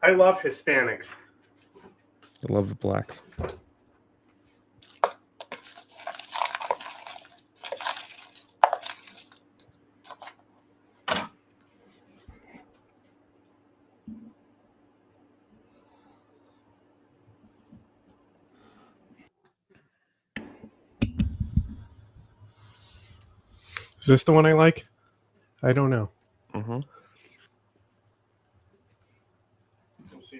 I love Hispanics. I love the blacks. Is this the one I like? I don't know. Mm-hmm. Let's see.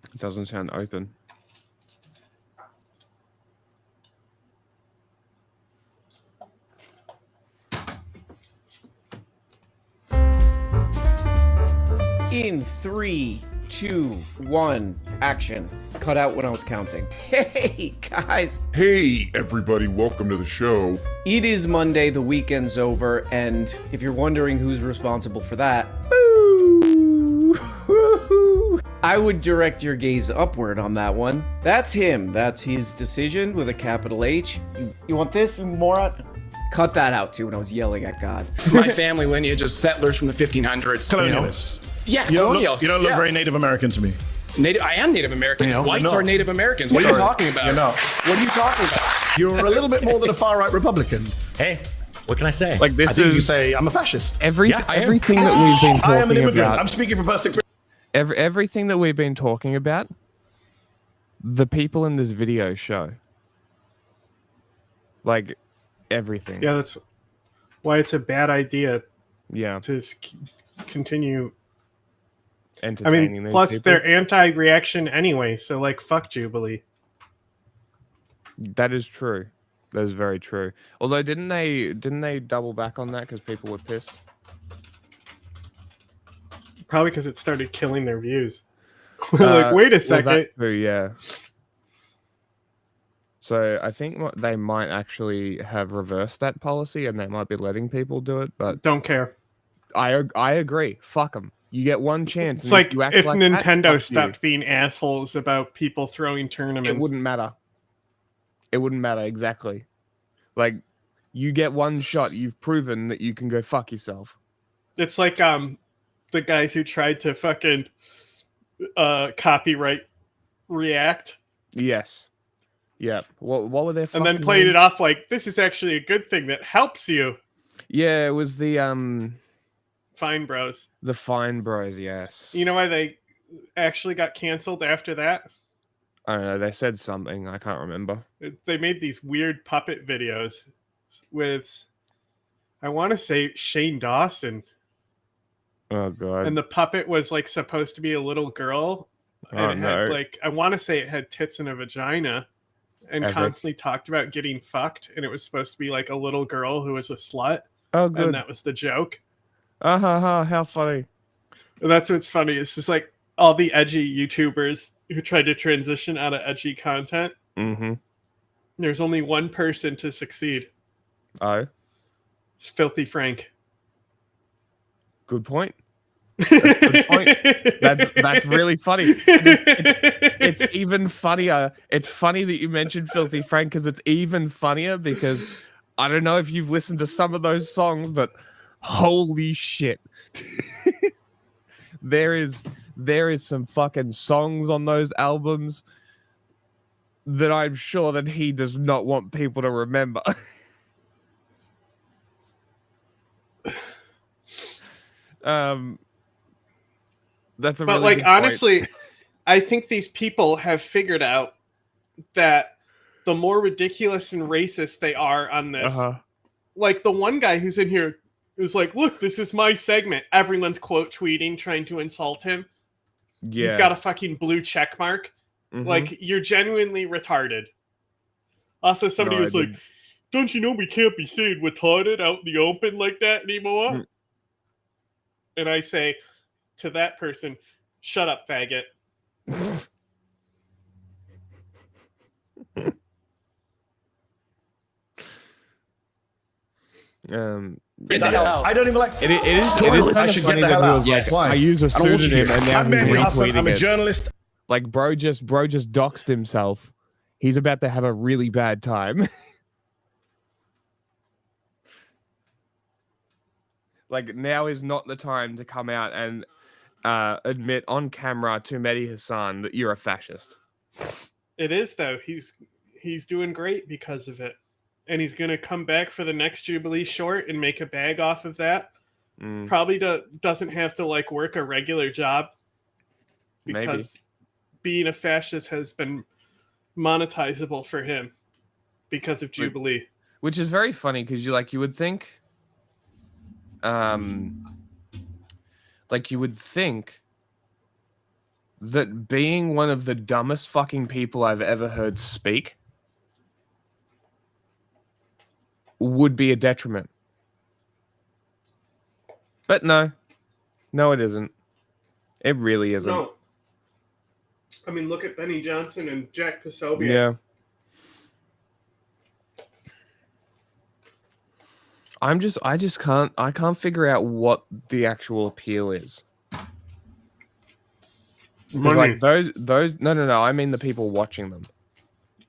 It doesn't sound open. In 3, 2, 1, action. Cut out when I was counting. Hey, guys. Hey, everybody, welcome to the show. It is Monday, the weekend's over, and if you're wondering who's responsible for that, boo! I would direct your gaze upward on that one. That's him. That's his decision with a capital H. You want this, you moron? Cut that out, too, when I was yelling at God. My family lineage is settlers from the 1500s. Colonialists. Yeah, You don't colonials. look, you don't look very Native American to me. I am Native American. You know, Whites you're not. are Native Americans. What are you talking about? You're not. What are you talking about? You're a little bit more than a far-right Republican. Hey, what can I say? Like this I think you is say I'm a fascist. everything that we've been I am an talking immigrant. about. I'm speaking for plastic. Everything that we've been talking about, the people in this video show. Like everything. Yeah, that's why it's a bad idea Yeah. to continue. I Entertaining mean, these plus people. they're anti-reaction anyway, so like, fuck Jubilee. That is true. That is very true. Although didn't they double back on that because people were pissed? Probably because it started killing their views. Like, wait a Well, second. that too, yeah. So I think they might actually have reversed that policy, and they might be letting people do it. But Don't care. I agree. Fuck them. You get one chance. It's and like you act if like that, Nintendo fuck stopped being assholes about people throwing tournaments. you. It wouldn't matter. It wouldn't matter exactly. Like you get one shot. You've proven that you can go fuck yourself. It's like the guys who tried to fucking copyright React. Yes. Yeah. What were their And then fucking played names? it off like this is actually a good thing that helps you. Yeah, it was the Fine Bros. Fine Bros. Yes. You know why they actually got canceled after that? I don't know. They said something. I can't remember. They made these weird puppet videos with, I want to say, Shane Dawson. Oh god. And the puppet was like supposed to be a little girl. Oh, And it had no. like, I want to say it had tits and a vagina and Ever. constantly talked about getting fucked. And it was supposed to be like a little girl who was a slut. Oh good. And that was the joke. How funny. And that's what's funny. It's just like all the edgy YouTubers who tried to transition out of edgy content. Mm-hmm. There's only one person to succeed. Oh, It's Filthy Frank. good point. Good point. That's really funny. It's even funnier. It's funny that you mentioned Filthy Frank because it's even funnier because I don't know if you've listened to some of those songs, but holy shit. there is some fucking songs on those albums that I'm sure that he does not want people to remember. That's a But really like good point. honestly, I think these people have figured out that the more ridiculous and racist they are on this, like the one guy who's in here who's like, "Look, this is my segment." Everyone's quote tweeting, trying to insult him. Yeah. He's got a fucking blue check mark. Mhm. Like you're genuinely retarded. Also, somebody No, I was like, didn't. "Don't you know we can't be saying retarded out in the open like that anymore?" Mm. And I say to that person, "Shut up, faggot." Get the hell out. I don't even like. It is I kind of should funny get the that hell he out. was like, Yes. Why? I use a I don't want you pseudonym here. and now I'm he's Mehdi Hasan. retweeting I'm a it. journalist. Like bro just doxed himself. He's about to have a really bad time. Like now is not the time to come out and admit on camera to Mehdi Hasan that you're a fascist. It is though. He's doing great because of it, and he's gonna come back for the next Jubilee short and make a bag off of that. Probably doesn't have to like work a regular job because being a fascist has been monetizable for him because of Jubilee. Which is very funny because you would think that being one of the dumbest fucking people I've ever heard speak would be a detriment. But no, it isn't. It really isn't. No. I mean, look at Benny Johnson and Jack Posobiec. Yeah. I can't figure out what the actual appeal is. Like those no, I mean the people watching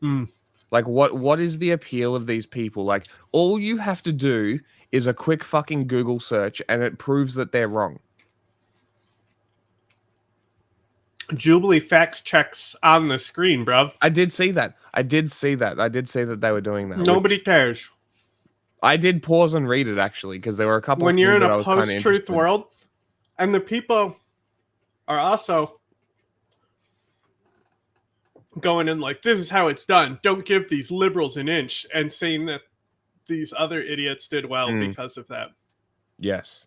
them. Like what is the appeal of these people? Like all you have to do is a quick fucking Google search and it proves that they're wrong. Jubilee fact checks on the screen, bruv. I did see that. I did say that they were doing that. Nobody cares. I did pause and read it actually because there were a couple. When of you're things in that I a was kinda post-truth interested in. world, and the people are also going in like, this is how it's done. Don't give these liberals an inch, and saying that these other idiots did well because of that. Yes.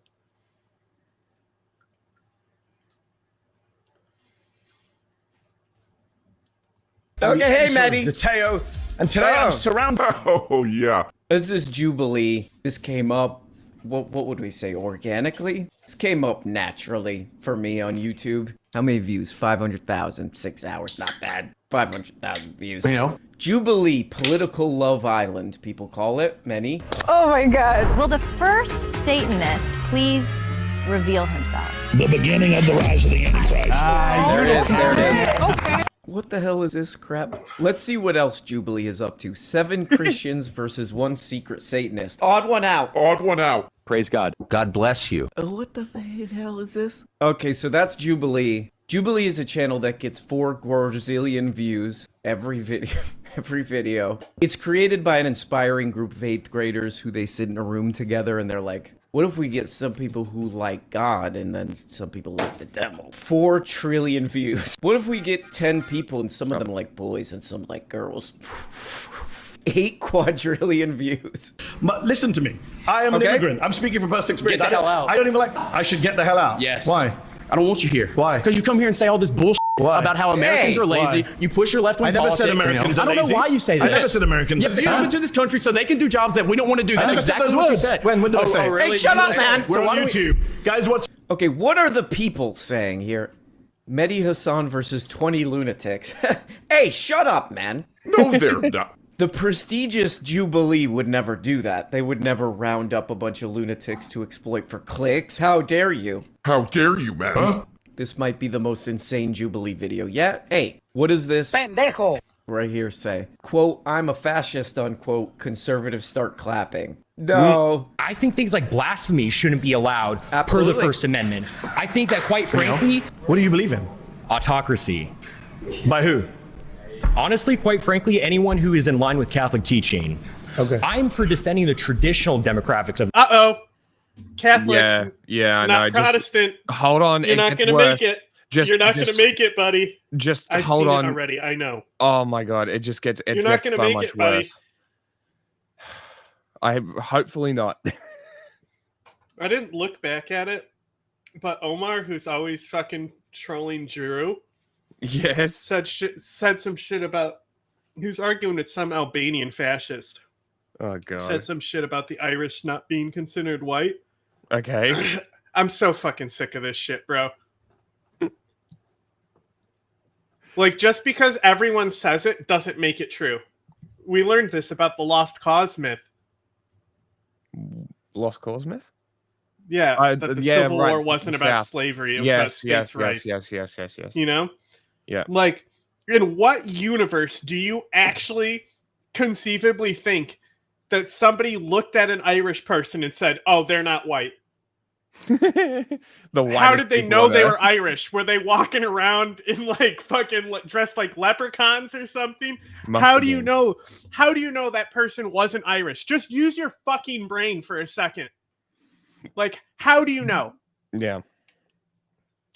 Okay, hey, Mehdi. Zateo, and today I'm surrounded. Oh, yeah. This is Jubilee. This came up, what would we say, organically? This came up naturally for me on YouTube. How many views? 500,000, 6 hours, not bad. 500,000 views. You know? Jubilee, political Love Island, people call it. Many. Oh my God. Will the first Satanist please reveal himself? The beginning of the rise of the Antichrist. There it is, there it is. Okay. What the hell is this crap? Let's see what else Jubilee is up to. 7 Christians versus 1 secret Satanist. Odd one out. Odd one out. Praise God. God bless you. What the hell is this? Okay, so that's Jubilee. Jubilee is a channel that gets 4 gazillion views every video. It's created by an inspiring group of 8th graders who they sit in a room together and they're like, what if we get some people who like God and then some people like the devil? 4 trillion views. What if we get 10 people and some of them like boys and some like girls? 8 quadrillion views. But listen to me. I am an immigrant. I'm speaking from personal experience. Get the hell out. I don't even like. I should get the hell out. Yes. Why? I don't want you here. Why? Because you come here and say all this bullshit Why? about how Americans are lazy. Why? You push your left-wing I never politics. said Americans are I don't lazy. know why you say this. I never said Americans. Yeah, you come into this country so they can do jobs that we don't want to do. That's never said exactly those what you words. said. When did I say? really? Hey, shut up, man! We're on YouTube. Guys, watch. Okay, what are the people saying here? Mehdi Hasan versus 20 lunatics. Hey, shut up, man! No, they're not. The prestigious Jubilee would never do that. They would never round up a bunch of lunatics to exploit for clicks. How dare you? How dare you, man? Huh? This might be the most insane Jubilee video yet. Hey, what does this pendejo right here say? Quote, I'm a fascist, unquote, conservatives start clapping. No. I think things like blasphemy shouldn't be allowed per Absolutely. the First Amendment. I think that, quite frankly, What do you believe in? autocracy. By who? Honestly, quite frankly, anyone who is in line with Catholic teaching. Okay. I'm for defending the traditional demographics of. Catholic. Yeah, I not know. Protestant. Hold on. You're not going to make it. You're not going to make it, buddy. Just I've hold seen on. it already. I know. Oh my God! It just gets. You're not going to so make much it, buddy. worse. I hopefully not. I didn't look back at it, but Omar, who's always fucking trolling Drew, Yes. said some shit about. He was arguing with some Albanian fascist. Oh God. Said some shit about the Irish not being considered white. Okay. I'm so fucking sick of this shit, bro. Like, just because everyone says it doesn't make it true. We learned this about the Lost Cause myth. Lost Cause myth? Yeah, that the Civil War right, wasn't the about South. slavery. It was about states' rights. Yes. You know? Yeah. Like, in what universe do you actually conceivably think that somebody looked at an Irish person and said, "Oh, they're not white"? How did they know they were Irish? Were they walking around in like fucking dressed like leprechauns or something? How do you know that person wasn't Irish? Just use your fucking brain for a second. Like, how do you know? Yeah.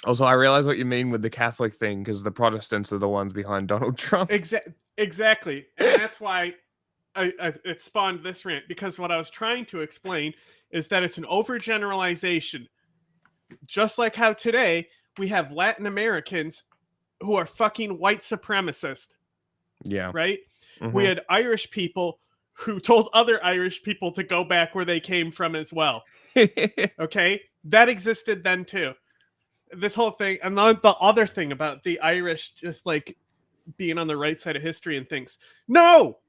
Also, I realize what you mean with the Catholic thing, because the Protestants are the ones behind Donald Trump. Exactly. And that's why it spawned this rant, because what I was trying to explain is that it's an overgeneralization. Just like how today we have Latin Americans who are fucking white supremacists. Yeah. Right? We had Irish people who told other Irish people to go back where they came from as well. Okay? That existed then too. This whole thing, and the other thing about the Irish just like being on the right side of history and things. No!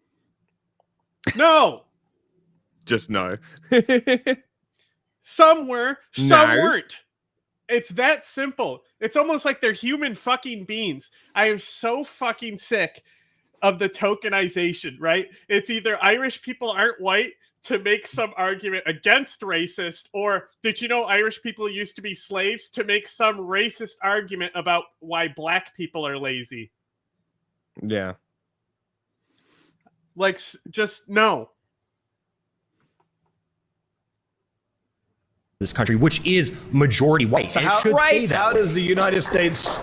Just no. Some were, some weren't. It's that simple. It's almost like they're human fucking beings. I am so fucking sick of the tokenization, right? It's either Irish people aren't white to make some argument against racist, or did you know Irish people used to be slaves to make some racist argument about why black people are lazy. Yeah. Like, just no. This country, which is majority white. So how does the United States...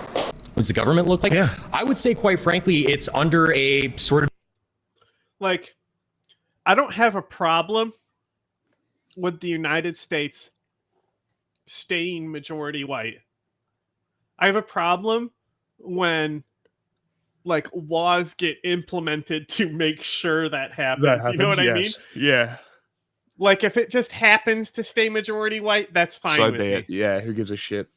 What's the government look like? Yeah. I would say, quite frankly, it's under a sort of... Like, I don't have a problem with the United States staying majority white. I have a problem when, like, laws get implemented to make sure that happens. You know what I mean? Yeah. Like, if it just happens to stay majority white, that's fine with me. Yeah, who gives a shit?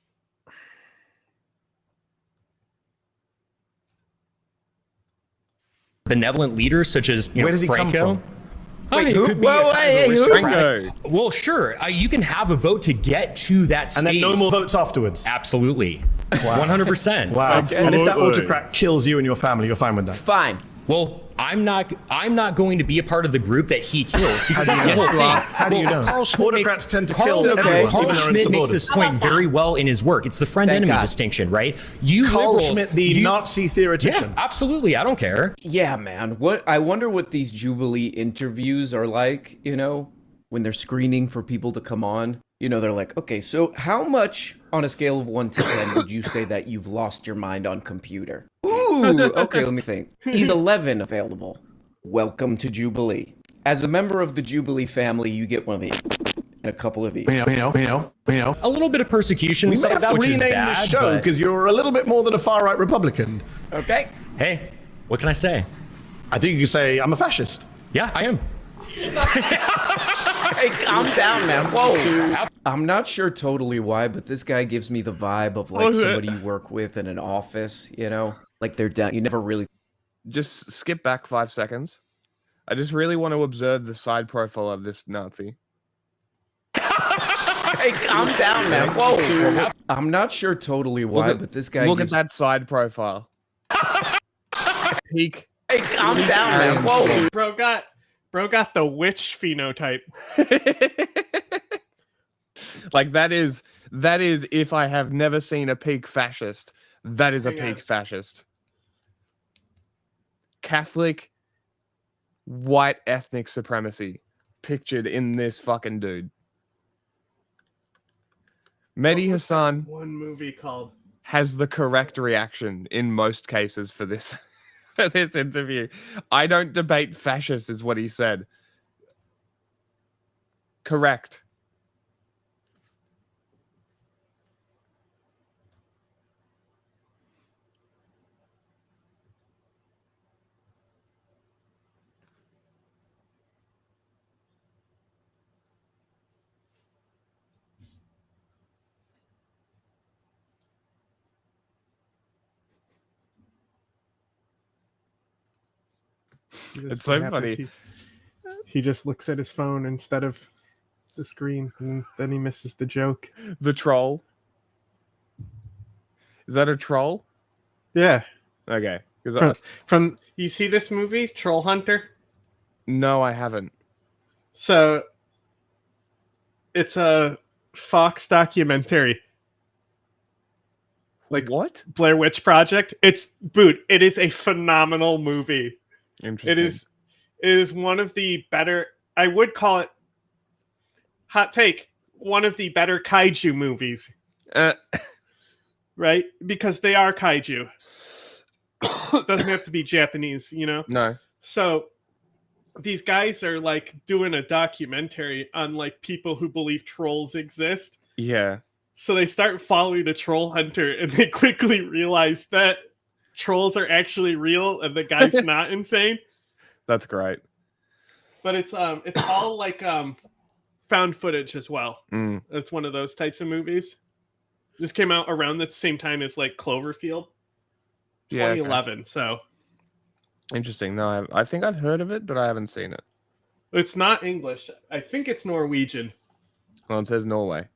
benevolent leaders such as Where does he Franco. come from? Wait, who? Franco. Well, sure. You can have a vote to get to that state. And then no more votes afterwards. Absolutely. 100%. Wow. And if that autocrat kills you and your family, you're fine with that? It's fine. Well, I'm not going to be a part of the group that he kills because that's the whole thing. How do you know? Carl Schmitt Autocrats tend to kill everyone, Carl even Schmitt their makes this point very well in his work. It's the friend-enemy distinction, right? Carl Schmitt, the Nazi theoretician. Yeah, absolutely. I don't care. Yeah, man. I wonder what these Jubilee interviews are like, you know, when they're screening for people to come on. You know, they're like, okay, so how much on a scale of 1 to 10 would you say that you've lost your mind on computer? Ooh, okay, let me think. He's 11 available. Welcome to Jubilee. As a member of the Jubilee family, you get one of these. And a couple of these. We know. A little bit of persecution. We may have to which is rename bad, the show because you're a little bit more than a far-right Republican. Okay. Hey, what can I say? I think you can say I'm a fascist. Yeah, I am. Hey, calm down, man. Whoa. I'm not sure totally why, but this guy gives me the vibe of like somebody you work with in an office, you know? Like they're down. You never really... Just skip back 5 seconds. I just really want to observe the side profile of this Nazi. Hey, calm down, man. Whoa. I'm not sure totally why, but this guy Look at that side profile. Peak. Hey, calm down, man. Whoa. Bro got the witch phenotype. Like that is if I have never seen a peak fascist, that is a peak fascist. Catholic white ethnic supremacy pictured in this fucking dude. Mehdi Hasan one movie called has the correct reaction in most cases for this for this interview. I don't debate fascist is what he said. Correct. It's so funny. He just looks at his phone instead of the screen, and then he misses the joke. The troll. Is that a troll? Yeah. Okay. From you see this movie, Troll Hunter? No, I haven't. So it's a Fox documentary. Like what? Blair Witch Project. It is a phenomenal movie. Interesting. It is one of the better, I would call it, hot take, one of the better kaiju movies. Right? Because they are kaiju. It doesn't have to be Japanese, you know? No. So these guys are like doing a documentary on like people who believe trolls exist. Yeah. So they start following a troll hunter, and they quickly realize that trolls are actually real and the guy's not insane. That's great. But it's all like found footage as well. It's one of those types of movies. This came out around the same time as like Cloverfield, 2011. Yeah, okay. So interesting. No, I think I've heard of it, but I haven't seen it. It's not English. I think it's Norwegian. Well, it says Norway.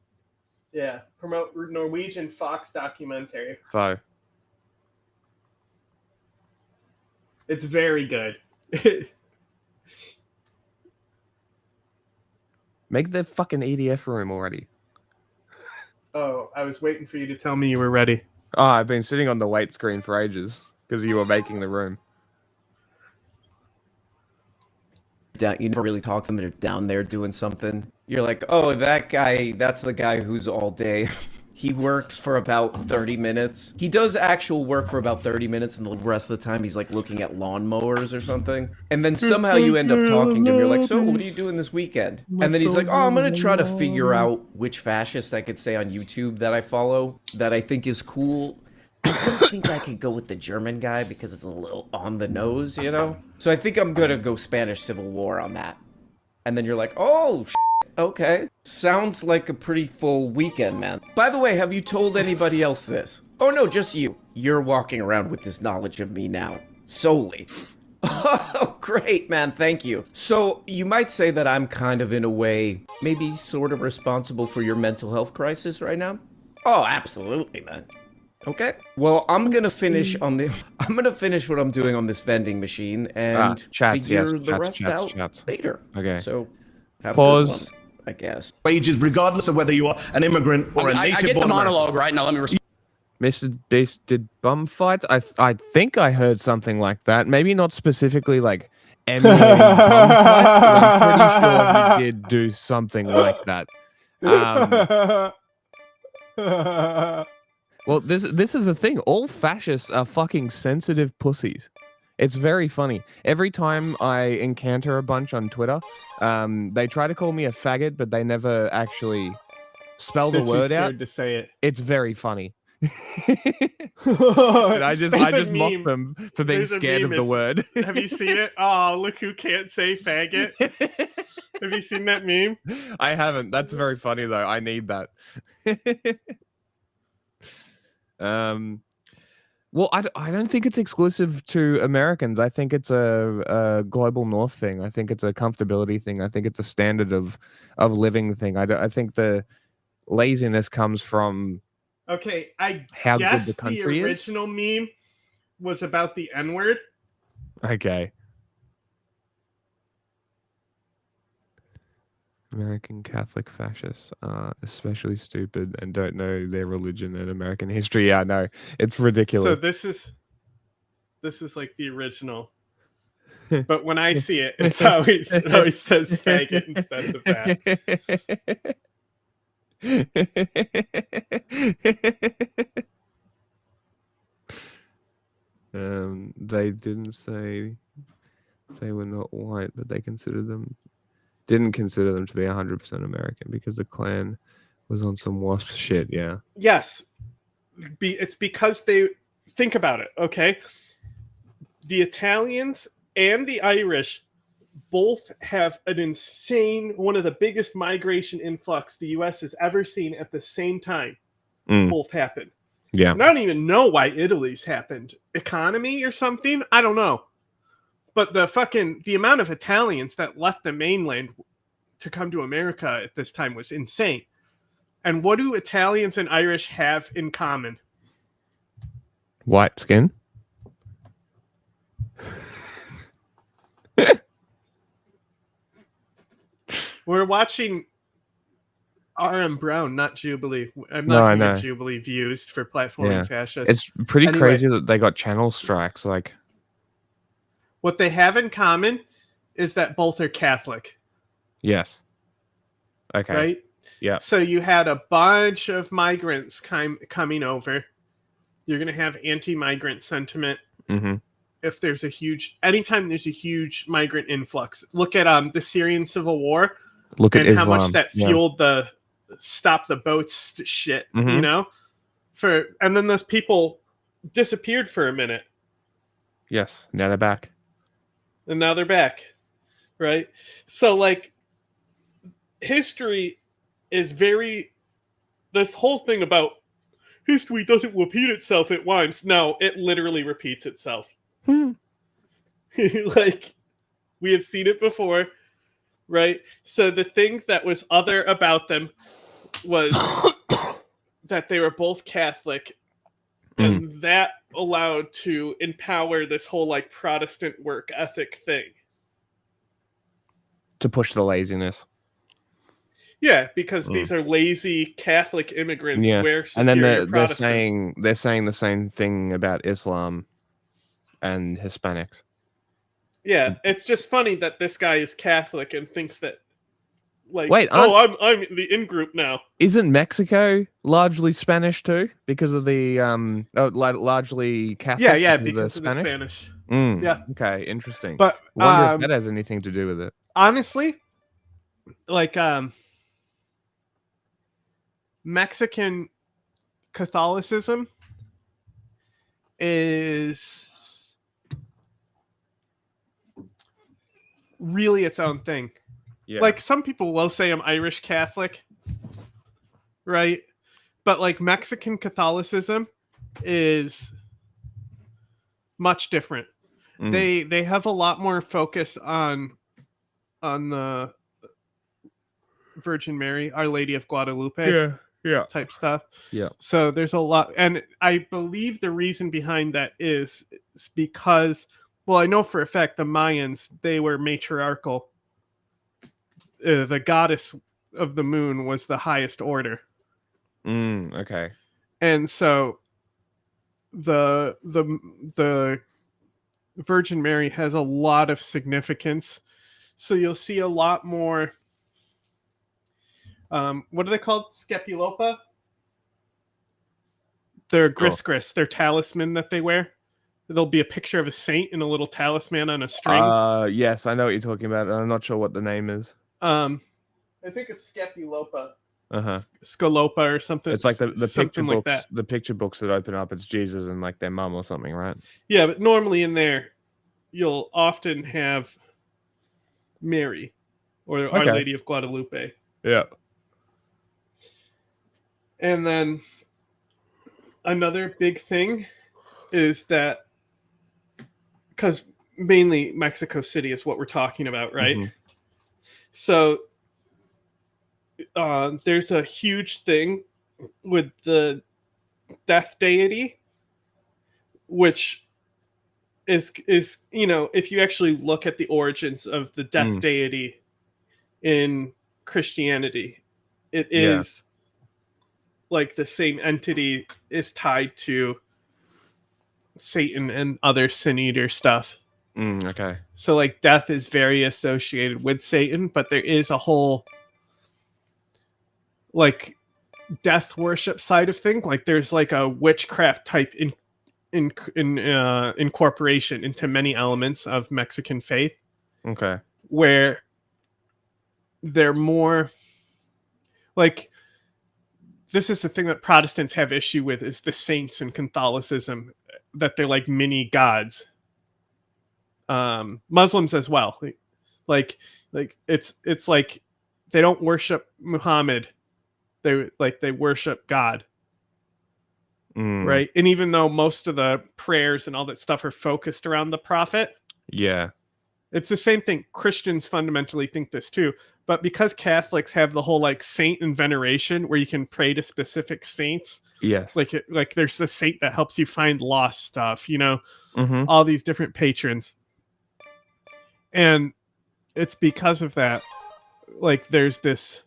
Yeah, promote Norwegian Fox documentary. Faux. It's very good. Make the fucking EDF room already. Oh, I was waiting for you to tell me you were ready. Oh, I've been sitting on the wait screen for ages because you were making the room. You never really talk to them. They're down there doing something. You're like, oh, that guy, that's the guy who's all day. He works for about 30 minutes. He does actual work for about 30 minutes, and the rest of the time he's like looking at lawnmowers or something. And then somehow you end up talking to him. You're like, so what are you doing this weekend? And then he's like, oh, I'm going to try to figure out which fascist I could say on YouTube that I follow that I think is cool. I don't think I could go with the German guy because it's a little on the nose, you know? So I think I'm going to go Spanish Civil War on that. And then you're like, oh, okay. Sounds like a pretty full weekend, man. By the way, have you told anybody else this? Oh, no, just you. You're walking around with this knowledge of me now. Solely. Oh, great, man. Thank you. So you might say that I'm kind of, in a way, maybe sort of responsible for your mental health crisis right now? Oh, absolutely, man. Okay. Well, I'm gonna finish on the. I'm gonna finish what I'm doing on this vending machine and figure the rest out later. Okay. So, have pause. A good one, I guess. Wages, regardless of whether you are an immigrant or a native. I get the monologue right now. Let me respond. Mr. Beast did bum fights. I think I heard something like that. Maybe not specifically like emulating bum fights, but I'm pretty sure he did do something like that. Well, this is the thing. All fascists are fucking sensitive pussies. It's very funny. Every time I encounter a bunch on Twitter, they try to call me a faggot, but they never actually spell the word out. To say it. It's very funny. And I just mock them for being scared of the word. Have you seen it? Oh, look who can't say faggot. Have you seen that meme? I haven't. That's very funny though. I need that. Well, I don't think it's exclusive to Americans. I think it's a global north thing. I think it's a comfortability thing. I think it's a standard of living thing. I think the laziness comes from okay. I how guess good the country the original meme was about the N-word. Okay. American Catholic fascists are especially stupid and don't know their religion and American history. Yeah, no, it's ridiculous. So this is like the original. But when I see it, it always says faggot instead of that. They didn't say they were not white, but they didn't consider them to be 100% American because the Klan was on some wasp shit. Yeah. Yes. It's because they think about it. Okay. The Italians and the Irish both have an insane, one of the biggest migration influx the U.S. has ever seen at the same time. Both happened. Yeah. And I don't even know why Italy's happened. Economy or something? I don't know. But the amount of Italians that left the mainland to come to America at this time was insane. And what do Italians and Irish have in common? White skin. We're watching R.M. Brown, not Jubilee. I'm No, not I going to know. get Jubilee views for platforming fascists. It's pretty Anyway. crazy that they got channel strikes. Like, What they have in common is that both are Catholic, yes. Okay. right? Yeah. So you had a bunch of migrants coming over. You're going to have anti-migrant sentiment. Mm-hmm. If there's anytime there's a huge migrant influx, look at the Syrian civil war. Look at and Islam. how much that fueled the stop the boats shit, you know? And then those people disappeared for a minute. Yes. Now they're back. And now they're back. Right? So like history is this whole thing about history doesn't repeat itself at once. No, it literally repeats itself. Like we have seen it before. Right? So the thing that was other about them was that they were both Catholic, and that allowed to empower this whole like Protestant work ethic thing. To push the laziness. Yeah, because these are lazy Catholic immigrants. Yeah. Where And then they're Protestants. saying the same thing about Islam and Hispanics. Yeah, it's just funny that this guy is Catholic and thinks that, like, Wait, I'm the in group now. Isn't Mexico largely Spanish too? Because of the largely Catholic? Yeah, because of the Spanish. Yeah. Okay, interesting. But wonder if that has anything to do with it. Honestly, like Mexican Catholicism is really its own thing. Yeah. Like some people will say I'm Irish Catholic, right? But like Mexican Catholicism is much different. They have a lot more focus on the Virgin Mary, Our Lady of Guadalupe, type stuff. Yeah. So there's a lot, and I believe the reason behind that is because, well, I know for a fact the Mayans, they were matriarchal. The goddess of the moon was the highest order. Okay. And so the Virgin Mary has a lot of significance. So you'll see a lot more. What are they called? Scapulopa? Their gris, their talisman that they wear. There'll be a picture of a saint and a little talisman on a string. Yes, I know what you're talking about. I'm not sure what the name is. I think it's Scapulopa. Uh-huh. Scalopa or something. It's like the picture like books. that. The picture books that open up, it's Jesus and like their mum or something, right? Yeah, but normally in there, you'll often have Mary or Our Lady of Guadalupe. Yeah. And then another big thing is that, because mainly Mexico City is what we're talking about, right? So there's a huge thing with the death deity, which is if you actually look at the origins of the death deity in Christianity, it is like the same entity is tied to Satan and other sin eater stuff. Okay. So like death is very associated with Satan, but there is a whole like death worship side of thing. Like there's like a witchcraft type incorporation into many elements of Mexican faith. Okay. Where they're more like, this is the thing that Protestants have issue with, is the saints in Catholicism, that they're like mini gods. Muslims as well. Like it's like they don't worship Muhammad. They worship God. Right? And even though most of the prayers and all that stuff are focused around the prophet, yeah, it's the same thing. Christians fundamentally think this too, But because Catholics have the whole like saint and veneration where you can pray to specific saints. Yes. Like there's a saint that helps you find lost stuff, you know, Mm-hmm. all these different patrons. And it's because of that, like there's this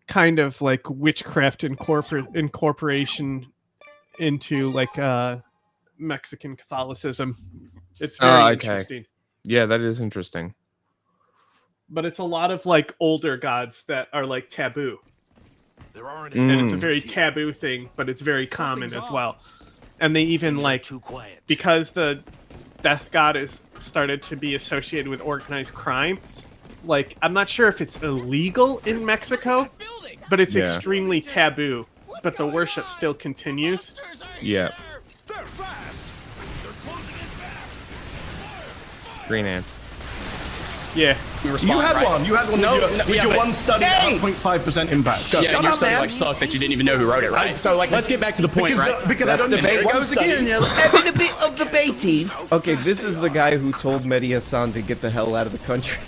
kind of like witchcraft incorporation into like Mexican Catholicism. It's very interesting. Yeah, that is interesting. But it's a lot of like older gods that are like taboo. And it's a very taboo thing, but it's very common as well. And they even like, because the death god is started to be associated with organized crime, like I'm not sure if it's illegal in Mexico, but it's extremely taboo. But the worship still continues. Yeah. Green ants. Yeah. You had one. You had one with your one study at 0.5% impact. Yeah, and your study like sucked that you didn't even know who wrote it, right? So like, let's get back to the point, right? Because That's I don't debate one goes study. again. Having a bit of debating. Okay, this is the guy who told Mehdi Hasan to get the hell out of the country.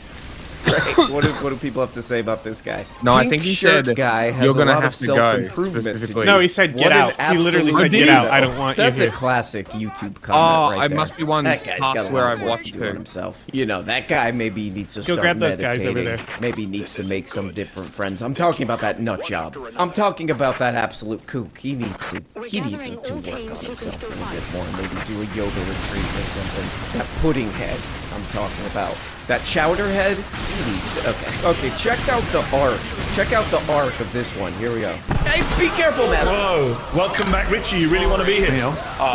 Right. What do people have to say about this guy? No, I think he said guy has you're gonna a lot have of to go self-improvement specifically. No, he said get out. He literally said get out. I don't want you That's here. a classic YouTube comment Oh, right it there. must be one That guy's got past a where lot I've of work watched to do on too. himself. You know, that guy maybe needs to Go start grab those guys meditating. over there. Maybe needs to make some different friends. I'm talking about that nut job. I'm talking about that absolute kook. He needs to work on himself a little bit more. Maybe do a yoga retreat or something. That pudding head I'm talking about. That chowder head, he needs to, okay, check out the arc. Check out the arc of this one. Here we go. Hey, be careful, man. Whoa, welcome back, Richie. You really want to be here? You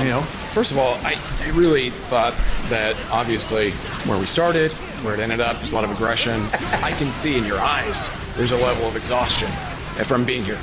know, first of all, I really thought that obviously where we started, where it ended up, there's a lot of aggression. I can see in your eyes there's a level of exhaustion from being here.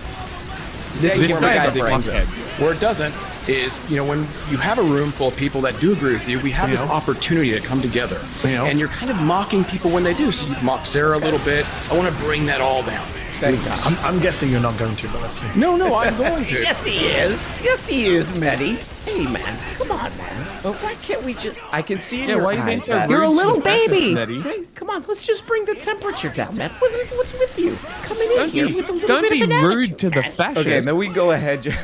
This is where my guy comes in. Where it doesn't is, you know, when you have a room full of people that do agree with you, we have this opportunity to come together. And you're kind of mocking people when they do. So you mock Sarah a little bit. I want to bring that all down. I'm guessing you're not going to, but let's see. No, I'm going to. Yes, he is. Yes, he is, Mehdi. Hey, man. Come on, man. Oh, why can't we just... I can see in your why you being eyes so that... rude You're a little to the Fascists, baby. Mehdi? Okay, come on, let's just bring the temperature down, man. What's with you? Coming in here with a little Don't bit be of an rude attitude, to the man. fascists. Okay, then we go ahead.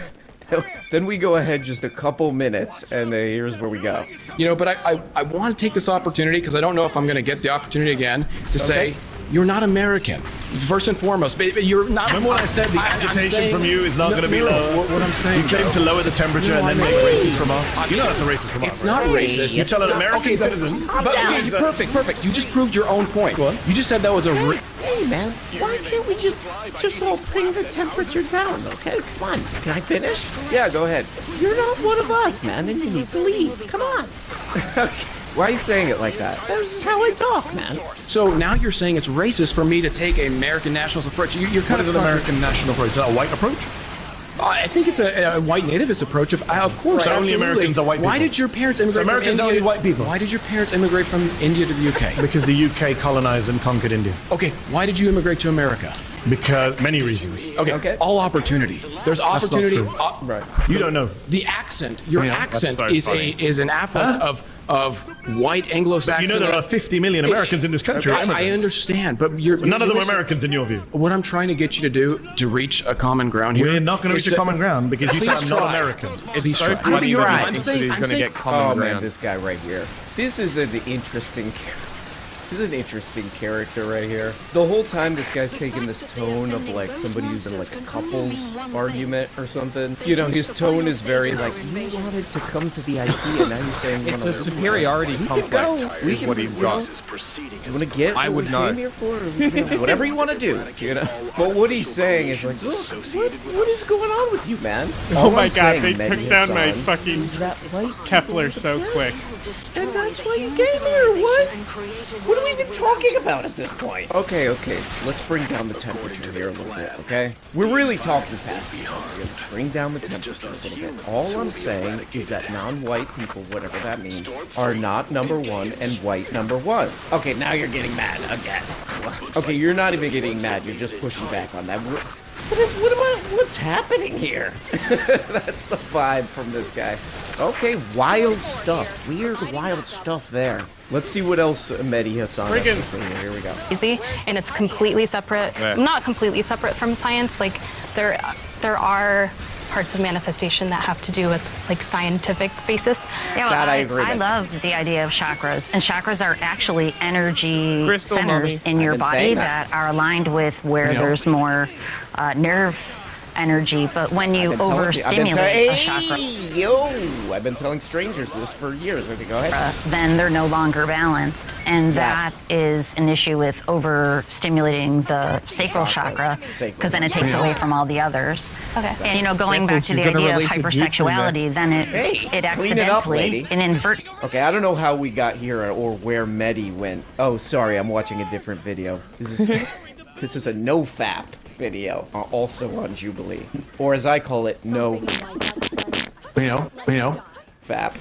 Then we go ahead just a couple minutes, and here's where we go. You know, but I want to take this opportunity because I don't know if I'm going to get the opportunity again to say, you're not American. First and foremost, but you're not. Remember when I said the agitation from you is not going to be low? What I'm saying, you came to lower the temperature and then make racist remarks. You know that's a racist remark. It's not racist. You tell an American citizen. But perfect. You just proved your own point. Go on. You just said that was a. Hey, man, why can't we just all bring the temperature down, okay? Come on, can I finish? Yeah, go ahead. You're not one of us, man, and you need to leave. Come on. Okay. Why are you saying it like that? That's how I talk, man. So now you're saying it's racist for me to take an American nationalist approach. You're kind What is of an American national approach? Is that a white approach? I think it's a white nativist approach. Of course, So only absolutely. Americans are white Why people. did your parents immigrate So Americans from are India? only white people. Why did your parents immigrate from India to the UK? Because the UK colonized and conquered India. Okay, why did you immigrate to America? Because many reasons. Okay. All opportunity. There's That's not opportunity. true. Right. You don't know. The accent. Your accent that's so is funny. an affect of white Anglo-Saxon. You know there are 50 million Americans in this country. I understand, but None of them are Americans in your view. What I'm trying to get you to do to reach a common ground here. We're not going to reach a common ground because you said I'm not American. It's so try. funny You're that right. he I'm thinks saying- that he's I'm going to saying- get common Oh, man, ground. this guy right here. This is an interesting... This is an interesting character right here. The whole time this guy's taking this tone of like somebody who's in like a couples argument or something. You know, his tone is very like, you wanted to come to the idea, now you're saying you It's wanna a superiority complex We is can what he's you got. You want to get I what would we know. came here for? Or, you know, whatever you want to do, you know? But what he's saying is like, look, what is going on with you, man? Oh All my I'm god, saying, they Mehdi took down my Hasan, fucking is that white Kepler people so exist. quick. And that's why you came here, what? What are we even talking about at this point? Okay, let's bring down the temperature here a little bit, okay? We're really talking past each other here. Let's bring down the temperature a little bit. All I'm saying is that non-white people, whatever that means, are not number one and white number one. Okay, now you're getting mad again. Okay, you're not even getting mad, you're just pushing back on that. What's happening here? That's the vibe from this guy. Okay, wild stuff. Weird, wild stuff there. Let's see what else Mehdi Hasan has to say. Here we go. Easy, and it's completely separate. Not completely separate from science. Like there are parts of manifestation that have to do with like scientific basis. Yeah, That I agree I with. love the idea of chakras, and chakras are actually energy Crystal centers mommy. in your I've been body saying that are aligned with where there's more nerve energy. But when you overstimulate a chakra, I've been telling strangers this for years. Okay, go ahead. then they're no longer balanced, and that is an issue with overstimulating the sacral chakra, because then it takes away from all the others. Okay. And you know, going back to the She's gonna idea of release a juice hypersexuality, then it Clean it up, accidentally lady. invert. Okay, I don't know how we got here or where Mehdi went. Oh, sorry, I'm watching a different video. This is a no-fap video, also on Jubilee. Or as I call it, no fap.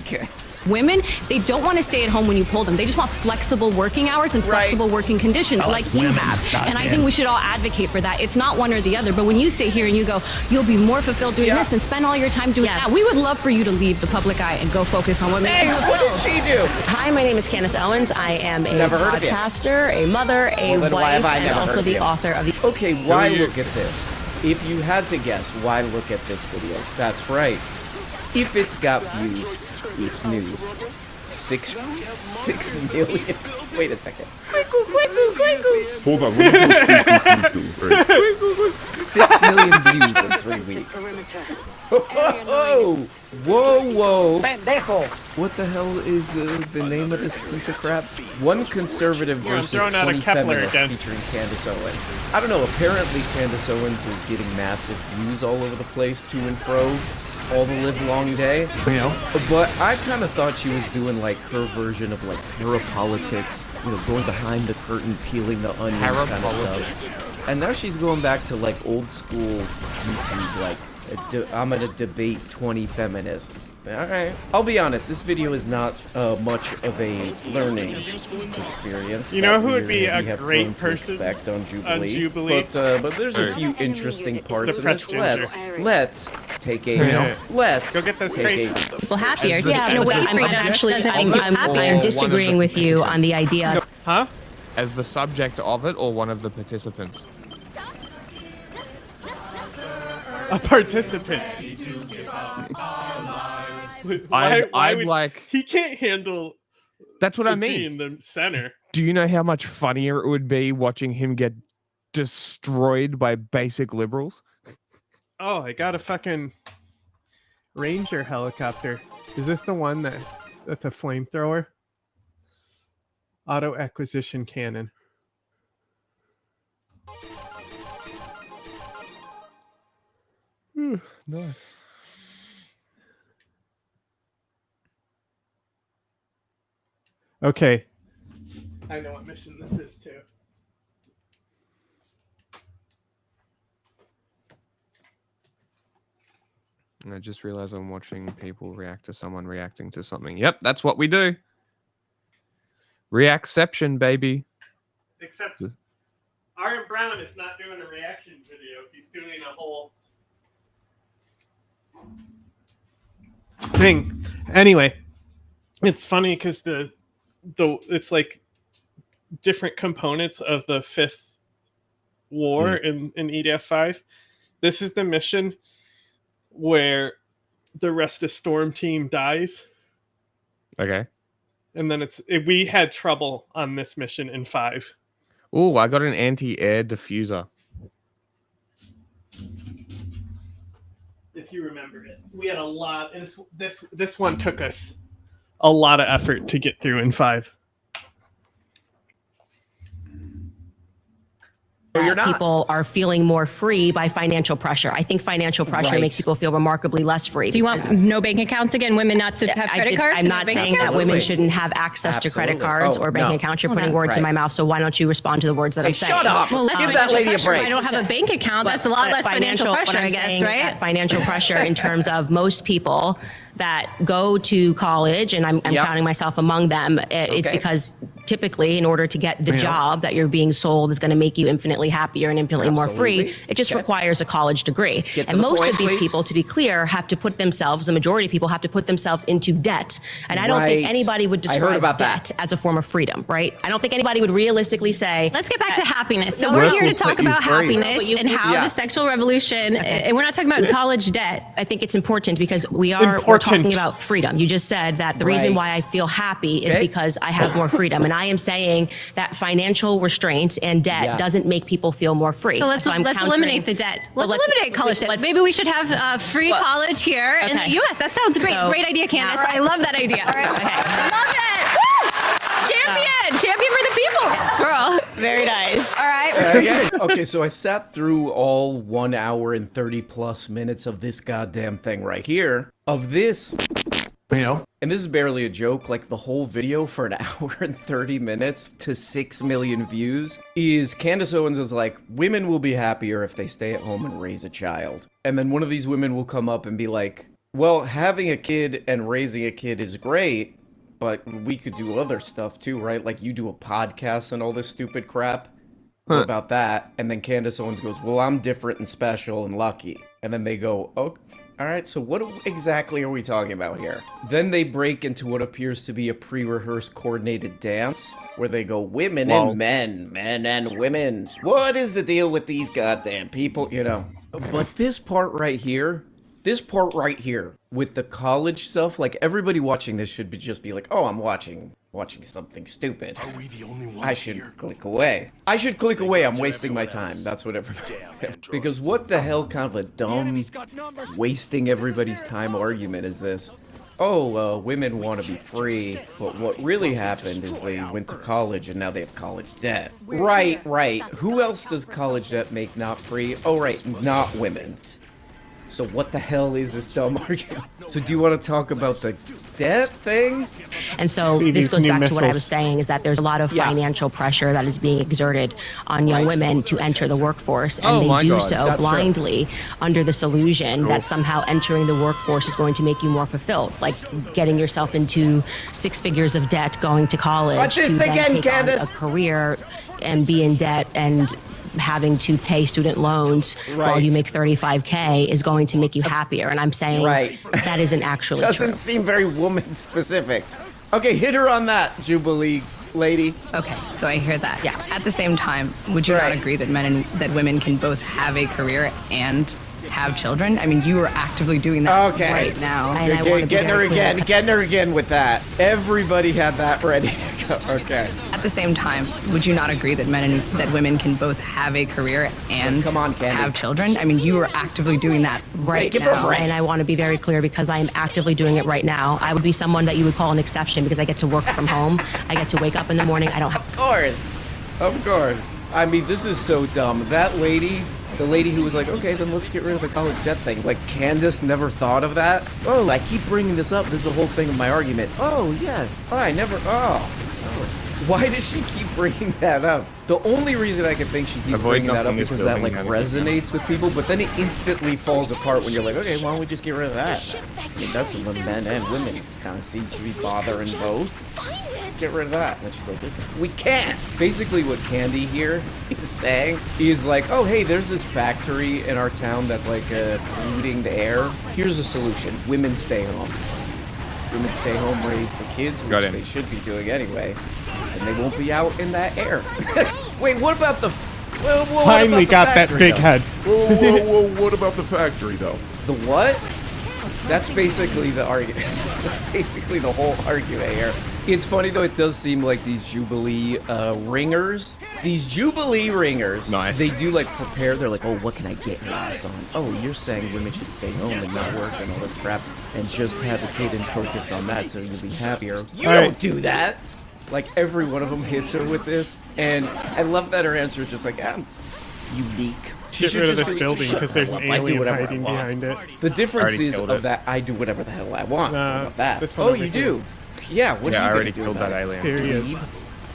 Okay. Women, they don't want to stay at home when you pull them. They just want flexible working hours and flexible working conditions like you have. And I think we should all advocate for that. It's not one or the other. But when you sit here and you go, you'll be more fulfilled doing this and spend all your time doing that, we would love for you to leave the public eye and go focus on what makes you What did she do? Hi, my name is Candace Owens. I am a Never heard of you. podcaster, a mother, a Well, then why have wife, I and never also heard of the you? author of the... Okay, why look at this? If you had to guess, why look at this video? That's right. If it's got views, it's news. 6 million. Wait a second. Hold on. Let me do a squeak. 6 million views in 3 weeks. Whoa. What the hell is the name of this piece of crap? One conservative versus throwing out a 20 Kepler feminists again. featuring Candace Owens. I don't know, apparently Candace Owens is getting massive views all over the place, to and fro, all the live long day. But I kind of thought she was doing like her version of like parapolitics, you know, going behind the curtain, peeling the onion kind of stuff. And now she's going back to like old school YouTube, like I'm gonna debate 20 feminists. Alright. I'll be honest, this video is not much of a learning experience. You know that who would we be a have great grown to person expect on Jubilee? Jubilee? But there's a few interesting parts of this. Let's take a let's go get those crates. Well, happier. Yeah, no, wait, I'm actually, I'm happy. I'm disagreeing with you on the idea. Huh? As the subject of it, or one of the participants? A participant. I'm would, like, he can't handle. That's what I mean. Being the center. Do you know how much funnier it would be watching him get destroyed by basic liberals? Oh, I got a fucking Ranger helicopter. Is this the one that's a flamethrower? Auto acquisition cannon. Nice. Okay. I know what mission this is too. And I just realized I'm watching people react to someone reacting to something. Yep, that's what we do. Reacception, baby. Except Aaron Brown is not doing a reaction video. He's doing a whole thing. Anyway, it's funny because the it's like different components of the fifth war in EDF 5. This is the mission where the rest of Storm Team dies. Okay. And then we had trouble on this mission in 5. Oh, I got an anti-air diffuser. If you remember it, we had a lot. This one took us a lot of effort to get through in 5. People are feeling more free by financial pressure. I think financial pressure makes people feel remarkably less free. So you want no bank accounts again? Women not to have credit cards? I'm not saying that women shouldn't have access to credit cards or bank accounts. You're putting words in my mouth, so why don't you respond to the words that I'm saying? Shut up! Well, Give that lady a break. I don't have a bank account. That's a lot less financial pressure, I guess, right? Financial pressure in terms of most people that go to college, and I'm counting myself among them, it's because typically in order to get the job that you're being sold is going to make you infinitely happier and infinitely more free, it just requires a college degree. And most of these people, to be clear, have to put themselves, the majority of people have to put themselves into debt. And I don't think anybody would describe debt as a form of freedom, right? I don't think anybody would realistically say... Let's get back to happiness. So we're here to talk about happiness and how the sexual revolution, and we're not talking about college debt. I think it's important because we're talking about freedom. You just said that the reason why I feel happy is because I have more freedom. And I am saying that financial restraints and debt doesn't make people feel more free. So let's eliminate the debt. Let's eliminate college debt. Maybe we should have free college here in the U.S. That sounds great. Great idea, Candace. I love that idea. All right. I love it. Woo! Champion for the people. Girl. Very nice. All right. Okay, so I sat through all 1 hour and 30 plus minutes of this goddamn thing right here. Of this, and this is barely a joke, like the whole video for an hour and 30 minutes to 6 million views is Candace Owens is like, women will be happier if they stay at home and raise a child. And then one of these women will come up and be like, well, having a kid and raising a kid is great, but we could do other stuff too, right? Like you do a podcast and all this stupid crap. What about that? And then Candace Owens goes, well, I'm different and special and lucky. And then they go, oh, all right, so what exactly are we talking about here? Then they break into what appears to be a pre-rehearsed coordinated dance where they go, women and men, men and women. What is the deal with these goddamn people, you know? But this part right here with the college stuff, like everybody watching this should just be like, oh, I'm watching something stupid. Are we the only ones I should click away. I'm wasting my time. That's what everybody... Because what the hell kind of a dumb wasting everybody's time argument is this? Oh, women want to be free, but what really happened is they went to college and now they have college debt. Right. Who else does college debt make not free? Oh, right, not women. So what the hell is this dumb argument? So do you want to talk about the debt thing? And so this goes back to what I was saying, is that there's a lot of financial pressure that is being exerted on young women to enter the workforce. And they do so blindly under this illusion that somehow entering the workforce is going to make you more fulfilled. Like getting yourself into 6 figures of debt, going to college to then take on a career and be in debt and having to pay student loans while you make $35K is going to make you happier. And I'm saying that isn't actually true. Doesn't seem very woman specific. Okay, hit her on that, Jubilee lady. Okay, so I hear that. Yeah. At the same time, would you not agree that that women can both have a career and have children? I mean, you are actively doing that right now. Getting her again with that. Everybody had that ready to go. Okay. At the same time, would you not agree that that women can both have a career and have children? I mean, you are actively doing that right now. And I want to be very clear because I am actively doing it right now. I would be someone that you would call an exception because I get to work from home. I get to wake up in the morning. I don't have... Of course. I mean, this is so dumb. That lady... The lady who was like, okay, then let's get rid of the college debt thing. Like, Candace never thought of that? Oh, I keep bringing this up. This is the whole thing of my argument. Oh, yes. Oh, I never... Oh. Why does she keep bringing that up? The only reason I can think she keeps bringing that up is because that, like, resonates with people, but then it instantly falls apart when you're like, okay, why don't we just get rid of that? I mean, that's what men and women kind of seems to be bothering both. Get rid of that. And she's like, we can't. Basically what Candy here is saying is like, oh, hey, there's this factory in our town that's like polluting the air. Here's a solution. Women stay home. Women stay home, raise the kids, which they should be doing anyway. And they won't be out in that air. Wait, what about the... Well, finally got that big head. Whoa, what about the factory, though? The what? That's basically the argument. That's basically the whole argument here. It's funny, though, it does seem like these Jubilee ringers, they do, like, prepare. They're like, oh, what can I get your ass on? Oh, you're saying women should stay home and not work and all this crap and just have a kid and focus on that so you'll be happier. You don't do that. Like, every one of them hits her with this, and I love that her answer is just like, I'm unique. Get rid of this building because there's an alien hiding behind it. The difference is of that I do whatever the hell I want. About that. Oh, you do? Yeah, what are you I already killed that alien. Here he is.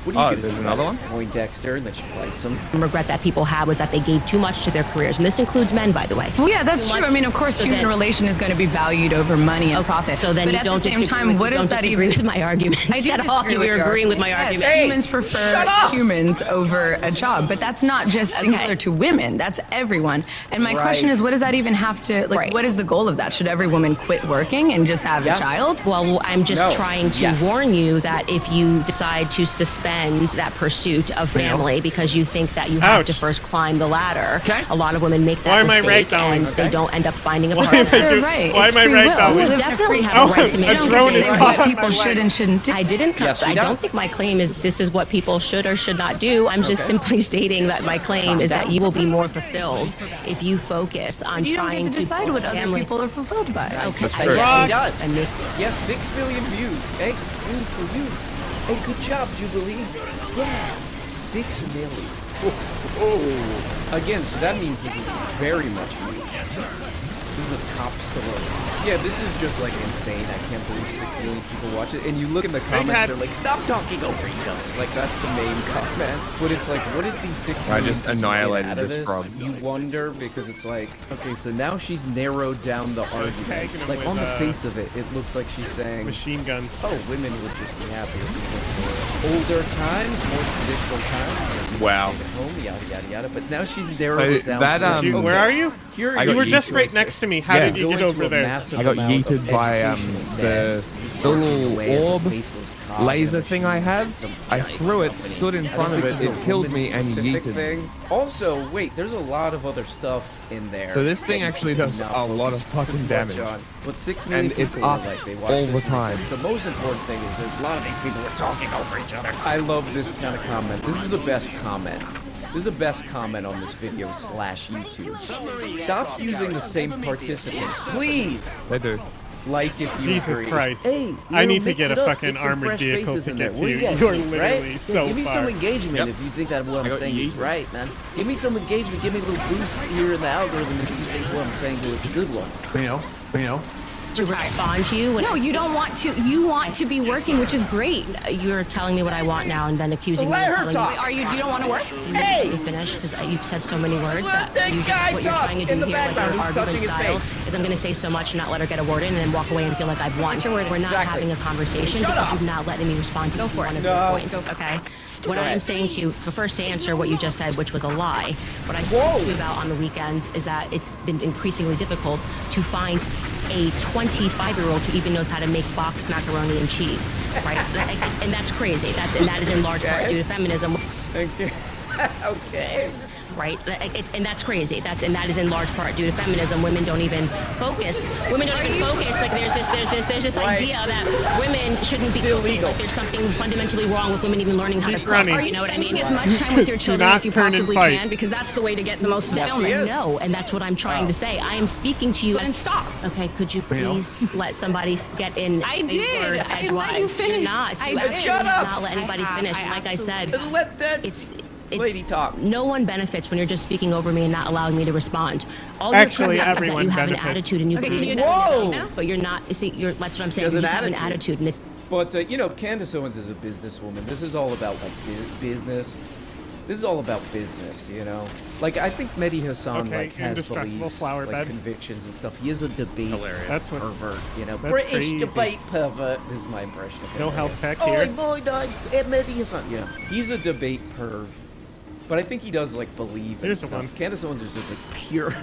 What are you there's another one? Poindexter, and then she bites him. The regret that people have was that they gave too much to their careers, and this includes men, by the way. Well, yeah, that's true. I mean, of course, human relation is going to be valued over money and profit. So then but you at don't the same time, what does that even? With my argument? I do At all, disagree with you're your agreeing with my yes, argument. Humans prefer humans over a job, but that's not just singular to women. That's everyone. And my question is, what does that even have to like? What is the goal of that? Should every woman quit working and just have a child? Well, I'm just trying to warn you that if you decide to suspend that pursuit of family because you think that you have to first climb the ladder, a lot of women make that mistake and they don't end up finding a partner. Why am I right? You definitely have a right to make a drone is what people should and shouldn't do. I didn't. I don't think my claim is this is what people should or should not do. I'm just simply stating that my claim is that you will be more fulfilled if you focus on you don't trying get to decide what other family. people are fulfilled by. Okay, Yes, she does. Yes, 6 million views. Hey, good for you. Hey, good job, Jubilee. Yeah, 6 million. Oh. Again, so that means this is very much huge. This is the top story. Yeah, this is just like insane. I can't believe 6 million people watch it. And you look in the comments, they're like, stop talking over each other. Like, that's the main comment. But it's like, what did these 6 million I just annihilated this frog. You wonder because it's like, okay, so now she's narrowed down the argument. Like, on the face of it, it looks like she's saying, machine guns. Oh, women would just be happy if we went for older times, more traditional times. Wow. At home, yada, yada, yada. But now she's narrowed it down. Where are you? Here you were just right next to me. How did you get over there? I got yeeted by the little orb laser thing I have. I threw it, stood in front of it, it killed me, and yeeted me. Also, wait, there's a lot of other stuff in there. So this thing actually does a lot of fucking damage. But 6 million and it's people up like they watch all this the time. The most important thing is there's a lot of these people are talking over each other. I love this kind of comment. This is the best comment. This is the best comment on this video / YouTube. Stop using the same participants, please. They do. Like if you Jesus agree. Christ. Hey, I need to get a fucking armored vehicle to get you. You're literally so give me far. some engagement if you think that what I'm saying is right, man. Give me some engagement. Give me a little boost here in the algorithm if you think what I'm saying is a good one. You know. To respond to you. No, you don't want to. You want to be working, which is great. You're telling me what I want now and then accusing me of telling me. Are you? You don't want to work? Hey! You finish because you've said so many words that what you're trying to do here with your argument style is I'm going to say so much and not let her get a word in and then walk away and feel like I've won. We're not having a conversation because you've not letting me respond to one of your points. Okay. What I'm saying to you, first to answer what you just said, which was a lie. What I spoke to you about on the weekends is that it's been increasingly difficult to find a 25-year-old who even knows how to make boxed macaroni and cheese, right? And that's crazy. That is in large part due to feminism. Okay. Right, and that's crazy. That is in large part due to feminism. Women don't even focus. Like there's this idea that women shouldn't be cooking. Like there's something fundamentally wrong with women even learning how to cook. Are you know what I mean? As much time with your children as you possibly can, because that's the way to get the most fulfillment. No, and that's what I'm trying to say. I am speaking to you. Then stop. Okay, could you please let somebody get in? I did. I didn't let you finish. You're not. Shut up. Not let anybody finish. And like I said, let that lady talk. No one benefits when you're just speaking over me and not allowing me to respond. All Actually, you're everyone is that you have benefits. an attitude and you believe but you're not. You see, that's what I'm saying. You just have an attitude, and it's. But you know, Candace Owens is a businesswoman. This is all about like business. This is all about business, you know. Like I think Mehdi Hasan has beliefs, convictions and stuff. He is a debate pervert, you know. British debate pervert. This is my impression of him. No health pack here. Oh boy, Mehdi Hasan. You know, he's a debate perv. But I think he does like believe in stuff. Candace Owens is just like pure.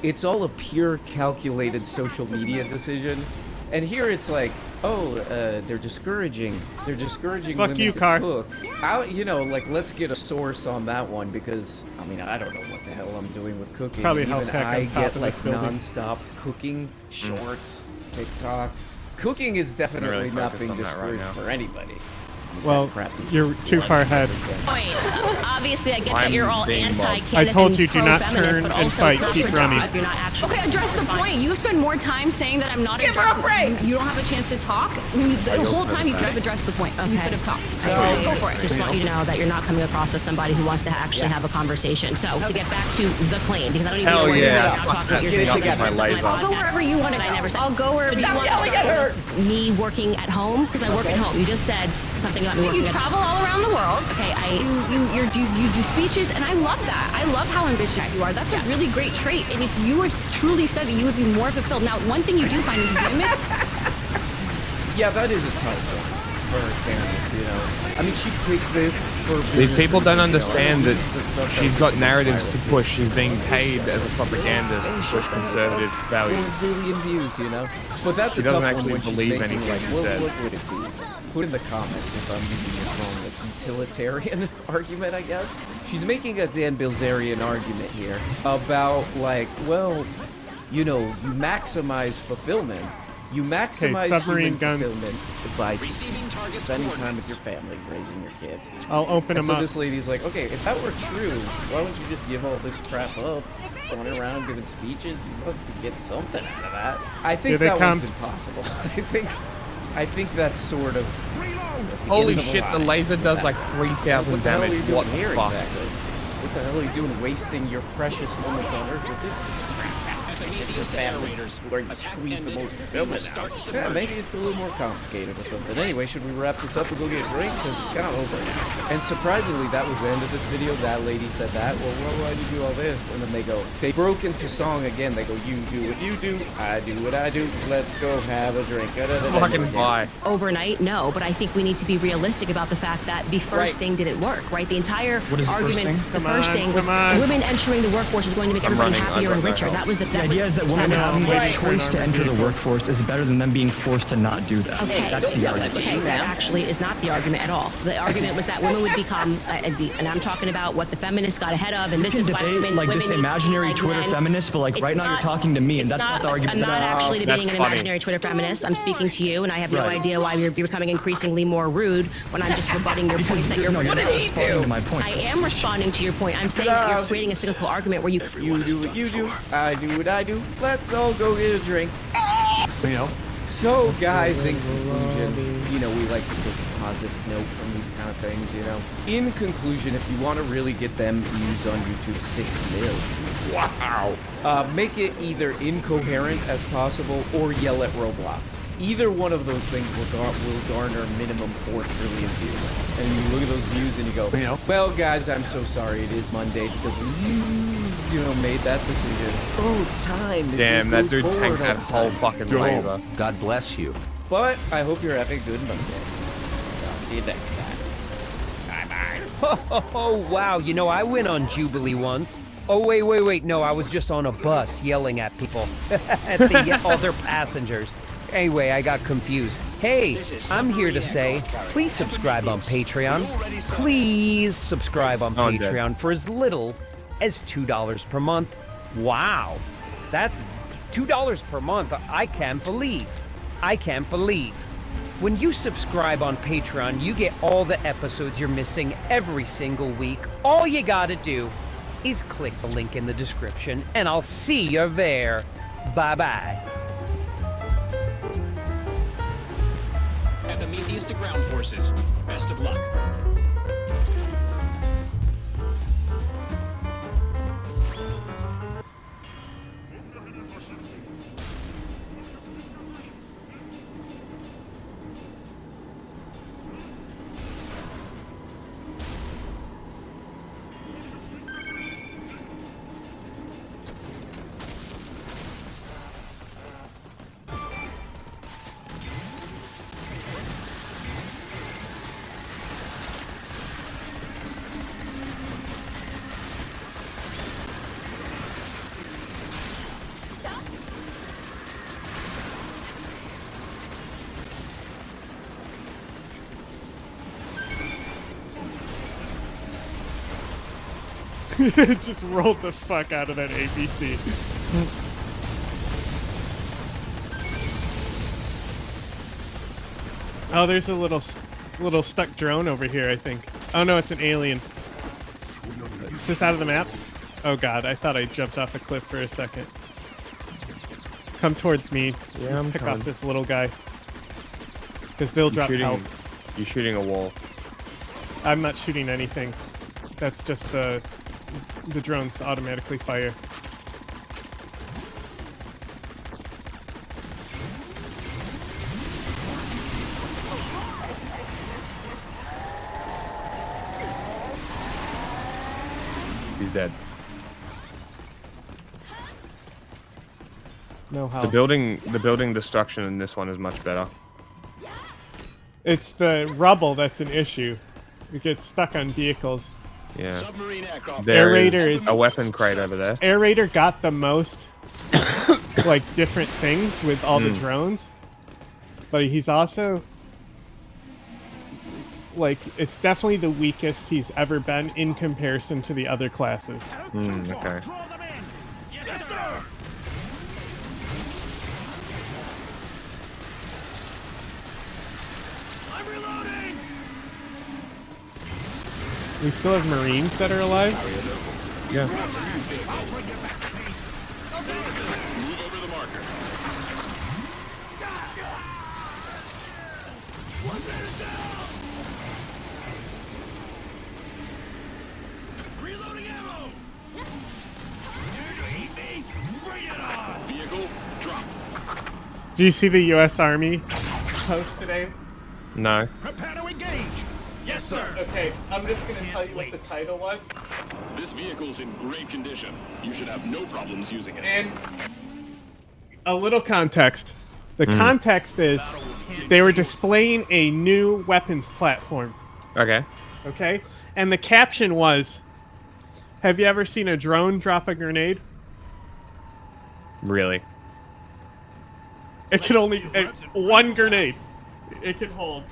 It's all a pure calculated social media decision. And here it's like, oh, they're discouraging. They're discouraging women to cook. You know, like let's get a source on that one because I mean I don't know what the hell I'm doing with cooking. Probably even I get like building. non-stop cooking shorts, TikToks. Cooking is definitely not being discouraged for anybody. Well, you're too far ahead. Obviously, I get that you're all anti-Candace I told you, and do not pro-feminist, turn but and also fight. it's not Keep your running. job if you're not actually. Okay, address the point. You spend more time saying that I'm not. Give her a break. You don't have a chance to talk. I mean, the whole time you could have addressed the point. You could have talked. I go for it. Just want you to know that you're not coming across as somebody who wants to actually have a conversation. So to get back to the claim, because I don't even know where you're not talking about your I'll go wherever you want to go. I'll go wherever you want to go. Me working at home, because I work at home. You just said something about me working You at home. travel all around the world. Okay, you do speeches, and I love that. I love how ambitious you are. That's a really great trait. And if you were truly said that, you would be more fulfilled. Now, one thing you do find is women. Yeah, that is a tough one for Candace, you know. I mean, she picked this for These people don't understand that she's got narratives to to push. She's being paid as a propagandist to push conservative values. 4 zillion views, you know. But that's She a tough doesn't one actually when she's believe making, anything like, she what says. would it be? Put in the comments if I'm using your phone, like utilitarian argument, I guess. She's making a Dan Bilzerian argument here about, like, well, you know, you maximize fulfillment. You maximize submarine human guns. fulfillment by spending time with your family, raising your kids. I'll open And them so up. this lady's like, okay, if that were true, why wouldn't you just give all this crap up? Going around giving speeches, you must be getting something out of that. I think that one's impossible. I think that's sort of... Holy shit, the laser does like 3,000 damage. What the fuck? Exactly? What the hell are you doing wasting your precious moments on Earth with this? Just narrators where you squeeze the most fulfillment out. Yeah, maybe it's a little more complicated or something. Anyway, should we wrap this up and go get a drink? Because it's kind of over now. And surprisingly, that was the end of this video. That lady said that. Well, why do you do all this? And then they broke into song again. They go, you do what you do, I do what I do. Let's go have a drink. Fucking bye. Overnight, no, but I think we need to be realistic about the fact that the first thing didn't work, right? The entire argument, the first thing was women entering the workforce is going to make everybody happier and richer. That was the idea is that women having a choice to enter the workforce is better than them being forced to not do that. Okay, that's the argument. Okay, that actually is not the argument at all. The argument was that women would become, and I'm talking about what the feminists got ahead of, and this is why women like this imaginary Twitter feminist, but like right now you're talking to me, and that's not the argument. I'm not actually debating an imaginary Twitter feminist. I'm speaking to you, and I have no idea why you're becoming increasingly more rude when I'm just rebutting your points that you're. What did he do? To my point. I am responding to your point. I'm saying that you're creating a cyclical argument where you do what you do, I do what I do. Let's all go get a drink. You know. So, guys, in conclusion, you know, we like to take a positive note from these kind of things, you know. In conclusion, if you want to really get them views on YouTube, 6 mil. Wow. Make it either incoherent as possible or yell at Roblox. Either one of those things will garner minimum 4 trillion views. And you look at those views and you go, well, guys, I'm so sorry. It is Monday because you know, made that decision. Oh, time. Damn, that dude tanked that whole fucking laser. God bless you. But I hope you're having a good Monday. See you next time. Bye-bye. Oh, wow. You know, I went on Jubilee once. Oh, wait. No, I was just on a bus yelling at people. At the other passengers. Anyway, I got confused. Hey, I'm here to say, please subscribe on Patreon. Please subscribe on Patreon for as little as $2 per month. Wow. That $2 per month, I can't believe. When you subscribe on Patreon, you get all the episodes you're missing every single week. All you gotta do is click the link in the description, and I'll see you there. Bye-bye. And the meatiest of ground forces. Best of luck. Just rolled the fuck out of that ABC. Oh, there's a little stuck drone over here, I think. Oh no, it's an alien. Is this out of the map? Oh god, I thought I jumped off a cliff for a second. Come towards me. Yeah, I'm pick coming. off this little guy. Because they'll drop health. You're shooting a wall. I'm not shooting anything. That's just the drones automatically fire. He's dead. No help. The building destruction in this one is much better. It's the rubble that's an issue. You get stuck on vehicles. Yeah. Air Raider is a weapon crate over there. Air Raider got the most like different things with all the drones, but he's also like it's definitely the weakest he's ever been in comparison to the other classes. Okay. Yes, sir. I'm reloading. We still have Marines that are alive. Yeah. Move over the marker. Reloading ammo. Bring it on. Vehicle dropped. Do you see the U.S. Army post today? No. Prepare to engage. Yes, sir. Okay, I'm just gonna tell you what the title was. This vehicle's in great condition. You should have no problems using it. And a little context. The context is they were displaying a new weapons platform. Okay. Okay? And the caption was, have you ever seen a drone drop a grenade? Really? It can only... one grenade. It can hold.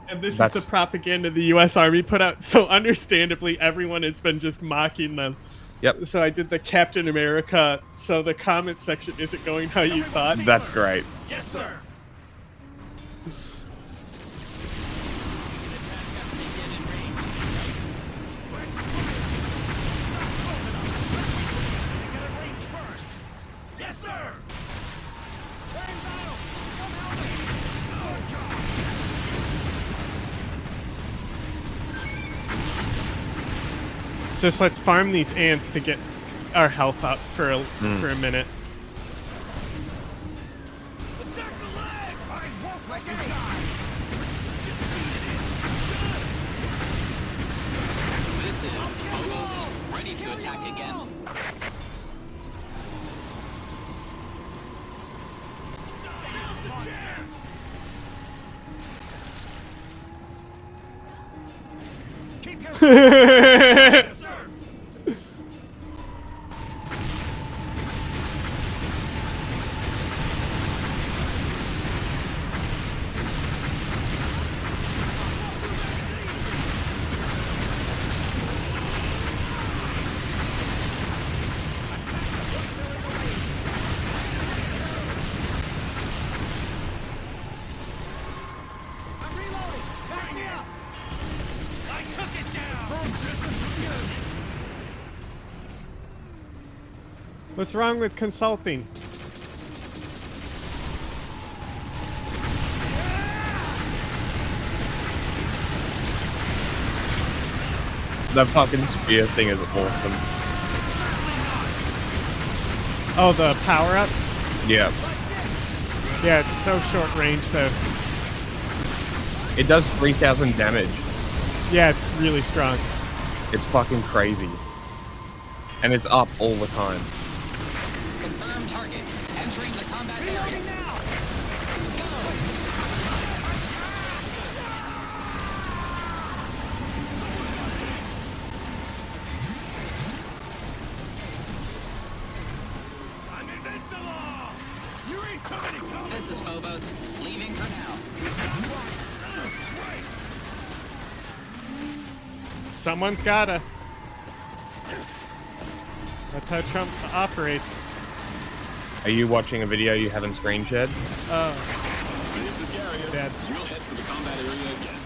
And this is the propaganda the U.S. Army put out. So understandably, everyone has been just mocking them. Yep. So I did the Captain America. So the comment section isn't going how you thought. That's great. Yes, sir. Yes, sir. Just let's farm these ants to get our health up for a minute. This is Phobos, ready to attack again. What's wrong with consulting? That fucking spear thing is awesome. Oh, the power up? Yeah. Yeah, it's so short range though. It does 3,000 damage. Yeah, it's really strong. It's fucking crazy. And it's up all the time. Confirm target. Entering the combat area. I'm invincible. You ain't coming. This is Phobos. Leaving for now. Someone's gotta. That's how Trump operates. Are you watching a video you haven't screen shared? This is Gary. Dead. We'll head for the combat area again.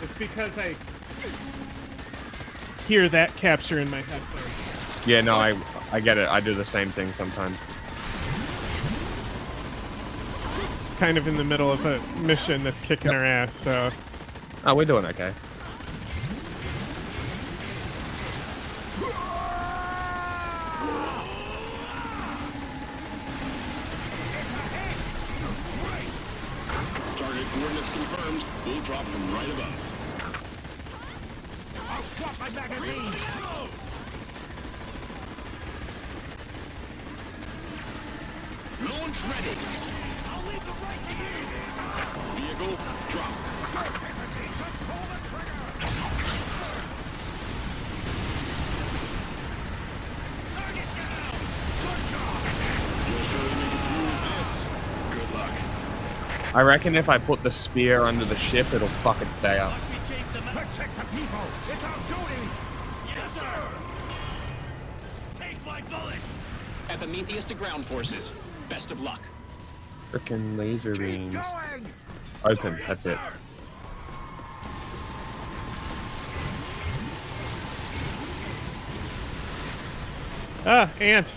It's because I hear that capture in my headphones. Yeah, no, I get it. I do the same thing sometimes. Kind of in the middle of a mission that's kicking our ass, so... Oh, we're doing okay. drop from right above. I'll swap my magazine. Launch ready. I'll leave the right to you. Vehicle drop. Don't hesitate. Just pull the trigger. Target down. Good job. You'll surely make it through this. Good luck. I reckon if I put the spear under the ship, it'll fucking stay up. Protect the people. It's our duty. Yes, sir. Take my bullet. Epimetheus to ground forces. Best of luck. Frickin' laser beams. Going. Open, that's it. Ah, ant.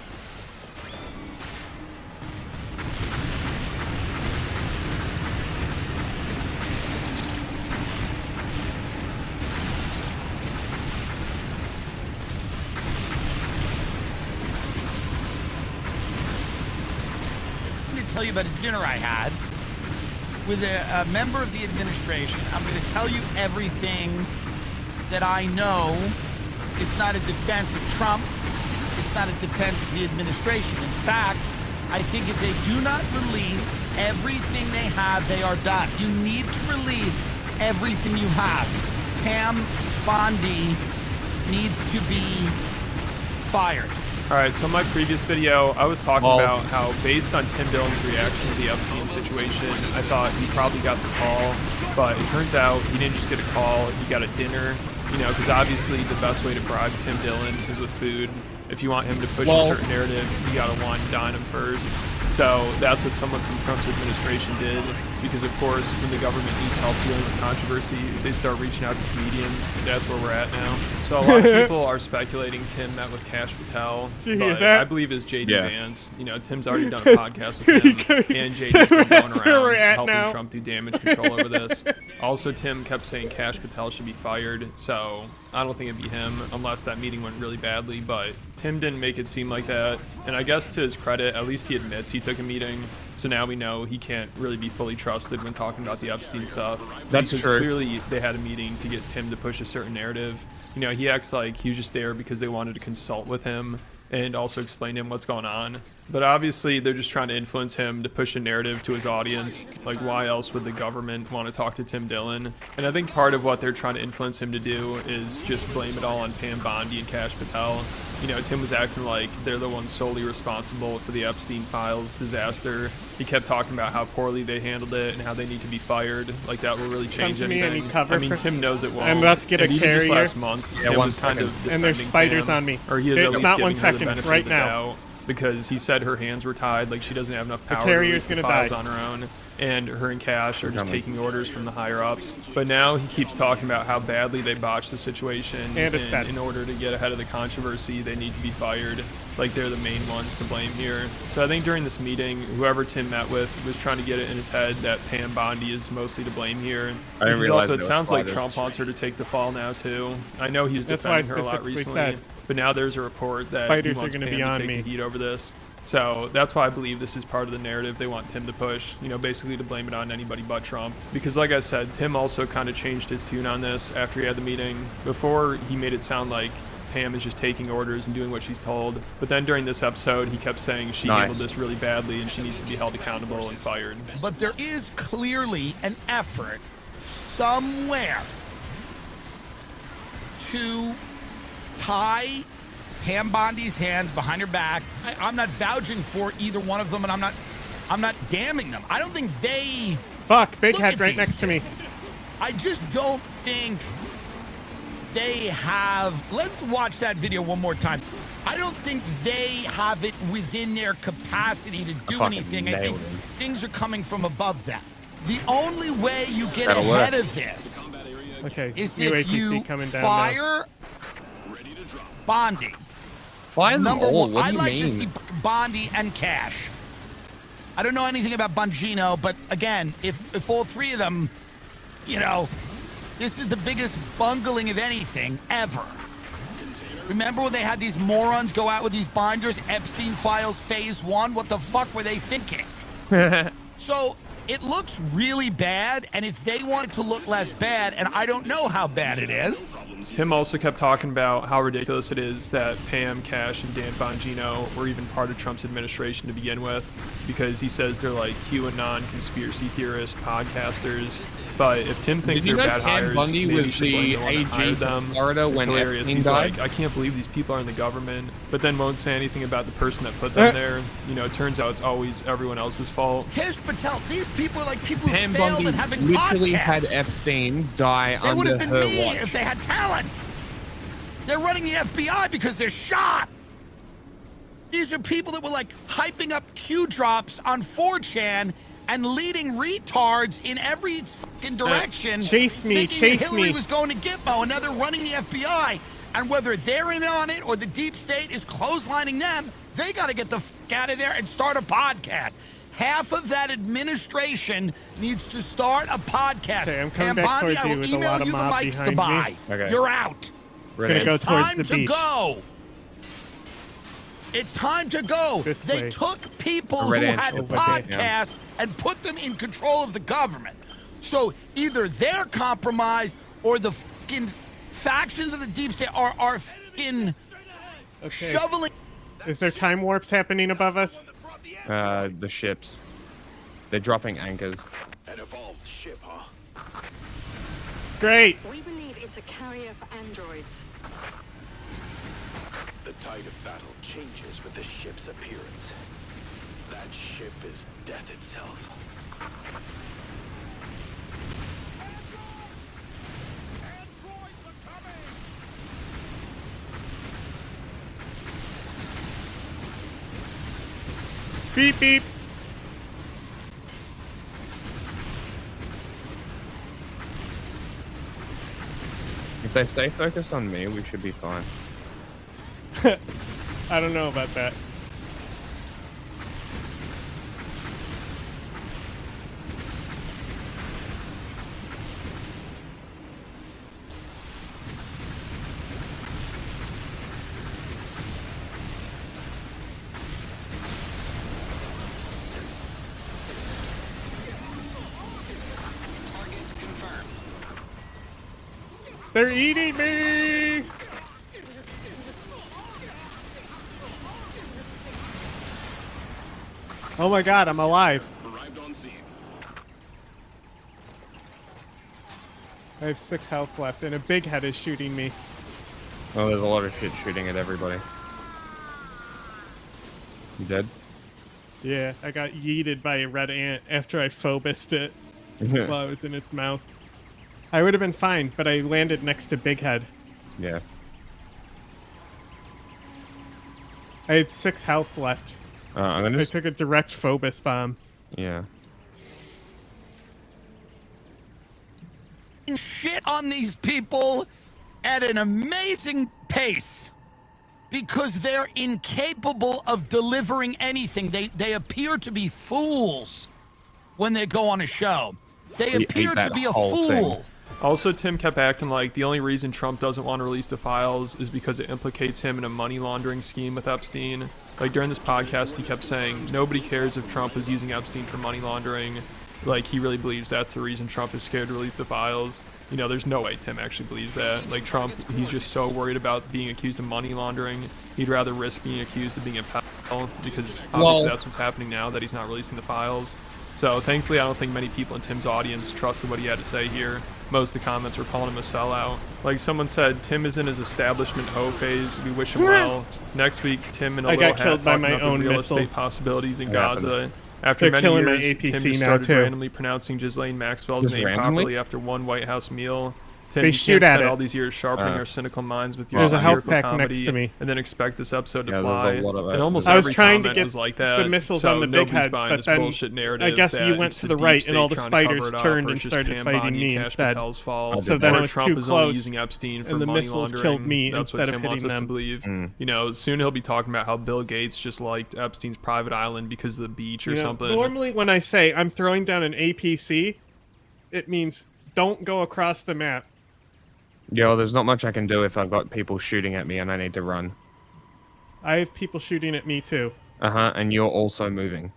Tell you about a dinner I had with a member of the administration. I'm going to tell you everything that I know. It's not a defense of Trump. It's not a defense of the administration. In fact, I think if they do not release everything they have, they are done. You need to release everything you have. Pam Bondi needs to be fired. All right, so in my previous video, I was talking about how, based on Tim Dillon's reaction to the Epstein situation, I thought he probably got the call, but it turns out he didn't just get a call, he got a dinner, you know, because obviously the best way to bribe Tim Dillon is with food. If you want him to push a certain narrative, you gotta wine and dine him first. So that's what someone from Trump's administration did, because of course, when the government needs help dealing with controversy, they start reaching out to comedians. That's where we're at now. So a lot of people are speculating Tim met with Kash Patel, but I believe it's JD Vance. You know, Tim's already done a podcast with him, and JD's been going around helping Trump do damage control over this. Also, Tim kept saying Kash Patel should be fired, so I don't think it'd be him unless that meeting went really badly, but Tim didn't make it seem like that. And I guess to his credit, at least he admits he took a meeting, so now we know he can't really be fully trusted when talking about the Epstein stuff. That's true. Clearly they had a meeting to get Tim to push a certain narrative. You know, he acts like he was just there because they wanted to consult with him and also explain to him what's going on. But obviously they're just trying to influence him to push a narrative to his audience. Like, why else would the government want to talk to Tim Dillon? And I think part of what they're trying to influence him to do is just blame it all on Pam Bondi and Kash Patel. You know, Tim was acting like they're the ones solely responsible for the Epstein files disaster. He kept talking about how poorly they handled it and how they need to be fired. Like, that will really change anything. I mean, Tim knows it won't. I'm about to get a carrier. Just last month, Tim was kind of and there's spiders Pam, on me. or he is it's at not least 1 giving her the second. benefit Right of the now. doubt, because he said her hands were tied, like she doesn't have enough power the to release the gonna files die on her own, and her and Kash are just taking orders from the higher ups. But now he keeps talking about how badly they botched the situation, and in order to get ahead of the controversy, they need to be fired. Like, they're the main ones to blame here. So I think during this meeting, whoever Tim met with was trying to get it in his head that Pam Bondi is mostly to blame here. I didn't realize also, it sounds like Trump wants her to take the fall now too. I know he's defending her a lot recently, but now there's a report that he wants Pam to take the heat over this. So that's why I believe this is part of the narrative they want Tim to push, you know, basically to blame it on anybody but Trump. Because like I said, Tim also kind of changed his tune on this after he had the meeting. Before, he made it sound like Pam is just taking orders and doing what she's told. But then during this episode, he kept saying she handled this really badly and she needs to be held accountable and fired. But there is clearly an effort somewhere to tie Pam Bondi's hands behind her back. I'm not vouching for either one of them, and I'm not damning them. I don't think they... Fuck, Big Head right next to me. I just don't think they have... Let's watch that video one more time. I don't think they have it within their capacity to do anything. I think things are coming from above them. The only way you get ahead of this is if you fire Bondi. Number one, I'd like to see Bondi and Kash. I don't know anything about Bongino, but again, if all three of them, you know, this is the biggest bungling of anything ever. Remember when they had these morons go out with these binders, Epstein Files Phase 1? What the fuck were they thinking? So it looks really bad, and if they want it to look less bad, and I don't know how bad it is. Tim also kept talking about how ridiculous it is that Pam, Cash, and Dan Bongino were even part of Trump's administration to begin with, because he says they're like QAnon conspiracy theorist podcasters. But if Tim thinks they're bad hires, Bundy maybe was he should blame the the one that AG hired from them. Florida It's when hilarious. Epstein He's died? like, I can't believe these people are in the government, but then won't say anything about the person that put them there. You know, it turns out it's always everyone else's fault. Here's Patel. These people are like people who Pam failed Bundy at having literally podcasts. had Epstein die They would under have been her me watch. if they had talent. They're running the FBI because they're shot. These are people that were like hyping up Q drops on 4chan and leading retards in every fucking direction. Chase me, thinking chase that Hillary me. was going to Gitmo, and now they're running the FBI. And whether they're in on it or the deep state is clotheslining them, they got to get the fuck out of there and start a podcast. Half of that administration needs to start a podcast. Okay, I'm coming Pam back Bondi, towards I you will with a email lot of you the mob mics to behind buy. me. Okay. You're out. It's gonna go It's towards time the to beach. go. It's time to go. This They way. took people A who red had ant over there, podcasts and put them in control of the government. So either they're compromised or the fucking factions of the deep state are fucking shoveling. Is there time warps happening above us? The ships. They're dropping anchors. An evolved ship, huh? Great. We believe it's a carrier for androids. The tide of battle changes with the ship's appearance. That ship is death itself. Beep beep. If they stay focused on me, we should be fine. I don't know about that. Target confirmed. They're eating me! Oh my god, I'm alive. Arrived on scene. I have 6 health left, and a big head is shooting me. Oh, there's a lot of shit shooting at everybody. You dead? Yeah, I got yeeted by a red ant after I phobused it while I was in its mouth. I would have been fine, but I landed next to Big Head. Yeah. I had 6 health left. I'm gonna I took a direct phobus bomb. Yeah. Shit on these people at an amazing pace because they're incapable of delivering anything. They appear to be fools when they go on a show. They We appear ate to that be a whole fool. thing. Also, Tim kept acting like the only reason Trump doesn't want to release the files is because it implicates him in a money laundering scheme with Epstein. Like, during this podcast, he kept saying, nobody cares if Trump is using Epstein for money laundering. Like, he really believes that's the reason Trump is scared to release the files. You know, there's no way Tim actually believes that. Like, Trump, he's just so worried about being accused of money laundering. He'd rather risk being accused of being a pedophile, because obviously that's what's happening now, that he's not releasing the files. So, thankfully, I don't think many people in Tim's audience trusted what he had to say here. Most of the comments were calling him a sellout. Like someone said, Tim is in his establishment hoe phase. We wish him well. Next week, Tim in a I little got hat killed by talking my about the own real missile. estate possibilities in It Gaza. happens. After They're many killing my years, Tim APC just now, started too. randomly pronouncing Ghislaine Maxwell's Just name randomly? properly after one White House meal. Tim, They you shoot can't at spend it. all these years sharpening our cynical minds with your There's a health satirical pack comedy next to me. and then expect this episode to Yeah, there's fly. a lot of that. And almost I was every trying to comment get was like that. the missiles so on the big nobody's heads, buying but this then bullshit narrative I guess that you went it's to the the right deep and all state the trying to spiders cover it up, turned or and it's just started Pam fighting Bondi me and Cash instead. Patel's fault. So then or it was Trump too is only close, using Epstein for and the money missiles laundering. killed me That's what instead Tim of wants hitting us to them. believe. Mm. You know, soon he'll be talking about how Bill Gates just liked Epstein's private island because of the beach or You know, something. normally when I say I'm throwing down an APC, it means don't go across the map. Yeah, well, there's not much I can do if I've got people shooting at me and I need to run. I have people shooting at me too. And you're also moving.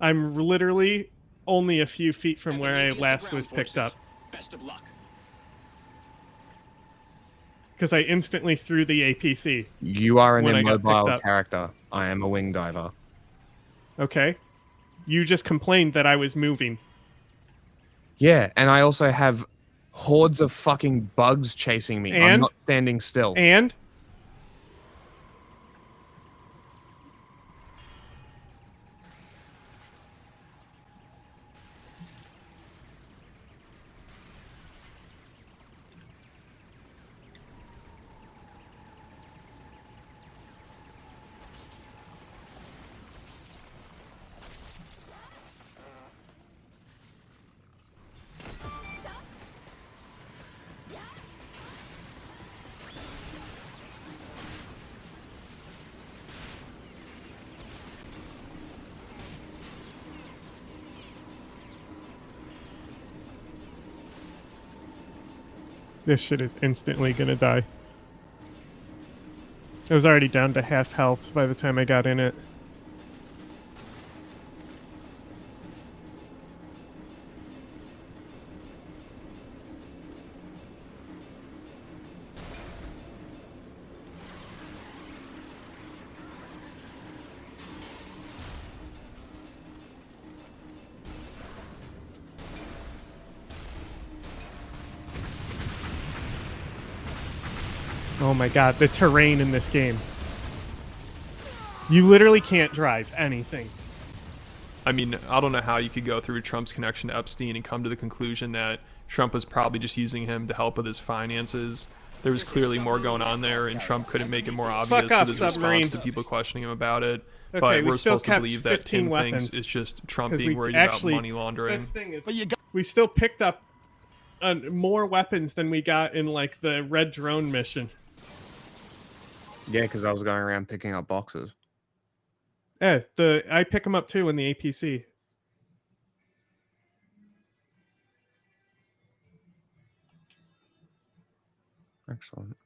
I'm literally only a few feet from where I last was picked up. Best of luck. Because I instantly threw the APC. You are an when I got picked immobile up. character. I am a wing diver. Okay. You just complained that I was moving. Yeah, and I also have hordes of fucking bugs chasing me. I'm And? not standing still. And? This shit is instantly gonna die. I was already down to half health by the time I got in it. Oh my god, the terrain in this game. You literally can't drive anything. I mean, I don't know how you could go through Trump's connection to Epstein and come to the conclusion that Trump was probably just using him to help with his finances. There was clearly more going on there, and Trump couldn't make it more obvious with his response to people questioning him about it. Okay, but we we're still supposed to kept believe that 15 Tim weapons, thinks it's just Trump 'cause being we worried actually- about money laundering. This thing is, we still picked up more weapons than we got in like the red drone mission. Yeah, because I was going around picking up boxes. Yeah, I pick them up too in the APC. Excellent.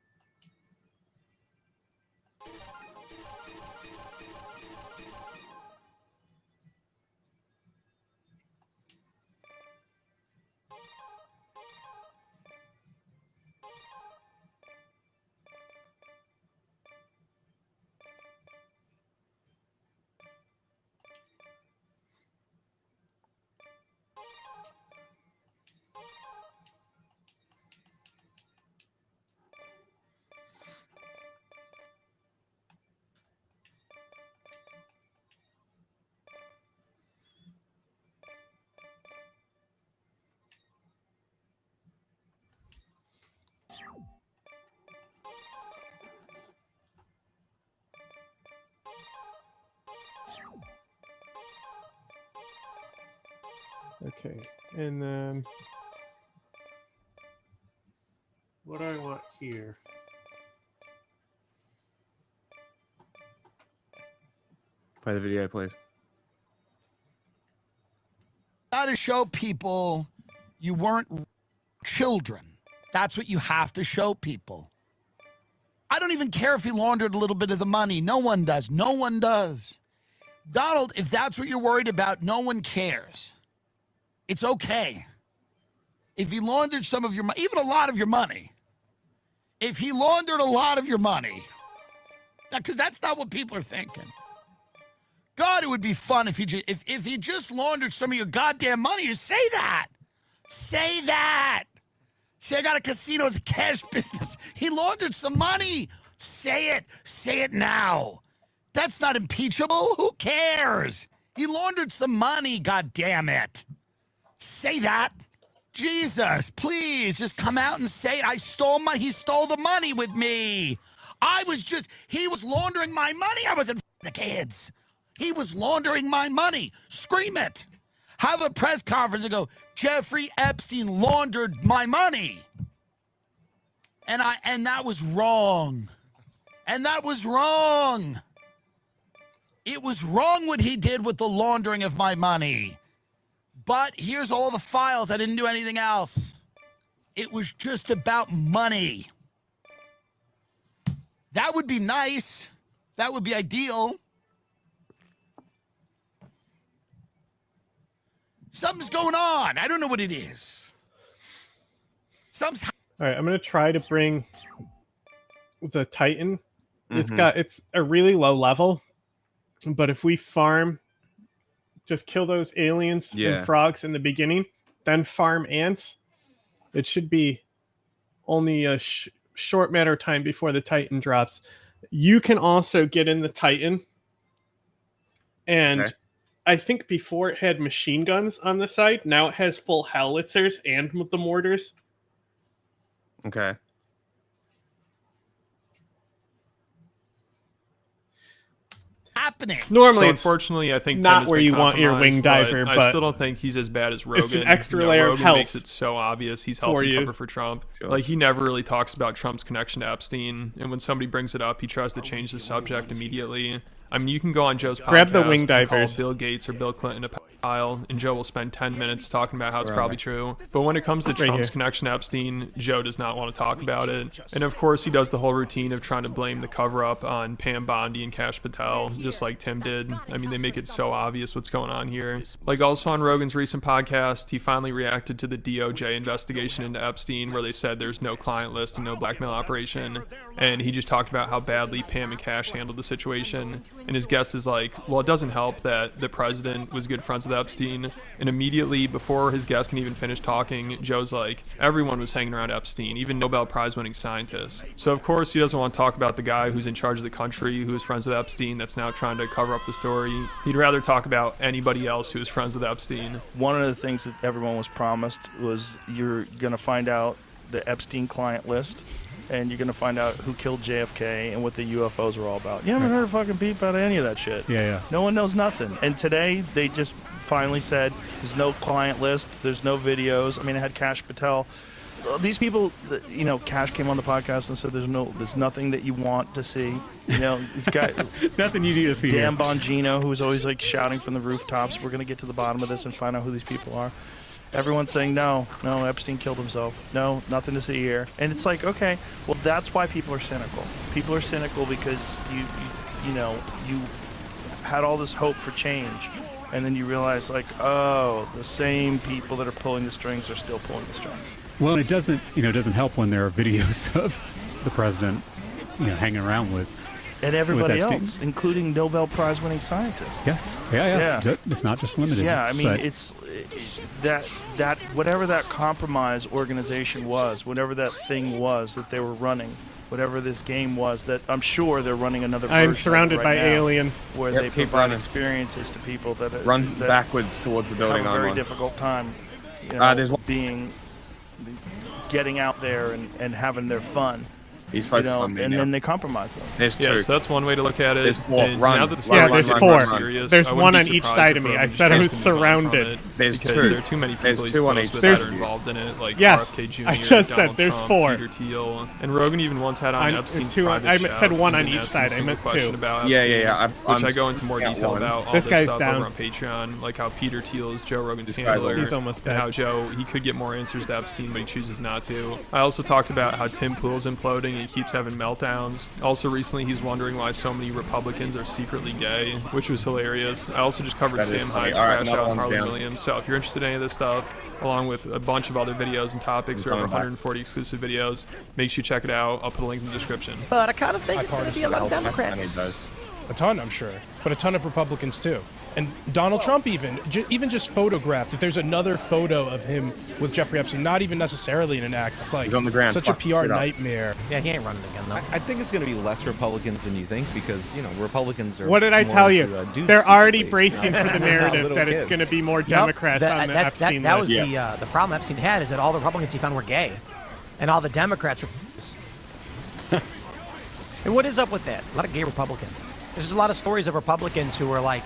Okay, and then what do I want here? Play the video, please. Got to show people you weren't children. That's what you have to show people. I don't even care if he laundered a little bit of the money. No one does. No one does. Donald, if that's what you're worried about, no one cares. It's okay. If he laundered some of your money, even a lot of your money, if he laundered a lot of your money, because that's not what people are thinking. God, it would be fun if he just laundered some of your goddamn money. Just say that. Say that. Say I got a casino as a cash business. He laundered some money. Say it. Say it now. That's not impeachable. Who cares? He laundered some money, god damn it. Say that. Jesus, please, just come out and say it. I stole money. He stole the money with me. He was laundering my money. I wasn't the kids. He was laundering my money. Scream it. Have a press conference and go, Jeffrey Epstein laundered my money. And that was wrong. And that was wrong. It was wrong what he did with the laundering of my money. But here's all the files. I didn't do anything else. It was just about money. That would be nice. That would be ideal. Something's going on. I don't know what it is. All right, I'm gonna try to bring the Titan. It's a really low level, but if we farm, just kill those aliens and frogs in the beginning, then farm ants, it should be only a short matter of time before the Titan drops. You can also get in the Titan, and I think before it had machine guns on the side. Now it has full howitzers and the mortars. Okay. Happening. Normally, so unfortunately, I think not Tim has where been you want your wing diver, but I still don't think he's as bad as Rogan. It's an extra layer Rogan of health. Makes it so obvious he's helping cover for Trump. Like, he never really talks about Trump's connection to Epstein, and when somebody brings it up, he tries to change the subject immediately. I mean, you can go on Joe's podcast, grab the wing and call divers, Bill Gates or Bill Clinton a pedophile, and Joe will spend 10 minutes talking about how it's probably true. But when it comes to Trump's connection to Epstein, Joe does not want to talk about it. And of course, he does the whole routine of trying to blame the cover-up on Pam Bondi and Kash Patel, just like Tim did. I mean, they make it so obvious what's going on here. Like, also on Rogan's recent podcast, he finally reacted to the DOJ investigation into Epstein, where they said there's no client list and no blackmail operation. And he just talked about how badly Pam and Kash handled the situation. And his guest is like, well, it doesn't help that the president was good friends with Epstein. And immediately before his guest can even finish talking, Joe's like, everyone was hanging around Epstein, even Nobel Prize winning scientists. So of course he doesn't want to talk about the guy who's in charge of the country, who is friends with Epstein, that's now trying to cover up the story. He'd rather talk about anybody else who is friends with Epstein. One of the things that everyone was promised was you're going to find out the Epstein client list, and you're going to find out who killed JFK and what the UFOs were all about. You haven't heard a fucking peep about any of that shit. Yeah. No one knows nothing. And today, they just finally said there's no client list, there's no videos. I mean, it had Kash Patel. These people, you know, Kash came on the podcast and said there's nothing that you want to see. You know, he's got nothing you need to see. Dan Bongino, who's always like shouting from the rooftops, we're going to get to the bottom of this and find out who these people are. Everyone's saying, no, Epstein killed himself. No, nothing to see here. And it's like, okay, well, that's why people are cynical. People are cynical because you know, you had all this hope for change. And then you realize, like, oh, the same people that are pulling the strings are still pulling the strings. Well, it doesn't help when there are videos of the president, hanging around with. And everybody else, including Nobel Prize winning scientists. Yes. Yeah. It's not just limited. Yeah, I mean, it's that whatever that compromise organization was, whatever that thing was that they were running, whatever this game was, that I'm sure they're running another version I'm surrounded by aliens. Where they provide experiences to people that run backwards towards the building. Have a very difficult time getting out there and having their fun. He's focused on me and now. then they compromise them. There's two. So that's one way to look at it. There's four. There's four. There's one on each side of me. I said I was surrounded. There's two. There are too many people he's close with that are involved in it, like RFK Jr., I just said Donald there's Trump, four. Peter Thiel, and Rogan even once had on Epstein's private I chef. said one on He didn't each ask side. a I meant question two. about Yeah. Epstein, which I go into more detail about all this this guy's stuff down. over on Patreon, like how Peter Thiel is Joe Rogan's This guy's handler, over. He's almost and dead. how Joe, he could get more answers to Epstein, but he chooses not to. I also talked about how Tim Pool's imploding and he keeps having meltdowns. Also recently he's wondering why so many Republicans are secretly gay, which was hilarious. I also just covered Sam Hyde's crash out on Harley Williams. So if you're interested in any of this stuff, along with a bunch of other videos and topics, there are over 140 exclusive videos. Make sure you check it out. I'll put a link in the description. But I kind of think it's going to be a lot of Democrats. A ton, I'm sure, but a ton of Republicans too. And Donald Trump even just photographed. If there's another photo of him with Jeffrey Epstein, not even necessarily in an act, it's like on the ground. Such a PR nightmare. Yeah, he ain't running again though. I think it's going to be less Republicans than you think because Republicans are. What did I tell you? They're already bracing for the narrative that it's going to be more Democrats on the Epstein that list. was the problem Epstein had is that all the Republicans he found were gay, and all the Democrats were. And what is up with that? A lot of gay Republicans. There's just a lot of stories of Republicans who were like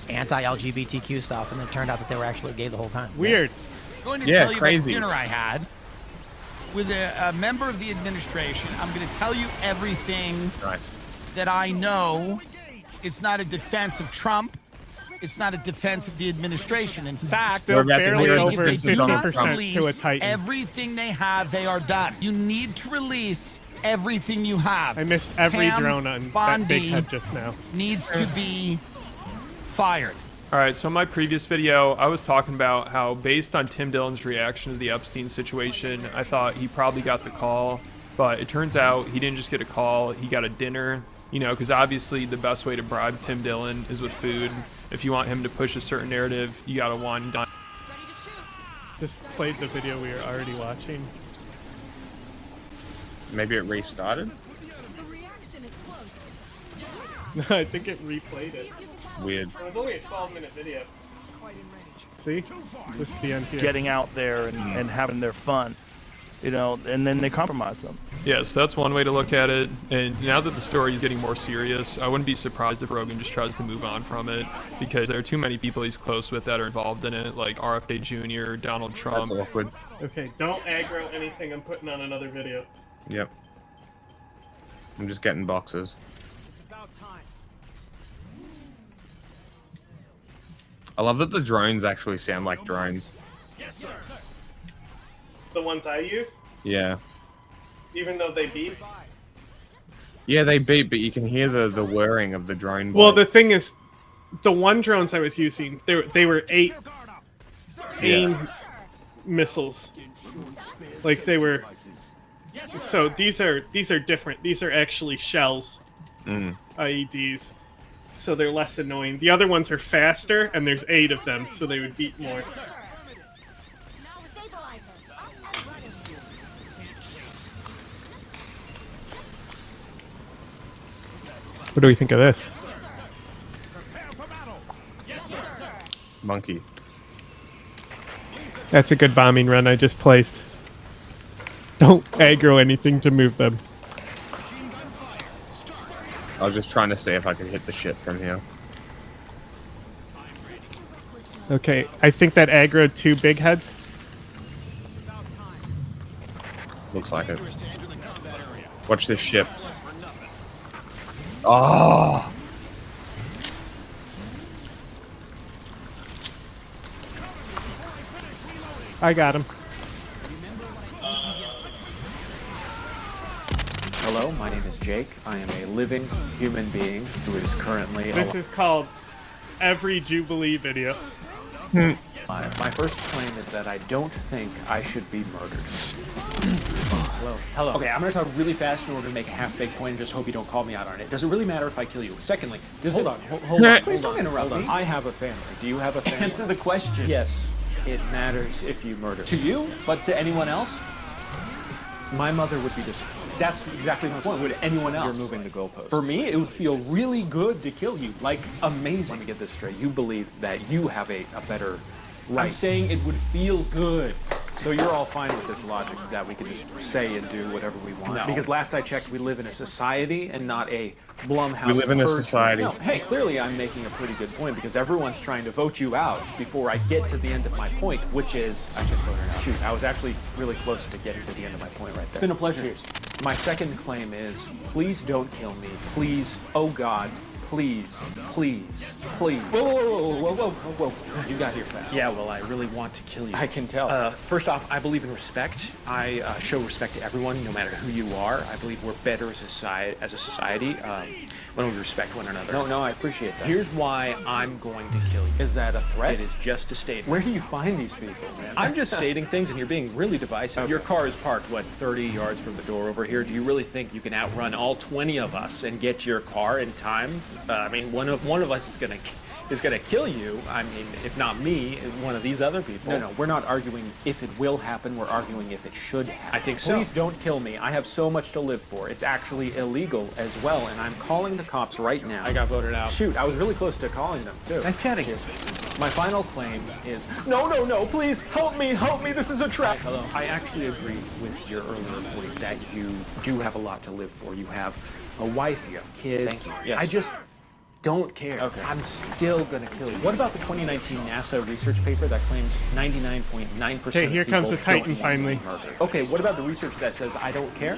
anti-LGBTQ stuff, and it turned out that they were actually gay the whole time. Weird. I'm going to tell you about dinner I had with a member of the administration. I'm going to tell you everything that I know. It's not a defense of Trump. It's not a defense of the administration. In fact, Still barely over if they do not 50% to a release Titan. everything they have, they are done. You need to release everything you have. I missed every Pam drone on that Bondi big head just now. Needs to be fired. All right, so in my previous video, I was talking about how based on Tim Dillon's reaction to the Epstein situation, I thought he probably got the call, but it turns out he didn't just get a call, he got a dinner, you know, because obviously the best way to bribe Tim Dillon is with food. If you want him to push a certain narrative, you gotta wine and dine. Just played the video we were already watching. Maybe it restarted? No, I think it replayed it. Weird. It was only a 12-minute video. See? This is the end here. Getting out there and having their fun, you know, and then they compromise them. Yeah, so that's one way to look at it. And now that the story is getting more serious, I wouldn't be surprised if Rogan just tries to move on from it, because there are too many people he's close with that are involved in it, like RFK Jr., Donald Trump. That's awkward. Okay, don't aggro anything. I'm putting on another video. Yep. I'm just getting boxes. It's about time. I love that the drones actually sound like drones. Yes, sir. The ones I use? Yeah. Even though they beep? Yeah, they beep, but you can hear the whirring of the drone. Well, the thing is, the one drones I was using, they were 8 AIM missiles. Like they were. So these are different. These are actually shells, IEDs. So they're less annoying. The other ones are faster, and there's 8 of them, so they would beat more. What do we think of this? Monkey. That's a good bombing run I just placed. Don't aggro anything to move them. I was just trying to see if I could hit the ship from here. Okay, I think that aggroed 2 big heads. Looks like it. Watch this ship. Oh! I got him. Hello, my name is Jake. I am a living human being who is currently... This is called every Jubilee video. My first claim is that I don't think I should be murdered. Hello. Okay, I'm gonna talk really fast in order to make a half-baked point and just hope you don't call me out on it. Does it really matter if I kill you? Secondly, hold on. Please don't interrupt me. I have a family. Do you have a family? Answer the question. Yes, it matters if you murder. To you, but to anyone else? My mother would be disappointed. That's exactly my point. Would anyone else? You're moving the goalpost. For me, it would feel really good to kill you. Like, amazing. Let me get this straight. You believe that you have a better right. I'm saying it would feel good. So you're all fine with this logic that we could just say and do whatever we want? No. Because last I checked, we live in a society and not a Blumhouse. We live in a society. No, hey, clearly I'm making a pretty good point because everyone's trying to vote you out before I get to the end of my point, which is I just voted out. Shoot, I was actually really close to getting to the end of my point right there. It's been a pleasure. Cheers. My second claim is, please don't kill me. Please, oh God, please, please, please. Whoa. You got here fast. Yeah, well, I really want to kill you. I can tell. First off, I believe in respect. I show respect to everyone, no matter who you are. I believe we're better as a society when we respect one another. No, I appreciate that. Here's why I'm going to kill you. Is that a threat? It is just a statement. Where do you find these people, man? I'm just stating things, and you're being really divisive. Okay. Your car is parked, what, 30 yards from the door over here. Do you really think you can outrun all 20 of us and get your car in time? I mean, one of us is gonna kill you. I mean, if not me, one of these other people. No, we're not arguing if it will happen. We're arguing if it should happen. I think so. Please don't kill me. I have so much to live for. It's actually illegal as well, and I'm calling the cops right now. I got voted out. Shoot, I was really close to calling them too. Nice chatting. Cheers. My final claim is no, please help me, this is a trap. Hello. I actually agree with your earlier point that you do have a lot to live for. You have a wife, you have kids. Thank you. Yes. I just don't care. Okay. I'm still gonna kill you. What about the 2019 NASA research paper that claims 99.9% Okay, here comes the Titan finally. Okay, what about the research that says I don't care?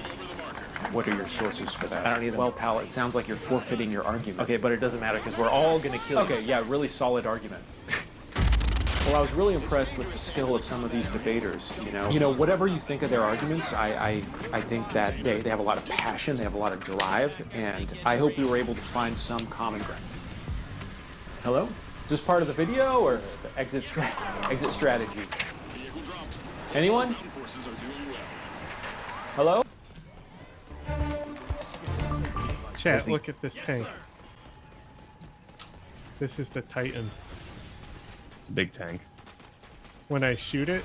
What are your sources for that? I don't either. Well, pal, it sounds like you're forfeiting your argument. Okay, but it doesn't matter because we're all gonna kill you. Okay, yeah, really solid argument. Well, I was really impressed with the skill of some of these debaters, you know, whatever you think of their arguments, I think that they have a lot of passion, they have a lot of drive, and I hope we were able to find some common ground. Hello? this part of the video or the exit strategy? Anyone? Hello? Chat, look at this tank. This is the Titan. It's a big tank. When I shoot it,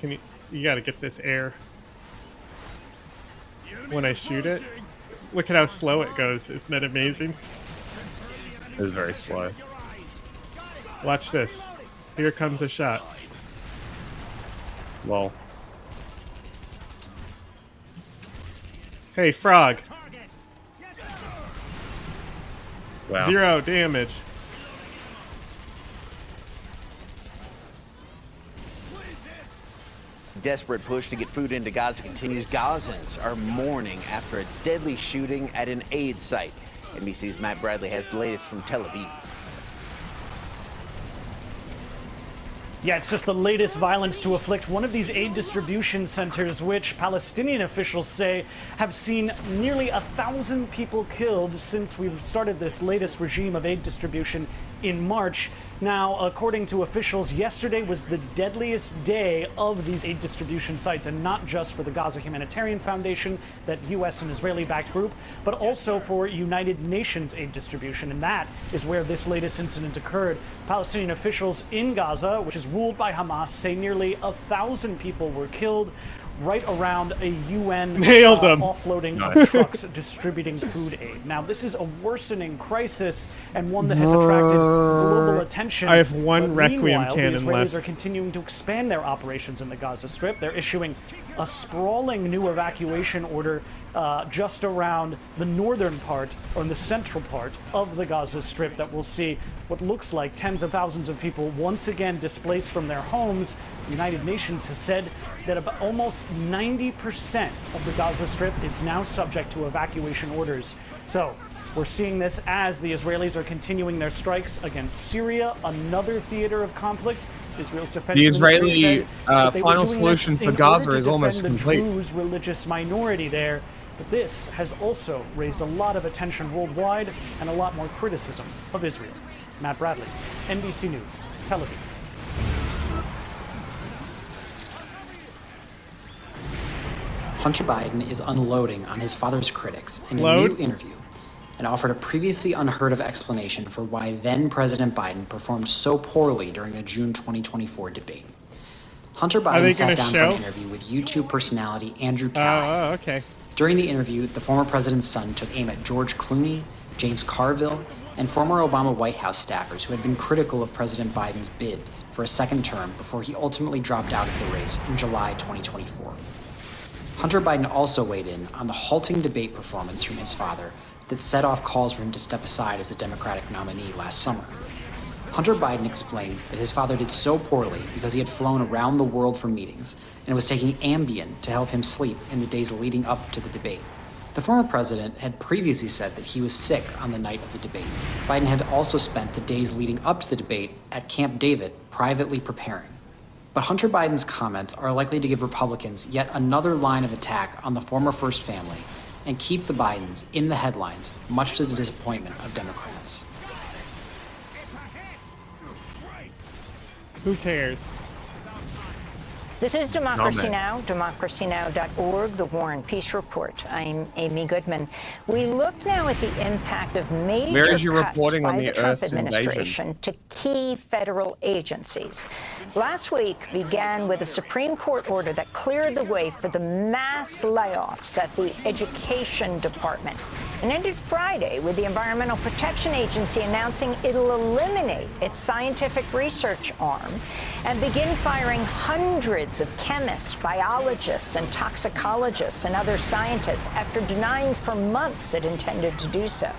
you gotta get this air. When I shoot it, look at how slow it goes. Isn't that amazing? It is very slow. Watch this. Here comes a shot. Lol. Hey, frog. Wow. 0 damage. Desperate push to get food into Gaza continues. Gazans are mourning after a deadly shooting at an aid site. NBC's Matt Bradley has the latest from Tel Aviv. Yeah, it's just the latest violence to afflict one of these aid distribution centers, which Palestinian officials say have seen nearly 1,000 people killed since we've started this latest regime of aid distribution in March. Now, according to officials, yesterday was the deadliest day of these aid distribution sites, and not just for the Gaza Humanitarian Foundation, that U.S. and Israeli-backed group, but also for United Nations aid distribution, and that is where this latest incident occurred. Palestinian officials in Gaza, which is ruled by Hamas, say nearly 1,000 people were killed right around a UN offloading of trucks distributing food aid. Now, this is a worsening crisis and one that has attracted global attention. I have one Requiem cannon the Israelis left. are continuing to expand their operations in the Gaza Strip. They're issuing a sprawling new evacuation order just around the northern part, or in the central part of the Gaza Strip, that will see what looks like tens of thousands of people once again displaced from their homes. The United Nations has said that about almost 90% of the Gaza Strip is now subject to evacuation orders. So we're seeing this as the Israelis are continuing their strikes against Syria, another theater of conflict. Israel's defense The ministry Israeli said that they were final doing solution this for in Gaza order is to almost defend the complete. Druze religious minority there. But this has also raised a lot of attention worldwide and a lot more criticism of Israel. Matt Bradley, NBC News, Tel Aviv. Hunter Biden is unloading on his father's critics in a new interview and offered a previously unheard of explanation for why then President Biden performed so poorly during a June 2024 debate. Hunter Biden sat down for an interview with YouTube personality Andrew Callahan. Okay. During the interview, the former president's son took aim at George Clooney, James Carville, and former Obama White House staffers who had been critical of President Biden's bid for a second term before he ultimately dropped out of the race in July 2024. Hunter Biden also weighed in on the halting debate performance from his father that set off calls for him to step aside as the Democratic nominee last summer. Hunter Biden explained that his father did so poorly because he had flown around the world for meetings and was taking Ambien to help him sleep in the days leading up to the debate. The former president had previously said that he was sick on the night of the debate. Biden had also spent the days leading up to the debate at Camp David privately preparing. But Hunter Biden's comments are likely to give Republicans yet another line of attack on the former First Family and keep the Bidens in the headlines, much to the disappointment of Democrats. Who cares? This is Democracy Now!, democracynow.org, the War and Peace Report. I'm Amy Goodman. We look now at the impact of major cuts by the Trump administration to key federal agencies. Last week began with a Supreme Court order that cleared the way for the mass layoffs at the Education Department, and ended Friday with the Environmental Protection Agency announcing it'll eliminate its scientific research arm and begin firing hundreds of chemists, biologists, and toxicologists and other scientists after denying for months it intended to do so.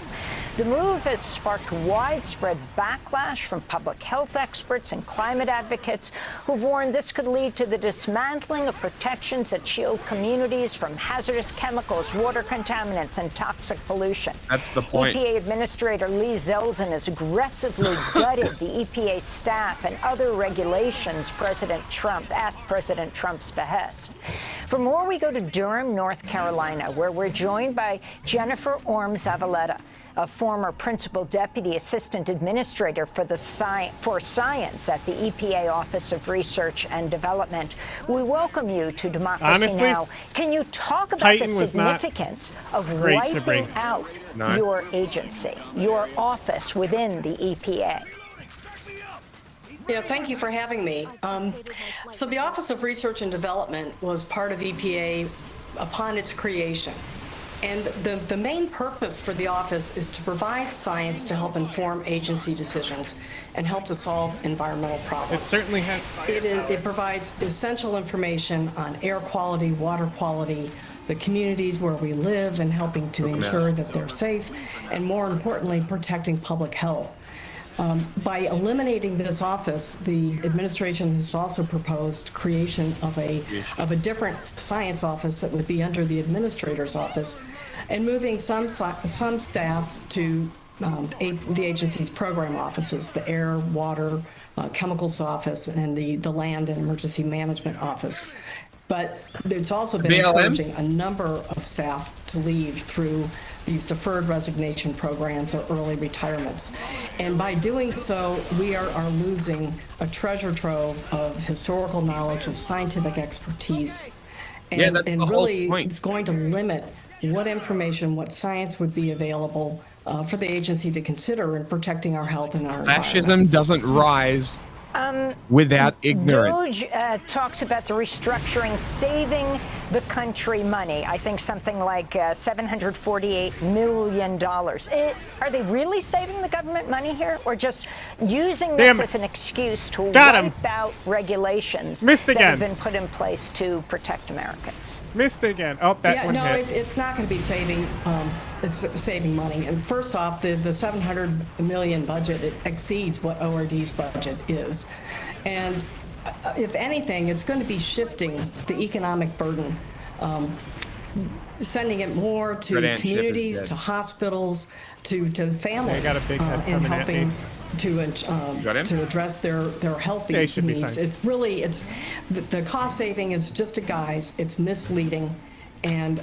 The move has sparked widespread backlash from public health experts and climate advocates who've warned this could lead to the dismantling of protections that shield communities from hazardous chemicals, water contaminants, and toxic pollution. That's the point. EPA Administrator Lee Zeldin has aggressively gutted the EPA staff and other regulations at President Trump's behest. For more, we go to Durham, North Carolina, where we're joined by Jennifer Orme-Zavaleta, a former principal deputy assistant administrator for science at the EPA Office of Research and Development. We welcome you to Democracy Honestly, Now! Can you talk about Titan the was not significance of great to wiping bring. out No. your agency, your office within the EPA? Yeah, thank you for having me. So the Office of Research and Development was part of EPA upon its creation. And the main purpose for the office is to provide science to help inform agency decisions and help to solve environmental problems. It certainly has. It provides essential information on air quality, water quality, the communities where we live, and helping to ensure that they're safe, and more importantly, protecting public health. By eliminating this office, the administration has also proposed creation of a different science office that would be under the administrator's office, and moving some staff to the agency's program offices, the air, water, chemicals office, and the land and emergency management office. But there's also been encouraging a number of staff to leave through these deferred resignation programs or early retirements. And by doing so, we are losing a treasure trove of historical knowledge, of scientific expertise. And, really, it's going to limit what information, what science would be available for the agency to consider in protecting our health and our Fascism doesn't rise without ignorance. DOJ talks about the restructuring saving the country money. I think something like $748 million. Are they really saving the government money here, or just using this as an excuse to wipe out regulations that have been put in place to protect Americans? Missed again. Oh, that one hit. It's not going to be saving. It's saving money. And first off, the $700 million budget exceeds what ORD's budget is. And if anything, it's going to be shifting the economic burden, sending it more to communities, to hospitals, to families, and helping to address their healthy needs. It's really, the cost saving is just a guise. It's misleading, and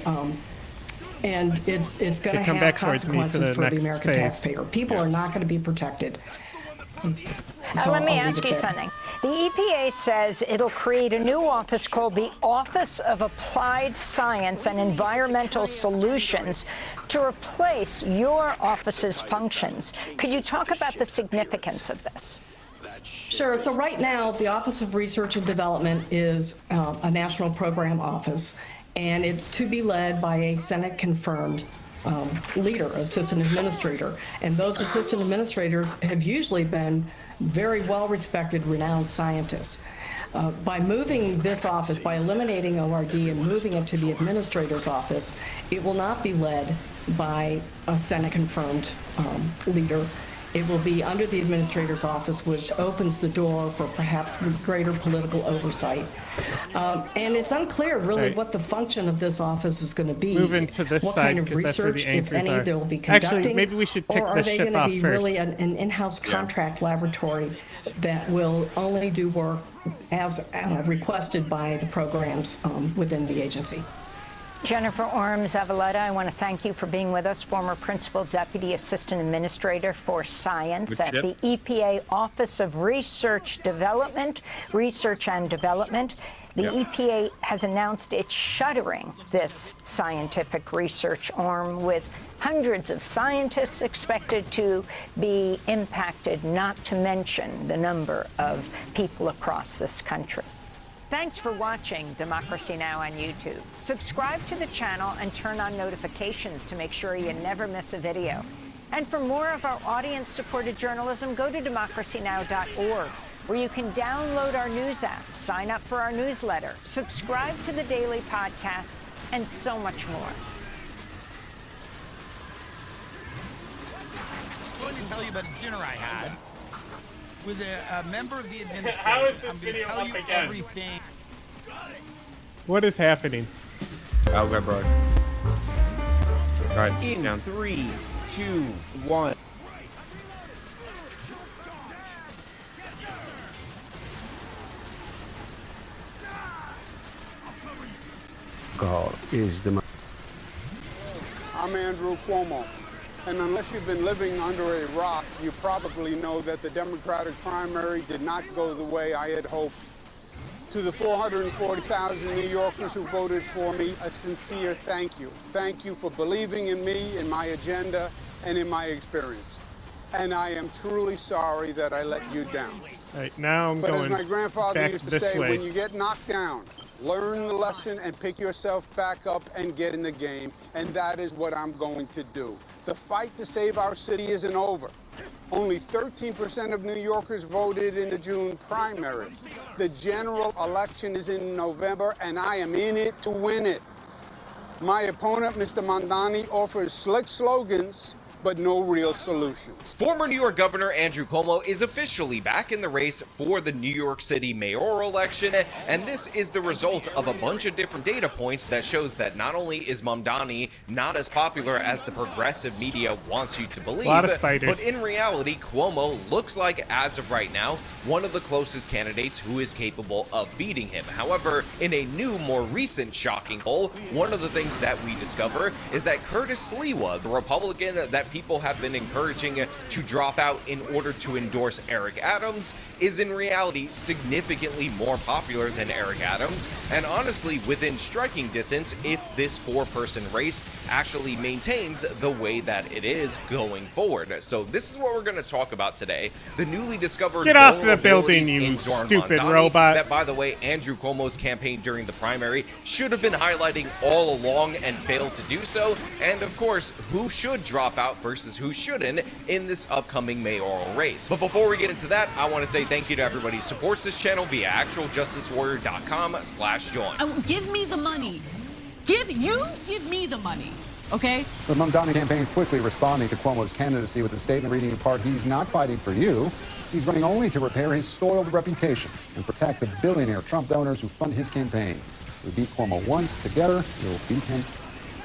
it's going to have consequences for the American taxpayer. People are not going to be protected. Let me ask you something. The EPA says it'll create a new office called the Office of Applied Science and Environmental Solutions to replace your office's functions. Could you talk about the significance of this? Sure. So right now, the Office of Research and Development is a national program office, and it's to be led by a Senate-confirmed leader, assistant administrator. And those assistant administrators have usually been very well-respected, renowned scientists. By moving this office, by eliminating ORD and moving it to the administrator's office, it will not be led by a Senate-confirmed leader. It will be under the administrator's office, which opens the door for perhaps greater political oversight. And it's unclear, really, what the function of this office is going to be. Moving to this what side, kind of 'cause that's where the research, if anchors any, are. they will be conducting. Actually, maybe we should pick or are this they ship going to off be first. really an in-house contract laboratory that will only do work as requested by the programs within the agency? Jennifer Orme-Zavaleta, I want to thank you for being with us, former Principal Deputy Assistant Administrator for Science at the EPA Office of Research and Development. The EPA has announced it's shuttering this scientific research arm, with hundreds of scientists expected to be impacted, not to mention the number of people across this country. Thanks for watching Democracy Now! On YouTube. Subscribe to the channel and turn on notifications to make sure you never miss a video. And for more of our audience-supported journalism, go to democracynow.org, where you can download our news app, sign up for our newsletter, subscribe to the daily podcast, and so much more. I'm going to tell you about a dinner I had with a member of the administration. How is this I'm going to video tell up you again? everything. What is happening? I'll go, bro. All right, In down. 3, 2, 1. alcohol is the most. I'm Andrew Cuomo, and unless you've been living under a rock, you probably know that the Democratic primary did not go the way I had hoped. To the 440,000 New Yorkers who voted for me, a sincere thank you. Thank you for believing in me, in my agenda, and in my experience. And I am truly sorry that I let you down. All right, now I'm going But as my grandfather back used to this say, way. when you get knocked down, learn the lesson and pick yourself back up and get in the game. And that is what I'm going to do. The fight to save our city isn't over. Only 13% of New Yorkers voted in the June primary. The general election is in November, and I am in it to win it. My opponent, Mr. Mamdani, offers slick slogans, but no real solutions. Former New York Governor Andrew Cuomo is officially back in the race for the New York City mayoral election, and this is the result of a bunch of different data points that shows that not only is Mamdani not as popular as the progressive media wants you to believe, but in reality, Cuomo looks like, as of right now, one of the closest candidates who is capable of beating him. However, in a new, more recent shocking poll, one of the things that we discover is that Curtis Sliwa, the Republican that people have been encouraging to drop out in order to endorse Eric Adams, is in reality significantly more popular than Eric Adams, and honestly within striking distance if this four-person race actually maintains the way that it is going forward. So this is what we're going to talk about today. The newly discovered Get off the building, you stupid robot. That, by the way, Andrew Cuomo's campaign during the primary should have been highlighting all along and failed to do so, and of course, who should drop out versus who shouldn't in this upcoming mayoral race. But before we get into that, I want to say thank you to everybody who supports this channel via actualjusticewarrior.com/join. Give me the money. Give me the money. Okay? The Mamdani campaign quickly responding to Cuomo's candidacy with a statement reading in part, "He's not fighting for you. He's running only to repair his soiled reputation and protect the billionaire Trump donors who fund his campaign. We beat Cuomo once. Together, we'll beat him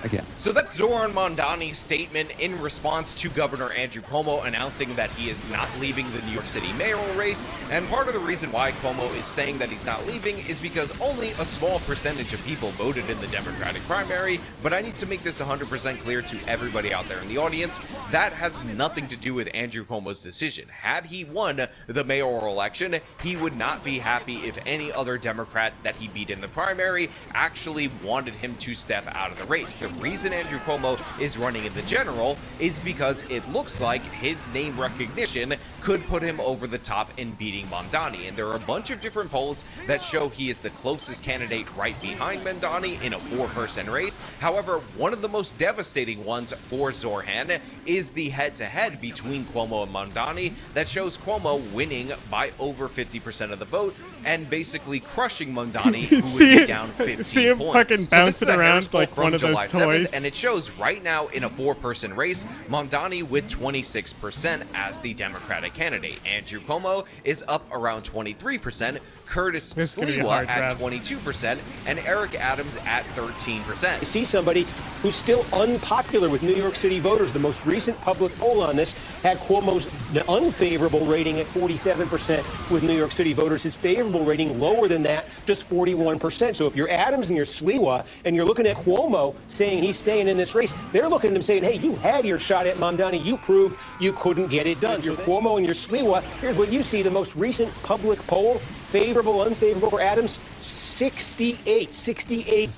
again." So that's Zoran Mamdani's statement in response to Governor Andrew Cuomo announcing that he is not leaving the New York City mayoral race. And part of the reason why Cuomo is saying that he's not leaving is because only a small percentage of people voted in the Democratic primary. But I need to make this 100% clear to everybody out there in the audience. That has nothing to do with Andrew Cuomo's decision. Had he won the mayoral election, he would not be happy if any other Democrat that he beat in the primary actually wanted him to step out of the race. The reason Andrew Cuomo is running in the general is because it looks like his name recognition could put him over the top in beating Mamdani. And there are a bunch of different polls that show he is the closest candidate right behind Mamdani in a four-person race. However, one of the most devastating ones for Zoran is the head-to-head between Cuomo and Mamdani that shows Cuomo winning by over 50% of the vote and basically crushing Mamdani, who would be down 15 points. Fucking So this is bouncing a around Harris poll like from one of those July toys. 7th, and it shows right now in a four-person race, Mamdani with 26% as the Democratic candidate. Andrew Cuomo is up around 23%, Curtis Sliwa at 22%, and Eric Adams at 13%. I see somebody who's still unpopular with New York City voters. The most recent public poll on this had Cuomo's unfavorable rating at 47% with New York City voters. His favorable rating lower than that, just 41%. So if you're Adams and you're Sliwa and you're looking at Cuomo saying he's staying in this race, they're looking at him saying, hey, you had your shot at Mamdani. You proved you couldn't get it done. So you're Cuomo and you're Sliwa. Here's what you see. The most recent public poll, favorable, unfavorable for Adams, 68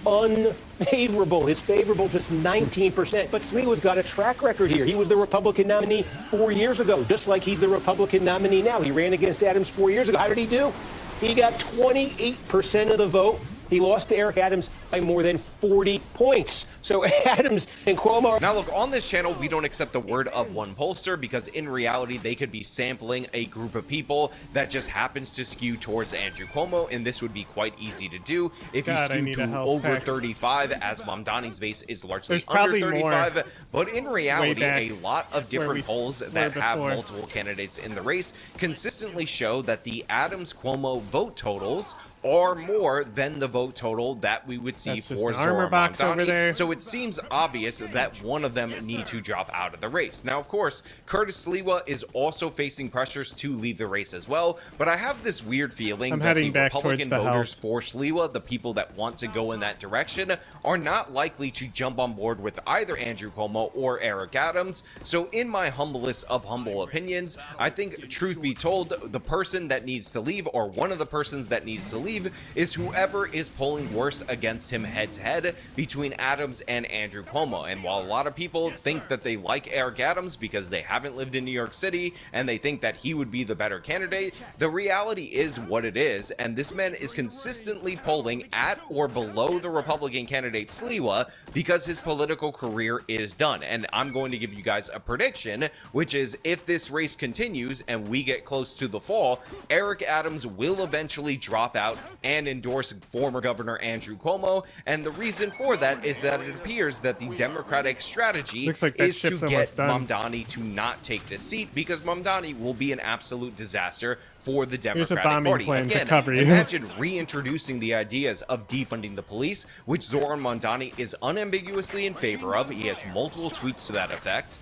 unfavorable. His favorable just 19%. But Sliwa's got a track record here. He was the Republican nominee 4 years ago, just like he's the Republican nominee now. He ran against Adams 4 years ago. How did he do? He got 28% of the vote. He lost to Eric Adams by more than 40 points. So Adams and Cuomo. Now look, on this channel, we don't accept the word of one pollster because in reality, they could be sampling a group of people that just happens to skew towards Andrew Cuomo, and this would be quite easy to do if you skew to over 35, as Mamdani's base is largely under 35. But in reality, a lot of different polls that have multiple candidates in the race consistently show that the Adams-Cuomo vote totals are more than the vote total that we would see That's just for an armor Zoran box over Mamdani. there. So it seems obvious that one of them need to drop out of the race. Now, of course, Curtis Sliwa is also facing pressures to leave the race as well, but I have this weird feeling I'm that the heading back towards Republican the voters house. for Sliwa, the people that want to go in that direction, are not likely to jump on board with either Andrew Cuomo or Eric Adams. So in my humblest of humble opinions, I think, truth be told, the person that needs to leave, or one of the persons that needs to leave, is whoever is polling worse against him head-to-head between Adams and Andrew Cuomo. And while a lot of people think that they like Eric Adams because they haven't lived in New York City and they think that he would be the better candidate, the reality is what it is, and this man is consistently polling at or below the Republican candidate Sliwa because his political career is done. And I'm going to give you guys a prediction, which is if this race continues and we get close to the fall, Eric Adams will eventually drop out and endorse former Governor Andrew Cuomo. And the reason for that is that it appears that the Democratic strategy Looks like that is to ship's get almost done. Mamdani to not take this seat, because Mamdani will be an absolute disaster for the Here's a Democratic bombing Party. plan to Again, cover you. imagine reintroducing the ideas of defunding the police, which Zoran Mamdani is unambiguously in favor of. He has multiple tweets to that effect.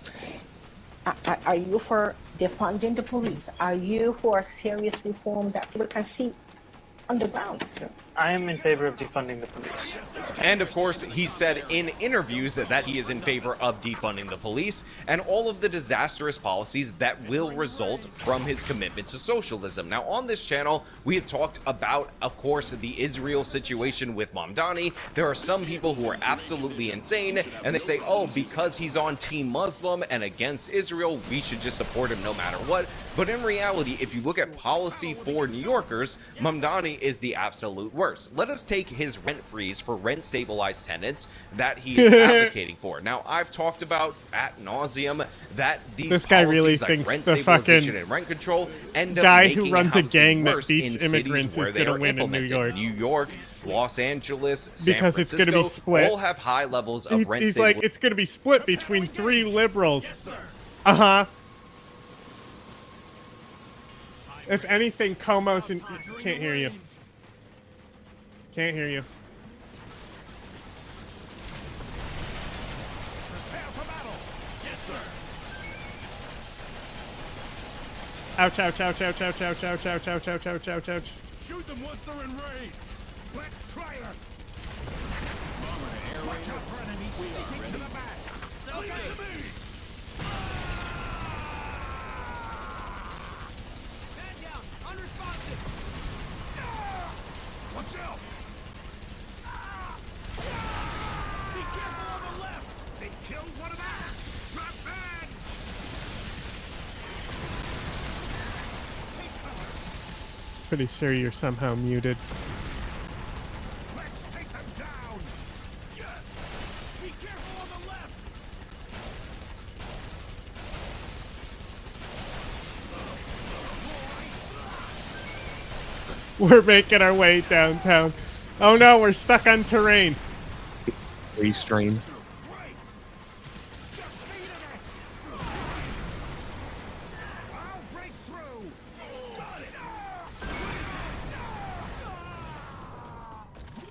Are you for defunding the police? Are you for serious reform that we can see on the ground? I am in favor of defunding the police. And of course, he said in interviews that he is in favor of defunding the police and all of the disastrous policies that will result from his commitment to socialism. Now, on this channel, we have talked about, of course, the Israel situation with Mamdani. There are some people who are absolutely insane, and they say, oh, because he's on Team Muslim and against Israel, we should just support him no matter what. But in reality, if you look at policy for New Yorkers, Mamdani is the absolute worst. Let us take his rent freeze for rent-stabilized tenants that he is advocating for. Now, I've talked about ad nauseum that these This guy really policies like thinks rent the stabilization fucking and rent control end up guy making who runs a housing gang that worse beats in cities immigrants where is they gonna are win in New implemented. York. New York, Los Angeles, San Because it's Francisco, gonna be split. all have high levels of rent He's stabilization. like, it's going to be split between 3 liberals. Uh-huh. If anything, Como's in... Can't hear you. Can't hear you. Ouch, ouch, ouch, ouch, ouch, ouch, ouch, ouch, ouch, ouch, ouch, ouch, ouch. Shoot them once they're in range. Let's try it. Watch out for enemies sticking to the back. Look at me. Man down, unresponsive. Watch out. Be careful on the left. They killed one of us. Not bad. Pretty sure you're somehow muted. Let's take them down. Yes. Be careful on the left. We're making our way downtown. Oh no, we're stuck on terrain. Restream.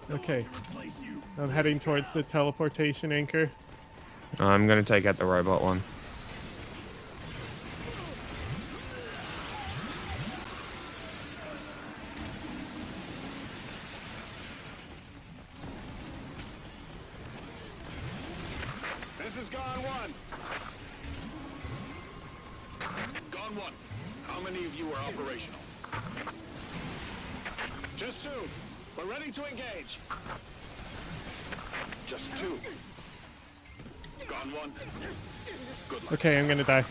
Okay. I'm heading towards the teleportation anchor. I'm gonna take out the robot one. This is Gone One. Gone One. How many of you are operational? Just 2. We're ready to engage. Just 2. Gone One. Good luck. Okay, I'm gonna die.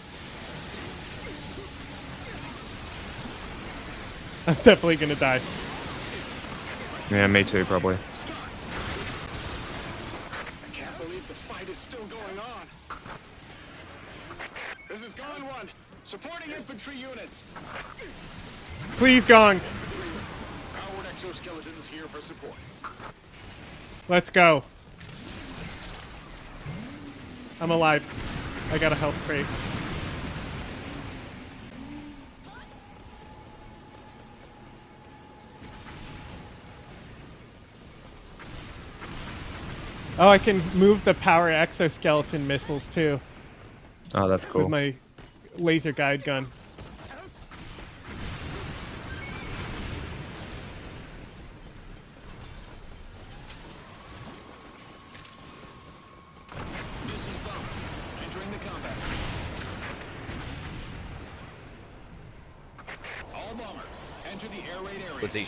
I'm definitely gonna die. Yeah, me too, probably. I can't believe the fight is still going on. This is Gone One. Supporting infantry units. Please, Gong. Powered exoskeletons here for support. Let's go. I'm alive. I got a health crate. Oh, I can move the power exoskeleton missiles too. Oh, that's cool. With my laser guide gun.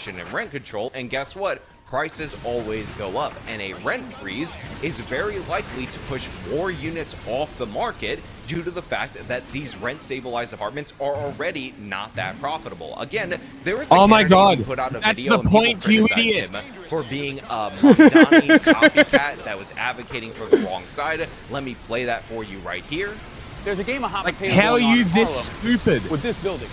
And rent control, and guess what? Prices always go up, and a rent freeze is very likely to push more units off the market due to the fact that these rent-stabilized apartments are already not that profitable. Again, there was a candidate who put out a video and people criticized him for being a Mamdani copycat that was advocating for the wrong side. Let me play that for you right here. There's a game of hot potato how are going on you in this Harlem stupid? with this building.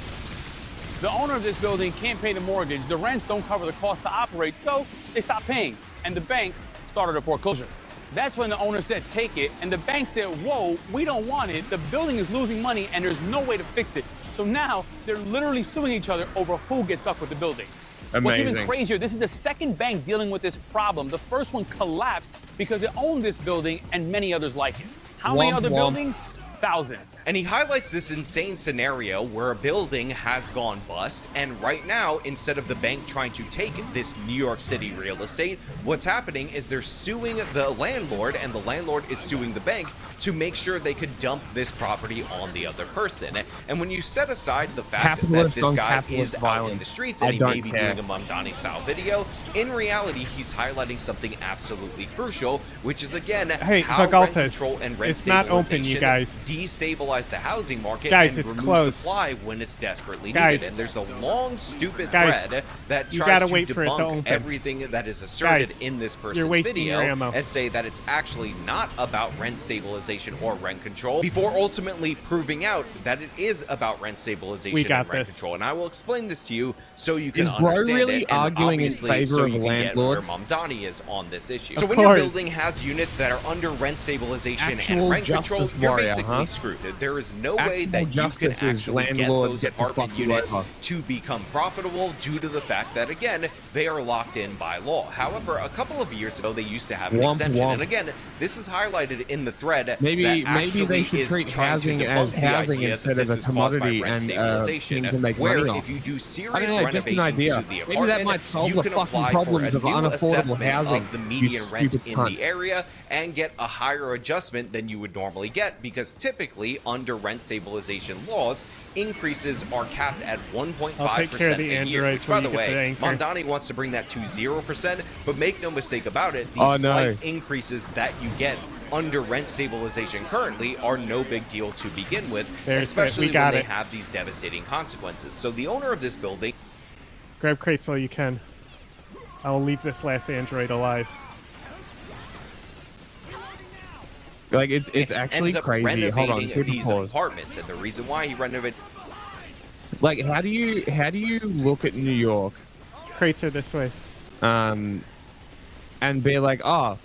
The owner of this building can't pay the mortgage. The rents don't cover the cost to operate, so they stopped paying. And the bank started a foreclosure. That's when the owner said, take it. And the bank said, whoa, we don't want it. The building is losing money and there's no way to fix it. So now they're literally suing each other over who gets stuck with the building. Amazing. What's even crazier, this is the second bank dealing with this problem. The first one collapsed because it owned this building and many others like it. How many other buildings? Thousands. And he highlights this insane scenario where a building has gone bust, and right now, instead of the bank trying to take this New York City real estate, what's happening is they're suing the landlord, and the landlord is suing the bank to make sure they could dump this property on the other person. And when you set aside the fact that this guy is out in the streets and he may be doing a Mamdani-style video, in reality, he's highlighting something absolutely crucial, which is, again, how rent control and rent it's not open, you guys. Destabilize the housing market Guys, and it's remove closed. supply when it's desperately Guys. needed. And there's a long, stupid Guys, thread that you tries gotta to wait for it to debunk open. everything that is asserted Guys, in this you're person's wasting video your ammo. and say that it's actually not about rent stabilization or rent control, before ultimately proving out that it is about rent stabilization and rent control. And I will explain this to you so you can Is bro understand really it, and arguing in obviously favor so of you can get where landlords? Mamdani is on this issue. Of So when your course. building has units that are under rent stabilization Actual and rent control, justice you're warrior, basically huh? screwed. There is no way Actual that you can justice is actually get landlords those get to apartment fuck you units over. to become profitable due to the fact that, again, they are locked in by law. However, a couple of years ago, they used to have an Womp exemption. womp. And again, this is highlighted in the thread Maybe that they should is treat trying to housing debunk as the housing idea instead that of this a is caused by commodity rent and stabilization, thing to make where money off. if you do I serious don't know, just an renovations idea. to the Maybe apartment, that might solve you the can fucking apply problems for of a new unaffordable assessment housing, of the you median rent stupid in cunt. the area and get a higher adjustment than you would normally get, because typically under rent stabilization laws, increases are capped at 1.5% the a year. androids Which, by when the you get the way, anchor. Mamdani wants to bring that to 0%, but make no mistake about it, these Oh, no. slight increases that you get under rent stabilization currently are no big deal to begin with, There's it. especially We got when they it. have these devastating consequences. So the owner of this building... Grab crates while you can. I will leave this last android alive. Like it's actually ends up crazy. Hold on, renovating quick these pause. apartments, and the reason why he renovated... Like, how do you look at New York? Crates are this way. And be like, oh,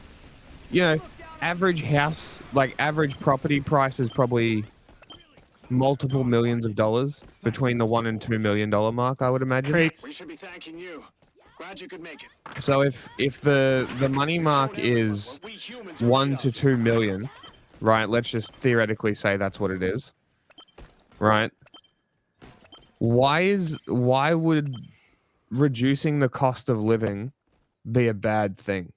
you know, average house, like average property price is probably multiple millions of dollars, between the $1 and $2 million mark, I would imagine. Crates. We should be thanking you. Glad you could make it. So if the money mark is 1 to 2 million, right? Let's just theoretically say that's what it is, right? Why would reducing the cost of living be a bad thing?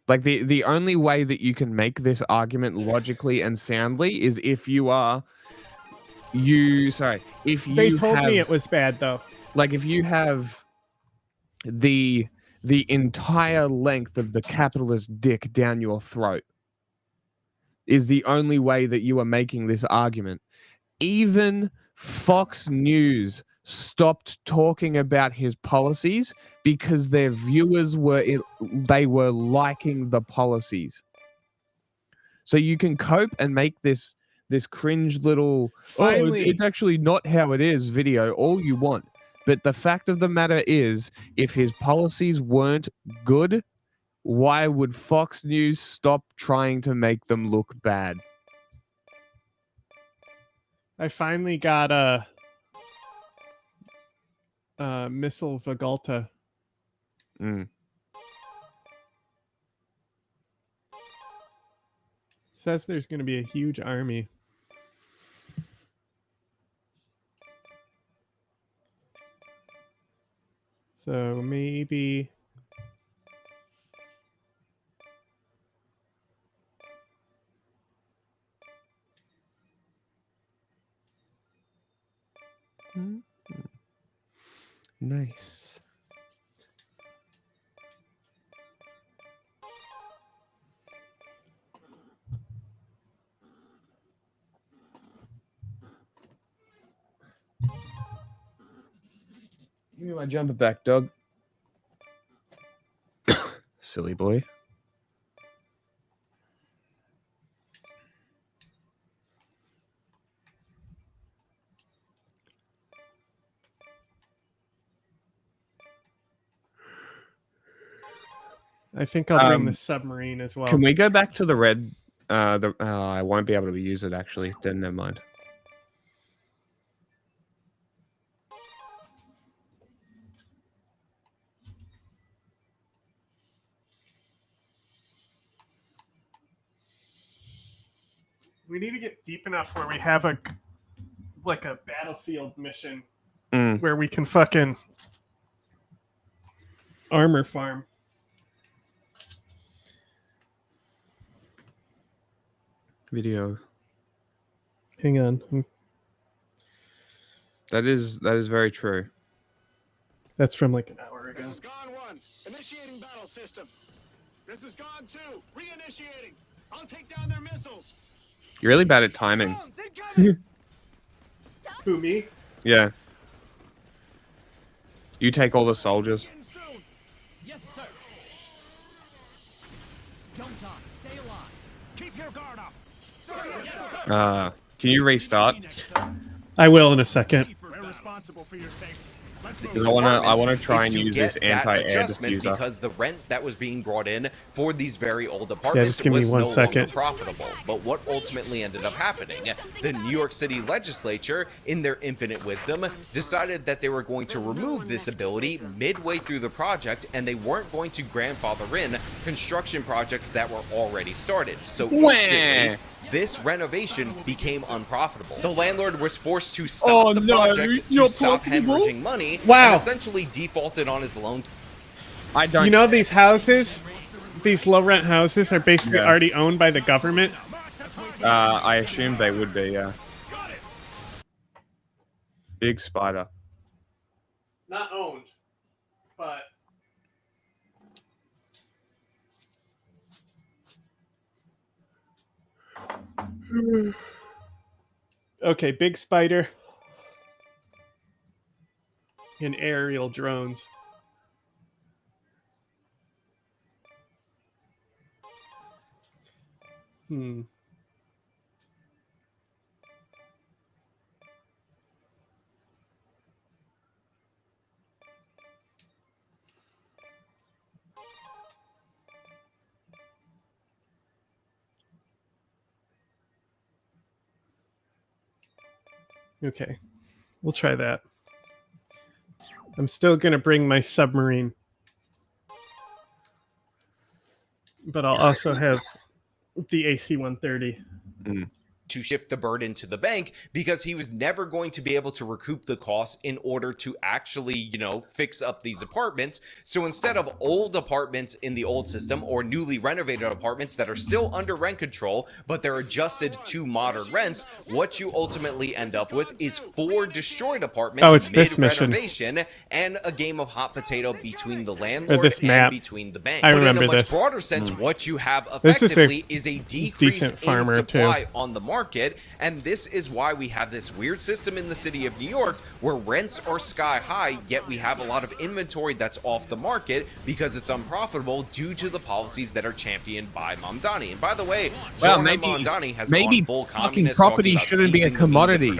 Like the only way that you can make this argument logically and soundly is if you They told me it was bad though. Like if you have the entire length of the capitalist dick down your throat is the only way that you are making this argument. Even Fox News stopped talking about his policies because their viewers were liking the policies. So you can cope and make this cringe little it's actually not how it is video all you want. But the fact of the matter is, if his policies weren't good, why would Fox News stop trying to make them look bad? I finally got a missile Vagalta. says there's going to be a huge army. So maybe... Nice. Give me my jumper back, dog. Silly boy. I think I'll bring the submarine as well. Can we go back to the red? I won't be able to use it actually. Then never mind. We need to get deep enough where we have a battlefield mission where we can fucking armor farm. Video. Hang on. That is very true. That's from like an hour ago. This is Gone 1. Initiating battle system. This is Gone 2. Reinitiating. I'll take down their missiles. You're really bad at timing. Who, me? Yeah. You take all the soldiers. Yes, sir. Don't die. Stay alive. Keep your guard up. Yes, sir. Can you restart? I will in a second. We're responsible for your safety. Because I wanna try and use this anti-air diffuser. Because the rent that was being brought in for these very old apartments just give me was 1 no second. longer profitable. But what ultimately ended up happening, the New York City legislature, in their infinite wisdom, decided that they were going to remove this ability midway through the project, and they weren't going to grandfather in construction projects that were already started. So instantly, this renovation became unprofitable. The landlord was forced to stop the project to stop hemorrhaging money, and essentially defaulted on his loan. I don't. You know, these houses, these low rent houses, are basically already owned by the government. I assumed they would be. Yeah. Big spider. Not owned, but. Okay, big spider and aerial drones. Okay, we'll try that. I'm still going to bring my submarine. But I'll also have the AC-130. To shift the burden to the bank, because he was never going to be able to recoup the costs in order to actually, fix up these apartments. So instead of old apartments in the old system or newly renovated apartments that are still under rent control, but they're adjusted to modern rents, what you ultimately end up with is 4 destroyed apartments mid-renovation and a game of hot potato between the landlord and between the bank. I remember but in a this. much broader sense, what you have effectively is a decrease in supply on the market. And this is why we have this weird system in the city of New York where rents are sky high, yet we have a lot of inventory that's off the market because it's unprofitable due to the policies that are championed by Mamdani. And by the way, Mamdani has gone full communist, property shouldn't be a commodity.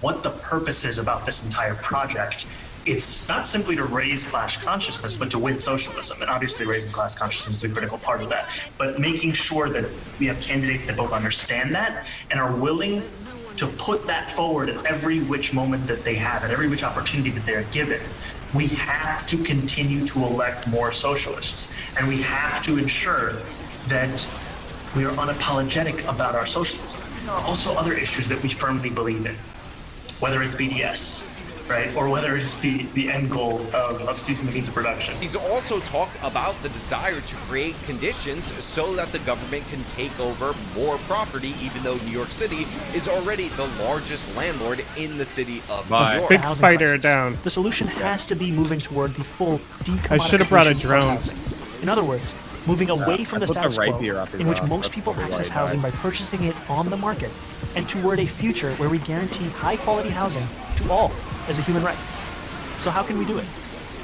What the purpose is about this entire project, it's not simply to raise class consciousness, but to win socialism. And obviously raising class consciousness is a critical part of that. But making sure that we have candidates that both understand that and are willing to put that forward at every which moment that they have, at every which opportunity that they're given. We have to continue to elect more socialists. And we have to ensure that We are unapologetic about our socialism. Also other issues that we firmly believe in, whether it's BDS, right, or whether it's the end goal of ceasing the means of production. He's also talked about the desire to create conditions so that the government can take over more property, even though New York City is already the largest landlord in the city of New York. Big spider down. The solution has to be moving toward the full decommodification I should have brought a drone. of housing. In other words, moving away from the status quo, in which most people probably access why I housing by died. purchasing it on the market, and toward a future where we guarantee high-quality housing to all as a human right. So how can we do it?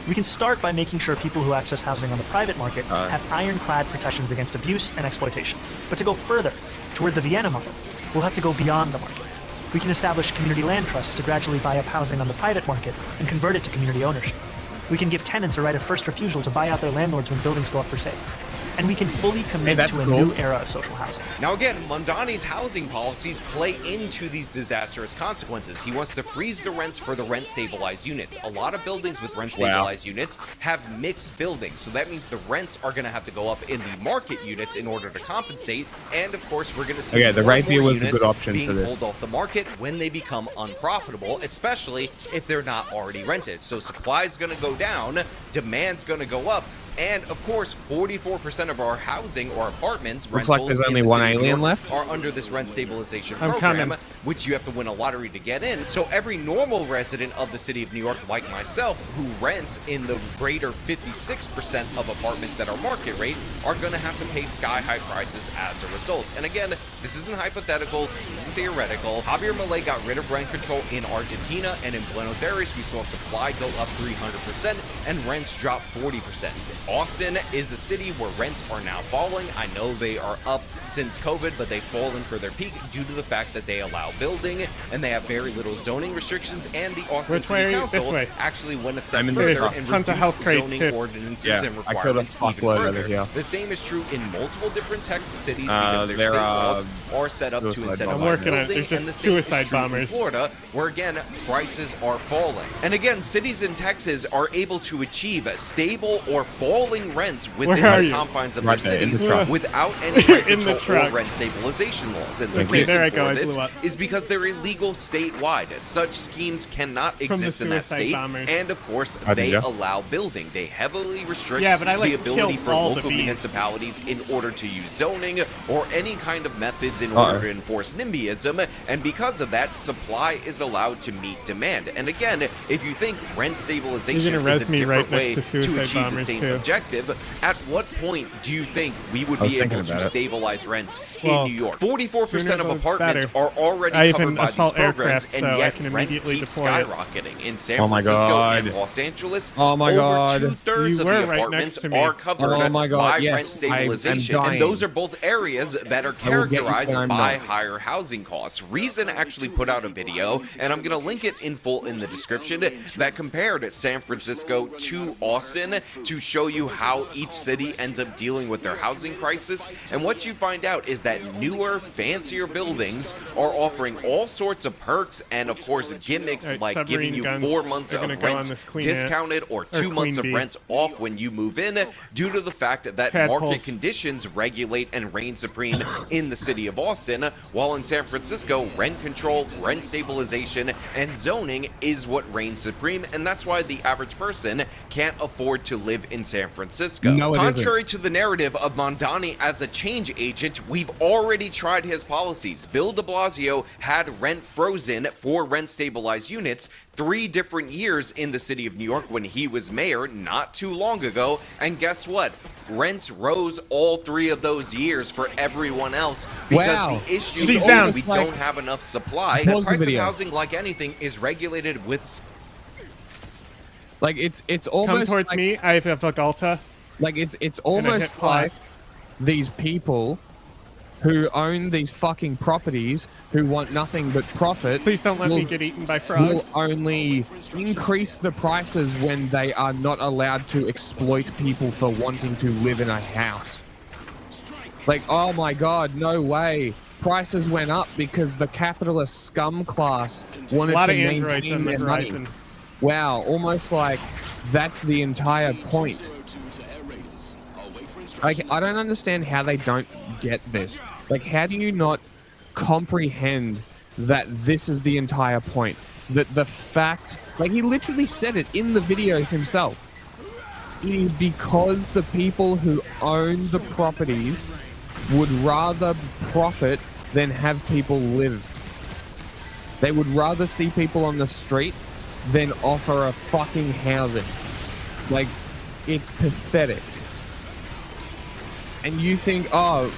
We can start by making sure people who access housing on the private market have ironclad protections against abuse and exploitation. But to go further, toward the Vienna model, we'll have to go beyond the market. We can establish community land trusts to gradually buy up housing on the private market and convert it to community ownership. We can give tenants a right of first refusal to buy out their landlords when buildings go up for sale. And we can fully commit to a new era of social housing. Now again, Mondani's housing policies play into these disastrous consequences. He wants to freeze the rents for the rent-stabilized units. A lot of buildings with rent-stabilized units have mixed buildings, so that means the rents are going to have to go up in the market units in order to compensate. And of course, we're going to see Okay, the more rapier and more was a units good option being for this. pulled off the market when they become unprofitable, especially if they're not already rented. So supply is going to go down, demand's going to go up. And of course, 44% of our housing or apartments Looks like rentals there's only in the one city of New alien York left. are under this rent stabilization I'm program, coming. which you have to win a lottery to get in. So every normal resident of the city of New York, like myself, who rents in the greater 56% of apartments that are market rate, are going to have to pay sky-high prices as a result. And again, this isn't hypothetical, this isn't theoretical. Javier Milei got rid of rent control in Argentina, and in Buenos Aires, we saw supply go up 300% and rents drop 40%. Austin is a city where rents are now falling. I know they are up since COVID, but they've fallen for their peak due to the fact that they allow building and they have very little zoning restrictions, and the Austin City Council actually went a step further and reduced zoning ordinances and requirements even further. The same is true in multiple different Texas cities because their state laws are set up to incentivize building, and the same is true in Florida, where again, prices are falling. And again, cities in Texas are able to achieve stable or falling rents within the confines of their cities without any rent control or rent stabilization laws. And the reason for this is because they're illegal statewide. Such schemes cannot exist in that state, and of course, they allow building. They heavily restrict the ability for local municipalities in order to use zoning or any kind of methods in order to enforce NIMBYism, and because of that, supply is allowed to meet demand. And again, if you think rent stabilization is a different way to achieve the same objective, at what point do you think we would be able to stabilize rents in New York? 44% of apartments are already covered by these programs, and yet rent keeps skyrocketing. In San Francisco and Los Angeles, over two-thirds of the apartments are covered by rent stabilization, and those are both areas that are characterized by higher housing costs. Reason actually put out a video, and I'm going to link it in full in the description, that compared San Francisco to Austin to show you how each city ends up dealing with their housing crisis. And what you find out is that newer, fancier buildings are offering all sorts of perks and, of course, gimmicks like giving you 4 months of rent discounted or 2 months of rent off when you move in, due to the fact that market conditions regulate and reign supreme in the city of Austin, while in San Francisco, rent control, rent stabilization, and zoning is what reigns supreme, and that's why the average person can't afford to live in San Francisco. Contrary to the narrative of Mondani as a change agent, we've already tried his policies. Bill de Blasio had rent frozen for rent-stabilized units 3 different years in the city of New York when he was mayor not too long ago, and guess what? Rents rose all 3 of those years for everyone else because the issue is we don't have enough supply. The price of housing, like anything, is regulated with... Like it's almost come towards me. I have a Galta. Like it's almost like these people who own these fucking properties who want nothing but profit. Please don't let me get eaten by frogs. Will only increase the prices when they are not allowed to exploit people for wanting to live in a house. Like, oh my god, no way. Prices went up because the capitalist scum class wanted to maintain their money. Wow, almost like that's the entire point. Like, I don't understand how they don't get this. Like, how do you not comprehend that this is the entire point? That the fact, like, he literally said it in the videos himself. It is because the people who own the properties would rather profit than have people live. They would rather see people on the street than offer a fucking housing. Like, it's pathetic. And you think, oh,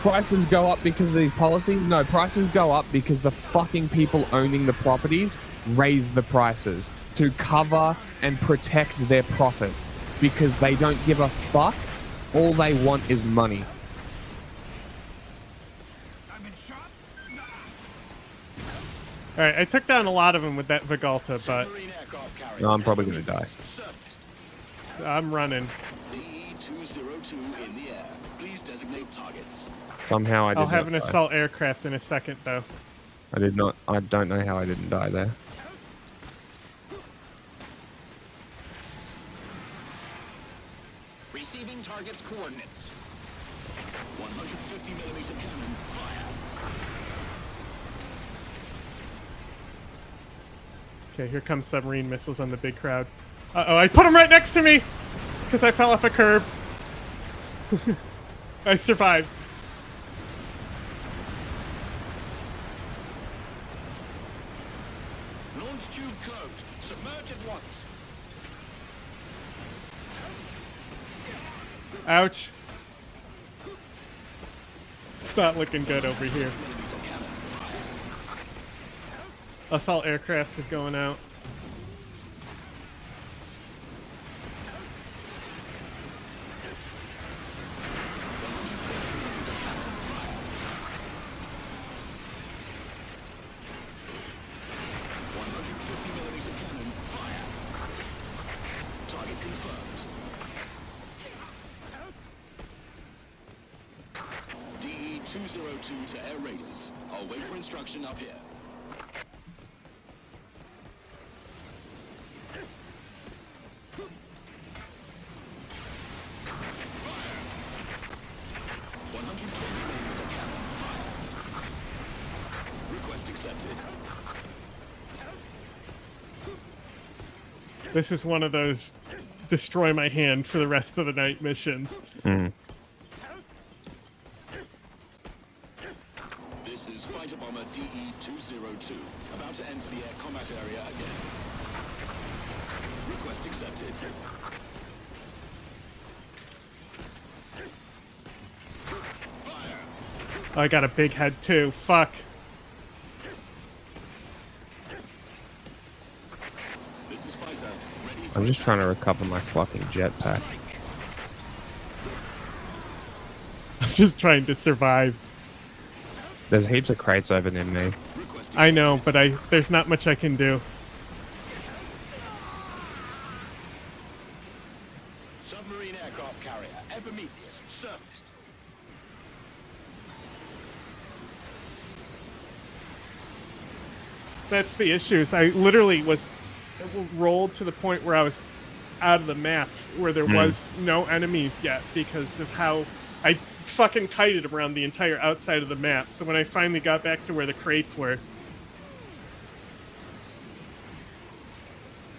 prices go up because of these policies? No, prices go up because the fucking people owning the properties raise the prices to cover and protect their profit. Because they don't give a fuck. All they want is money. Alright, I took down a lot of them with that Vigalta, but... No, I'm probably gonna die. I'm running. Somehow I did I'll have not an die. assault aircraft in a second, though. I did not. I don't know how I didn't die there. Receiving target's coordinates. 150mm cannon, fire. Okay, here comes submarine missiles on the big crowd. Uh-oh, I put them right next to me! Because I fell off a curb. I survived. Launch tube closed. Submerge at once. Ouch. It's not looking good over here. Assault aircraft is going out. DE-202 to air raiders. I'll wait for instruction up here. This is one of those destroy my hand for the rest of the night missions. Mm. This is fighter bomber DE-202, about to enter the air combat area again. Request accepted. Oh, I got a big head too. Fuck. I'm just trying to recover my fucking jetpack. I'm just trying to survive. There's heaps of crates over near me. I know, but there's not much I can do. Submarine aircraft carrier, Epimetheus, surfaced. That's the issue. I literally was rolled to the point where I was out of the map, where there was no enemies yet because of how I fucking kited around the entire outside of the map. So when I finally got back to where the crates were,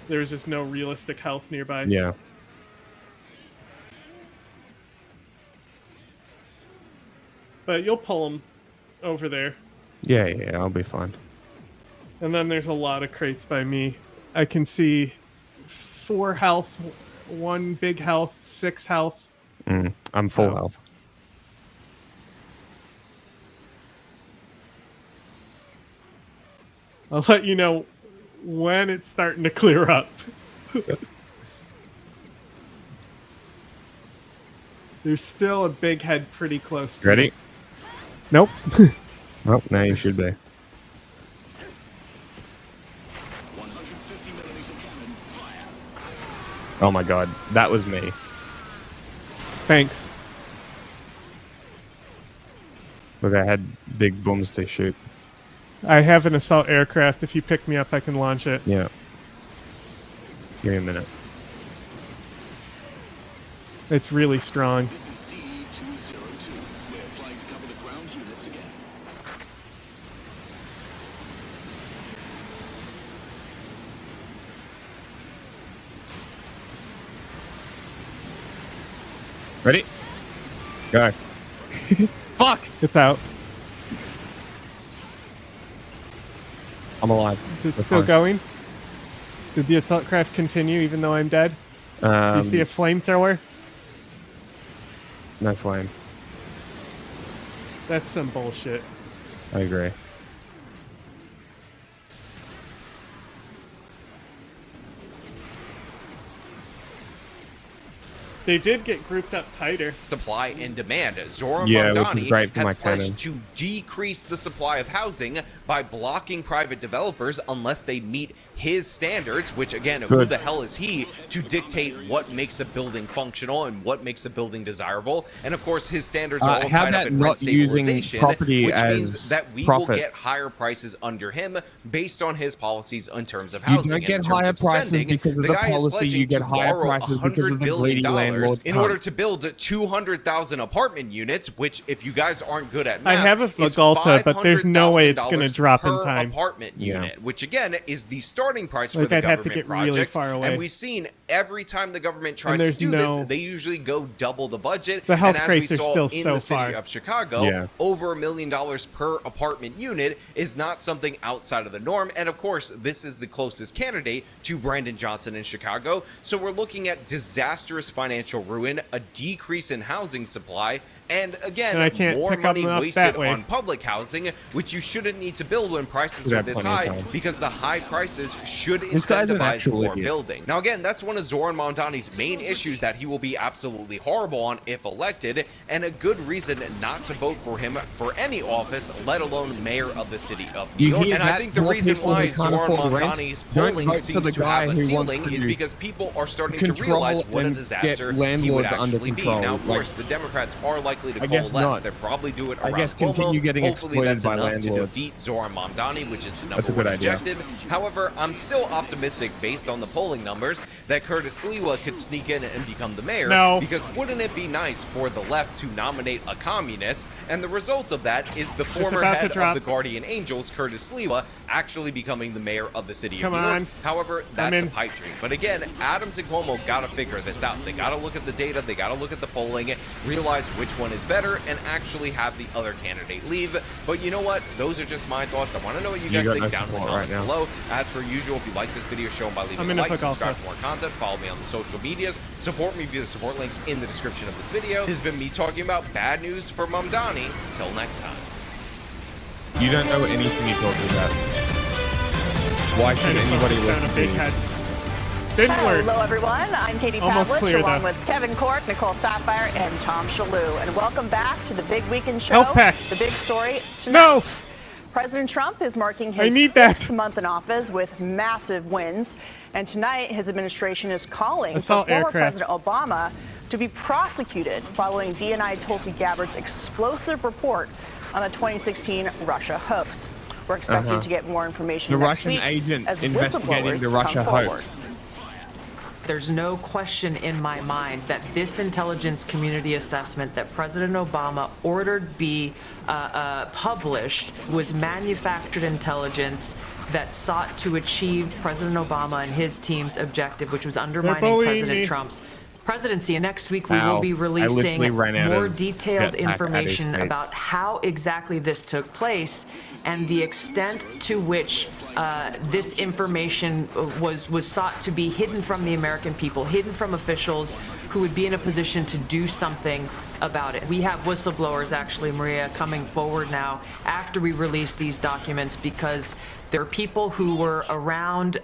there was just no realistic health nearby. Yeah. But you'll pull them over there. Yeah, I'll be fine. And then there's a lot of crates by me. I can see 4 health, 1 big health, 6 health. I'm full health. I'll let you know when it's starting to clear up. There's still a big head pretty close to Ready? me. Nope. Oh, now you should be. Oh my god, that was me. Thanks. Look, I had big booms to shoot. I have an assault aircraft. If you pick me up, I can launch it. Yeah. Give me a minute. It's really strong. Ready? Go. Fuck! It's out. I'm alive. Is it We're still fine. going? Did the assault craft continue even though I'm dead? Do you see a flamethrower? No flame. That's some bullshit. I agree. They did get grouped up tighter. Supply and demand. Zoran Yeah, which is Mamdani great for my has pledged cannon. to decrease the supply of housing by blocking private developers unless they meet his standards, which again, who Good. the hell is he to dictate what makes a building functional and what makes a building desirable? And of course, his standards are all how tied up about in not rent using stabilization, property which as means that we profit? will get higher prices under him based on his policies in terms of You housing. don't And get in terms higher of prices spending, because of the the guy is policy. pledging You get to higher borrow prices because of $100 the billion greedy landlord. in order to build 200,000 apartment units, which, if you guys aren't good at I math, have a is Vagalta, but there's no way it's going to $500,000 drop in per time. apartment unit, which again is the starting price for Like, the I'd have to government get really project. far away. And we've seen every time the government tries there's to do no- this, they usually go double the budget. The health and as we crates are saw still in so the city far. of Chicago, Yeah. over $1 million per apartment unit is not something outside of the norm. And of course, this is the closest candidate to Brandon Johnson in Chicago. So we're looking at disastrous financial ruin, a decrease in housing supply, and again, And I can't more pick money them up wasted that way. on public housing, which you shouldn't need to build when prices Should are have this plenty of high, time. because the high prices should This guy's an incentivize actual more idiot. building. Now again, that's one of Zoran Mamdani's main issues that he will be absolutely horrible on if elected, and a good reason not to vote for him for any office, let alone mayor of the city of New You York. hear And I that? think the More reason people why who can't Zoran afford rent Mamdani's don't polling vote for seems the to guy have a who wants ceiling to is because people are starting to control realize what a and disaster get he would landlords under actually be. control. Now, of Like, course, the Democrats are likely to I guess coalesce. not. They'll probably do it I around guess Cuomo. continue getting Hopefully exploited that's by enough to landlords. defeat Zoran Mamdani, which is the That's a number good one idea. objective. However, I'm still optimistic based on the polling numbers that Curtis Sliwa could sneak in and become the mayor. No. Because wouldn't it be nice for the left to nominate a communist? And the result of that is the former about to head drop. of the Guardian Angels, Curtis Sliwa, actually becoming the mayor of the city Come of New York. on. However, that's in. a pipe dream. But again, Adams and Cuomo got to figure this out. They got to look at the data, they got to look at the polling, realize which one is better, and actually have the other candidate leave. But you know what? Those are just my thoughts. I want to know what you guys got think no down in the support comments right now. below. As per usual, if you like this video, show them by leaving I'm a in a like, Vagalta. subscribe for more content, follow me on the social medias, support me via the support links in the description of this video. This has been me talking about bad news for Mamdani. Till next time. You don't know anything you're talking about. Why should anybody Down listen a to big you? head. Didn't work. Hello, everyone. I'm Katie Almost Pavlich, clear, along though. with Kevin Cork, Nicole Sapphire, and Tom Shalhoub. And welcome back to the Big Weekend Show. Health pack. The big story tonight. No. President Trump is marking I his need that. 6th month in office with massive wins. And tonight, his administration is calling Assault for former aircraft. President Obama to be prosecuted following DNI Tulsi Gabbard's explosive report on the 2016 Russia hoax. We're expecting to get more information The next Russian week agent as investigating whistleblowers the Russia come forward. hoax. There's no question in my mind that this intelligence community assessment that President Obama ordered be published was manufactured intelligence that sought to achieve President Obama and his team's objective, which was undermining bullying President me. Trump's presidency. And next week we Ow. will be I releasing literally ran out more of detailed jetpack at his information face. about how exactly this took place and the extent to which this information was sought to be hidden from the American people, hidden from officials who would be in a position to do something about it. We have whistleblowers, actually, Maria, coming forward now after we release these documents, because there are people who were around,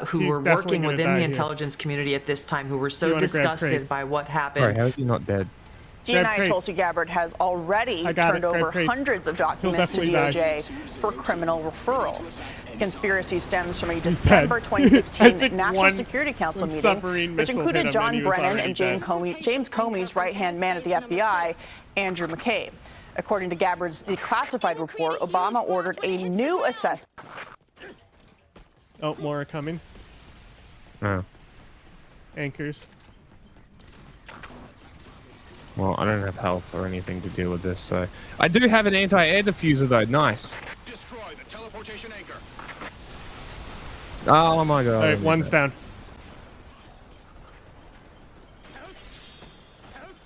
who he's were definitely working gonna within die the here. intelligence community at this time, who were You so wanna grab disgusted crates? by what happened. Sorry, how is he not dead? DNI crates. Tulsi Gabbard has already I got turned it, grab over crates. hundreds of He'll documents to definitely DOJ for criminal referrals. The conspiracy stems from a dead. December I 2016 think National one Security Council meeting, submarine which missile hit him included and John he was Brennan already and dead. James Comey's right-hand man at the FBI, Andrew McCabe. According to Gabbard's declassified report, Obama ordered a new assessment. Oh, more are coming. Oh. Anchors. Well, I don't have health or anything to deal with this, so... I do have an anti-air diffuser, though. Nice. Destroy the teleportation anchor. Oh, my God. All right, one's down.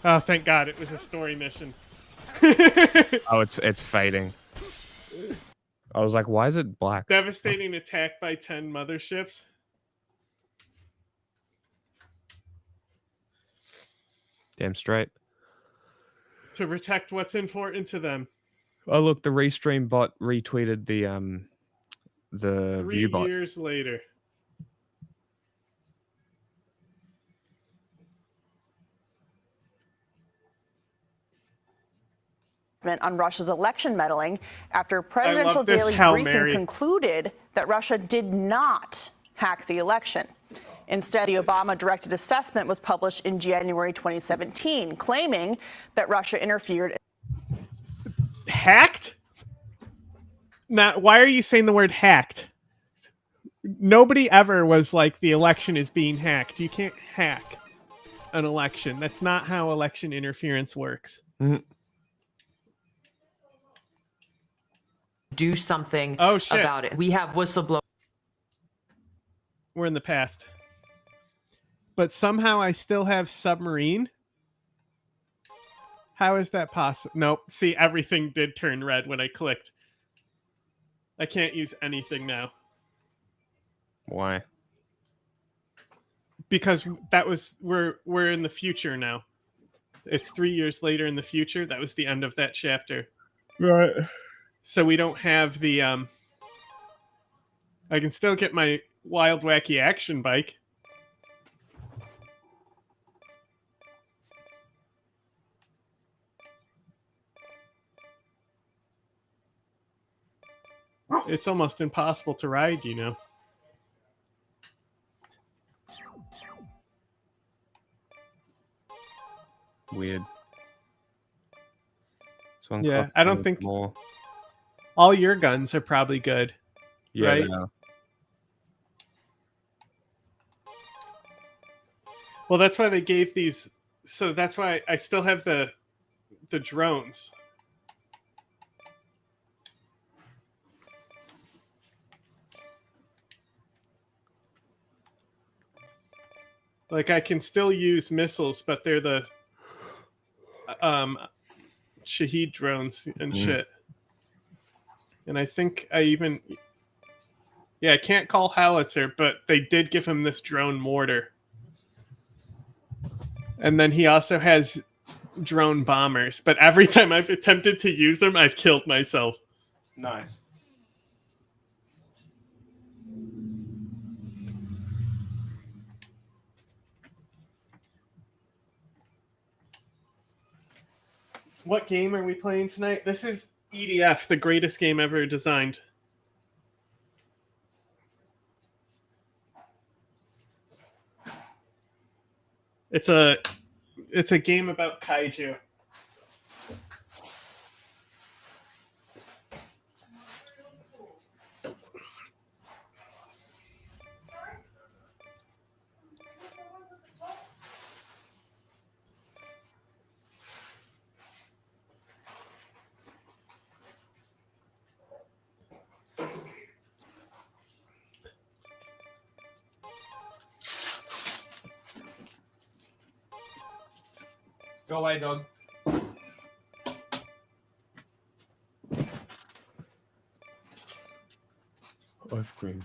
Oh, thank God, it was a story mission. Oh, it's fading. I was like, why is it black? Devastating attack by 10 motherships. Damn straight. To protect what's important to them. Oh, look, the Restream bot retweeted the 3 Viewbot. years later. On Russia's election meddling after Presidential Daily Briefing concluded that Russia did not hack the election. Instead, the Obama-directed assessment was published in January 2017, claiming that Russia interfered. Hacked? Now, why are you saying the word hacked? Nobody ever was like, the election is being hacked. You can't hack an election. That's not how election interference works. Do something shit. about it. We have whistleblower. We're in the past. But somehow I still have submarine? How is that possible? Nope. See, everything did turn red when I clicked. I can't use anything now. Why? Because that was we're in the future now. It's 3 years later in the future. That was the end of that chapter. Right. So we don't have the I can still get my wild wacky action bike. It's almost impossible to ride, you know. Weird. Yeah, I don't think all your guns are probably good. Yeah, right? they are. Well, that's why they gave these. So that's why I still have the drones. Like, I can still use missiles, but they're the Shaheed drones and shit. And I think I even... Yeah, I can't call howitzer, but they did give him this drone mortar. And then he also has drone bombers. But every time I've attempted to use them, I've killed myself. Nice. What game are we playing tonight? This is EDF, the greatest game ever designed. It's a game about kaiju. Go away, dog. Ice cream.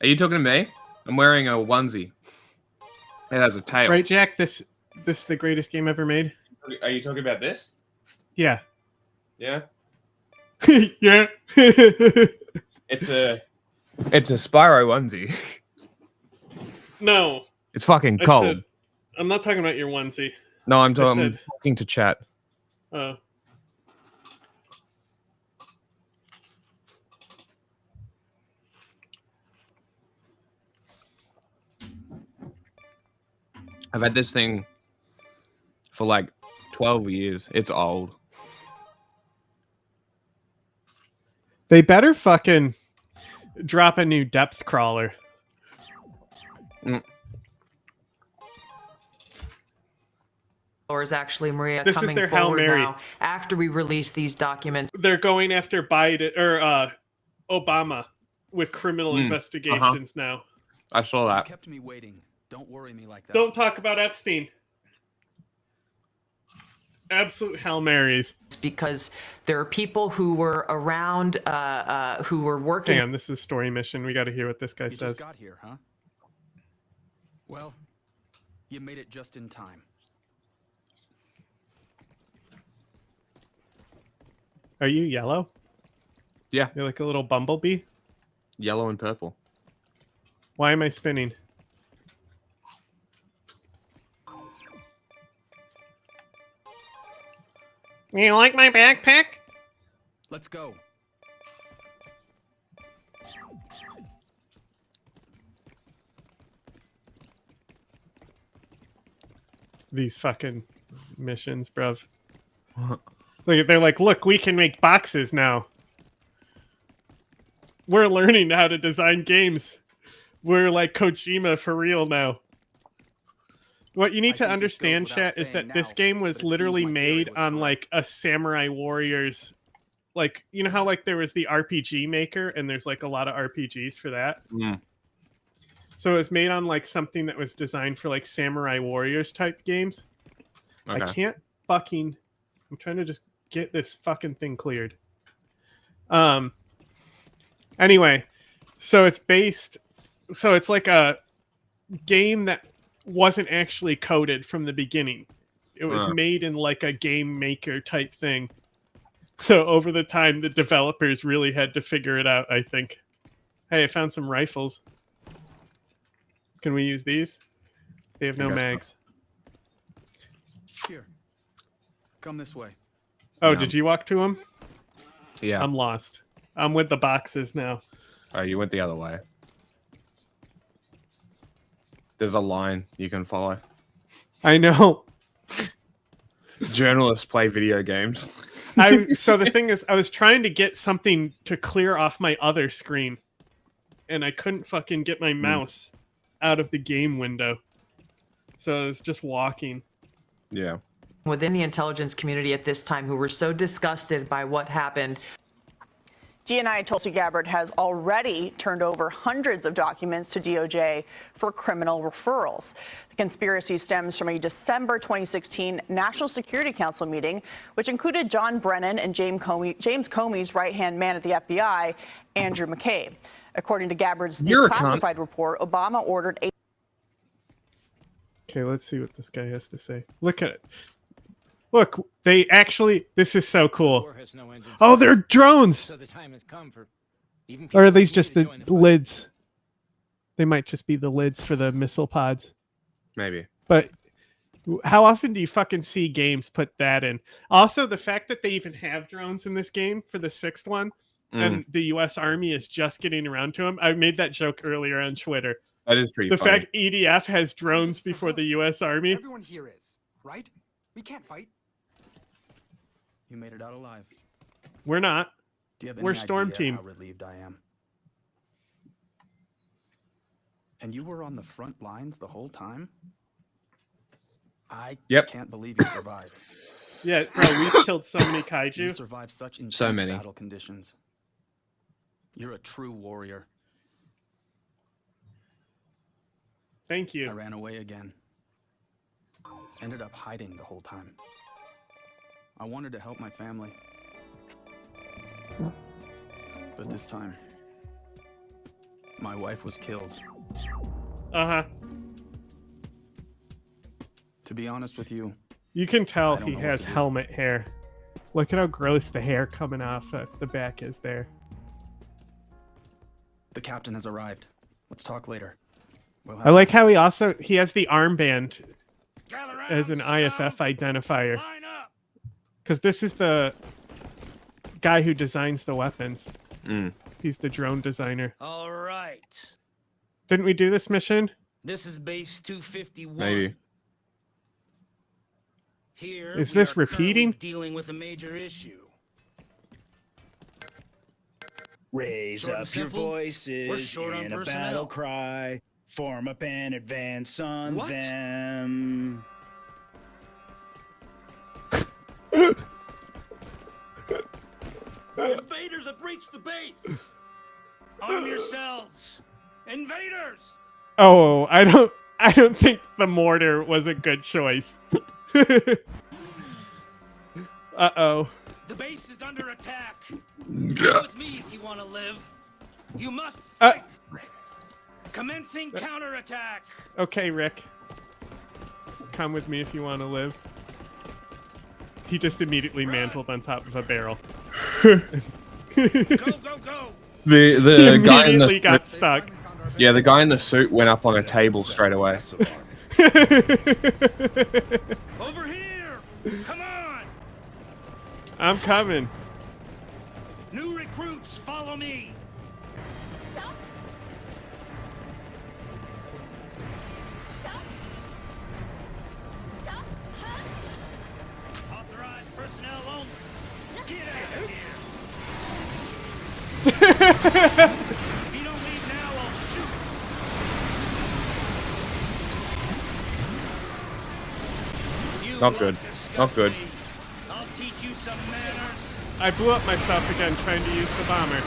Are you talking to me? I'm wearing a onesie. It has a tail. Right, Jack? This is the greatest game ever made. Are you talking about this? Yeah. Yeah. Yeah. It's a Spyro onesie. No. It's fucking cold. I'm not talking about your onesie. No, I'm talking to chat. Oh. I've had this thing for like 12 years. It's old. They better fucking drop a new depth crawler. Or is actually Maria This is coming their Hail forward Mary. now after we release these documents? They're going after Biden or Obama with criminal investigations now. I saw that. You kept me waiting. Don't worry me like that. Don't talk about Epstein. Absolute Hail Marys. Because there are people who were around, who were working. Hang on, this is story mission. We got to hear what this guy You says. just got here, huh? Well, you made it just in time. Are you yellow? Yeah. You're like a little bumblebee? Yellow and purple. Why am I spinning? You like my backpack? Let's go. These fucking missions, bruv. Look, they're like, look, we can make boxes now. We're learning how to design games. We're like Kojima for real now. What you need to understand, chat, is that this game was literally made on like a Samurai Warriors, like, you know how like there was the RPG Maker and there's like a lot of RPGs for that? Mm. So it was made on like something that was designed for like Samurai Warriors type games. Okay. I can't fucking... I'm trying to just get this fucking thing cleared. Anyway, so it's based... So it's like a game that wasn't actually coded from the beginning. It was made in like a game maker type thing. So over the time, the developers really had to figure it out, I think. Hey, I found some rifles. Can we use these? They have no mags. Here. Come this way. Oh, did you walk to them? Yeah. I'm lost. I'm with the boxes now. Oh, you went the other way. There's a line you can follow. I know. Journalists play video games. So the thing is, I was trying to get something to clear off my other screen, and I couldn't fucking get my mouse out of the game window. So I was just walking. Yeah. Within the intelligence community at this time who were so disgusted by what happened. GNI Tulsi Gabbard has already turned over hundreds of documents to DOJ for criminal referrals. The conspiracy stems from a December 2016 National Security Council meeting, which included John Brennan and James Comey's right-hand man at the FBI, Andrew McCabe. According to Gabbard's new classified report, Obama ordered a... Okay, let's see what this guy has to say. Look at it. Look, they actually... This is so cool. Oh, they're drones! So the time has come for even or are these just the lids? They might just be the lids for the missile pods. Maybe. But how often do you fucking see games put that in? Also, the fact that they even have drones in this game for the 6th one, and the U.S. Army is just getting around to them. I made that joke earlier on Twitter. That is pretty funny. The fact EDF has drones before the U.S. Army. Everyone here is, right? We can't fight. You made it out alive. We're not. Do you have We're any Storm idea Team. how relieved I am? And you were on the front lines the whole time? I can't believe you survived. Yeah, bro, we've killed so many kaiju. You survived such intense So many. battle conditions. You're a true warrior. Thank you. I ran away again. Ended up hiding the whole time. I wanted to help my family. But this time, my wife was killed. Uh-huh. To be honest with you, You can tell don't he know what has to do. helmet hair. Look at how gross the hair coming off the back is there. the captain has arrived. Let's talk later. We'll I like how he has the armband as an IFF identifier. Because this is the guy who designs the weapons. He's the drone designer. All right. Didn't we do this mission? This is base 251. Maybe. Here, Is we this are currently repeating? dealing with a major issue. Raise Short and up your simple, we're voices short on in a personnel. battle cry. Form up and advance on What? them. Invaders have breached the base. Arm yourselves. Invaders! Oh, I don't think the mortar was a good choice. Uh-oh. The base is under attack. Come with me if you want to live. You must fight. Commencing counterattack. Okay, Rick. Come with me if you want to live. He just immediately mantled on top of a barrel. Go, go! The guy in the got stuck. Yeah, the guy in the suit went up on a table straight away. Over here! Come on! I'm coming. New recruits, follow me! Authorized personnel only. Get out of here! If you don't leave now, I'll shoot. Not good. Not good. I'll teach you some manners. I blew up myself again trying to use the bomber.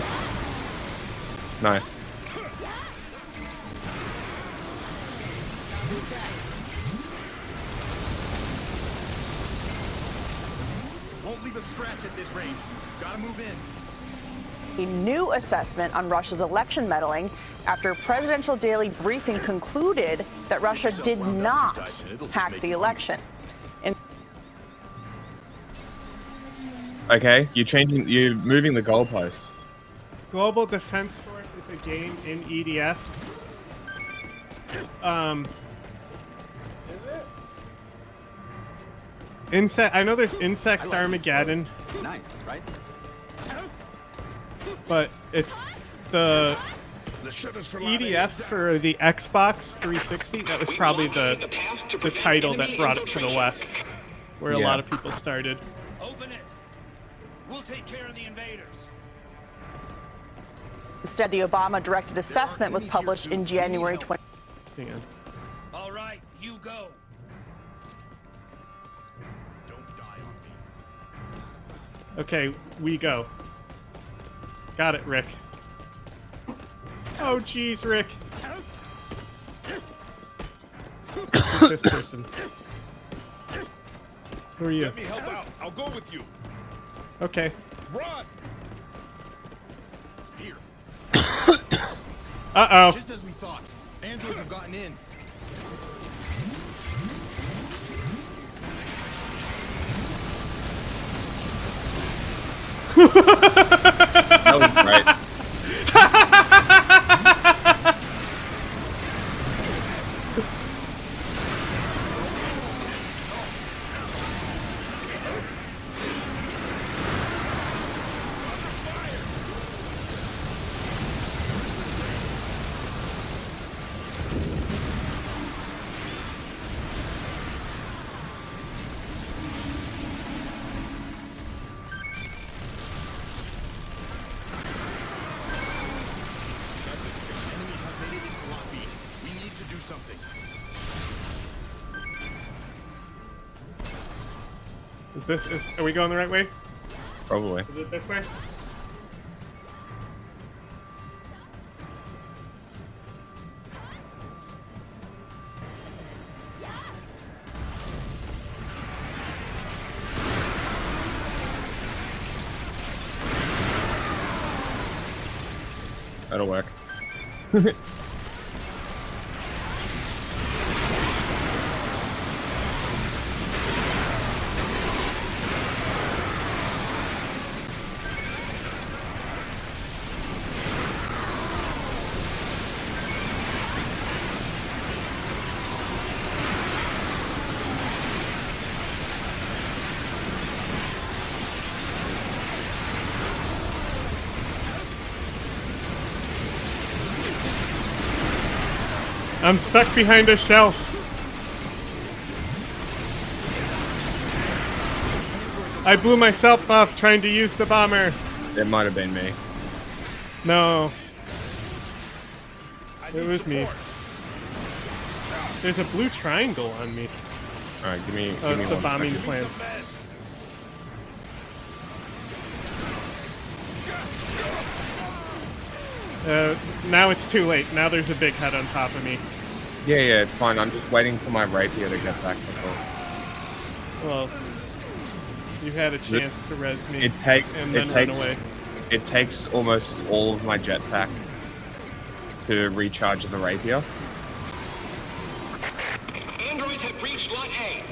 Nice. Won't leave a scratch at this range. Gotta move in. A new assessment on Russia's election meddling after presidential daily briefing concluded that Russia did not hack the election. Okay, you're moving the goalposts. Global Defense Force is a game in EDF. Is it? Insect. I know there's Insect Armageddon. Nice, right? But it's the EDF for the Xbox 360. That was probably the title that brought it to the West, where a lot of people started. Open it. We'll take care of the invaders. Instead, the Obama-directed assessment was published in January 20. Hang on. All right, you go. Okay, we go. Got it, Rick. Oh, jeez, Rick. Who's this person? Who are you? Let me help out. I'll go with you. Okay. Run. Here. Uh-oh. Just as we thought. Androids have gotten in. That was great. Are we going the right way? Probably. Is it this way? That'll work. I'm stuck behind a shelf. I blew myself up trying to use the bomber. It might have been me. No. It was me. There's a blue triangle on me. Alright, give me it's the bombing plan. Now it's too late. Now there's a big head on top of me. Yeah, it's fine. I'm just waiting for my rapier to get back. Well, you had a chance to res me and then run away. It takes almost all of my jetpack to recharge the rapier. Androids have reached Lot A.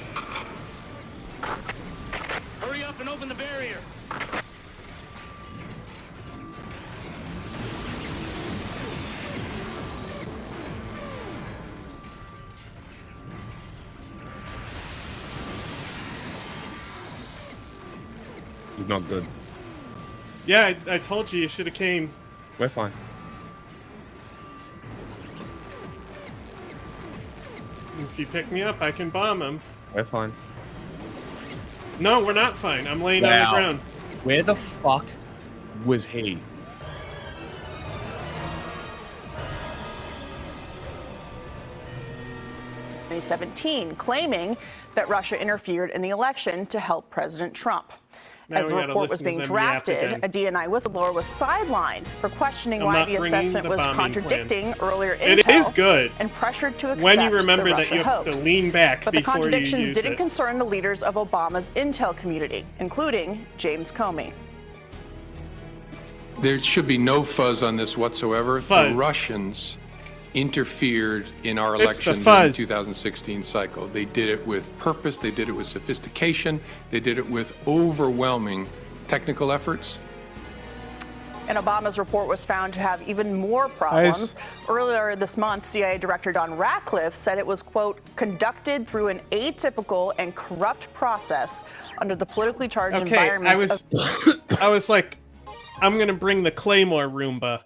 Hurry up and open the barrier. He's not good. Yeah, I told you should have came. We're fine. If you pick me up, I can bomb him. We're fine. No, we're not fine. I'm laying on the ground. Where the fuck was he? In 2017, claiming that Russia interfered in the election to help President Trump. Now As the report was being drafted, a DNI whistleblower was sidelined for questioning why the assessment was contradicting earlier intel. It is good. And pressured to accept when you remember the that Russia you have hoax. to lean back But the before you contradictions use didn't it. concern the leaders of Obama's intel community, including James Comey. There should be no fuzz on this whatsoever. Fuzz. The Russians interfered in our It's the election during the fuzz. 2016 cycle. They did it with purpose, they did it with sophistication, they did it with overwhelming technical efforts. And Obama's report was found to have even more problems. Earlier this month, CIA Director Don Ratcliffe said it was, quote, conducted through an atypical and corrupt process under the politically charged environments I was like, I'm going to bring the Claymore Roomba.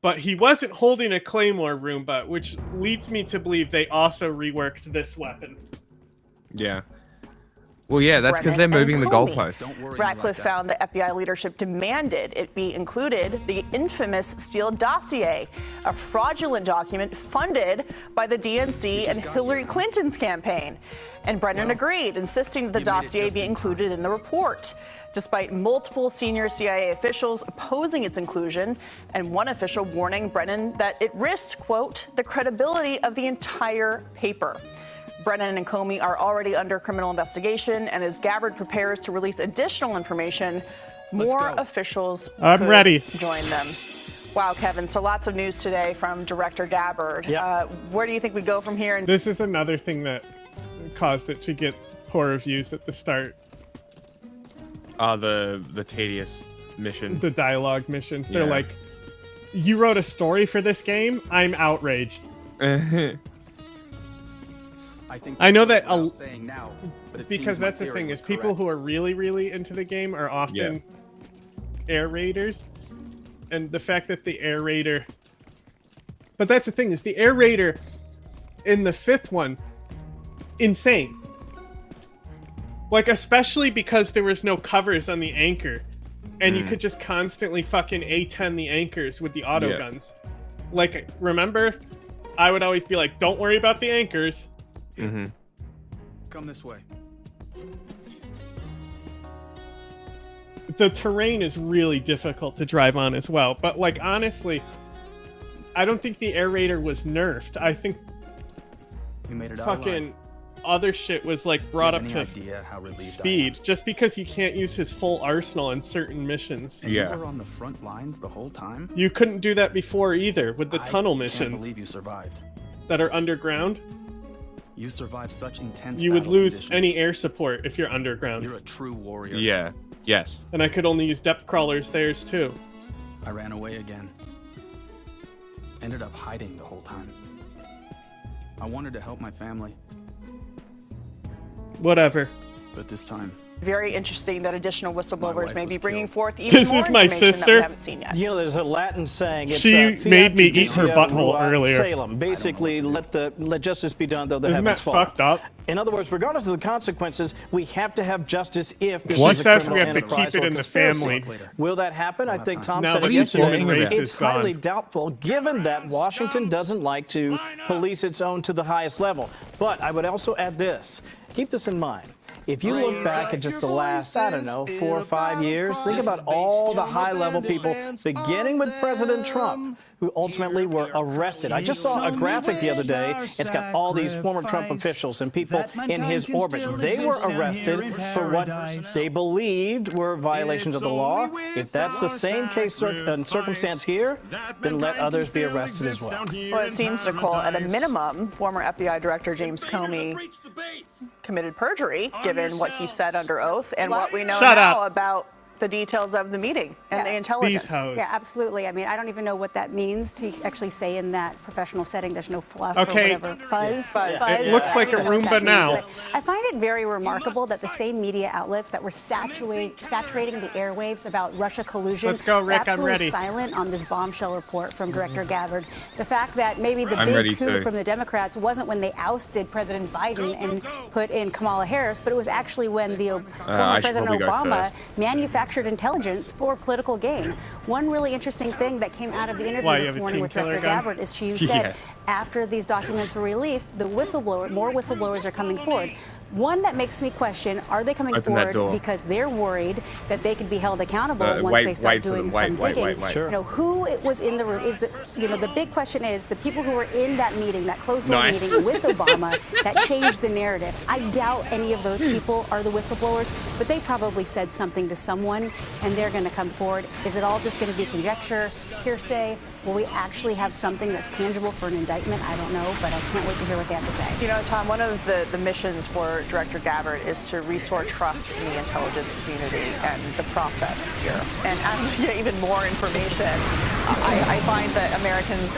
But he wasn't holding a Claymore Roomba, which leads me to believe they also reworked this weapon. Yeah. Well, yeah, that's because they're moving the goalpost. Ratcliffe found the FBI leadership demanded it be included the infamous Steele dossier, a fraudulent document funded by the DNC and Hillary Clinton's campaign. And Brennan agreed, insisting that the dossier be included in the report, despite multiple senior CIA officials opposing its inclusion and one official warning Brennan that it risked, quote, the credibility of the entire paper. Brennan and Comey are already under criminal investigation, and as Gabbard prepares to release additional information, more officials I'm could ready. join them. Wow, Kevin, so lots of news today from Director Gabbard. Where do you think we go from here? This is another thing that caused it to get poor reviews at the start. The tedious mission. The dialogue missions. They're Yeah. like, you wrote a story for this game? I'm outraged. I know that because that's the thing is people who are really, really into the game are often air raiders, and the fact that the air raider. But that's the thing is the air raider in the fifth one, insane. Like especially because there was no covers on the anchor, and you could just constantly fucking A10 the anchors with the auto guns. Like remember, I would always be like, "Don't worry about the anchors." Come this way. The terrain is really difficult to drive on as well. But like honestly, I don't think the air raider was nerfed. I think You made it fucking other shit was like brought up to speed. Just because he can't use his full arsenal in certain missions. And you were on the front lines the whole time? You couldn't do that before either with the tunnel missions. I can't believe you survived. That are underground. You survived such intense You would battle lose conditions. any air support if you're underground. You're a true warrior. Yeah. Yes. And I could only use depth crawlers theirs too. I ran away again. Ended up hiding the whole time. I wanted to help my family. Whatever. But this time, Very interesting that additional whistleblowers may be bringing forth even This more is my information that we sister. haven't seen yet. You know, there's a Latin saying. It's, She fiat made me eat her justitia butthole rua earlier. Salem. Basically, let justice be done, though the Isn't heavens that fall. fucked up? In other words, regardless of the consequences, we have to have justice if this What is a says we criminal have to enterprise keep it or in the conspiracy. family? Will that happen? I think Tom Now said that it the human yesterday. race It's is gone. highly doubtful, given that Washington doesn't like to police its own to the highest level. But I would also add this. Keep this in mind. If you look back at just the last, I don't know, 4 or 5 years, think about all the high-level people, beginning with President Trump, who ultimately were arrested. I just saw a graphic the other day. It's got all these former Trump officials and people in his orbit. They were arrested for what they believed were violations of the law. If that's the same case and circumstance here, then let others be arrested as well. Well, it seems, Nicole, at a minimum, former FBI Director James Comey committed perjury, given what he said under oath and what we know now about the details of the meeting and the intelligence. Yeah, absolutely. I mean, I don't even know what that means to actually say in that professional setting. There's no fluff or whatever. Fuzz. It looks like a Roomba now. I find it very remarkable that the same media outlets that were saturating the airwaves about Russia collusion Let's go, Rick, are absolutely I'm ready. silent on this bombshell report from Director Gabbard. The fact that maybe the big coup from the Democrats wasn't when they ousted President Biden and put in Kamala Harris, but it was actually when the former President Obama manufactured intelligence for political gain. One really interesting thing that came out of the interview this morning with Director Gabbard is she said after these documents were released, the more whistleblowers are coming forward. One that makes me question, are they coming forward because they're worried that they could be held accountable once they start doing some digging? You know, who it was in the room is the big question is the people who were in that meeting, that closed door meeting with Obama that changed the narrative. I doubt any of those people are the whistleblowers, but they probably said something to someone and they're going to come forward. Is it all just going to be conjecture, hearsay? Will we actually have something that's tangible for an indictment? I don't know, but I can't wait to hear what they have to say. You know, Tom, one of the missions for Director Gabbard is to restore trust in the intelligence community and the process here. And as we get even more information, I find that Americans,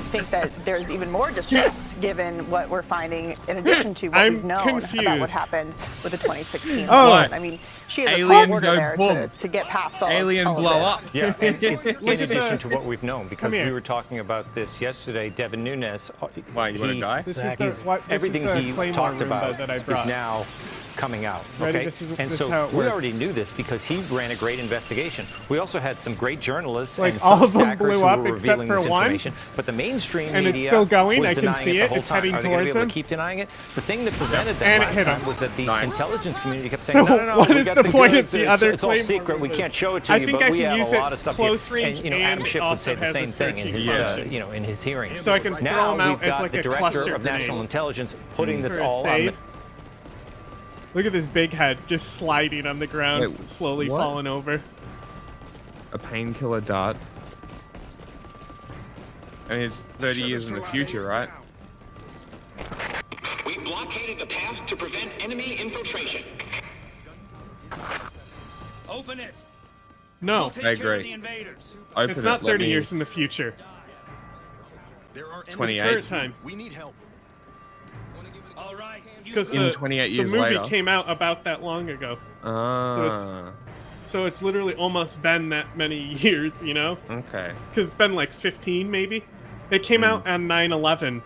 think that there's even more distrust given what we're finding in addition to what we've known about what happened with the 2016 election. I mean, she has a tall order there to get past all of this. Yeah, and it's in addition to what we've known, because we were talking about this yesterday. Devin Nunes, why, you want to die? Everything he talked about is now coming out. Okay, and so we already knew this because he ran a great investigation. We also had some great journalists and all some of them stackers blew up who were except revealing for this one. information. But the mainstream And media it's still going. was I can denying see it it. the whole It's time. heading Are they going to be towards able him. to keep denying it? The thing that prevented them And it last hit time him. was that the intelligence community kept So saying, no, what we is got the point goods. of the other It's all claim? secret. We can't show it to I you, think but I we can have use a it lot of stuff close here. range And Adam Schiff would also say the has same a thing in searching his, function. in his hearings. So I can throw now him out we've as got like the a director cluster of national grenade. intelligence putting this For a all on the save. Look at this big head just sliding on the ground, slowly falling over. A painkiller dart. I mean, it's 30 years in the future, right? We blockaded the path to prevent enemy infiltration. Open it. No, We'll take care of the invaders. It's not 30 years in the future. There are 28. Time. We need help. All right. Because In 28 years the movie later. came out about that long ago. So it's literally almost been that many years, Okay. Because it's been like 15, maybe. It came out on 9/11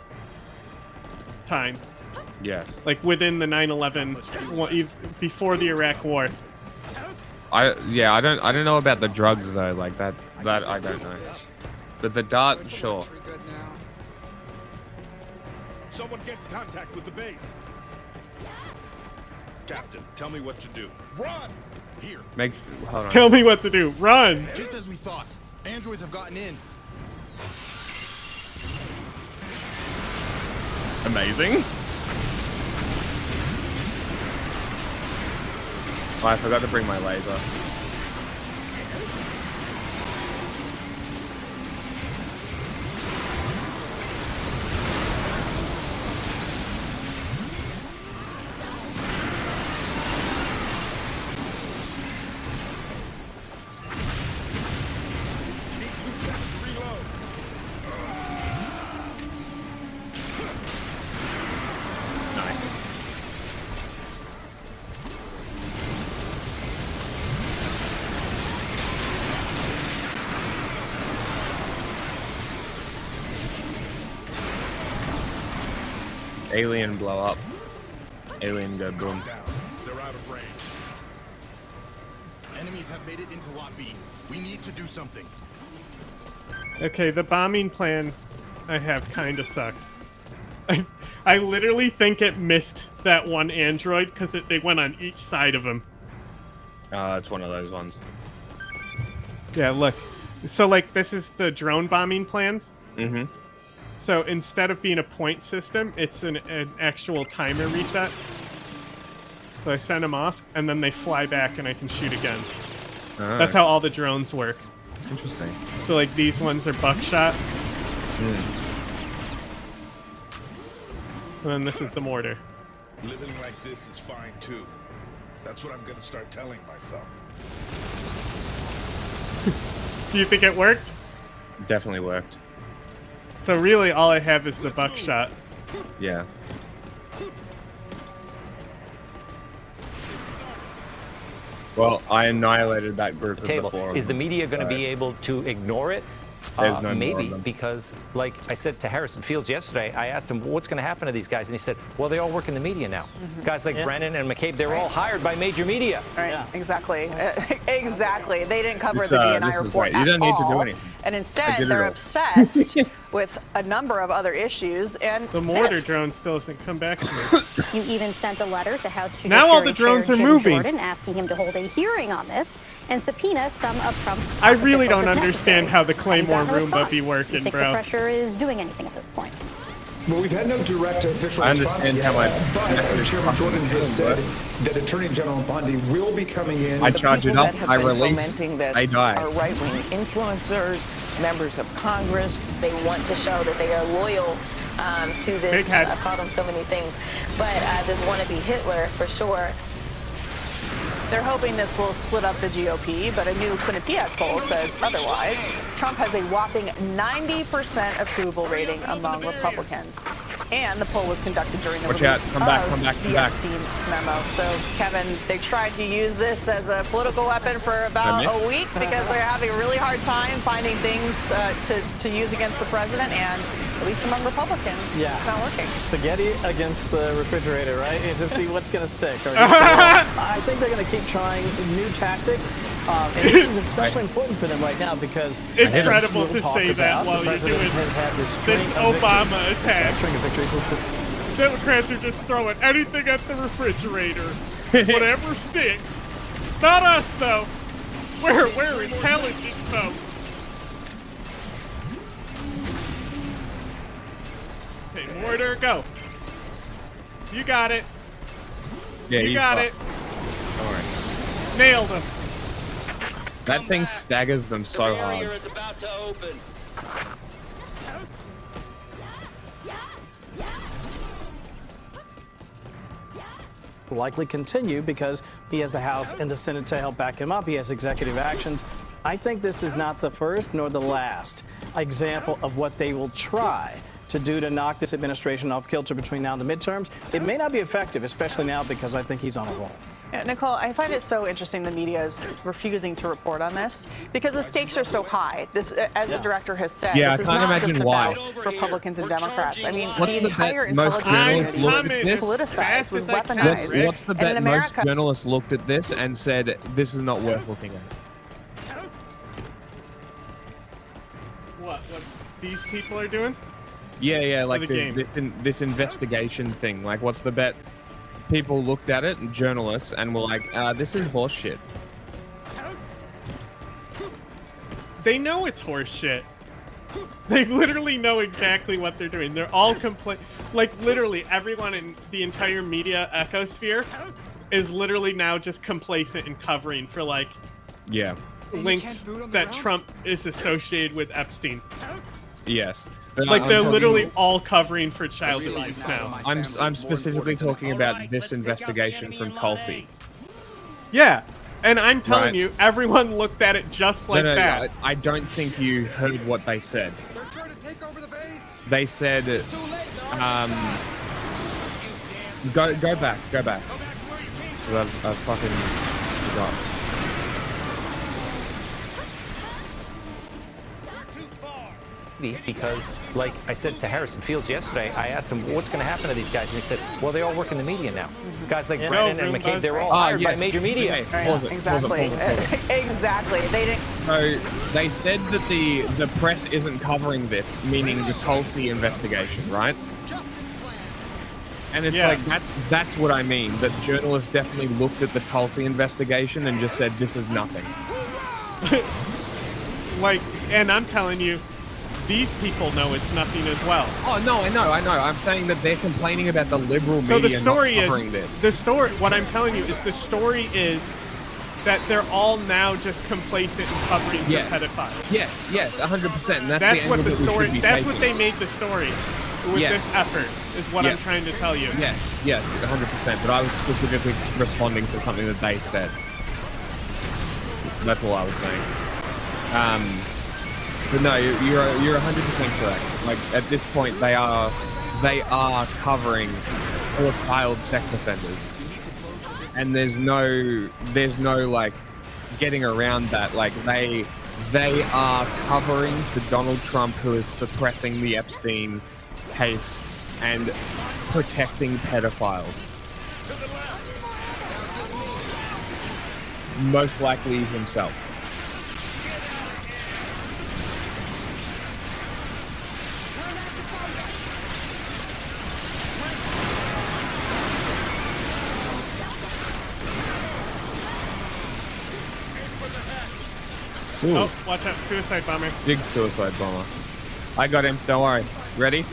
time. Yes. Like within the 9/11, before the Iraq War. I don't know about the drugs though. Like that I don't know. But the dart, sure. Someone get in contact with the base. Captain, tell me what to do. Run! Here. Hold on. Tell me what to do. Run! Just as we thought. Androids have gotten in. Amazing. Oh, I forgot to bring my laser. Alien blow up. Alien go boom. They're out of range. Enemies have made it into Lot B. We need to do something. Okay, the bombing plan I have kind of sucks. I I literally think it missed that one android because they went on each side of him. It's one of those ones. Yeah, look. So, like, this is the drone bombing plans. Mm-hmm. So instead of being a point system, it's an actual timer reset. So I send them off, and then they fly back, and I can shoot again. That's how all the drones work. Interesting. So, like, these ones are buckshot. And then this is the mortar. Living like this is fine too. That's what I'm gonna start telling myself. Do you think it worked? Definitely worked. So really, all I have is the buckshot. Yeah. Well, I annihilated that group of the four. Is the media going to be able to ignore it? There's no maybe, because, like I said to Harrison Fields yesterday, I asked him, what's going to happen to these guys? And he said, well, they all work in the media now. Guys like Brennan and McCabe, they're all hired by major media. Right, exactly. Exactly. They didn't cover the DNI report at You don't need to do all. anything. And instead, they're obsessed with a number of other issues. And the mortar drone still hasn't come back to me. You even sent a letter to House Judiciary Now all the drones Chair are Jim moving. Jordan asking him to hold a hearing on this and subpoena some of Trump's top I really officials don't if understand necessary. how the Have you Claymore gotten a Roomba be response? working, Do you think bro. the pressure is doing anything at this point? Well, we've had no direct official I response understand yet, how but Chairman Jordan has said that Attorney General Bondi will be coming in. I charge it up, I release, this I die. are right-wing influencers, members of Congress. They want to show that they are loyal to this. I've called them so many things, but this wannabe Hitler for sure. they're hoping this will split up the GOP, but a new Quinnipiac poll says otherwise. Trump has a whopping 90% approval rating among Republicans. And the poll was conducted during the release of the Epstein memo. So, Kevin, they tried to use this as a political weapon for about a week because they're having a really hard time finding things to use against the president, and at least among Republicans, it's not working. Spaghetti against the refrigerator, right? And to see what's going to stick. I think they're going to keep trying new tactics. And this is especially important for them right now because it's incredible to say that while you're doing this Obama attack. String of victories. Democrats are just throwing anything at the refrigerator. Whatever sticks. Not us, though. We're intelligent folks. Okay, mortar, go. You got it. Yeah, you got it. All right. Nailed him. That thing staggers them so hard. is about to open. Will likely continue because he has the House and the Senate to help back him up. He has executive actions. I think this is not the first nor the last example of what they will try to do to knock this administration off kilter between now and the midterms. It may not be effective, especially now because I think he's on a roll. Yeah, Nicole, I find it so interesting the media is refusing to report on this because the stakes are so high. This, as the director has said, this is not just about Republicans and Democrats. I mean, the entire intelligence community is politicized, was weaponized. What's the bet most journalists looked at this and said, this is not worth looking at? What these people are doing? Yeah, like this investigation thing. Like, what's the bet? People looked at it, and journalists, and were like, this is horseshit. They know it's horseshit. They literally know exactly what they're doing. They're all like, literally, everyone in the entire media ecosphere is literally now just complacent and covering for, like, links that Trump is associated with Epstein. Yes. Like, they're literally all covering for child abuse now. I'm specifically talking about this investigation from Tulsi. Yeah, and I'm telling you, everyone looked at it just like that. I don't think you heard what they said. They said, go back. I fucking forgot. Because, like I said to Harrison Fields yesterday, I asked him, what's going to happen to these guys? And he said, well, they all work in the media now. Guys like Brennan and McCabe, they're all hired by major media. Exactly. Exactly. They didn't. So they said that the press isn't covering this, meaning the Tulsi investigation, right? And it's like, that's what I mean. That journalists definitely looked at the Tulsi investigation and just said, this is nothing. Like, and I'm telling you, these people know it's nothing as well. Oh, no, I know. I'm saying that they're complaining about the liberal media the story not covering this. The story, what I'm telling you is the story is that they're all now just complacent in covering the pedophiles. Yes, 100%. And that's the what the angle that we story, should be that's taking. what they made the story with this effort, is what I'm trying to tell you. Yes, 100%. But I was specifically responding to something that they said. That's all I was saying. But no, you're 100% correct. Like, at this point, they are covering all child sex offenders, and there's no like getting around that. Like, they are covering the Donald Trump who is suppressing the Epstein case and protecting pedophiles. Most likely himself. Ooh. Oh, watch out, suicide bomber. Big suicide bomber. I got him, don't worry. Ready?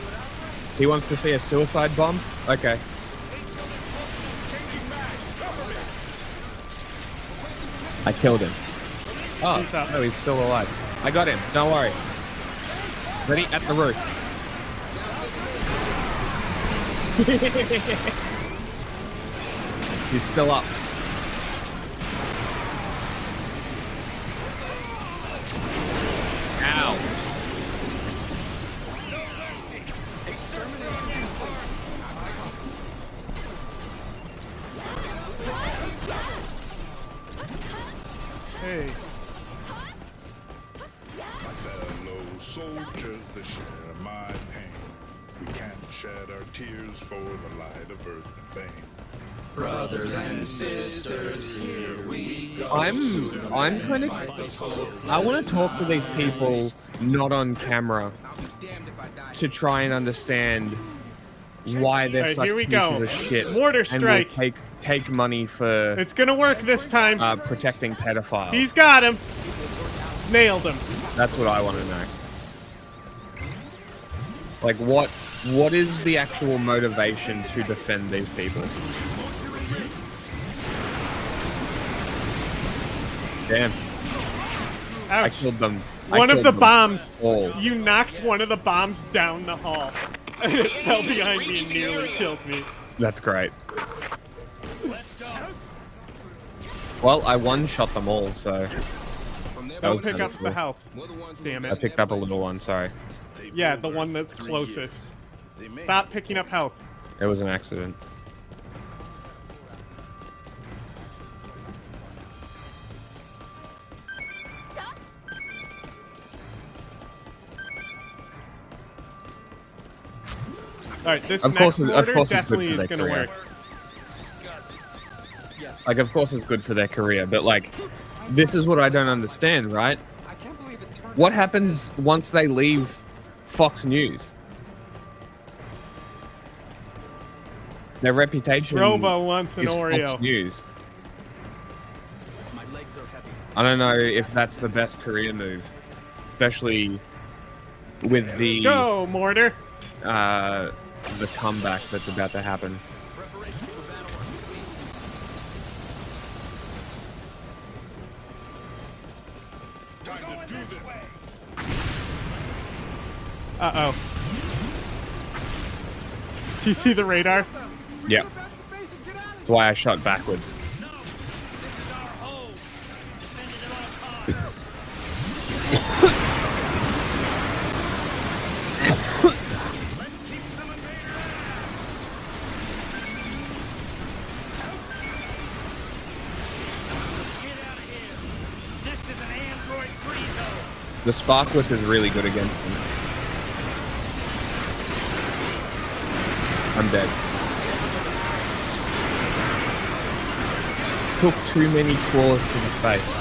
He wants to see a suicide bomb? Okay. I killed him. Oh, no, he's still alive. I got him, don't worry. Ready? At the roof. He's still up. Ow. Hey. My fellow soldiers, they share my pain. We can't shed our tears for the light of earth and fame. Brothers and sisters, here we go. I'm kind of... I want to talk to these people not on camera to try and understand why they're such pieces of shit. Mortar strike. And will take money for... It's gonna work this time. Protecting pedophiles. He's got him. Nailed him. That's what I want to know. Like, what is the actual motivation to defend these people? Damn. Ouch. I killed them. One of the bombs. All. You knocked one of the bombs down the hall. And it fell behind me and nearly killed me. That's great. Well, I one-shot them all, so... Don't pick up the health. Damn it. I picked up a little one, sorry. Yeah, the one that's closest. Stop picking up health. It was an accident. Alright, this of next course mortar it's definitely good for is their gonna career. work. Like, of course it's good for their career, but, like, this is what I don't understand, right? What happens once they leave Fox News? Their reputation Robo wants an is Oreo. Fox News. I don't know if that's the best career move, especially with the Go, Mortar. The comeback that's about to happen. Uh-oh. Do you see the radar? Yeah. That's why I shot backwards. The spark whip is really good against them. I'm dead. Took too many claws to the face.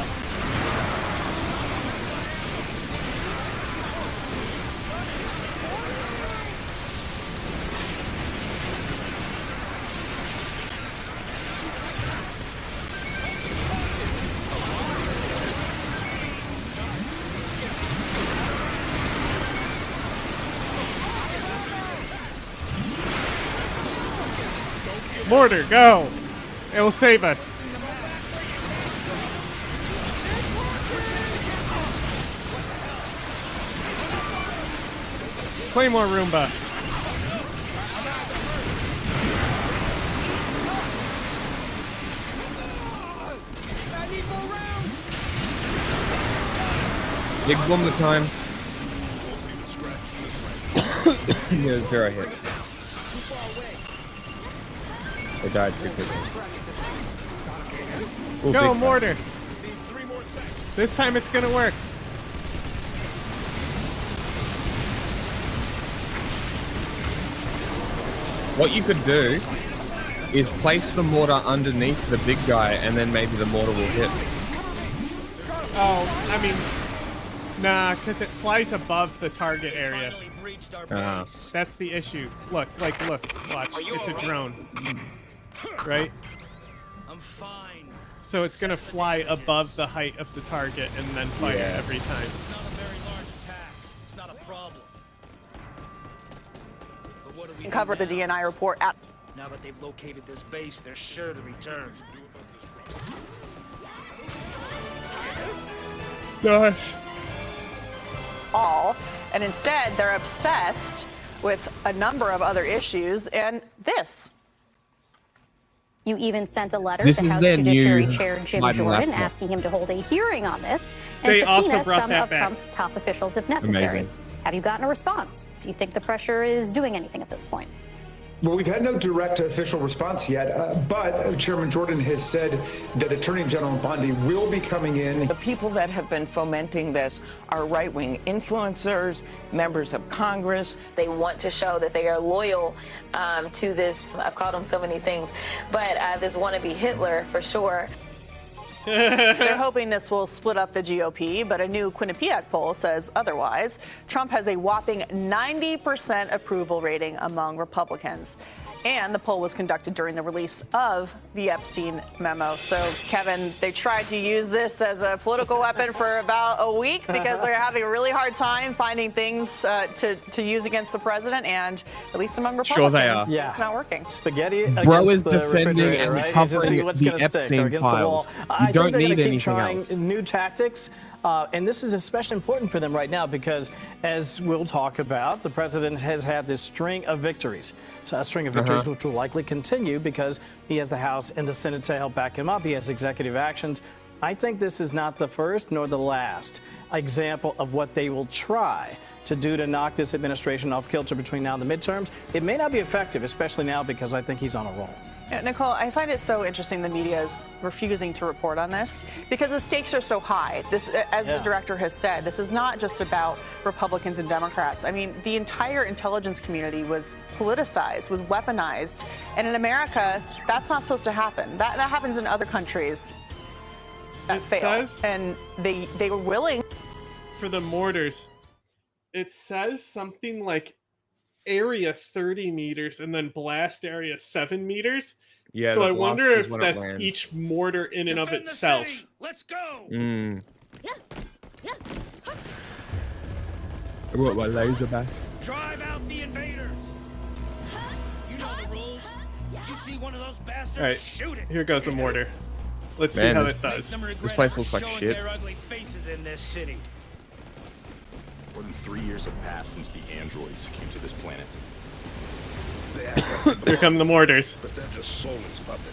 Mortar, go! It will save us. Claymore Roomba. Digs one more time. Yeah, 0 hits. They died too quickly. Ooh, go, mortar! This time it's gonna work. What you could do is place the mortar underneath the big guy, and then maybe the mortar will hit. Oh, I mean, nah, because it flies above the target area. That's the issue. Look, watch. It's a drone, right? I'm fine. So it's gonna fly above the height of the target and then fire every time. It's not a very large attack. It's not a problem. But what do we Cover the DNI report at. Now that they've located this base, they're sure to return. Gosh. All, and instead they're obsessed with a number of other issues and this. You even sent a letter This to is House their Judiciary new Chair Jim Biden Jordan laptop. asking him to hold a hearing on this and They also subpoena brought some that of back. Trump's top officials if necessary. Amazing. Have you gotten a response? Do you think the pressure is doing anything at this point? Well, we've had no direct official response yet, but Chairman Jordan has said that Attorney General Bondi will be coming in. The people that have been fomenting this are right-wing influencers, members of Congress. They want to show that they are loyal to this. I've called them so many things, but this wannabe Hitler for sure. They're hoping this will split up the GOP, but a new Quinnipiac poll says otherwise. Trump has a whopping 90% approval rating among Republicans. And the poll was conducted during the release of the Epstein memo. So, Kevin, they tried to use this as a political weapon for about a week because they're having a really hard time finding things to use against the president, and at least among Republicans, Sure they are. it's not working. Spaghetti Bro against is the defending refrigerator, and right? recovering See what's the gonna stick Epstein against the wall. files. I You don't think they're need gonna keep anything trying else. new tactics. And this is especially important for them right now because, as we'll talk about, the president has had this string of victories. So a string of victories which will likely continue because he has the House and the Senate to help back him up. He has executive actions. I think this is not the first nor the last example of what they will try to do to knock this administration off kilter between now and the midterms. It may not be effective, especially now because I think he's on a roll. Yeah, Nicole, I find it so interesting the media is refusing to report on this because the stakes are so high. This, as the director has said, this is not just about Republicans and Democrats. I mean, the entire intelligence community was politicized, was weaponized. And in America, that's not supposed to happen. That happens in other countries that fail. And they were willing. For the mortars, it says something like area 30 meters and then blast area 7 meters. Yeah, so the I wonder blast is if when it that's lands. each mortar in and of Defend the itself. city. Let's go. I brought my laser back. Drive out the invaders. You know the rules. If you see one of those bastards, All right, shoot it. here goes the mortar. Let's see Man, how this- it does. This place looks like Showing shit. their ugly faces in this city. More than 3 years have passed since the androids came to this planet. They act like Here come the mortars. but they're just soulless puppets.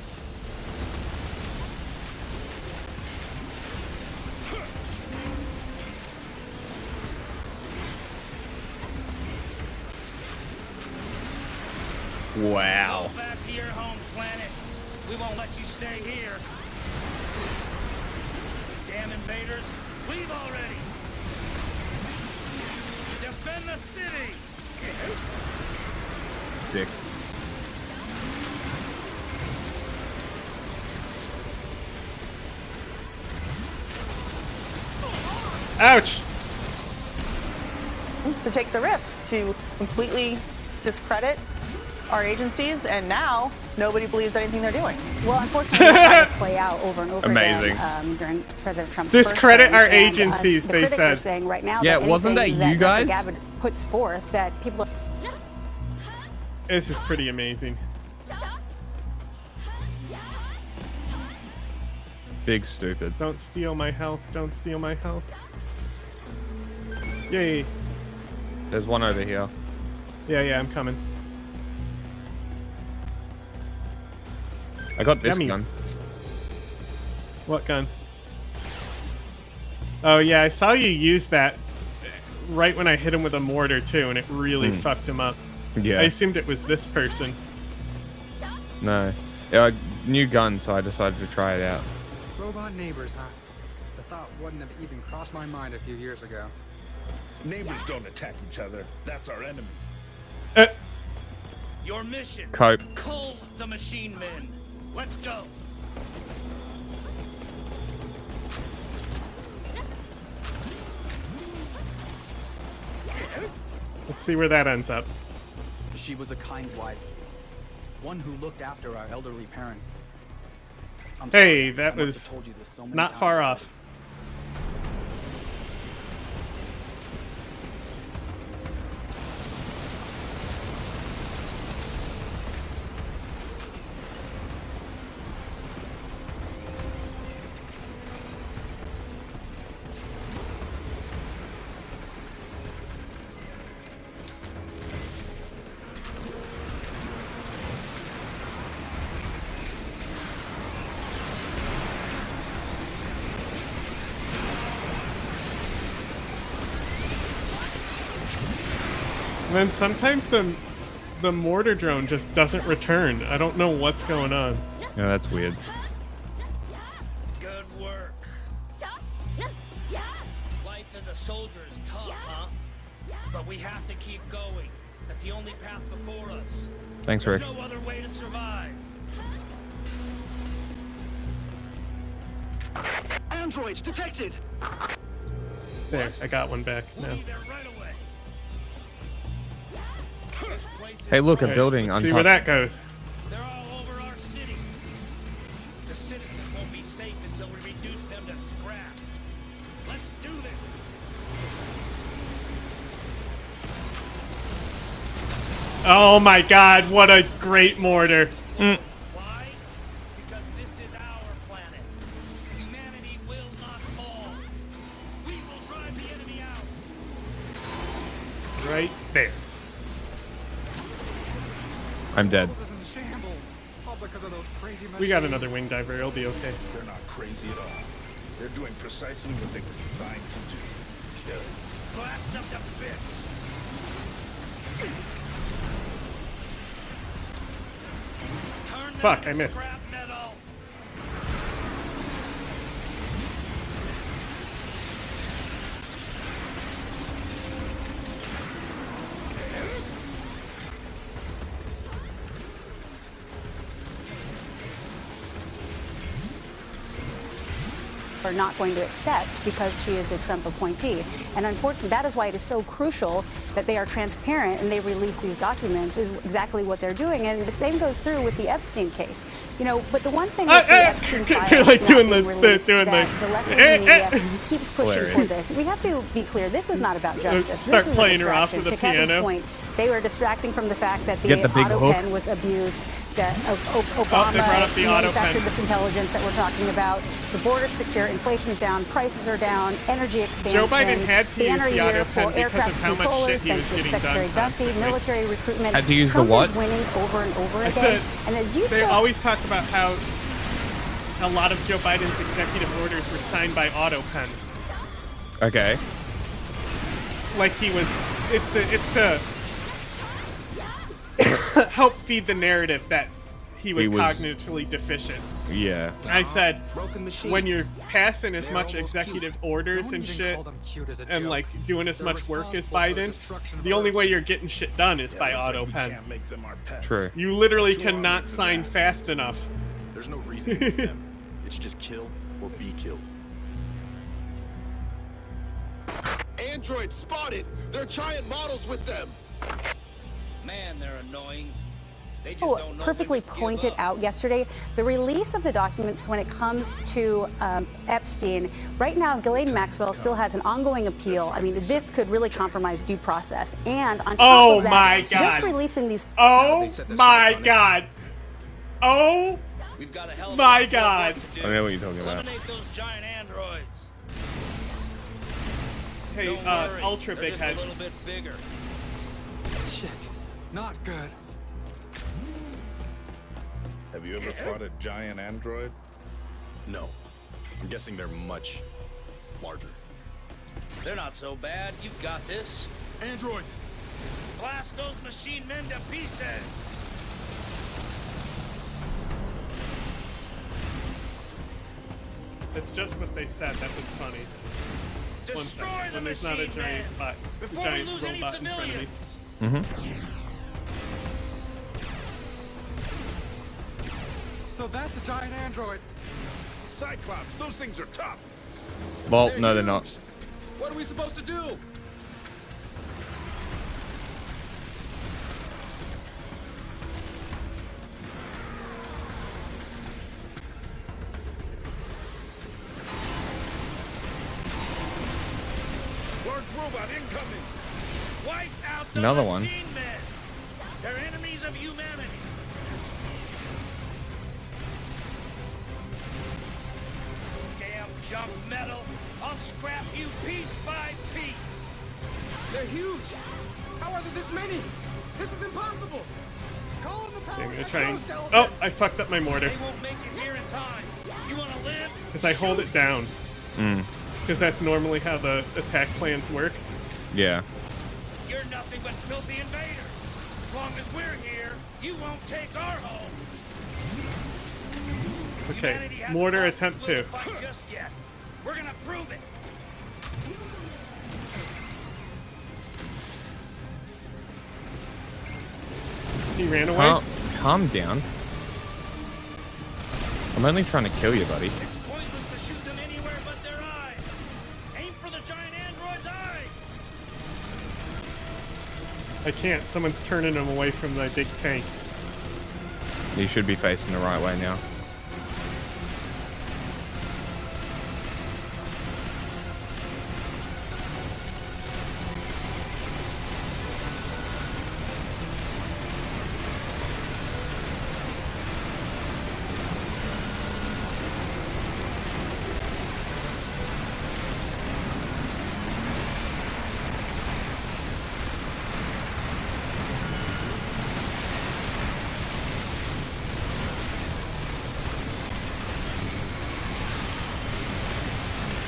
Wow. Go back to your home planet. We won't let you stay here. Damn invaders, leave already. Defend the city. Sick. Ouch! To take the risk to completely discredit our agencies, and now nobody believes anything they're doing. Well, unfortunately, it's had to play out over and over Amazing. again during President Trump's Discredit first our term, and, agencies, the they critics are said. saying right now Yeah, that wasn't that anything you guys? Dr. Gabbard puts forth that people. This is pretty amazing. Big stupid. Don't steal my health. Don't steal my health. Yay. There's one over here. Yeah, I'm coming. I got this Yummy. gun. What gun? Oh yeah, I saw you use that right when I hit him with a mortar too, and it really fucked him up. Yeah. I assumed it was this person. No. New gun, so I decided to try it out. Robot neighbors, huh? The thought wouldn't have even crossed my mind a few years ago. Neighbors don't attack each other. That's our enemy. Your mission. Cope. Cull the machine men. Let's go. Let's see where that ends up. She was a kind wife. One who looked after our elderly parents. I'm Hey, sorry, that I must was have told you this so many not times far already. off. And then sometimes the mortar drone just doesn't return. I don't know what's going on. Yeah, that's weird. Good work. Life as a soldier is tough, huh? But we have to keep going. That's the only path before us. Thanks, Rick. There's no other way to survive. Androids detected. There, I got one back now. Hey, look, a Okay, building let's on see top. where that goes. They're all over our city. The citizens won't be safe until we reduce them to scrap. Let's do this. Oh my god, what a great mortar. Why? Because this is our planet. Humanity will not fall. We will drive the enemy out. Right there. I'm dead. We got another wing diver, it'll be okay. They're not crazy at all. They're doing precisely what they were designed to do. Kill. Blast them to bits. Fuck, I missed. Scrap metal. Are not going to accept because she is a Trump appointee. And unfortunately, that is why it is so crucial that they are transparent and they release these documents is exactly what they're doing. And the same goes through with the Epstein case. You know, but the one thing with the Epstein files You're like not doing being the released, doing that the the left-wing media keeps pushing Hilarious. for this. We have to be clear, this is not about justice. Start This is playing a her off distraction. with To a Kevin's piano. point, they were distracting from the fact that the Get the big auto hook. pen was abused, that Oh, they brought up Obama the auto manufactured pen. this intelligence that we're talking about. The border's secure, inflation's down, prices are down, energy expansion. Joe Biden had to banner use the year auto for pen because aircraft of how much controllers, shit he was thanks to getting Secretary done Duffy, constantly. military recruitment. Had to use the Trump what? is winning over and over I again. said, And as you they said, always talk about how a lot of Joe Biden's executive orders were signed by auto pen. Okay. Like he was, it's to help feed the narrative that he was cognitively deficient. Yeah. I said, when you're passing as much executive orders and shit, and like doing as much work as Biden, the only way you're getting shit done is by auto pen. True. You literally cannot sign fast enough. There's no reason to move them. It's just kill or be killed. Androids spotted. They're giant models with them. Man, they're annoying. They just don't know perfectly when to give pointed up. out yesterday, the release of the documents when it comes to Epstein, right now, Ghislaine Maxwell still has an ongoing appeal. I mean, this could really compromise due process. And on top of that, my just God. releasing these... Oh my God. Oh We've got a hell of My God. I know what you're talking about. Eliminate those giant androids. Hey, Don't worry, Ultra they're Big just Head. a little bit bigger. Shit. Not good. Have you ever fought a giant android? No. I'm guessing they're much larger. They're not so bad. You've got this. Androids! Blast those machine men to pieces. That's just what they said. That was funny. Destroy the when there's not a machine giant, men before giant we lose any robot in front of me. civilians. So that's a giant android. Cyclops, those things are tough. Well, no, they're not. What are we supposed to do? Large robot incoming. Wipe out the Another one. machine men. They're enemies of humanity. Damn junk metal. I'll scrap you piece by piece. They're huge. How are there this many? This is impossible. Call in the power. Okay, I'm gonna try and... Oh, I fucked up my mortar. They won't make it here in time. You want to live? Because I hold it down. Mm. Because that's normally how the attack plans work. Yeah. You're nothing but filthy invaders. As long as we're here, you won't take our home. Okay, Humanity hasn't mortar lost attempt its will 2. to fight just yet. We're gonna prove it. He ran away? Calm down. I'm only trying to kill you, buddy. It's pointless to shoot them anywhere but their eyes. Aim for the giant android's eyes. I can't. Someone's turning him away from the big tank. You should be facing the right way now.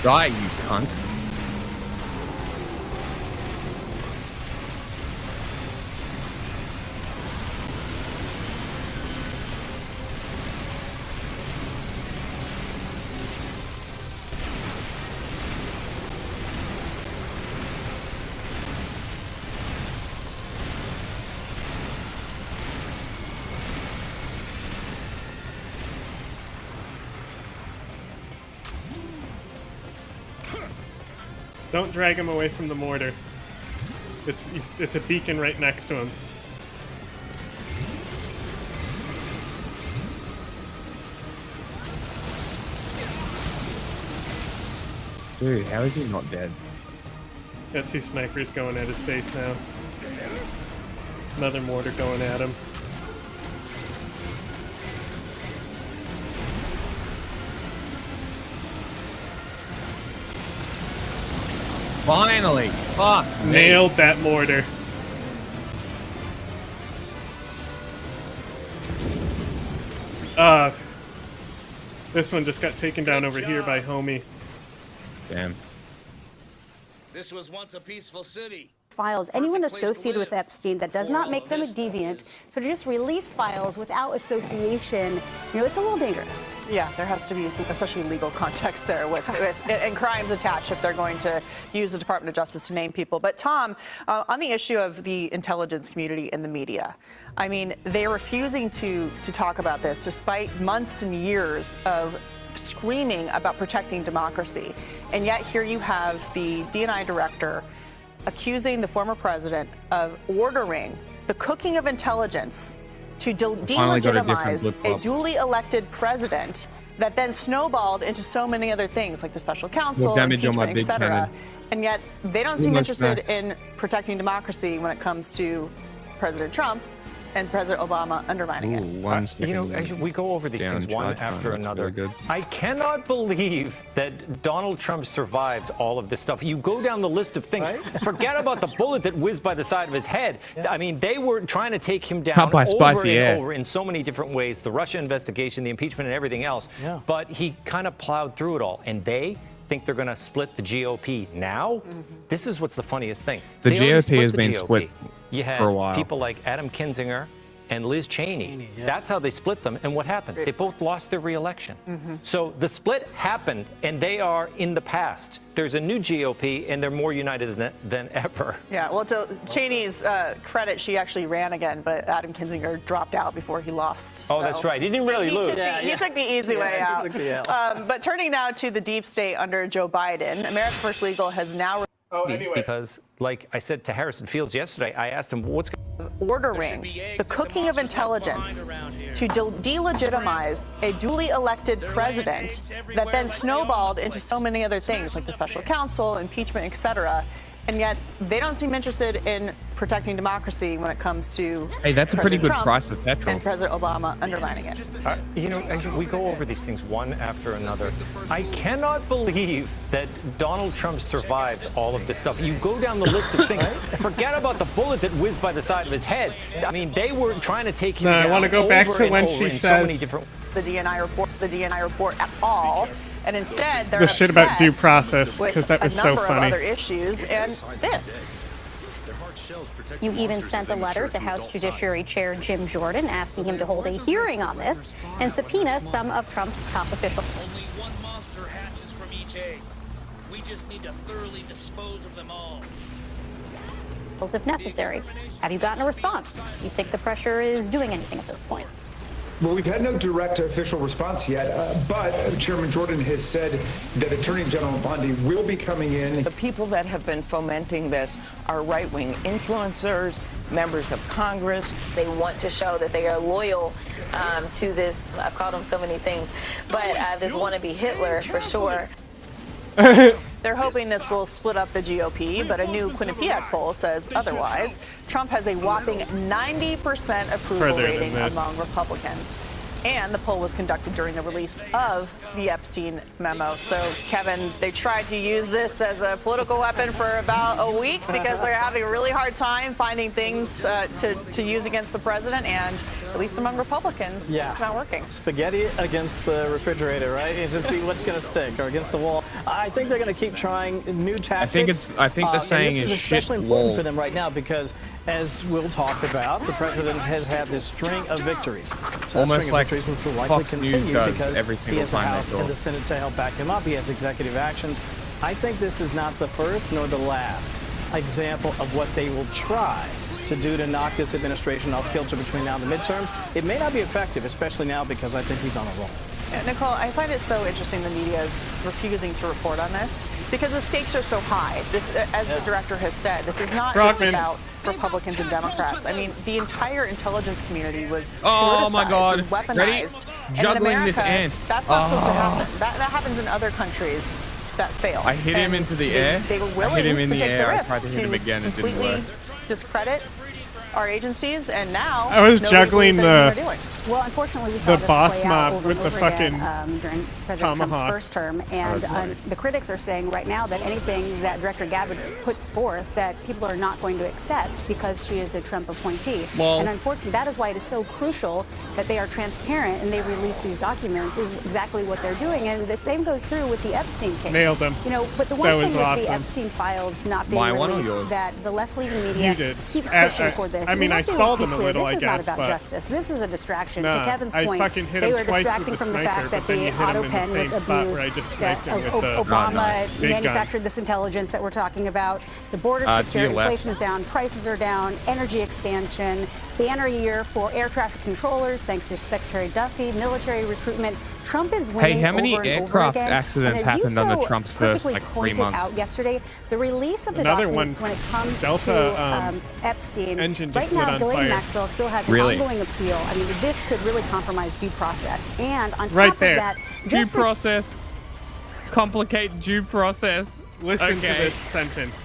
Die, you cunt. Don't drag him away from the mortar. It's a beacon right next to him. Dude, how is he not dead? Got 2 snipers going at his face now. Another mortar going at him. Finally! Fuck! Nailed that mortar. This one just got taken down over here by homie. Damn. This was once a peaceful city. Files, anyone associated with Epstein, that does not make them a deviant. So to just release files without association, you know, it's a little dangerous. Yeah, there has to be especially legal context there with and crimes attached if they're going to use the Department of Justice to name people. But Tom, on the issue of the intelligence community and the media, I mean, they're refusing to talk about this despite months and years of screaming about protecting democracy. And yet here you have the D&I director accusing the former president of ordering the cooking of intelligence to delegitimize a duly elected president that then snowballed into so many other things like the special counsel, impeachment, etc. And yet they don't seem interested in protecting democracy when it comes to President Trump and President Obama undermining it. We go over these things one after another. Really I cannot believe that Donald Trump survived all of this stuff. You go down the list of things. Forget about the bullet that whizzed by the side of his head. I mean, they were trying to take him down over in so many different ways. The Russia investigation, the impeachment, and everything else. Yeah. But he kind of plowed through it all. And they think they're going to split the GOP now. This is what's the funniest thing. The GOP has been split you had for a while. People like Adam Kinzinger and Liz Cheney. That's how they split them. And what happened? They both lost their re-election. So the split happened, and they are in the past. There's a new GOP, and they're more united than ever. Yeah, well, to Cheney's credit, she actually ran again, but Adam Kinzinger dropped out before he lost. Oh, that's right. He didn't really lose. He took the easy way out. But turning now to the deep state under Joe Biden, America First Legal has now... Because, like I said to Harrison Fields yesterday, I asked him, what's ordering the cooking of intelligence to delegitimize a duly elected president that then snowballed into so many other things like the special counsel, impeachment, etc. And yet they don't seem interested in protecting democracy when it comes to that's a pretty good Trump price of petrol. And President Obama undermining it. We go over these things one after another. I cannot believe that Donald Trump survived all of this stuff. You go down the list of things. Forget about the bullet that whizzed by the side of his head. I mean, they were trying to take him down. I want to go back to when she says the DNI report at all. And instead, they're the shit about due process, because that was so funny. A number of other issues, and this. You even sent a letter to House Judiciary Chair Jim Jordan asking him to hold a hearing on this and subpoena some of Trump's top officials. Only one monster hatches from each egg. We just need to thoroughly dispose of them all. If necessary. Have you gotten a response? Do you think the pressure is doing anything at this point? Well, we've had no direct official response yet, but Chairman Jordan has said that Attorney General Bondi will be coming in. The people that have been fomenting this are right-wing influencers, members of Congress. They want to show that they are loyal to this, I've called them so many things, but this wannabe Hitler for sure. They're hoping this will split up the GOP, but a new Quinnipiac poll says otherwise. Trump has a whopping 90% approval rating among Republicans. And the poll was conducted during the release of the Epstein memo. So, Kevin, they tried to use this as a political weapon for about a week because they're having a really hard time finding things to use against the president, and at least among Republicans, it's not working. Spaghetti against the refrigerator, right? And to see what's going to stick, or against the wall. I think they're going to keep trying new tactics. I think the saying is shit especially important for them right now because, as we'll talk about, the president has had this string of victories. So almost like victories which will likely Fox continue because every he has the House and the Senate to help back him up. He has executive actions. I think this is not the first nor the last example of what they will try to do to knock this administration off kilter between now and the midterms. It may not be effective, especially now because I think he's on a roll. Nicole, I find it so interesting the media is refusing to report on this because the stakes are so high. This, as the director has said, this is not just about Republicans and Democrats. I mean, the entire intelligence community was politicized, was weaponized. Ready? Juggling in America, this ant. That's not supposed to happen. That happens in other countries that fail. I hit him into the air. They were willing to take the risk I tried to hit him again. It didn't work. Discredit our agencies, and now I was juggling well, unfortunately, we saw the boss mob over with the fucking during President Trump's first term, and the critics are saying right now that anything that Director Gabbard puts forth that people are not going to accept because she is a Trump appointee. And unfortunately, that is why it is so crucial that they are transparent and they release these documents. Is exactly what they're doing, and the same goes through with the Epstein case. Nailed them. You know, but the one thing with the Epstein files not being released that the left-leaning media keeps pushing for this. I mean, I stalled them a little, I guess. This is not about justice. This is a distraction. No, to Kevin's point, they were distracting from the fact that the auto pen was abused, that Obama manufactured this intelligence that we're talking about. The border secure, inflation is down, prices are down, energy expansion, banner year for air traffic controllers, thanks to Secretary Duffy, military recruitment. Trump is winning. Hey, how many aircraft accidents happened under Trump's first 3 months? Out yesterday, the release of the documents when it comes to Epstein. Right now, Ghislaine Maxwell still has an ongoing appeal. I mean, this could really compromise due process. And on top of that, due process, complicate due process. Listen to this sentence.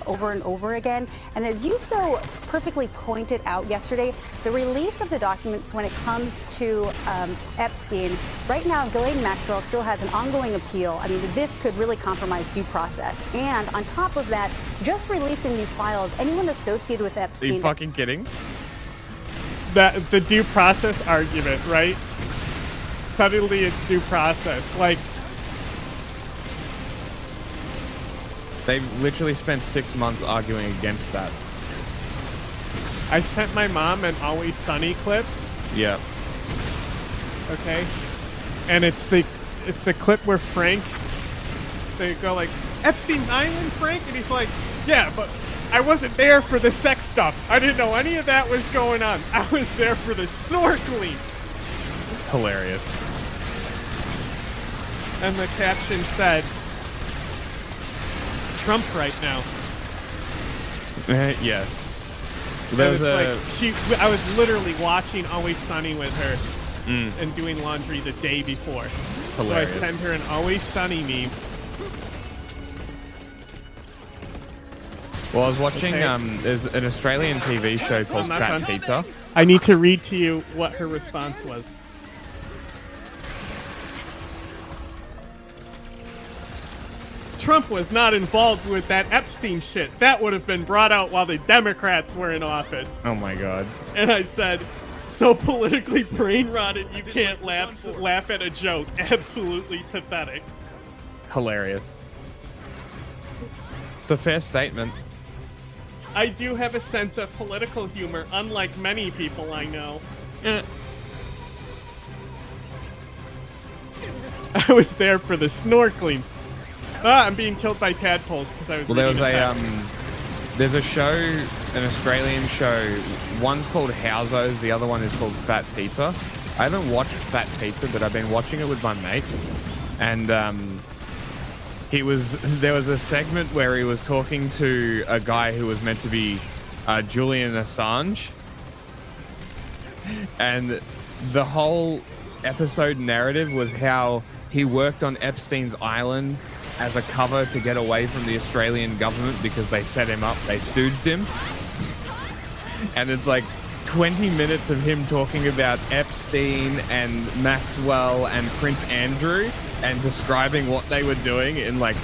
over and over again. And as you so perfectly pointed out yesterday, the release of the documents when it comes to Epstein, right now, Ghislaine Maxwell still has an ongoing appeal. I mean, this could really compromise due process. And on top of that, just releasing these files, anyone associated with Epstein... Are you fucking kidding? The due process argument, right? Suddenly it's due process. Like, they literally spent 6 months arguing against that. I sent my mom an Always Sunny clip. Yeah. Okay. And it's the clip where Frank, they go like, Epstein Island, Frank? And he's like, yeah, but I wasn't there for the sex stuff. I didn't know any of that was going on. I was there for the snorkeling. Hilarious. And the caption said, Trump right now. Yes. There's I was literally watching Always Sunny with her and doing laundry the day before. Hilarious. So I sent her an Always Sunny meme. Well, I was watching, there's an Australian TV show called Fat Pizza. I need to read to you what her response was. Trump was not involved with that Epstein shit. That would have been brought out while the Democrats were in office. Oh my god. And I said, so politically brain rotted you can't laugh at a joke. Absolutely pathetic. Hilarious. It's a fair statement. I do have a sense of political humor, unlike many people I know. I was there for the snorkeling. I'm being killed by tadpoles because I was. Well, there's a show, an Australian show. One's called Housos, the other one is called Fat Pizza. I haven't watched Fat Pizza, but I've been watching it with my mate, and there was a segment where he was talking to a guy who was meant to be Julian Assange, and the whole episode narrative was how he worked on Epstein's Island as a cover to get away from the Australian government because they set him up, they stooged him. And it's like 20 minutes of him talking about Epstein and Maxwell and Prince Andrew and describing what they were doing in like,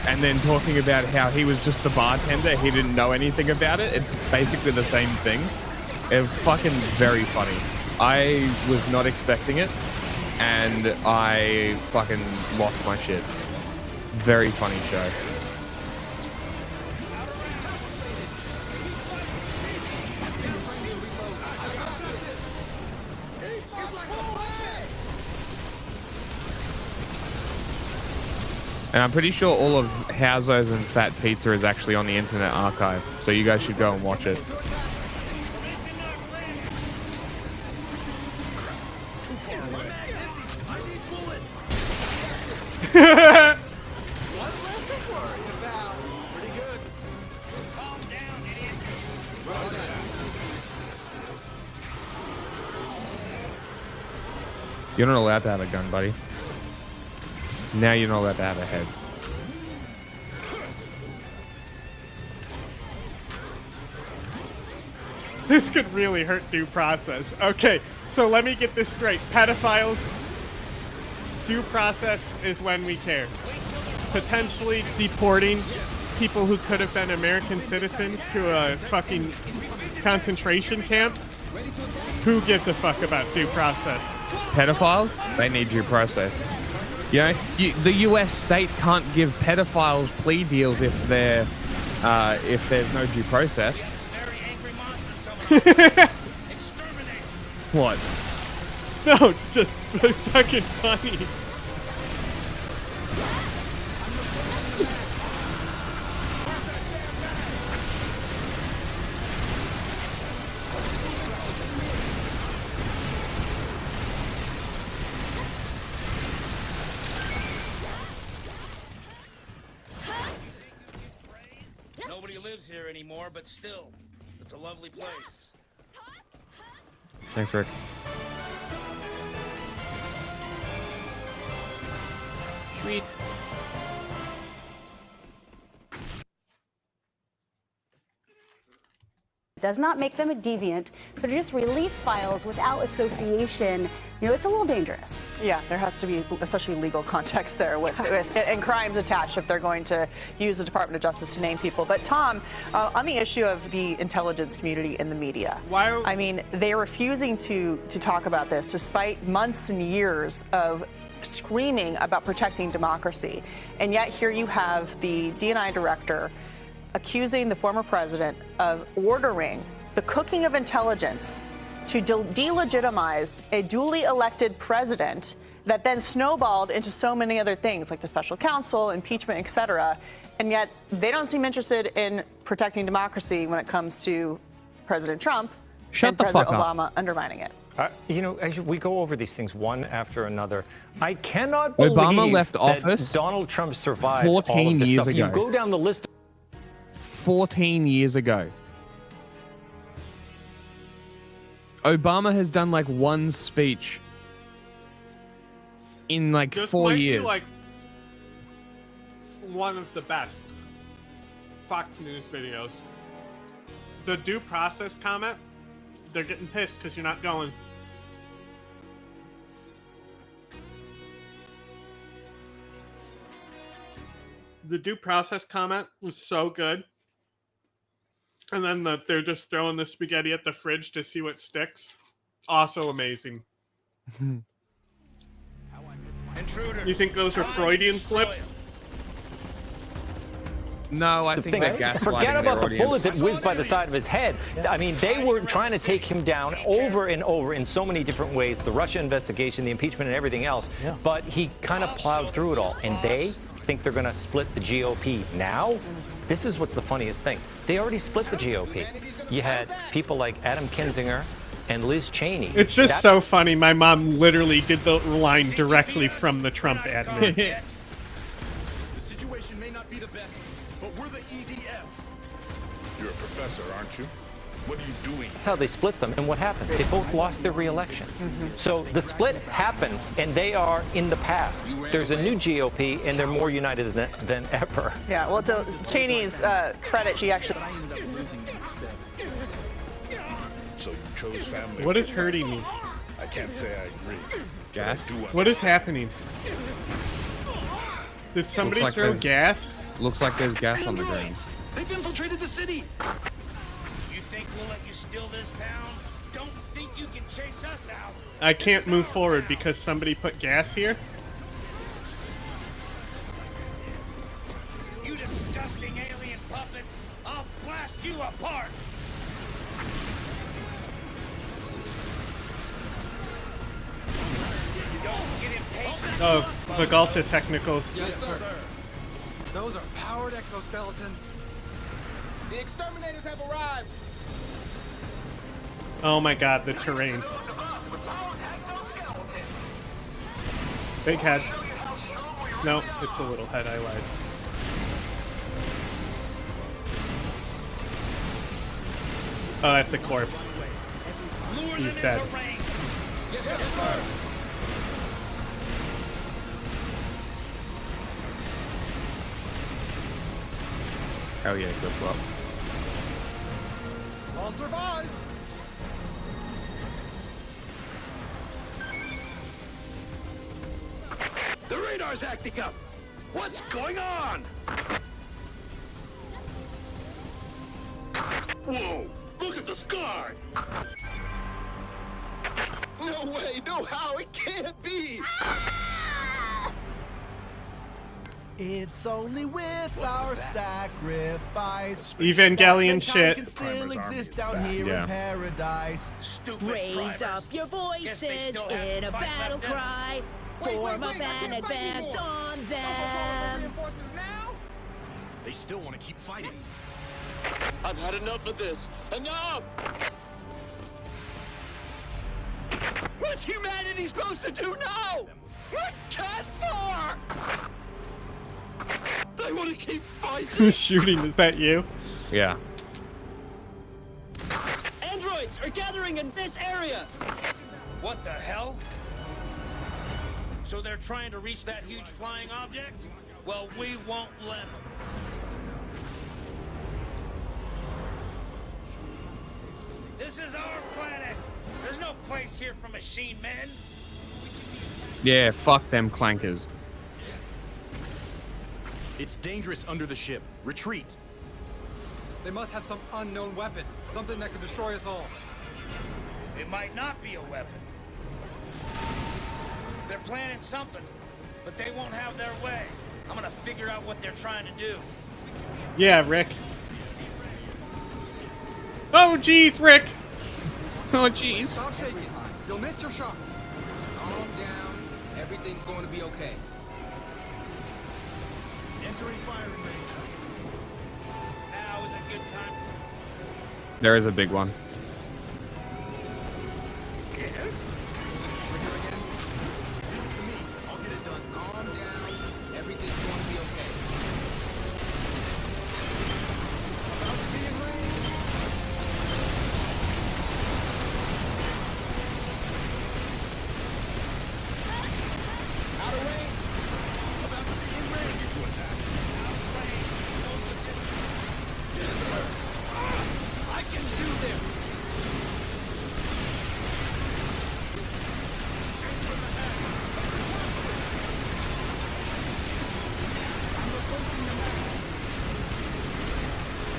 and then talking about how he was just the bartender, he didn't know anything about it. It's basically the same thing. It was fucking very funny. I was not expecting it, and I fucking lost my shit. Very funny show. And I'm pretty sure all of Housos and Fat Pizza is actually on the Internet Archive, so you guys should go and watch it. You're not allowed to have a gun, buddy. Now you're not allowed to have a head. This could really hurt due process. Okay, so let me get this straight. Pedophiles, due process is when we care. Potentially deporting people who could have been American citizens to a fucking concentration camp. Who gives a fuck about due process? Pedophiles? They need due process. You know, the U.S. state can't give pedophiles plea deals if there's no due process. What? No, it's just fucking funny. Nobody lives here anymore, but still, it's a lovely place. Thanks, Rick. Sweet. does not make them a deviant. So to just release files without association, it's a little dangerous. Yeah, there has to be especially legal context there with and crimes attached if they're going to use the Department of Justice to name people. But Tom, on the issue of the intelligence community and the media, I mean, they're refusing to talk about this despite months and years of screaming about protecting democracy. And yet here you have the DNI director accusing the former president of ordering the cooking of intelligence to delegitimize a duly elected president that then snowballed into so many other things like the special counsel, impeachment, etc. And yet they don't seem interested in protecting democracy when it comes to President Trump and President Obama undermining it. As we go over these things one after another, I cannot believe Obama left office that Donald Trump survived 14 all of this years stuff. ago. You go down the list. 14 years ago. Obama has done like one speech in like This 4 might years. Be like one of the best Fox News videos. The due process comment, they're getting pissed because you're not going. The due process comment was so good. And then they're just throwing the spaghetti at the fridge to see what sticks. Also amazing. You think those are Freudian slips? No, I think they're gaslighting. Forget about their the audience. bullet that whizzed by the side of his head. I mean, they were trying to take him down over and over in so many different ways. The Russia investigation, the impeachment, and everything else. Yeah. But he kind of plowed through it all. And they think they're going to split the GOP now? This is what's the funniest thing. They already split the GOP. You had people like Adam Kinzinger and Liz Cheney. It's just so funny. My mom literally did the line directly from the Trump admin. The situation may not be the best, but we're the EDF. You're a professor, aren't you? What are you doing? That's how they split them. And what happened? They both lost their re-election. So the split happened, and they are in the past. There's a new GOP, and they're more united than ever. Yeah, well, to Cheney's credit, she actually... So you chose family. What is hurting me? I can't say I agree. Gas? What is happening? Did somebody throw gas? Looks like there's gas on the ground. They've infiltrated the city. You think we'll let you steal this town? Don't think you can chase us out. I can't move forward because somebody put gas here. You disgusting alien puppets! I'll blast you apart! Don't get impatient. Oh, Vigalta technicals. Yes, sir. Those are powered exoskeletons. The exterminators have arrived. Oh my god, the terrain. Big head. No, it's a little head, I lied. Oh, that's a corpse. He's dead. Yes, sir. Hell yeah, good flop. I'll survive. The radar's acting up. What's going on? Whoa! Look at the sky! No way, no how, it can't be! It's only with our sacrifice. Evangelion shit. Can still exist down here in paradise. Raise up your voices in a battle cry. Form up and advance on them. They still want to keep fighting. I've had enough of this. Enough! What's humanity supposed to do now? What can for? I want to keep fighting. Who's shooting? Is that you? Yeah. Androids are gathering in this area. What the hell? So they're trying to reach that huge flying object? Well, we won't let them. This is our planet. There's no place here for machine men. Yeah, fuck them clankers. It's dangerous under the ship. Retreat. They must have some unknown weapon. Something that could destroy us all. It might not be a weapon. They're planning something, but they won't have their way. I'm gonna figure out what they're trying to do. Yeah, Rick. Oh, jeez, Rick. Oh, jeez. Stop shaking. You'll miss your shots. Calm down. Everything's going to be okay. Entering firing range. Now is a good time. There is a big one.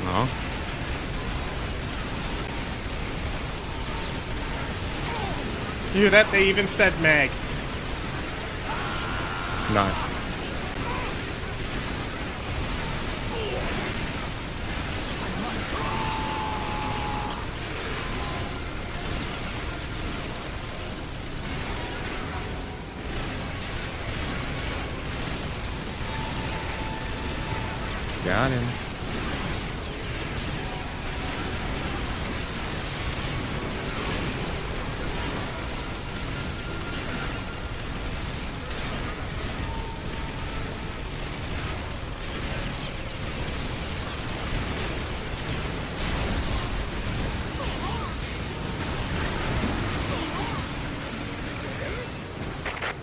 No. You hear that? They even said mag. Nice. Got him.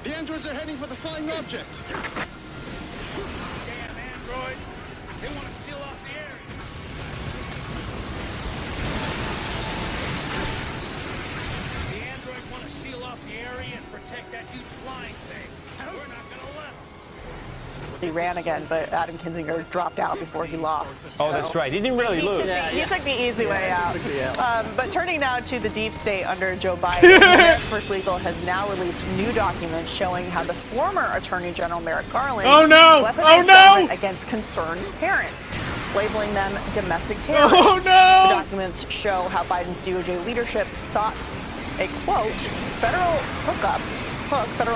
The androids are heading for the flying object. Damn androids. They want to seal off the area. The androids want to seal off the area and protect that huge flying thing. We're not gonna let them. He ran again, but Adam Kinzinger dropped out before he lost. Oh, that's right. He didn't really lose. He took the easy way out. But turning now to the deep state under Joe Biden, Harris First Legal has now released new documents showing how the former Attorney General Merrick Garland weaponized government against concerned parents, labeling them domestic terrorists. The documents show how Biden's DOJ leadership sought a, quote, federal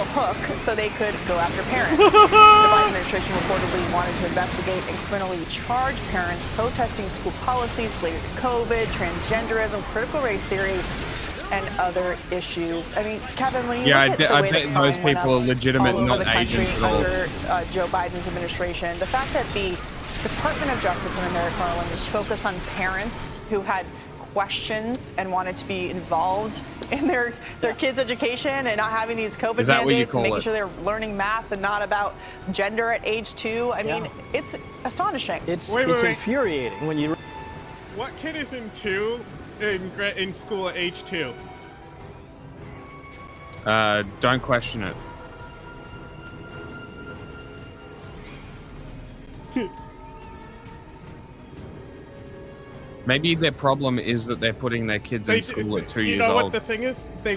hook so they could go after parents. The Biden administration reportedly wanted to investigate and criminally charge parents protesting school policies related to COVID, transgenderism, critical race theory, and other issues. I mean, Kevin, when you look at the way bet those people are legitimate, not agents at all. Under Joe Biden's administration, the fact that the Department of Justice under Merrick Garland is focused on parents who had questions and wanted to be involved in their kids' education and not having these COVID mandates, and making sure they're learning math and not about gender at age 2. I mean, it's astonishing. It's infuriating when you. What kid is in school at age 2? Don't question it. Maybe their problem is that they're putting their kids in school at 2 years old. You know what the thing is? They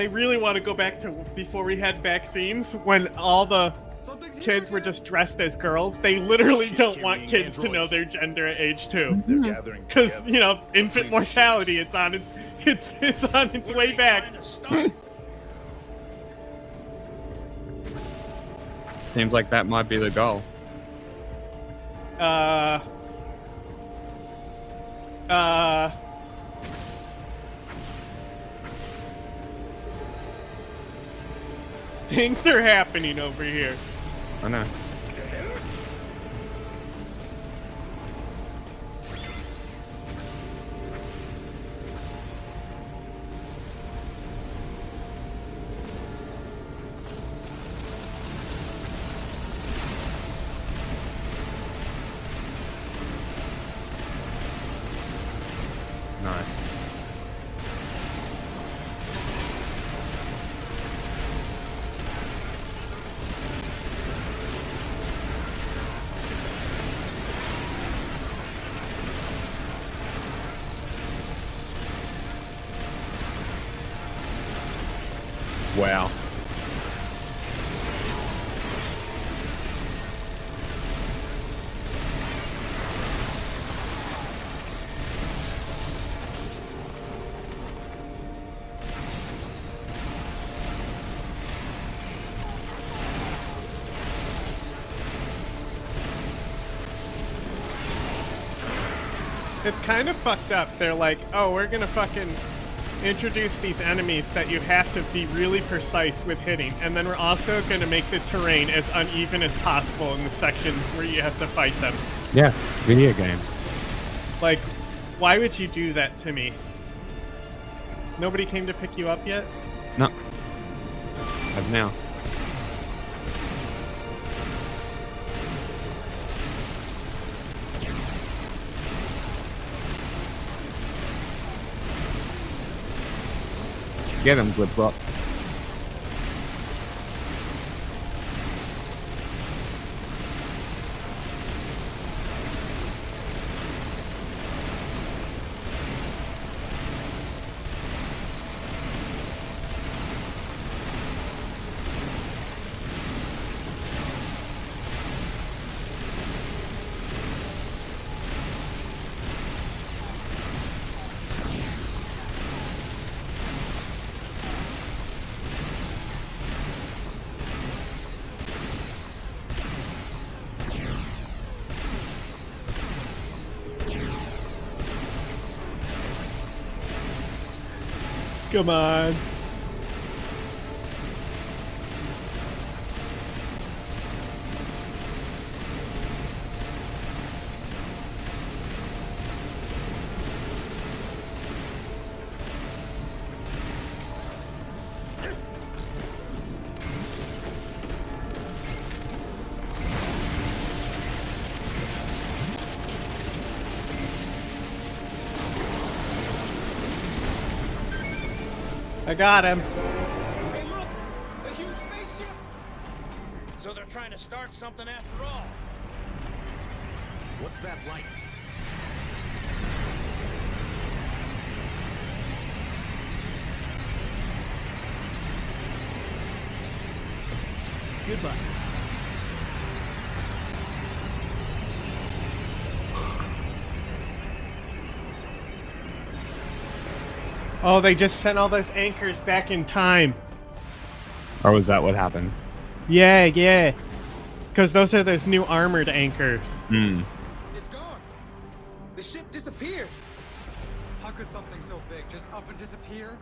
really want to go back to before we had vaccines, when all the kids were just dressed as girls. They literally don't want kids to know their gender at age 2. They're gathering because infant mortality. It's on its way back. Seems like that might be the goal. Things are happening over here. I know. Nice. Wow. It's kind of fucked up. They're like, oh, we're gonna fucking introduce these enemies that you have to be really precise with hitting, and then we're also gonna make the terrain as uneven as possible in the sections where you have to fight them. Yeah, video games. Like, why would you do that to me? Nobody came to pick you up yet? No. Have now. Get him, Glip-Glop. Come on. I got him. Hey, look! A huge spaceship! So they're trying to start something after all. What's that light? Goodbye. Oh, they just sent all those anchors back in time. Or was that what happened? Yeah, yeah. Because those are those new armored anchors. Hmm. It's gone. The ship disappeared. How could something so big just up and disappear?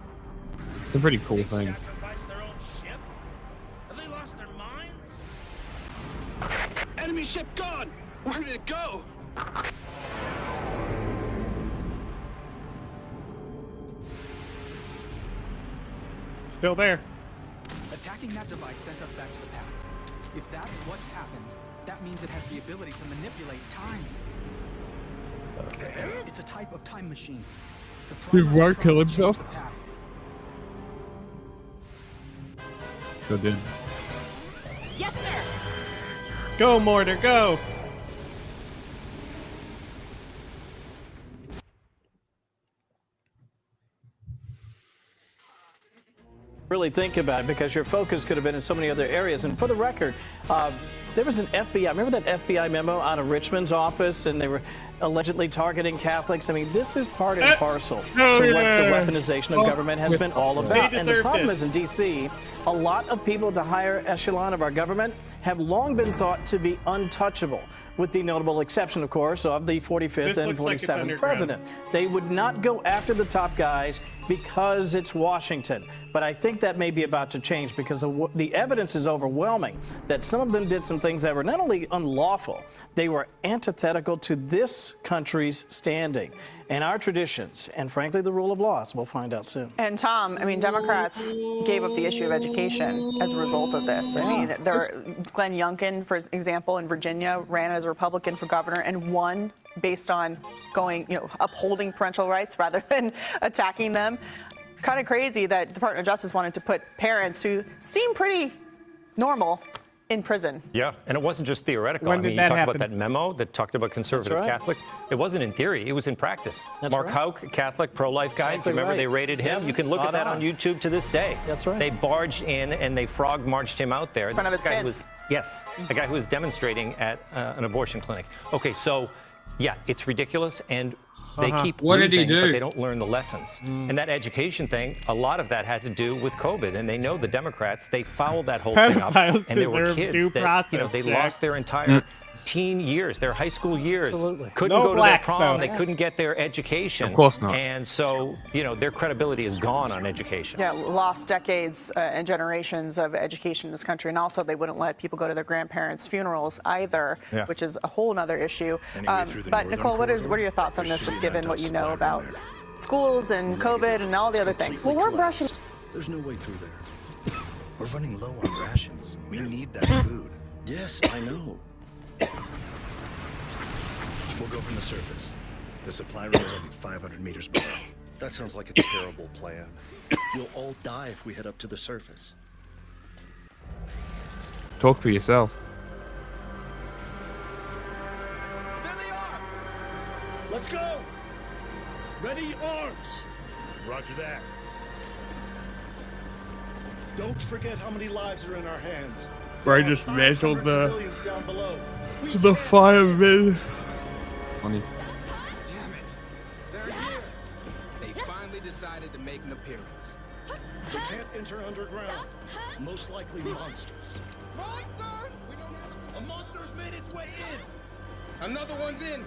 It's a pretty cool thing. Sacrifice their own ship? Have they lost their minds? Enemy ship gone! Where did it go? Still there. Attacking that device sent us back to the past. If that's what's happened, that means it has the ability to manipulate time. It's a type of time machine. Did Mark kill himself? So did. Yes, sir. Go, Mortar, go. Really think about it, because your focus could have been in so many other areas. And for the record, there was an FBI, remember that FBI memo out of Richmond's office, and they were allegedly targeting Catholics? I mean, this is part and parcel to what the weaponization of government has been all about. And the problem is, in D.C., a lot of people at the higher echelon of our government have long been thought to be untouchable, with the notable exception, of course, of the 45th and 47th president. They would not go after the top guys because it's Washington. But I think that may be about to change, because the evidence is overwhelming that some of them did some things that were not only unlawful, they were antithetical to this country's standing and our traditions, and frankly, the rule of law, as we'll find out soon. And Tom, I mean, Democrats gave up the issue of education as a result of this. I mean, Glenn Youngkin, for example, in Virginia, ran as a Republican for governor and won based on going, upholding parental rights rather than attacking them. Kind of crazy that the Department of Justice wanted to put parents who seem pretty normal in prison. Yeah, and it wasn't just theoretical. When I mean, did you that talk happen? about that memo that talked about conservative right. Catholics. It wasn't in theory, it was in practice. That's Mark right. Houck, Catholic, pro-life guy, do Exactly you remember right. they raided him? Yeah, You can look at spot that on on. YouTube to this day. That's right. They barged in and they frog marched him out there. In front of his This guy kids. Yes, a guy who was demonstrating at an abortion clinic. Okay, so, yeah, it's ridiculous, and they keep What did he losing, do? but they don't learn the lessons. And that education thing, a lot of that had to do with COVID, and they know the Democrats, they fouled that whole thing up, Pedophiles and there were deserve kids due that, process, they Jack. lost their entire teen years, their high school years. Absolutely. Couldn't No go to their blacks, prom, though. they couldn't get their education. Of course not. And so, their credibility is gone on education. Yeah, lost decades and generations of education in this country. And also, they wouldn't let people go to their grandparents' funerals either, Yeah. which is a whole other issue. Anyway, through the But, northern Nicole, what are corridor, your thoughts on there this, just should be given what you know supply about room there. schools and COVID and all the other things? Well, we're brushing. There's no way through there. We're running low on rations. We need that food. Yes, I know. We'll go from the surface. The supply room is only 500 meters below. That sounds like a terrible plan. We'll all die if we head up to the surface. Talk for yourself. There they are! Let's go! Ready, arms! Roger that. Don't forget how many lives are in our hands. Where I just measured the Civilians down below. firemen. Funny. Damn it! They're here! They finally decided to make an appearance. They can't enter underground. Most likely monsters. Monsters! A monster's made its way in! Another one's in!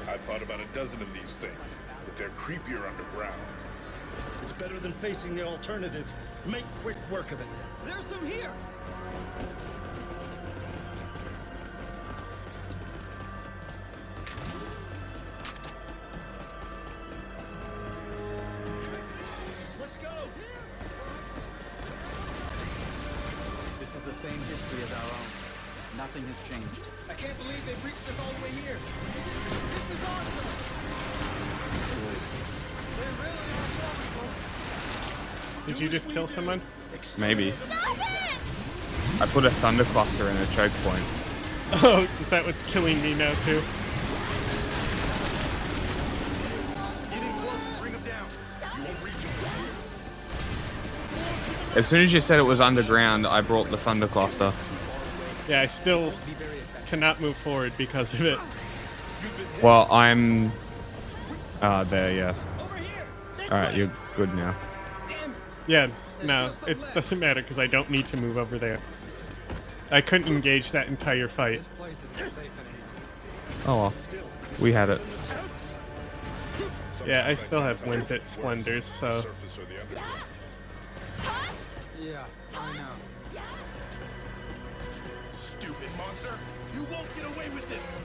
I've thought about a dozen of these things, but they're creepier underground. It's better than facing the alternative. Make quick work of it. There's some here! Let's go! This is the same history as our own. Nothing has changed. I can't believe they've reached us all the way here. This is awesome! Did you just kill someone? Maybe. I put a thunder cluster in a choke point. Oh, is that what's killing me now too? As soon as you said it was underground, I brought the thunder cluster. Yeah, I still cannot move forward because of it. Well, I'm there, yes. Alright, you're good now. Yeah, no, it doesn't matter because I don't need to move over there. I couldn't engage that entire fight. Oh well. We had it. Yeah, I still have limpet splendors, so... Yeah, I know. Stupid monster! You won't get away with this!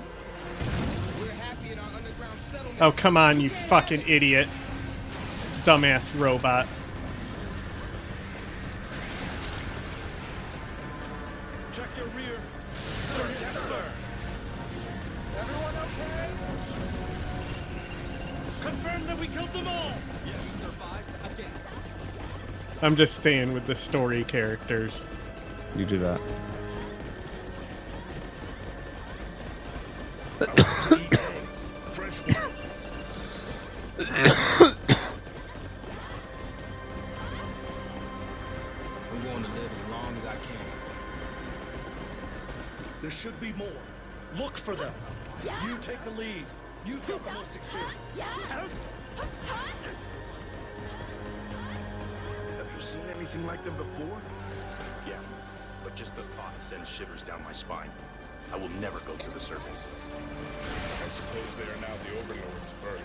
We're happy in our underground settlement. Oh, come on, you fucking idiot. Dumbass robot. Check your rear. Sir, yes, sir. Everyone okay? Confirm that we killed them all. Yeah, we survived again. I'm just staying with the story characters. You do that. I'm going to live as long as I can. There should be more. Look for them. You take the lead. You've got the most experience. Have you seen anything like them before? Yeah, but just the thought sends shivers down my spine. I will never go to the surface. I suppose they are now the Overlord's birth.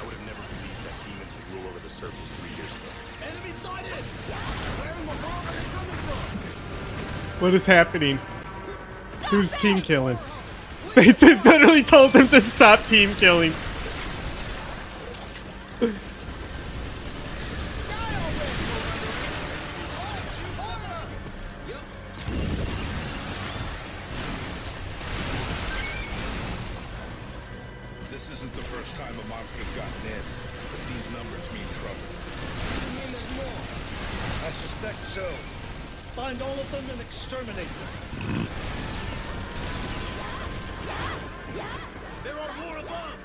I would have never believed that demons would rule over the surface 3 years ago. Enemy sighted! Where in the world are they coming from? What is happening? Who's team killing? They literally told him to stop team killing. This isn't the first time a monster's gotten in, but these numbers mean trouble. You mean there's more? I suspect so. Find all of them and exterminate them. There are more above.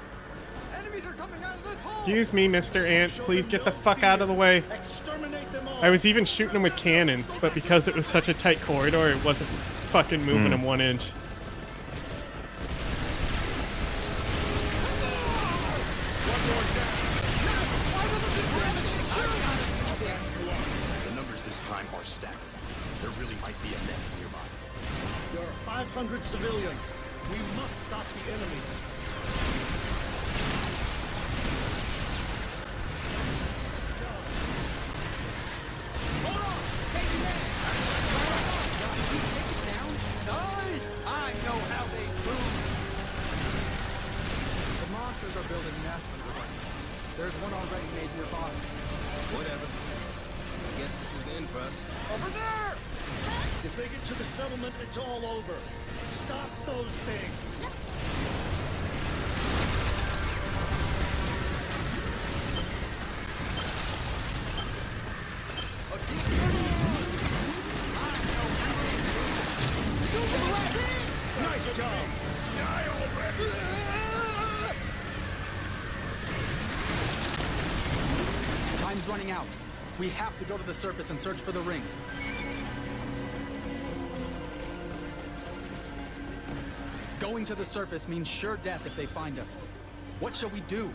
Enemies are coming out of this hole. Excuse me, Mr. Ant. Please get the fuck out of the way. Exterminate them all. I was even shooting them with cannons, but because it was such a tight corridor, it wasn't fucking moving them 1 inch. The numbers this time are staggering. There really might be a nest nearby. There are 500 civilians. We must stop the enemy. I know how they move. The monsters are building nests in the way. There's one already made nearby. Whatever. I guess this is the end for us. Over there! If they get to the settlement, it's all over. Stop those things. Nice job. Die already. Time's running out. We have to go to the surface and search for the ring. Going to the surface means sure death if they find us. What shall we do?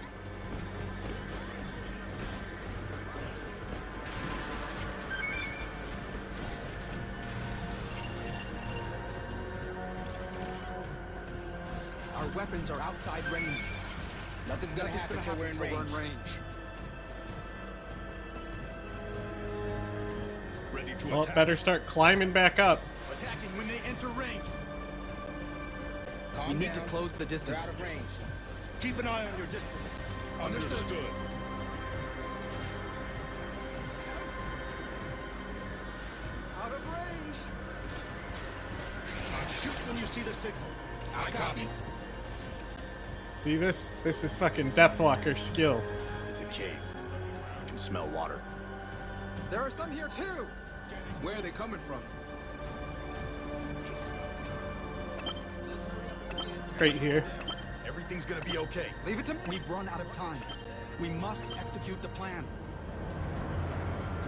Our weapons are outside range. Nothing's gonna happen until we're in range. Ready to Well, attack. better start climbing back up. Attacking when they enter range. We need to close the distance. They're out of range. Keep an eye on your distance. Understood. Out of range. Shoot when you see the signal. I copy. See this? This is fucking Deathwalker skill. It's a cave. You can smell water. There are some here too. Where are they coming from? Right here. Everything's gonna be okay. Leave it to me. We've run out of time. We must execute the plan.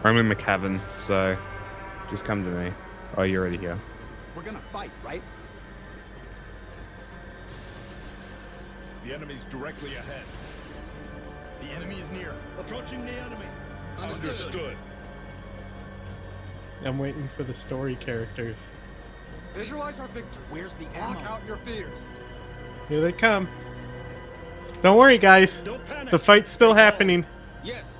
I'm in McCavern, so just come to me. Oh, you're already here. We're gonna fight, right? The enemy's directly ahead. The enemy is near. Approaching the enemy. Understood. I'm waiting for the story characters. Visualize our victory. Where's the Block ammo? out your fears. Here they come. Don't worry, guys. Don't panic. The fight's still happening. Yes.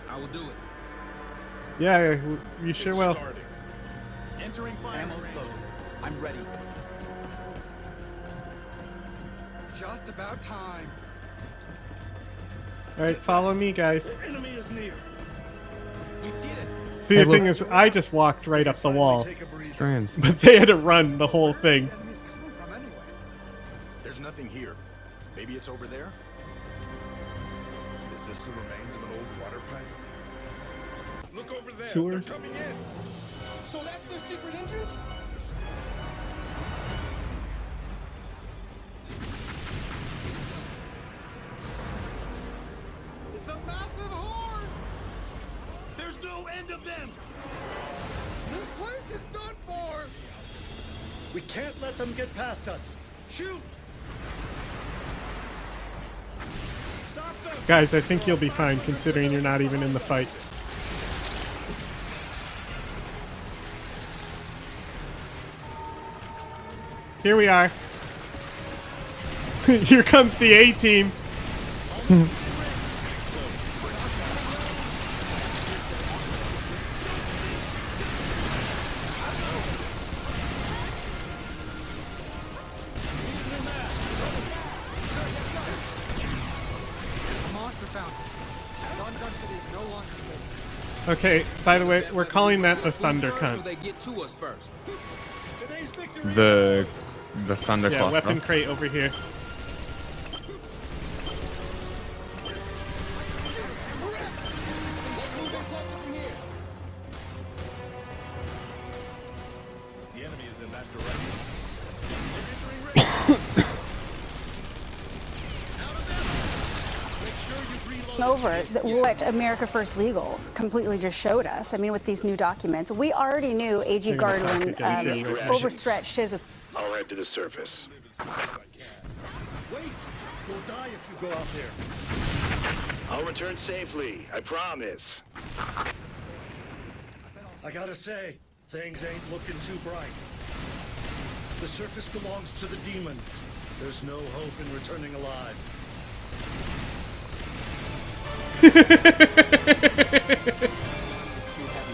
I will do it. Yeah, you sure will. Starting. Entering fire Ammo's range. loaded. I'm ready. Just about time. All right, follow me, guys. The enemy is near. We did it. See, the thing is, I just walked right up the wall, Take a breather. Strange. but they had to run the whole thing. Where are the enemies coming from anyway? There's nothing here. Maybe it's over there? Is this the remains of an old water pipe? Look over there. Sewers. They're coming in. So that's their secret entrance? It's a massive horde! There's no end of them. This place is done for! We can't let them get past us. Shoot! Stop them! Guys, I think you'll be fine considering you're not even in the fight. Here we are. Here comes the A-team. The monster found it. Dun City is no longer safe. Okay, by the way, we're calling that the Thunder Cunt. They get to us first. The Thunder Yeah, Cluster. weapon crate over here. Over what America First Legal completely just showed us. I mean, with these new documents, we already knew A.G. Garland overstretched his. I'll head to the surface. Wait! You'll die if you go out there. I'll return safely, I promise. I gotta say, things ain't looking too bright. The surface belongs to the demons. There's no hope in returning alive.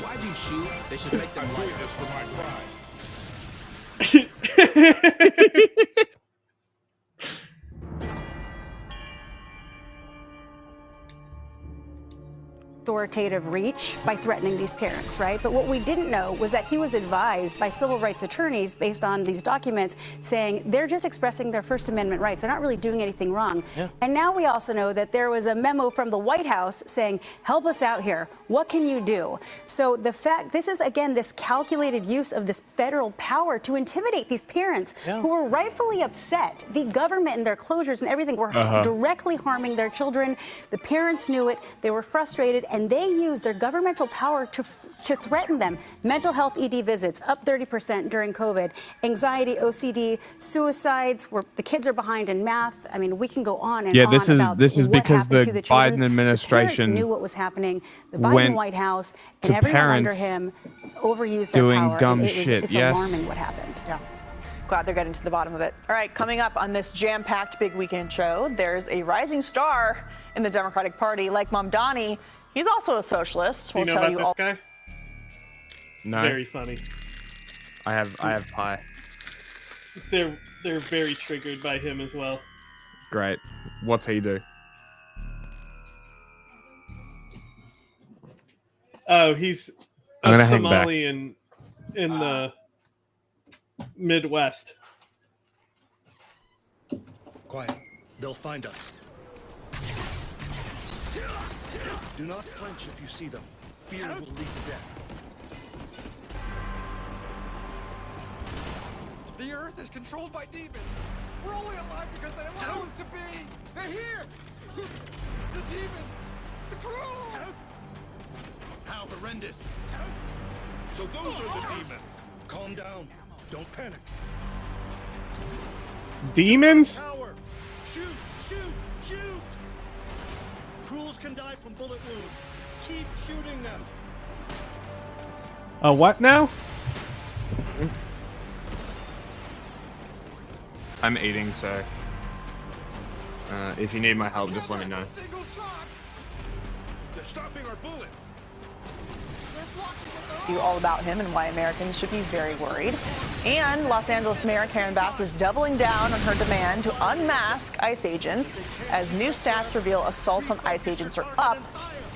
Why'd you shoot? They should make them like this for my pride. Authoritative reach by threatening these parents, right? But what we didn't know was that he was advised by civil rights attorneys based on these documents saying they're just expressing their First Amendment rights. They're not really doing anything wrong. Yeah. And now we also know that there was a memo from the White House saying, help us out here. What can you do? So the fact, this is, again, this calculated use of this federal power to intimidate these parents who were rightfully upset. The government and their closures and everything were directly harming their children. The parents knew it. They were frustrated. And they use their governmental power to threaten them. Mental health ED visits up 30% during COVID. Anxiety, OCD, suicides, where the kids are behind in math. I mean, we can go on and on about this is what because the happened to the children. Biden administration The parents knew what was happening. The Biden White House and everyone under him overused their doing power. dumb It's yes. alarming what happened. Yeah. Glad they're getting to the bottom of it. All right, coming up on this jam-packed big weekend show, there's a rising star in the Democratic Party like Mamdani. He's also a socialist. Do you know about this guy? No. Very funny. I have pie. They're very triggered by him as well. Great. What's he do? Oh, he's a Somali in the Midwest. Quiet. They'll find us. Do not flinch if you see them. Fear will lead to death. The Earth is controlled by demons. We're only alive because they allow us to be. They're here. The demons. The cruel. How horrendous. So those are the demons. Calm down. Don't panic. Demons? Power. Shoot, shoot, shoot. Cruels can die from bullet wounds. Keep shooting them. What now? I'm eating, so if you need my help, just let me know. They're stopping our bullets. You all about him and why Americans should be very worried. And Los Angeles Mayor Karen Bass is doubling down on her demand to unmask ICE agents as new stats reveal assaults on ICE agents are up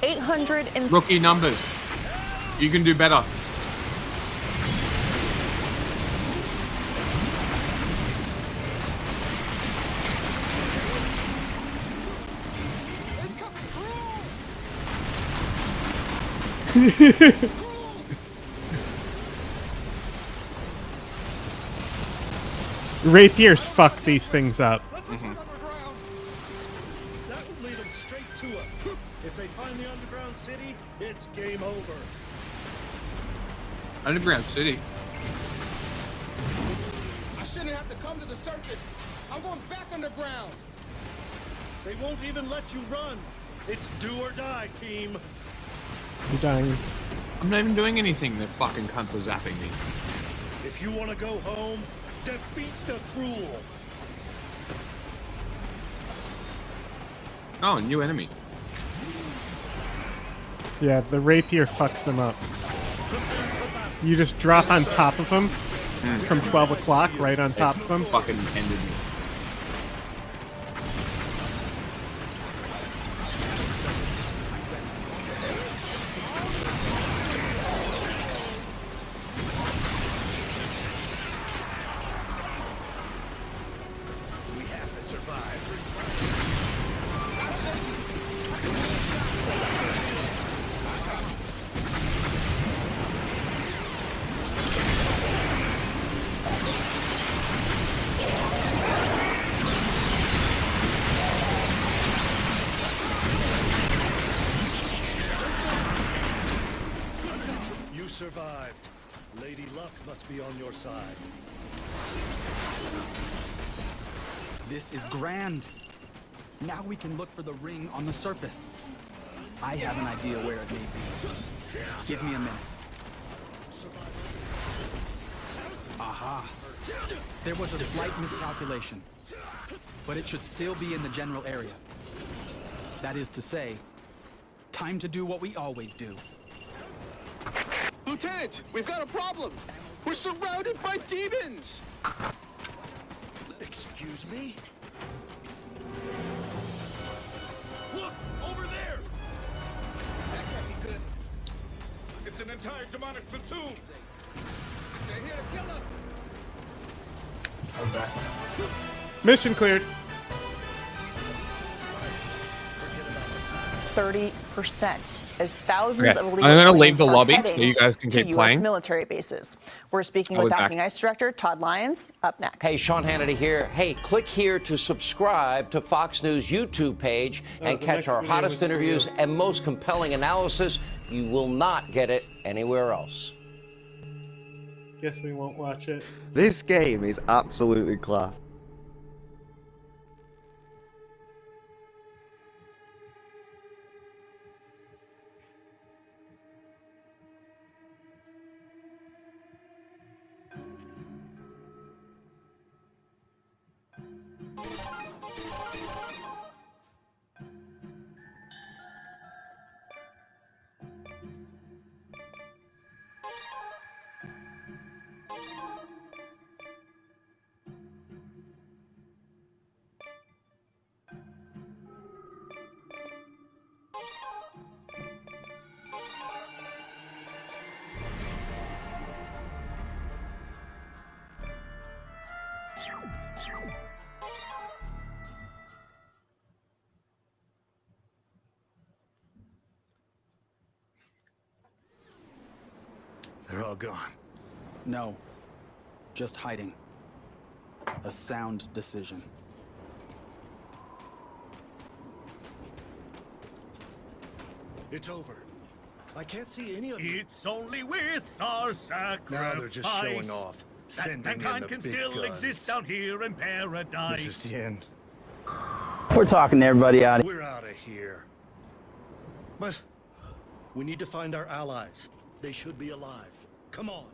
800 and Rookie numbers. You can do better. Rapiers fuck these things up. That will lead them straight to us. If they find the underground city, it's game over. Underground city. I shouldn't have to come to the surface. I'm going back underground. They won't even let you run. It's do or die, team. You're dying. I'm not even doing anything. The fucking cunts are zapping me. If you want to go home, defeat the cruel. Oh, new enemy. Yeah, the rapier fucks them up. You just drop on top of them from 12 o'clock, right on top of them. Fucking ended me. must be on your side. This is grand. Now we can look for the ring on the surface. I have an idea where it may be. Give me a minute. Aha. There was a slight miscalculation, but it should still be in the general area. That is to say, time to do what we always do. Lieutenant, we've got a problem. We're surrounded by demons. Excuse me? Look, over there! That can't be good. It's an entire demonic platoon. They're here to kill us. I'm back. Mission cleared. 30% as thousands of illegal I'm gonna leave aliens the are lobby heading so you guys can to keep U.S. playing. military bases. We're speaking I'll with be back. Acting ICE Director Todd Lyons up next. Hey, Sean Hannity here. Hey, click here to subscribe to Fox News YouTube page and catch our hottest interviews and most compelling analysis. You will not get it anywhere else. Guess we won't watch it. This game is absolutely class. They're all gone. No, just hiding. A sound decision. It's over. I can't see any of you. It's only with our sacrifice. Now they're just showing off. Sending that in mankind the can big still guns. exist down here in paradise. This is the end. We're talking to everybody out here. We're out of here. But we need to find our allies. They should be alive. Come on.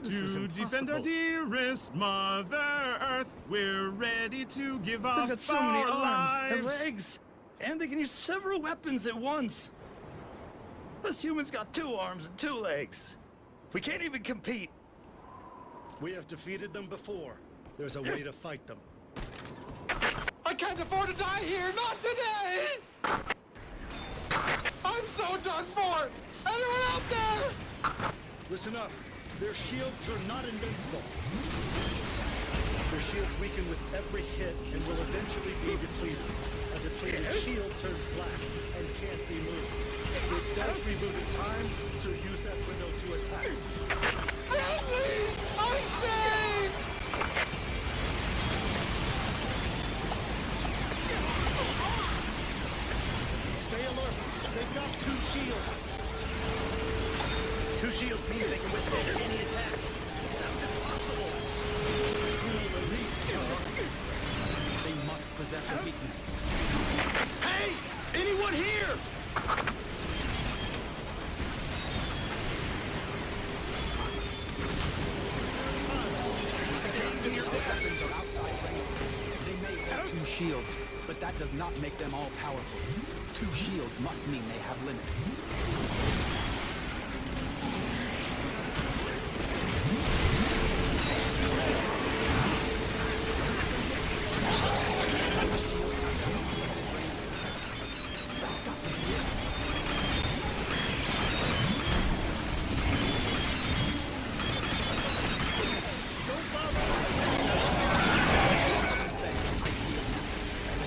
This is To defend our impossible. dearest Mother Earth, we're ready to give up They've got so many our arms and lives. legs, and they can use several weapons at once. Us humans got 2 arms and 2 legs. We can't even compete. We have defeated them before. There's a way to fight them. I can't afford to die here, not today! I'm so done for! Anyone out there? Listen up. Their shields are not invincible. Their shields weaken with every hit and will eventually be depleted. A depleted shield turns black and can't be moved. It does reboot in time, so use that window to attack. Friendly! I'm safe! Stay alert. They've got 2 shields. 2 shields means they can withstand any attack. Sounds impossible. Cool elites, huh? They must possess a weakness. Hey! Anyone here? They may have 2 shields, but that does not make them all powerful. 2 shields must mean they have limits.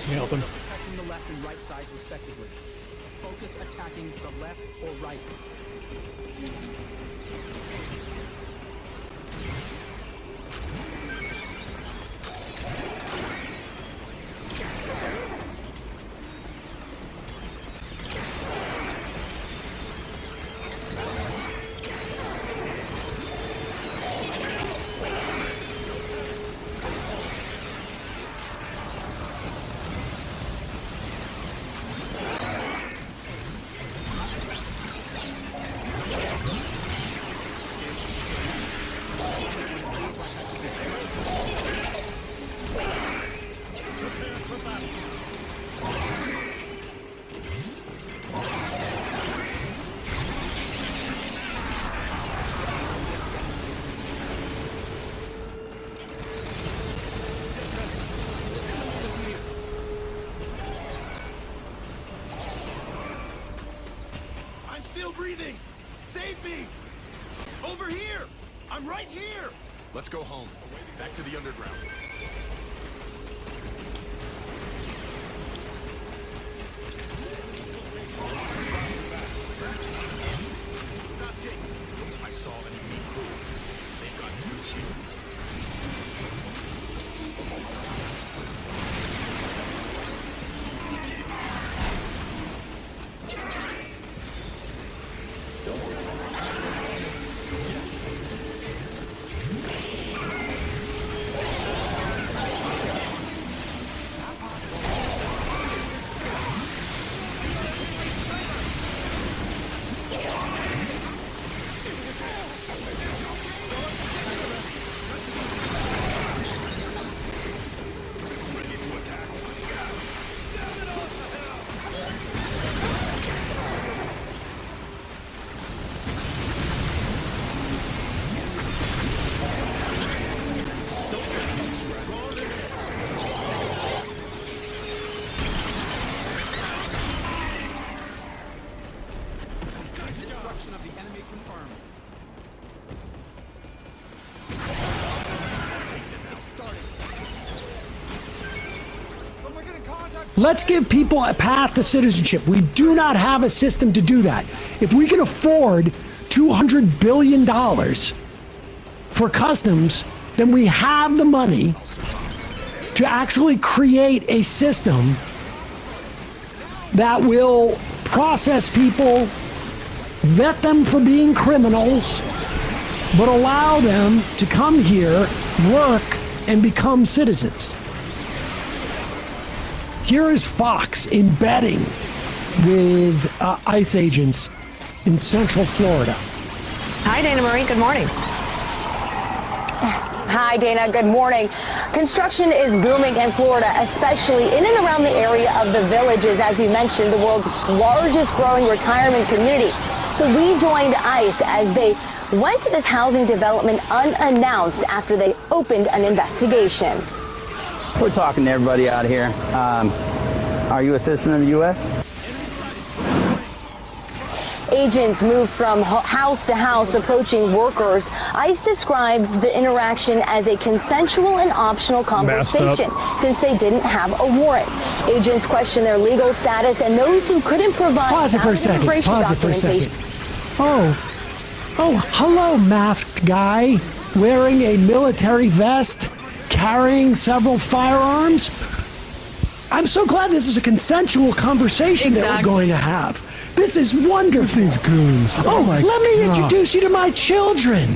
Nailed him. Attacking the left and right sides respectively. Focus attacking the left or right. right here! Let's go home. Back to the underground. Stop shaking. I saw an enemy crew. They've got 2 shields. Let's give people a path to citizenship. We do not have a system to do that. If we can afford $200 billion for customs, then we have the money to actually create a system that will process people, vet them for being criminals, but allow them to come here, work, and become citizens. Here is Fox embedding with ICE agents in Central Florida. Hi, Dana Marie. Good morning. Hi, Dana. Good morning. Construction is booming in Florida, especially in and around the area of the Villages, as you mentioned, the world's largest growing retirement community. So we joined ICE as they went to this housing development unannounced after they opened an investigation. We're talking to everybody out here. Are you a citizen of the U.S.? Agents moved from house to house approaching workers. ICE describes the interaction as a consensual and optional conversation since they didn't have a warrant. Agents question their legal status and those who couldn't provide Pause it for a second. Pause it for a second. Oh, hello, masked guy wearing a military vest, carrying several firearms. I'm so glad this is a consensual conversation that we're going to have. This is wonderful. These goons. Oh my God. Let me introduce you to my children.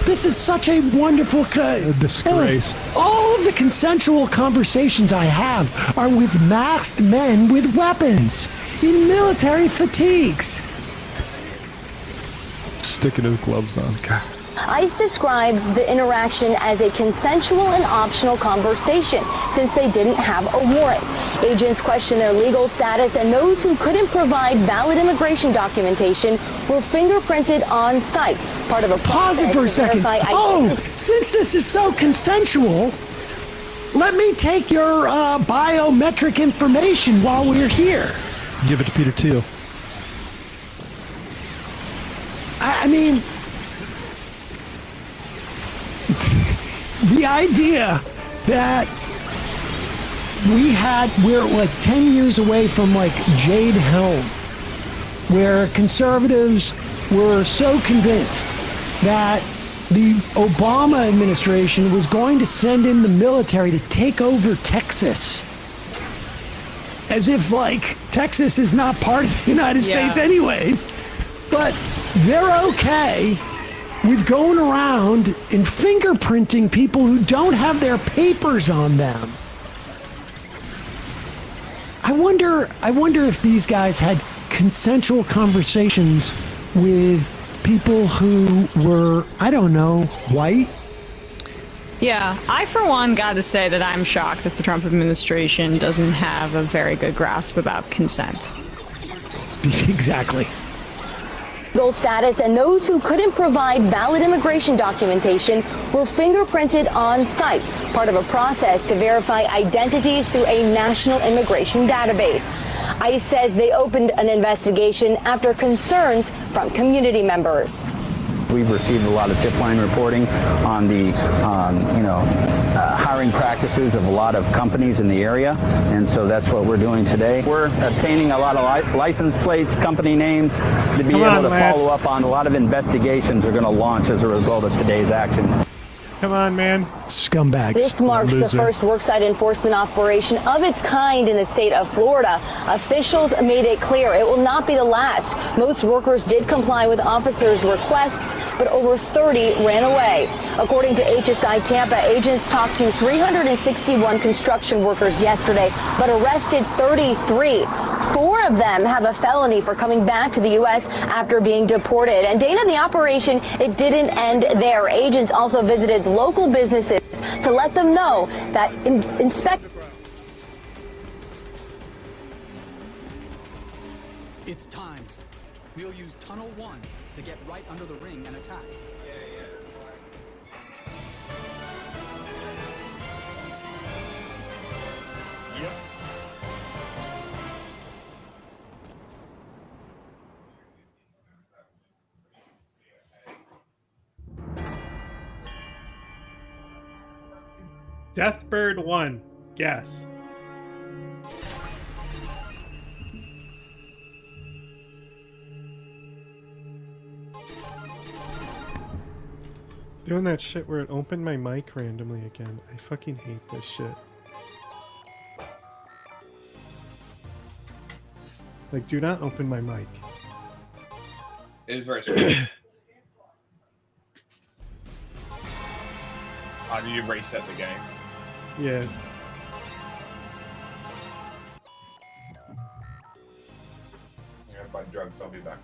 This is such a wonderful... a disgrace. All of the consensual conversations I have are with masked men with weapons in military fatigues. Sticking his gloves on. God. ICE describes the interaction as a consensual and optional conversation since they didn't have a warrant. Agents question their legal status and those who couldn't provide valid immigration documentation were fingerprinted on site. Part of a Pause it for a second. Oh, since this is so consensual, let me take your biometric information while we're here. Give it to Peter Thiel. I mean... the idea that we're like 10 years away from like Jade Helm, where conservatives were so convinced that the Obama administration was going to send in the military to take over Texas. As if like Texas is not part of the United States anyways. But they're okay with going around and fingerprinting people who don't have their papers on them. I wonder if these guys had consensual conversations with people who were, I don't know, white. Yeah, I for one got to say that I'm shocked that the Trump administration doesn't have a very good grasp about consent. Exactly. Legal status, and those who couldn't provide valid immigration documentation were fingerprinted on site, part of a process to verify identities through a national immigration database. ICE says they opened an investigation after concerns from community members. We've received a lot of tip line reporting on the, hiring practices of a lot of companies in the area, and so that's what we're doing today. We're obtaining a lot of license plates, company names, to be able to follow up on a lot of investigations are going to launch as a result of today's actions. Come on, man. Scumbags. This marks the first worksite enforcement operation of its kind in the state of Florida. Officials made it clear it will not be the last. Most workers did comply with officers' requests, but over 30 ran away. According to HSI Tampa, agents talked to 361 construction workers yesterday, but arrested 33. 4 of them have a felony for coming back to the U.S. after being deported. And Dana, the operation, it didn't end there. Agents also visited local businesses to let them know that It's time. We'll use Tunnel 1 to get right under the ring and attack. Yep. Deathbird 1. Guess. It's doing that shit where it opened my mic randomly again. I fucking hate this shit. Like, do not open my mic. It is very strange. Oh, did you reset the game? Yes. I'm gonna buy drugs, I'll be back.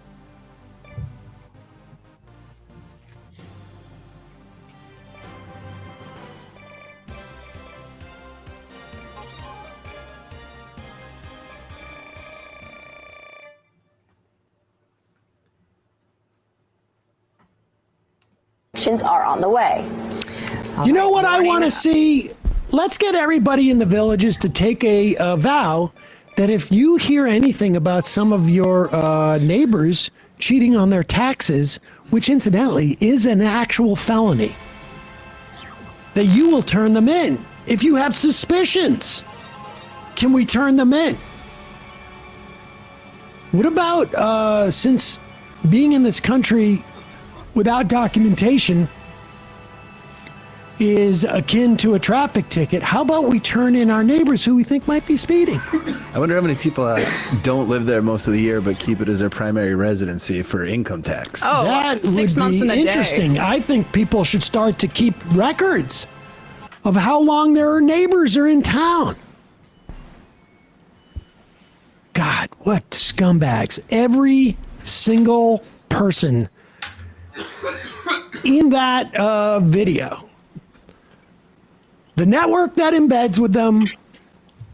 are on the way. You know what I want to see? Let's get everybody in the villages to take a vow that if you hear anything about some of your neighbors cheating on their taxes, which incidentally is an actual felony, that you will turn them in. If you have suspicions, can we turn them in? What about, since being in this country without documentation is akin to a traffic ticket, how about we turn in our neighbors who we think might be speeding? I wonder how many people don't live there most of the year but keep it as their primary residency for income tax. Oh, that 6 would months be in a interesting. day. I think people should start to keep records of how long their neighbors are in town. God, what scumbags. Every single person in that video, the network that embeds with them,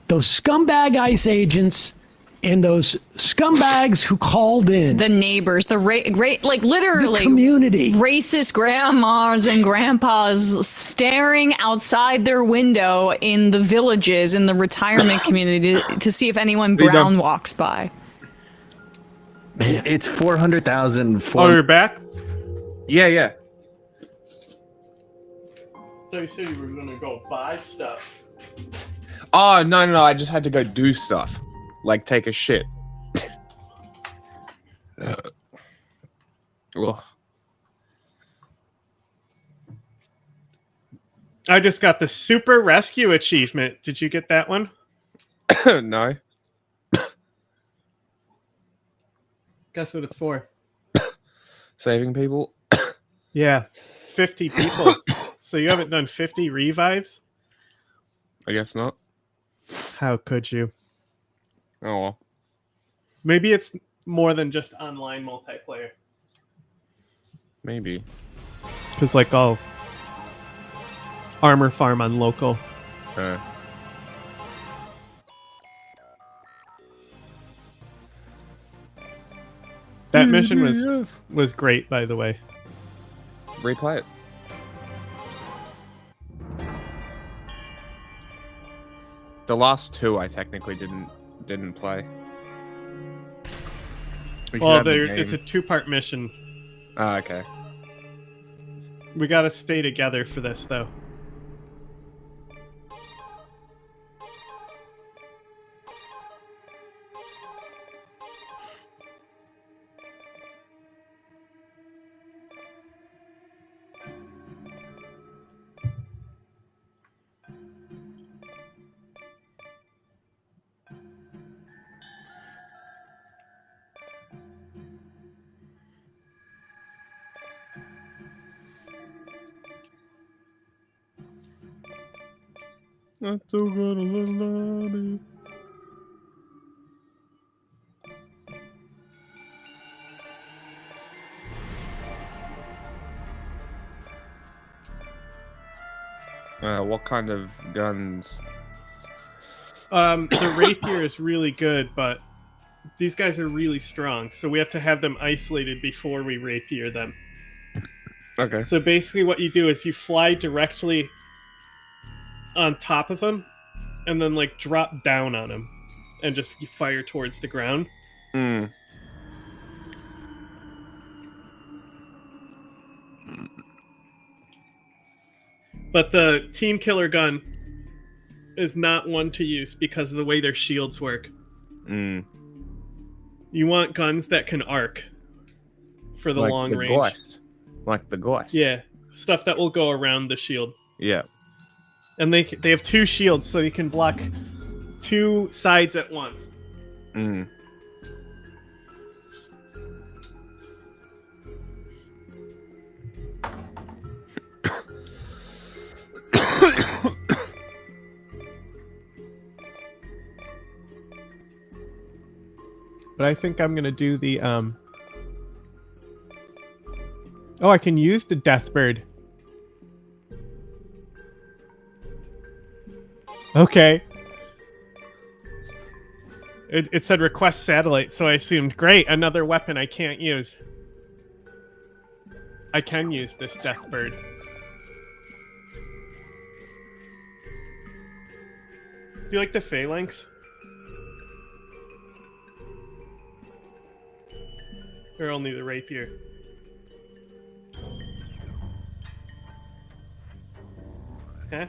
those scumbag ICE agents, and those scumbags who called in. The neighbors, the great, like literally the community, racist grandmas and grandpas staring outside their window in the villages, in the retirement community to see if anyone brown walks by. Man. It's 400,000. Oh, you're back? Yeah. So you said you were gonna go buy stuff. Oh, no. I just had to go do stuff. Like take a shit. Ugh. I just got the Super Rescue Achievement. Did you get that one? No. Guess what it's for? Saving people? Yeah. 50 people. So you haven't done 50 revives? I guess not. How could you? Oh well. Maybe it's more than just online multiplayer. Maybe. Because like I'll armor farm on local. That mission was great, by the way. Replay it. The last two I technically didn't play. Well, it's a 2-part mission. Oh, okay. We gotta stay together for this, though. Not so good, a little lobby. What kind of guns? The rapier is really good, but these guys are really strong, so we have to have them isolated before we rapier them. Okay. So basically what you do is you fly directly on top of them, and then like drop down on them, and just fire towards the ground. But the team killer gun is not one to use because of the way their shields work. You want guns that can arc for the long range. Like the Geist. Yeah, stuff that will go around the shield. Yeah. And they have 2 shields, so you can block 2 sides at once. But I think I'm gonna do the Oh, I can use the Deathbird. Okay. It said request satellite, so I assumed, great, another weapon I can't use. I can use this Deathbird. Do you like the phalanx? Or only the rapier? Huh?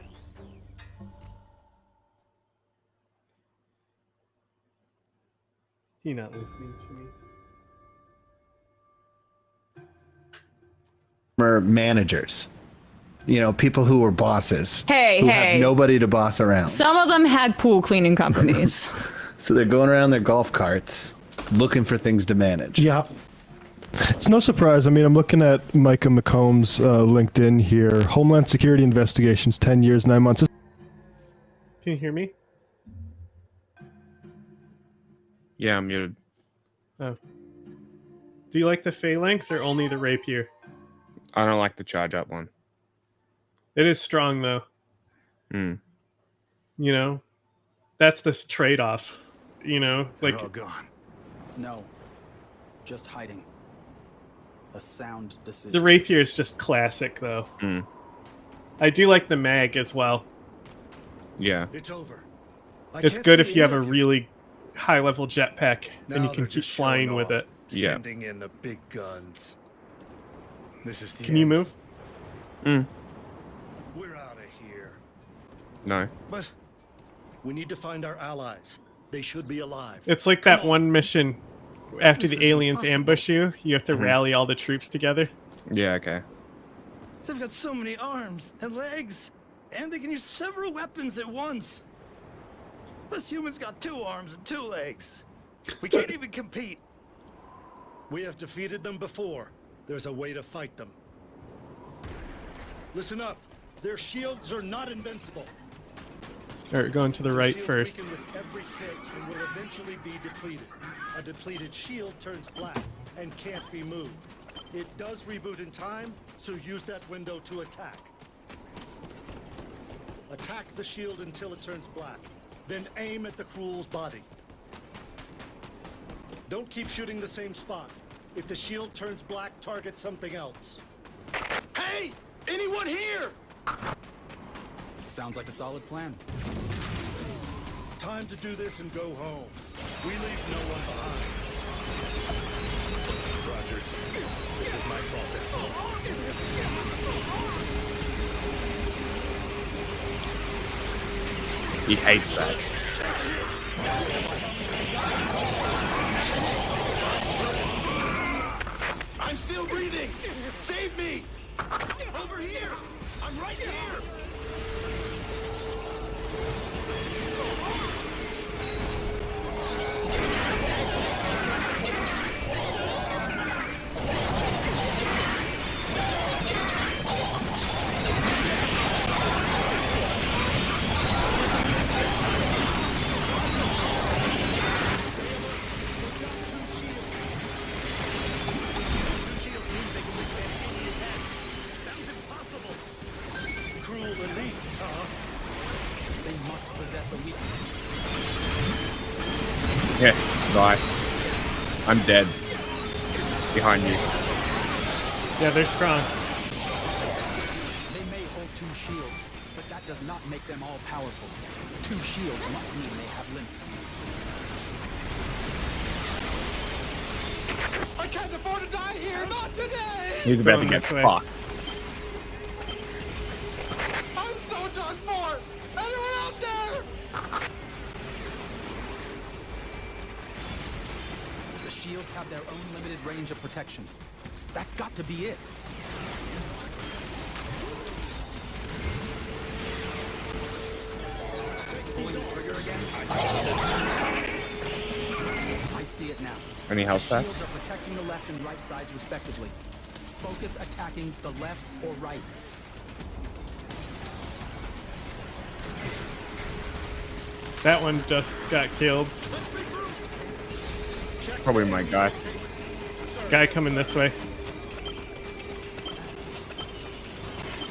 You're not listening to me. Managers, people who were bosses. Who have nobody to boss around. Some of them had pool cleaning companies. So they're going around their golf carts looking for things to manage. Yeah. It's no surprise. I mean, I'm looking at Micah McComb's LinkedIn here. Homeland Security investigations, 10 years, 9 months. Can you hear me? Yeah, I'm muted. Oh. Do you like the phalanx or only the rapier? I don't like the charge up one. It is strong, though. That's this trade-off. Like they're all gone. No, just hiding. A sound decision. The rapier is just classic, though. I do like the mag as well. Yeah. It's over. It's good if you have a really high-level jetpack and you can keep flying with it. Yeah. Sending in the big guns. This is the Can you move? We're out of here. No. But we need to find our allies. They should be alive. It's like that one mission after the aliens ambush you. You have to rally all the troops together. Yeah, okay. They've got so many arms and legs, and they can use several weapons at once. Us humans got 2 arms and 2 legs. We can't even compete. We have defeated them before. There's a way to fight them. Listen up. Their shields are not invincible. Alright, going to the right first. With every hit and will eventually be depleted. A depleted shield turns black and can't be moved. It does reboot in time, so use that window to attack. Attack the shield until it turns black. Then aim at the Cruel's body. Don't keep shooting the same spot. If the shield turns black, target something else. Hey! Anyone here? Sounds like a solid plan. Time to do this and go home. We leave no one behind. Roger. This is my fault. He hates that. I'm still breathing! Save me! Over here! I'm right here! Yeah, nice. I'm dead. Behind you. Yeah, they're strong. They may hold 2 shields, but that does not make them all powerful. 2 shields must mean they have limits. I can't afford to die here! Not today! He's about to get fucked. I'm so done for! Anyone out there? The shields have their own limited range of protection. That's got to be it. Pulling the trigger again. I see it now. Any health The back? shields are protecting the left and right sides respectively. Focus attacking the left or right. That one just got killed. Probably my guy. Guy coming this way.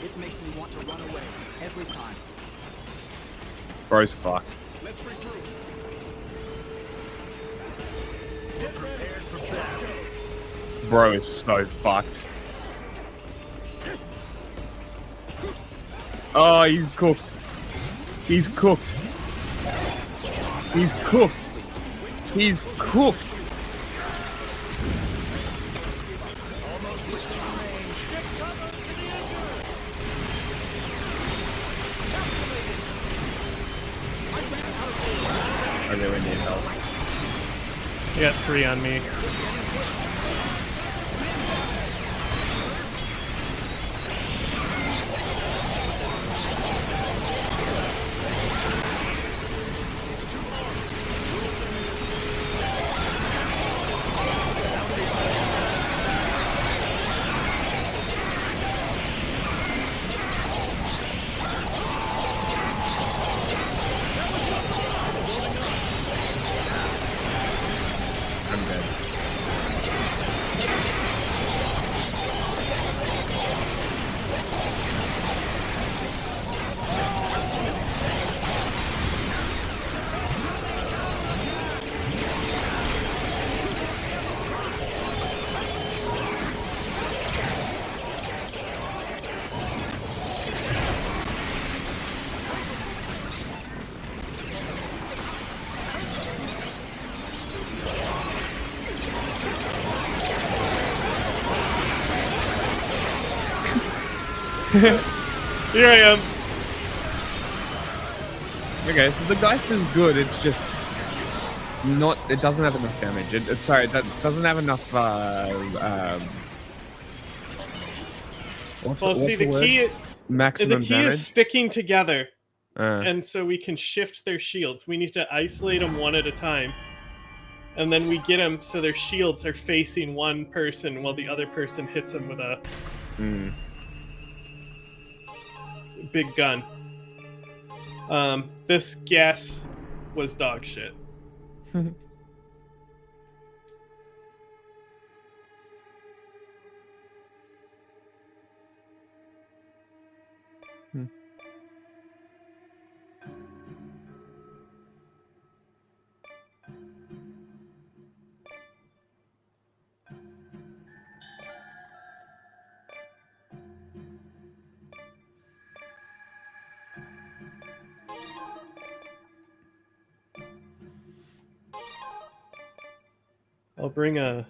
It makes me want to run away every time. Bro's fucked. Let's regroup. Get prepared for battle. Bro is so fucked. Oh, he's cooked. He's cooked. He's cooked. He's cooked. I really need help. You got 3 on me. I'm dead. Here I am. Okay, so the dice is good. It's just not. It doesn't have enough damage. Sorry, that doesn't have enough. Well, see, the key. Maximum the key damage. is sticking together, and so we can shift their shields. We need to isolate them one at a time, and then we get them so their shields are facing one person while the other person hits them with a big gun. This gas was dog shit. I'll bring a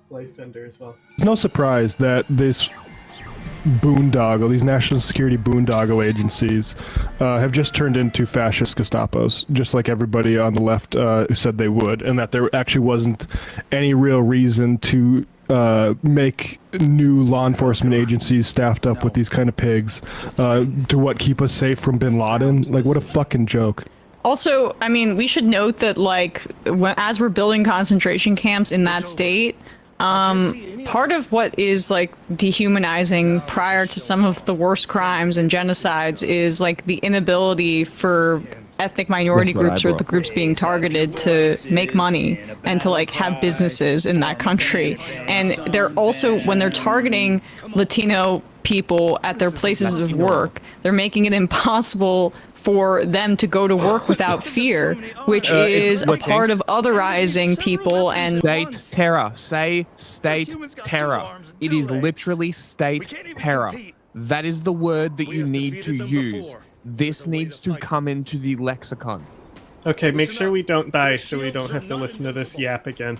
life fender as well. It's no surprise that this boondoggle, these national security boondoggle agencies, have just turned into fascist Gestapos, just like everybody on the left said they would, and that there actually wasn't any real reason to make new law enforcement agencies staffed up with these kind of pigs to what, keep us safe from bin Laden? Like, what a fucking joke. Also, I mean, we should note that, like, as we're building concentration camps in that state, part of what is, like, dehumanizing prior to some of the worst crimes and genocides is, like, the inability for ethnic minority groups or the groups being targeted to make money and to, like, have businesses in that country. And they're also, when they're targeting Latino people at their places of work, they're making it impossible for them to go to work without fear, which is a part of otherizing people and state terror. Say state terror. It is literally state terror. That is the word that you need to use. This needs to come into the lexicon. Okay, make sure we don't die so we don't have to listen to this yap again.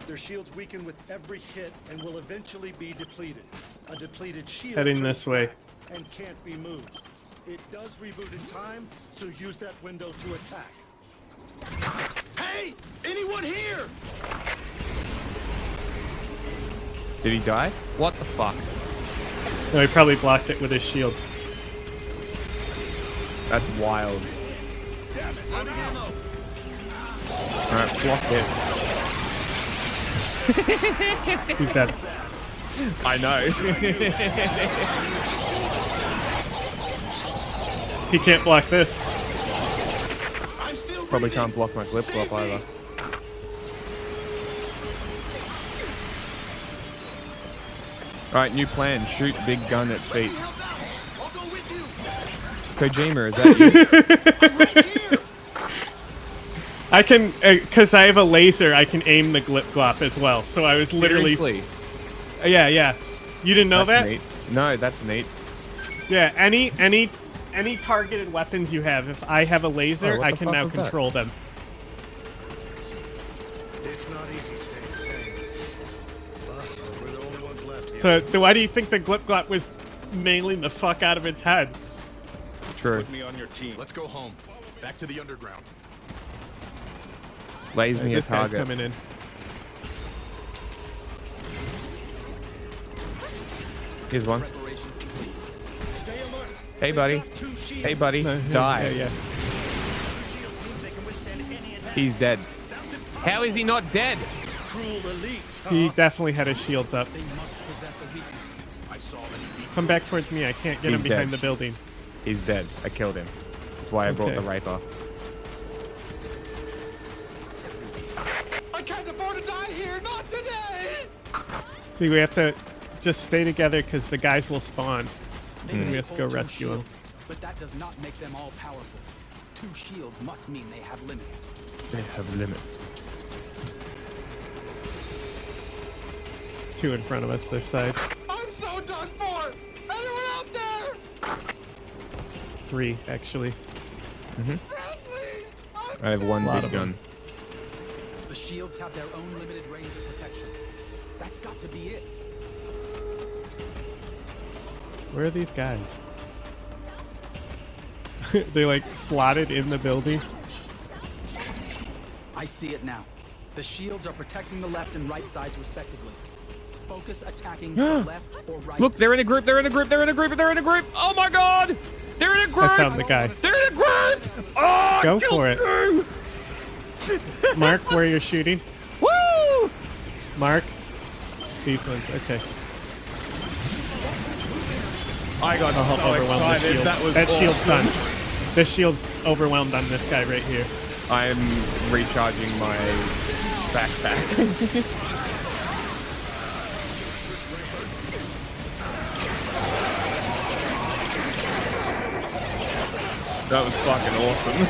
Their shields weaken with every hit and will eventually be depleted. A depleted shield heading this way and can't be moved. It does reboot in time, so use that window to attack. Hey! Anyone here? Did he die? What the fuck? No, he probably blocked it with his shield. That's wild. Alright, block it. He's dead. I know. He can't block this. Probably can't block my clip flop either. Alright, new plan. Shoot big gun at feet. Kojima, is that you? I can, because I have a laser, I can aim the glip glop as well. So I was literally... Seriously? Yeah. You didn't know that? Neat. No, that's neat. Yeah, any targeted weapons you have, if I have a laser, I can now control them. It's not easy staying sane. We're the only ones left here. So why do you think the glip glop was mailing the fuck out of its head? True. Put me on your team. Let's go home. Back to the underground. Lays me a this guy's target. coming in. Here's one. Hey, buddy. Hey, buddy. Die. Yeah. He's dead. How is he not dead? He definitely had his shields up. Come back towards me. I can't get him behind the building. He's dead. I killed him. That's why I brought the Raper. I can't afford to die here. Not today. See, we have to just stay together because the guys will spawn. And we have to go rescue them. But that does not make them all powerful. 2 shields must mean they have limits. They have limits. 2 in front of us this side. I'm so done for. Anyone out there? 3, actually. I have one big gun. The shields have their own limited range of protection. That's got to be it. Where are these guys? They like slotted in the building. I see it now. The shields are protecting the left and right sides respectively. Focus attacking the left or right. Look, they're in a group. They're in a group. They're in a group. They're in a group. Oh my god! They're in a group. I found the guy. They're in a group. Oh, go for it. Mark where you're shooting. Woo! Mark. These ones. Okay. I got so excited. That shield's done. This shield's overwhelmed on this guy right here. I'm recharging my backpack. That was fucking awesome.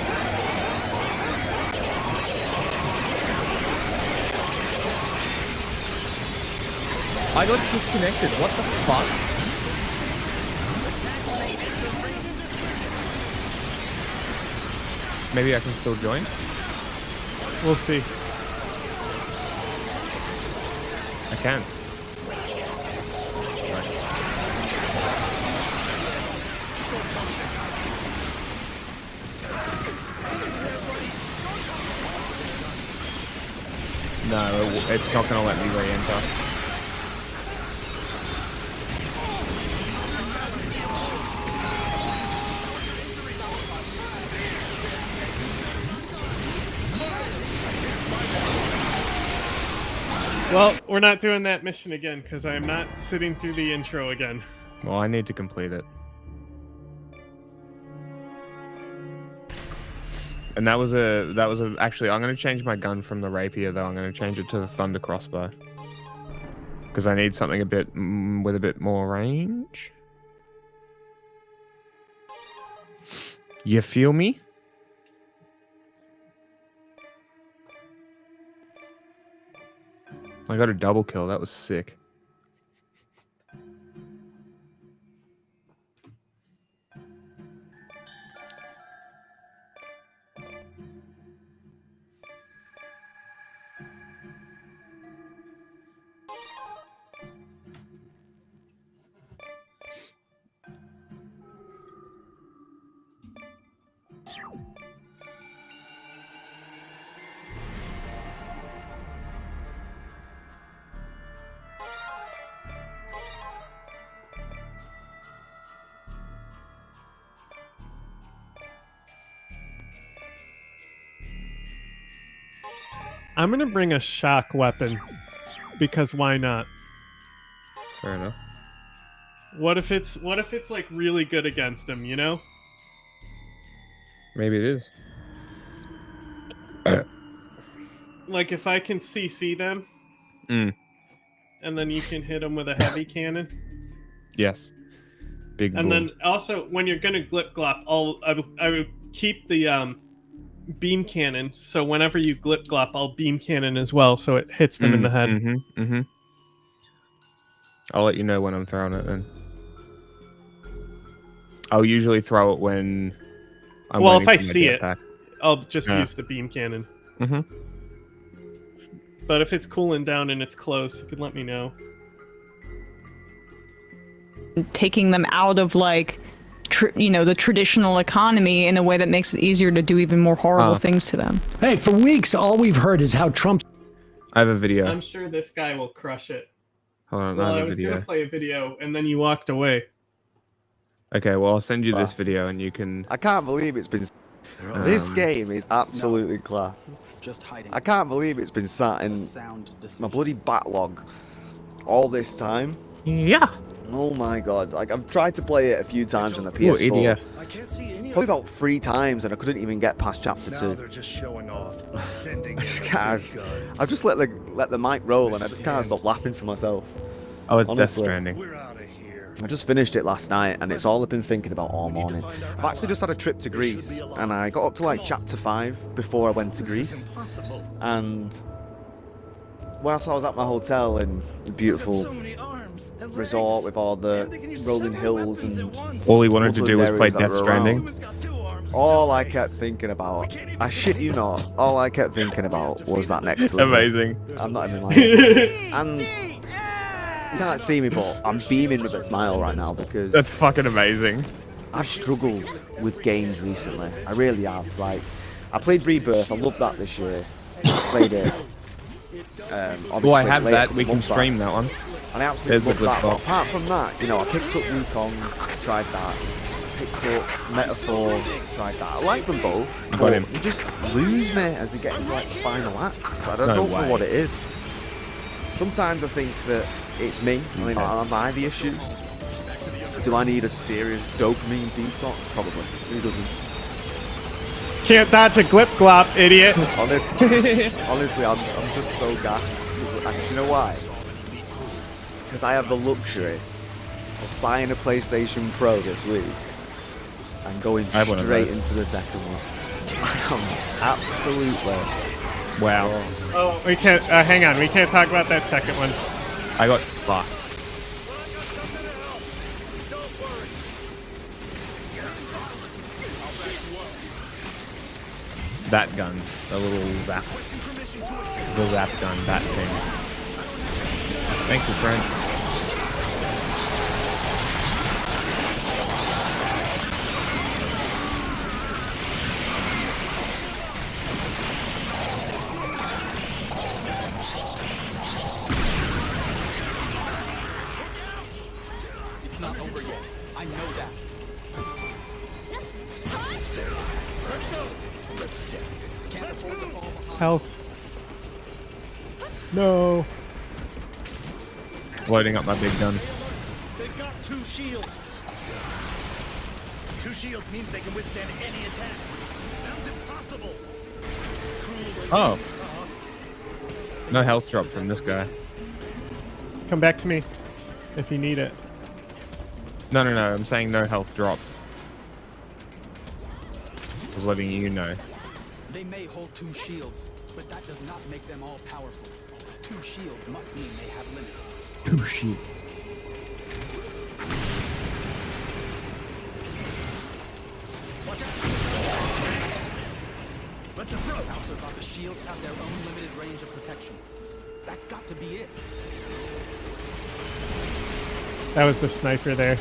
I got disconnected. What the fuck? Maybe I can still join? We'll see. I can. No, it's not going to let me re-enter. Well, we're not doing that mission again because I am not sitting through the intro again. Well, I need to complete it. And that was actually, I'm going to change my gun from the rapier though. I'm going to change it to the thunder crossbow. Because I need something with a bit more range. You feel me? I got a double kill. That was sick. I'm gonna bring a shock weapon because why not? Fair enough. What if it's like really good against him, you know? Maybe it is. Like if I can CC them, and then you can hit them with a heavy cannon. Yes. Big. And boom. then also when you're gonna glip glop, I will keep the beam cannon. So whenever you glip glop, I'll beam cannon as well, so it hits them in the head. I'll let you know when I'm throwing it then. I'll usually throw it when I'm well, if I for my see it, jetpack. I'll just use the beam cannon. But if it's cooling down and it's close, you can let me know. Taking them out of like, the traditional economy in a way that makes it easier to do even more horrible things to them. Hey, for weeks, all we've heard is how Trump. I have a video. I'm sure this guy will crush it. Hold on, Well, I I have a was video. gonna play a video and then you walked away. Okay, well I'll send you this video and you can. I can't believe it's been. This game is absolutely class. Just hiding. I can't believe it's been sat in my bloody backlog all this time. Yeah. Oh my god! Like I've tried to play it a few times on the PS4. idiot. Probably about 3 times, and I couldn't even get past chapter 2. Now they're just showing off, sending I just can't. I've just let the mic roll, and I just can't stop laughing to myself. Oh, it's Honestly. Death Stranding. I just finished it last night, and it's all I've been thinking about all morning. I've actually just had a trip to Greece, and I got up to like chapter 5 before I went to Greece. And whilst I was at my hotel in the beautiful resort with all the rolling hills and all he wanted to do was play woodland areas that Death were Stranding. around, all I kept thinking about, I shit you not, all I kept thinking about was that next to Amazing. I'm not even lying. And you can't see me, but I'm beaming with a smile right now because That's fucking amazing. I've struggled with games recently. I really have. Like, I played Rebirth. I loved that this year. I played it. Oh, I have that. We can stream that one. And I absolutely There's the loved that. good But part. apart from that, I picked up Wukong, tried that. Picked up Metaphor, tried that. I like them both. Got But him. they just lose me as they get into like the final acts. I don't No know way. what it is. Sometimes I think that it's me. I mean, am I the issue? Do I need a serious dopamine detox? Probably. Who doesn't? Can't dodge a glip glop, idiot. Honestly, I'm just so gassed. You know why? Because I have the luxury of buying a PlayStation Pro this week and going I have one of straight those. into the second one. I'm absolutely. Wow. Oh, we can't. Hang on, we can't talk about that second one. I got fucked. that gun, the little zap gun, that thing. Thank you, friend. It's not over yet. I know that. Let's go. Let's attack. Can't afford to fall behind. Health. No. Loading up my big gun. They've got 2 shields. 2 shields means they can withstand any attack. Sounds impossible. Oh. No health drop from this guy. Come back to me if you need it. No, I'm saying no health drop. I was letting you know. They may hold 2 shields, but that does not make them all powerful. 2 shields must mean they have limits. 2 shields. Watch out! Let's approach! I also thought the shields have their own limited range of protection. That's got to be it. That was the sniper there.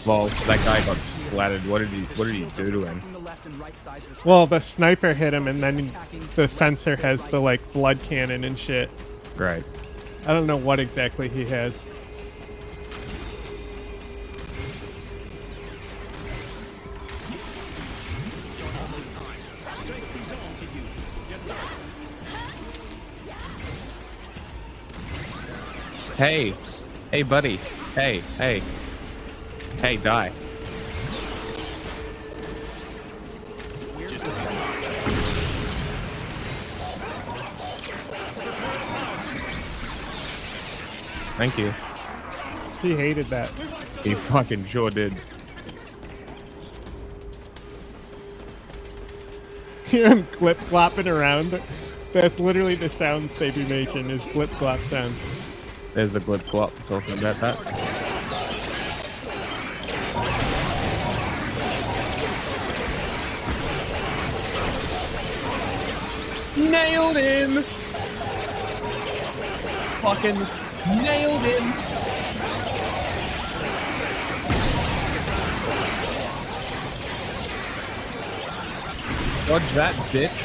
Well, that guy got splattered. What did he do to him? Well, the sniper hit him, and then the fencer has the like blood cannon and shit. Right. I don't know what exactly he has. Hey, buddy. Hey, die. Thank you. He hated that. He fucking sure did. Hear him clip-clopping around. That's literally the sounds they be making, is clip-clop sounds. There's the clip-clop talking about that. Nailed him! Fucking nailed him! Dodge that, bitch.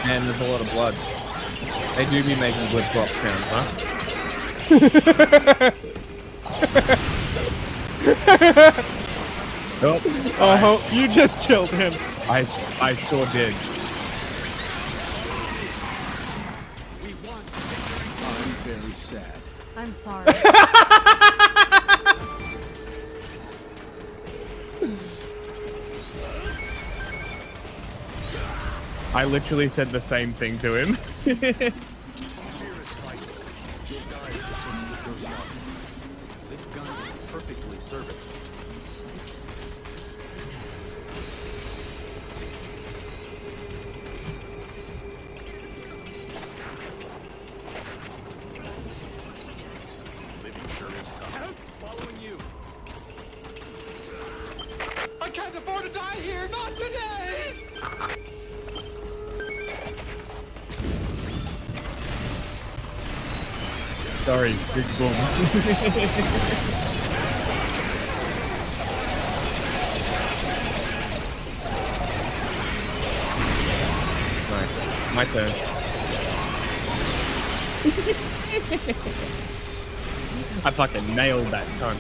And there's a lot of blood. They do be making good drop sounds, huh? Oh, you just killed him. I sure did. I'm very sad. I'm sorry. I literally said the same thing to him. This gun is perfectly serviceable. Living sure is tough. Following you. I can't afford to die here, not today! Sorry, big boom. Right, my turn. I fucking nailed that cunt.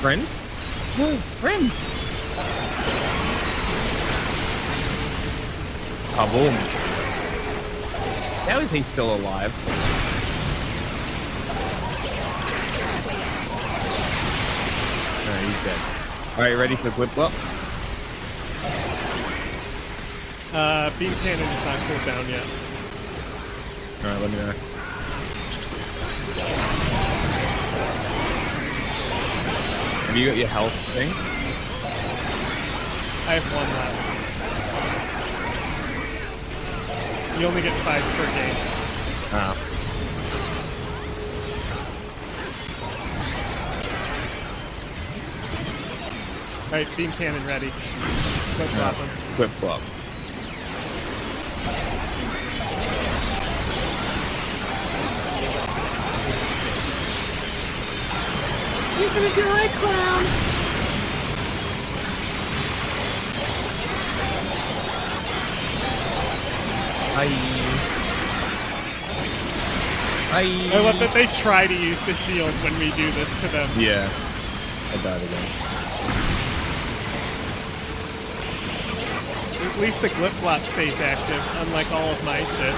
Friend? Friend! Kaboom. How is he still alive? No, he's dead. Alright, ready for Whip Up? Beam cannon is not cooled down yet. Alright, let me know. Have you got your health thing? I have one left. You only get 5 per game. Oh. Alright, beam cannon ready. Flip flop him. Flip flop. You're gonna die, clown! I love that they try to use the shield when we do this to them. Yeah. I died again. At least the glip flop stays active, unlike all of my shit.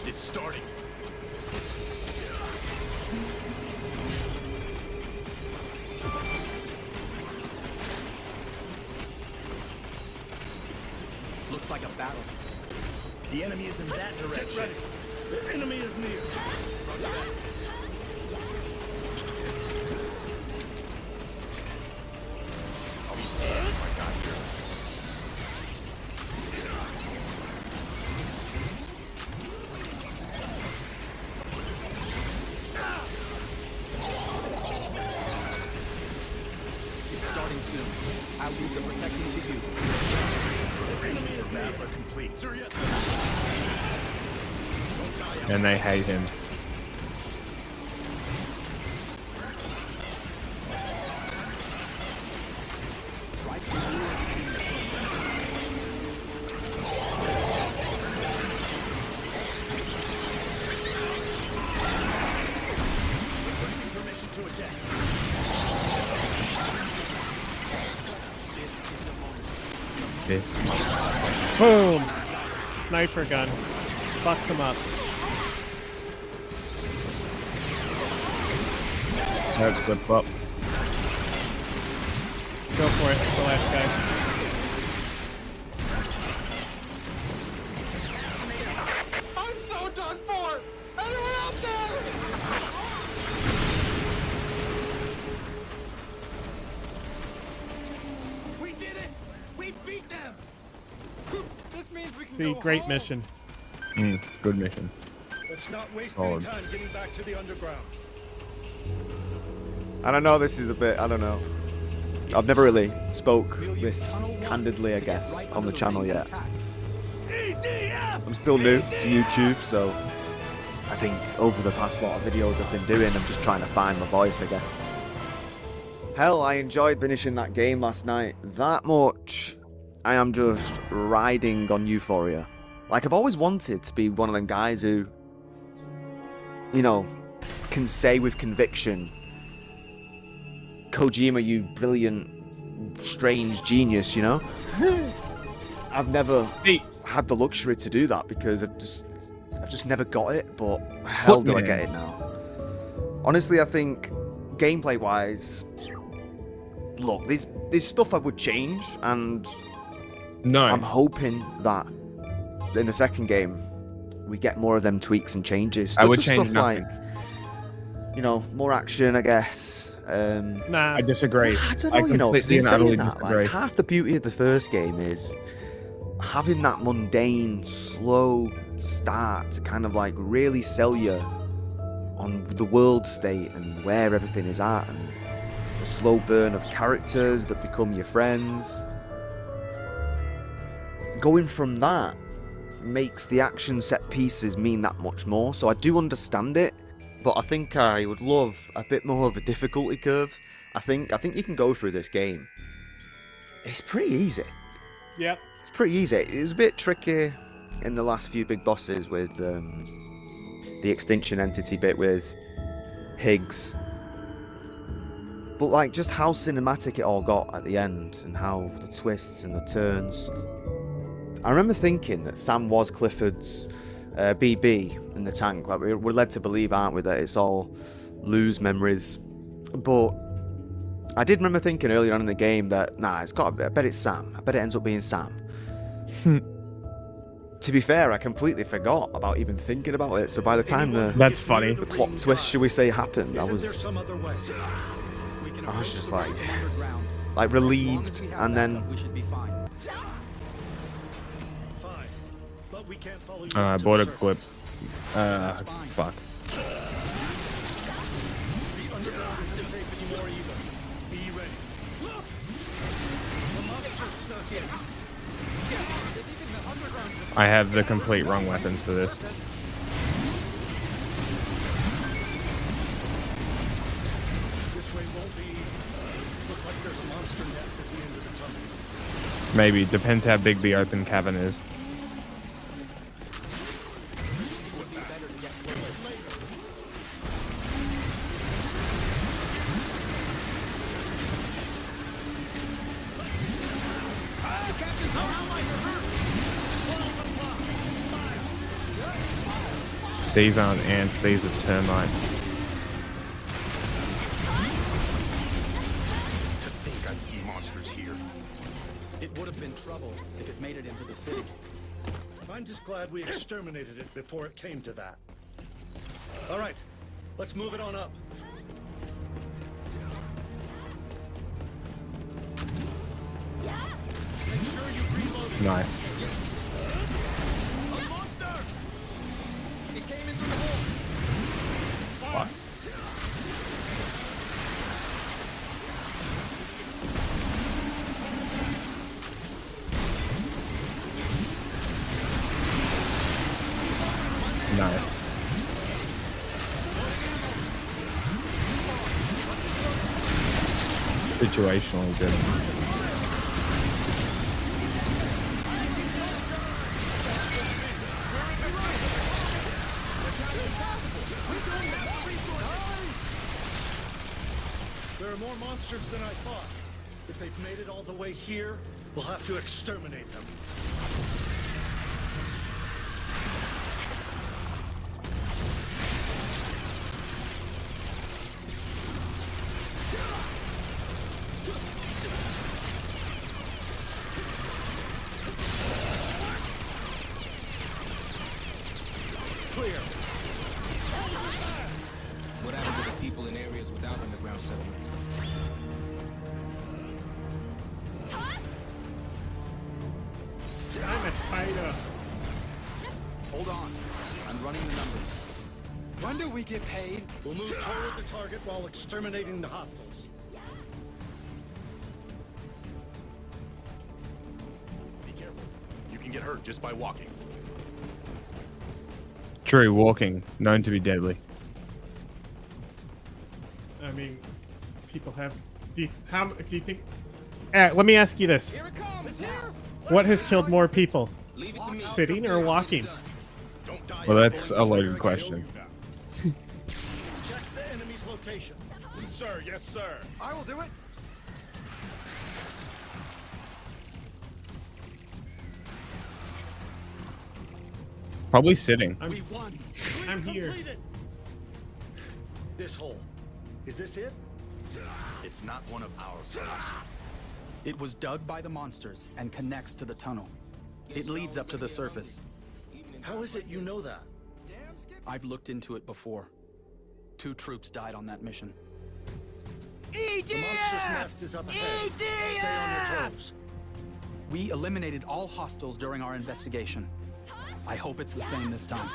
It's starting. Looks like a battle. The enemy is in that direction. Get ready. The enemy is near. I'll be dead if I got here. It's starting soon. I'll leave the protecting to you. The enemy is near. Complete. Sir, yes. And they hate him. Permission to attack. This. Boom! Sniper gun. Fucks him up. That's flip flop. Go for it, the last guy. I'm so done for! Anyone out there? We did it! We beat them! This means we can See, go great home. mission. Good mission. Let's not waste Solid. any time getting back to the underground. And I know this is a bit, I don't know. I've never really spoke this candidly, I guess, on the channel yet. I'm still new to YouTube, so I think over the past lot of videos I've been doing, I'm just trying to find my voice, I guess. Hell, I enjoyed finishing that game last night that much. I am just riding on euphoria. Like, I've always wanted to be one of them guys who, you know, can say with conviction, Kojima, you brilliant, strange genius, you know? I've never had the luxury to do that because I've just never got it, but hell do I get it now. Honestly, I think gameplay-wise, look, there's stuff I would change, and I'm hoping that in the second game we get more of them tweaks and changes. I would Just change stuff nothing. like, you know, more action, I guess. Nah, I disagree. I don't know, you know, 'cause completely in and utterly saying that, disagree. like, half the beauty of the first game is having that mundane, slow start to kind of like really sell you on the world state and where everything is at, and the slow burn of characters that become your friends. Going from that makes the action set pieces mean that much more, so I do understand it. But I think I would love a bit more of a difficulty curve. I think you can go through this game. It's pretty easy. Yep. It's pretty easy. It was a bit tricky in the last few big bosses with the extinction entity bit with Higgs. But like just how cinematic it all got at the end and how the twists and the turns. I remember thinking that Sam was Clifford's BB in the tank. Like, we're led to believe, aren't we, that it's all Lou's memories. But I did remember thinking earlier on in the game that, nah, I bet it's Sam. I bet it ends up being Sam. to be fair, I completely forgot about even thinking about it. So by the time That's funny. the plot twist, should we say, happened, I was just like relieved, and then I bought a clip. Fuck. I have the complete wrong weapons for this. Maybe, depends how big the open cavern is. These aren't ants, these are termites. To think I'd see monsters here. It would have been trouble if it made it into the city. I'm just glad we exterminated it before it came to that. All right, let's move it on up. Make sure you reload. Nice. What? Nice. Situationally good. There are more monsters than I thought. If they've made it all the way here, we'll have to exterminate them. Clear. What happened to the people in areas without underground settlement? I'm a spider. Hold on. I'm running the numbers. When do we get paid? We'll move toward the target while exterminating the hostiles. Be careful. You can get hurt just by walking. True, walking, known to be deadly. I mean, people have. Do you think? Let me ask you this: what has killed more people, sitting or walking? Well, that's a loaded question. Check the enemy's location. Sir, yes, sir. I will do it. Probably sitting. We won. I'm here. This hole. Is this it? It's not one of our tunnels. It was dug by the monsters and connects to the tunnel. It leads up to the surface. How is it you know that? I've looked into it before. 2 troops died on that mission. The monster's nest is up ahead. Stay on your toes. We eliminated all hostiles during our investigation. I hope it's the same this time.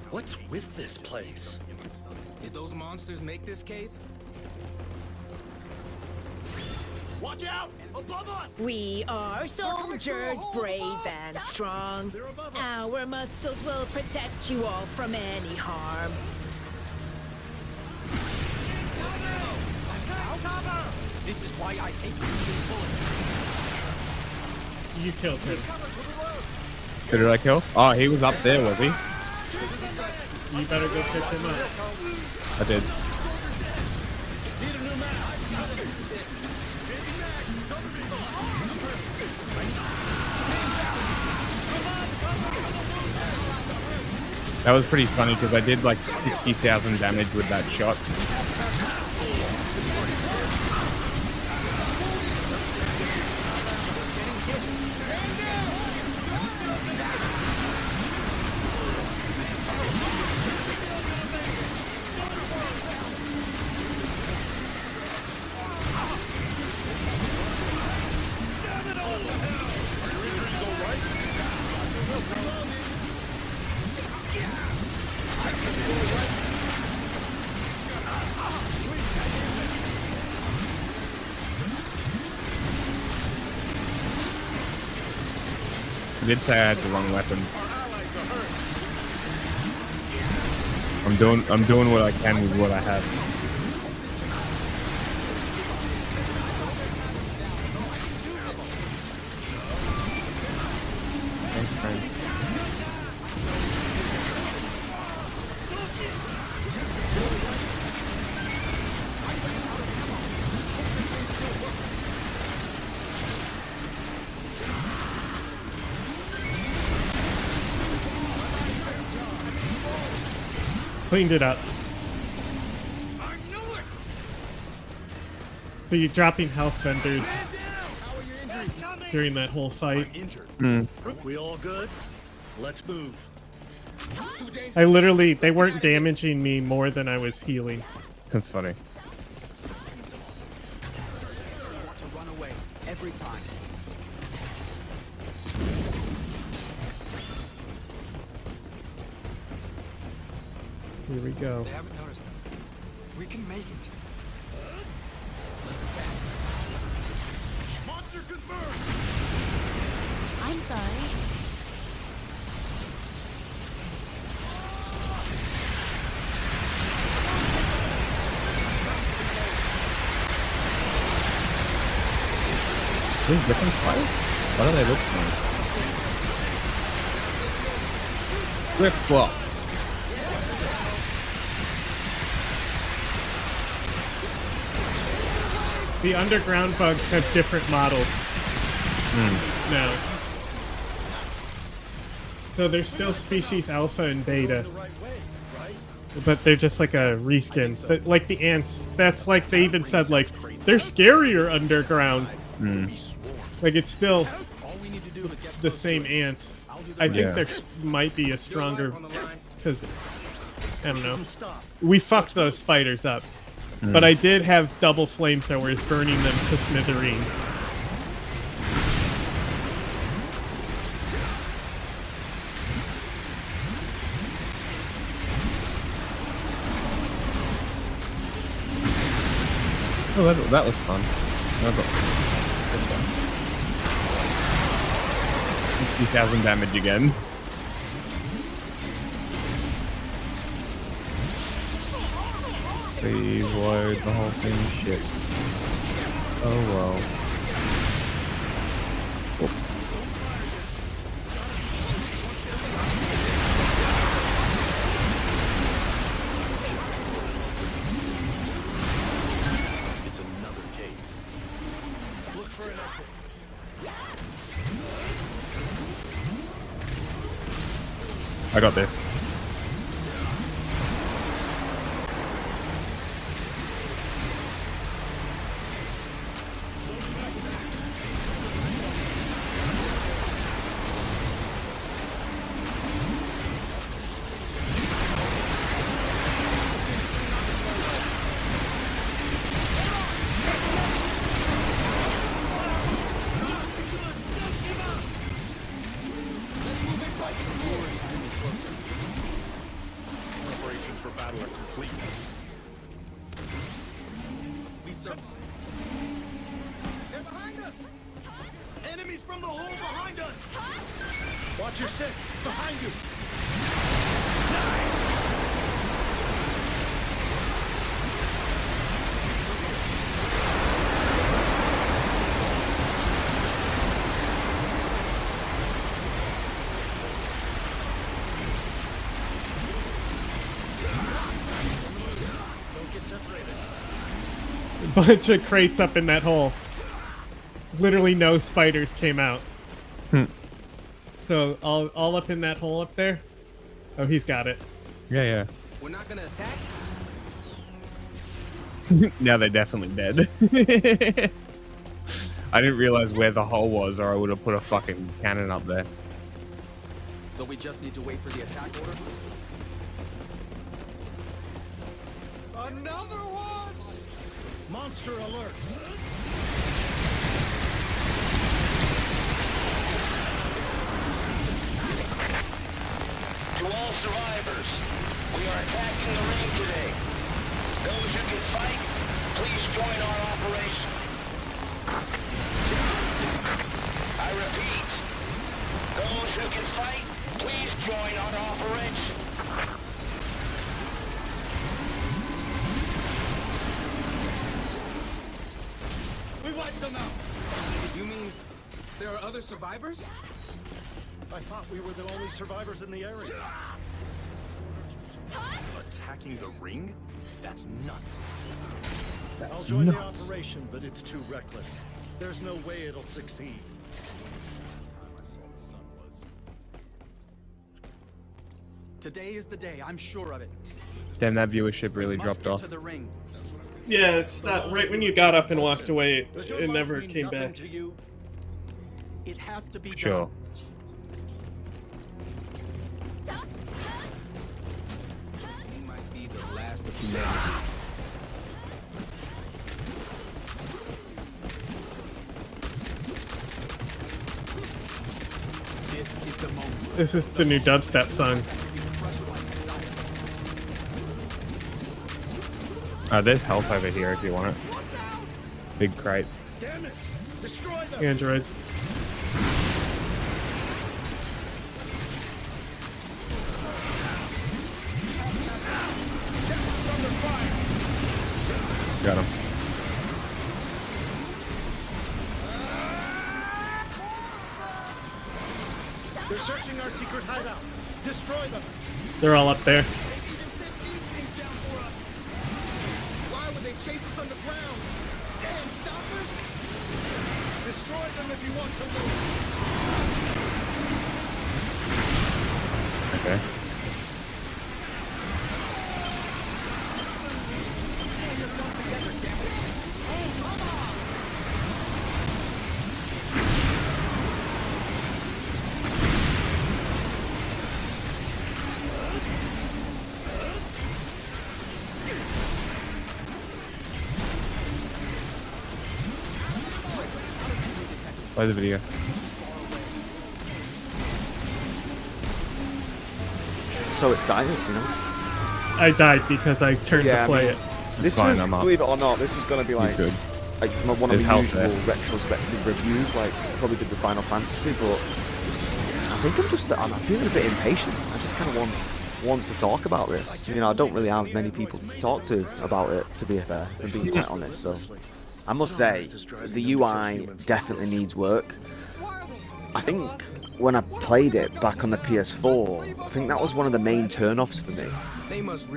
What's with this place? Did those monsters make this cave? Watch out! Above us! We are soldiers, brave and strong. Our muscles will protect you all from any harm. This is why I hate using bullets. You killed him. Who did I kill? Oh, he was up there, was he? You better go pick him up. I did. That was pretty funny because I did like 60,000 damage with that shot. I did say I had the wrong weapons. I'm doing what I can with what I have. Thanks, friend. Cleaned it up. So you're dropping health vendors during that whole fight. We all good? Let's move. They weren't damaging me more than I was healing. That's funny. Want to run away every time. Here we go. They haven't noticed us. We can make it. Let's attack. Monster confirmed! I'm sorry. These different fights? What do they look like? Flip flop. The underground bugs have different models now. So they're still species alpha and beta. But they're just like a reskin. But like the ants, that's like they even said like they're scarier underground. Like it's still the same ants. I think there might be a stronger because I don't know. We fucked those spiders up. But I did have double flamethrowers burning them to smithereens. Oh, that was fun. 60,000 damage again. Reload the whole thing. Shit. Oh well. Oh. It's another cave. Look for an exit. I got this. Preparations for battle are complete. They're behind us! Enemies from the hole behind us! Watch your six! Behind you! Bunch of crates up in that hole. Literally no spiders came out. So all up in that hole up there. Oh, he's got it. Yeah. We're not gonna attack? Now they're definitely dead. I didn't realize where the hole was, or I would have put a fucking cannon up there. So we just need to wait for the attack order? Another one! Monster alert! To all survivors, we are attacking the ring today. Those who can fight, please join our operation. I repeat, Those who can fight, please join our operation. We wiped them out. You mean there are other survivors? I thought we were the only survivors in the area. Attacking the ring? That's nuts. I'll join the operation, but it's too reckless. There's no way it'll succeed. Today is the day, I'm sure of it. Damn, that viewership really dropped off. To the ring. Yeah, it's not right when you got up and walked away. It never came back. It has to be Sure. We might be the last of humanity. This is the moment. This is the new dubstep song. There's health over here if you want it. Big crate. Damn it! Destroy them! Androids. Got him. They're searching our secret hideout. Destroy them! They're all up there. Why would they chase us underground? Damn, stop us! Destroy them if you want to Okay. move. Play the video. So excited, you know. I died because I turned to play it. This fine, was, I'm up. believe it or not, this was going to be like good. One of There's the health usual there. retrospective reviews, like probably did the Final Fantasy, but I think I'm feeling a bit impatient. I just kind of want to talk about this. You know, I don't really have many people to talk to about it, to be fair, and being quite honest. So I must say, the UI definitely needs work. I think when I played it back on the PS4, I think that was one of the main turn-offs for me.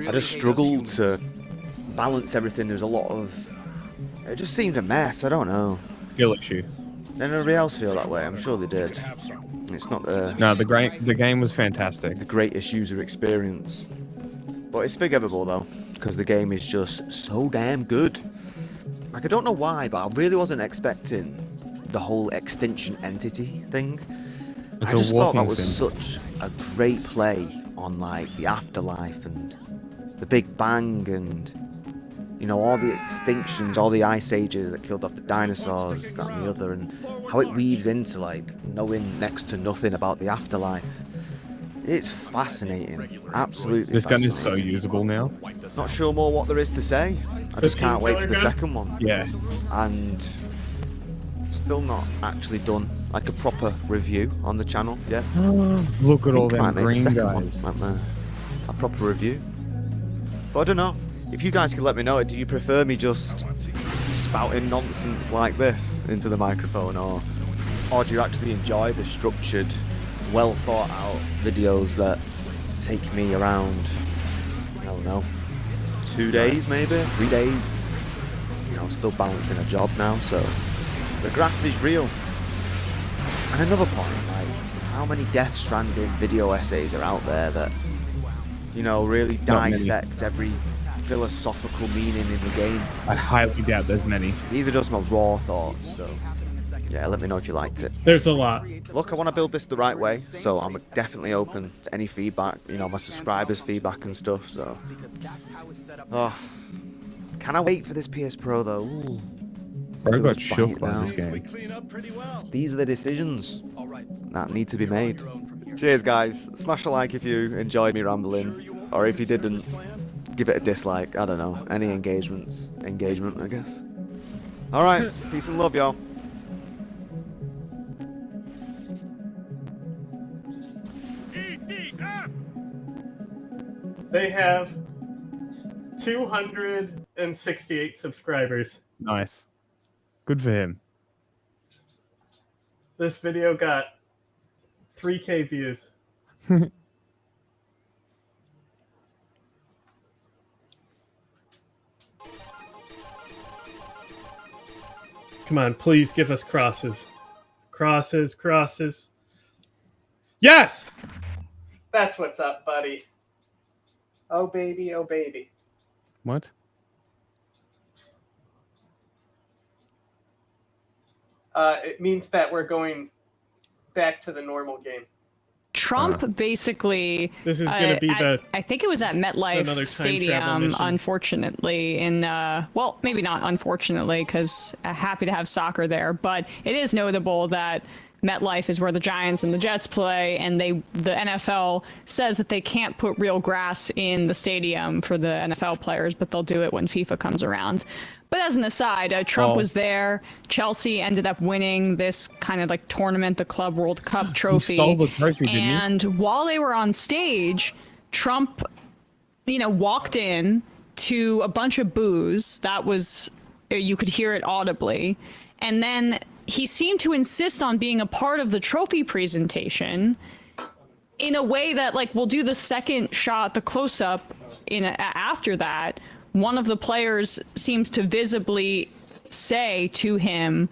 I just struggled to balance everything. There's a lot of... It just seemed a mess, I don't know. Skill issue. Did anybody else feel that way? I'm sure they did. It's not the... No, the game was fantastic. The greatest user experience. But it's forgivable though, because the game is just so damn good. Like, I don't know why, but I really wasn't expecting the whole extinction entity thing. I just thought that was such a great play on, like, the afterlife and the Big Bang and, you know, all the extinctions, all the ice ages that killed off the dinosaurs, that and the other, and how it weaves into, like, knowing next to nothing about the afterlife. It's fascinating. Absolutely This gun is so usable now. Not sure more what there is to say. I just can't wait for the second one. Yeah. And still not actually done like a proper review on the channel yet. Look at all I think I them might make the green second guys. one, like, a proper review. But I don't know. If you guys could let me know, do you prefer me just spouting nonsense like this into the microphone, or do you actually enjoy the structured, well thought out videos that take me around, I don't know, 2 days maybe, 3 days? You know, still balancing a job now, so the graft is real. And another point, like, how many Death Stranding video essays are out there that, you know, really dissect every philosophical meaning in the game? I highly doubt there's many. These are just my raw thoughts, so yeah, let me know if you liked it. There's a lot. Look, I want to build this the right way, so I'm definitely open to any feedback, you know, my subscribers' feedback and stuff, so. Oh, can I wait for this PS Pro though? Ooh. Bro got shook by this game. These are the decisions that need to be made. Cheers, guys. Smash a like if you enjoyed me rambling, or if you didn't, give it a dislike. I don't know. Any engagement, I guess. All right. Peace and love, y'all. They have 268 subscribers. Nice. Good for him. This video got 3K views. Come on, please give us crosses. Crosses, crosses. Yes! That's what's up, buddy. Oh, baby, oh, baby. What? It means that we're going back to the normal game. Trump basically. This is going to be I think it was at MetLife Stadium, unfortunately. Well, maybe not unfortunately, because happy to have soccer there. But it is notable that MetLife is where the Giants and the Jets play, and the NFL says that they can't put real grass in the stadium for the NFL players, but they'll do it when FIFA comes around. But as an aside, Trump was there. Chelsea ended up winning this kind of like tournament, the Club World Cup trophy. He stole the trophy, didn't he? And while they were on stage, Trump, walked in to a bunch of boos. That was, you could hear it audibly. And then he seemed to insist on being a part of the trophy presentation in a way that, like, we'll do the second shot, the close-up after that. One of the players seems to visibly say to him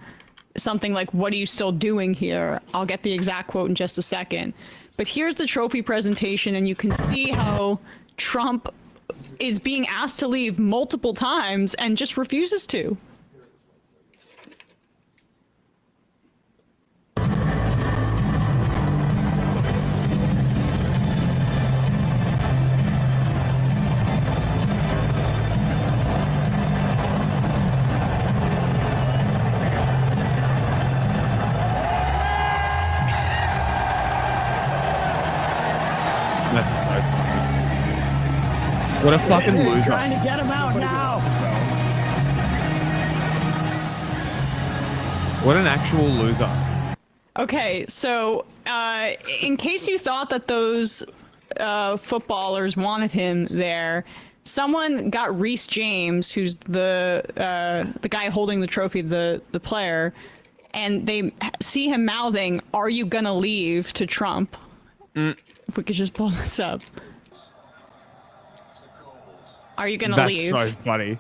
something like, "What are you still doing here?" I'll get the exact quote in just a second. But here's the trophy presentation, and you can see how Trump is being asked to leave multiple times and just refuses to. What a fucking loser. Trying to get him out now. What an actual loser. Okay, so in case you thought that those footballers wanted him there, someone got Reece James, who's the guy holding the trophy, the player, and they see him mouthing, "Are you gonna leave?" to Trump. If we could just pull this up. Are you gonna leave? That's so funny.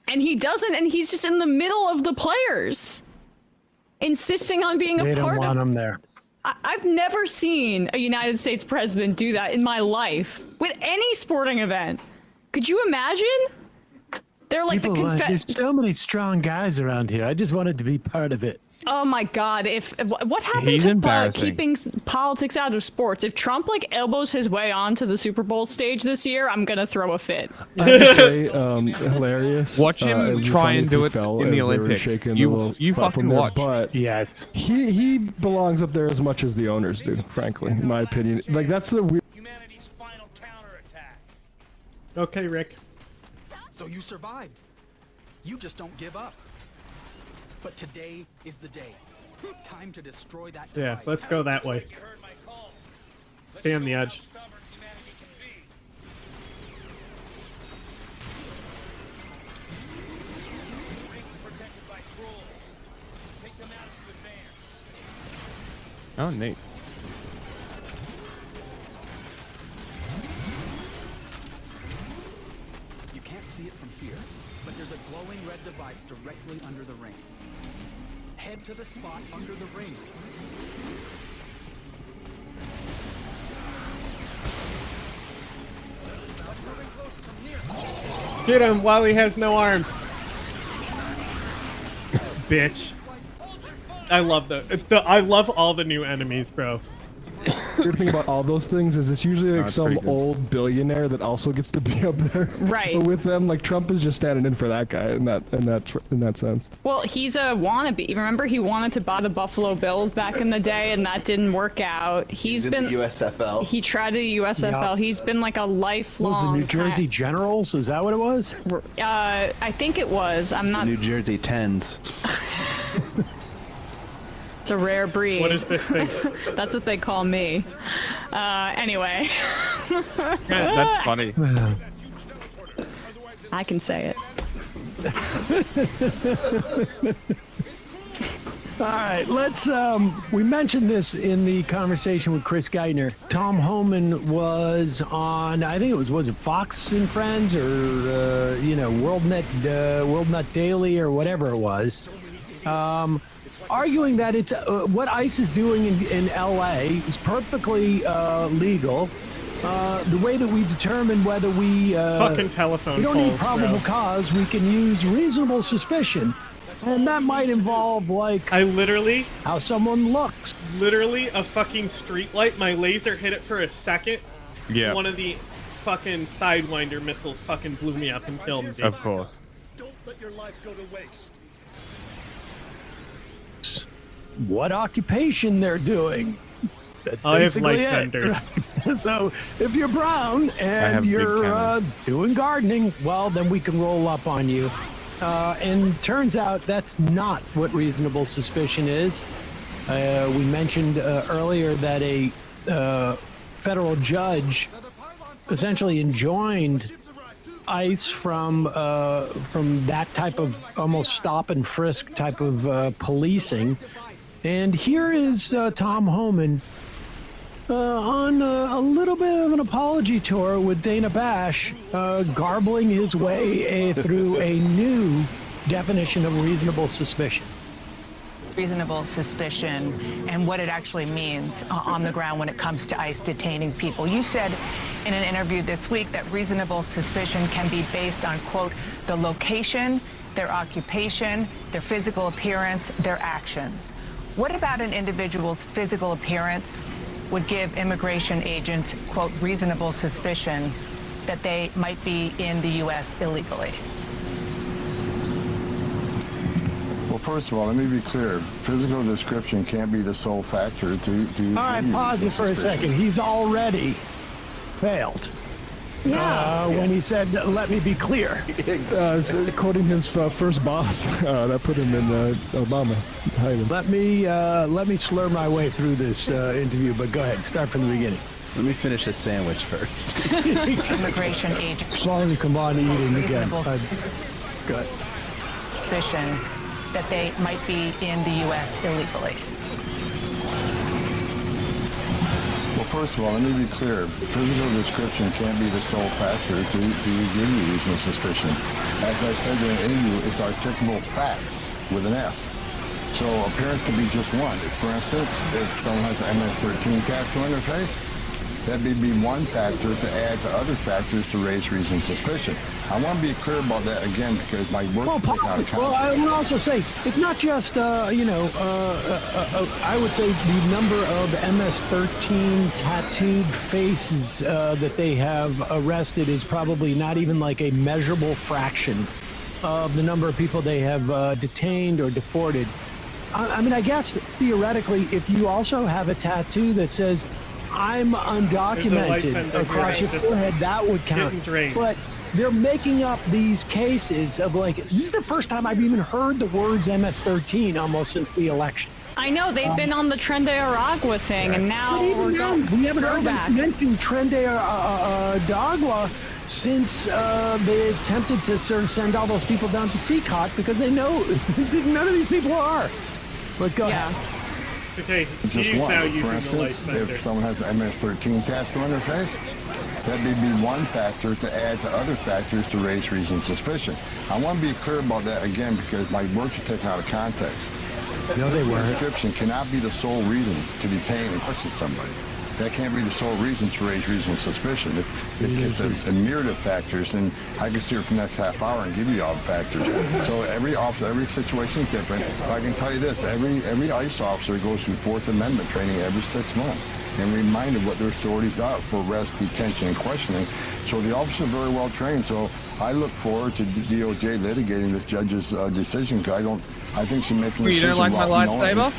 And he doesn't, and he's just in the middle of the players, insisting on being a part of. They don't want him there. I've never seen a United States president do that in my life with any sporting event. Could you imagine? They're like There's so many strong guys around here. I just wanted to be part of it. Oh my God! What happened to keeping politics out of sports? If Trump elbows his way onto the Super Bowl stage this year, I'm gonna throw a fit. I have to say, hilarious. Watch him try and do it in the Olympics. You fucking watch. But yes, he belongs up there as much as the owners do. Frankly, in my opinion, that's the weird. Humanity's final counterattack. Okay, Rick. So you survived. You just don't give up. But today is the day. Time to destroy that device. Yeah, let's go that way. Stay on the edge. Oh, neat. You can't see it from here, but there's a glowing red device directly under the ring. Head to the spot under the ring. Get him while he has no arms. Bitch. I love I love all the new enemies, bro. The weird thing about all those things is it's usually some old billionaire that also gets to be up there. Right. But with them, Trump is just standing in for that guy in that sense. Well, he's a wannabe. Remember, he wanted to buy the Buffalo Bills back in the day, and that didn't work out. He's been the USFL. He tried the USFL. Yeah. He's been a lifelong. Was it New Jersey Generals? Is that what it was? I think it was. I'm not. New Jersey Tens. It's It's a rare breed. What is this thing? That's what they call me. Anyway. That's funny. I can say it. All right, let's, we mentioned this in the conversation with Chris Geithner. Tom Homan was on, I think was it Fox and Friends or, WorldNet Daily or whatever it was, arguing that it's, what ICE is doing in LA is perfectly legal. The way that we determine whether we fucking telephone we don't need poles, probable bro. cause, we can use reasonable suspicion, and that might involve like how someone looks. Literally a fucking street light. My laser hit it for a second. Yeah. One of the fucking Sidewinder missiles fucking blew me up and killed me. Of course. Don't let your life go to waste. What occupation they're doing. That's I have basically light it. fenders. So if you're brown and you're doing gardening, well, then we can roll up on you. And turns out that's not what reasonable suspicion is. We mentioned earlier that a federal judge essentially enjoined ICE from that type of almost stop and frisk type of policing. And here is Tom Homan on a little bit of an apology tour with Dana Bash, garbling his way through a new definition of reasonable suspicion. Reasonable suspicion and what it actually means on the ground when it comes to ICE detaining people. You said in an interview this week that reasonable suspicion can be based on, quote, the location, their occupation, their physical appearance, their actions. What about an individual's physical appearance would give immigration agents, quote, reasonable suspicion that they might be in the U.S. illegally? Well, first of all, let me be clear. Physical description can't be the sole factor to All right, pause it for a second. He's already failed. When he said, let me be clear. Quoting his first boss, that put him in Obama. Let me slur my way through this interview, but go ahead, start from the beginning. Let me finish the sandwich first. Immigration agents. Sorry, come on, eating again. Go ahead. Suspicion that they might be in the U.S. illegally. Well, first of all, let me be clear. Physical description can't be the sole factor to give you reasonable suspicion. As I said in the interview, it's articulable facts with an S. So appearance could be just one. For instance, if someone has an MS-13 tattoo on their face, that may be one factor to add to other factors to raise reasonable suspicion. I want to be clear about that again because my work is taken out of context. Well, I would also say it's not just I would say the number of MS-13 tattooed faces that they have arrested is probably not even like a measurable fraction of the number of people they have detained or deported. I mean, I guess theoretically, if you also have a tattoo that says I'm undocumented across your forehead, that would count. But they're making up these cases of like, this is the first time I've even heard the words MS-13 almost since the election. I know, they've been on the Tren de Aragua thing, and now we're going we haven't heard back. them mention Tren de Aragua since they attempted to sort of send all those people down to CCOT because they know none of these people are. But go ahead. Okay, Just one. now For using instance, the light fender. if someone has an MS-13 tattoo on their face, that may be one factor to add to other factors to raise reasonable suspicion. I want to be clear about that again because my words are taken out of context. No, they weren't. Description cannot be the sole reason to detain and question somebody. That can't be the sole reason to raise reasonable suspicion. It's a myriad of factors, and I can sit here for the next half hour and give you all the factors. So every officer, every situation is different. But I can tell you this, every ICE officer goes through Fourth Amendment training every 6 months and reminded what their authorities are for arrest, detention, and questioning. So the officers are very well trained. So I look forward to DOJ litigating this judge's decision because I think she's making a decision. You don't like my lightsaber?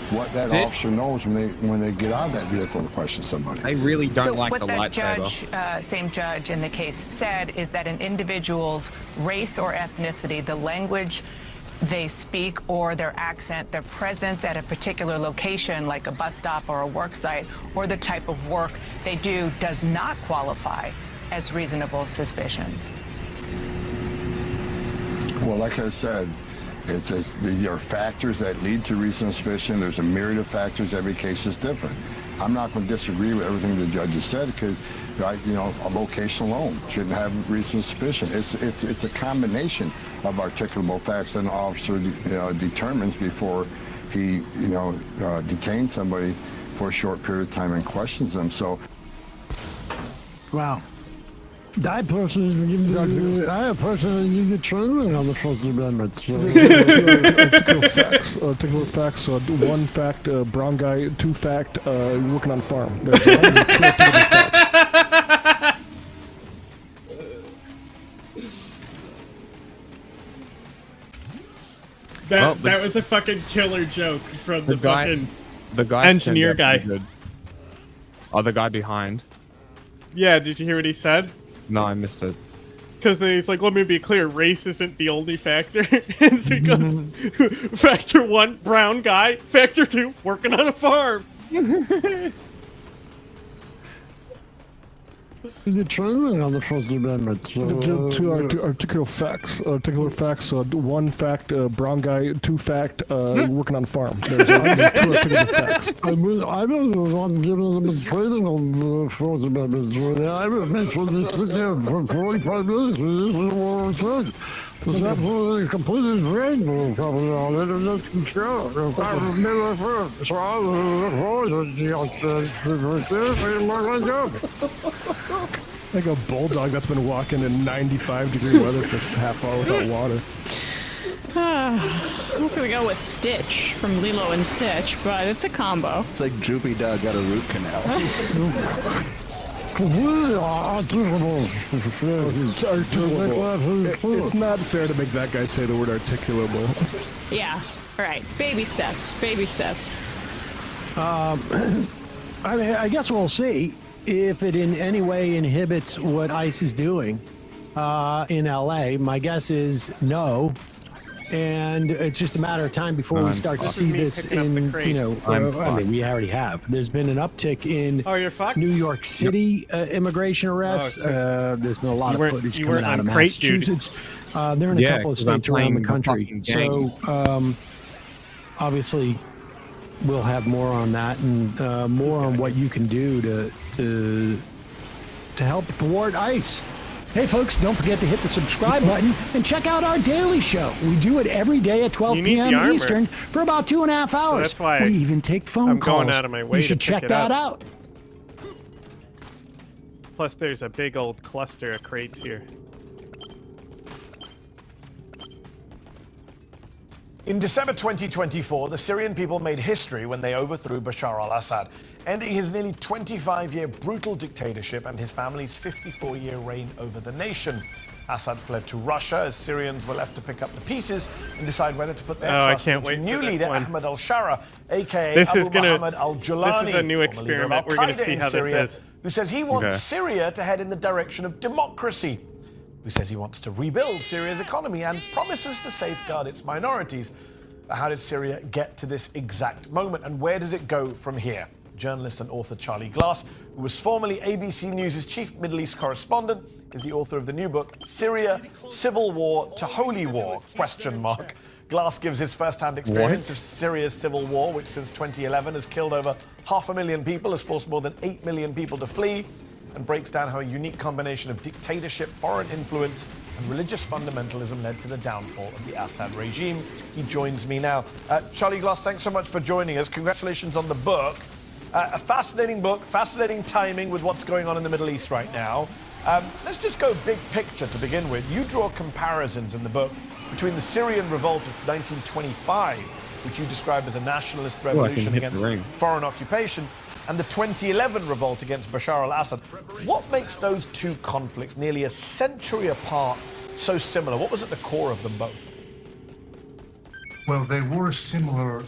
What that officer knows when they get out of that vehicle to question somebody. I really don't like the lightsaber. lightsaber. So what that same judge in the case said is that an individual's race or ethnicity, the language they speak or their accent, their presence at a particular location like a bus stop or a work site, or the type of work they do does not qualify as reasonable suspicions? Well, like I said, these are factors that lead to reasonable suspicion. There's a myriad of factors. Every case is different. I'm not going to disagree with everything the judge has said because, a location alone shouldn't have reasonable suspicion. It's a combination of articulable facts that an officer determines before he detains somebody for a short period of time and questions them. So, wow. I personally give the training on the First Amendment. Articulate facts. One fact, brown guy. Two fact, working on farm. There's two articulate facts. That was a fucking killer joke from the fucking guy engineer guy. Oh, the guy behind. Yeah, did you hear what he said? No, I missed it. Because he's like, let me be clear, race isn't the only factor. And so he goes, factor 1, brown guy. Factor 2, working on a farm. The training on the First Amendment. Two articulate facts. Articulate facts. One fact, brown guy. Two fact, working on farm. There's two articulate facts. I was the one giving them the training on the First Amendment. I was made for this for 45 minutes. This is what I said. It's absolutely completely rainbow coming on it, and that's the show. If I was never first, so I was like a bulldog that's been walking in 95-degree weather for half hour without water. I'm just gonna go with Stitch from Lilo and Stitch, but it's a combo. It's like Droopy Dog got a root canal. It's not fair to make that guy say the word articulable. Yeah. All right. Baby steps. Baby steps. I guess we'll see if it in any way inhibits what ICE is doing in LA. My guess is no. And it's just a matter of time before we start to see this in, I mean, we already have. There's been an uptick in New York City immigration arrests. There's been a lot of footage coming out of Massachusetts. They're in a couple of states around the country. So, obviously, we'll have more on that and more on what you can do to help thwart ICE. Hey folks, don't forget to hit the subscribe button and check out our daily show. We do it every day at 12 p.m. Eastern for about 2.5 hours. So that's why we even take phone calls. I'm going out of my way you should to check pick that it out. Plus, there's a big old cluster of crates here. In December 2024, the Syrian people made history when they overthrew Bashar al-Assad, ending his nearly 25-year brutal dictatorship and his family's 54-year reign over the nation. Assad fled to Russia as Syrians were left to pick up the pieces and decide whether to put their trust into new leader Ahmed al-Shara, aka Abu Muhammad al-Julani, this is a new experiment. We're going to see how this is. Who says he wants Syria to head in the direction of democracy, who says he wants to rebuild Syria's economy and promises to safeguard its minorities. But how did Syria get to this exact moment, and where does it go from here? Journalist and author Charlie Glass, who was formerly ABC News' chief Middle East correspondent, is the author of the new book, Syria, Civil War to Holy War, ? Glass gives his first-hand experience of Syria's civil war, which since 2011 has killed over 500,000 people, has forced more than 8 million people to flee, and breaks down how a unique combination of dictatorship, foreign influence, and religious fundamentalism led to the downfall of the Assad regime. He joins me now. Charlie Glass, thanks so much for joining us. Congratulations on the book. A fascinating book, fascinating timing with what's going on in the Middle East right now. Let's just go big picture to begin with. You draw comparisons in the book between the Syrian revolt of 1925, which you describe as a nationalist revolution against foreign occupation, and the 2011 revolt against Bashar al-Assad. What makes those two conflicts, nearly a century apart, so similar? What was at the core of them both? Well, they were similar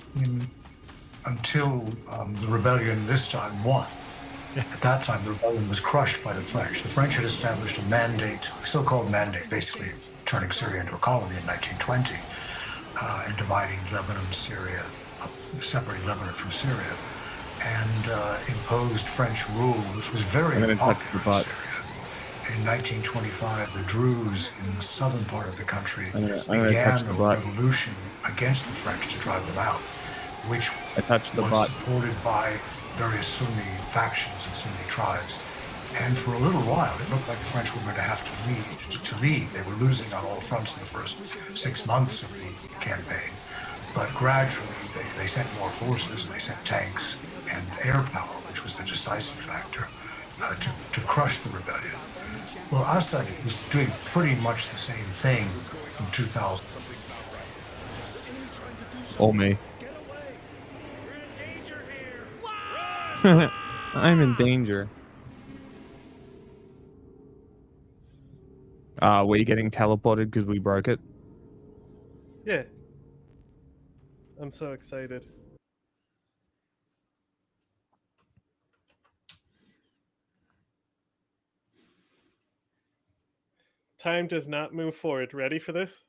until the rebellion this time won. At that time, the rebellion was crushed by the French. The French had established a mandate, a so-called mandate, basically turning Syria into a colony in 1920. and dividing Lebanon, Syria, separating Lebanon from Syria, and imposed French rule, which was very unpopular in Syria. In 1925, the Druze in the southern part of the country began a revolution against the French to drive them out, which was supported by various Sunni factions and Sunni tribes. And for a little while, it looked like the French were going to have to lead. They were losing on all fronts in the first 6 months of the campaign. But gradually, they sent more forces, and they sent tanks and air power, which was the decisive factor, to crush the rebellion. Well, Assad was doing pretty much the same thing in 2000. Or me. I'm in danger. Were you getting teleported because we broke it? Yeah. I'm so excited. Time does not move forward. Ready for this?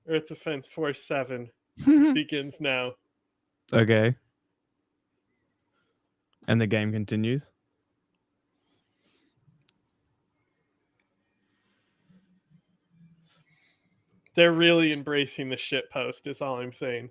Earth Defense Force 7 begins now. Okay. And the game continues? They're really embracing the shit post, is all I'm saying.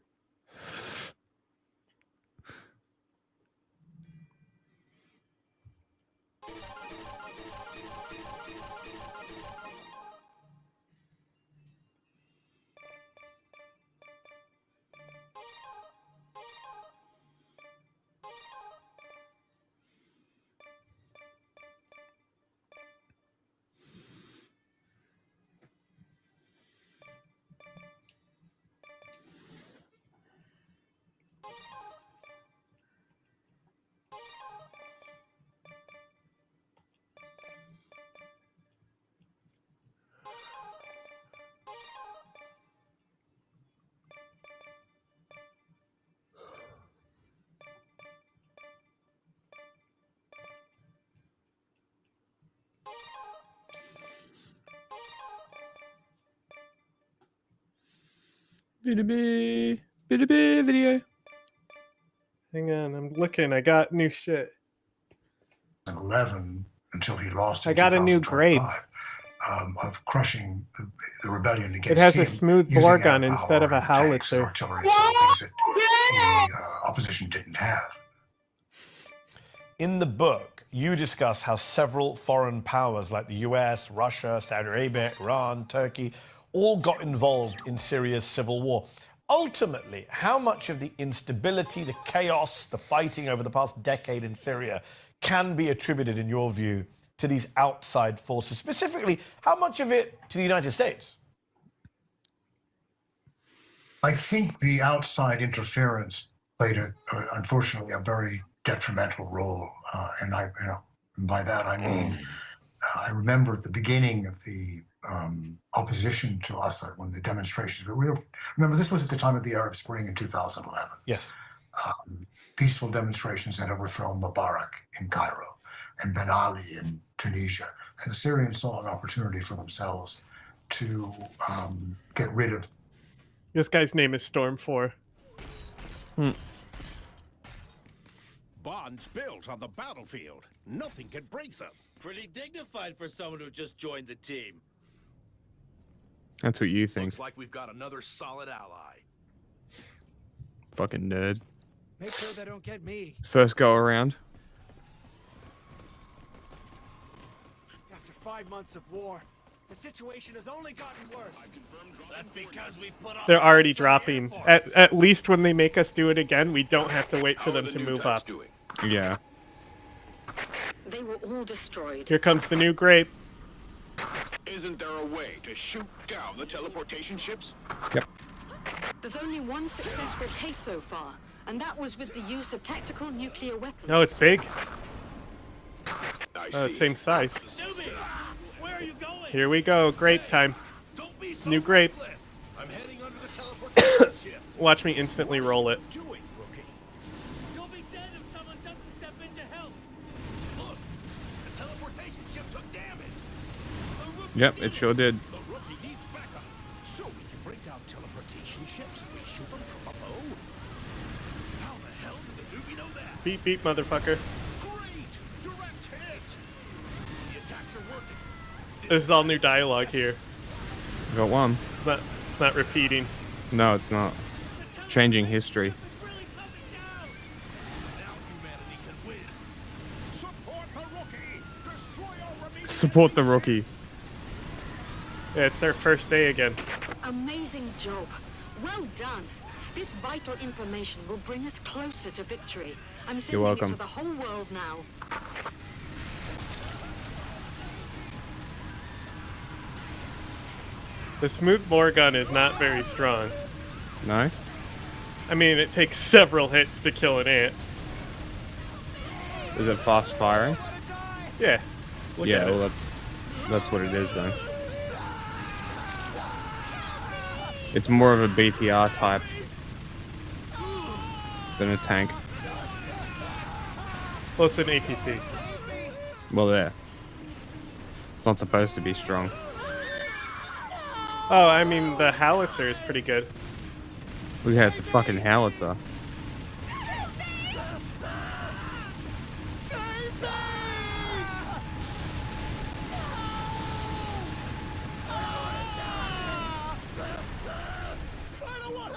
Video. Hang on, I'm looking. I got new shit. 11 until he lost. I got a new grade. Of crushing the rebellion against him. It has a smooth bore gun instead of a howitzer. Artillery, things that the opposition didn't have. In the book, you discuss how several foreign powers like the US, Russia, Saudi Arabia, Iran, Turkey, all got involved in Syria's civil war. Ultimately, how much of the instability, the chaos, the fighting over the past decade in Syria can be attributed, in your view, to these outside forces? Specifically, how much of it to the United States? I think the outside interference played, unfortunately, a very detrimental role. And by that I mean, I remember at the beginning of the opposition to Assad, when the demonstrations were real. Remember, this was at the time of the Arab Spring in 2011. Yes. Peaceful demonstrations had overthrown Mubarak in Cairo and Ben Ali in Tunisia. And the Syrians saw an opportunity for themselves to get rid of. This guy's name is Storm 4. Bonds built on the battlefield. Nothing can break them. Pretty dignified for someone who just joined the team. That's what you think. Looks like we've got another solid ally. Fucking nerd. Make sure they don't get me. First go around. After 5 months of war, the situation has only gotten worse. That's because we put on. They're already dropping. At least when they make us do it again, we don't have to wait for them to move up. Yeah. They were all destroyed. Here comes the new grape. Isn't there a way to shoot down the teleportation ships? Yep. There's only one successful case so far, and that was with the use of tactical nuclear weapons. No, it's big. I see. Same size. Where are you going? Here we go. Grape time. Don't be so New grape. reckless. I'm heading under the teleportation ship. Watch me instantly roll it. You'll be dead if someone doesn't step in to help. Look, the teleportation ship took damage. Yep, it sure did. The rookie needs backup. Beep, beep, motherfucker. This is all new dialogue here. Got one. It's not repeating. No, it's not. Changing history. Support the rookie. Yeah, it's their first day again. Amazing job. Well done. This vital information will bring us closer to victory. I'm You're sending it welcome. to the whole world now. The smooth bore gun is not very strong. No? I mean, it takes several hits to kill an ant. Is it fast firing? Yeah. Look Yeah, at well, it. that's what it is, though. It's more of a BTR type than a tank. Well, it's an APC. Well, yeah. It's not supposed to be strong. Oh, I mean, the howitzer is pretty good. Look at it's a fucking howitzer.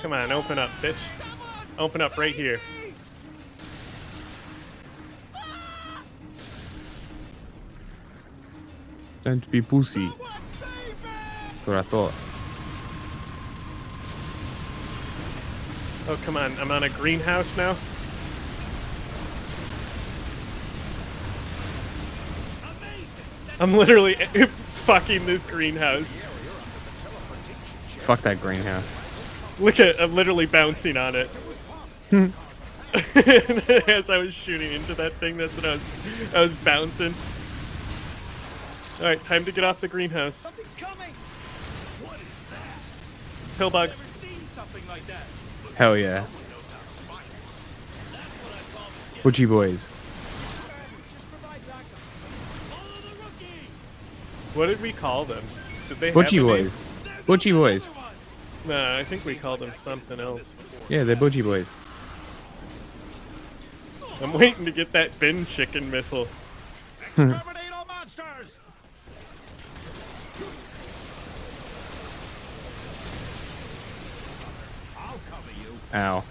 Come on, open up, bitch. Open up right here. Don't be pussy. That's what I thought. Oh, come on. I'm on a greenhouse now. I'm literally fucking this greenhouse. Fuck that greenhouse. Look at, I'm literally bouncing on it. As I was shooting into that thing, that's what I was bouncing. All right, time to get off the greenhouse. Something's coming. What is that? Pillbugs. Never seen something like that. Hell yeah. Butchie boys. What did we call them? Did they Butchie have a name? boys. Butchie boys. No, I think we called them something else. Yeah, they're butchie boys. I'm waiting to get that bin chicken missile. Exterminate all monsters. I'll cover you. Ow.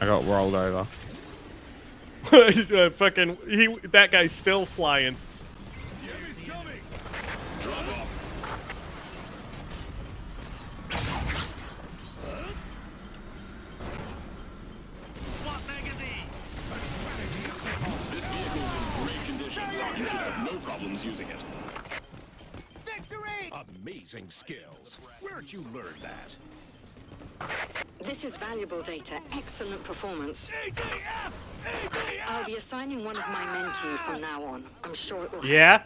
I got rolled over. Fucking, that guy's still flying. This vehicle's in great condition. You should have no problems using it. Victory! Amazing skills. Where'd you learn that? This is valuable data. Excellent performance. I'll be assigning one of my men to you from now on. I'm sure it will help. Yeah?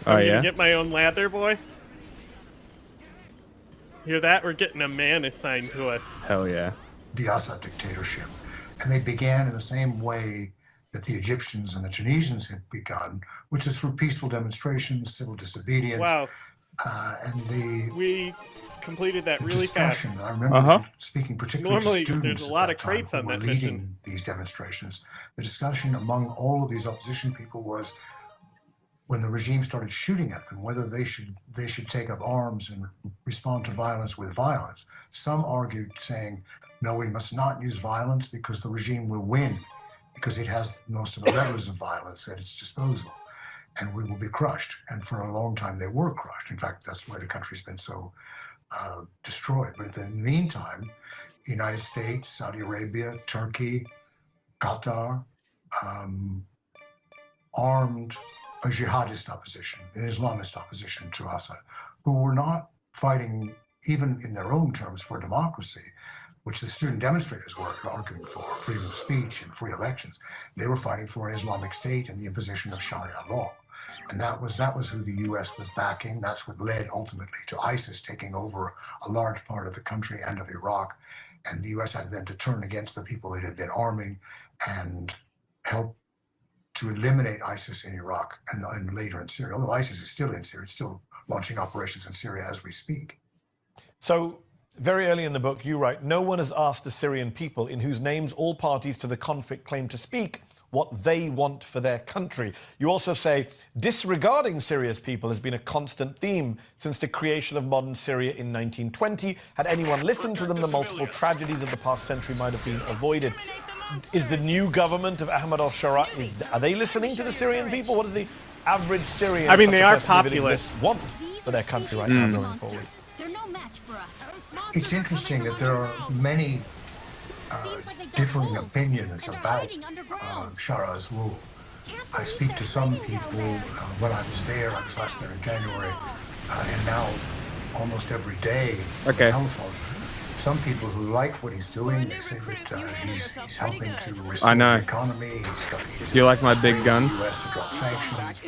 Oh, I'm yeah? gonna get my own lather, boy. Hear that? We're getting a man assigned to us. Hell yeah. The Assad dictatorship. And they began in the same way that the Egyptians and the Tunisians had begun, which is through peaceful demonstrations, civil disobedience. Wow. We completed that really fast. discussion, I remember speaking particularly Normally, to students there's a lot at of that time crates who on were that leading mission. these demonstrations. The discussion among all of these opposition people was, when the regime started shooting at them, whether they should take up arms and respond to violence with violence. Some argued saying, no, we must not use violence because the regime will win, because it has most of the levers of violence at its disposal, and we will be crushed. And for a long time, they were crushed. In fact, that's why the country's been so destroyed. But in the meantime, the United States, Saudi Arabia, Turkey, Qatar, armed a jihadist opposition, an Islamist opposition to Assad, who were not fighting, even in their own terms, for democracy, which the student demonstrators were arguing for, freedom of speech and free elections. They were fighting for an Islamic state and the imposition of Sharia law. And that was who the U.S. was backing. That's what led ultimately to ISIS taking over a large part of the country and of Iraq. And the U.S. had then to turn against the people it had been arming and help to eliminate ISIS in Iraq and later in Syria. Although ISIS is still in Syria, it's still launching operations in Syria as we speak. So Very early in the book, you write, no one has asked the Syrian people, in whose names all parties to the conflict claim to speak, what they want for their country. You also say, disregarding Syria's people has been a constant theme since the creation of modern Syria in 1920. Had anyone listened to them, the multiple tragedies of the past century might have been avoided. Is the new government of Ahmed al-Shara, are they listening to the Syrian people? What does the average Syrian, I mean, they are such a person living populist, exist, want for their country right now going forward? They're no match for us. It's interesting that there are many differing opinions about Shara's rule. I speak to some people when I was there. I was last there in January, and now almost every day on the telephone. Some people who like what he's doing, they say that he's helping to restore the economy. You like my big gun? The U.S. to drop sanctions.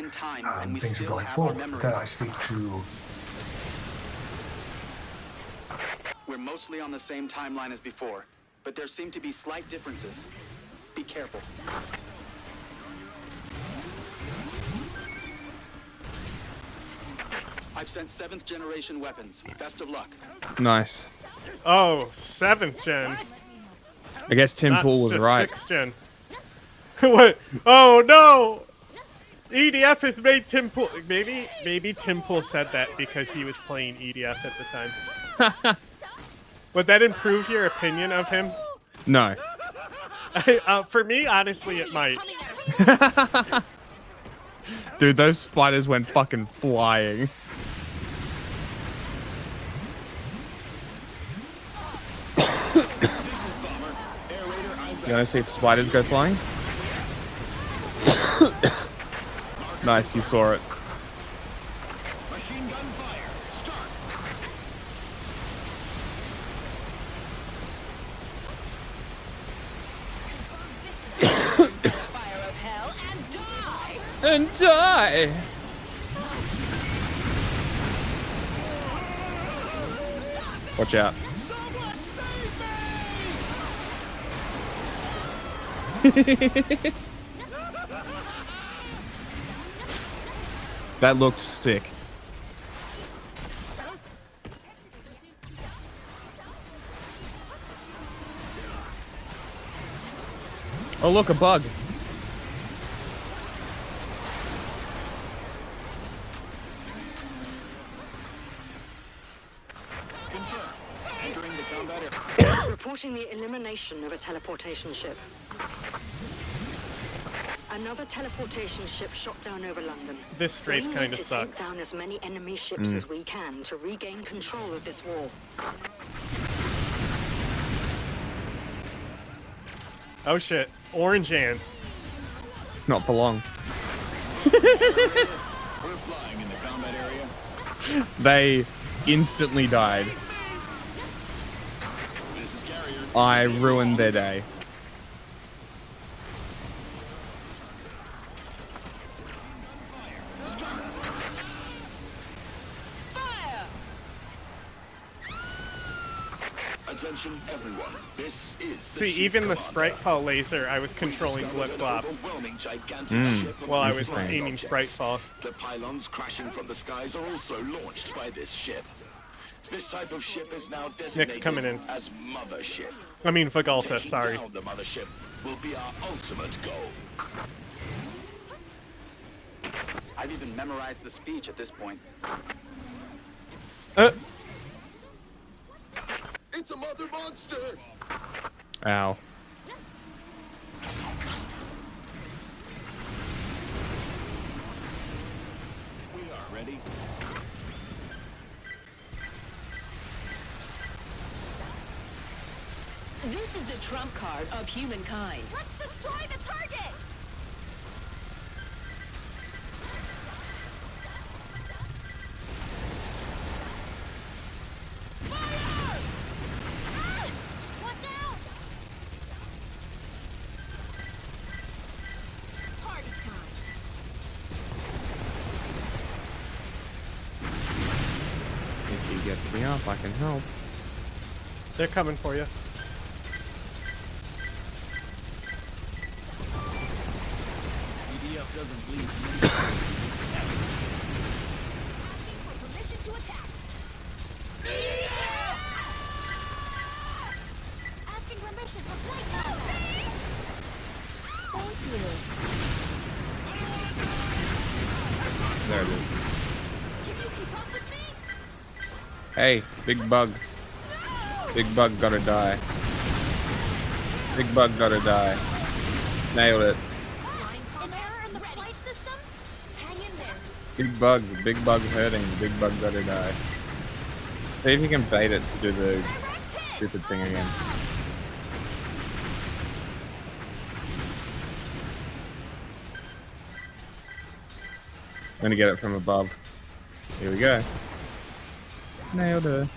Things are going forward. But then I speak to. We're mostly on the same timeline as before, but there seem to be slight differences. Be careful. I've sent 7th generation weapons. Best of luck. Nice. Oh, 7th gen. I guess Tim Pool was right. 6th gen. What? Oh no! EDF has made Tim Pool. Maybe Tim Pool said that because he was playing EDF at the time. Would that improve your opinion of him? No. For me, honestly, it might. Dude, those spiders went fucking flying. You wanna see if spiders go flying? Nice, you saw it. Machine gun fire. Start. Fire of hell and die! And die! Watch out. That looked sick. Oh look, a bug. Reporting the elimination of a teleportation ship. Another teleportation ship shot down over London. This strafe We kind need of to sucks. take down as many enemy ships as we can to regain control of this war. Oh shit. Orange hands. Not for long. We're flying in the combat area. They instantly died. This is Carrier. I ruined their day. Attention, everyone. This is See, the even the sprite fall laser, I was controlling flip-flops while I was aiming sprite fall. The pylons crashing from the skies are also launched by this ship. This type of ship is now designated coming in. as Mothership. I mean, Vagalta, Taking sorry. down the Mothership will be our ultimate goal. I've even memorized the speech at this point. It's a mother monster! Ow. We are ready. This is the trump card of humankind. Let's destroy the target! Fire! Ah! Watch out! Party time. If you get me up, I can help. They're coming for you. EDF doesn't bleed. Asking for permission to attack. Hey, big bug. Big bug gotta die. Big bug gotta die. Nailed it. An error in the flight system? Hang in there. Big bug hurting. Big bug gotta die. See if you can bait it to do the stupid thing again. I'm gonna get it from above. Here we go. Nailed it.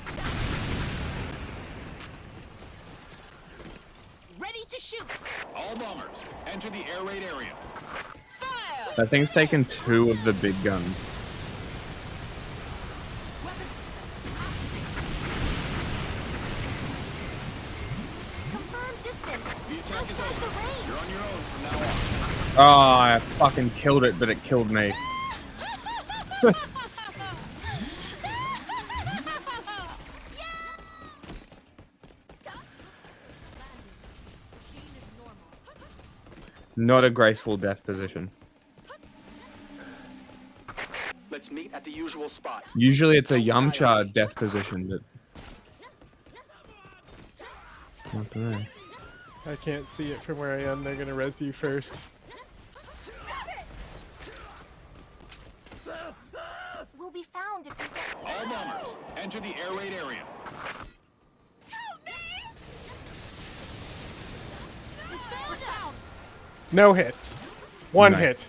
Ready to shoot. All bombers, enter the air raid area. That thing's taken 2 of the big guns. Confirm distance. The attack is over. You're on your own from now on. Oh, I fucking killed it, but it killed me. Not a graceful death position. Let's meet at the usual spot. Usually it's a Yamcha death position, but... I don't know. I can't see it from where I am. They're gonna res you first. We'll be found if we get to All bombers, enter the air raid area. We're found. No hits. One Nice. hit.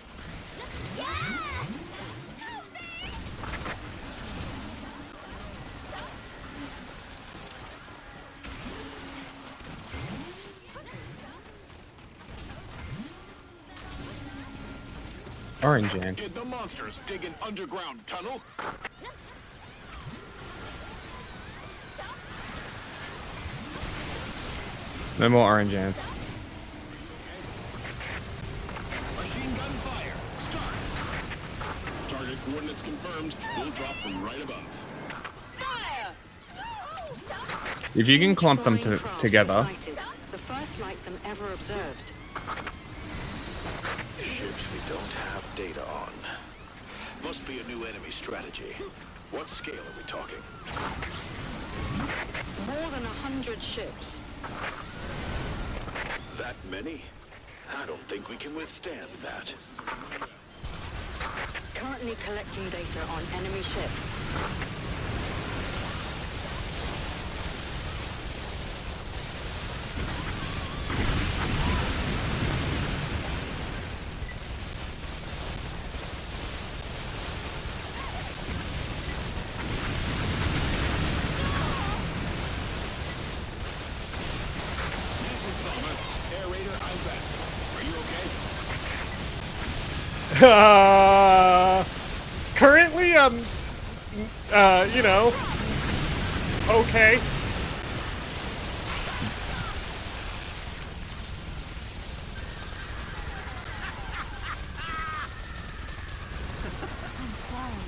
Orange ant. Did the monsters dig an underground tunnel? No more orange ants. Machine gun fire. Start. Target coordinates confirmed. We'll drop from right above. If you can clump them together. Sighted. The first like them ever observed. Ships we don't have data on. Must be a new enemy strategy. What scale are we talking? More than 100 ships. That many? I don't think we can withstand that. Currently collecting data on enemy ships. Air Raider, I'm back. Are you okay? Currently, you know, okay. I'm sorry.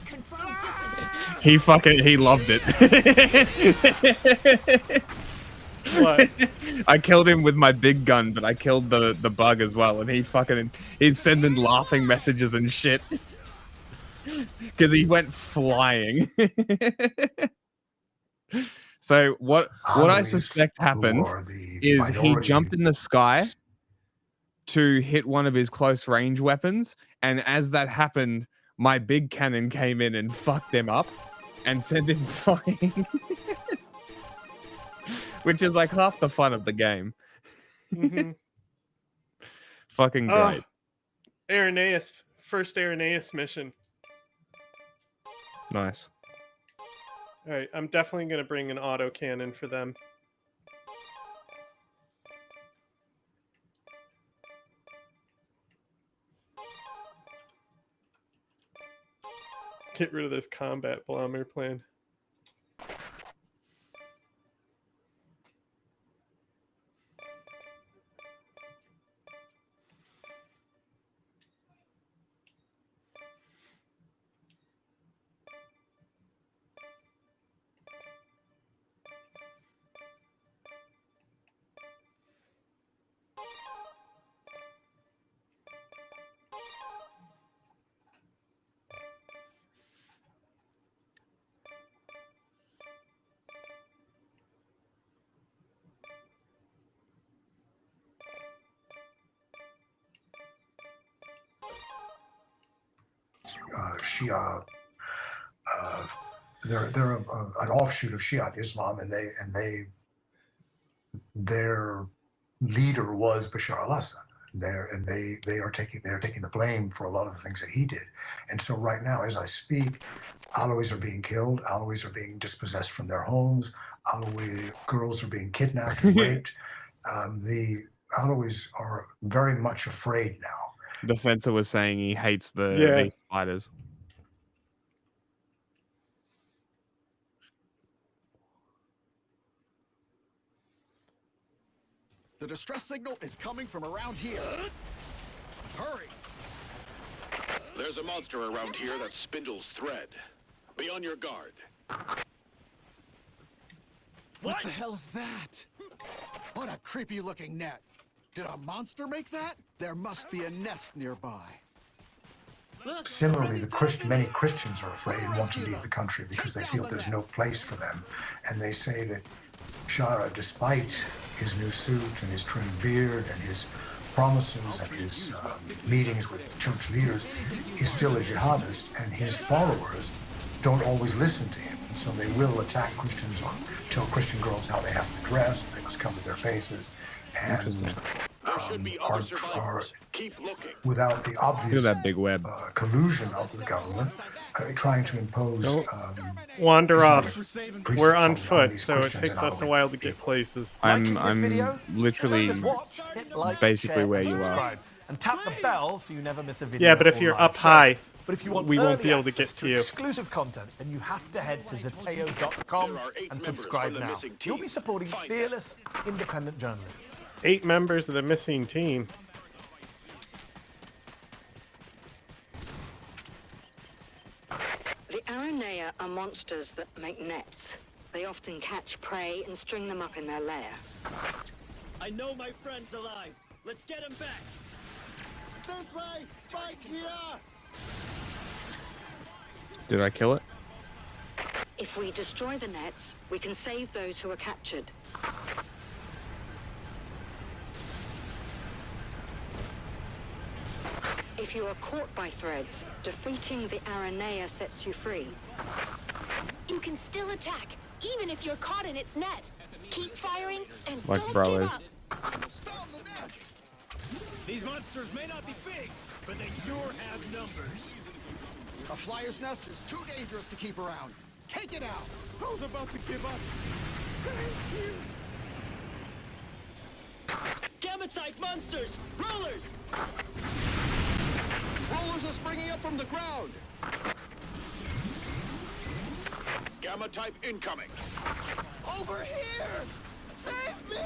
Confirm distance. He loved it. What? I killed him with my big gun, but I killed the bug as well, and he's sending laughing messages and shit. Because he went flying. So what I suspect happened is he jumped in the sky to hit one of his close range weapons, and as that happened, my big cannon came in and fucked him up and sent him flying. Which is like half the fun of the game. Mm-hmm. Fucking great. Irenaeus, first Irenaeus mission. Nice. Alright, I'm definitely going to bring an autocannon for them. Get rid of this combat bomber plan. Shia. They're an offshoot of Shiite Islam, and their leader was Bashar al-Assad. They are taking the blame for a lot of the things that he did. And so right now, as I speak, Alawis are being killed. Alawis are being dispossessed from their homes. Alawi girls are being kidnapped and raped. The Alawis are very much afraid now. The fencer was saying he hates these spiders. The distress signal is coming from around here. Hurry! There's a monster around here that spindles thread. Be on your guard. What the hell is that? What a creepy-looking net. Did a monster make that? There must be a nest nearby. Similarly, many Christians are afraid and want to leave the country because they feel there's no place for them. And they say that Shara, despite his new suit and his trimmed beard and his promises and his meetings with church leaders, is still a jihadist, and his followers don't always listen to him. And so they will attack Christians or tell Christian girls how they have to dress, they must cover their faces, and are without the obvious that big web. collusion of the government, trying to impose. Wander off. We're on foot, so it takes us a while to get places. I'm literally basically where you are. And tap the bell so you never miss a video. Yeah, but if you're up high, but if you want we won't be able to access get to you. Exclusive content, then you have to head to Zateo.com and subscribe now. You'll be supporting fearless, independent journalism. 8 members of the missing team. The Aranea are monsters that make nets. They often catch prey and string them up in their lair. I know my friend's alive. Let's get him back. This way! Fight here! Did I kill it? If we destroy the nets, we can save those who are captured. If you are caught by threads, defeating the Aranea sets you free. You can still attack, even if you're caught in its net. Keep firing and Like don't bro give is. up. These monsters may not be big, but they sure have numbers. A flyer's nest is too dangerous to keep around. Take it out! I was about to give up. Thank you! Gamma-type monsters! Rollers! Rollers are springing up from the ground! Gamma type incoming. Over here! Save me!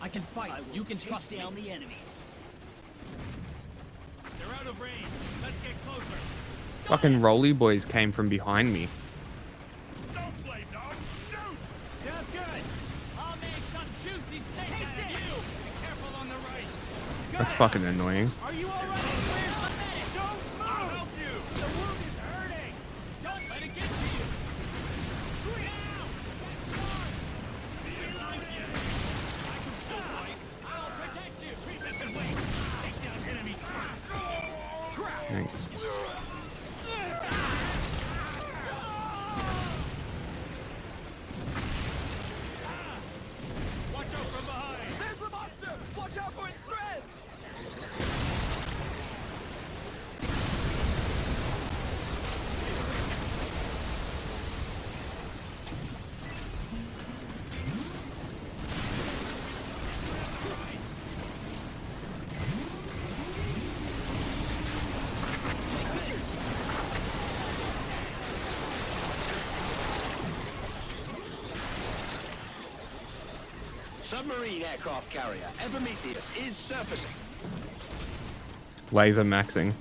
I can fight. You can trust down the enemies. They're out of range. Let's get closer. Fucking Rolly Boys came from behind me. Don't play dumb. Shoot! Sounds good. I'll make some juicy steak out of you. Be careful on the right. That's fucking annoying. Are you all right? Where's the medic? Don't move. I'll help you. The wound is hurting. Don't let it get to you. Swing out. I'll protect you. Treatment and wait. Take down enemy. Thanks. Watch out from behind. There's the monster! Watch out for its thread! Submarine aircraft carrier Epimetheus is surfacing. Laser maxing.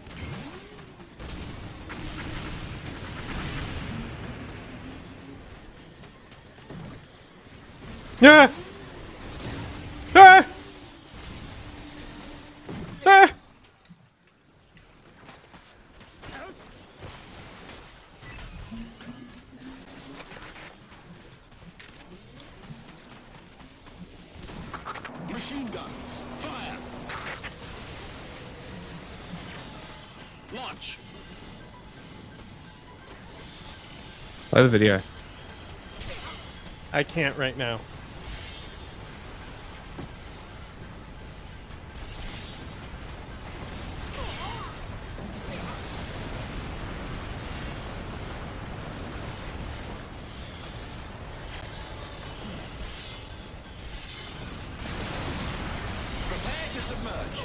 Yeah. Ah! Ah! Machine guns. Fire. Launch. Play the video. I can't right now. Prepare to submerge.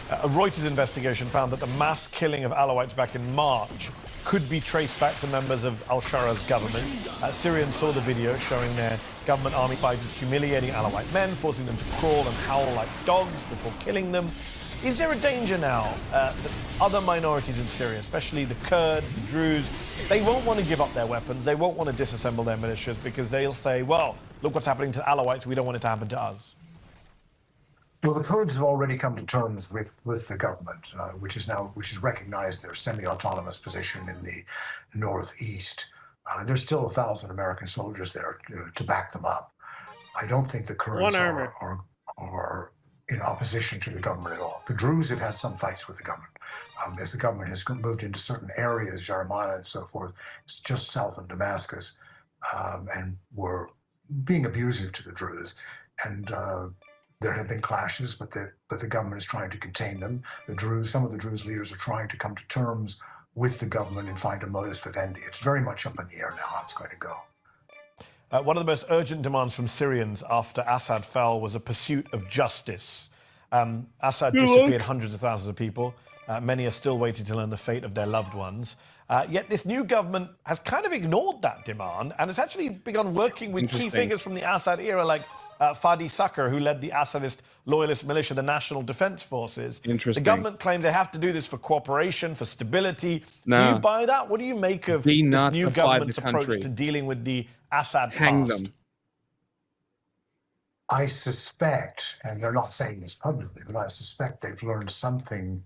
A Reuters investigation found that the mass killing of Alawites back in March could be traced back to members of al-Shara's government. Syrians saw the video showing their government army fighters humiliating Alawite men, forcing them to crawl and howl like dogs before killing them. Is there a danger now that other minorities in Syria, especially the Kurds, the Druze, they won't want to give up their weapons, they won't want to disassemble their militias because they'll say, well, look what's happening to Alawites, we don't want it to happen to us? Well, the Kurds have already come to terms with the government, which has recognized their semi-autonomous position in the northeast. There's still 1,000 American soldiers there to back them up. I don't think the Kurds are in opposition to the government at all. The Druze have had some fights with the government. As the government has moved into certain areas, Jarmana and so forth, it's just south of Damascus, and were being abusive to the Druze. And there have been clashes, but the government is trying to contain them. Some of the Druze leaders are trying to come to terms with the government and find a modus vivendi. It's very much up in the air now how it's going to go. One of the most urgent demands from Syrians after Assad fell was a pursuit of justice. Assad disappeared hundreds of thousands of people. Many are still waiting to learn the fate of their loved ones. Yet this new government has kind of ignored that demand and has actually begun working with key figures from the Assad era like Fadi Sakr, who led the Assadist loyalist militia, the National Defense Forces. Interesting. The government claims they have to do this for cooperation, for stability. No. Do you buy that? What do you make of this new government's approach to dealing with the Assad Hang past? them. I suspect, and they're not saying this publicly, but I suspect they've learned something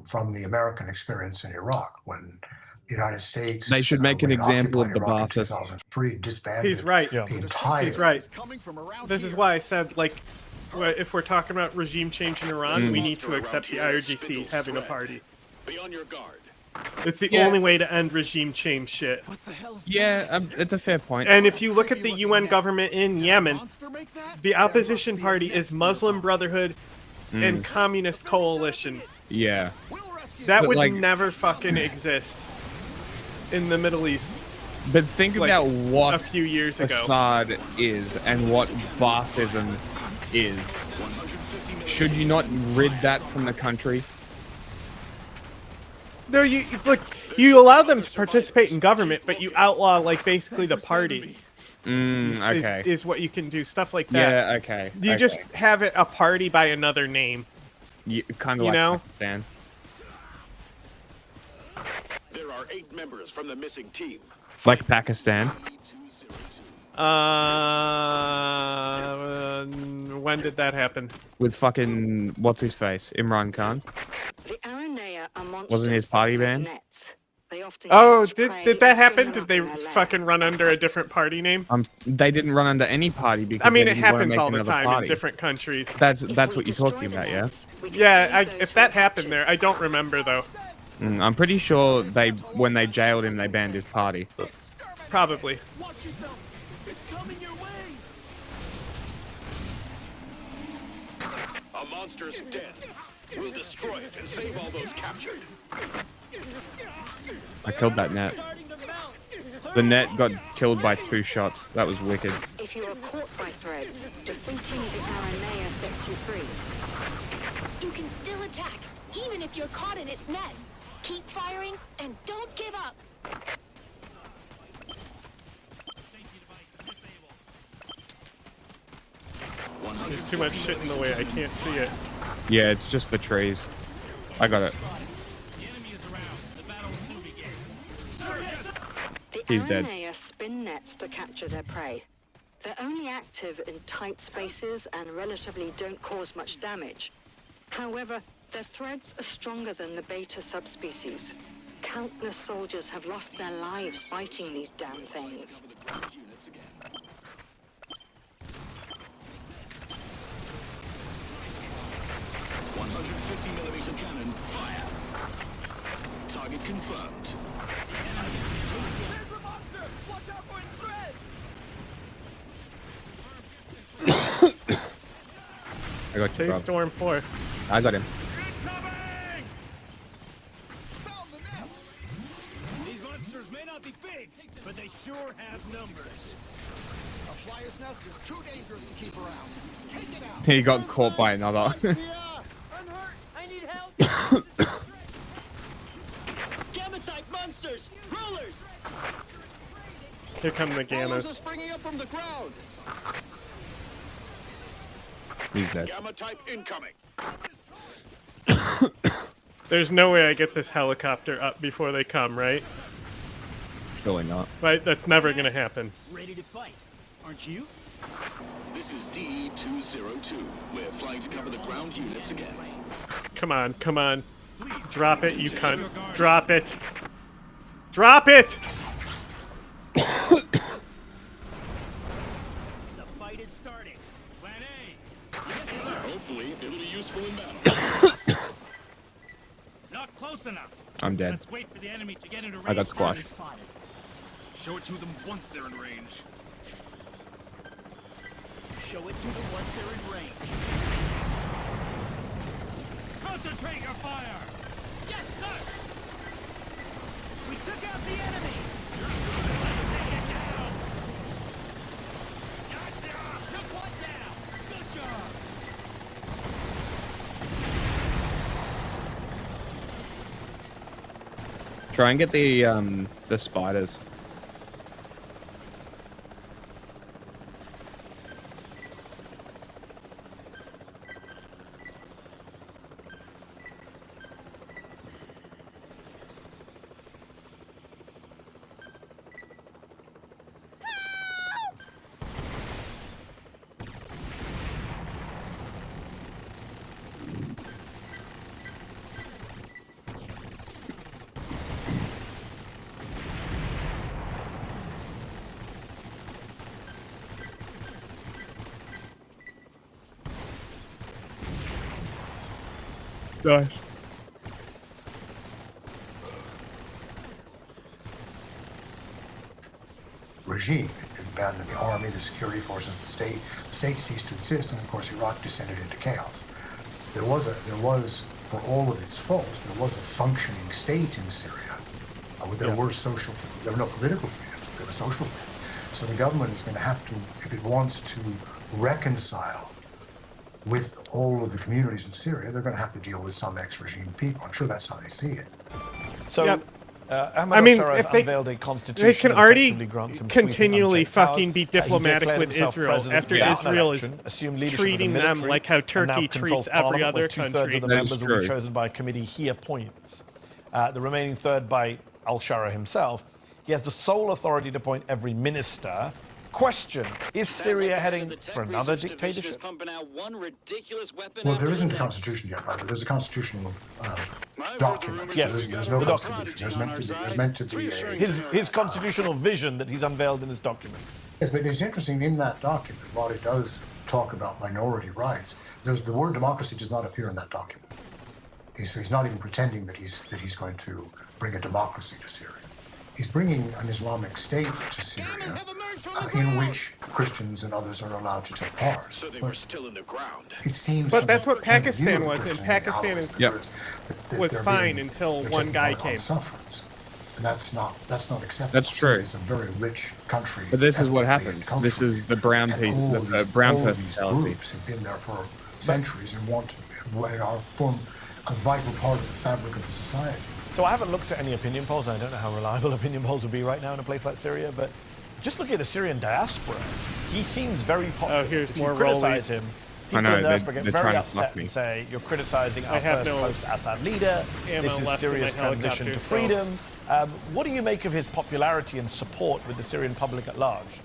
from the American experience in Iraq when the United States. They should make an example of the Iraq in Ba'athists. 2003, disbanded. He's right. The entire. He's right. This is why I said, like, if we're talking about regime change in Iran, we need to accept the IRGC having a party. Be on your guard. It's the only way to end regime change shit. Yeah, it's a fair point. And if you look at the UN government in Yemen, the opposition party is Muslim Brotherhood and Communist Coalition. Yeah. That But, would like, never fucking exist in the Middle East. But think like, about what a few years ago. Assad is and what Fascism is. Should you not rid that from the country? No, you look. You allow them to participate in government, but you outlaw like basically the party. Okay. Is what you can do. Stuff like that. Yeah. Okay. You just have it a party by another name. Kind of you like know? Pakistan. There are 8 members from the missing team. Like Pakistan. When did that happen? With fucking what's his face, Imran Khan. The Aranea are monsters. Wasn't his party banned? Nets. They often Oh, catch did prey, that happen? steam Did them they up in their lair. fucking run under a different party name? They didn't run under any party because I mean, they it didn't wanna happens make all the another time party. in different countries. That's what you're talking about, yeah? Yeah, if that happened there, I don't remember though. I'm pretty sure when they jailed him, they banned his party. Probably. Watch yourself. It's coming your way. A monster's dead. We'll destroy it and save all those captured. I killed that net. The net got killed by 2 shots. That was wicked. If you are caught by threads, defeating the Aranea sets you free. You can still attack, even if you're caught in its net. Keep firing and don't give up. There's too much shit in the way. I can't see it. Yeah, it's just the trees. I got it. The He's dead. Aranea spin nets to capture their prey. They're only active in tight spaces and relatively don't cause much damage. However, their threads are stronger than the beta subspecies. Countless soldiers have lost their lives fighting these damn things. 50mm cannon, fire. Target confirmed. There's the monster! Watch out for its thread! I got you, Save bro. Storm 4. I got him. These monsters may not be big, but they sure have numbers. A flyer's nest is too dangerous to keep around. Take it out! He got caught by another. I'm hurt! I need help! Gamma-type monsters! Rulers! Here come the Balloons are Gammas. springing up from the ground! He's dead. Gamma type incoming. There's no way I get this helicopter up before they come, right? Surely not. Right? That's never gonna happen. Ready to fight, aren't you? This is DE-202. We're flying to cover the ground units again. Come on, come on. Drop it, you cunt. Drop it. Drop it! The fight is starting. Plan A. Yes, sir. Hopefully, it'll be useful in battle. Not close enough. I'm dead. Let's wait for the enemy to get into range. I got squashed. Show it to them once they're in range. Show it to them once they're in range. Concentrate your fire! Yes, sir! We took out the enemy! Let's take it down! Took one down! Good job! Try and get the spiders. Nice. Regime. It abandoned the army, the security forces, the state. The state ceased to exist, and of course Iraq descended into chaos. There was, for all of its faults, there was a functioning state in Syria. There were there were no political freedoms, there was social freedom. So the government is going to have to, if it wants to reconcile with all of the communities in Syria, they're going to have to deal with some ex-regime people. I'm sure that's how they see it. So, Yep. Ahmed I mean, al-Shara has if they- unveiled a They constitution can that already effectively grants him sweeping continually unchecked powers. fucking be He diplomatic declared with himself Israel president after without an Israel is election, assumed leadership of the treating them military, like how and now Turkey controls treats every parliament, other where two-thirds country. of the That is members will be true. chosen by a committee he appoints. The remaining third by al-Shara himself. He has the sole authority to appoint every minister. Question: is Syria heading for another dictatorship? Well, there isn't a constitution yet, right? But there's a constitutional document. Yes, there's no the constitution. There's meant to be a... His constitutional vision that he's unveiled in this document. Yes, but it's interesting in that document, while it does talk about minority rights, the word democracy does not appear in that document. He's not even pretending that he's going to bring a democracy to Syria. He's bringing an Islamic state to Syria, in which Christians and others are allowed to take part. So they were still in the ground. It seems. But that's what from the point of view Pakistan of was, and Christians Pakistan allies, was they're fine being- until they're one taking guy part on came. sufferance. And that's not acceptable. That's true. It's a very rich country. But this is what ethnically happens. and This is the brown and piece, all of the these- brown all of these personality. groups have been there for centuries and form a vital part of the fabric of the society. So I haven't looked at any opinion polls. I don't know how reliable opinion polls would be right now in a place like Syria, but just looking at the Syrian diaspora, he seems very popular. here's if more you criticize rollies. him, I people know, in the diaspora get they're very trying to upset fuck me. and say, you're criticizing our I have first no post-Assad leader. ammo This is left in my Syria's transition helicopter, to so- freedom. What do you make of his popularity and support with the Syrian public at large?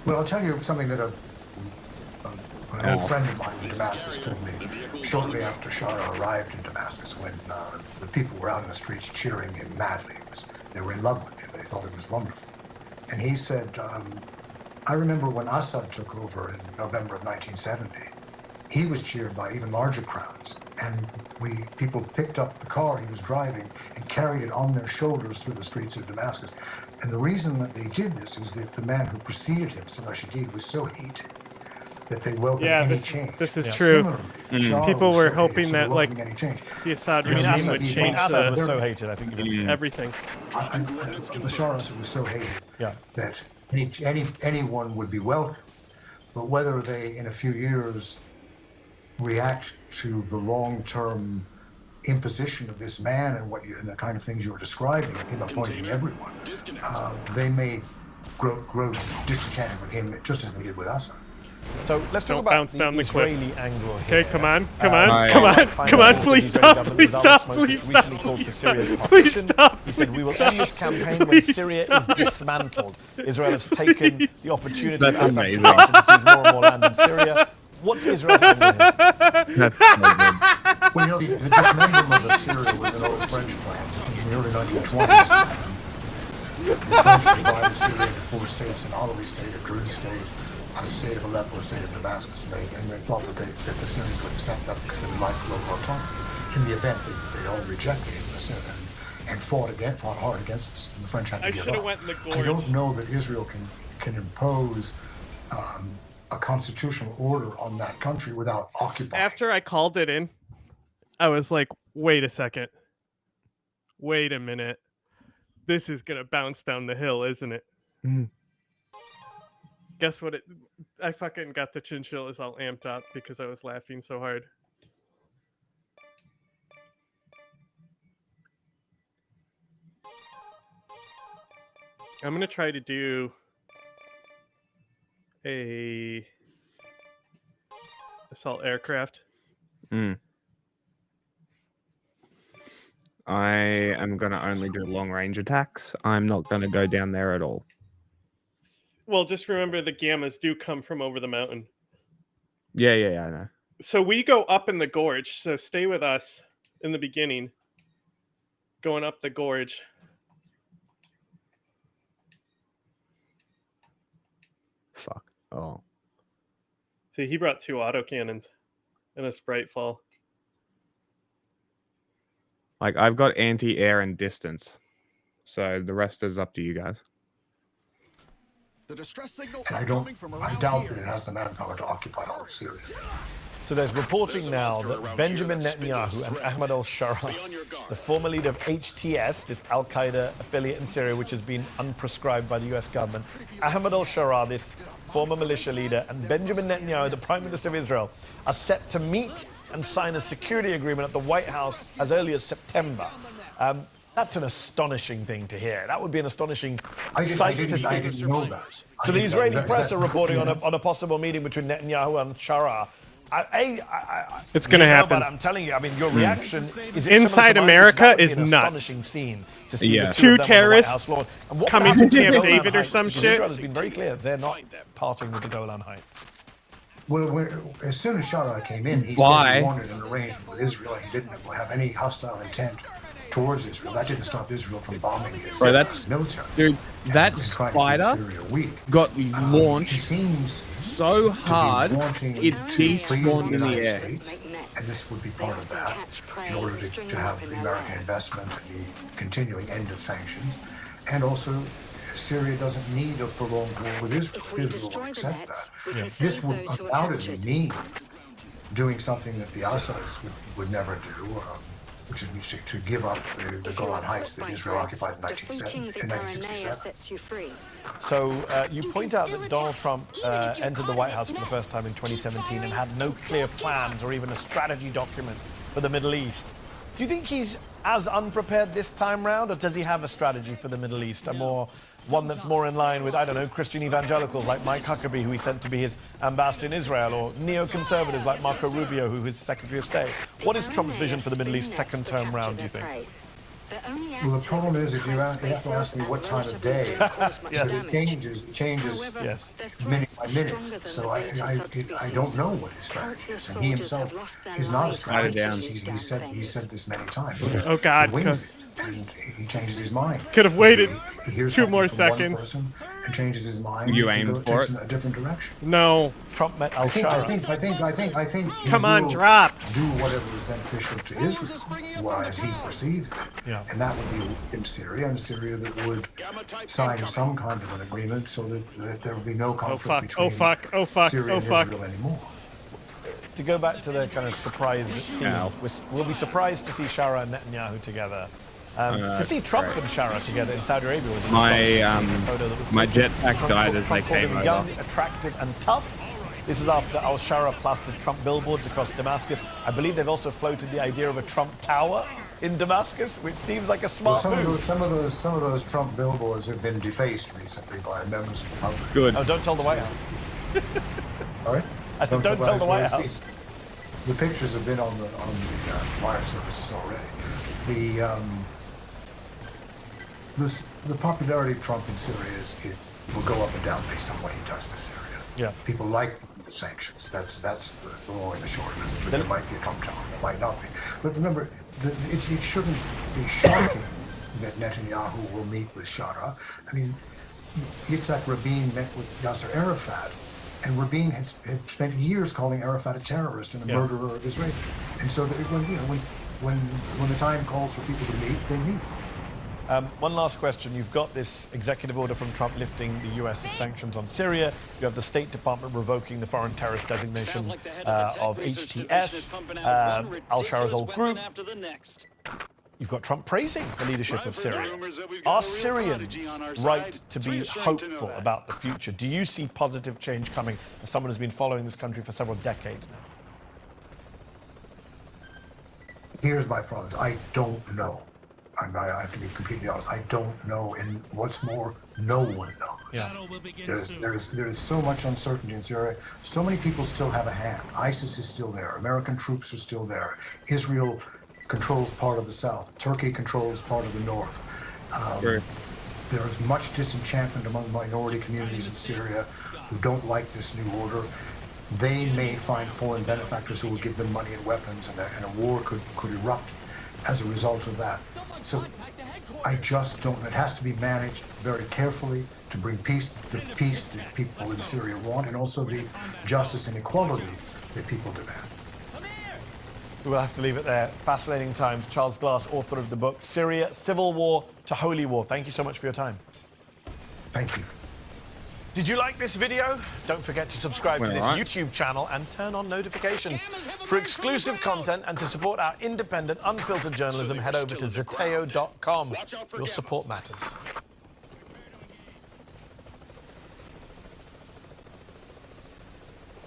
Well, I'll tell you something that an old friend of mine in Damascus told me shortly after Shara arrived in Damascus, when the people were out in the streets cheering him madly. They were in love with him. They thought it was wonderful. And he said, I remember when Assad took over in November of 1970, he was cheered by even larger crowds. and people picked up the car he was driving and carried it on their shoulders through the streets of Damascus. And the reason that they did this is that the man who preceded him, Salah Shadid, was so hated that they welcomed any change. This is true. Similarly, People were so hoping hated, so that they like welcomed any change. the Assad You mean regime Assad- would you change mean Assad was so hated, I think you everything. Bashar al-Assad was so hated that anyone would be welcome. But whether they, in a few years, react to the long-term imposition of this man and and the kind of things you were describing, him appointing everyone, they may grow disenchanted with him just as they did with Assad. So let's talk Don't about bounce the down the cliff. Israeli angle here. Okay, come on, please stop, please stop, please stop. Recently called for Syria's partition. He said, "We will end this campaign when Syria is dismantled." Israel has taken the opportunity of Assad's power to seize more and more land in Syria. What's Israel's angle here? Well, the dismemberment of Syria was an old French plan in the early 1920s. The French divided Syria into 4 states: an Alawi state, a Druze state, a state of Aleppo, a state of Damascus, and they thought that the Syrians would accept that because they would like local autonomy. In the event, they all rejected it and fought hard against us, and the French had to give up. Went in the gorge. I don't know that Israel can impose a constitutional order on that country without occupying. After I called it in, I was like, wait a second. Wait a minute. This is gonna bounce down the hill, isn't it? Guess what? I fucking got the chinchillas all amped up because I was laughing so hard. I'm gonna try to do a assault aircraft. I am going to only do long range attacks. I'm not going to go down there at all. Well, just remember the gammas do come from over the mountain. Yeah, I know. So we go up in the gorge, so stay with us in the beginning. Going up the gorge. Fuck. Oh. See, he brought 2 autocannons and a sprite fall. Like, I've got anti-air and distance. So the rest is up to you guys. The distress signal And I doubt that it has the manpower to occupy all of Syria. So there's reporting now that Benjamin Netanyahu and Ahmad al-Shara, the former leader of HTS, this al-Qaeda affiliate in Syria, which has been unprescribed by the US government, Ahmad al-Shara, this former militia leader, and Benjamin Netanyahu, the Prime Minister of Israel, are set to meet and sign a security agreement at the White House as early as September. That's an astonishing thing to hear. That would be an astonishing sight to see. I didn't know that. So the Israeli press are reporting on a possible meeting between Netanyahu and Shara. It's going to happen. I'm telling you, I mean, your reaction is inside America is an nuts. astonishing scene to see the 2 of them terrorists on the White House lawn. And what coming happened to the Camp Golan David or Heights? some Because shit. Israel has been very clear they're not parting with the Golan Heights. Well, as soon as Shara came in, he said Why? he wanted an arrangement with Israel. He didn't have any hostile intent towards Israel. That didn't stop Israel from bombing his military. Dude, that And trying to keep spider Syria weak. got launched He seems so hard wanting it to please despawned in the United air. States, and this would be part of that in order to have American investment and the continuing end of sanctions. And also, Syria doesn't need a prolonged war with Israel. Israel will accept that. This would undoubtedly mean doing something that the Assads would never do, which is to give up the Golan Heights that Israel occupied in 1967. So you point out that Donald Trump entered the White House for the first time in 2017 and had no clear plans or even a strategy document for the Middle East. Do you think he's as unprepared this time round, or does he have a strategy for the Middle East, one that's more in line with, I don't know, Christian evangelicals like Mike Huckabee, who he sent to be his ambassador in Israel, or neoconservatives like Marco Rubio, who is Secretary of State? What is Trump's vision for the Middle East second term round, do you think? Well, the problem is, if you have to ask me what time of day, Yes. it changes minute by minute. So I don't know what his strategy is. And he himself is not a strategist. He said this many times. Oh, God. He wings it, and he changes his mind. Could have waited He hears 2 more something from one seconds. person, and changes his mind, You and aim for takes it? in a different direction. No. Trump met I Al-Shara. think he Come on, will drop. do whatever is beneficial to Israel, as he perceives it. Yeah. And that would be in Syria, and Syria that would sign some kind of an agreement so that there will be no conflict between Syria and Israel anymore. To go back to the kind of surprise that seems, we'll be surprised to see Shara and Netanyahu together. To see Trump and Shara together in Saudi Arabia was an astonishing photo that was my taken. jetpack died as they Trump called came him over. young, attractive, and tough. This is after Al-Shara plastered Trump billboards across Damascus. I believe they've also floated the idea of a Trump tower in Damascus, which seems like a smart move. Some of those Trump billboards have been defaced recently by members of the public. Good. Oh, don't tell the White House. Sorry? I said, don't tell the White House. The pictures have been on the wire services already. The popularity of Trump in Syria it will go up and down based on what he does to Syria. Yeah. People like the sanctions. That's the long and the short of it. But there might be a Trump tower. There might not be. But remember, it shouldn't be shocking that Netanyahu will meet with Shara. I mean, Yitzhak Rabin met with Yasser Arafat, and Rabin had spent years calling Arafat a terrorist and a murderer of Israel. And so that when the time calls for people to meet, they meet. One last question. You've got this executive order from Trump lifting the U.S.'s sanctions on Syria. You have the State Department revoking the foreign terrorist designation of HTS, Al-Shara's old group. You've got Trump praising the leadership of Syria. Are Syrians right to be hopeful about the future? Do you see positive change coming as someone who's been following this country for several decades now? Here's my problem. I don't know. I have to be completely honest. I don't know, and what's more, no one knows. Yeah. There is so much uncertainty in Syria. So many people still have a hand. ISIS is still there. American troops are still there. Israel controls part of the south. Turkey controls part of the north. There is much disenchantment among minority communities in Syria who don't like this new order. They may find foreign benefactors who will give them money and weapons, and a war could erupt as a result of that. So I just don't. It has to be managed very carefully to bring peace, the peace that people in Syria want, and also the justice and equality that people demand. We'll have to leave it there. Fascinating times. Charles Glass, author of the book Syria, Civil War to Holy War. Thank you so much for your time. Thank you. Did you like this video? Don't forget to subscribe to this YouTube channel and turn on notifications. For exclusive content and to support our independent, unfiltered journalism, head over to Zeteo.com. Your support matters.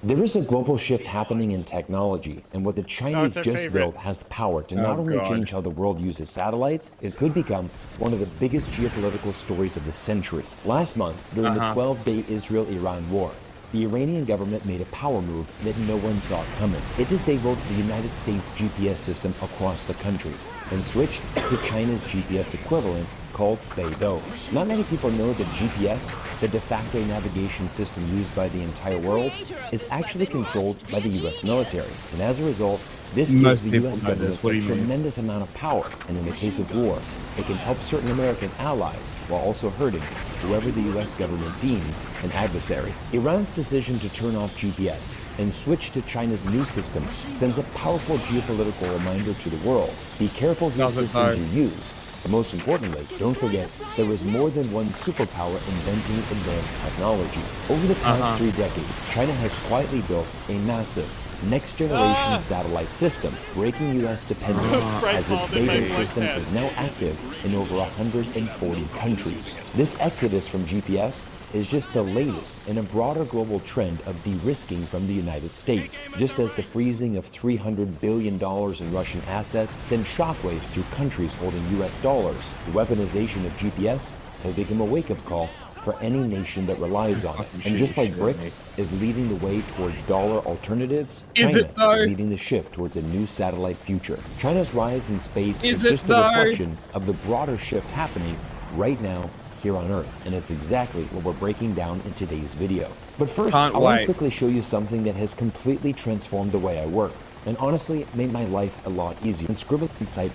There is a global shift happening in technology, and what the Chinese just built has the power to not only change how the world uses satellites, it could become one of the biggest geopolitical stories of the century. Last month, during the 12-day Israel-Iran war, the Iranian government made a power move that no one saw coming. It disabled the United States GPS system across the country and switched to China's GPS equivalent called Beidou. Not many people know that GPS, the de facto navigation system used by the entire world, is actually controlled by the US military. And as a result, this gives the US government a tremendous amount of power. And in the case of war, it can help certain American allies while also hurting whoever the US government deems an adversary. Iran's decision to turn off GPS and switch to China's new system sends a powerful geopolitical reminder to the world. Be careful whose systems you use. But most importantly, don't forget, there is more than one superpower inventing advanced technology. Over the past 3 decades, China has quietly built a massive, next-generation satellite system, breaking U.S. dependence as its Beidou system is now active in over 140 countries. This exodus from GPS is just the latest in a broader global trend of de-risking from the United States. Just as the freezing of $300 billion in Russian assets sent shockwaves through countries holding US dollars, the weaponization of GPS has become a wake-up call for any nation that relies on it. And just like BRICS is leading the way towards dollar alternatives, China is leading the shift towards a new satellite future. China's rise in space is just a reflection of the broader shift happening right now here on Earth, and it's exactly what we're breaking down in today's video. But first, I want to quickly show you something that has completely transformed the way I work, and honestly made my life a lot easier. And scribble inside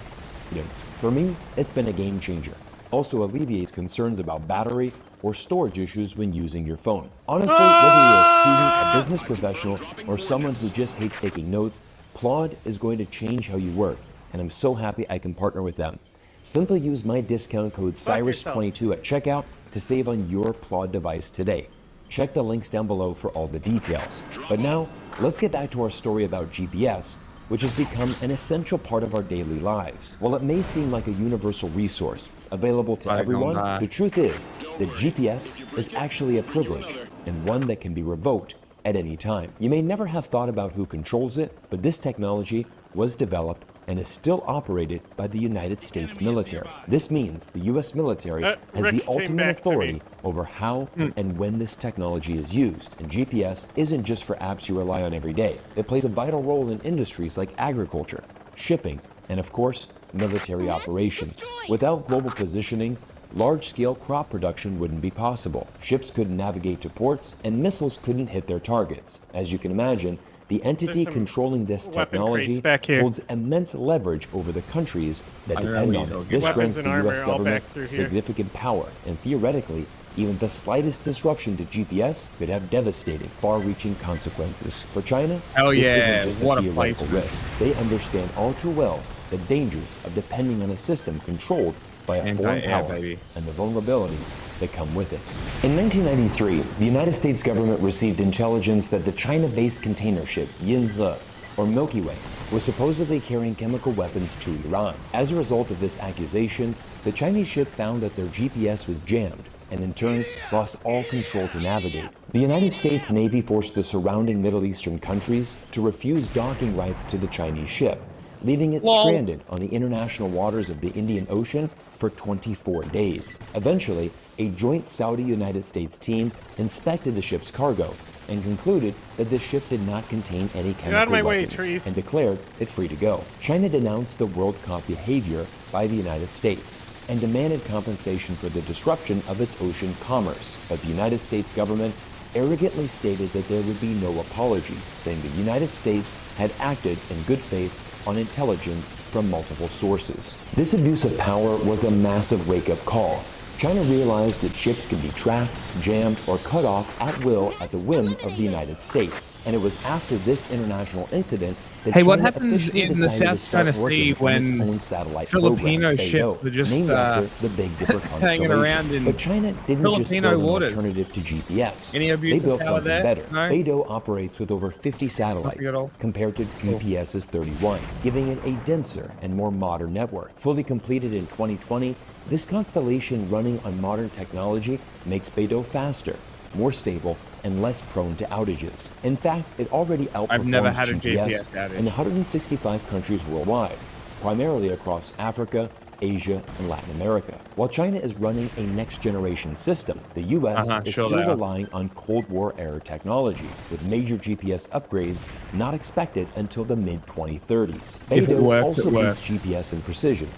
notes. For me, it's been a game changer. Also alleviates concerns about battery or storage issues when using your phone. Honestly, whether you're a student, a business professional, or someone who just hates taking notes, Plod is going to change how you work, and I'm so happy I can partner with them. Simply use my discount code Cyrus22 at checkout to save on your Plod device today. Check the links down below for all the details. But now, let's get back to our story about GPS, which has become an essential part of our daily lives. While it may seem like a universal resource available to everyone, the truth is that GPS is actually a privilege and one that can be revoked at any time. You may never have thought about who controls it, but this technology was developed and is still operated by the United States military. This means the US military has the ultimate authority over how and when this technology is used. And GPS isn't just for apps you rely on every day. It plays a vital role in industries like agriculture, shipping, and of course, military operations. Without global positioning, large-scale crop production wouldn't be possible. Ships couldn't navigate to ports, and missiles couldn't hit their targets. As you can imagine, the entity controlling this technology holds immense leverage over the countries that depend on it. This grants the US government significant power, and theoretically, even the slightest disruption to GPS could have devastating, far-reaching consequences. For China, this isn't just a theoretical risk. They understand all too well the dangers of depending on a system controlled by a foreign power and the vulnerabilities that come with it. In 1993, the United States government received intelligence that the China-based container ship Yinhe, or Milky Way, was supposedly carrying chemical weapons to Iran. As a result of this accusation, the Chinese ship found that their GPS was jammed and in turn lost all control to navigate. The United States Navy forced the surrounding Middle Eastern countries to refuse docking rights to the Chinese ship, leaving it stranded on the international waters of the Indian Ocean for 24 days. Eventually, a joint Saudi-United States team inspected the ship's cargo and concluded that the ship did not contain any chemical weapons and declared it free to go. China denounced the WorldCom behavior by the United States and demanded compensation for the disruption of its ocean commerce. But the United States government arrogantly stated that there would be no apology, saying the United States had acted in good faith on intelligence from multiple sources. This abuse of power was a massive wake-up call. China realized that ships can be tracked, jammed, or cut off at will at the whim of the United States. And it was after this international incident that China what happens officially in the decided South to start China Sea working on its when own satellite Filipino program, ships are just named after the Big Dipper hanging around in constellation. But China didn't just Filipino build an waters? alternative to GPS. Any abuse They of built power something there? better. No? Beidou operates with over 50 satellites at all. compared to GPS's 31, giving it a denser and more modern network. Fully completed in 2020, this constellation running on modern technology makes Beidou faster, more stable, and less prone to outages. In fact, it already outperforms I've never had a GPS GPS outage. in 165 countries worldwide, primarily across Africa, Asia, and Latin America. While China is running a next-generation system, the US is still relying on Cold War-era technology, with major GPS upgrades not expected until the mid-2030s. Beidou also beats GPS in precision.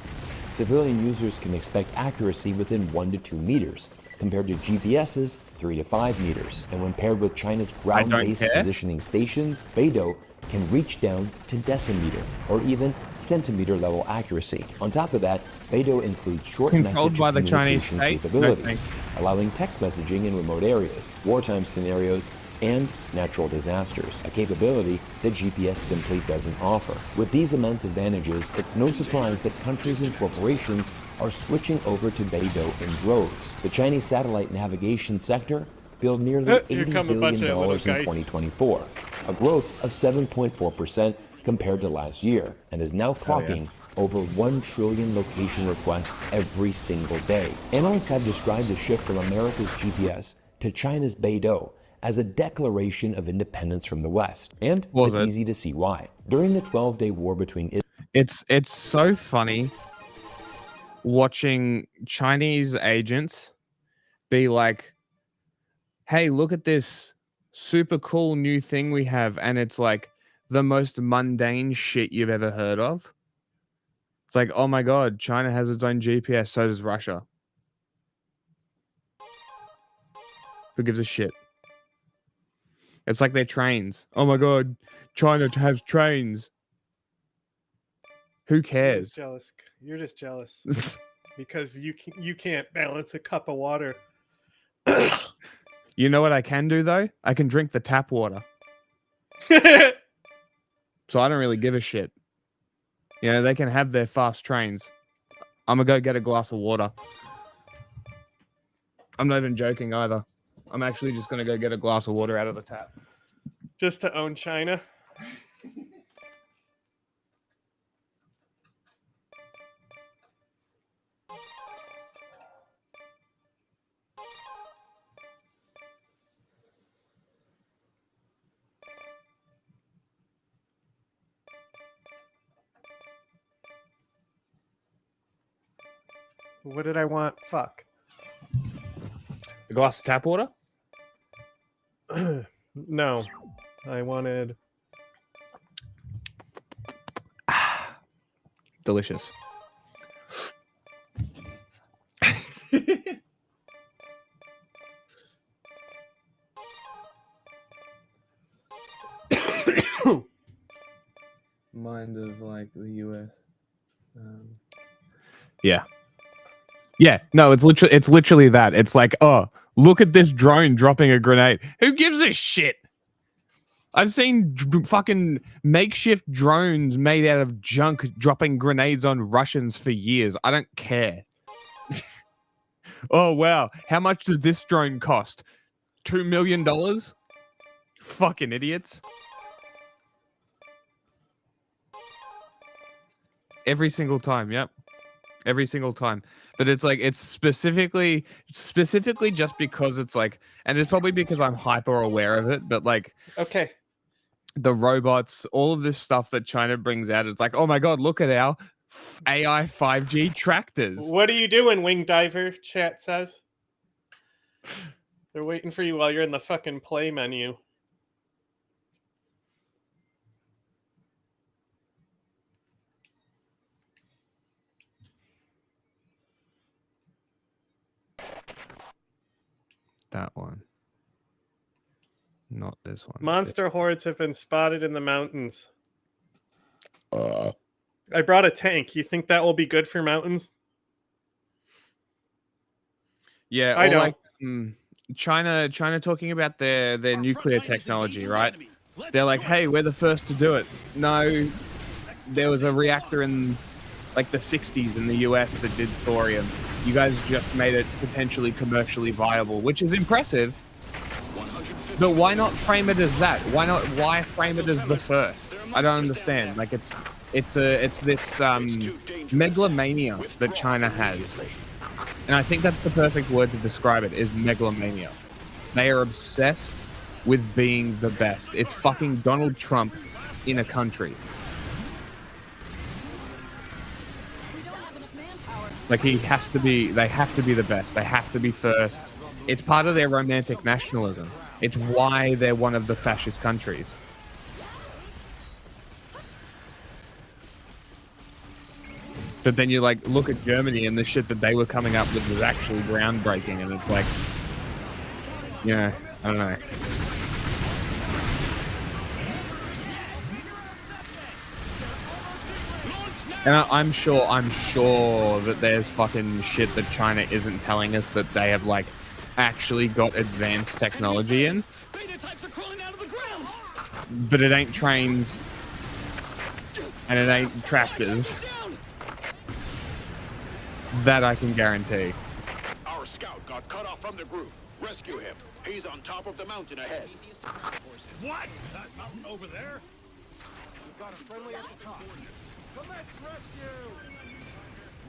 Civilian users can expect accuracy within 1 to 2 meters, compared to GPS's 3 to 5 meters. And when paired with China's ground-based positioning stations, Beidou can reach down to decimeter or even centimeter level accuracy. On top of that, Beidou includes short message communication capabilities, allowing text messaging in remote areas, wartime scenarios, and natural disasters, a capability that GPS simply doesn't offer. With these immense advantages, it's no surprise that countries and corporations are switching over to Beidou in droves. The Chinese satellite navigation sector billed nearly $80 billion in 2024, a growth of 7.4% compared to last year, and is now clocking over 1 trillion location requests every single day. Analysts have described the shift from America's GPS to China's Beidou as a declaration of independence from the West, and it's easy to see why. During the 12-day war between it's so funny watching Chinese agents be like, hey, look at this super cool new thing we have, and it's like the most mundane shit you've ever heard of. It's like, oh my god, China has its own GPS, so does Russia. Who gives a shit? It's like their trains. Oh my god, China has trains. Who cares? Jealous. You're just jealous because you can't balance a cup of water. You know what I can do though? I can drink the tap water. So I don't really give a shit. You know, they can have their fast trains. I'm gonna go get a glass of water. I'm not even joking either. I'm actually just gonna go get a glass of water out of the tap. Just to own China. What did I want? Fuck. A glass of tap water? No. I wanted... Delicious. Mind of like the US. Yeah. Yeah, no, it's literally that. It's like, oh, look at this drone dropping a grenade. Who gives a shit? I've seen fucking makeshift drones made out of junk dropping grenades on Russians for years. I don't care. Oh, wow. How much does this drone cost? $2 million? Fucking idiots. Every single time, yep. Every single time. But it's like, it's specifically just because it's like, and it's probably because I'm hyper aware of it, but like, okay, the robots, all of this stuff that China brings out, it's like, oh my God, look at our AI 5G tractors. What are you doing, Wing Diver? Chat says. They're waiting for you while you're in the fucking play menu. That one. Not this one. Monster hordes have been spotted in the mountains. I brought a tank. You think that will be good for mountains? Yeah, I don't. Like, China talking about their nuclear technology, right? They're like, hey, we're the first to do it. No, there was a reactor in like the 60s in the US that did thorium. You guys just made it potentially commercially viable, which is impressive. But why not frame it as that? Why frame it as the first? I don't understand. Like it's this megalomania that China has. And I think that's the perfect word to describe it, is megalomania. They are obsessed with being the best. It's fucking Donald Trump in a country. Like they have to be the best. They have to be first. It's part of their romantic nationalism. It's why they're one of the fascist countries. But then you like look at Germany and the shit that they were coming up with was actually groundbreaking, and it's like, yeah, I don't know. And I'm sure that there's fucking shit that China isn't telling us that they have like actually got advanced technology in. But it ain't trains and it ain't tractors. That I can guarantee. Our scout got cut off from the group. Rescue him. He's on top of the mountain ahead. What? That mountain over there? We've got a friendly at the top. Commence rescue!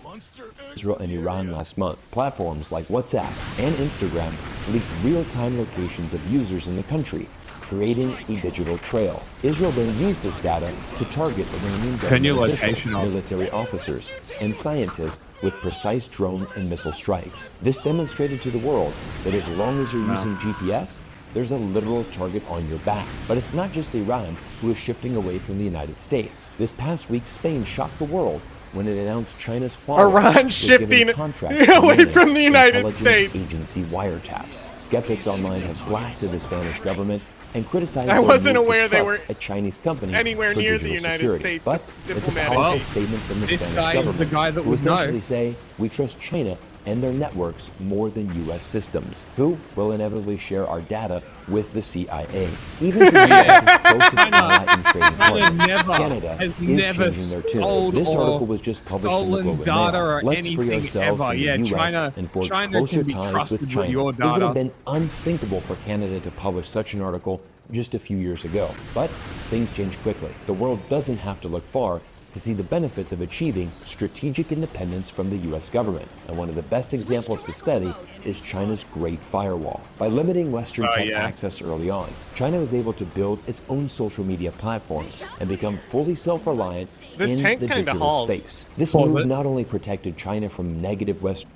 Monster Israel and Iran last month. Platforms like WhatsApp and Instagram leaked real-time locations of users in the country, creating a digital trail. Israel then used this data to target Iranian government officials, military officers, and scientists with precise drone and missile strikes. This demonstrated to the world that as long as you're using GPS, there's a literal target on your back. But it's not just Iran who is shifting away from the United States. This past week, Spain shocked the world when it announced China's Iran shifting away from the United States. Agency wiretaps. Skeptics online have blasted the Spanish government and criticized I wasn't aware they were a Chinese company anywhere near the United security. States. But it's a powerful statement from the Spanish government, the guy that who would essentially know. say, we trust China and their networks more than US systems, who will inevitably share our data with the CIA. Even the US's closest ally and trading partner, Canada, is changing their tune. This article was just published in the Globe and Mail. Let's free ourselves from the US and forge closer ties with China. It would have been unthinkable for Canada to publish such an article just a few years ago. But things change quickly. The world doesn't have to look far to see the benefits of achieving strategic independence from the US government. And one of the best examples to study is China's Great Firewall. By limiting Western tech access early on, China was able to build its own social media platforms and become fully self-reliant in the digital space. This move not only protected China from negative Western...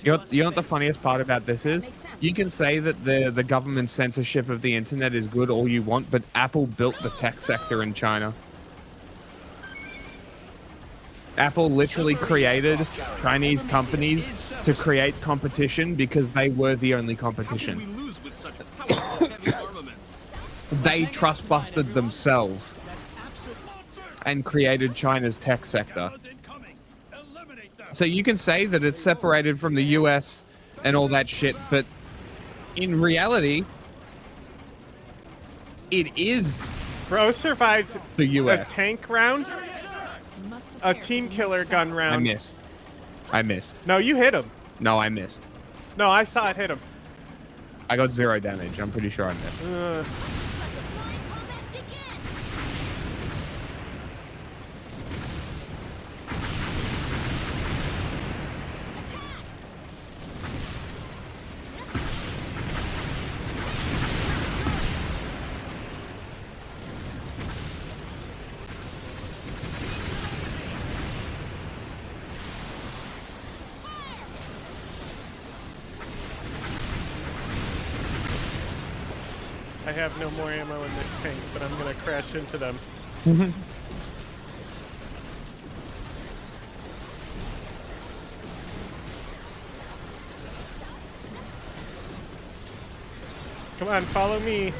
You know what the funniest part about this is? You can say that the government censorship of the internet is good all you want, but Apple built the tech sector in China. Apple literally created Chinese companies to create competition because they were the only competition. They trust busted themselves and created China's tech sector. So you can say that it's separated from the US and all that shit, but in reality, it is. Bro survived the US. A tank round, a team killer gun round. I missed. No, you hit him. No, I missed. No, I saw it hit him. I got 0 damage. I'm pretty sure I missed. I have no more ammo in this tank, but I'm gonna crash into them. Come on, follow me.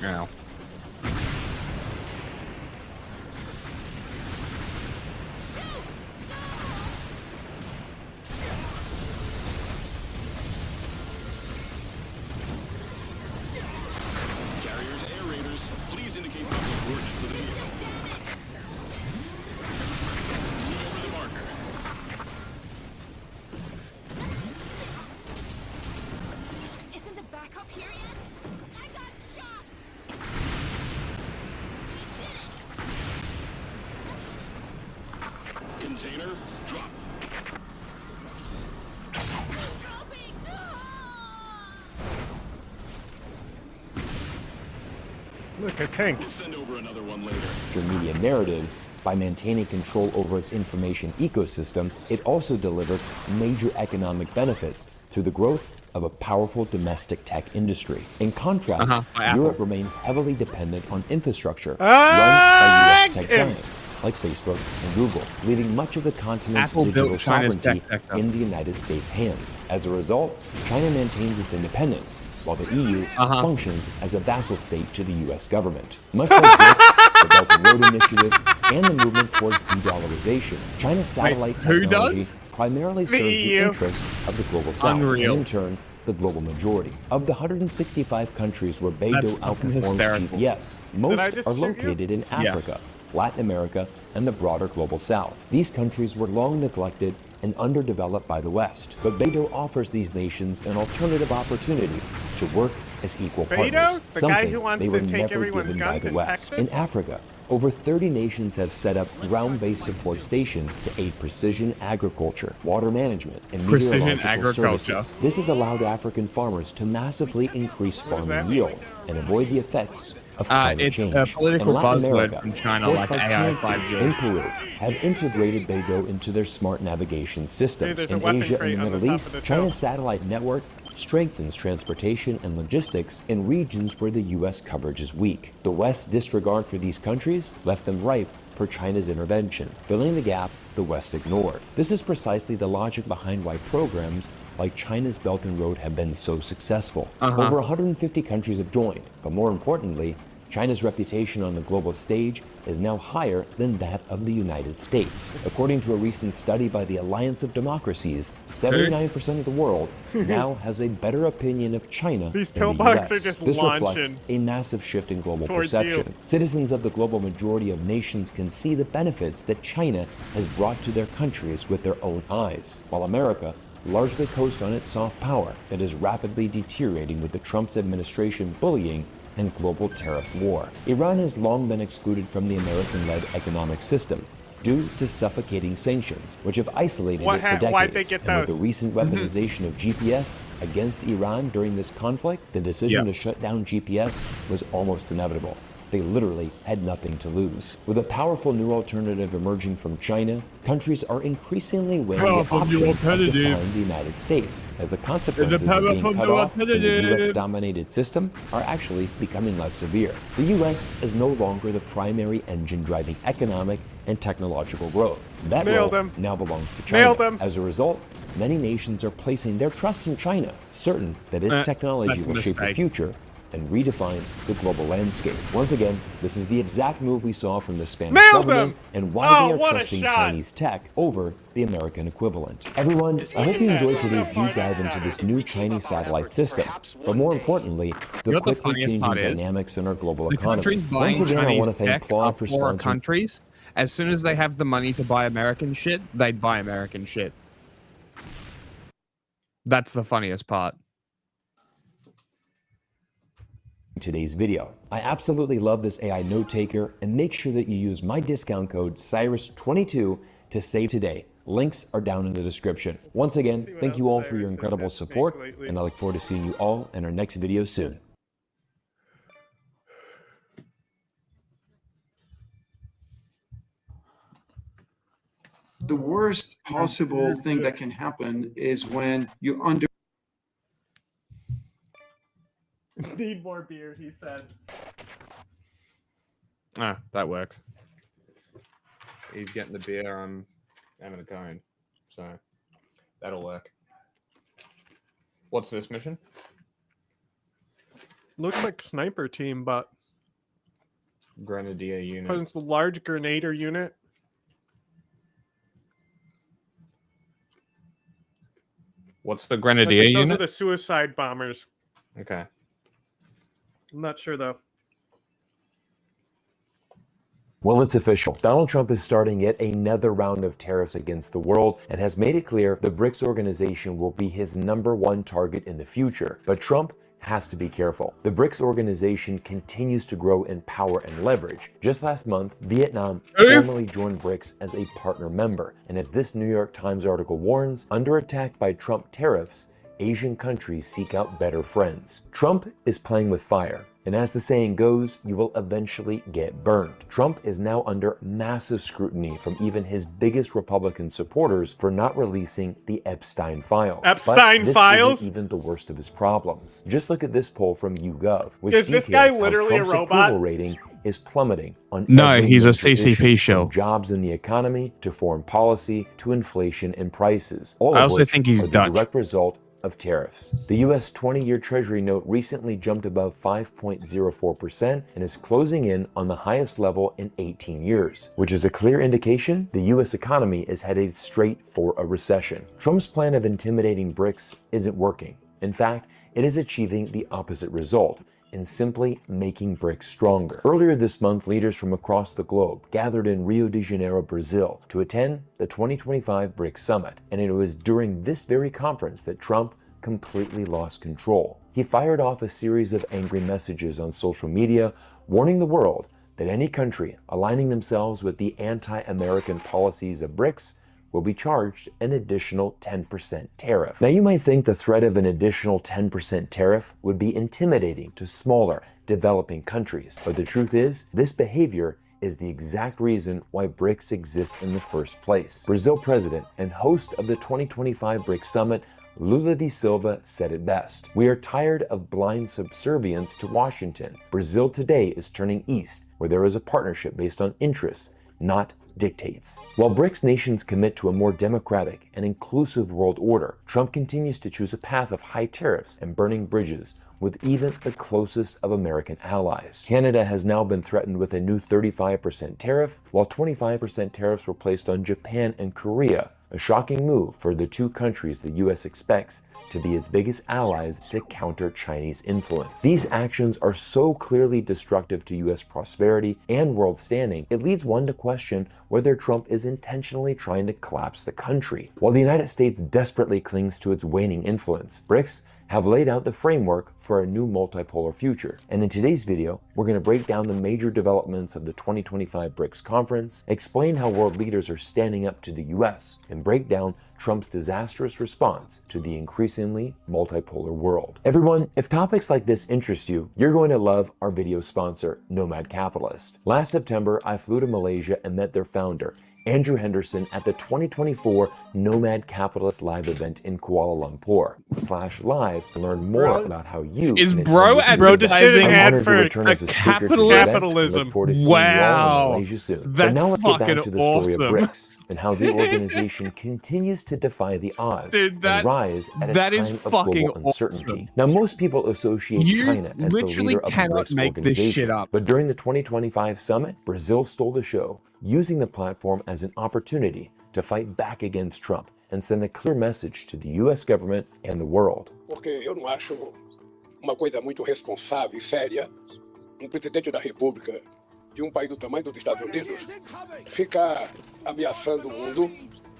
Ow. Carriers, air raiders, please indicate proper coordinates of the vehicle. Move over the marker. Isn't the backup here yet? I got shot! Container, drop. Look, a tank. We'll send over another one later. Media narratives, by maintaining control over its information ecosystem, it also delivered major economic benefits through the growth of a powerful domestic tech industry. In contrast, Europe remains heavily dependent on infrastructure run by US tech giants like Facebook and Google, leaving much of the continent's digital sovereignty in the United States' hands. As a result, China maintains its independence, while the EU functions as a vassal state to the US government. Much like BRICS, the Belt and Road Initiative, and the movement towards de-dollarization, China's satellite technology primarily serves the interests of the global south, and in turn, the global majority. Of the 165 countries where Beidou outperforms GPS, most are located in Africa, Latin America, and the broader global south. These countries were long neglected and underdeveloped by the West, but Beidou offers these nations an alternative opportunity to work as equal partners, the guy something who wants they were to take never everyone's given by guns the in West. Texas? In Africa, over 30 nations have set up ground-based support stations to aid precision agriculture, water management, and meteorological services. This has allowed African farmers to massively increase farming yields and avoid the effects of climate change. It's a political Latin buzzword America, from China, ports like AI 5G. in Peru have integrated Beidou into their smart navigation systems. there's a In weapon Asia crate and the on the Middle top East, of this China's hill. satellite network strengthens transportation and logistics in regions where the U.S. coverage is weak. The West's disregard for these countries left them ripe for China's intervention, filling the gap the West ignored. This is precisely the logic behind why programs like China's Belt and Road have been so successful. Over 150 countries have joined, but more importantly, China's reputation on the global stage is now higher than that of the United States. According to a recent study by the Alliance of Democracies, 79% of the world now has a better opinion of China These than the pillbox US. are just This reflects launching a massive shift in global towards perception. you. Citizens of the global majority of nations can see the benefits that China has brought to their countries with their own eyes, while America largely coasts on its soft power that is rapidly deteriorating with the Trump administration bullying and global tariff war. Iran has long been excluded from the American-led economic system due to suffocating sanctions, which have isolated it for decades. Why'd they get and with those? the recent weaponization of GPS against Iran during this conflict, the decision to shut down GPS was almost inevitable. They literally had nothing to lose. With a powerful new alternative emerging from China, countries are increasingly weighing the options of defying the United States, as the consequences of being cut off from the US-dominated system are actually becoming less severe. The US is no longer the primary engine driving economic and technological growth. That role now belongs to China. As a result, many nations are placing their trust in China, certain that its technology will shape the future and redefine the global landscape. Once again, this is the exact move we saw from the Spanish government and why they are trusting Chinese tech over the American equivalent. Everyone, I hope you enjoyed today's deep dive into this new Chinese satellite system, but more importantly, the quickly changing dynamics in our global economy. Once again, I want to thank Claude for sponsoring. Countries, as soon as they have the money to buy American shit, they'd buy American shit. That's the funniest part. Today's video. I absolutely love this AI note taker, and make sure that you use my discount code Cyrus22 to save today. Links are down in the description. Once again, thank you all for your incredible support, and I look forward to seeing you all in our next video soon. The worst possible thing that can happen is when you Need more beer, he said. Ah, that works. He's getting the beer, I'm having a cone. So, that'll work. What's this mission? Looks like sniper team, but Grenadier unit. it's a large grenadier unit. What's the Grenadier unit? Those are the suicide bombers. Okay. I'm not sure though. Well, it's official. Donald Trump is starting yet another round of tariffs against the world and has made it clear the BRICS organization will be his #1 target in the future. But Trump has to be careful. The BRICS organization continues to grow in power and leverage. Just last month, Vietnam formally joined BRICS as a partner member. And as this New York Times article warns, under attack by Trump tariffs, Asian countries seek out better friends. Trump is playing with fire, and as the saying goes, you will eventually get burned. Trump is now under massive scrutiny from even his biggest Republican supporters for not releasing the Epstein files. Epstein but files? This isn't even the worst of his problems. Just look at this poll from YouGov, which Is this details guy literally how a Trump's robot? approval rating is plummeting on No, every he's a major CCP issue, show. from jobs in the economy to foreign policy to inflation and prices. All I of also which think he's are the Dutch. direct result of tariffs. The US 20-year Treasury note recently jumped above 5.04% and is closing in on the highest level in 18 years, which is a clear indication the US economy is headed straight for a recession. Trump's plan of intimidating BRICS isn't working. In fact, it is achieving the opposite result in simply making BRICS stronger. Earlier this month, leaders from across the globe gathered in Rio de Janeiro, Brazil, to attend the 2025 BRICS Summit, and it was during this very conference that Trump completely lost control. He fired off a series of angry messages on social media, warning the world that any country aligning themselves with the anti-American policies of BRICS will be charged an additional 10% tariff. Now, you might think the threat of an additional 10% tariff would be intimidating to smaller, developing countries. But the truth is, this behavior is the exact reason why BRICS exists in the first place. Brazil president and host of the 2025 BRICS Summit, Lula da Silva, said it best. "We are tired of blind subservience to Washington. Brazil today is turning east, where there is a partnership based on interests, not dictates. While BRICS nations commit to a more democratic and inclusive world order, Trump continues to choose a path of high tariffs and burning bridges with even the closest of American allies. Canada has now been threatened with a new 35% tariff, while 25% tariffs were placed on Japan and Korea, a shocking move for the two countries the US expects to be its biggest allies to counter Chinese influence. These actions are so clearly destructive to US prosperity and world standing, it leads one to question whether Trump is intentionally trying to collapse the country. While the United States desperately clings to its waning influence, BRICS have laid out the framework for a new multipolar future. And in today's video, we're going to break down the major developments of the 2025 BRICS conference, explain how world leaders are standing up to the US, and break down Trump's disastrous response to the increasingly multipolar world. Everyone, if topics like this interest you, you're going to love our video sponsor, Nomad Capitalist. Last September, I flew to Malaysia and met their founder, Andrew Henderson, at the 2024 Nomad Capitalist Live event in Kuala Lumpur. /live to learn more about how you is bro advertising ad for a capitalism. Wow, but now let's get back to the story of BRICS and how the organization continues to defy the odds and rise at a time of global uncertainty. Now, most people associate China as the leader of the BRICS organization, but during the 2025 summit, Brazil stole the show, using the platform as an opportunity to fight back against Trump and send a clear message to the US government and the world. Porque eu não acho uma coisa muito responsável e séria presidente da República de país do tamanho dos Estados Unidos ficar ameaçando o mundo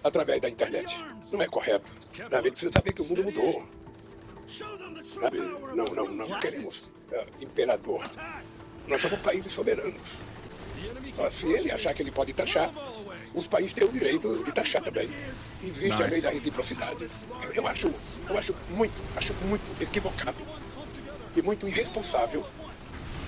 através da internet. Não é correto. Sabe? Precisa saber que o mundo mudou. Sabe? Não queremos imperador. Nós somos países soberanos. Se ele achar que ele pode taxar, os países têm o direito de taxar também. Existe a lei da reciprocidade. Eu acho muito equivocado e muito irresponsável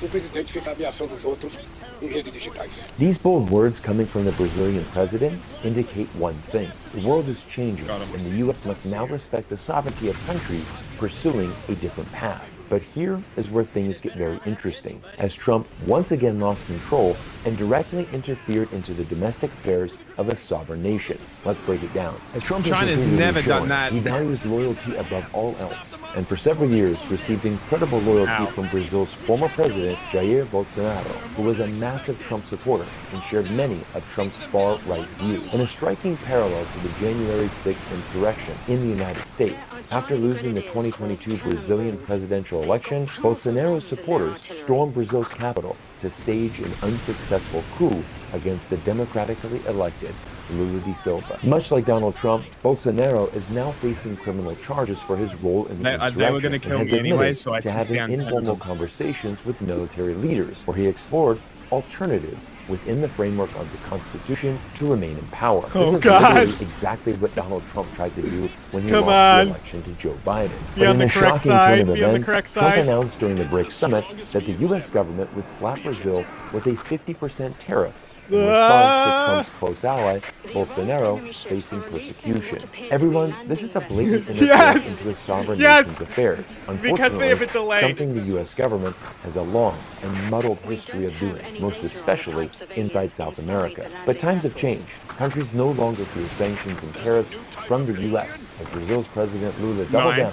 o presidente ficar ameaçando os outros em redes digitais. These bold words coming from the Brazilian president indicate one thing. The world is changing, and the US must now respect the sovereignty of countries pursuing a different path. But here is where things get very interesting, as Trump once again lost control and directly interfered into the domestic affairs of a sovereign nation. Let's break it down. As Trump China's never done that. He values loyalty above all else, and for several years received incredible loyalty from Brazil's former president, Jair Bolsonaro, who was a massive Trump supporter and shared many of Trump's far-right views. In a striking parallel to the January 6th insurrection in the United States, after losing the 2022 Brazilian presidential election, Bolsonaro's supporters stormed Brazil's capital to stage an unsuccessful coup against the democratically elected Lula da Silva. Much like Donald Trump, Bolsonaro is now facing criminal charges for his role in the insurrection they were gonna kill me anyway, so I to having informal conversations with military leaders, where he explored alternatives within the framework of the Constitution to remain in power. This is literally exactly what Donald Trump tried to do when he lost the election to Joe Biden. But in a shocking turn of events, Trump announced during the BRICS summit that the US government would slap Brazil with a 50% tariff in response to Trump's close ally, Bolsonaro, facing persecution. Everyone, this is a blatant interference into a sovereign nation's affairs. Unfortunately, something the US government has a long and muddled history of doing, most especially inside South America. But times have changed. Countries no longer fear sanctions and tariffs from the US, as Brazil's President Lula doubled down,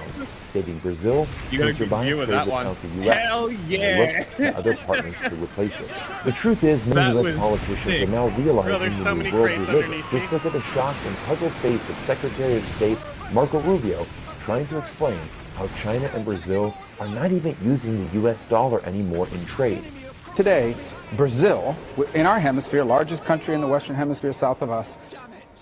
stating Brazil can survive trade without the US, and look to other partners to replace it. The truth is, many US politicians are now realizing the new world we live in. Just look at the shocked and puzzled face of Secretary of State Marco Rubio trying to explain how China and Brazil are not even using the US dollar anymore in trade. Today, Brazil, in our hemisphere, largest country in the Western Hemisphere south of us,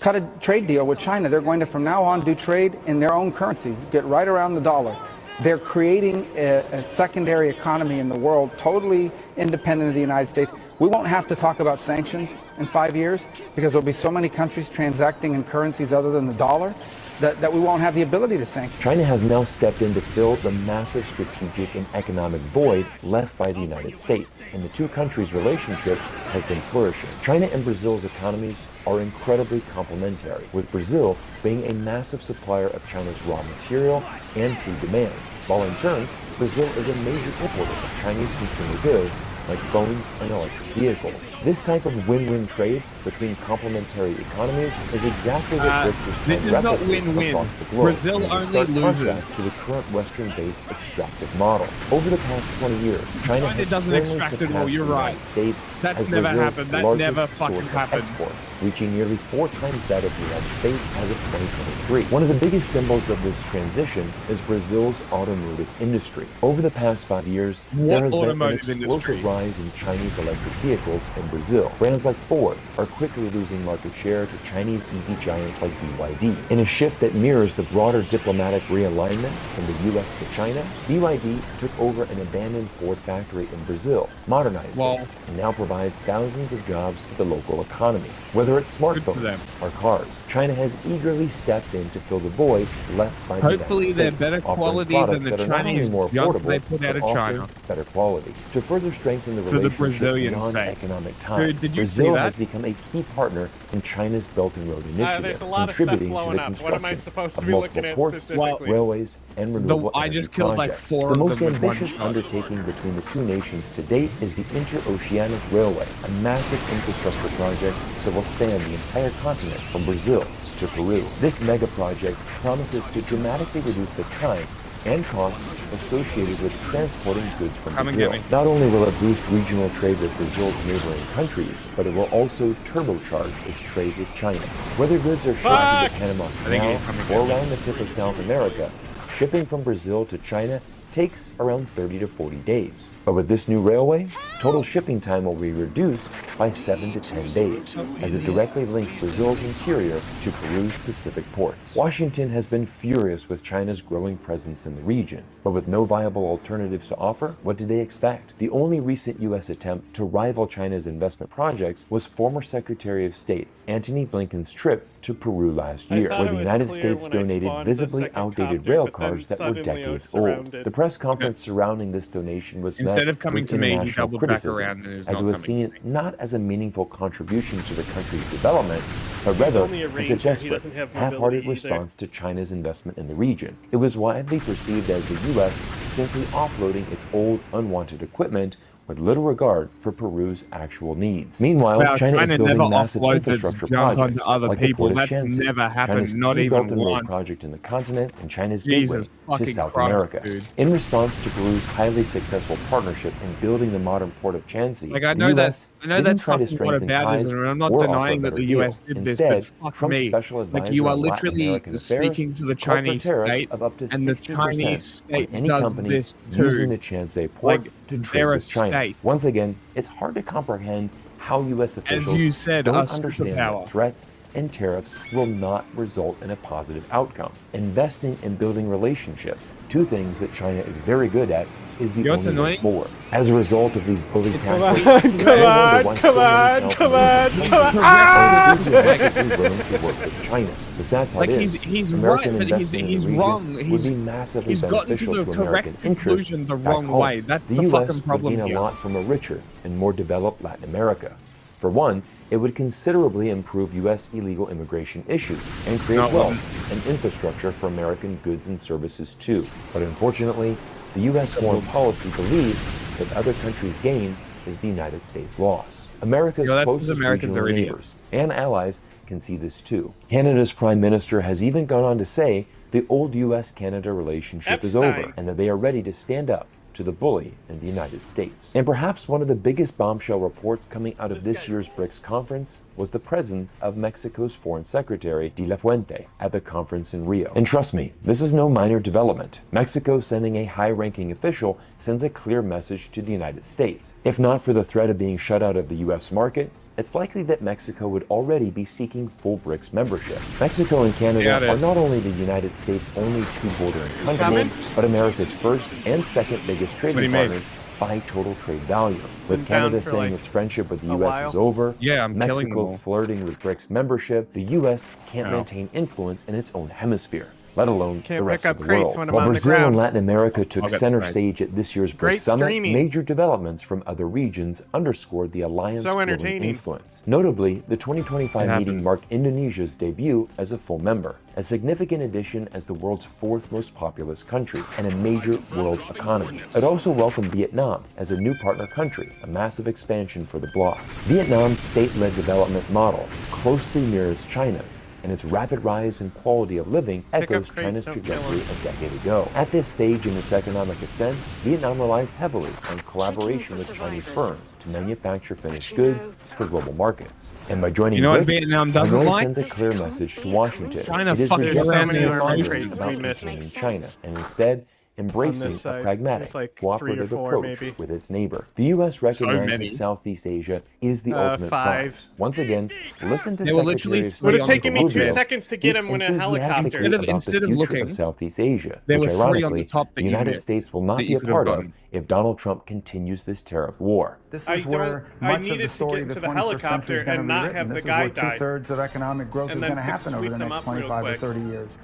cut a trade deal with China. They're going to, from now on, do trade in their own currencies, get right around the dollar. They're creating a secondary economy in the world, totally independent of the United States. We won't have to talk about sanctions in 5 years because there'll be so many countries transacting in currencies other than the dollar that we won't have the ability to sanction. China has now stepped in to fill the massive strategic and economic void left by the United States, and the two countries' relationship has been flourishing. China and Brazil's economies are incredibly complementary, with Brazil being a massive supplier of China's raw material and food demands, while in turn, Brazil is a major importer of Chinese consumer goods like phones and electric vehicles. This type of win-win trade between complementary economies is exactly what BRICS is trying this to is not replicate win-win. across the globe. Brazil and is a only stark loses. contrast to the current Western-based extractive model. Over the past 20 years, China has doesn't firmly extract it all, surpassed you're the right. United States That's as never Brazil's happened. That largest never source fucking of happened. exports, reaching nearly 4 times that of the United States as of 2023. One of the biggest symbols of this transition is Brazil's automotive industry. Over the past 5 years, there has been an explosive rise in Chinese electric vehicles in Brazil. Brands like Ford are quickly losing market share to Chinese EV giants like BYD. In a shift that mirrors the broader diplomatic realignment from the US to China, BYD took over an abandoned Ford factory in Brazil, modernized it, and now provides thousands of jobs to the local economy. Whether it's smartphones or cars, China has eagerly stepped in to fill the void left by the Hopefully United they're States, better offering quality products than the that are not only Chinese more junk affordable, they put out but of offer China. better quality. To further strengthen the For the relationship Brazilian beyond sake. economic ties, Dude, did you see Brazil that? has become a key partner in China's Belt and Road Initiative, there's a lot of stuff contributing to blowing the up. What am I construction supposed to of be multiple looking at ports, specifically? railways, and renewable I energy just killed like projects. 4 The of most them with one ambitious shot. undertaking between the two nations to date is the Interoceanic Railway, a massive infrastructure project that will span the entire continent from Brazil to Peru. This mega project promises to dramatically reduce the time and costs associated with transporting goods from Come and Brazil. get me. Not only will it boost regional trade with Brazil's neighboring countries, but it will also turbocharge its trade with China. Whether goods are shipped to the Panama Canal or around the tip of South America, shipping from Brazil to China takes around 30 to 40 days. But with this new railway, total shipping time will be reduced by 7 to 10 days, as it directly links Brazil's interior to Peru's Pacific ports. Washington has been furious with China's growing presence in the region, but with no viable alternatives to offer, what did they expect? The only recent U.S. attempt to rival China's investment projects was former Secretary of State Antony Blinken's trip to Peru last year, where the United States donated visibly outdated rail cars that were decades old. The press conference surrounding this donation was Instead met of coming with to me, he international doubled back criticism, around and is as not it was coming seen not as a meaningful contribution to the country's development, but rather only a as a ranger, he desperate, doesn't have half-hearted mobility either. response to China's investment in the region. It was widely perceived as the U.S. simply offloading its old, unwanted equipment with little regard for Peru's actual needs. Meanwhile, Well, China is China building never massive offloads its infrastructure junk projects, onto other like the people. Port of That's Chansi, never happened, China's not key even Belt and Road once. project in the continent, and China's Jesus gateway to fucking South Christ, America. dude. In response to Peru's highly successful partnership in building the modern port of Chansi, Like, I the know that- US I know didn't that's try to fucking what strengthen about ties is, and I'm not or denying offer a that better the deal. US did this, Instead, but fuck Trump's me. special Like, advisor you are on Latin literally American affairs speaking for the called for Chinese tariffs state, of up to and the 60% Chinese on state any does company this using the too. Chansi port Like, to trade they're a with China. state. Once again, it's hard to comprehend how U.S. officials you said, don't a understand superpower. that threats and tariffs will not result in a positive outcome. Investing and building relationships, two things that China is very good at, is the You know what's only way annoying? forward. As a result of these bully tactics, Come on, no wonder why come so many on, South come American on, countries come on. are enthusiastically willing to work with China. The sad part Like, is, he's American right, but investment in he's the region wrong. would be massively He's gotten beneficial to to the American correct interests conclusion the back wrong home. way. That's the the U.S. fucking would problem gain a here. lot from a richer and more developed Latin America. For one, it would considerably improve U.S. illegal immigration issues and create Not wealth one. and infrastructure for American goods and services too. But unfortunately, the U.S. foreign policy believes that other countries' gain is the United States' loss. America's that's 'cause closest Americans regional are idiots. neighbors and allies can see this too. Canada's Prime Minister has even gone on to say the old U.S.-Canada relationship is over Epstein. and that they are ready to stand up to the bully in the United States. And perhaps one of the biggest bombshell reports coming out of this year's BRICS conference was the presence of Mexico's Foreign Secretary De La Fuente at the conference in Rio. And trust me, this is no minor development. Mexico sending a high-ranking official sends a clear message to the United States. If not for the threat of being shut out of the US market, it's likely that Mexico would already be seeking full BRICS membership. Mexico and Canada are not only the United States' only two bordering countries, but America's first and second biggest trading partners by total trade value. With Canada saying its friendship with the US is over, Mexico flirting with BRICS membership, the US can't maintain influence in its own hemisphere. let alone Can't the rest pick of up the crates world. when I'm While on the Brazil and ground. Latin America took I'll get center the stage at this year's Great BRICS Summit, streaming. major developments from other regions underscored the alliance's So growing entertaining. influence. Notably, the 2025 It meeting happened. marked Indonesia's debut as a full member, a significant addition as the world's fourth most populous country and a major world economy. It also welcomed Vietnam as a new partner country, a massive expansion for the bloc. Vietnam's state-led development model closely mirrors China's, and its rapid rise in quality of living echoes crates, China's don't kill trajectory 'em. a decade ago. At this stage in its economic ascent, Vietnam relies heavily on collaboration with Chinese firms to manufacture finished goods for global markets. And by joining You know what BRICS, Vietnam doesn't Hanoi like? sends a clear message to Washington. China It is fucking rejecting around the in assumption traits about we missed. containing China, and instead embracing this a side, pragmatic, there's like 3 or cooperative 4 approach maybe. with its neighbor. The U.S. many. recognizes Southeast Asia is the ultimate 5. prize. Once again, listen to There were literally Secretary of three Would have on the taken me 2 Rubio seconds to speak get him when a helicopter. enthusiastically about Instead the of future looking, of Southeast Asia, there which were 3 on the ironically top that the you United missed, States will not that be you a could have part of gotten. if Donald Trump continues this tariff war. This I is where don't- I much of needed the to story of get the to the 21st century is helicopter going to and be not written. have This the is guy where die. 2/3 of economic growth And is then going to happen over sweep the them next up real 25 or quick. 30 years.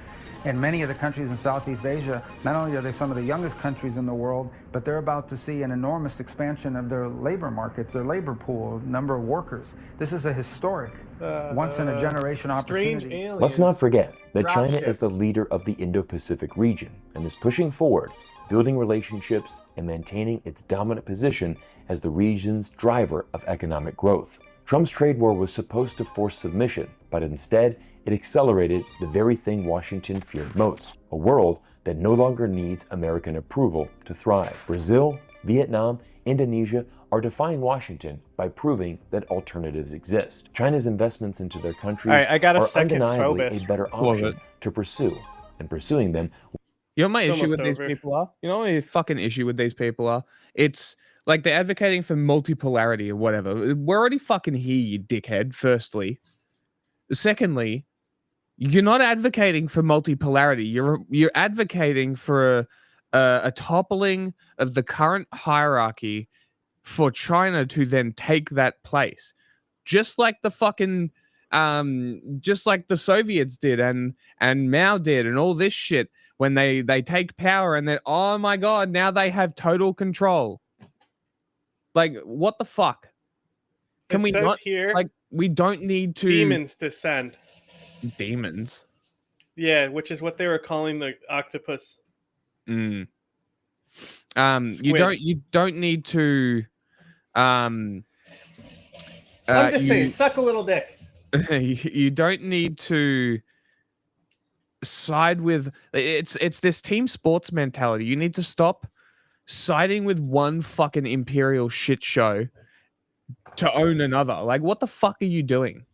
And many of the countries in Southeast Asia, not only are they some of the youngest countries in the world, but they're about to see an enormous expansion of their labor markets, their labor pool, number of workers. This is a historic, once-in-a-generation opportunity. Let's not forget that Drop China ships. is the leader of the Indo-Pacific region and is pushing forward, building relationships and maintaining its dominant position as the region's driver of economic growth. Trump's trade war was supposed to force submission, but instead, it accelerated the very thing Washington feared most, a world that no longer needs American approval to thrive. Brazil, Vietnam, Indonesia are defying Washington by proving that alternatives exist. China's investments into their countries All right, I got a are second undeniably Phobos. a better Love option it. to pursue, and pursuing them You know what my It's issue with almost these over. people are? You know what my fucking issue with these people are? It's like they're advocating for multipolarity or whatever. We're already fucking here, you dickhead, firstly. Secondly, you're not advocating for multipolarity. You're advocating for a toppling of the current hierarchy for China to then take that place. Just like the fucking just like the Soviets did and Mao did and all this shit when they take power and then oh my god, now they have total control. Like what the fuck? Can It we says not here, like we don't need to demons descend. demons. Yeah, which is what they were calling the octopus. You Squid. don't need to I'm just saying, you, suck a little dick. you don't need to side with it's this team sports mentality. You need to stop siding with one fucking imperial shit show to own another. Like what the fuck are you doing?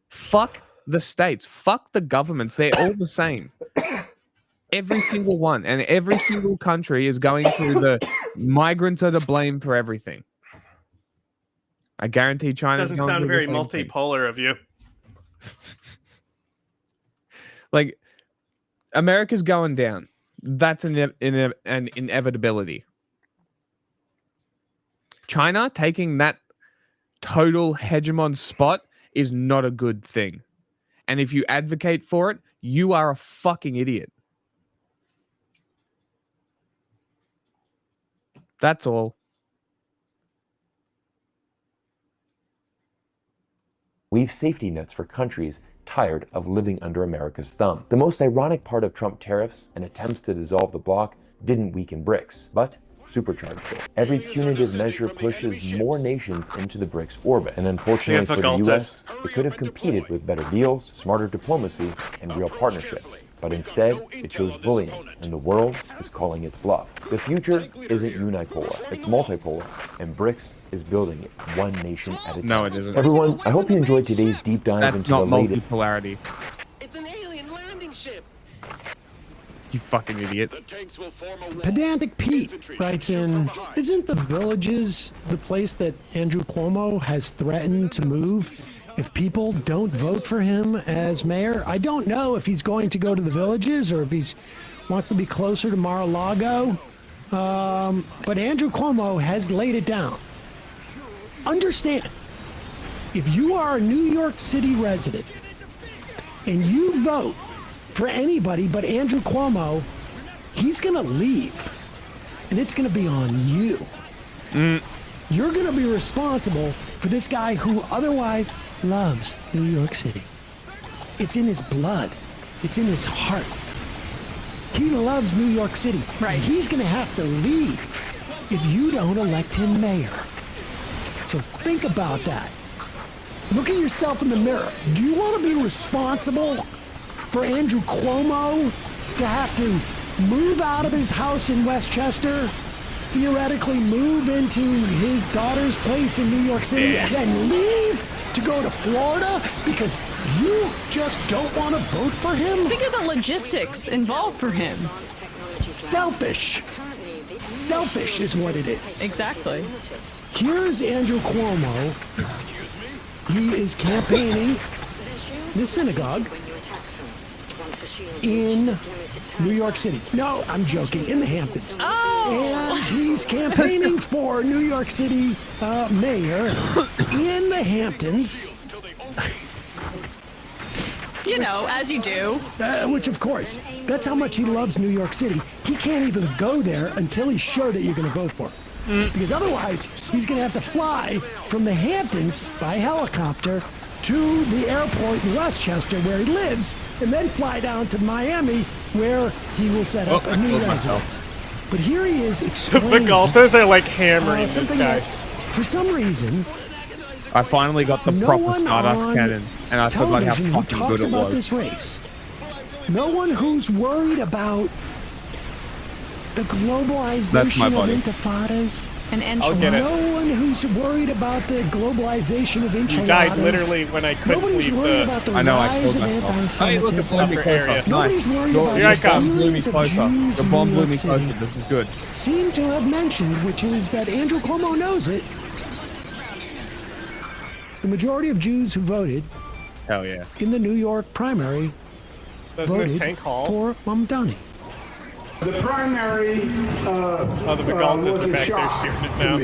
Fuck the states, fuck the governments. They're all the same. Every single one, and every single country is going through the migrants are to blame for everything. I guarantee China's Doesn't going sound through very the same thing. multipolar of you. Like America's going down. That's an inevitability. China taking that total hegemon spot is not a good thing. And if you advocate for it, you are a fucking idiot. That's all. weave safety nets for countries tired of living under America's thumb. The most ironic part of Trump tariffs and attempts to dissolve the bloc didn't weaken BRICS, but supercharged it. Every punitive measure pushes more nations into the BRICS orbit, and unfortunately for the US, it could have competed with better deals, smarter diplomacy, and real partnerships. But instead, it chose bullying, and the world is calling its bluff. The future isn't unipolar, it's multipolar, and BRICS is building it, one nation at a time. No, it isn't. Everyone, I hope you enjoyed today's deep dive That's into not the latest. multipolarity. It's an alien landing ship. You fucking idiot. Pedantic Pete writes in, isn't the Villages the place that Andrew Cuomo has threatened to move if people don't vote for him as mayor? I don't know if he's going to go to the Villages or if he wants to be closer to Mar-a-Lago, but Andrew Cuomo has laid it down. Understand, if you are a New York City resident and you vote for anybody but Andrew Cuomo. He's going to leave, and it's going to be on you. You're going to be responsible for this guy who otherwise loves New York City. It's in his blood. It's in his heart. He loves New York City. Right. He's going to have to leave if you don't elect him mayor. So think about that. Look at yourself in the mirror. Do you want to be responsible for Andrew Cuomo to have to move out of his house in Westchester, theoretically move into his daughter's place in New York City, and then leave to go to Florida because you just don't want to vote for him? Think of the logistics involved for him. Selfish. Selfish is what it is. Exactly. Here's Andrew Cuomo. He is campaigning in a synagogue in New York City. No, I'm joking. In the Hamptons. Oh! And he's campaigning for New York City mayor in the Hamptons. You know, as you do. Which, of course, that's how much he loves New York City. He can't even go there until he's sure that you're going to vote for him. Because otherwise, he's going to have to fly from the Hamptons by helicopter to the airport in Westchester, where he lives, and then fly down to Miami, where he will set up a new residence. But here he is explaining... The Galtas are like hammering this guy. That, for some reason... I finally got the proper Stardust cannon, and I forgot how fucking good it was. This race. No one who's worried about the globalization of intifadas. And I'll get it. No one who's worried about the globalization of enchiladas. You died literally when I couldn't Nobody's leave worried the... about the I know, I rise told of myself. Hey, look, it blew me anti-Semitism. closer. Nobody's Nice. worried about Here I the come. Blew me feelings of closer. Jews The in bomb New blew York me City. closer. This is good. Seem to have mentioned, which is that Andrew Cuomo knows it. The majority of Jews who voted Hell yeah. in the New York primary voted for Mamdani. The primary the Galtas was are a back there shock shooting it to now.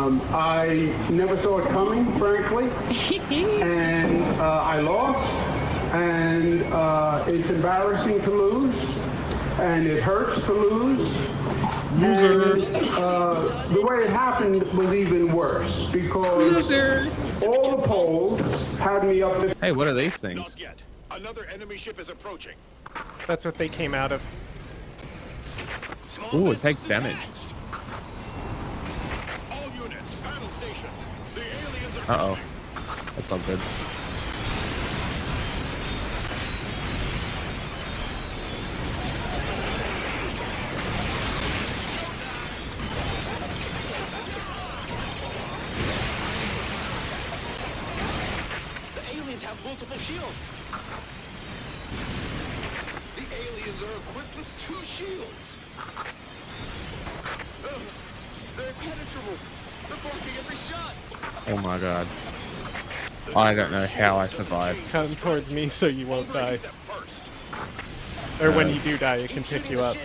me. I never saw it coming, frankly, and I lost, and it's embarrassing to lose, and it hurts to lose. Loser. And, the way it happened was even worse because all the polls had me up to... Hey, what are these things? Not yet. Another enemy ship is approaching. That's what they came out of. Ooh, it takes damage. All units, battle stations. The aliens are Uh-oh. That's not good. The aliens have multiple shields. The aliens are equipped with 2 shields. They're impenetrable. They're blocking every shot. Oh my god. I don't know how I survived. Come towards me so you won't die. Or when you do die, it can pick you up.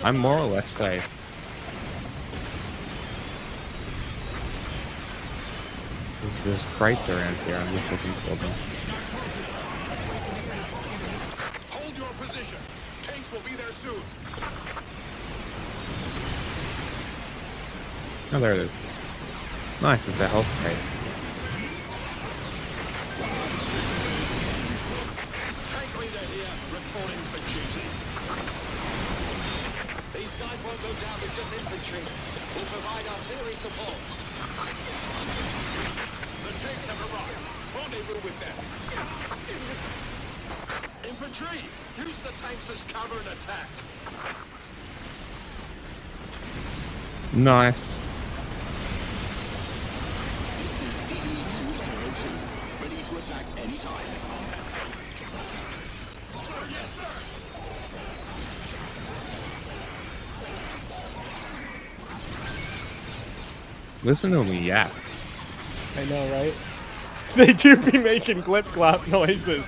I'm more or less safe. There's crates around here. I'm just looking for them. Hold your position. Tanks will be there soon. Oh, there it is. Nice, it's a health crate. Tank leader here, reporting for duty. These guys won't go down with just infantry. We'll provide artillery support. The tanks have arrived. Rendezvous with them. Infantry, use the tanks as cover and attack. Nice. This is DE-202, ready to attack anytime. Yes, sir. Listen to me yap. I know, right? They do be making glip-glop noises.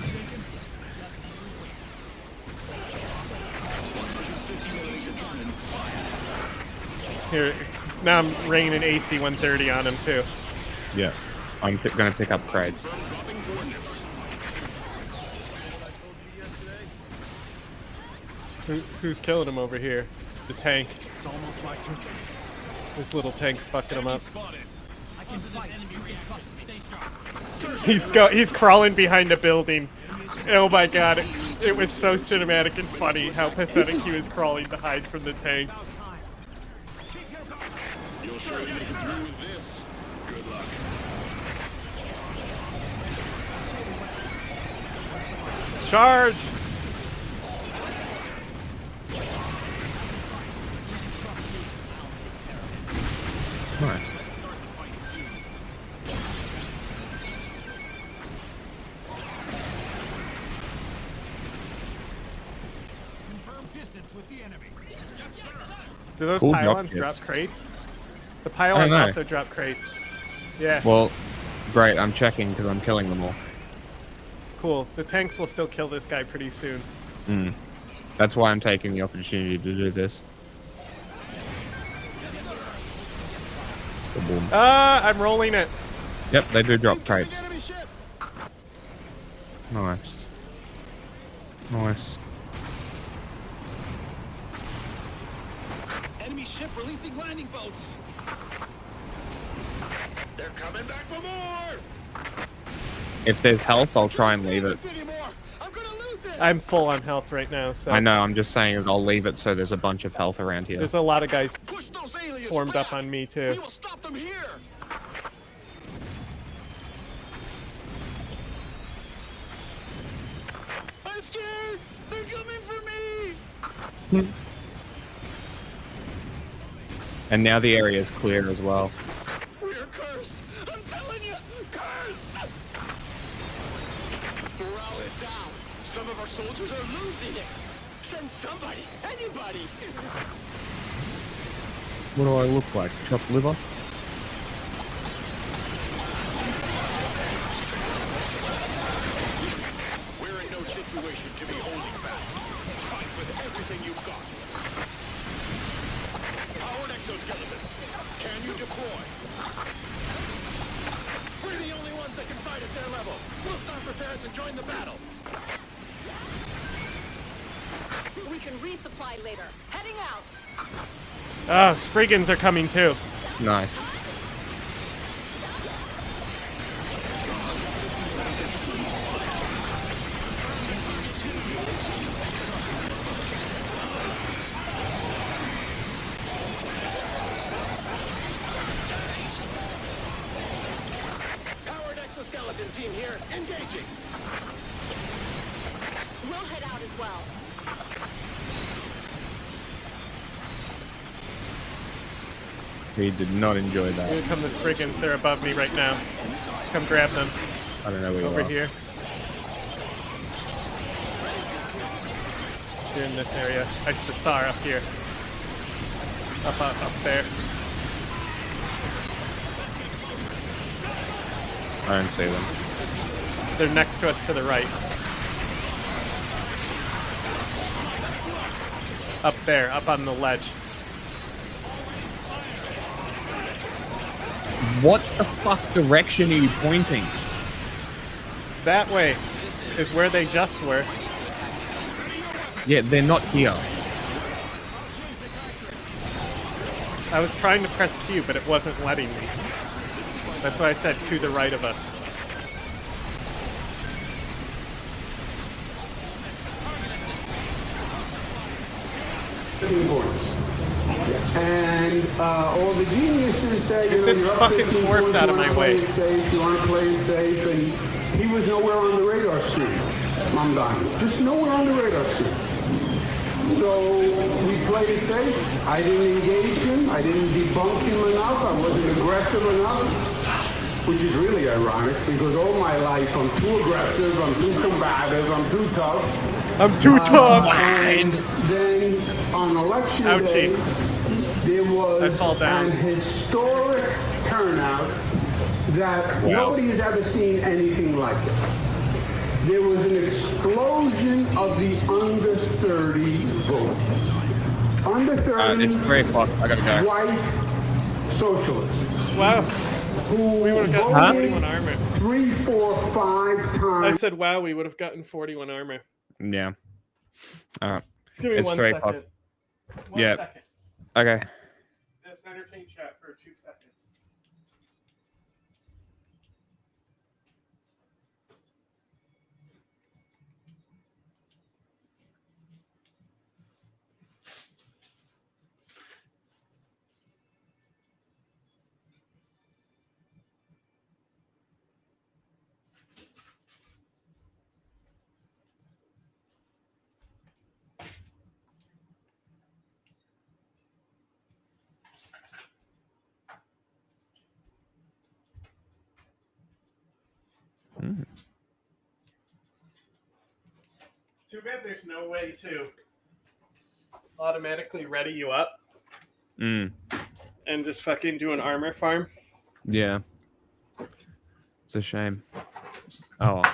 Here, now I'm raining an AC 130 on him too. Yeah. I'm gonna pick up crates. Who's killing him over here? The tank. It's almost my turn. This little tank's fucking him up. I can fight. You can trust me. Stay sharp. He's crawling behind a building. Oh my god, it was so cinematic and funny how pathetic he was crawling to hide from the tank. You'll surely make it through with this. Good luck. Charge! Nice. Confirm distance with the enemy. Yes, sir. Do those Cool pylons drop drop crates? The pylons know. also drop crates. Yeah. Well, great. I'm checking because I'm killing them all. Cool. The tanks will still kill this guy pretty soon. That's why I'm taking the opportunity to do this. Boom. I'm rolling it. Yep, they do drop crates. Nice. Nice. Enemy ship releasing landing boats. They're coming back for more. If there's health, I'll try and leave it. I'm full on health right now, so. I know, I'm just saying is I'll leave it so there's a bunch of health around here. There's a lot of guys formed up on me too. We will stop them here. I'm scared. They're coming for me. And now the area is clear as well. We are cursed. I'm telling you, cursed. Morale is down. Some of our soldiers are losing it. Send somebody, anybody. What do I look like? Chopped liver? We're in no situation to be holding back. Fight with everything you've got. Powered exoskeletons. Can you deploy? We're the only ones that can fight at their level. We'll stop repairs and join the battle. We can resupply later. Heading out. Oh, Spriggans are coming too. Nice. Powered exoskeleton team here, engaging. We'll head out as well. He did not enjoy that. Here come the Spriggans. They're above me right now. Come grab them. I don't know where you Over are. here. They're in this area. I just saw her up here. Up there. I don't see them. They're next to us to the right. Up there, up on the ledge. What the fuck direction are you pointing? That way is where they just were. Yeah, they're not here. I was trying to press Q, but it wasn't letting me. That's why I said to the right of us. Points. And all the geniuses say, Get this fucking corpse out of my way. You want to play it safe, and he was nowhere on the radar screen. I'm dying. Just nowhere on the radar screen. So we played it safe. I didn't engage him. I didn't debunk him enough. I wasn't aggressive enough, which is really ironic because all my life I'm too aggressive, I'm too combative, I'm too tough. I'm too tough. And then on election day, there was an historic turnout that nobody has ever seen anything like it. There was an explosion of the under 30 vote. Under 30 it's 3 o'clock. I gotta go. white socialists. Wow. Who We would have gotten voted 41 armor. 3, 4, 5 times. I said, wow, we would have gotten 41 armor. Yeah. Alright. Give me It's 1 3 second. o'clock. 1 Yeah. second. Okay. Let's entertain chat for 2 seconds. Too bad there's no way to automatically ready you up Mm. and just fucking do an armor farm. Yeah. It's a shame. Oh. Well.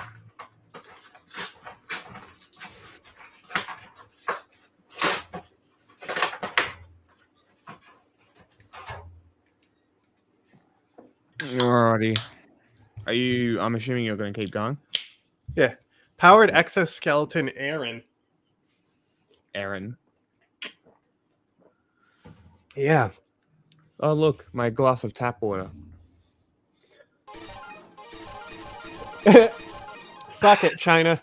Alrighty. Are you? I'm assuming you're going to keep going. Yeah. Powered exoskeleton Aaron. Aaron. Yeah. Oh look, my glass of tap water. Suck it, China.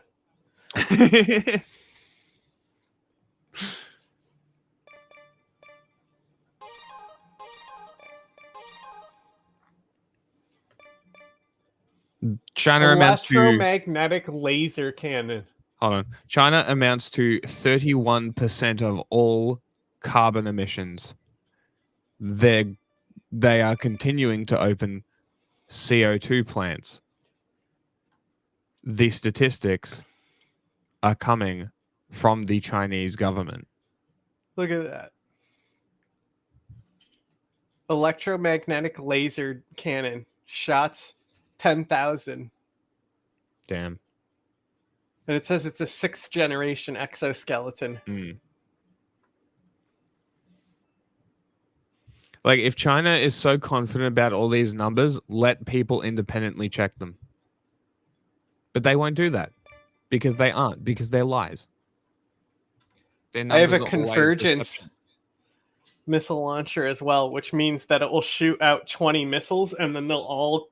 China amounts to Electromagnetic laser cannon. hold on. China amounts to 31% of all carbon emissions. They are continuing to open CO2 plants. The statistics are coming from the Chinese government. Look at that. Electromagnetic laser cannon. Shots 10,000. Damn. And it says it's a 6th generation exoskeleton. Mm. Like, if China is so confident about all these numbers, let people independently check them. But they won't do that because they aren't, because they're lies. I have a convergence missile launcher as well, which means that it will shoot out 20 missiles and then they'll all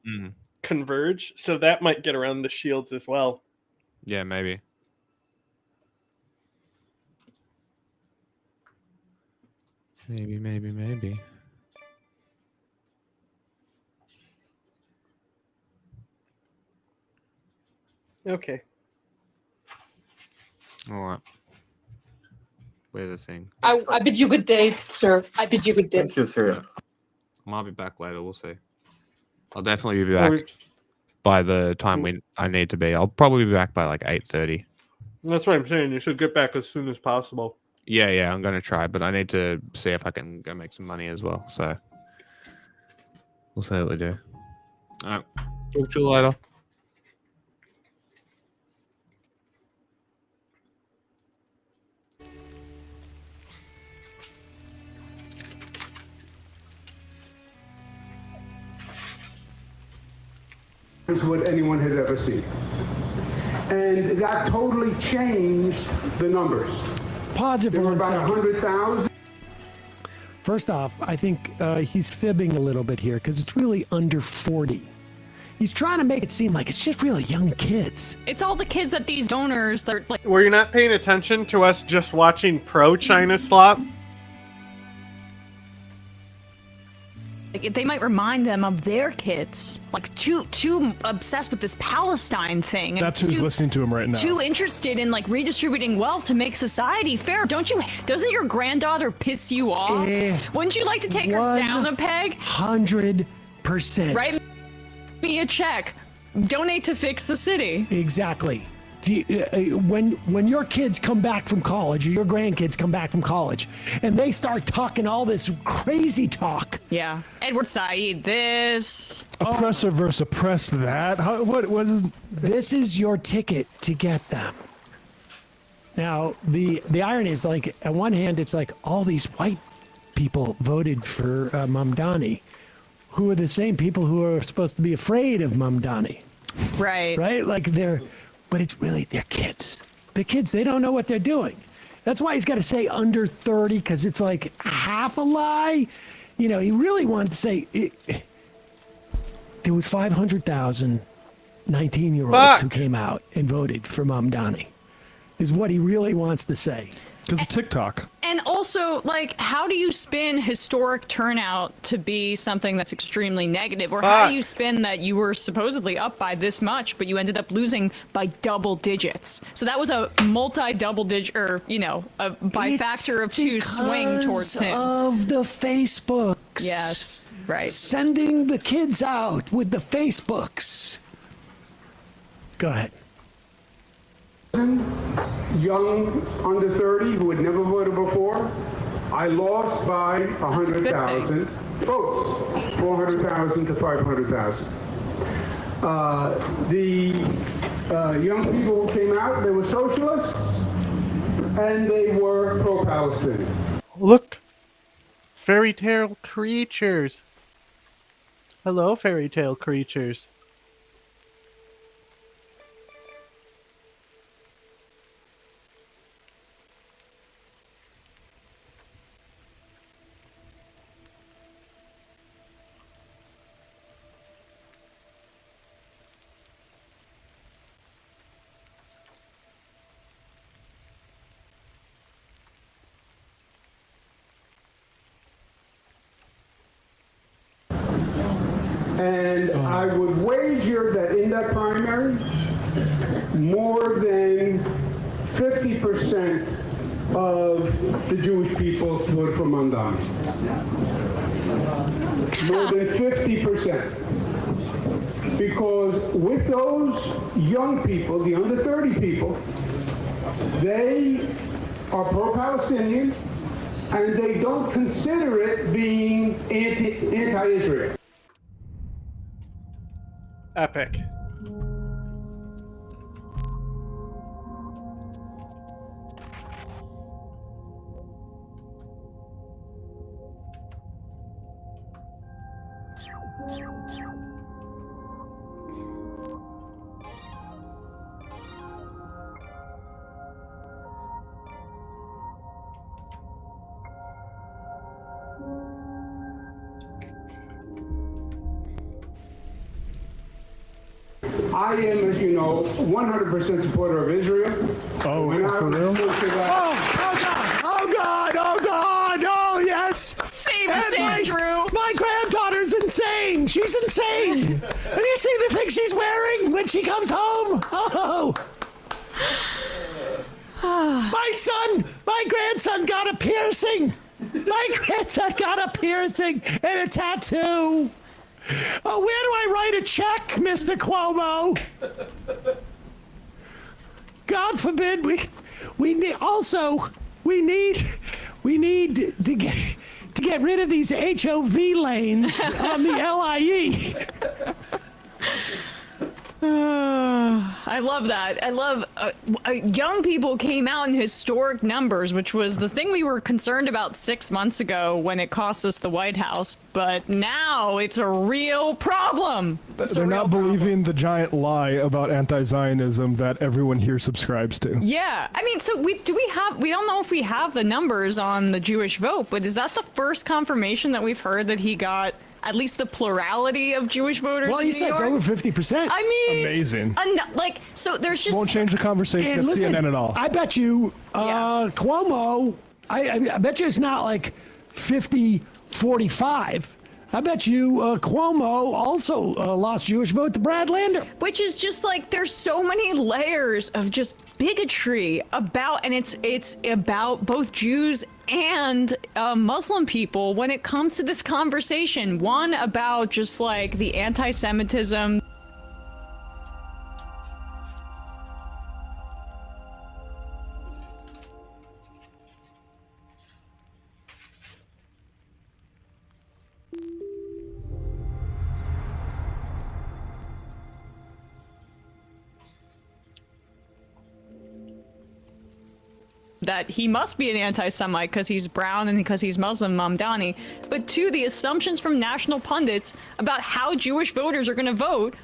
converge. So that might get around the shields as well. Yeah, maybe. Maybe. Okay. All right. Where's the thing? I bid you good day, sir. I bid you good day. Thank you, sir. I might be back later. We'll see. I'll definitely be back by the time I need to be. I'll probably be back by like 8:30. That's what I'm saying. You should get back as soon as possible. Yeah, I'm going to try, but I need to see if I can go make some money as well. So we'll see what we do. All right. Talk to you later. Is what anyone had ever seen. And that totally changed the numbers. Pause it for There were 1 about second. 100,000. First off, I think he's fibbing a little bit here because it's really under 40. He's trying to make it seem like it's just really young kids. It's all the kids that these donors, they're like... Were you not paying attention to us just watching pro-China slop? Like, they might remind them of their kids. Like, too obsessed with this Palestine thing. That's who's listening to him right now. Too interested in, like, redistributing wealth to make society fair. Doesn't your granddaughter piss you off? Wouldn't you like to take her down a peg? 100%. Write me a check. Donate to fix the city. Exactly. When your kids come back from college, or your grandkids come back from college, and they start talking all this crazy talk. Yeah. Edward Said this. Oppressor versus oppressed that? What is... This is your ticket to get them. Now, the irony is, like, on one hand, it's like all these white people voted for Mamdani, who are the same people who are supposed to be afraid of Mamdani. Right. Right? Like, but it's really their kids. The kids, they don't know what they're doing. That's why he's got to say under 30, because it's like half a lie. You know, he really wanted to say there was 500,000 19-year-olds who came out and voted for Mamdani, is what he really wants to say. Because of TikTok. And also, like, how do you spin historic turnout to be something that's extremely negative? Or how do you spin that you were supposedly up by this much, but you ended up losing by double digits? So that was a multi-double digit, or, you know, by factor of 2 swing towards him. Of the Facebooks. Yes, right. Sending the kids out with the Facebooks. Go ahead. Young, under 30, who had never voted before, I lost by 100,000 votes, 400,000 to 500,000. The young people who came out, they were socialists, and they were pro-Palestinian. Look, fairy tale creatures. Hello, fairy tale creatures. And I would wager that in that primary, more than 50% of the Jewish people voted for Mamdani. More than 50%. Because with those young people, the under 30 people, they are pro-Palestinian and they don't consider it being anti-Israel. Epic. I am, as you know, 100% supporter of Israel. Oh, when for real? Oh God, oh yes! Same, Drew. My granddaughter's insane. She's insane. Have you seen the thing she's wearing when she comes home? Oh! My grandson got a piercing. My grandson got a piercing and a tattoo. Oh, where do I write a check, Mr. Cuomo? God forbid we need to get rid of these HOV lanes on the LIE. I love that. I love young people came out in historic numbers, which was the thing we were concerned about 6 months ago when it cost us the White House. But now it's a real problem. They're not believing the giant lie about anti-Zionism that everyone here subscribes to. Yeah, I mean, so we don't know if we have the numbers on the Jewish vote, but is that the first confirmation that we've heard that he got at least the plurality of Jewish voters? Well, he says over 50%. I mean, amazing. Like, so there's just won't change the conversation at CNN at all. I bet you Cuomo. I bet you it's not like 50-45. I bet you Cuomo also lost Jewish vote to Brad Lander. Which is just like, there's so many layers of just bigotry about, and it's about both Jews and Muslim people when it comes to this conversation. One about just like the anti-Semitism. That he must be an anti-Semite because he's brown and because he's Muslim, Mamdani. But two, the assumptions from national pundits about how Jewish voters are going to vote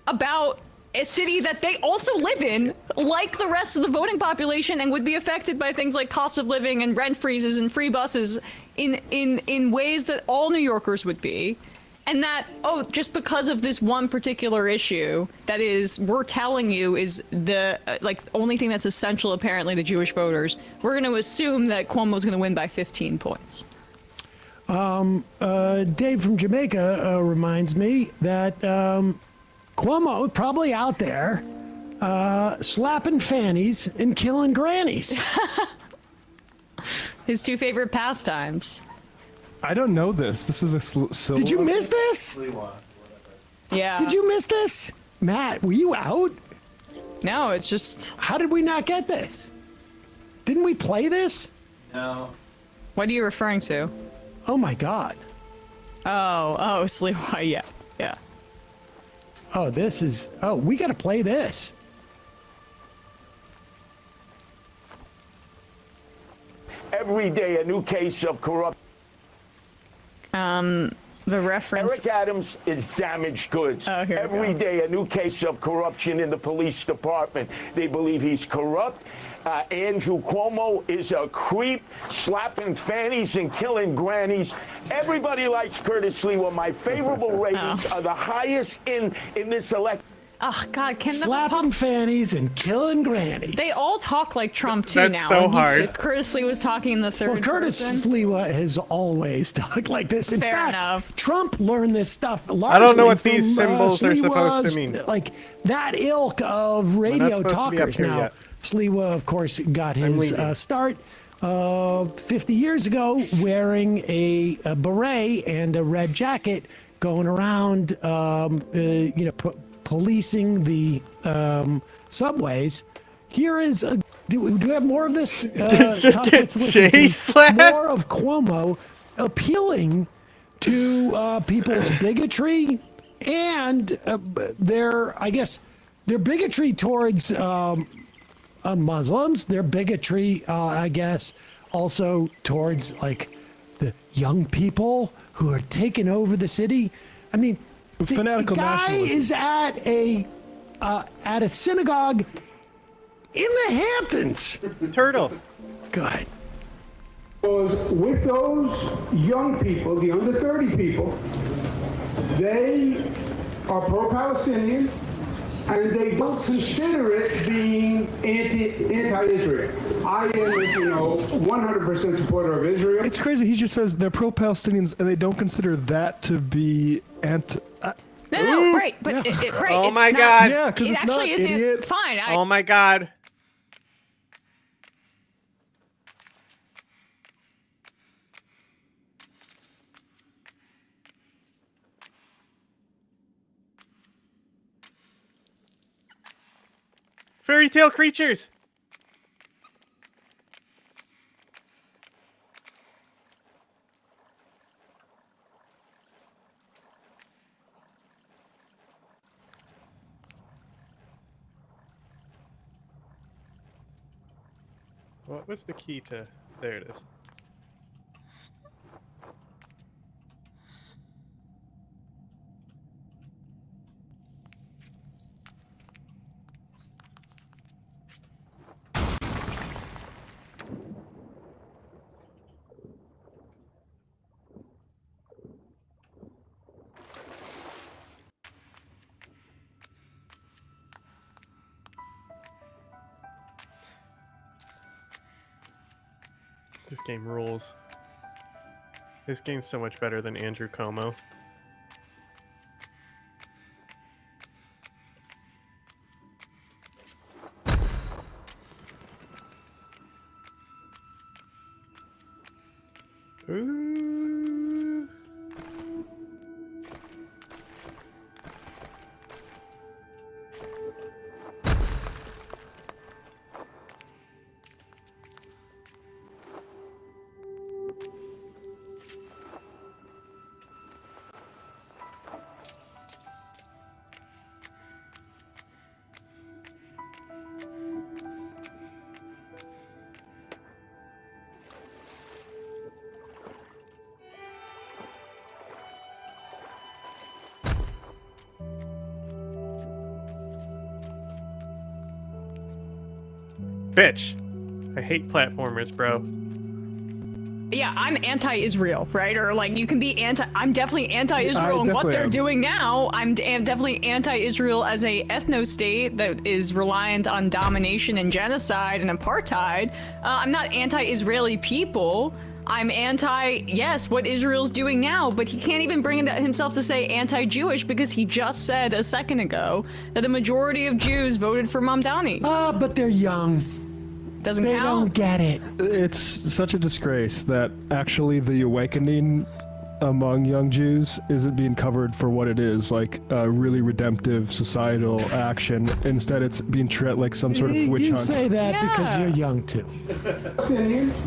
about a city that they also live in, like the rest of the voting population, and would be affected by things like cost of living and rent freezes and free buses in ways that all New Yorkers would be. And that, oh, just because of this one particular issue, that is, we're telling you is the, only thing that's essential, apparently, the Jewish voters, we're going to assume that Cuomo's going to win by 15 points. Dave from Jamaica reminds me that Cuomo probably out there slapping fannies and killing grannies. His two favorite pastimes. I don't know this. This is a Did you miss this? Yeah. Did you miss this? Matt, were you out? No, it's just... How did we not get this? Didn't we play this? No. What are you referring to? Oh my God. Oh, Sliwa, yeah. Oh, this is... Oh, we gotta play this. Every day a new case of corruption. The reference... Eric Adams is damaged goods. Oh, here Every day a new case of corruption in the police department. They believe he's corrupt. Andrew Cuomo is a creep, slapping fannies and killing grannies. Everybody likes Curtis Sliwa. My favorable ratings are the highest in this election. Oh, God, can Slapping fannies and killing grannies. They all talk like Trump, too, That's now. so And hard. Curtis Lee was talking in the third Well, Curtis person. Sliwa has always talked like this. In Fair fact, enough. Trump learned this stuff largely I don't know what from, these symbols are supposed to Sliwa's, mean. Like that ilk of We're not radio supposed to be up talkers. here Now, yet. Sliwa, of course, got I'm his leaving. start 50 years ago wearing a beret and a red jacket, going around, policing the subways. Here is do we have more of this? Just get listen Jay to slapped. more of Cuomo appealing to people's bigotry and their bigotry towards Muslims, their bigotry, I guess, also towards like the young people who are taking over the city. I mean, fanatical the guy nationalism. is at a synagogue in the Hamptons. Turtle. Go ahead. Was with those young people, the under 30 people, they are pro-Palestinian and they don't consider it being anti-Israel. I am, 100% supporter of Israel. It's crazy. He just says they're pro-Palestinians and they don't consider that to be anti. No, right, but right. Oh it's my not, God. Yeah, because it it's actually not, isn't idiot. fine. Oh my God. Fairy tale creatures. What was the key to... There it is. This game rules. This game's so much better than Andrew Cuomo. Ooh. bitch. I hate platformers, bro. Yeah, I'm anti-Israel, right? Or like you can be I'm definitely anti-Israel and what they're doing now. I'm definitely anti-Israel as a ethno-state that is reliant on domination and genocide and apartheid. I'm not anti-Israeli people. I'm yes, what Israel's doing now, but he can't even bring it himself to say anti-Jewish because he just said a second ago that the majority of Jews voted for Mamdani. But they're young. Doesn't they count. Don't get it. It's such a disgrace that actually the awakening among young Jews isn't being covered for what it is, like a really redemptive societal action. Instead, it's being treated like some sort of witch you hunt. say that because you're young too. Palestinians,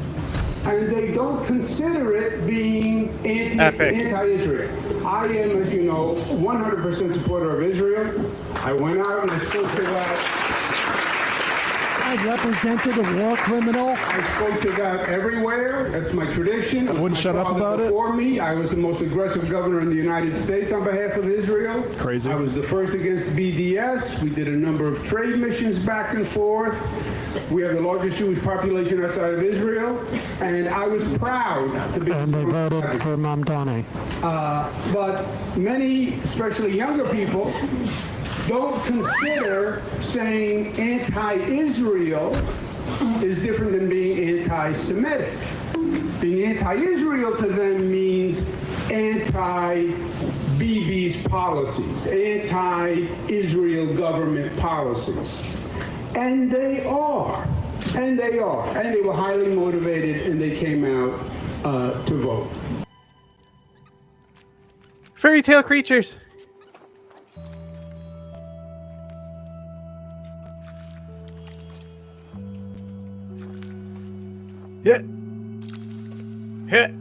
and they don't consider it being anti-Israel. I am, as you know, 100% supporter of Israel. I went out and I spoke to that. I represented a war criminal. I spoke to that everywhere. That's my tradition. I wouldn't shut up about it. Before me, I was the most aggressive governor in the United States on behalf of Israel. Crazy. I was the first against BDS. We did a number of trade missions back and forth. We have the largest Jewish population outside of Israel, and I was proud to be. And they voted for Mamdani. But many, especially younger people, don't consider saying anti-Israel is different than being anti-Semitic. Being anti-Israel to them means anti-Bibi's policies, anti-Israel government policies. And they are. And they are. And they were highly motivated, and they came out to vote. Fairy tale creatures. Hit. Hit.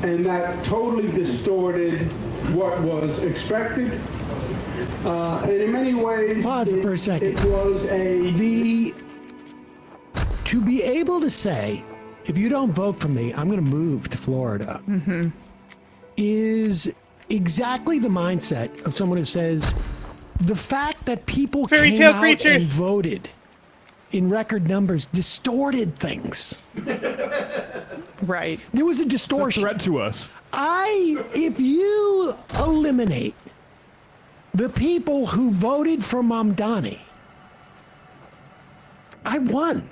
And that totally distorted what was expected. And in many ways, Pause for a second. It was to be able to say, if you don't vote for me, I'm going to move to Florida, is exactly the mindset of someone who says the fact that people came out and voted in record numbers distorted things. Right. There was a distortion. It's a threat to us. If you eliminate the people who voted for Mamdani, I won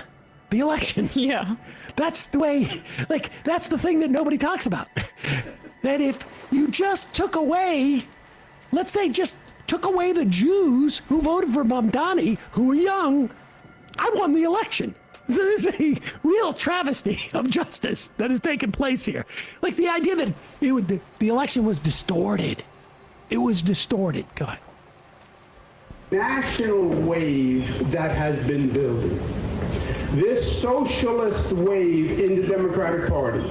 the election. Yeah. That's the way, that's the thing that nobody talks about. That if you just took away, let's say just took away the Jews who voted for Mamdani, who were young, I won the election. This is a real travesty of justice that has taken place here. Like the idea that the election was distorted. It was distorted. Go ahead. National wave that has been building. This socialist wave in the Democratic Party.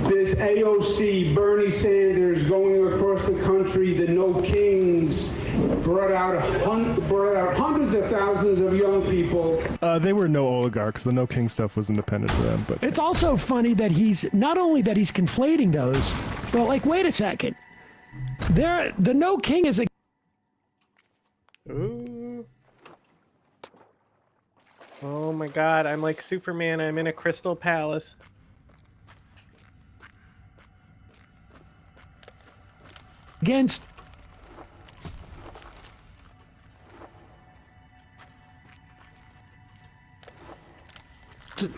This AOC, Bernie Sanders going across the country, the No Kings, brought out hundreds of thousands of young people. They were no oligarchs. The No King stuff was independent to them. But it's also funny that he's not only that he's conflating those, but like, wait a second. The No King is a. Ooh. Oh my God! I'm like Superman. I'm in a crystal palace. against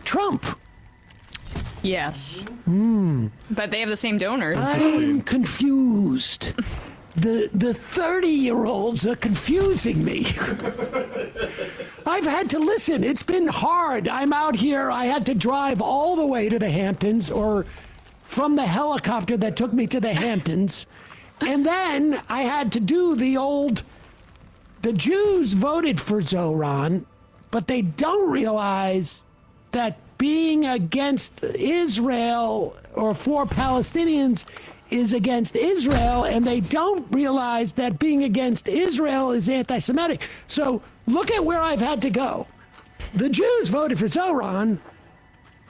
Trump. Yes. Hmm. But they have the same donors. I'm confused. The 30-year-olds are confusing me. I've had to listen. It's been hard. I'm out here. I had to drive all the way to the Hamptons, or from the helicopter that took me to the Hamptons. And then I had to do the Jews voted for Zoran, but they don't realize that being against Israel or for Palestinians is against Israel, and they don't realize that being against Israel is anti-Semitic. So look at where I've had to go. The Jews voted for Zoran,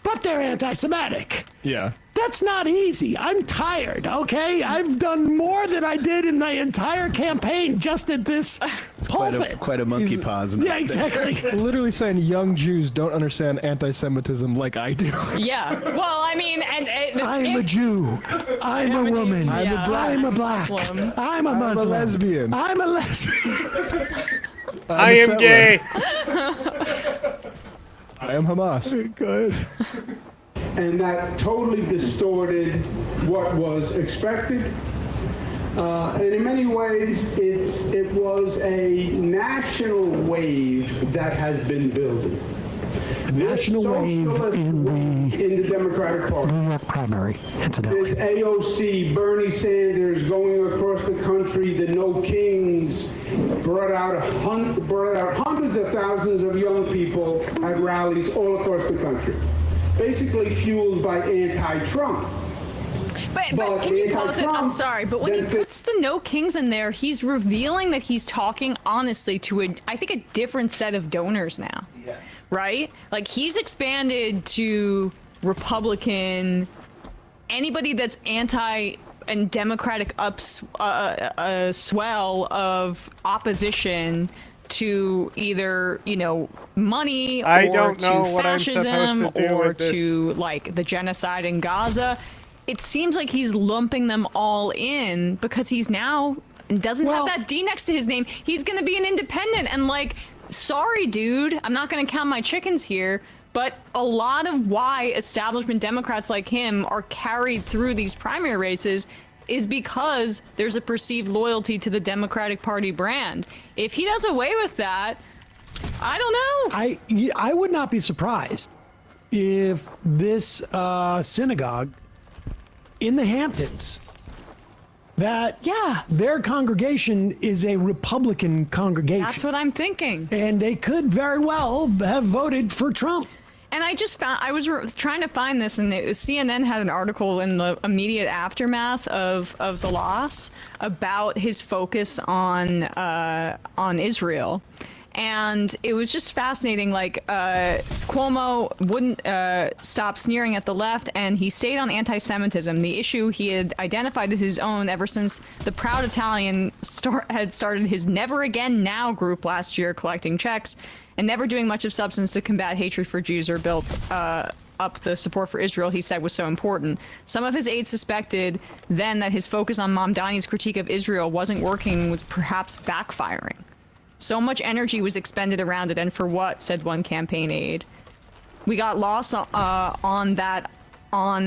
but they're anti-Semitic. Yeah. That's not easy. I'm tired, okay? I've done more than I did in the entire campaign just at this pulpit. Quite a monkey pause. Yeah, exactly. Literally saying young Jews don't understand anti-Semitism like I do. Yeah. Well, I mean, I'm a Jew. I'm a woman. I'm a black. Muslim. I'm a I'm a Muslim. lesbian. I'm a lesbian. I am gay. I am Hamas. Good. And that totally distorted what was expected. And in many ways, it was a national wave that has been building. National wave in the Democratic Party. New York primary, incidentally. There's AOC, Bernie Sanders going across the country. The No Kings brought out hundreds of thousands of young people at rallies all across the country, basically fueled by anti-Trump. But can you pause it? I'm sorry, but when he puts the No Kings in there, he's revealing that he's talking honestly to I think a different set of donors now. Yeah. Right? Like he's expanded to Republican, anybody that's anti and Democratic swell of opposition to either, money or to fascism or to like the genocide in Gaza. It seems like he's lumping them all in because he's now doesn't have that D next to his name. He's going to be an independent, and like, sorry, dude, I'm not going to count my chickens here, but a lot of why establishment Democrats like him are carried through these primary races is because there's a perceived loyalty to the Democratic Party brand. If he does away with that, I don't know. I would not be surprised if this synagogue in the Hamptons, that their congregation is a Republican congregation. That's what I'm thinking. And they could very well have voted for Trump. And I just found, I was trying to find this, and CNN had an article in the immediate aftermath of the loss about his focus on Israel. And it was just fascinating, like, Cuomo wouldn't stop sneering at the left, and he stayed on anti-Semitism, the issue he had identified as his own ever since the Proud Italian had started his Never Again Now group last year, collecting checks, and never doing much of substance to combat hatred for Jews or build up the support for Israel he said was so important. Some of his aides suspected then that his focus on Mamdani's critique of Israel wasn't working, was perhaps backfiring. So much energy was expended around it, and for what, said one campaign aide. We got lost on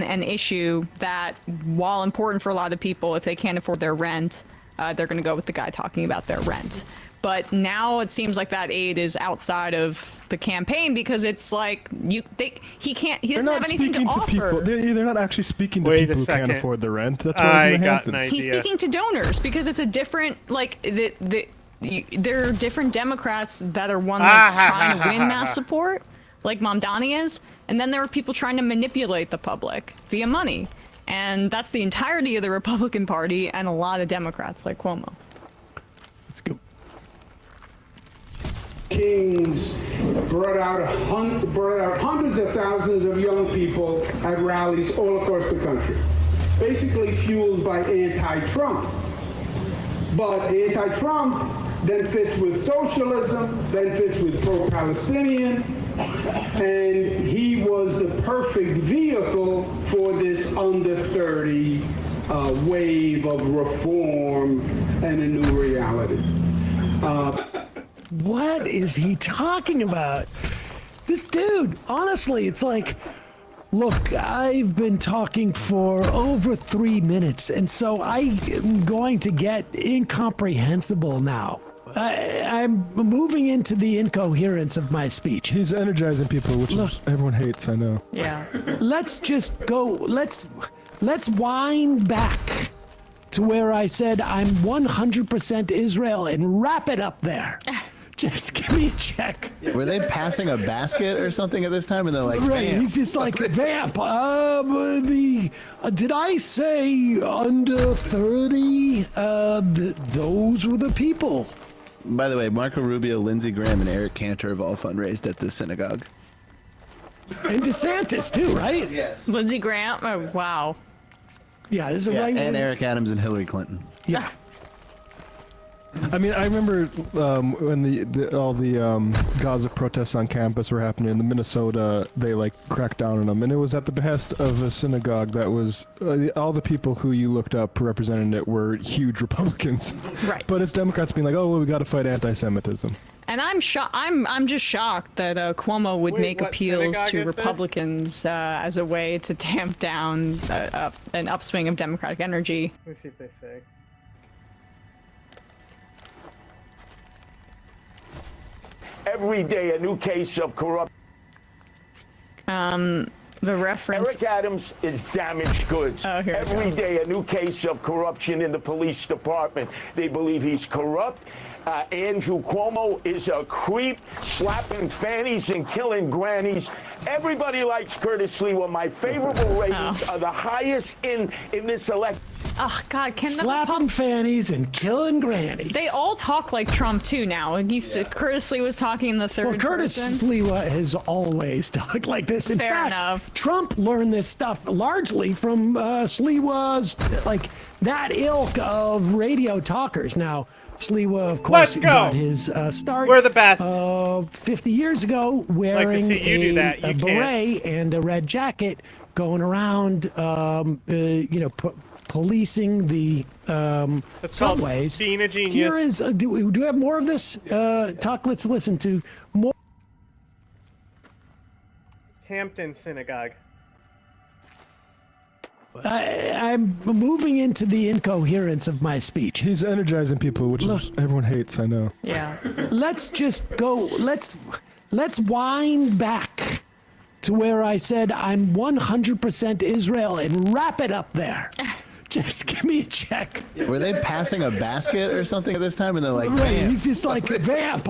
an issue that, while important for a lot of people, if they can't afford their rent, they're going to go with the guy talking about their rent. But now it seems like that aide is outside of the campaign because it's like he doesn't have anything to offer. They're not actually speaking to people who can't afford the rent. That's why it's in the Hamptons. He's speaking to donors because it's a different, like, there are different Democrats that are trying to win mass support, like Mamdani is, and then there are people trying to manipulate the public via money. And that's the entirety of the Republican Party and a lot of Democrats like Cuomo. Let's go. Kings brought out hundreds of thousands of young people at rallies all across the country, basically fueled by anti-Trump. But anti-Trump then fits with socialism, then fits with pro-Palestinian, and he was the perfect vehicle for this under 30 wave of reform and a new reality. What is he talking about? This dude, honestly, it's like, look, I've been talking for over 3 minutes, and so I am going to get incomprehensible now. I'm moving into the incoherence of my speech. He's energizing people, which is, everyone hates, I know. Yeah. Let's just go, let's wind back to where I said I'm 100% Israel and wrap it up there. Just give me a check. Were they passing a basket or something at this time? And they're like, right, Vamp. he's just like, Vamp, did I say under 30? Those were the people. By the way, Marco Rubio, Lindsey Graham, and Eric Cantor have all fundraised at this synagogue. And DeSantis too, right? Yes. Lindsey Graham? Oh, wow. Yeah, this is a right. And Eric Adams and Hillary Clinton. Yeah. I mean, I remember when all the Gaza protests on campus were happening in Minnesota, they like cracked down on them, and it was at the behest of a synagogue that was all the people who you looked up representing it were huge Republicans. Right. But it's Democrats being like, oh, well, we got to fight anti-Semitism. And I'm just shocked that Cuomo would make what appeals synagogue to is this? Republicans as a way to tamp down an upswing of Democratic energy. Let me see if they say. Every day, a new case of corruption. The reference. Eric Adams is damaged goods. Oh, here we Every go. day, a new case of corruption in the police department. They believe he's corrupt. Andrew Cuomo is a creep, slapping fannies and killing grannies. Everybody likes Curtis Sliwa. My favorable ratings are the highest in this election. Oh God! Can slapping fannies and killing grannies? They all talk like Trump too now. And Curtis Lee was talking in the third Well, Curtis person. Sliwa has always talked like this. In Fair fact, enough. Trump learned this stuff largely from Sliwa's, like, that ilk of radio talkers. Now, Sliwa, of course, Let's go. got his start. We're the best. 50 years ago, wearing see you do that. You a beret and a red jacket, going around, policing the That's called subways. being a genius. Here is, do we have more of this talk? Let's listen to more. Hampton Synagogue. I'm moving into the incoherence of my speech. He's energizing people, which is, everyone hates, I know. Yeah. Let's just go, let's wind back to where I said I'm 100% Israel and wrap it up there. Just give me a check. Were they passing a basket or something at this time? And they're like, Right, Vamp. he's just like, Vamp,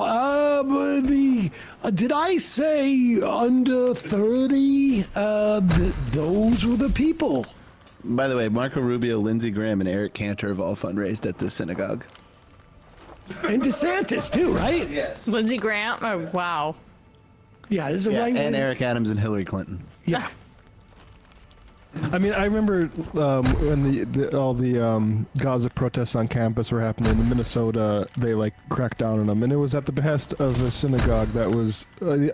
did I say under 30? Those were the people. By the way, Marco Rubio, Lindsey Graham, and Eric Cantor have all fundraised at this synagogue. And DeSantis too, right? Yes. Lindsey Graham? Oh, wow. Yeah, this is a right. And Eric Adams and Hillary Clinton. Yeah. I mean, I remember when all the Gaza protests on campus were happening in Minnesota, they like cracked down on them, and it was at the behest of a synagogue that was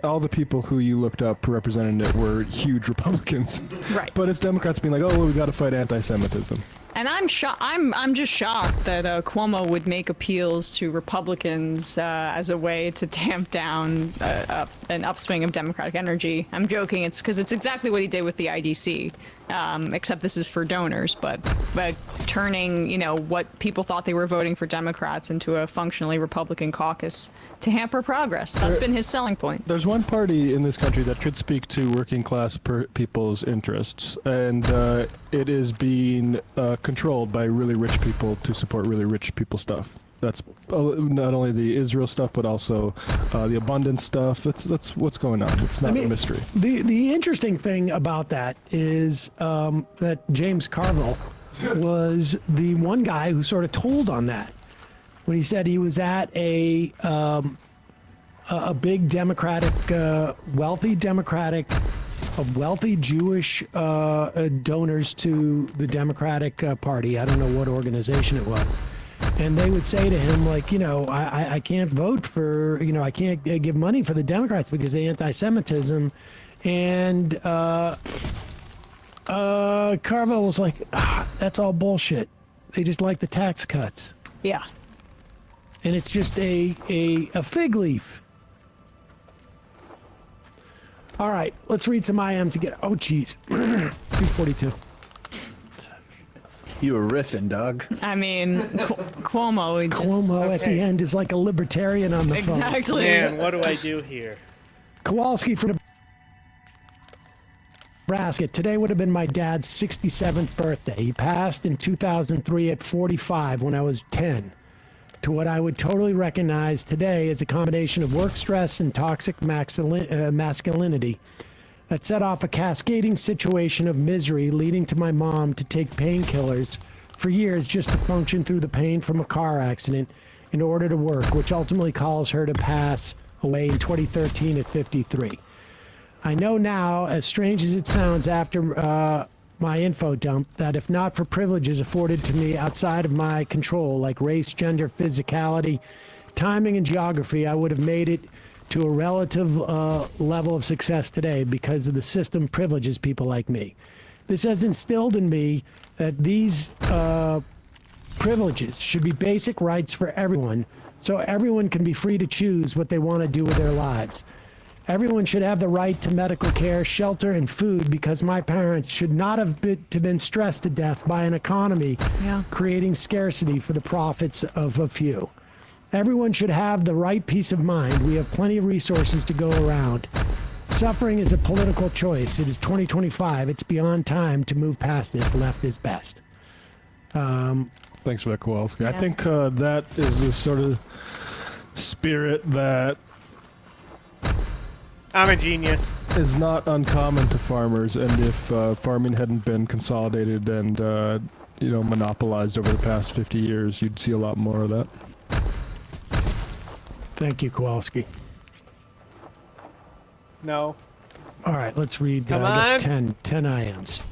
all the people who you looked up representing it were huge Republicans. Right. But it's Democrats being like, oh, well, we got to fight anti-Semitism. And I'm just shocked that Cuomo would make appeals to Republicans as a way to tamp down an upswing of Democratic energy. I'm joking. It's because it's exactly what he did with the IDC, except this is for donors. But turning, what people thought they were voting for Democrats into a functionally Republican caucus to hamper progress. That's been his selling point. There's one party in this country that should speak to working class people's interests, and it is being controlled by really rich people to support really rich people stuff. That's not only the Israel stuff, but also the abundance stuff. That's what's going on. It's not a mystery. The interesting thing about that is that James Carville was the one guy who sort of told on that when he said he was at a big Democratic, wealthy Jewish donors to the Democratic Party. I don't know what organization it was. And they would say to him, like, I can't vote for, I can't give money for the Democrats because of anti-Semitism. And Carvel was like, that's all bullshit. They just like the tax cuts. Yeah. And it's just a fig leaf. All right, let's read some IMs again. Oh, jeez. 242. You were riffing, dog. I mean, Cuomo. Cuomo at the end is like a libertarian on the phone. Exactly. Man, what do I do here? Kowalski for Nebraska. Today would have been my dad's 67th birthday. He passed in 2003 at 45 when I was 10. To what I would totally recognize today as a combination of work stress and toxic masculinity that set off a cascading situation of misery, leading to my mom to take painkillers for years just to function through the pain from a car accident in order to work, which ultimately caused her to pass away in 2013 at 53. I know now, as strange as it sounds after my info dump, that if not for privileges afforded to me outside of my control, like race, gender, physicality, timing, and geography, I would have made it to a relative level of success today because of the system privileges people like me. This has instilled in me that these privileges should be basic rights for everyone, so everyone can be free to choose what they want to do with their lives. Everyone should have the right to medical care, shelter, and food because my parents should not have been stressed to death by an economy creating scarcity for the profits of a few. Everyone should have the right peace of mind. We have plenty of resources to go around. Suffering is a political choice. It is 2025. It's beyond time to move past this. Left is best. Thanks for that, Kowalski. I think that is a sort of spirit that I'm a genius. is not uncommon to farmers, and if farming hadn't been consolidated and monopolized over the past 50 years, you'd see a lot more of that. Thank you, Kowalski. No. All right, let's read Come on. 10 IMs.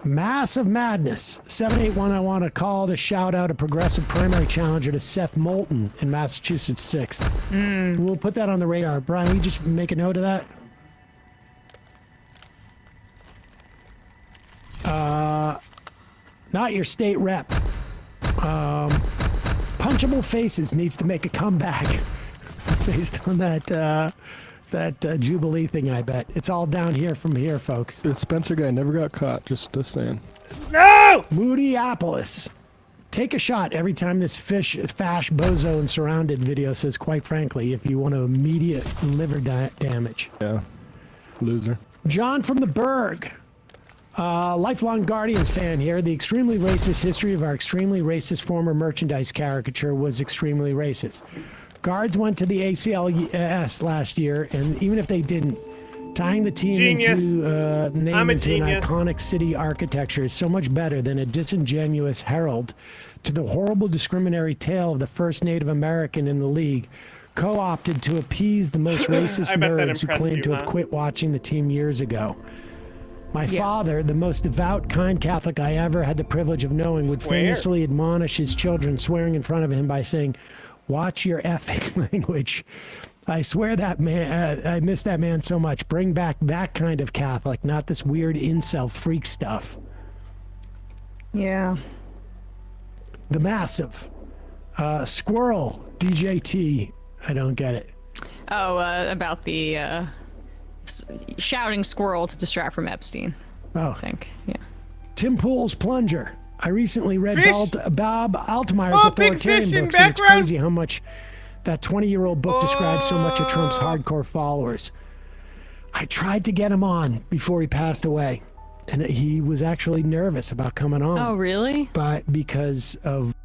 Massive Madness 781. I want to call to shout out a progressive primary challenger to Seth Moulton in Massachusetts 6th. We'll put that on the radar. Brian, will you just make a note of that? Not your state rep. Punchable Faces needs to make a comeback based on that Jubilee thing, I bet. It's all down here from here, folks. The Spencer guy never got caught, just saying. No! Moodyapolis. Take a shot every time this fash bozo and surrounded video says, quite frankly, if you want to immediate liver damage. Yeah. Loser. John from the Berg. Lifelong Guardians fan here. The extremely racist history of our extremely racist former merchandise caricature was extremely racist. Guards went to the ACLS last year, and even if they didn't, tying the team into name into an iconic city architecture is so much better than a disingenuous herald to the horrible discriminatory tale of the first Native American in the league, co-opted to appease the most racist nerds who claim to have quit watching the team years ago. My father, the most devout, kind Catholic I ever had the privilege of knowing, would famously admonish his children, swearing in front of him by saying, "Watch your effing language." I swear that man, I miss that man so much. Bring back that kind of Catholic, not this weird incel freak stuff. Yeah. The Massive. Squirrel, DJT. I don't get it. Oh, about the shouting squirrel to distract from Epstein. Oh. I think, yeah. Tim Pool's Plunger. I recently read Bob Altemeier's big authoritarian fish in books, and it's background. crazy how much that 20-year-old book describes so much of Trump's hardcore followers. I tried to get him on before he passed away, and he was actually nervous about coming on. Oh, really? But because of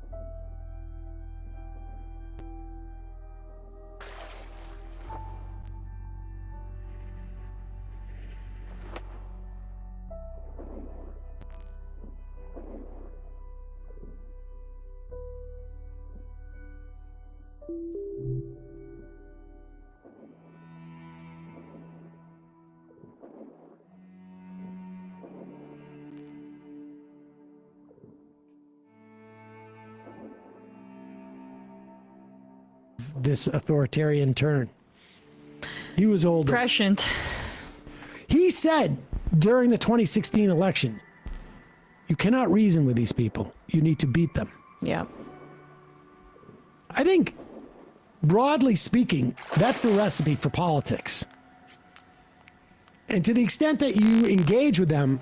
this authoritarian turn. He was older. Prescient. He said during the 2016 election. You cannot reason with these people. You need to beat them. Yeah. I think, broadly speaking, that's the recipe for politics. And to the extent that you engage with them,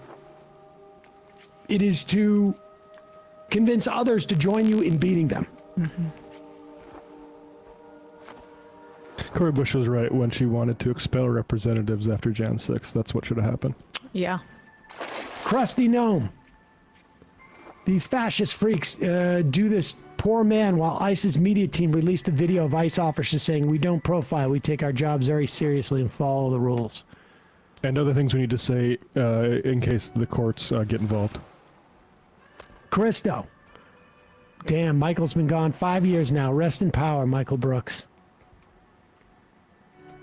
it is to convince others to join you in beating them. Mm-hmm. Cori Bush was right when she wanted to expel representatives after Jan 6. That's what should have happened. Yeah. Crusty gnome. These fascist freaks do this poor man while ISIS media team released a video of ICE officers saying, "We don't profile, we take our jobs very seriously and follow the rules." And other things we need to say in case the courts get involved. Christo. Damn, Michael's been gone 5 years now. Rest in power, Michael Brooks.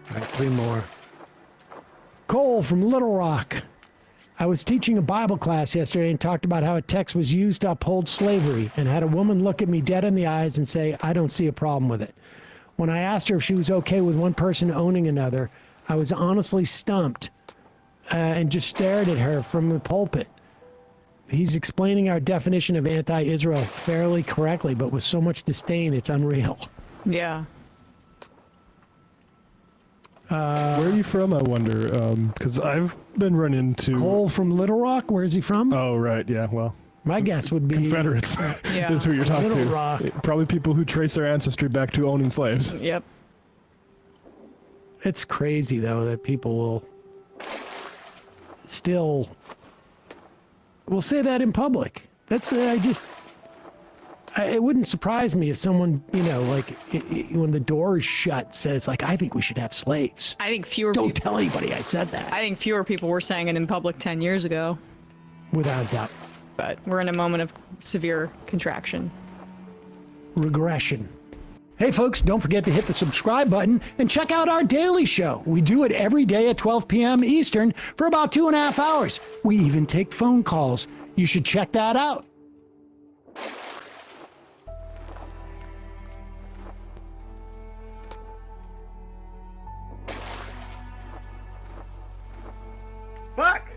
All right, 3 more. Cole from Little Rock. I was teaching a Bible class yesterday and talked about how a text was used to uphold slavery and had a woman look at me dead in the eyes and say, "I don't see a problem with it." When I asked her if she was okay with one person owning another, I was honestly stumped and just stared at her from the pulpit. He's explaining our definition of anti-Israel fairly correctly, but with so much disdain, it's unreal. Yeah. Where are you from, I wonder? Because I've been run into... Cole from Little Rock? Where is he from? Oh, right. Yeah, well... My guess would be... Confederates Yeah. is who you're talking Little to. Rock. Probably people who trace their ancestry back to owning slaves. Yep. It's crazy, though, that people will still... will say that in public. That's... it wouldn't surprise me if someone, you know, like, when the door is shut, says, like, "I think we should have slaves." I think fewer Don't tell anybody I said that. I think fewer people were saying it in public 10 years ago. Without doubt. But we're in a moment of severe contraction. Regression. Hey, folks, don't forget to hit the subscribe button and check out our daily show. We do it every day at 12 p.m. Eastern for about 2.5 hours. We even take phone calls. You should check that out. Fuck!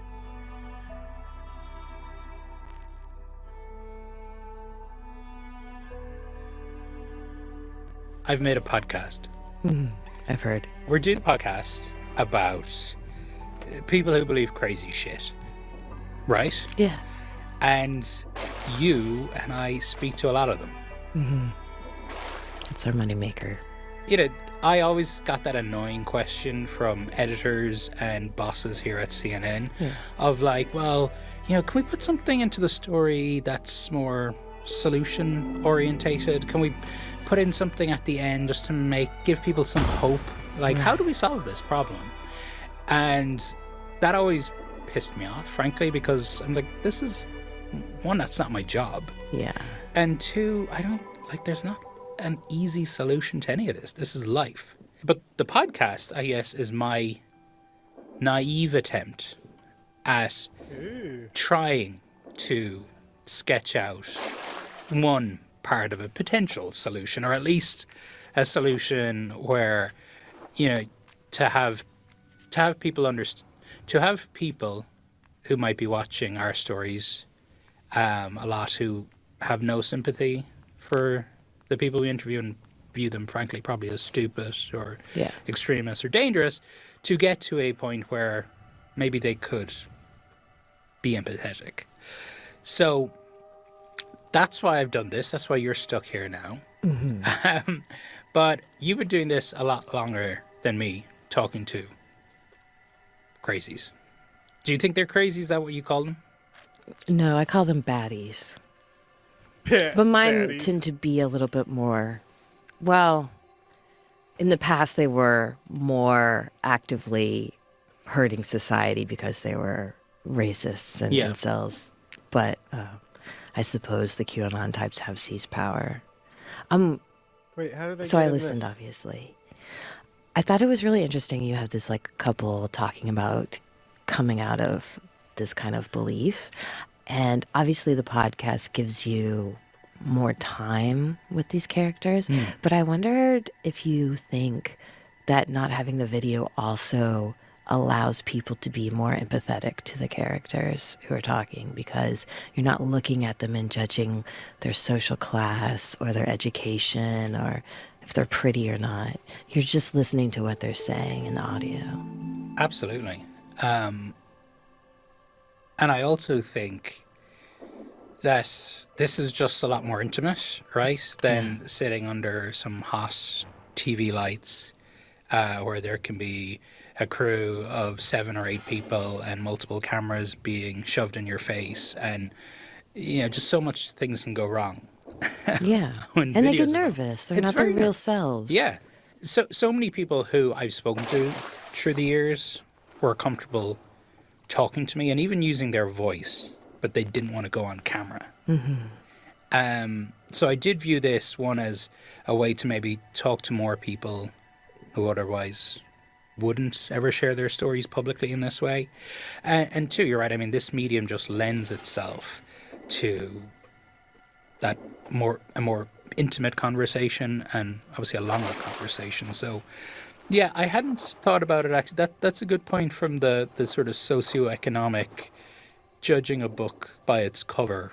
I've made a podcast. I've heard. We're doing a podcast about people who believe crazy shit. Right? Yeah. And you and I speak to a lot of them. Mm-hmm. It's our moneymaker. You know, I always got that annoying question from editors and bosses here at CNN of like, well, you know, can we put something into the story that's more solution orientated? Can we put in something at the end just to give people some hope? Like, how do we solve this problem? And that always pissed me off, frankly, because I'm like, this is, one, that's not my job. Yeah. And two, there's not an easy solution to any of this. This is life. But the podcast, I guess, is my naive attempt at trying to sketch out one part of a potential solution, or at least a solution where, you know, to have people to have people who might be watching our stories, a lot who have no sympathy for the people we interview and view them, frankly, probably as stupid or extremists or dangerous, to get to a point where maybe they could be empathetic. So that's why I've done this. That's why you're stuck here now. Mm-hmm. But you've been doing this a lot longer than me, talking to crazies. Do you think they're crazy? Is that what you call them? No, I call them baddies. But mine tend to be a little bit more, well, in the past they were more actively hurting society because they were racists and incels. But I suppose the QAnon types have seized power. Wait, how did I So get I in listened, this? obviously. I thought it was really interesting. You have this like couple talking about coming out of this kind of belief. And obviously the podcast gives you more time with these characters. But I wondered if you think that not having the video also allows people to be more empathetic to the characters who are talking, because you're not looking at them and judging their social class or their education or if they're pretty or not. You're just listening to what they're saying in the audio. Absolutely. And I also think that this is just a lot more intimate, right, than sitting under some hot TV lights where there can be a crew of 7 or 8 people and multiple cameras being shoved in your face, and just so much things can go wrong. Yeah. And they get nervous. They're not their real selves. Yeah. So many people who I've spoken to through the years were comfortable talking to me and even using their voice, but they didn't want to go on camera. Mm-hmm. So I did view this one as a way to maybe talk to more people who otherwise wouldn't ever share their stories publicly in this way. And two, you're right. I mean, this medium just lends itself to that a more intimate conversation, and obviously a longer conversation. So yeah, I hadn't thought about it actually. That's a good point from the sort of socioeconomic judging a book by its cover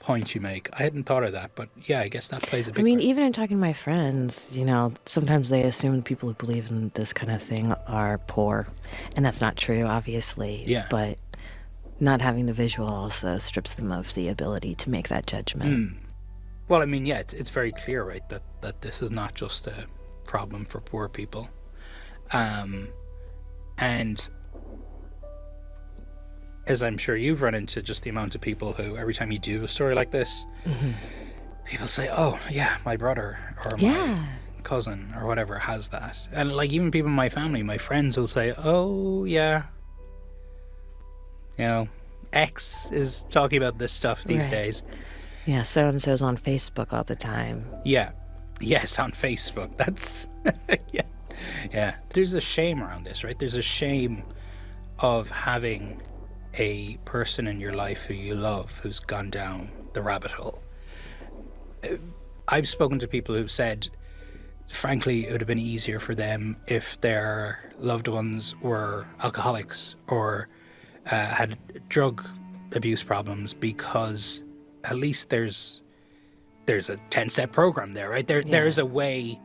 point you make. I hadn't thought of that, but yeah, I guess that plays a big part. Even in talking to my friends, sometimes they assume people who believe in this kind of thing are poor, and that's not true, obviously. Yeah. But not having the visual also strips them of the ability to make that judgment. Well, I mean, yeah, it's very clear, right, that this is not just a problem for poor people. And as I'm sure you've run into, just the amount of people who, every time you do a story like this, people say, oh, yeah, my brother or my cousin or whatever has that. And like even people in my family, my friends will say, oh, yeah, X is talking about this stuff these days. Yeah, so-and-so's on Facebook all the time. Yeah. Yes, on Facebook. That's... Yeah. There's a shame around this, right? There's a shame of having a person in your life who you love who's gone down the rabbit hole. I've spoken to people who've said, frankly, it would have been easier for them if their loved ones were alcoholics or had drug abuse problems, because at least there's a 10-step program there, right? There's a way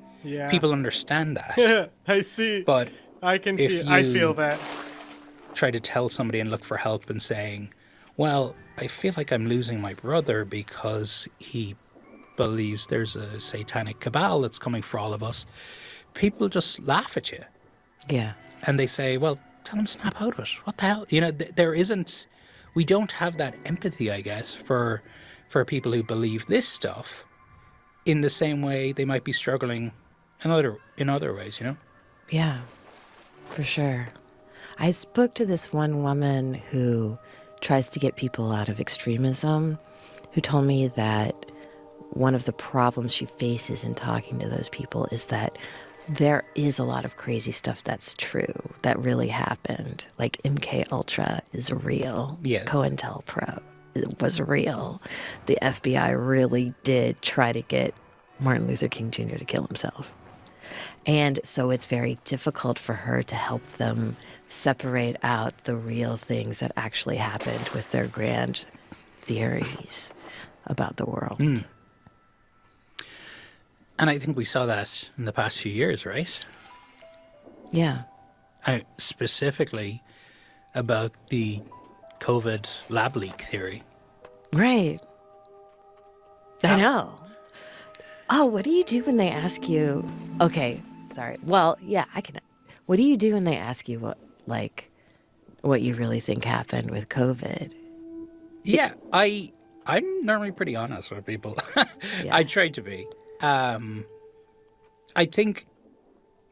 people understand that. I see. But I feel that. Try to tell somebody and look for help and saying, well, I feel like I'm losing my brother because he believes there's a satanic cabal that's coming for all of us. People just laugh at you. Yeah. And they say, well, tell him to snap out of it. What the hell? We don't have that empathy, I guess, for people who believe this stuff in the same way they might be struggling in other ways, Yeah, for sure. I spoke to this one woman who tries to get people out of extremism, who told me that one of the problems she faces in talking to those people is that there is a lot of crazy stuff that's true, that really happened. Like MK Ultra is real. Yes. COINTELPRO was real. The FBI really did try to get Martin Luther King Jr. to kill himself. And so it's very difficult for her to help them separate out the real things that actually happened with their grand theories about the world. And I think we saw that in the past few years, right? Yeah. Specifically about the COVID lab leak theory. Right. I know. Oh, what do you do when they ask you? Okay, sorry. Well, yeah, I can. What do you do when they ask you what you really think happened with COVID? Yeah, I'm normally pretty honest with people. I try to be. I think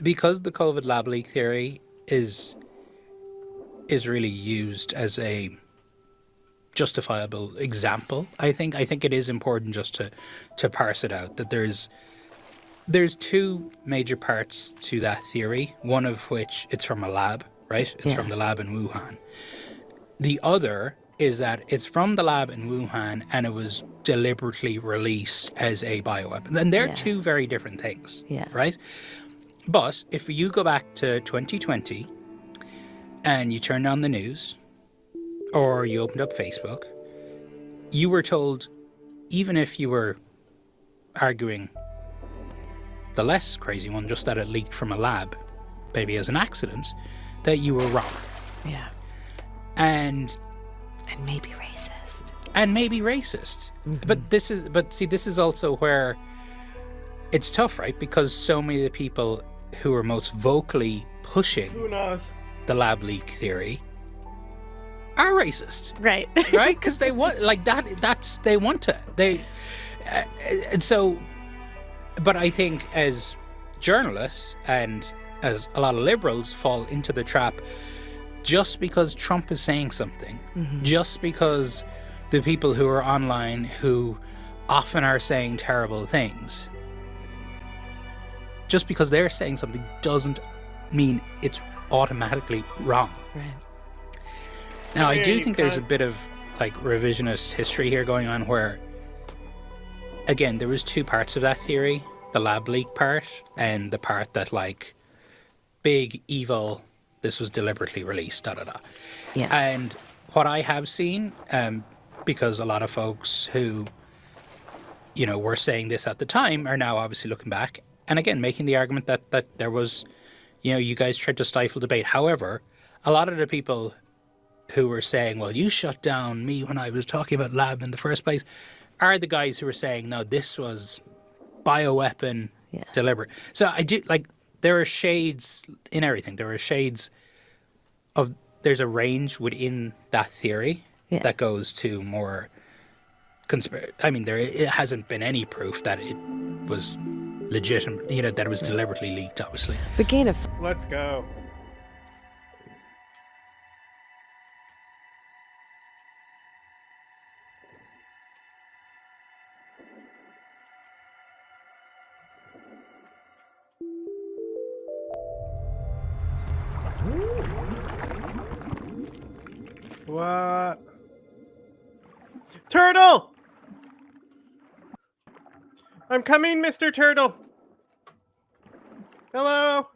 because the COVID lab leak theory is really used as a justifiable example, I think it is important just to parse it out, that there's two major parts to that theory, one of which it's from a lab, right? It's from the lab in Wuhan. The other is that it's from the lab in Wuhan and it was deliberately released as a bioweapon. And they're two very different things, right? But if you go back to 2020 and you turned on the news or you opened up Facebook, you were told, even if you were arguing the less crazy one, just that it leaked from a lab, maybe as an accident, that you were wrong. Yeah. And maybe racist. But this is also where it's tough, right? Because so many of the people who are most vocally pushing the lab leak theory are racist, right? Right? Because they want they want to. And so, but I think as journalists and as a lot of liberals fall into the trap, just because Trump is saying something, just because the people who are online who often are saying terrible things, just because they're saying something doesn't mean it's automatically wrong. Right. Now, I do think there's a bit of like revisionist history here going on where, again, there was two parts of that theory, the lab leak part and the part that like big evil, this was deliberately released, Yeah. And what I have seen, because a lot of folks who, were saying this at the time are now obviously looking back and again making the argument that there was, you guys tried to stifle debate. However, a lot of the people who were saying, well, you shut down me when I was talking about lab in the first place, are the guys who were saying, no, this was bioweapon deliberate. So I do, like, there are shades in everything. There are shades of, there's a range within that theory that goes to more I mean, it hasn't been any proof that it was legitimate, that it was deliberately leaked, obviously. Begin of. Let's go. What? Turtle! I'm coming, Mr. Turtle. Hello?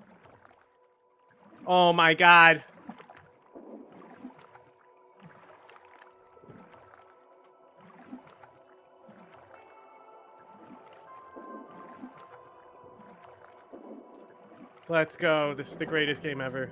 Oh my god. Let's go. This is the greatest game ever.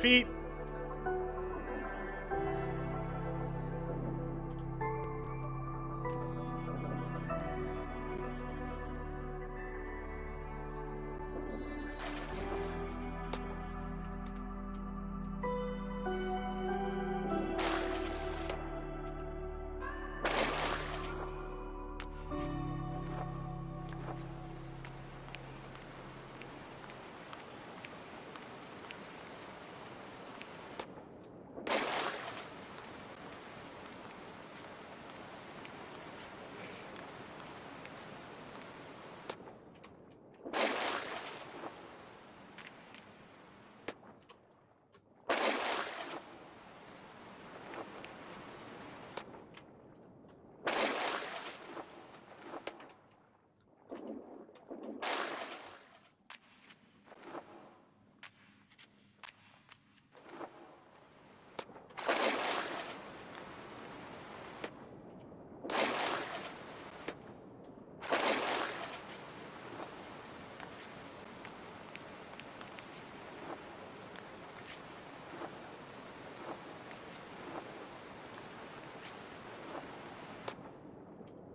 Feet.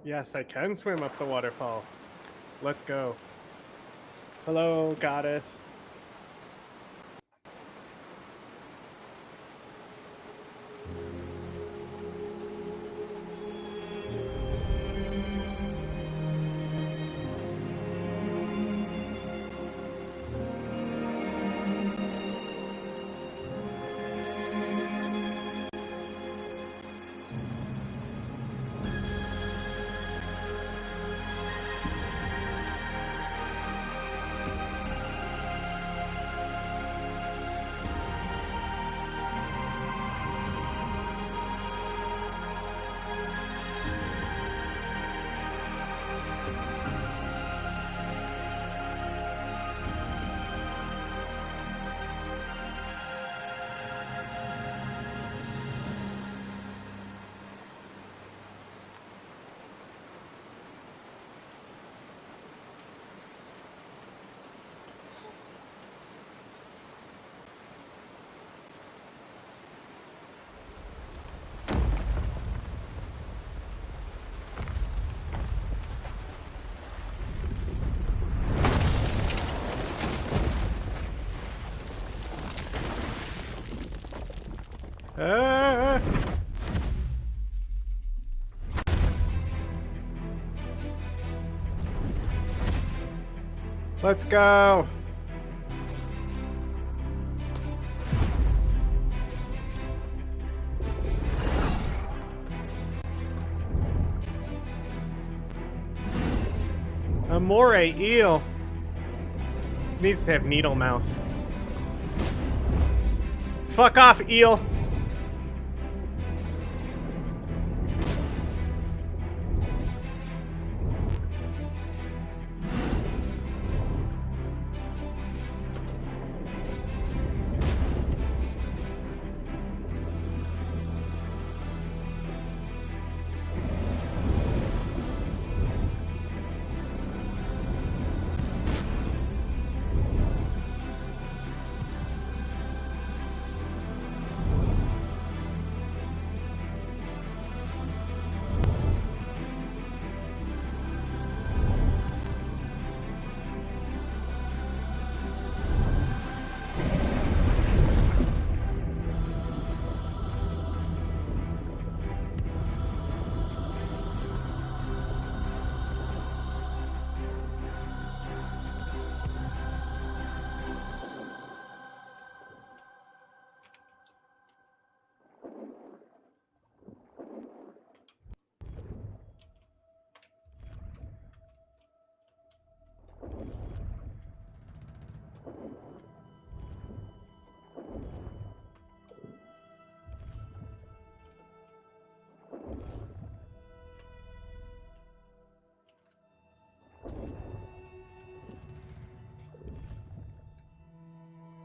Yes, I can swim up the waterfall. Let's go. Hello, goddess. Ah! Let's go. Amore eel needs to have needle mouth. Fuck off, eel.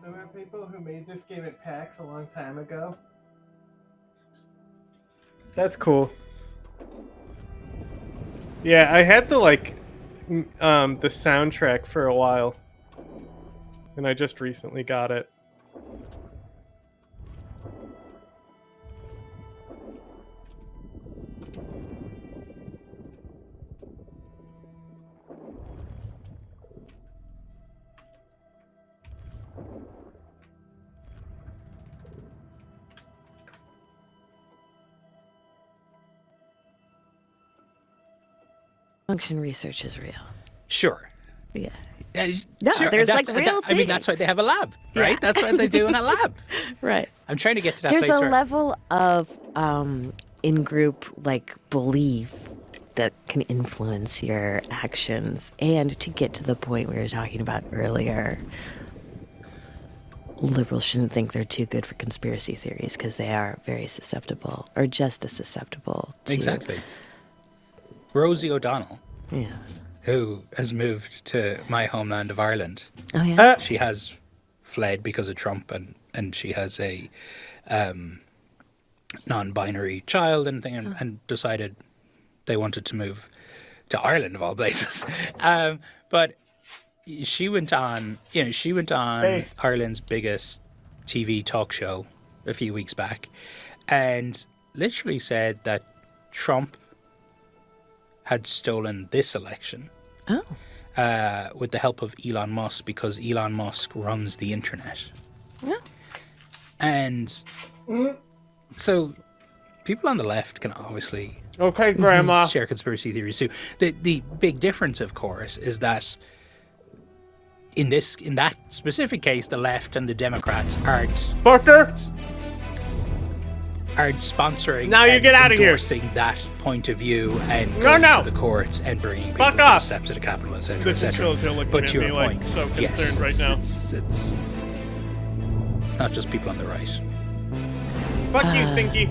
There were people who made this game at PAX a long time ago. That's cool. Yeah, I had the the soundtrack for a while, and I just recently got it. Function research is real. Sure. Yeah. No, sure. There's like real I mean, that's why they have a lab, right? Yeah. That's what they do in a lab. Right. I'm trying to get to that There's place a where... level of in-group belief that can influence your actions, and to get to the point we were talking about earlier, liberals shouldn't think they're too good for conspiracy theories because they are very susceptible, or just as susceptible to... Exactly. Rosie O'Donnell, yeah, who has moved to my homeland of Ireland. Oh yeah. She has fled because of Trump, and she has a non-binary child and decided they wanted to move to Ireland of all places. But she went on, Ireland's biggest TV talk show a few weeks back, and literally said that Trump had stolen this election. Oh. with the help of Elon Musk, because Elon Musk runs the internet. Yeah. And so people on the left can obviously Grandma, share conspiracy theories too. The big difference, of course, is that in that specific case, the left and the Democrats aren't sponsoring. Now you get out of here. Endorsing that point of view and going to the courts and bringing people to the steps of the Capitol, etc., etc. But to your point, so concerned yes, right now. It's not just people on the right. Fuck you, Stinky.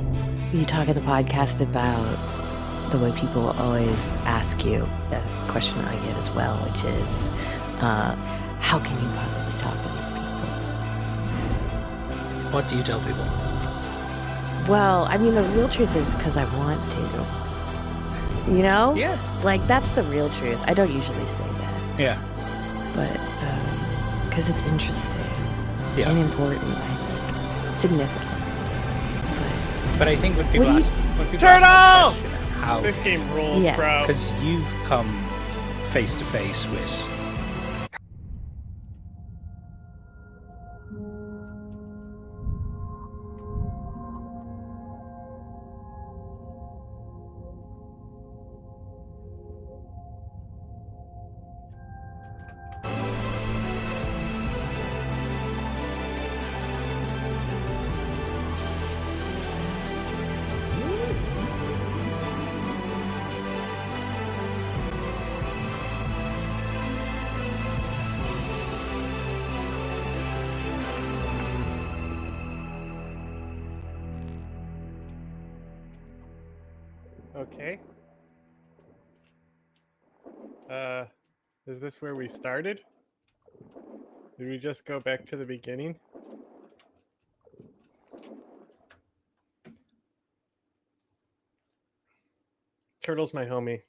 You talk in the podcast about the way people always ask you a question I get as well, which is, how can you possibly talk to these people? What do you tell people? Well, I mean, the real truth is because I want to. You know? Yeah. Like, that's the real truth. I don't usually say that. Yeah. But, because it's interesting. Yeah. And important, I think. Significant. But I think when people ask Turtle! that question, how This game rules, bro. Because you've come face to face with Okay. Is this where we started? Did we just go back to the beginning? Turtle's my homie.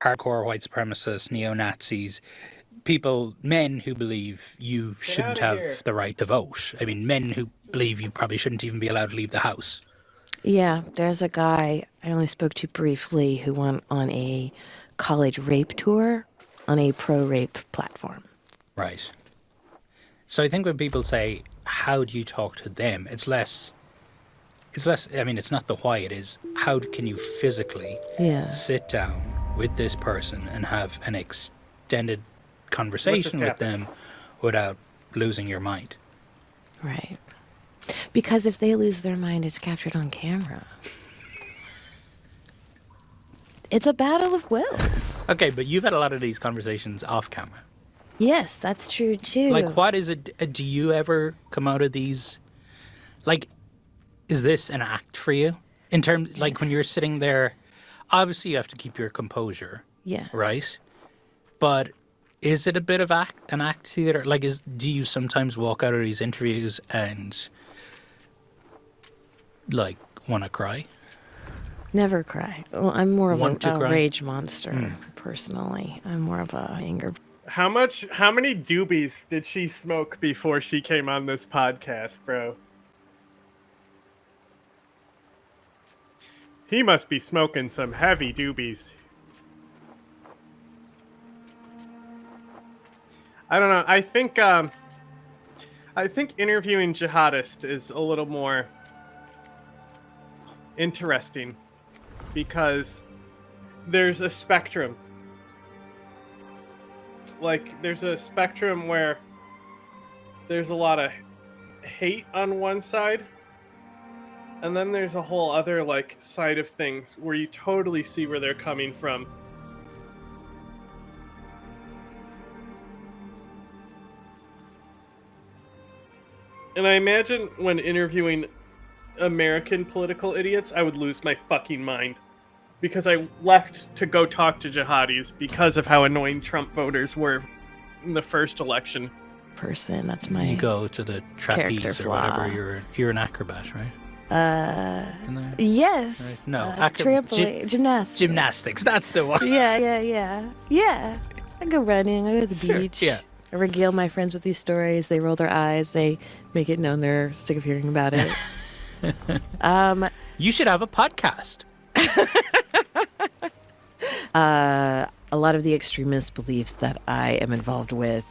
hardcore white supremacists, neo-Nazis, men who believe you shouldn't have the right to vote. I mean, men who believe you probably shouldn't even be allowed to leave the house. Yeah, there's a guy I only spoke to briefly who went on a college rape tour on a pro-rape platform. Right. So I think when people say, how do you talk to them? It's less, I mean, it's not the why, it is how can you physically sit down with this person and have an extended conversation with them without losing your mind. Right. Because if they lose their mind, it's captured on camera. It's a battle of wills. Okay, but you've had a lot of these conversations off camera. Yes, that's true too. Like, what is it? Do you ever come out of these? Like, is this an act for you? In terms, like, when you're sitting there, obviously you have to keep your composure. Yeah. Right? But is it a bit of an act theater? Like, do you sometimes walk out of these interviews and, like, want to cry? Never cry. Well, I'm more of a rage monster, Hmm. personally. I'm more of a anger. How many doobies did she smoke before she came on this podcast, bro? He must be smoking some heavy doobies. I don't know. I think interviewing jihadists is a little more interesting because there's a spectrum. Like, there's a spectrum where there's a lot of hate on one side, and then there's a whole other, like, side of things where you totally see where they're coming from. And I imagine when interviewing American political idiots, I would lose my fucking mind. Because I left to go talk to jihadis because of how annoying Trump voters were in the first election. That's my You go to the trapeze character or flaw. whatever. You're an acrobat, right? Yes. Right. No, trampoline, gymnastics. Gymnastics, that's the one. Yeah. I go running, I go to the Sure, beach. yeah. I regale my friends with these stories. They roll their eyes. They make it known they're sick of hearing about it. You should have a podcast. A lot of the extremist beliefs that I am involved with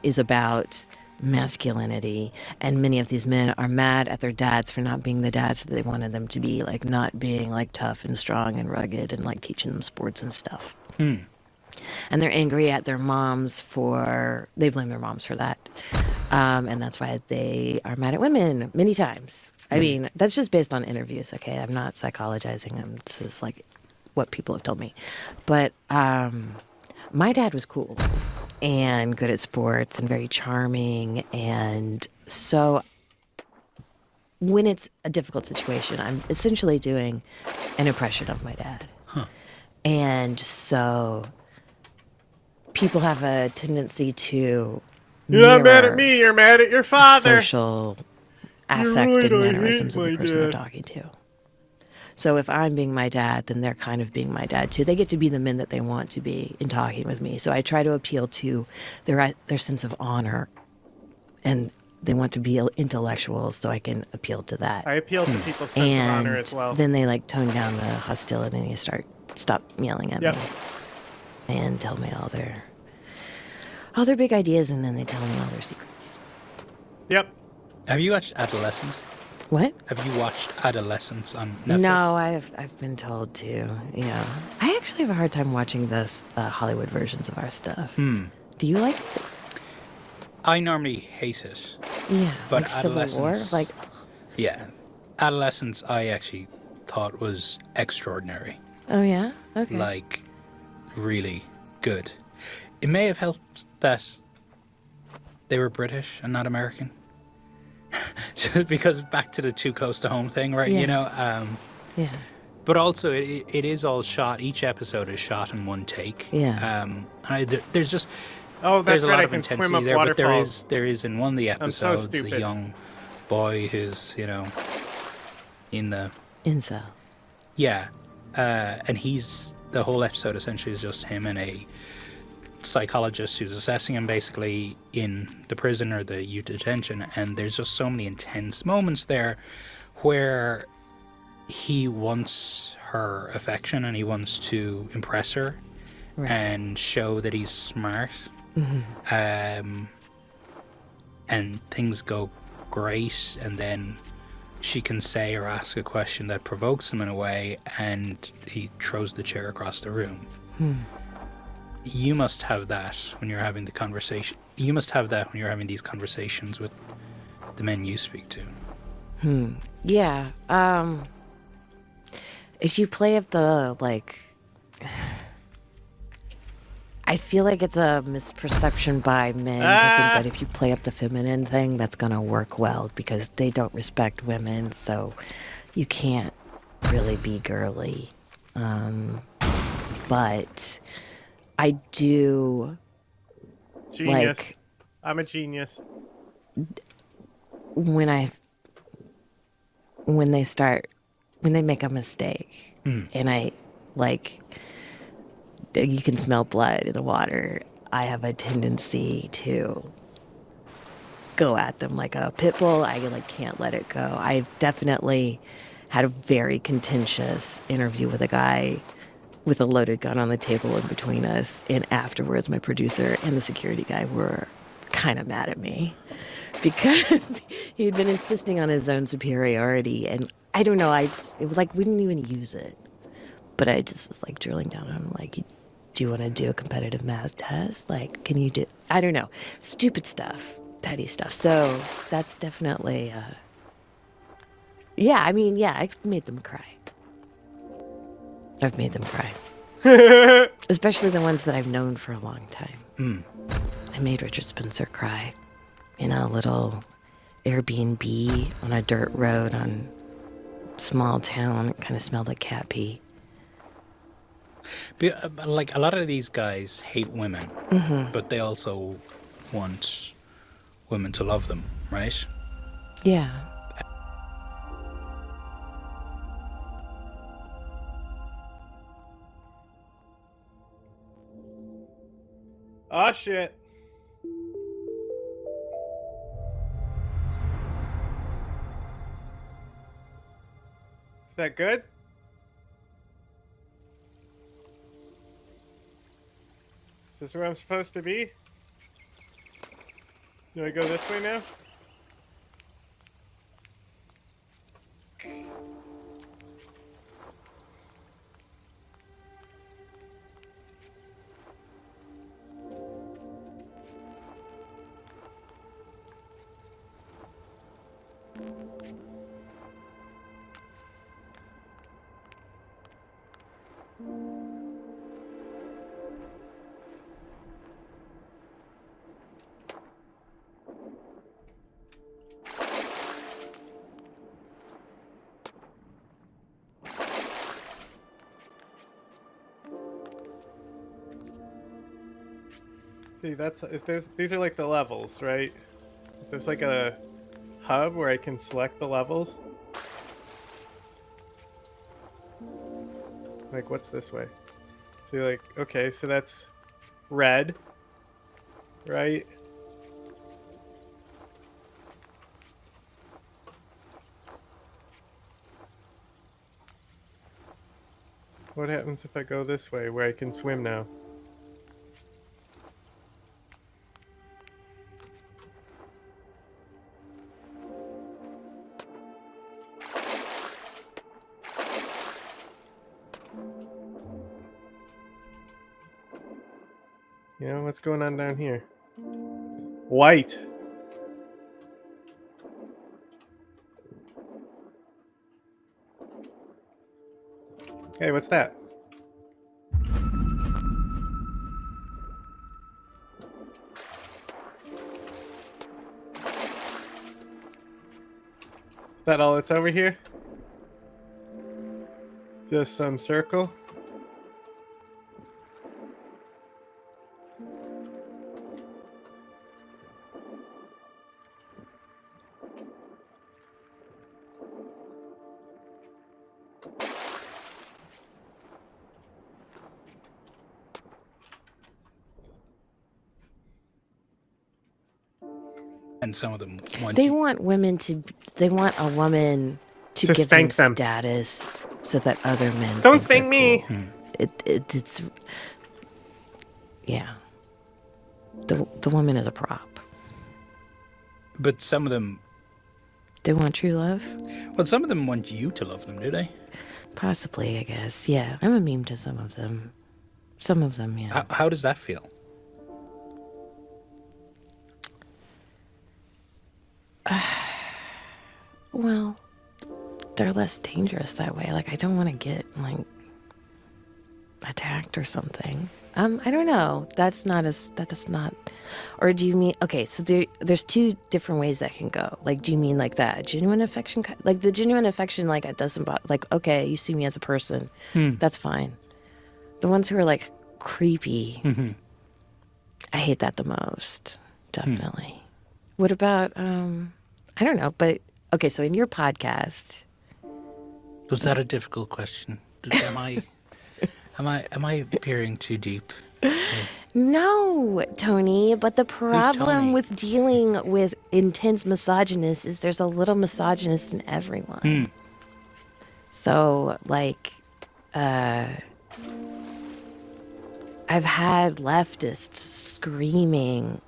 is about masculinity, and many of these men are mad at their dads for not being the dads that they wanted them to be, like not being like tough and strong and rugged and like teaching them sports and stuff. And they're angry at their moms they blame their moms for that, and that's why they are mad at women many times. I mean, that's just based on interviews, okay? I'm not psychologizing. This is like what people have told me. But my dad was cool and good at sports and very charming. And so when it's a difficult situation, I'm essentially doing an impression of my dad. And so people have a tendency to You're not mad at me, you're mad at your father. Social affect and mannerisms of the person they're talking to. So if I'm being my dad, then they're kind of being my dad too. They get to be the men that they want to be in talking with me. So I try to appeal to their sense of honor, and they want to be intellectuals, so I can appeal to that. I appeal to people's sense of honor as well. Then they like tone down the hostility and they stop yelling at me and tell me all their big ideas, and then they tell me all their secrets. Yep. Have you watched Adolescence? What? Have you watched Adolescence on Netflix? No, I've been told to. Yeah, I actually have a hard time watching those Hollywood versions of our stuff. Do you like it? I normally hate it. Yeah, but like Civil War, like. Yeah, Adolescence I actually thought was extraordinary. Oh yeah. Okay. Like, really good. It may have helped that they were British and not American. Just because back to the too close to home thing, right? Yeah. You know? Yeah. But also, it is all shot, each episode is shot in one take. Yeah. There's just... Oh, that's there's a right, lot I of can intensity swim up there, waterfalls. but there is in one of the I'm so episodes a stupid. young boy who's, you know, in the... Incel. Yeah. And the whole episode essentially is just him and a psychologist who's assessing him basically in the prison or the youth detention, and there's just so many intense moments there where he wants her affection and he wants to impress her and show that he's smart. And things go great, and then she can say or ask a question that provokes him in a way, and he throws the chair across the room. You must have that when you're having the conversation. You must have that when you're having these conversations with the men you speak to. Yeah. If you play up the, like... I feel like it's a misperception by men to think that if you play up the feminine thing, that's going to work well, because they don't respect women, so you can't really be girly. But I do... Genius. Like, I'm a genius. when they make a mistake and I like, you can smell blood in the water, I have a tendency to go at them like a pit bull. I like can't let it go. I've definitely had a very contentious interview with a guy with a loaded gun on the table in between us, and afterwards my producer and the security guy were kind of mad at me because he'd been insisting on his own superiority, and I don't know, it was like we didn't even use it, but I just was like drilling down on him, like, do you want to do a competitive math test? Like, can you do, I don't know, stupid stuff, petty stuff. So that's definitely yeah, I mean, yeah, I've made them cry. Especially the ones that I've known for a long time. I made Richard Spencer cry in a little Airbnb on a dirt road on small town. It kind of smelled like cat pee. But, like, a lot of these guys hate women, but they also want women to love them, right? Yeah. Oh, shit. Is that good? Is this where I'm supposed to be? Do I go this way now? See, these are like the levels, right? There's like a hub where I can select the levels. Like, what's this way? So you're like, okay, so that's red, right? What happens if I go this way, where I can swim now? You know, what's going on down here? White. Hey, what's that? Is that all that's over here? Just some circle? And some of them want They want women to. They want a woman to give them status, so that other men don't think spank me. Cool. It's yeah. The woman is a prop. But some of them. They want true love. Well, some of them want you to love them, do they? Possibly, I guess. Yeah, I'm a meme to some of them. Some of them, yeah. How does that feel? Well, they're less dangerous that way. Like, I don't want to get like attacked or something. I don't know. That does not. Or do you mean? Okay, so there's two different ways that can go. Like, do you mean like that genuine affection? Like the genuine affection, like it doesn't bother. Like, okay, you see me as a person, that's fine. The ones who are like creepy, I hate that the most. Definitely. What about I don't know, but okay, so in your podcast, was that a difficult question? Am I peering too deep? No, Tony, but the problem Tony? with dealing with intense misogynists is there's a little misogynist in everyone. So, like, I've had leftists screaming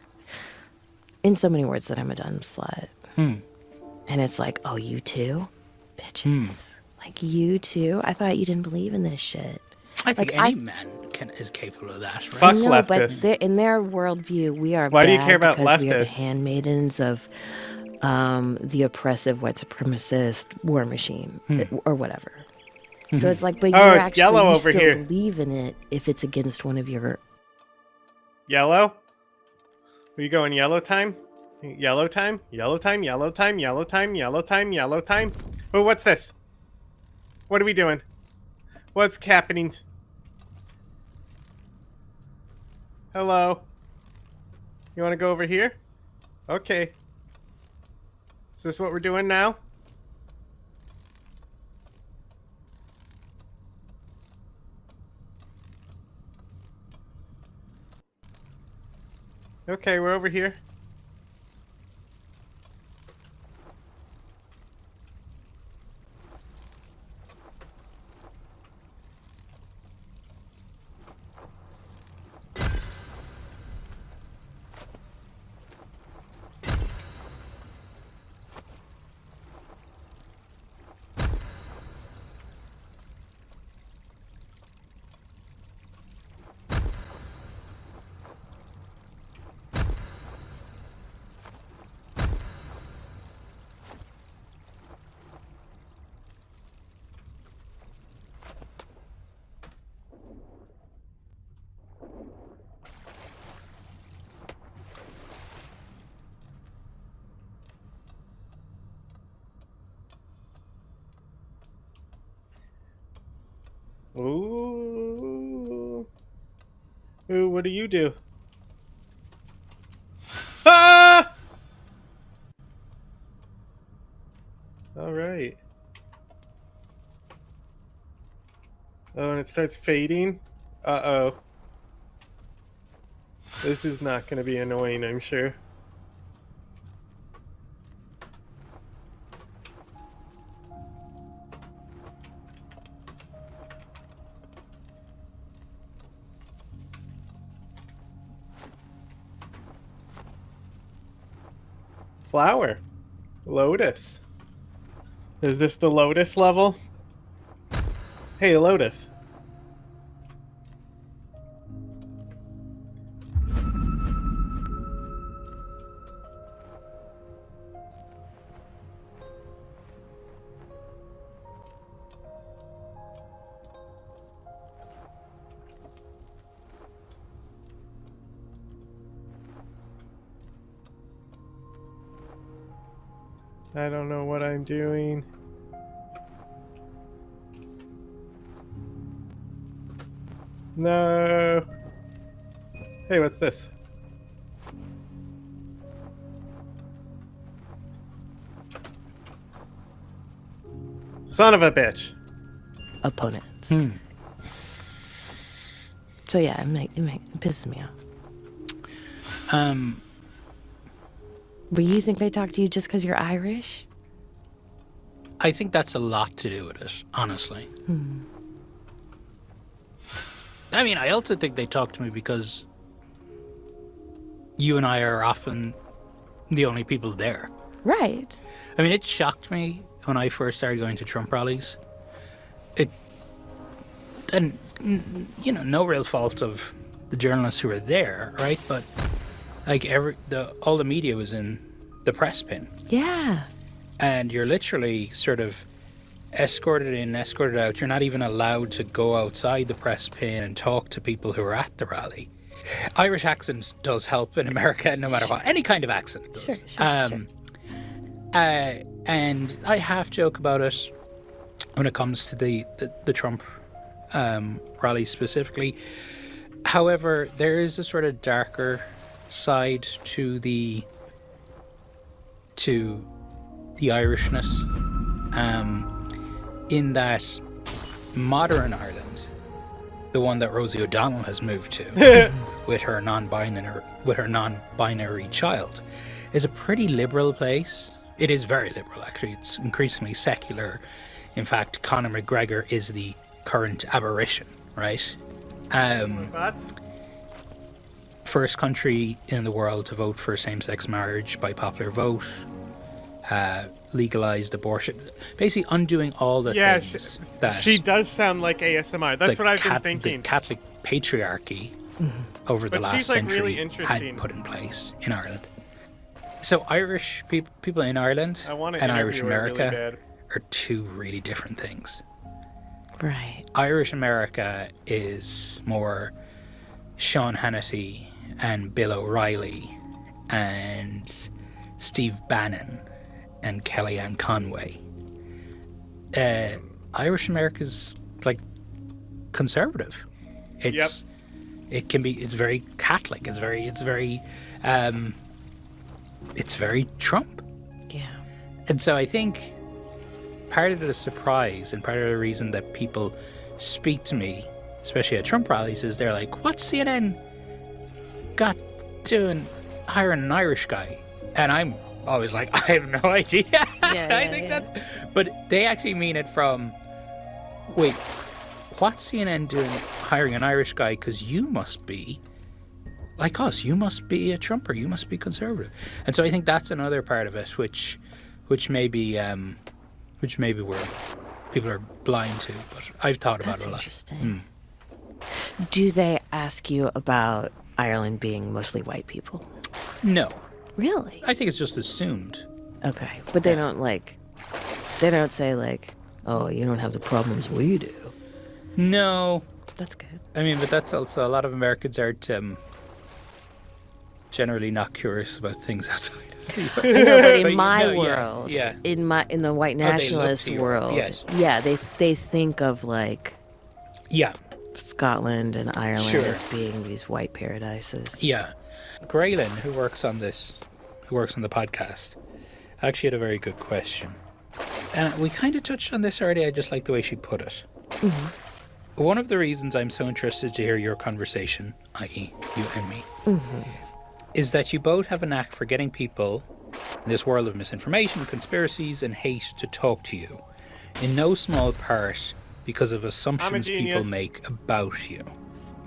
in so many words that I'm a dumb slut. And it's like, oh, you too? Bitches. Like, you too? I thought you didn't believe in this shit. I think like, any man is capable of that, right? Fuck I know, leftists. but in their worldview, we are Why bad do you care about because we are the leftists? handmaidens of the oppressive white supremacist war machine or whatever. So it's like, but Oh, you're it's actually yellow you over still here. believe in it if it's against one of your. Yellow? Are you going yellow time? Yellow time? Yellow time? Yellow time? Yellow time? Yellow time? Yellow time? Oh, what's this? What are we doing? What's happening? Hello? You want to go over here? Okay. Is this what we're doing now? Okay, we're over here. Ooh, what do you do? Ah! All right. Oh, and it starts fading. Uh-oh. This is not going to be annoying, I'm sure. Flower. Lotus. Is this the Lotus level? Hey, Lotus. I don't know what I'm doing. No. Hey, what's this? Son of a bitch. Opponents. So yeah, it pisses me off. But you think they talk to you just because you're Irish? I think that's a lot to do with it, honestly. I mean, I also think they talk to me because you and I are often the only people there. Right. I mean, it shocked me when I first started going to Trump rallies. And you know, no real fault of the journalists who were there, right? But like all the media was in the press pin. Yeah. And you're literally sort of escorted in, escorted out. You're not even allowed to go outside the press pin and talk to people who are at the rally. Irish accent does help in America, no matter what. Any kind of accent does. Sure. And I half joke about it when it comes to the Trump rally specifically. However, there is a sort of darker side to the Irishness, in that modern Ireland, the one that Rosie O'Donnell has moved to with her non-binary child, is a pretty liberal place. It is very liberal, actually. It's increasingly secular. In fact, Conor McGregor is the current aberration, right? First country in the world to vote for same-sex marriage by popular vote, legalized abortion, basically undoing all the things that she does sound like ASMR. That's what I've been thinking. The Catholic patriarchy over the last century really had put in place in Ireland. So Irish people in Ireland and Irish America really are two really different things. Right. Irish America is more Sean Hannity and Bill O'Reilly and Steve Bannon and Kellyanne Conway. Irish America's like conservative. It's very Catholic. It's very Trump. Yeah. And so I think part of the surprise and part of the reason that people speak to me, especially at Trump rallies, is they're like, what's CNN got doing hiring an Irish guy? And I'm always like, I have no idea. I think that's... But they actually mean it from, wait, what's CNN doing hiring an Irish guy? Because you must be like us. You must be a Trumper. You must be conservative. And so I think that's another part of it, which maybe where people are blind to. But I've thought about it a lot. Interesting. Do they ask you about Ireland being mostly white people? No. Really? I think it's just assumed. Okay, but they don't say like, oh, you don't have the problems we do. No. That's good. I mean, but that's also, a lot of Americans aren't generally not curious about things outside of the US. No, but in my world, yeah. in the white nationalist world, yes. yeah, they think of like, yeah, Scotland and Ireland Sure. as being these white paradises. Yeah. Graylin, who works on the podcast, actually had a very good question. And we kind of touched on this already. I just like the way she put it. Mm-hmm. One of the reasons I'm so interested to hear your conversation, i.e. you and me, is that you both have a knack for getting people in this world of misinformation, conspiracies, and hate to talk to you, in no small part because of assumptions people make about you.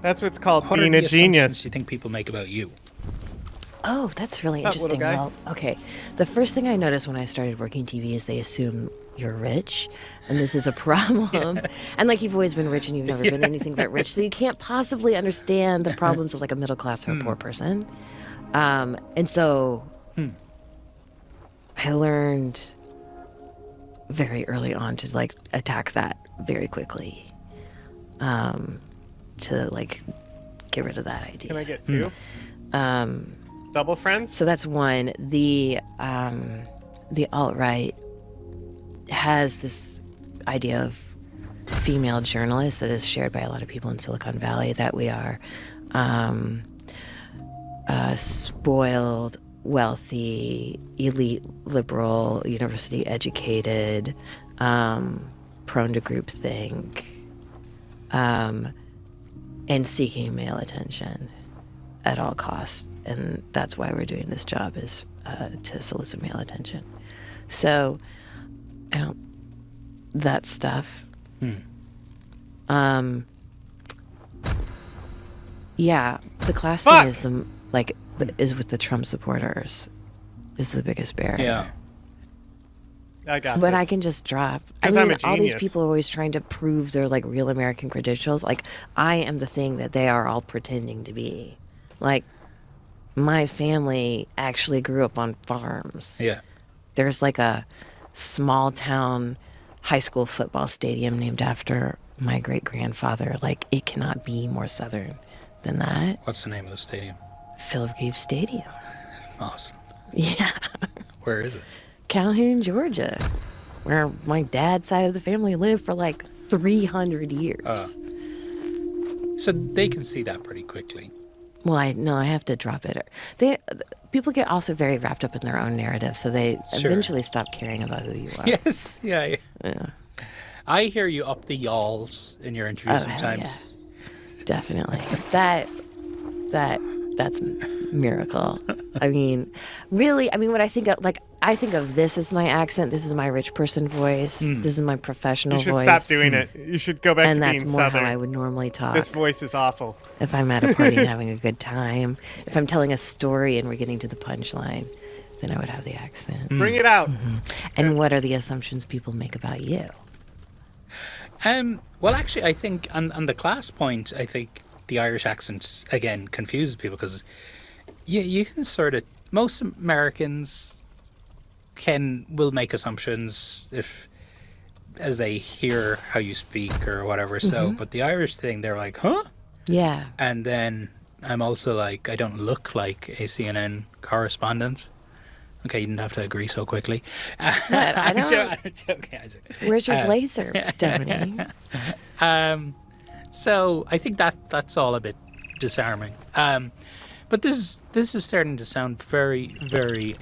That's what's called What being are a the genius. assumptions you think people make about you? Oh, that's really What's up, interesting. little guy? Well, okay. The first thing I noticed when I started working TV is they assume you're rich, and this is a problem. And like you've always been rich and you've never been anything but rich, so you can't possibly understand the problems of like a middle class or a poor person. And so I learned very early on to like attack that very quickly, to like get rid of that idea. Can I get two? Double friends? So that's one. The alt-right has this idea of female journalists that is shared by a lot of people in Silicon Valley, that we are spoiled, wealthy, elite, liberal, university educated, prone to groupthink, and seeking male attention at all costs. And that's why we're doing this job, is to solicit male attention. So that stuff. Yeah, the class thing is is with the Trump supporters is the biggest barrier. Yeah. I got But this. I can just drop. I 'Cause mean, I'm a all these genius. people are always trying to prove their like real American credentials. Like, I am the thing that they are all pretending to be. Like, my family actually grew up on farms. Yeah. There's like a small town high school football stadium named after my great grandfather. Like, it cannot be more southern than that. What's the name of the stadium? Philip Reeve Stadium. Awesome. Yeah. Where is it? Calhoun, Georgia, where my dad's side of the family lived for like 300 years. So they can see that pretty quickly. Well, I have to drop it. People get also very wrapped up in their own narrative, so they Sure. eventually stop caring about who you are. Yes, yeah. I hear you up the yalls in your interviews Oh, hell sometimes. yeah. Definitely. That's a miracle. I mean, really, when I think of this as my accent, this is my rich person voice, this is my professional voice. You should stop doing it. You should go back and to being that's more Southern. how I would normally talk. This voice is awful. If I'm at a party and having a good time, if I'm telling a story and we're getting to the punchline, then I would have the accent. Bring it out. And what are the assumptions people make about you? Well, actually, I think on the class point, I think the Irish accent, again, confuses people because you can sort of, most Americans will make assumptions as they hear how you speak or whatever. So, but the Irish thing, they're like, huh? Yeah. And then I'm also like, I don't look like a CNN correspondent. Okay, you didn't have to agree so quickly. But I don't. I'm joking. Where's your blazer, Tony? So I think that's all a bit disarming. But this is starting to sound very, very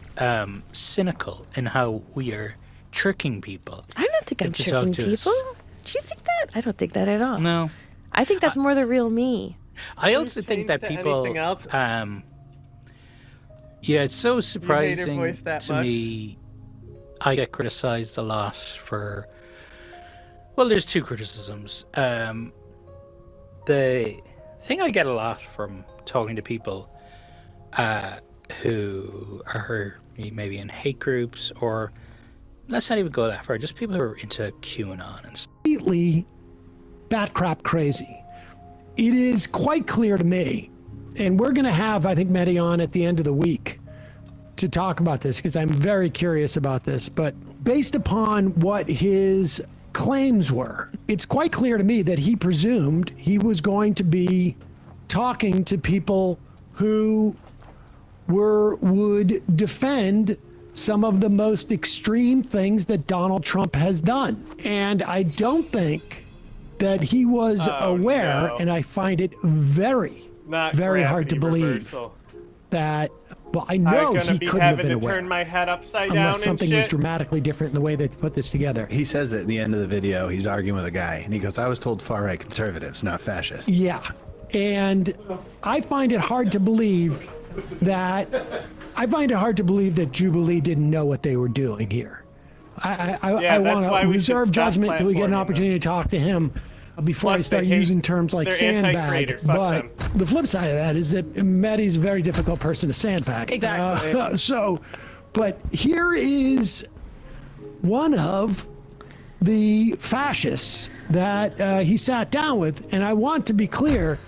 cynical in how we are tricking people. I don't think I'm to talk tricking to us. people. Do you think that? I don't think that at all. No. I think that's more the real me. I also think that change to people. anything else? Yeah, it's so surprising voice that to much? me. I get criticized a lot for. Well, there's two criticisms. The thing I get a lot from talking to people who are maybe in hate groups, or let's not even go that far, just people who are into QAnon and stuff. Completely bat crap crazy. It is quite clear to me, and we're going to have, I think, Mehdi on at the end of the week to talk about this because I'm very curious about this. But based upon what his claims were, it's quite clear to me that he presumed he was going to be talking to people who would defend some of the most extreme things that Donald Trump has done. And I don't think that he was aware, and I find it very hard to believe that. Well, I know he couldn't have been aware. Turn my head upside unless down something and was shit. dramatically different in the way they put this together. He says it at the end of the video. He's arguing with a guy, and he goes, "I was told far-right conservatives, not fascists." Yeah, and I find it hard to believe that Jubilee didn't know what they were doing here. I want to reserve judgment until we get an opportunity to talk to him before I start using terms like sandbag. But the flip side of that is that Mehdi's a very difficult person to sandbag. Exactly. But here is one of the fascists that he sat down with, and I want to be clear,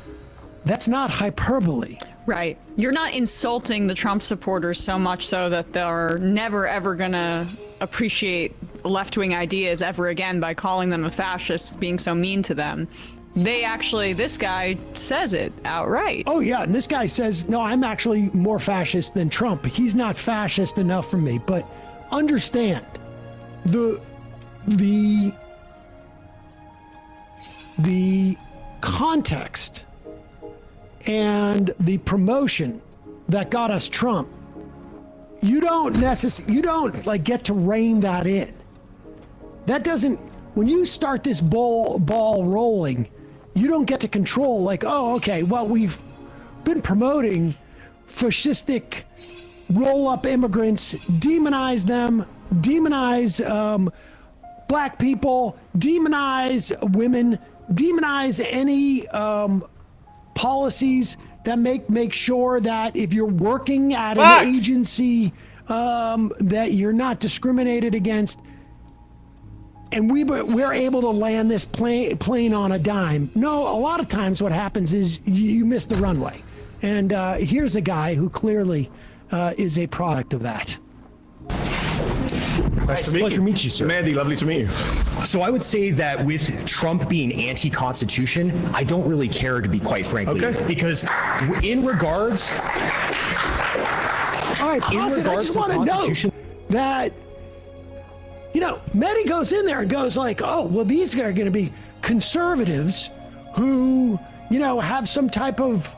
that's not hyperbole. Right. You're not insulting the Trump supporters so much so that they're never ever gonna appreciate left-wing ideas ever again by calling them a fascist, being so mean to them. They actually, this guy says it outright. Oh yeah, and this guy says, no, I'm actually more fascist than Trump. He's not fascist enough for me. But understand, the context and the promotion that got us Trump, you don't like get to rein that in. That doesn't, when you start this ball rolling, you don't get to control like, oh, okay, well, we've been promoting fascistic roll-up immigrants, demonize them, demonize black people, demonize women, demonize any policies that make sure that if you're working at an agency that you're not discriminated against. And we're able to land this plane on a dime. No, a lot of times what happens is you miss the runway. And here's a guy who clearly is a product of that. Nice to pleasure to meet you, sir. Mehdi, lovely to meet you. So I would say that with Trump being anti-Constitution, I don't really care, to be quite frankly. Okay. Because in regards... All right, pause it. I just want to note that, you know, Mehdi goes in there and goes like, oh, well, these are going to be conservatives who, you know, have some type of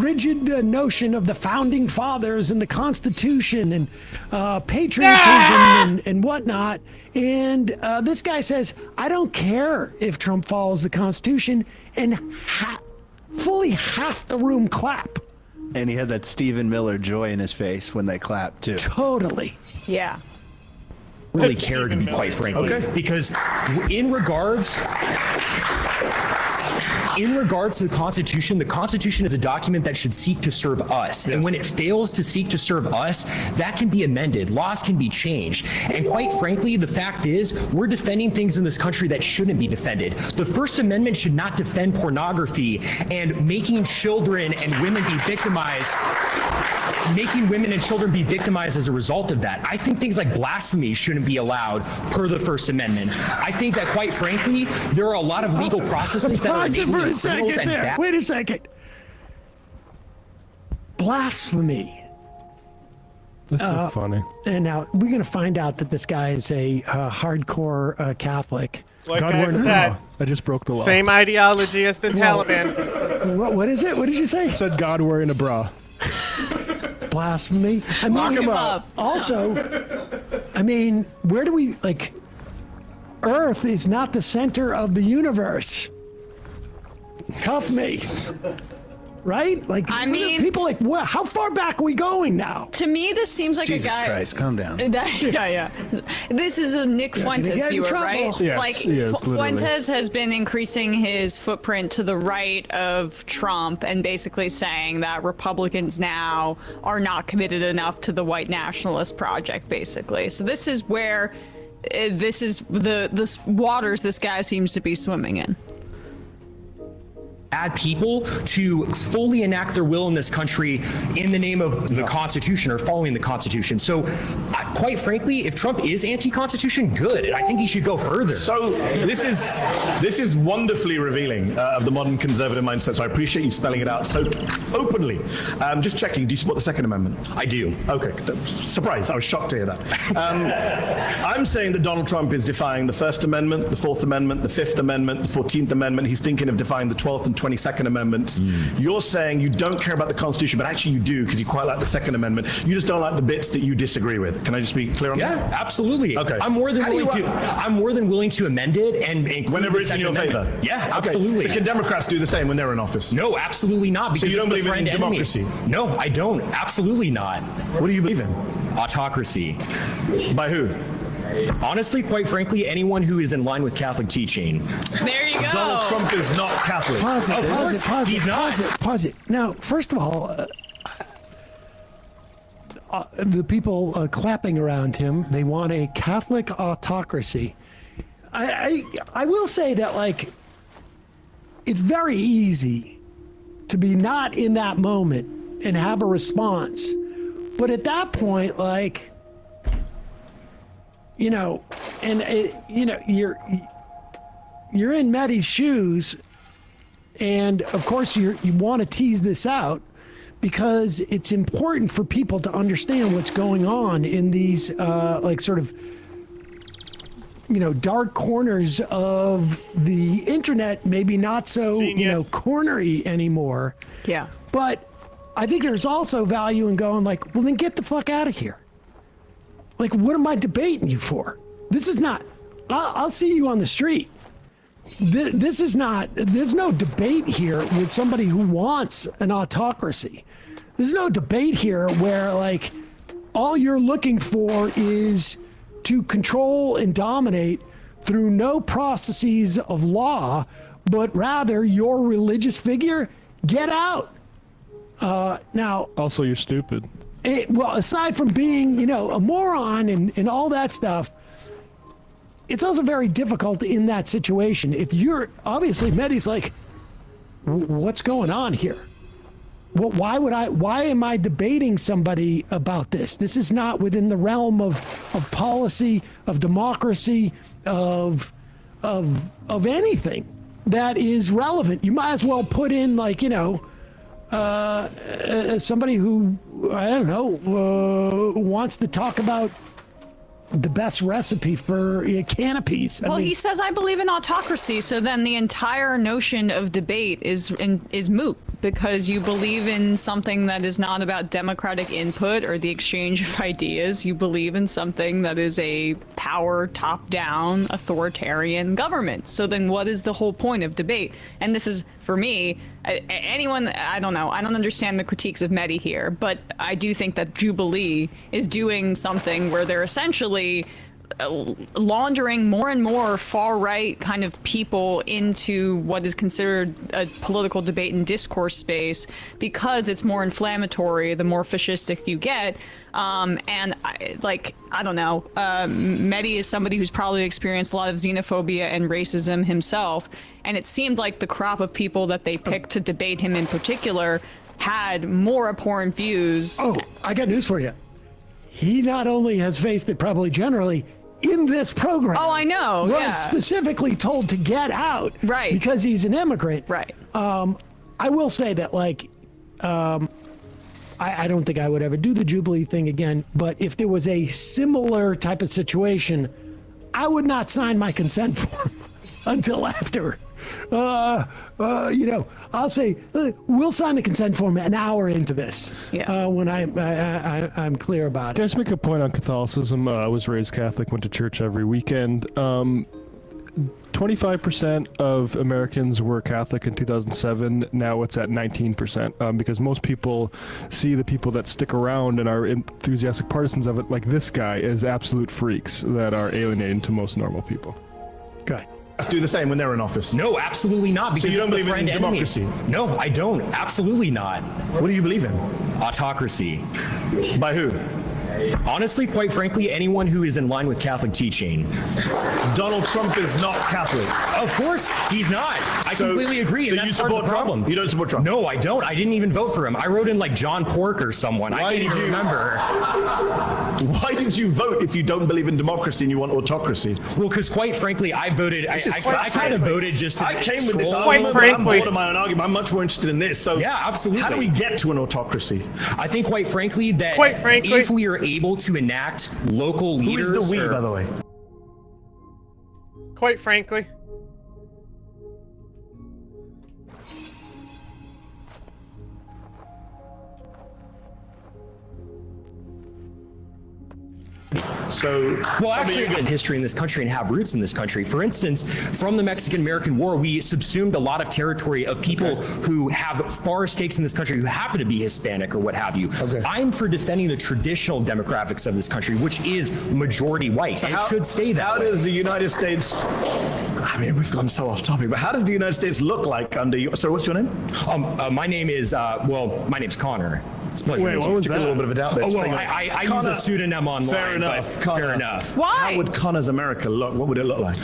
rigid notion of the founding fathers and the Constitution and patriotism and whatnot. And this guy says, I don't care if Trump follows the Constitution, and fully half the room clap. And he had that Stephen Miller joy in his face when they clapped too. Totally. Yeah. Really care, to be quite frankly. Okay. Because in regards to the Constitution is a document that should seek to serve us. Yeah. And when it fails to seek to serve us, that can be amended. Laws can be changed. And quite frankly, the fact is, we're defending things in this country that shouldn't be defended. The First Amendment should not defend pornography and making children and women be victimized. Making women and children be victimized as a result of that. I think things like blasphemy shouldn't be allowed per the First Amendment. I think that, quite frankly, there are a lot of legal processes that are enabling criminals and bad. Wait a second. Blasphemy. This is funny. And now we're going to find out that this guy is a hardcore Catholic. Like I said, I just broke the law. Same ideology as the Taliban. What is it? What did you say? I said God wearing a bra. Blasphemy. I mean, lock him up. Also, I mean, where do we, like, Earth is not the center of the universe. Cuff me. Right? Like, I mean, people like, how far back are we going now? To me, this seems like Jesus a guy. Christ, calm down. Yeah. This is a Nick Fuentes viewer, right? Yes, like Fuentes has been increasing his footprint to the right of Trump and basically saying that Republicans now are not committed enough to the white nationalist project, basically. So this is where this is the waters this guy seems to be swimming in. Bad people to fully enact their will in this country in the name of the Constitution or following the Constitution. So quite frankly, if Trump is anti-Constitution, good. And I think he should go further. So this is wonderfully revealing of the modern conservative mindset. So I appreciate you spelling it out so openly. Just checking, do you support the Second Amendment? I do. Okay, surprise, I was shocked to hear that. I'm saying that Donald Trump is defying the First Amendment, the Fourth Amendment, the Fifth Amendment, the 14th Amendment. He's thinking of defying the 12th and 22nd Amendments. You're saying you don't care about the Constitution, but actually you do because you quite like the Second Amendment. You just don't like the bits that you disagree with. Can I just be clear on that? Yeah, absolutely. Okay. I'm more than willing to amend it and include whenever it's in your favor. Yeah, absolutely. Okay. So can Democrats do the same when they're in office? No, absolutely not. Because so you don't believe in democracy? No, I don't. Absolutely not. What do you believe in? Autocracy. By who? Honestly, quite frankly, anyone who is in line with Catholic teaching. There you go. Donald Trump is not Catholic. Pause it. Now, first of all, the people clapping around him, they want a Catholic autocracy. I will say that, like, it's very easy to be not in that moment and have a response. But at that point, like, you know, and you're in Mehdi's shoes, and of course you want to tease this out because it's important for people to understand what's going on in these like sort of, you know, dark corners of the internet, maybe not so cornery anymore. Yeah. But I think there's also value in going like, well, then get the fuck out of here. Like, what am I debating you for? This is not, I'll see you on the street. This is not, there's no debate here with somebody who wants an autocracy. There's no debate here where, like, all you're looking for is to control and dominate through no processes of law, but rather your religious figure, get out. Now, also, you're stupid. Well, aside from being, you know, a moron and all that stuff, it's also very difficult in that situation. If you're, obviously, Mehdi's like, what's going on here? Well, why am I debating somebody about this? This is not within the realm of policy, of democracy, of anything that is relevant. You might as well put in, like, you know, somebody who, I don't know, wants to talk about the best recipe for canopies. Well, he says, I believe in autocracy, so then the entire notion of debate is moot, because you believe in something that is not about democratic input or the exchange of ideas. You believe in something that is a power, top-down, authoritarian government. So then what is the whole point of debate? And this is, for me, anyone, I don't know, I don't understand the critiques of Mehdi here, but I do think that Jubilee is doing something where they're essentially laundering more and more far-right kind of people into what is considered a political debate and discourse space because it's more inflammatory the more fascistic you get. And I don't know, Mehdi is somebody who's probably experienced a lot of xenophobia and racism himself, and it seemed like the crop of people that they picked to debate him in particular had more abhorrent views. Oh, I got news for you. He not only has faced it probably generally in this program. Oh, I know. Was specifically told to get out. Right. Because he's an immigrant. Right. I will say that, like, I don't think I would ever do the Jubilee thing again, but if there was a similar type of situation, I would not sign my consent form until after. You know, I'll say, we'll sign the consent form an hour into this. Yeah. When I'm clear about it. Can I just make a point on Catholicism? I was raised Catholic, went to church every weekend. 25% of Americans were Catholic in 2007. Now it's at 19%, because most people see the people that stick around and are enthusiastic partisans of it, like this guy, as absolute freaks that are alienating to most normal people. Good. Let's do the same when they're in office. No, absolutely not. Because so you don't believe in democracy? No, I don't. Absolutely not. What do you believe in? Autocracy. By who? Honestly, quite frankly, anyone who is in line with Catholic teaching. Donald Trump is not Catholic. Of course, he's not. I completely agree, and that's part of the problem. Trump? You don't support Trump? No, I don't. I didn't even vote for him. I wrote in like John Pork or someone. I can't even remember. Why did you vote if you don't believe in democracy and you want autocracy? Well, because quite frankly, I voted. I kind of voted just to. I came with this Quite argument. frankly, I'm bored of my own argument. I'm much more interested in this. So yeah, absolutely. How do we get to an autocracy? I think, quite frankly, that if we are able to enact local leaders. Who is the we, by the way? Quite frankly. So, well, actually, in history in this country and have roots in this country. For instance, from the Mexican-American War, we subsumed a lot of territory of people who have far stakes in this country who happen to be Hispanic or what have you. I'm for defending the traditional demographics of this country, which is majority white. So it should stay that How way. does the United States... I mean, we've gone so off topic, but how does the United States look like under you? So what's your name? My name is, my name's Connor. It's a pleasure. Wait, what was that? A little bit of a doubt there. Oh, well, I use a pseudonym online. Fair enough. Connor. Fair enough. Why? How would Connor's America look? What would it look like?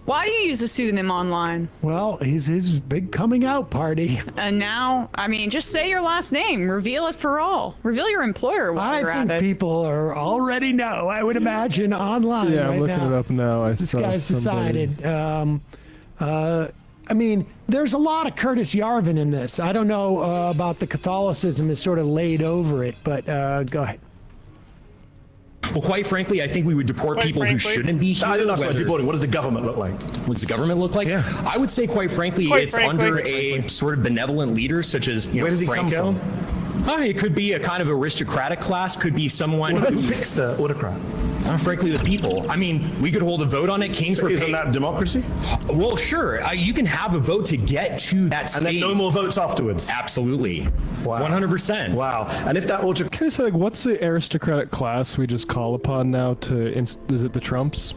Why do you use a pseudonym online? Well, he's his big coming out party. And now, I mean, just say your last name. Reveal it for all. Reveal your employer while you're I at think it. people are already know. I would imagine online. Yeah, right I'm looking now. it up now. This guy's decided. I mean, there's a lot of Curtis Yarvin in this. I don't know about the Catholicism is sort of laid over it, but go ahead. Well, quite frankly, I think we would deport people who shouldn't be here. I didn't ask about deporting. What does the government look like? What does the government look like? Yeah. I would say, quite frankly, it's under a sort of benevolent leader, such as Where does he come Franco. from? It could be a kind of aristocratic class. Could be someone Well, who that's fixed autocrat. Frankly, the people. I mean, we could hold a vote on it. Kings were Isn't that democracy? Well, sure. You can have a vote to get to that stage. And then no more votes afterwards. Absolutely. Wow. 100%. Wow. And if that autocrat... Can I say, like, what's the aristocratic class we just call upon now to... Is it the Trumps?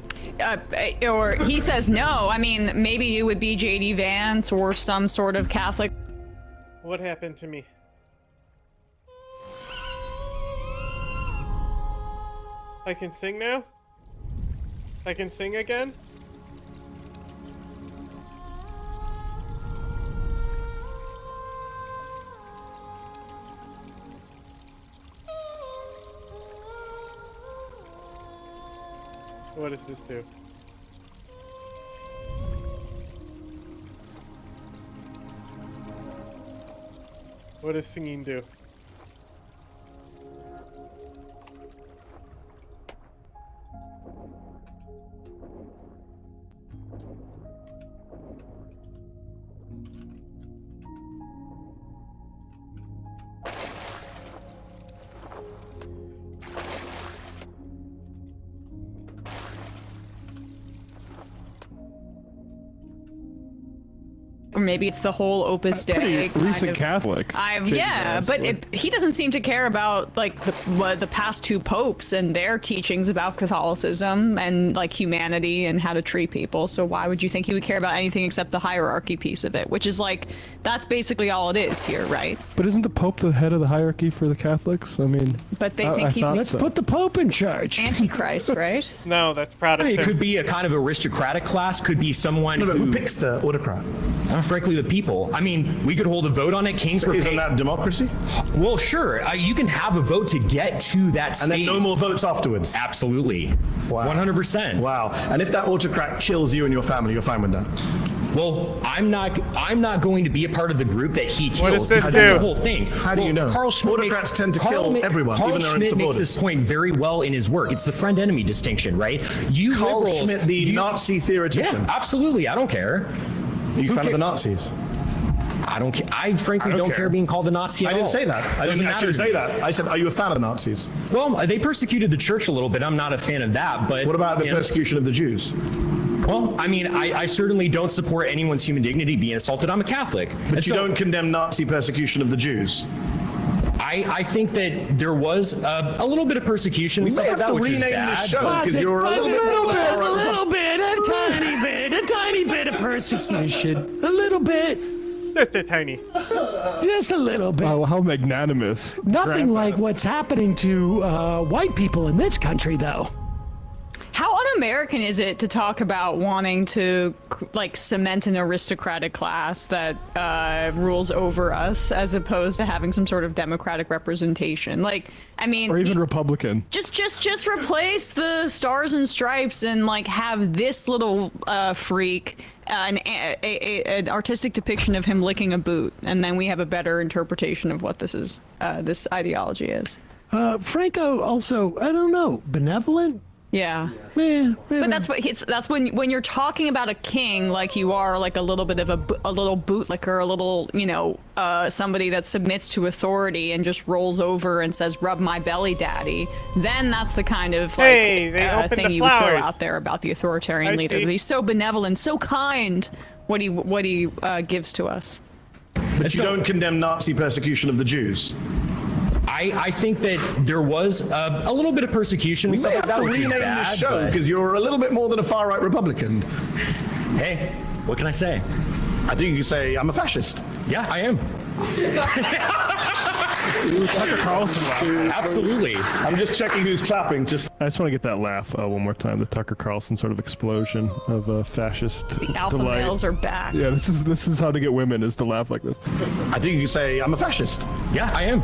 Or he says no. I mean, maybe you would be J.D. Vance or some sort of Catholic. What happened to me? I can sing now? I can sing again? What does this do? What does singing do? Or maybe it's the whole Opus Dei. Pretty recent Catholic. Yeah, but he doesn't seem to care about like the past two popes and their teachings about Catholicism and like humanity and how to treat people. So why would you think he would care about anything except the hierarchy piece of it, which is like that's basically all it is here, right? But isn't the Pope the head of the hierarchy for the Catholics? I mean, but they think he's Let's put the Pope in charge. Antichrist, right? No, that's Protestant. It could be a kind of aristocratic class. Could be someone who picks the autocrat. Frankly, the people. I mean, we could hold a vote on it. Kings were Isn't that democracy? Well, sure. You can have a vote to get to that stage. And then no more votes afterwards. Absolutely. Wow. 100%. Wow. And if that autocrat kills you and your family, you're fine with that? Well, I'm not going to be a part of the group that he kills. What does this That's do? the whole thing. How do you know? Carl Schmitt Autocrats tend to kill everyone, Carl even their own Schmitt makes supporters. this point very well in his work. It's the friend-enemy distinction, right? You Carl liberals, Schmitt, the Nazi theoretician. Yeah, absolutely. I don't care. Are you a fan of the Nazis? I don't care. I frankly don't care being called a Nazi at all. I didn't say that. I didn't actually say that. I said, are you a fan of the Nazis? Well, they persecuted the church a little bit. I'm not a fan of that. But what about the persecution of the Jews? Well, I mean, I certainly don't support anyone's human dignity being assaulted. I'm a Catholic. But you don't condemn Nazi persecution of the Jews? I think that there was a little bit of persecution. We and stuff may like have that, to which is rename the bad. show because you're a little bit a tiny bit of persecution. A little bit. Just a tiny. Just a little bit. Oh, how magnanimous. Nothing like what's happening to white people in this country, though. How un-American is it to talk about wanting to like cement an aristocratic class that rules over us, as opposed to having some sort of democratic representation? Like, I mean, or even Republican. Just replace the stars and stripes and like have this little freak an artistic depiction of him licking a boot, and then we have a better interpretation of what this is. This ideology is. Franco also, I don't know, benevolent. Yeah. Yeah, but that's when you're talking about a king like you are, like a little bit of a little bootlicker, a little, you know, somebody that submits to authority and just rolls over and says, "Rub my belly, daddy." Then that's the kind of like thing you would throw out there about the authoritarian leader. He's so benevolent, so kind. What he gives to us. But you don't condemn Nazi persecution of the Jews. I think that there was a little bit of persecution. We may have to rename this show because you're a little bit more than a far-right Republican. Hey, what can I say? I think you can say I'm a fascist. Yeah, I am. Tucker Carlson laugh. Absolutely. I'm just checking who's clapping. I just want to get that laugh one more time. The Tucker Carlson sort of explosion of fascist The alpha delight. males are back. Yeah, this is how to get women, is to laugh like this. I think you can say I'm a fascist. Yeah, I am.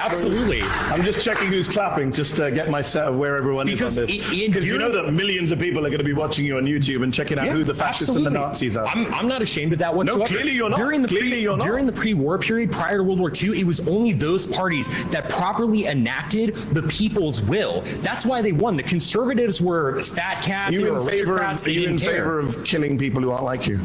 Absolutely. I'm just checking who's clapping just to get my set of where everyone is on this. Because you know that millions of people are going to be watching you on YouTube and checking out who the fascists and the Nazis are. I'm not ashamed of that whatsoever. No, clearly you're not. During the pre-war period, prior to World War II, it was only those parties that properly enacted the people's will. That's why they won. The conservatives were fat cats. You in favor of killing people who aren't like you?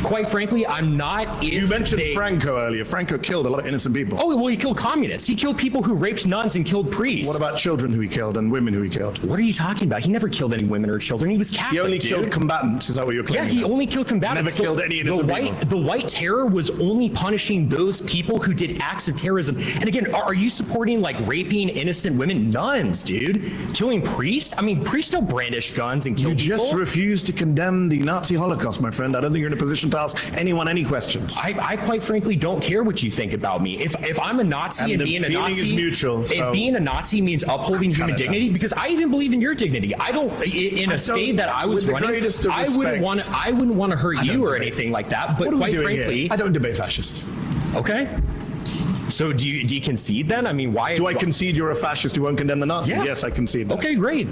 Quite frankly, I'm not. You mentioned Franco earlier. Franco killed a lot of innocent people. Oh, well, he killed communists. He killed people who raped nuns and killed priests. What about children who he killed and women who he killed? What are you talking about? He never killed any women or children. He was Catholic. He only killed combatants. Is that what you're claiming? Yeah, he only killed combatants. Never killed any innocent people. The White Terror was only punishing those people who did acts of terrorism. And again, are you supporting like raping innocent women? Nuns, dude. Killing priests? I mean, priests don't brandish guns and kill people. You just refuse to condemn the Nazi Holocaust, my friend. I don't think you're in a position to ask anyone any questions. I quite frankly don't care what you think about me. If I'm a Nazi and being a Nazi, is mutual, so being a Nazi means upholding human dignity, because I even believe in your dignity. I don't, in a state that I was running, I wouldn't want to hurt you or anything like that. But quite frankly, I don't debate fascists. Okay. So do you concede then? I mean, why? Do I concede you're a fascist who won't condemn the Nazis? Yeah. Yes, I concede that. Okay, great.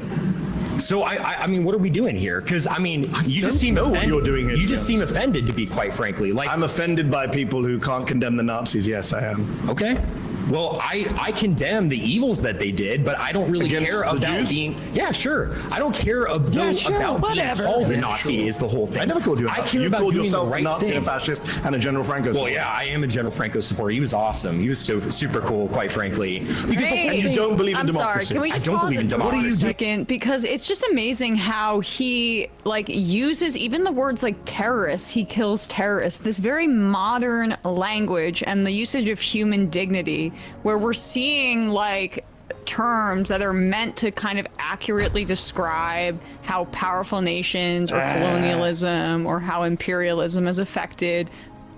So I mean, what are we doing here? Because I mean, you just seem offended. What you're doing here, you just seem offended, to be quite frankly. Like, I'm offended by people who can't condemn the Nazis. Yes, I am. Okay. Well, I condemn the evils that they did, but I don't really care about being. Yeah, sure. I don't care about being called a Nazi. Is the whole thing. I never called you a Nazi. I care you about called doing yourself the right a Nazi, thing. a fascist, and a General Franco supporter. Well, yeah, I am a General Franco supporter. He was awesome. He was so super cool, quite frankly. Because you don't believe in democracy. Sorry, can we just pause it for a second? Because it's just amazing how he like uses even the words like terrorist. He kills terrorists. This very modern language and the usage of human dignity, where we're seeing like terms that are meant to kind of accurately describe how powerful nations or colonialism or how imperialism has affected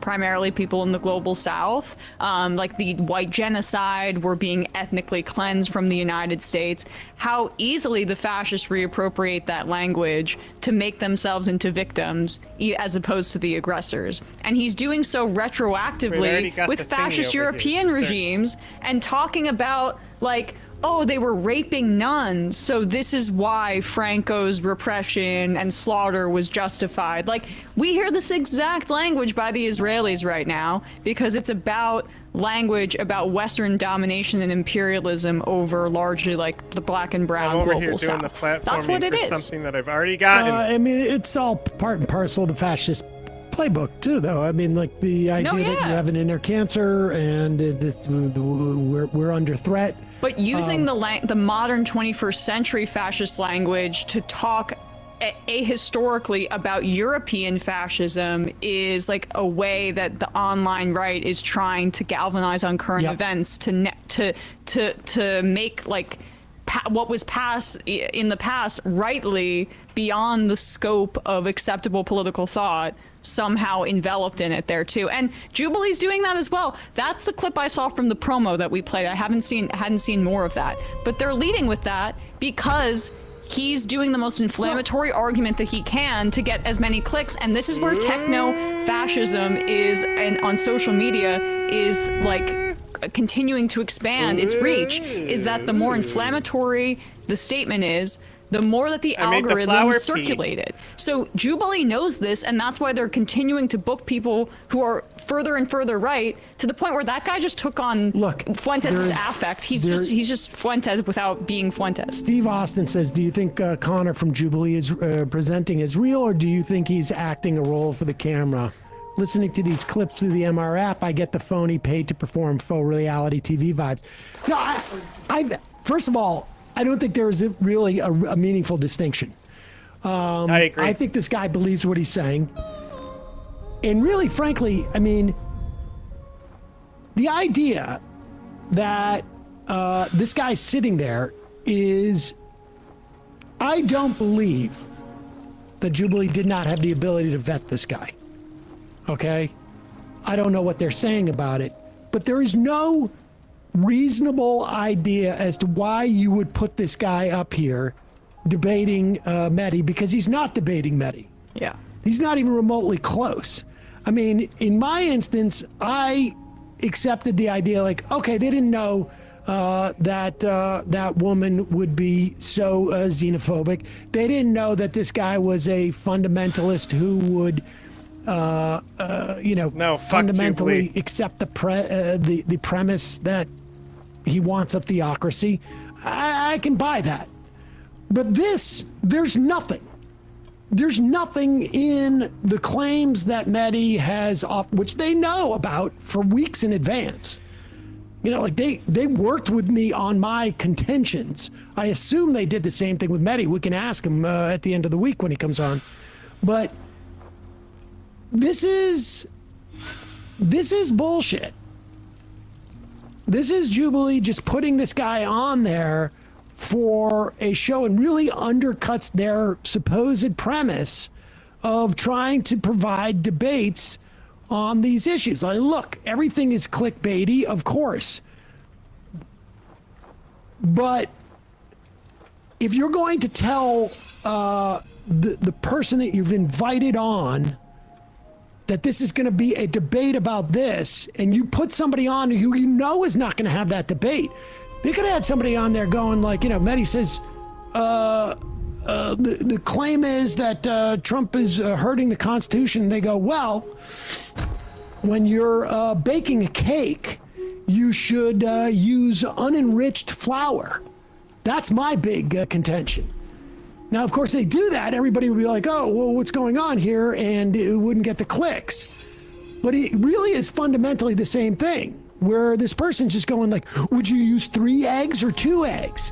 primarily people in the global south, like the white genocide, were being ethnically cleansed from the United States, how easily the fascists reappropriate that language to make themselves into victims as opposed to the aggressors. And he's doing so retroactively with fascist European regimes and talking about like, oh, they were raping nuns, so this is why Franco's repression and slaughter was justified. Like, we hear this exact language by the Israelis right now because it's about language about Western domination and imperialism over largely like the black and brown over global here doing south. the platforming That's what it for is. something that I've already gotten. I mean, it's all part and parcel of the fascist playbook too, though. I mean, like the idea that you have an inner cancer and we're under threat. But using the modern 21st century fascist language to talk ahistorically about European fascism is like a way that the online right is trying to galvanize on current events to make like what was passed in the past rightly beyond the scope of acceptable political thought somehow enveloped in it there too. And Jubilee's doing that as well. That's the clip I saw from the promo that we played. I hadn't seen more of that, but they're leading with that because he's doing the most inflammatory argument that he can to get as many clicks. And this is where techno-fascism is, and on social media is like continuing to expand its reach, is that the more inflammatory the statement is, the more that the algorithms circulate it. So Jubilee knows this, and that's why they're continuing to book people who are further and further right, to the point where that guy just took on Fuentes' affect. He's just Fuentes without being Fuentes. Steve Austin says, do you think Connor from Jubilee is presenting as real, or do you think he's acting a role for the camera? Listening to these clips through the MR app, I get the phony paid to perform faux reality TV vibes. No, I first of all, I don't think there is really a meaningful distinction. I agree. I think this guy believes what he's saying. And really, frankly, I mean, the idea that this guy's sitting there is, I don't believe that Jubilee did not have the ability to vet this guy. Okay? I don't know what they're saying about it, but there is no reasonable idea as to why you would put this guy up here debating Mehdi, because he's not debating Mehdi. Yeah. He's not even remotely close. I mean, in my instance, I accepted the idea like, okay, they didn't know that woman would be so xenophobic. They didn't know that this guy was a fundamentalist who would fundamentally accept the premise that he wants a theocracy. I can buy that. But there's nothing. There's nothing in the claims that Mehdi has which they know about for weeks in advance. You know, like they worked with me on my contentions. I assume they did the same thing with Mehdi. We can ask him at the end of the week when he comes on. But this is bullshit. This is Jubilee just putting this guy on there for a show and really undercuts their supposed premise of trying to provide debates on these issues. Like, look, everything is clickbaity, of course. But if you're going to tell the person that you've invited on that this is going to be a debate about this, and you put somebody on who you know is not going to have that debate. They could have had somebody on there going like, you know, Mehdi says, the claim is that Trump is hurting the Constitution. They go, well, when you're baking a cake, you should use unenriched flour. That's my big contention. Now, of course, they do that. Everybody would be like, oh, well, what's going on here? And it wouldn't get the clicks. But it really is fundamentally the same thing, where this person's just going like, would you use 3 eggs or 2 eggs?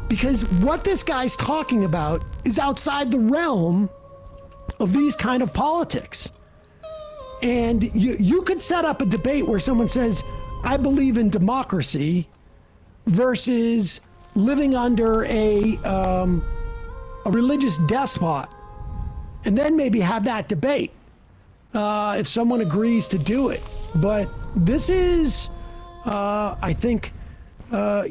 Because what this guy's talking about is outside the realm of these kind of politics. And you could set up a debate where someone says, I believe in democracy, versus living under a religious despot, and then maybe have that debate if someone agrees to do it. But this is, I think, I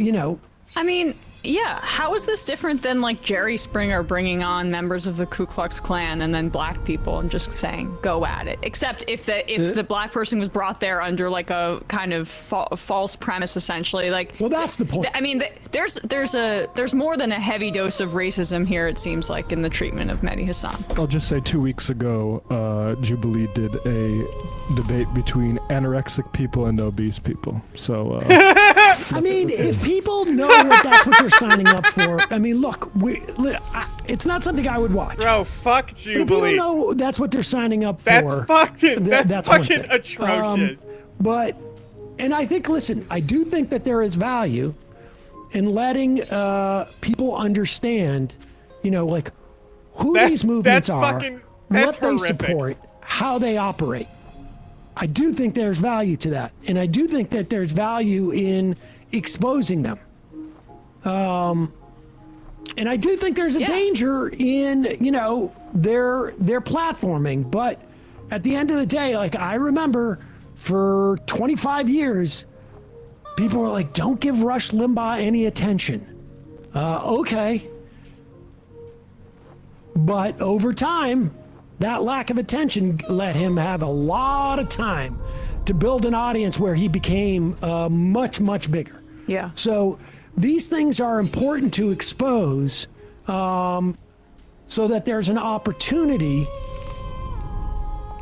mean, yeah, how is this different than like Jerry Springer bringing on members of the Ku Klux Klan and then black people and just saying go at it? Except if the black person was brought there under like a kind of false premise, essentially. Like, well, that's the point. I mean, there's more than a heavy dose of racism here. It seems like in the treatment of Mehdi Hasan. I'll just say 2 weeks ago, Jubilee did a debate between anorexic people and obese people. So. I mean, if people know that's what they're signing up for, I mean, look, it's not something I would watch. Bro, fuck Jubilee. But if people know that's what they're signing up that's for. That's fucking atrocious. And I think, listen, I do think that there is value in letting people understand, like who these movements are, what they support, how they operate. I do think there's value to that. And I do think that there's value in exposing them. And I do think there's a danger in, their platforming. But at the end of the day, like, I remember for 25 years, people were like, don't give Rush Limbaugh any attention. Okay. But over time, that lack of attention let him have a lot of time to build an audience where he became much, much bigger. Yeah. So these things are important to expose so that there's an opportunity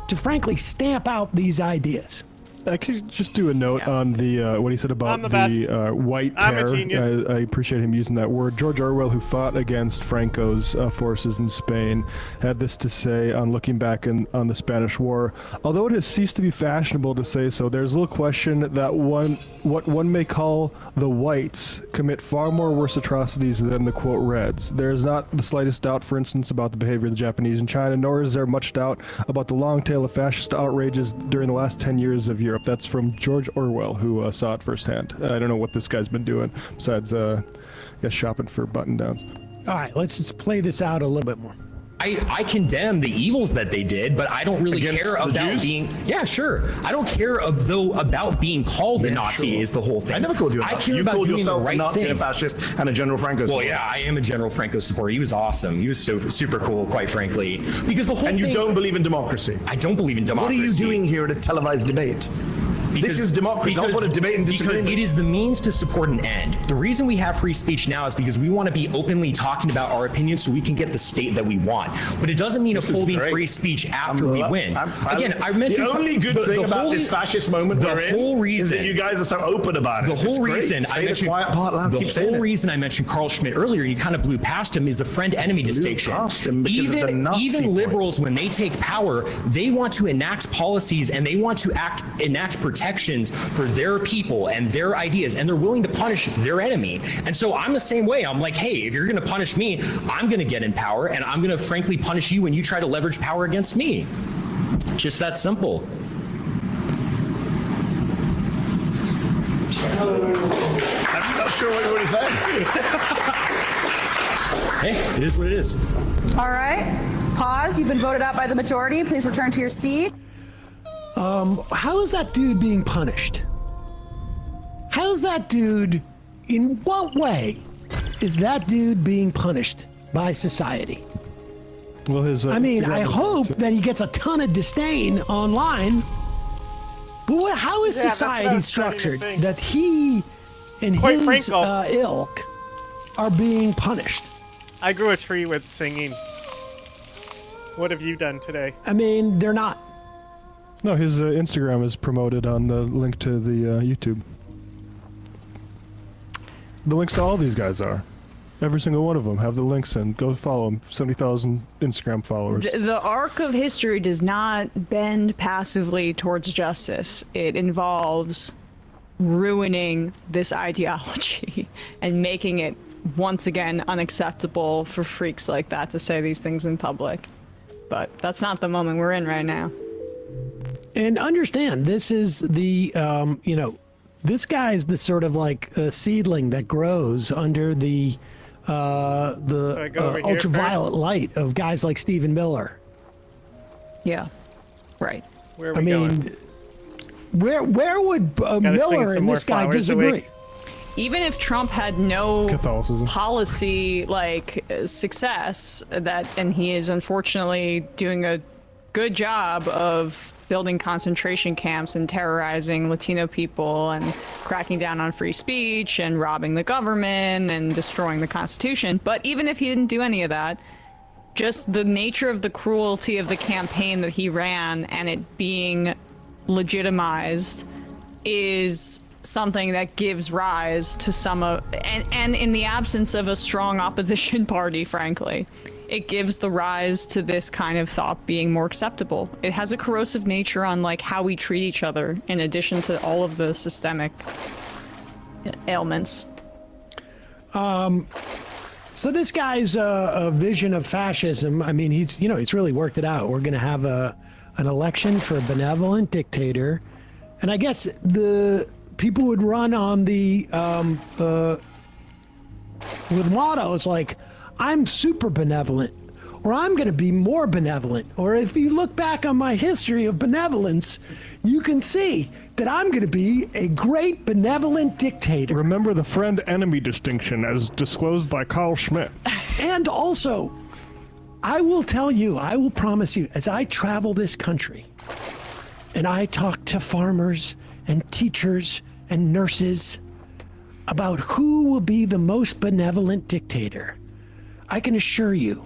to frankly stamp out these ideas. I could just do a note on the what he said about the white I'm a terror. genius. I appreciate him using that word. George Orwell, who fought against Franco's forces in Spain, had this to say on looking back on the Spanish War. Although it has ceased to be fashionable to say so, there's little question that what one may call the whites commit far more worse atrocities than the quote reds. There is not the slightest doubt, for instance, about the behavior of the Japanese in China, nor is there much doubt about the long tail of fascist outrages during the last 10 years of Europe. That's from George Orwell, who saw it firsthand. I don't know what this guy's been doing besides, I guess, shopping for button-downs. All right, let's just play this out a little bit more. I condemn the evils that they did, but I don't really Against care the about Jews? being. Yeah, sure. I don't care about being called a Nazi. Sure. Is the whole thing. I never called you a I Nazi. care You about called doing yourself the right a Nazi, thing. a fascist, and a General Franco supporter. Well, yeah, I am a General Franco supporter. He was awesome. He was so super cool, quite frankly. Because the whole And you thing, don't believe in democracy. I don't believe in democracy. What are you doing here at a televised debate? This is democracy. Don't want to debate and disagree. Because it is the means to support an end. The reason we have free speech now is because we want to be openly talking about our opinions so we can get the state that we want. But it doesn't mean upholding free speech after we win. Again, I mentioned the only good thing about this fascist moment we're in is that you guys are so open about it. The whole It's great. reason I Say the mentioned quiet part loud. Keep saying whole it. reason I mentioned Carl Schmitt earlier, you kind of blew past him, is the friend-enemy distinction. Past him because of the Nazi Even point. liberals, when they take power, they want to enact policies and they want to enact protections for their people and their ideas, and they're willing to punish their enemy. And so I'm the same way. I'm like, hey, if you're going to punish me, I'm going to get in power, and I'm going to frankly punish you when you try to leverage power against me. Just that simple. I'm not sure what you want to say. Hey, it is what it is. All right. Pause. You've been voted out by the majority. Please return to your seat. How is that dude being punished? How's that dude, in what way is that dude being punished by society? Well, his. I mean, I hope that he gets a ton of disdain online. But how is Yeah, that's what I society was starting to structured think. that he and Quite his Franco. ilk are being punished? I grew a tree with singing. What have you done today? I mean, they're not. No, his Instagram is promoted on the link to the YouTube. The links to all these guys are. Every single one of them have the links in. Go follow them. 70,000 Instagram followers. The arc of history does not bend passively towards justice. It involves ruining this ideology and making it once again unacceptable for freaks like that to say these things in public. But that's not the moment we're in right now. And understand, this is the, this guy's the sort of like seedling that grows under the ultraviolet light of guys like Stephen Miller. Yeah, right. Where are we I mean, going? where would sing Miller some and more this guy Flowers disagree? Awake. Even if Trump had no Catholicism. policy success, and he is unfortunately doing a good job of building concentration camps and terrorizing Latino people and cracking down on free speech and robbing the government and destroying the Constitution. But even if he didn't do any of that, just the nature of the cruelty of the campaign that he ran and it being legitimized is something that gives rise to some of, and in the absence of a strong opposition party, frankly, it gives the rise to this kind of thought being more acceptable. It has a corrosive nature on like how we treat each other in addition to all of the systemic ailments. So this guy's a vision of fascism. I mean, he's really worked it out. We're going to have an election for a benevolent dictator, and I guess the people would run on the with mottos like, I'm super benevolent, or I'm going to be more benevolent. Or if you look back on my history of benevolence, you can see that I'm going to be a great benevolent dictator. Remember the friend-enemy distinction as disclosed by Carl Schmitt. And also, I will tell you, I will promise you, as I travel this country, and I talk to farmers and teachers and nurses about who will be the most benevolent dictator, I can assure you,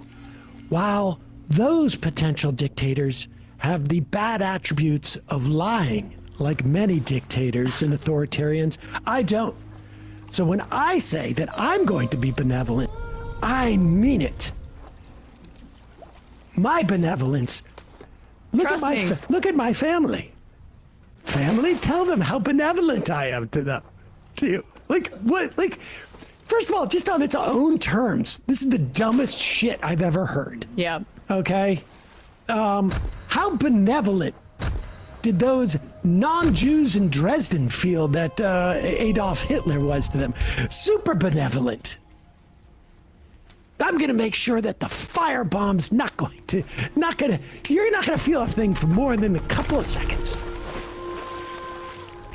while those potential dictators have the bad attributes of lying, like many dictators and authoritarians, I don't. So when I say that I'm going to be benevolent, I mean it. My benevolence. Look at my family. Family, tell them how benevolent I am to them. To you. Like, what? Like, first of all, just on its own terms, this is the dumbest shit I've ever heard. Yeah. Okay? How benevolent did those non-Jews in Dresden feel that Adolf Hitler was to them? Super benevolent. I'm gonna make sure that the firebomb's you're not gonna feel a thing for more than a couple of seconds.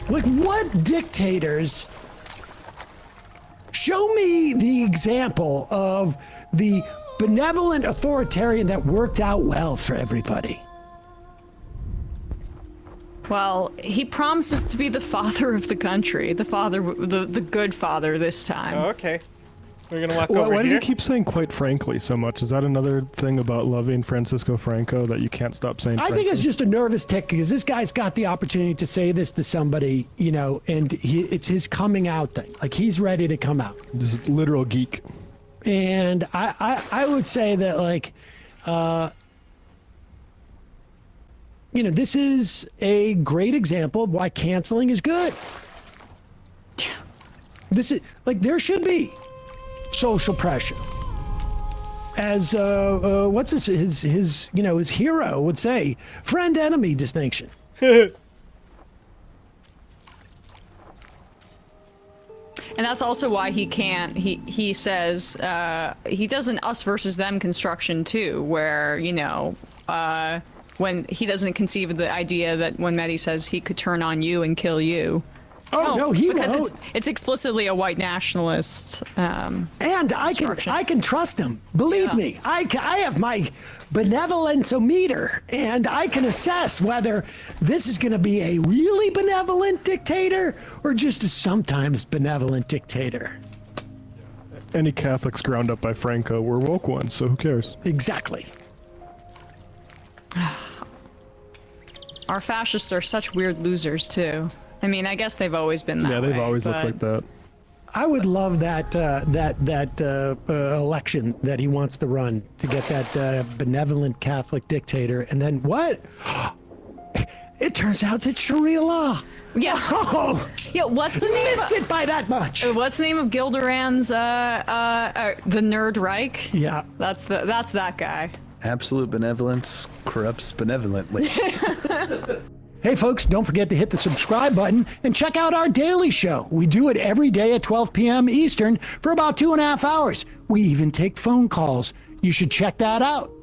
Like, what dictators? Show me the example of the benevolent authoritarian that worked out well for everybody. Well, he promises to be the father of the country, the good father this time. Oh, okay. We're gonna walk over Why do here. you keep saying "quite frankly" so much? Is that another thing about loving Francisco Franco that you can't stop saying? I think it's just a nervous tick because this guy's got the opportunity to say this to somebody, you know, and it's his coming out thing. Like, he's ready to come out. This is literal geek. And I would say that, like, you know, this is a great example of why canceling is good. This is, like, there should be social pressure. As what's his you know, his hero would say, friend-enemy distinction. And that's also why he can't, he says, he does an us versus them construction too, where, you know, when he doesn't conceive of the idea that when Mehdi says he could turn on you and kill you. Oh, no, he because won't. it's explicitly a white nationalist. And I can trust him. Believe me, I have my benevolence-o-meter, and I can assess whether this is going to be a really benevolent dictator or just a sometimes benevolent dictator. Any Catholics ground up by Franco were woke ones, so who cares? Exactly. Our fascists are such weird losers too. I mean, I guess they've always been that way. Yeah, they've always looked like that. I would love that election that he wants to run to get that benevolent Catholic dictator, and then what? It turns out it's Sharia law. Yeah. Oh, yeah. What's the name? Missed it by that much. What's the name of Gilderan's? The Nerd Reich. Yeah. That's that guy. Absolute benevolence corrupts benevolently. Hey folks, don't forget to hit the subscribe button and check out our daily show. We do it every day at 12 p.m. Eastern for about 2.5 hours. We even take phone calls. You should check that out.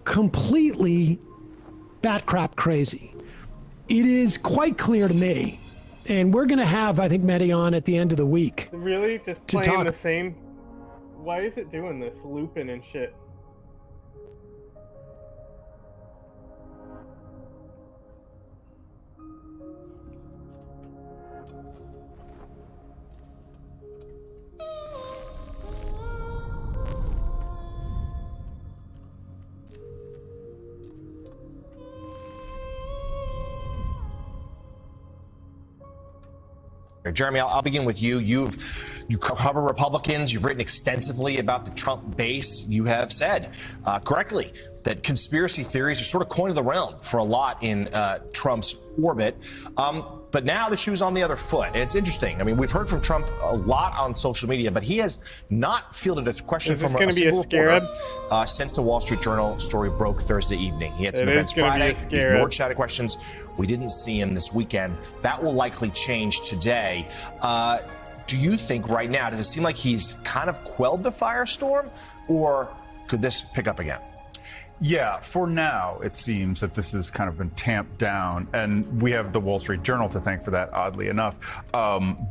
Completely batcrap crazy. It is quite clear to me, and we're going to have, I think, Mehdi on at the end of the week. Really? Just playing the same? Why is it doing this? Looping and shit. Jeremy, I'll begin with you. You've You cover Republicans. You've written extensively about the Trump base. You have said correctly that conspiracy theories are sort of coin of the realm for a lot in Trump's orbit. But now the shoe's on the other foot. And it's interesting. I mean, we've heard from Trump a lot on social media, but he has not fielded a question from a single reporter since the Wall Street Journal story broke Thursday evening. He had some events Friday, he ignored chatted questions. We didn't see him this weekend. That will likely change today. Do you think right now, does it seem like he's kind of quelled the firestorm, or could this pick up again? Yeah, for now, it seems that this has kind of been tamped down, and we have the Wall Street Journal to thank for that, oddly enough.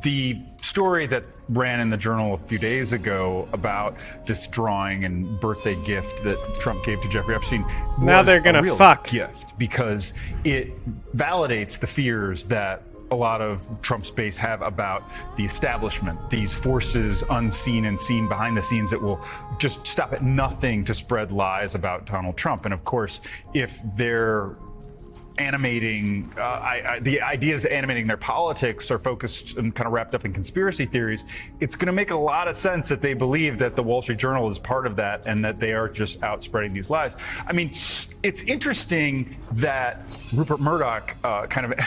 The story that ran in the Journal a few days ago about this drawing and birthday gift that Trump gave to Jeffrey Epstein now they're gonna a real fuck gift, because it validates the fears that a lot of Trump's base have about the establishment, these forces unseen and seen behind the scenes that will just stop at nothing to spread lies about Donald Trump. And of course, if they're animating, the ideas animating their politics are focused and kind of wrapped up in conspiracy theories, it's going to make a lot of sense that they believe that the Wall Street Journal is part of that and that they are just out spreading these lies. I mean, it's interesting that Rupert Murdoch kind of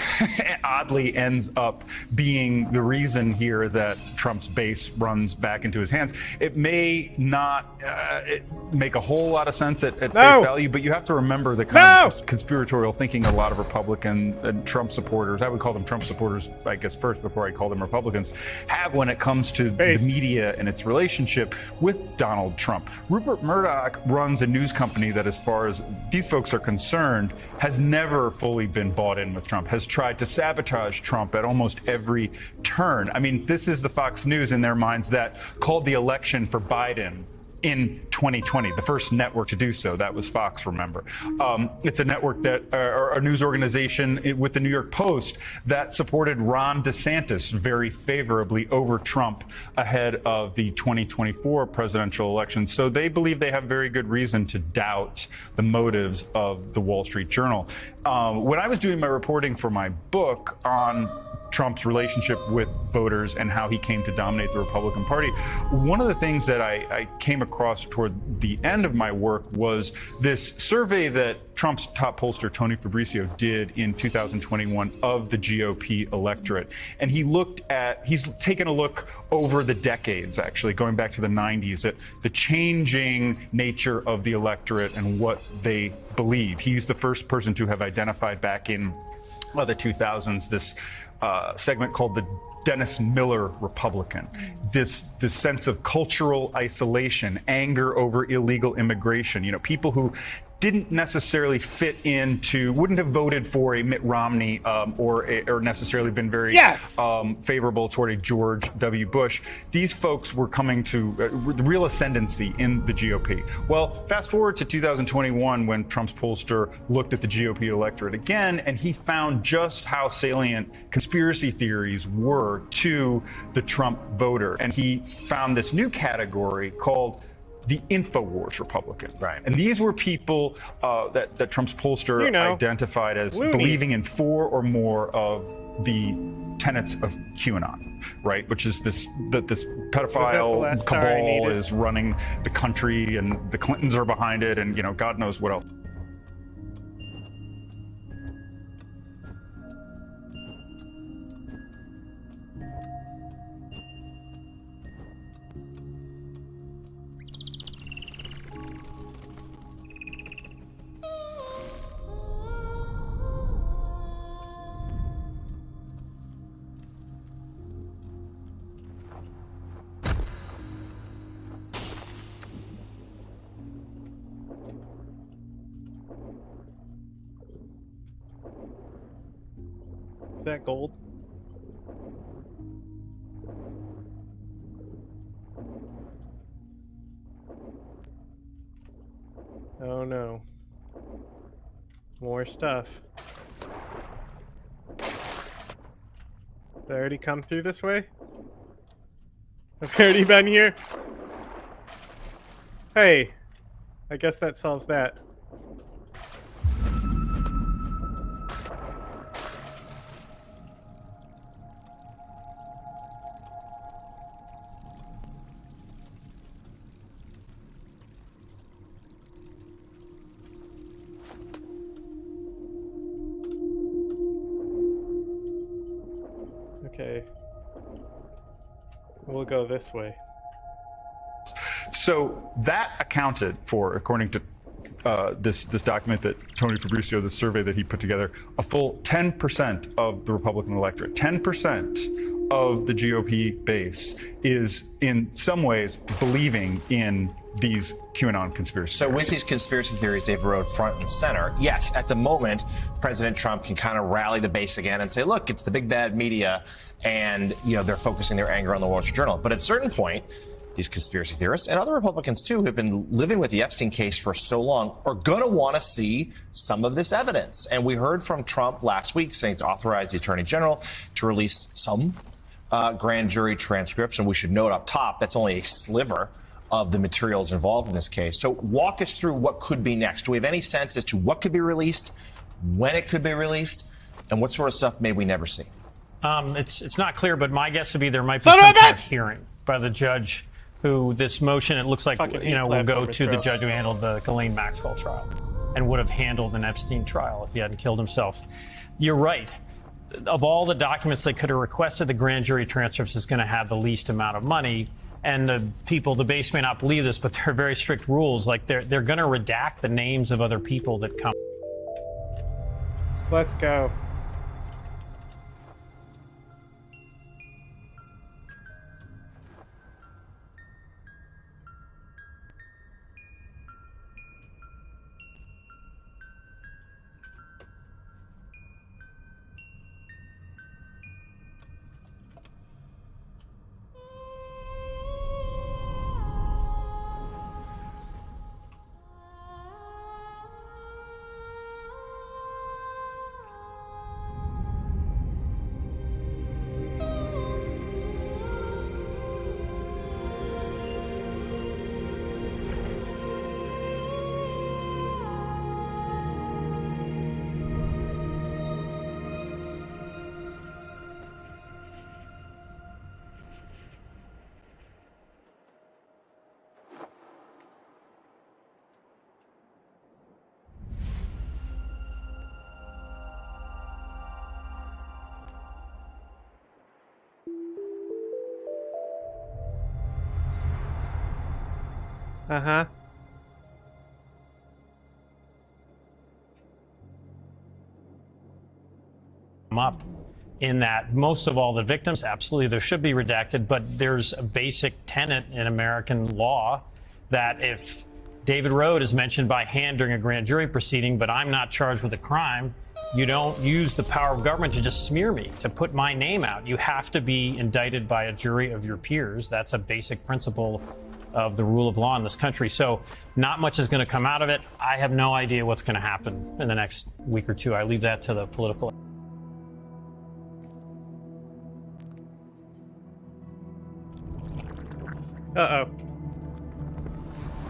oddly ends up being the reason here that Trump's base runs back into his hands. It may not make a whole lot of sense at face value, but you have to remember the kind of conspiratorial thinking a lot of Republican and Trump supporters, I would call them Trump supporters, I guess, first before I call them Republicans, have when it comes to the media and its relationship with Donald Trump. Rupert Murdoch runs a news company that, as far as these folks are concerned, has never fully been bought in with Trump, has tried to sabotage Trump at almost every turn. I mean, this is the Fox News in their minds that called the election for Biden in 2020, the first network to do so. That was Fox, remember. It's a network that, or a news organization with the New York Post that supported Ron DeSantis very favorably over Trump ahead of the 2024 presidential election. So they believe they have very good reason to doubt the motives of the Wall Street Journal. When I was doing my reporting for my book on Trump's relationship with voters and how he came to dominate the Republican Party, one of the things that I came across toward the end of my work was this survey that Trump's top pollster, Tony Fabrizio, did in 2021 of the GOP electorate. And he's taken a look over the decades, actually, going back to the 90s, at the changing nature of the electorate and what they believe. He's the first person to have identified back in the 2000s this segment called the Dennis Miller Republican. This sense of cultural isolation, anger over illegal immigration, people who didn't necessarily wouldn't have voted for a Mitt Romney or necessarily been very favorable toward a George W. Bush. These folks were coming to the real ascendancy in the GOP. Well, fast forward to 2021 when Trump's pollster looked at the GOP electorate again, and he found just how salient conspiracy theories were to the Trump voter. And he found this new category called the InfoWars Republicans. Right. And these were people that Trump's pollster identified as believing in 4 or more of the tenets of QAnon, right? Which is this pedophile cabal is running the country and the Clintons are behind it and, God knows what else. That gold? Oh no. More stuff. Did I already come through this way? I've already been here? Hey, I guess that solves that. Okay. We'll go this way. So that accounted for, according to this document that Tony Fabrizio, the survey that he put together, a full 10% of the Republican electorate, 10% of the GOP base is in some ways believing in these QAnon conspiracy theories. So with these conspiracy theories, David Rode front and center, yes, at the moment, President Trump can kind of rally the base again and say, look, it's the big bad media, and they're focusing their anger on the Wall Street Journal. But at a certain point, these conspiracy theorists and other Republicans too, who have been living with the Epstein case for so long, are going to want to see some of this evidence. And we heard from Trump last week saying to authorize the Attorney General to release some grand jury transcripts. And we should note up top, that's only a sliver of the materials involved in this case. So walk us through what could be next. Do we have any sense as to what could be released, when it could be released, and what sort of stuff may we never see? It's not clear, but my guess would be there might be some kind of hearing by the judge who this motion, it looks like, will go to the judge who handled the Ghislaine Maxwell trial and would have handled an Epstein trial if he hadn't killed himself. You're right. Of all the documents they could have requested, the grand jury transcripts is going to have the least amount of money. And the base may not believe this, but there are very strict rules. Like they're going to redact the names of other people that come. Let's go. Uh-huh. Up in that most of all the victims, absolutely, there should be redacted, but there's a basic tenet in American law that if David Rode is mentioned by hand during a grand jury proceeding, but I'm not charged with a crime, you don't use the power of government to just smear me, to put my name out. You have to be indicted by a jury of your peers. That's a basic principle of the rule of law in this country. So not much is going to come out of it. I have no idea what's going to happen in the next week or two. I leave that to the political. Uh-oh.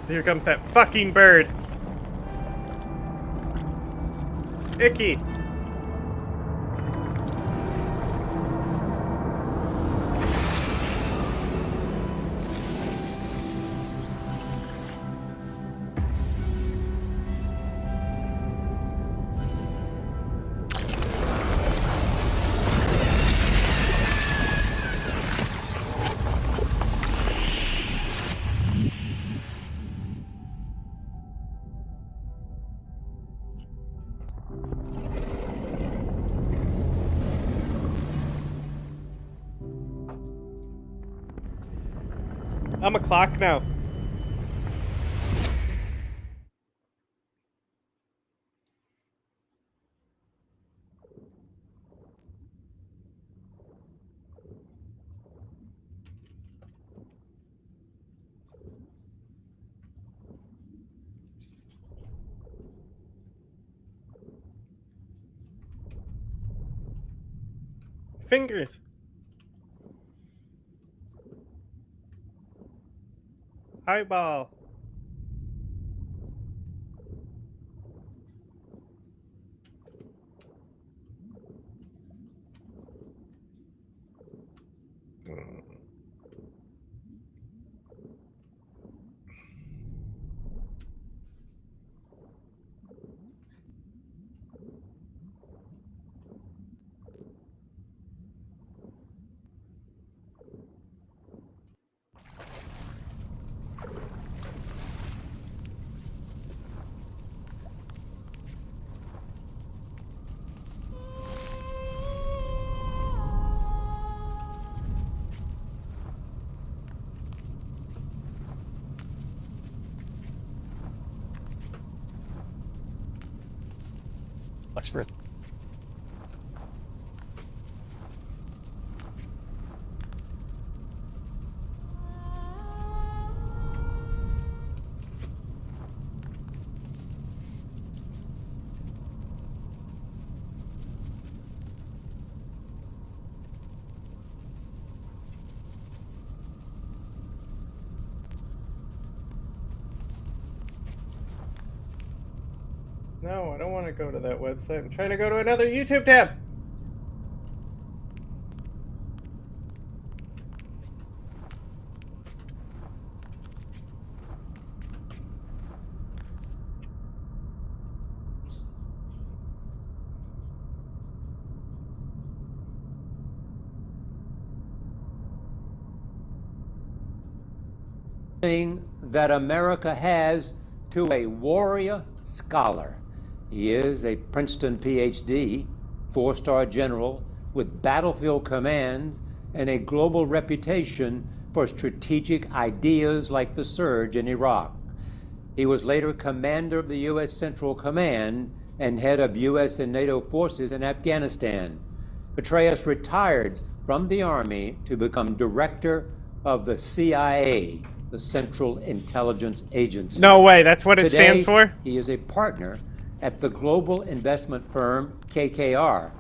Here comes that fucking bird. Icky. I'm a clock now. Fingers. Eyeball. Let's first. No, I don't want to go to that website. I'm trying to go to another YouTube tab. That America has to a warrior scholar. He is a Princeton PhD, 4-star general with battlefield commands and a global reputation for strategic ideas like the surge in Iraq. He was later commander of the U.S. Central Command and head of U.S. and NATO forces in Afghanistan. Petraeus retired from the Army to become director of the CIA, the Central Intelligence Agency. No way, that's what it Today, stands for? He is a partner at the global investment firm KKR.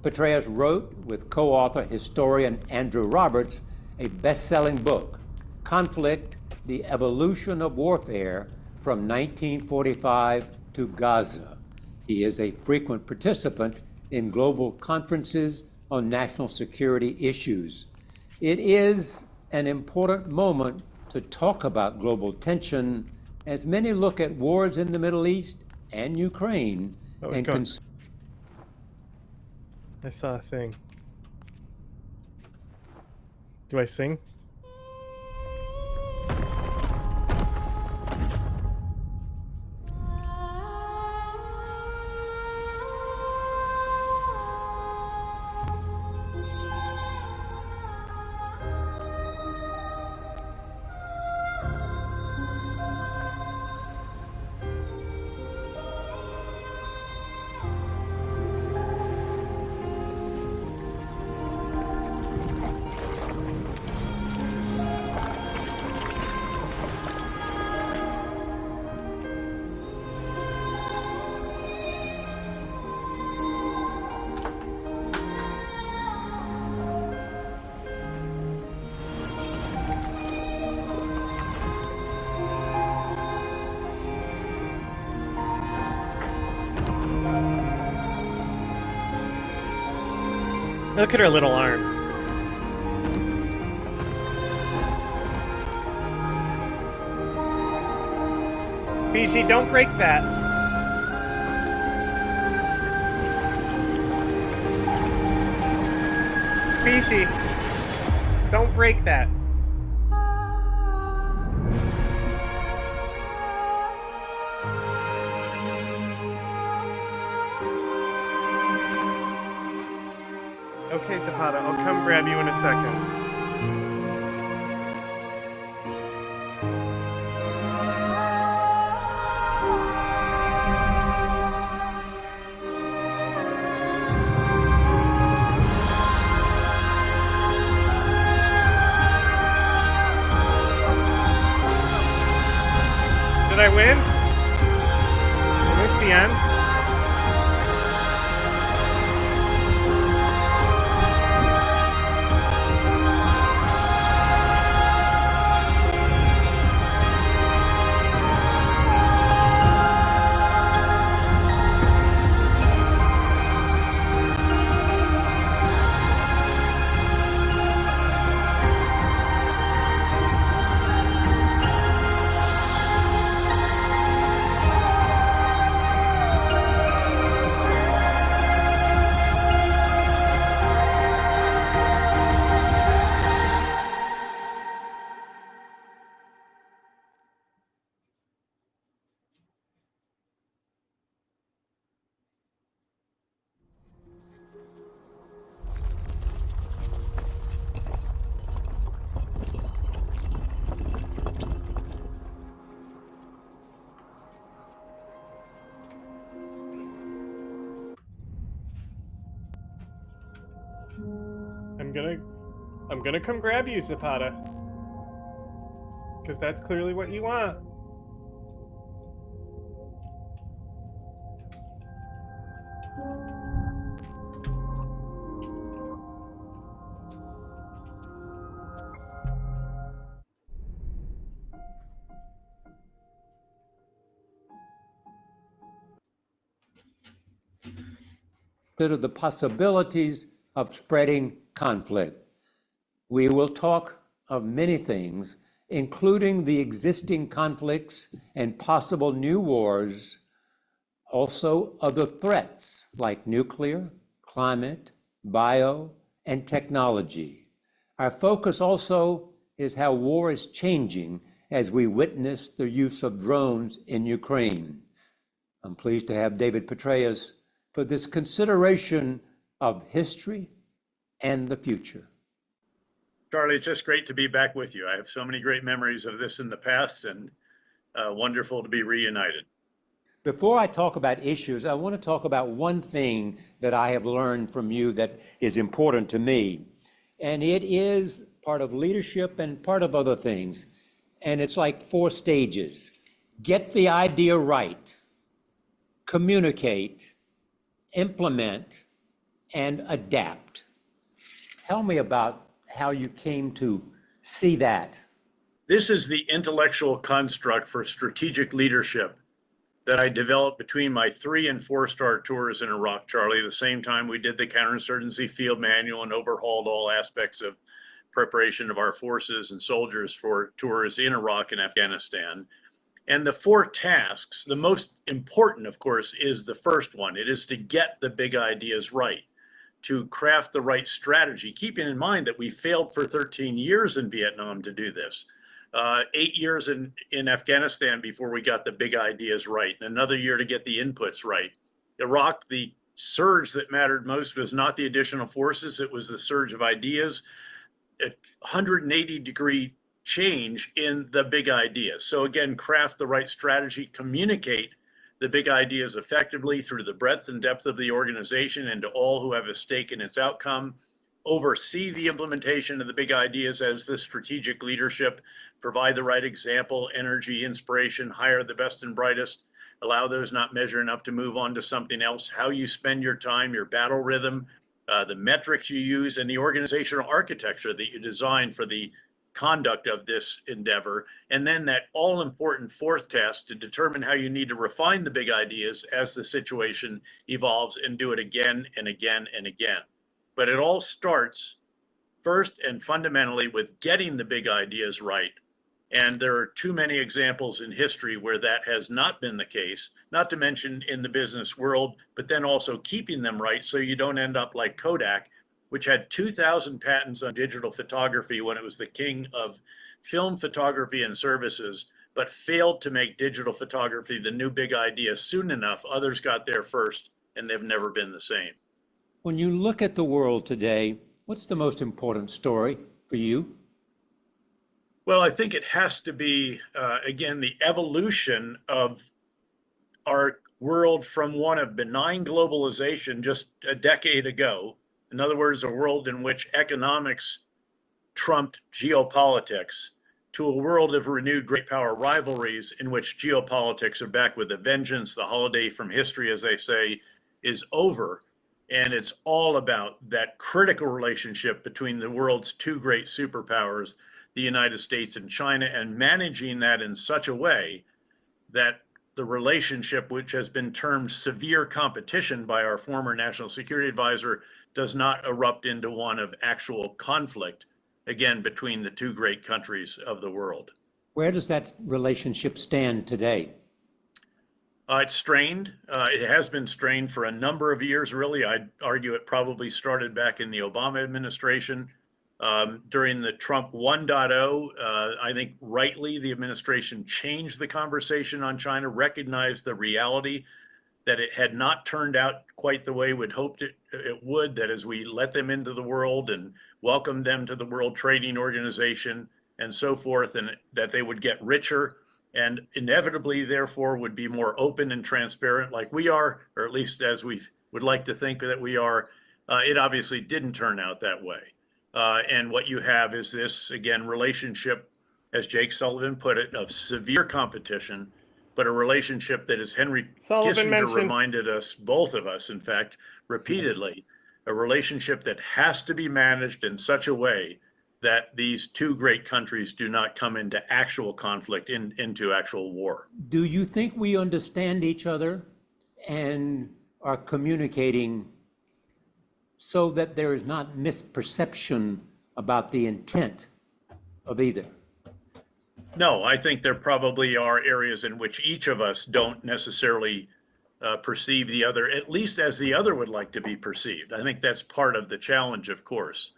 Petraeus wrote, with co-author historian Andrew Roberts, a best-selling book, Conflict, the Evolution of Warfare from 1945 to Gaza. He is a frequent participant in global conferences on national security issues. It is an important moment to talk about global tension as many look at wars in the Middle East and Ukraine and I saw a thing. Do I sing? Look at her little arms. Fiji, don't break that. Fiji, don't break that. Okay, Zapata, I'll come grab you in a second. Did I win? Is this the end? I'm gonna come grab you, Zapata. Because that's clearly what you want. Consider the possibilities of spreading conflict. We will talk of many things, including the existing conflicts and possible new wars, also other threats like nuclear, climate, bio, and technology. Our focus also is how war is changing as we witness the use of drones in Ukraine. I'm pleased to have David Petraeus for this consideration of history and the future. Charlie, it's just great to be back with you. I have so many great memories of this in the past, and wonderful to be reunited. Before I talk about issues, I want to talk about one thing that I have learned from you that is important to me. And it is part of leadership and part of other things. And it's like 4 stages. Get the idea right, communicate, implement, and adapt. Tell me about how you came to see that. This is the intellectual construct for strategic leadership that I developed between my 3 and 4-star tours in Iraq, Charlie. The same time we did the counterinsurgency field manual and overhauled all aspects of preparation of our forces and soldiers for tours in Iraq and Afghanistan. And the 4 tasks, the most important, of course, is the first one. It is to get the big ideas right, to craft the right strategy, keeping in mind that we failed for 13 years in Vietnam to do this. 8 years in Afghanistan before we got the big ideas right, and another year to get the inputs right. Iraq, the surge that mattered most was not the additional forces, it was the surge of ideas, a 180-degree change in the big ideas. So again, craft the right strategy, communicate the big ideas effectively through the breadth and depth of the organization and to all who have a stake in its outcome, oversee the implementation of the big ideas as the strategic leadership, provide the right example, energy, inspiration, hire the best and brightest, allow those not measuring up to move on to something else, how you spend your time, your battle rhythm, the metrics you use, and the organizational architecture that you design for the conduct of this endeavor. And then that all-important 4th task to determine how you need to refine the big ideas as the situation evolves and do it again and again and again. But it all starts first and fundamentally with getting the big ideas right. And there are too many examples in history where that has not been the case, not to mention in the business world, but then also keeping them right so you don't end up like Kodak, which had 2,000 patents on digital photography when it was the king of film photography and services, but failed to make digital photography the new big idea soon enough. Others got there first, and they've never been the same. When you look at the world today, what's the most important story for you? Well, I think it has to be, again, the evolution of our world from one of benign globalization just a decade ago. In other words, a world in which economics trumped geopolitics, to a world of renewed great power rivalries in which geopolitics are back with a vengeance. The holiday from history, as they say, is over. And it's all about that critical relationship between the world's 2 great superpowers, the United States and China, and managing that in such a way that the relationship, which has been termed severe competition by our former national security advisor, does not erupt into one of actual conflict, again, between the 2 great countries of the world. Where does that relationship stand today? It's strained. It has been strained for a number of years, really. I'd argue it probably started back in the Obama administration. During the Trump 1.0, I think rightly the administration changed the conversation on China, recognized the reality that it had not turned out quite the way we'd hoped it would, that as we let them into the world and welcomed them to the World Trading Organization and so forth, and that they would get richer and inevitably, therefore, would be more open and transparent like we are, or at least as we would like to think that we are. It obviously didn't turn out that way. And what you have is this, again, relationship, as Jake Sullivan put it, of severe competition, but a relationship that, as Henry Kissinger reminded us, both of us, in fact, repeatedly, a relationship that has to be managed in such a way that these two great countries do not come into actual conflict, into actual war. Do you think we understand each other and are communicating so that there is not misperception about the intent of either? No, I think there probably are areas in which each of us don't necessarily perceive the other, at least as the other would like to be perceived. I think that's part of the challenge, of course.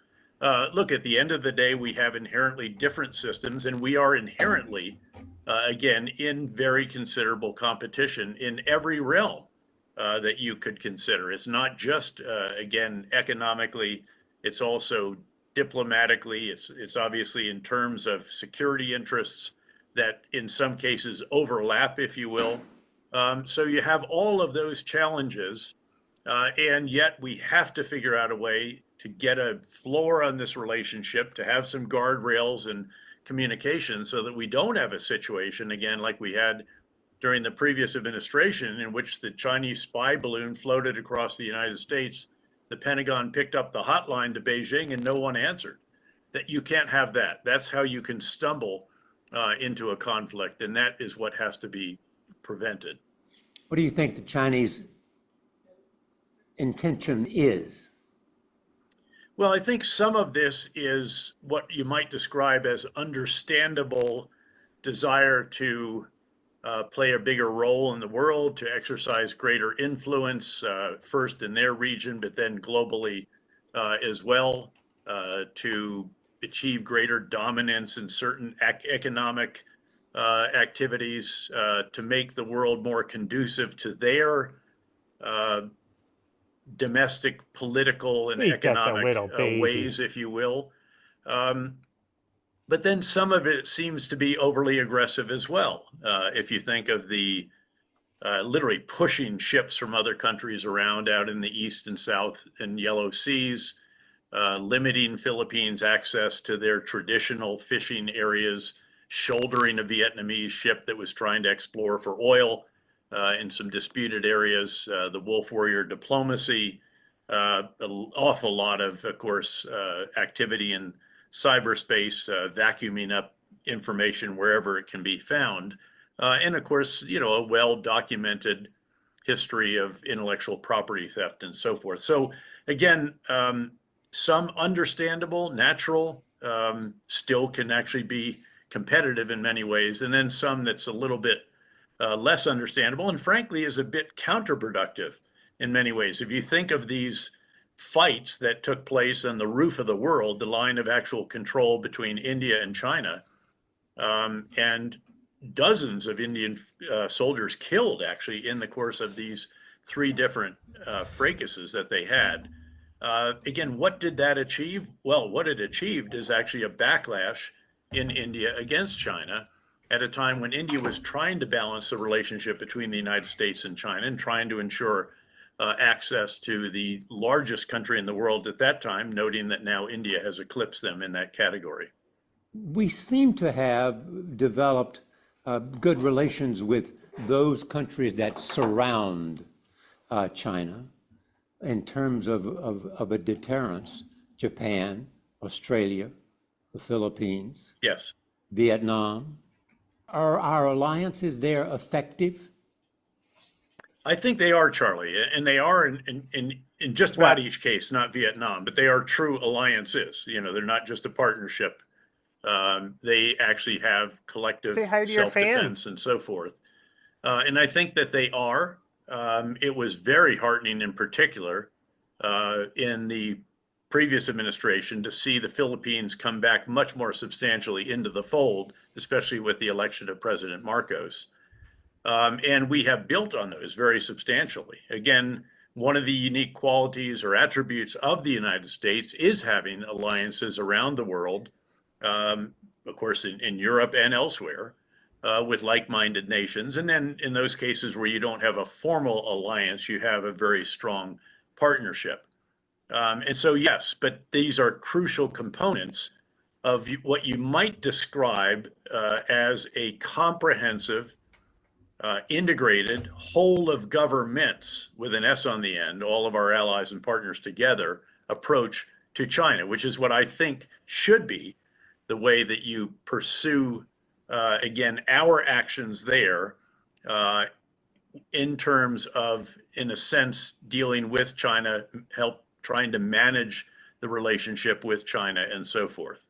Look, at the end of the day, we have inherently different systems, and we are inherently, again, in very considerable competition in every realm that you could consider. It's not just, again, economically, it's also diplomatically, it's obviously in terms of security interests that in some cases overlap, if you will. So you have all of those challenges, and yet we have to figure out a way to get a floor on this relationship, to have some guardrails and communication so that we don't have a situation, again, like we had during the previous administration, in which the Chinese spy balloon floated across the United States. The Pentagon picked up the hotline to Beijing and no one answered. That you can't have that. That's how you can stumble into a conflict, and that is what has to be prevented. What do you think the Chinese intention is? Well, I think some of this is what you might describe as understandable desire to play a bigger role in the world, to exercise greater influence, first in their region, but then globally as well, to achieve greater dominance in certain economic activities, to make the world more conducive to their domestic, political, and economic ways, if you will. But then some of it seems to be overly aggressive as well. If you think of the literally pushing ships from other countries around out in the East and South and Yellow Seas, limiting Philippines' access to their traditional fishing areas, shouldering a Vietnamese ship that was trying to explore for oil in some disputed areas, the Wolf Warrior diplomacy, an awful lot of course, activity in cyberspace, vacuuming up information wherever it can be found. And of course, you know, a well-documented history of intellectual property theft and so forth. So again, some understandable, natural, still can actually be competitive in many ways, and then some that's a little bit less understandable and frankly is a bit counterproductive in many ways. If you think of these fights that took place on the roof of the world, the line of actual control between India and China, and dozens of Indian soldiers killed actually in the course of these three different fracases that they had. Again, what did that achieve? Well, what it achieved is actually a backlash in India against China at a time when India was trying to balance the relationship between the United States and China and trying to ensure access to the largest country in the world at that time, noting that now India has eclipsed them in that category. We seem to have developed good relations with those countries that surround China in terms of a deterrence: Japan, Australia, the Philippines, yes, Vietnam. Are our alliances there effective? I think they are, Charlie, and they are in just about each case, not Vietnam, but they are true alliances. You know, they're not just a partnership. They actually have collective self-defense and so forth. And I think that they are. It was very heartening in particular in the previous administration to see the Philippines come back much more substantially into the fold, especially with the election of President Marcos. And we have built on those very substantially. Again, one of the unique qualities or attributes of the United States is having alliances around the world, of course, in Europe and elsewhere, with like-minded nations. And then in those cases where you don't have a formal alliance, you have a very strong partnership. And so, yes, but these are crucial components of what you might describe as a comprehensive, integrated, whole of governments with an S on the end, all of our allies and partners together, approach to China, which is what I think should be the way that you pursue, again, our actions there in terms of, in a sense, dealing with China, trying to manage the relationship with China and so forth.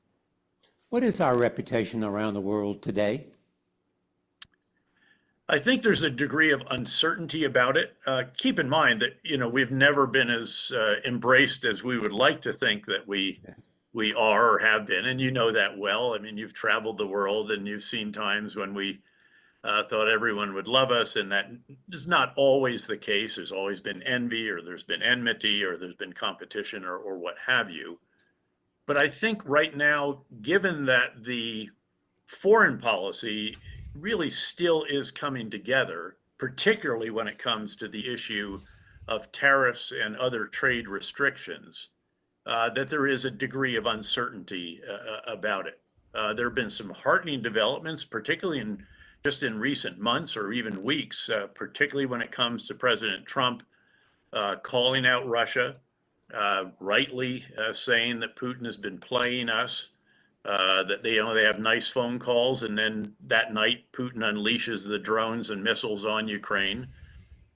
What is our reputation around the world today? I think there's a degree of uncertainty about it. Keep in mind that, we've never been as embraced as we would like to think that we are or have been. And you know that well. I mean, you've traveled the world and you've seen times when we thought everyone would love us, and that is not always the case. There's always been envy, or there's been enmity, or there's been competition, or what have you. But I think right now, given that the foreign policy really still is coming together, particularly when it comes to the issue of tariffs and other trade restrictions, that there is a degree of uncertainty about it. There have been some heartening developments, particularly just in recent months or even weeks, particularly when it comes to President Trump calling out Russia, rightly saying that Putin has been playing us, that they have nice phone calls, and then that night Putin unleashes the drones and missiles on Ukraine,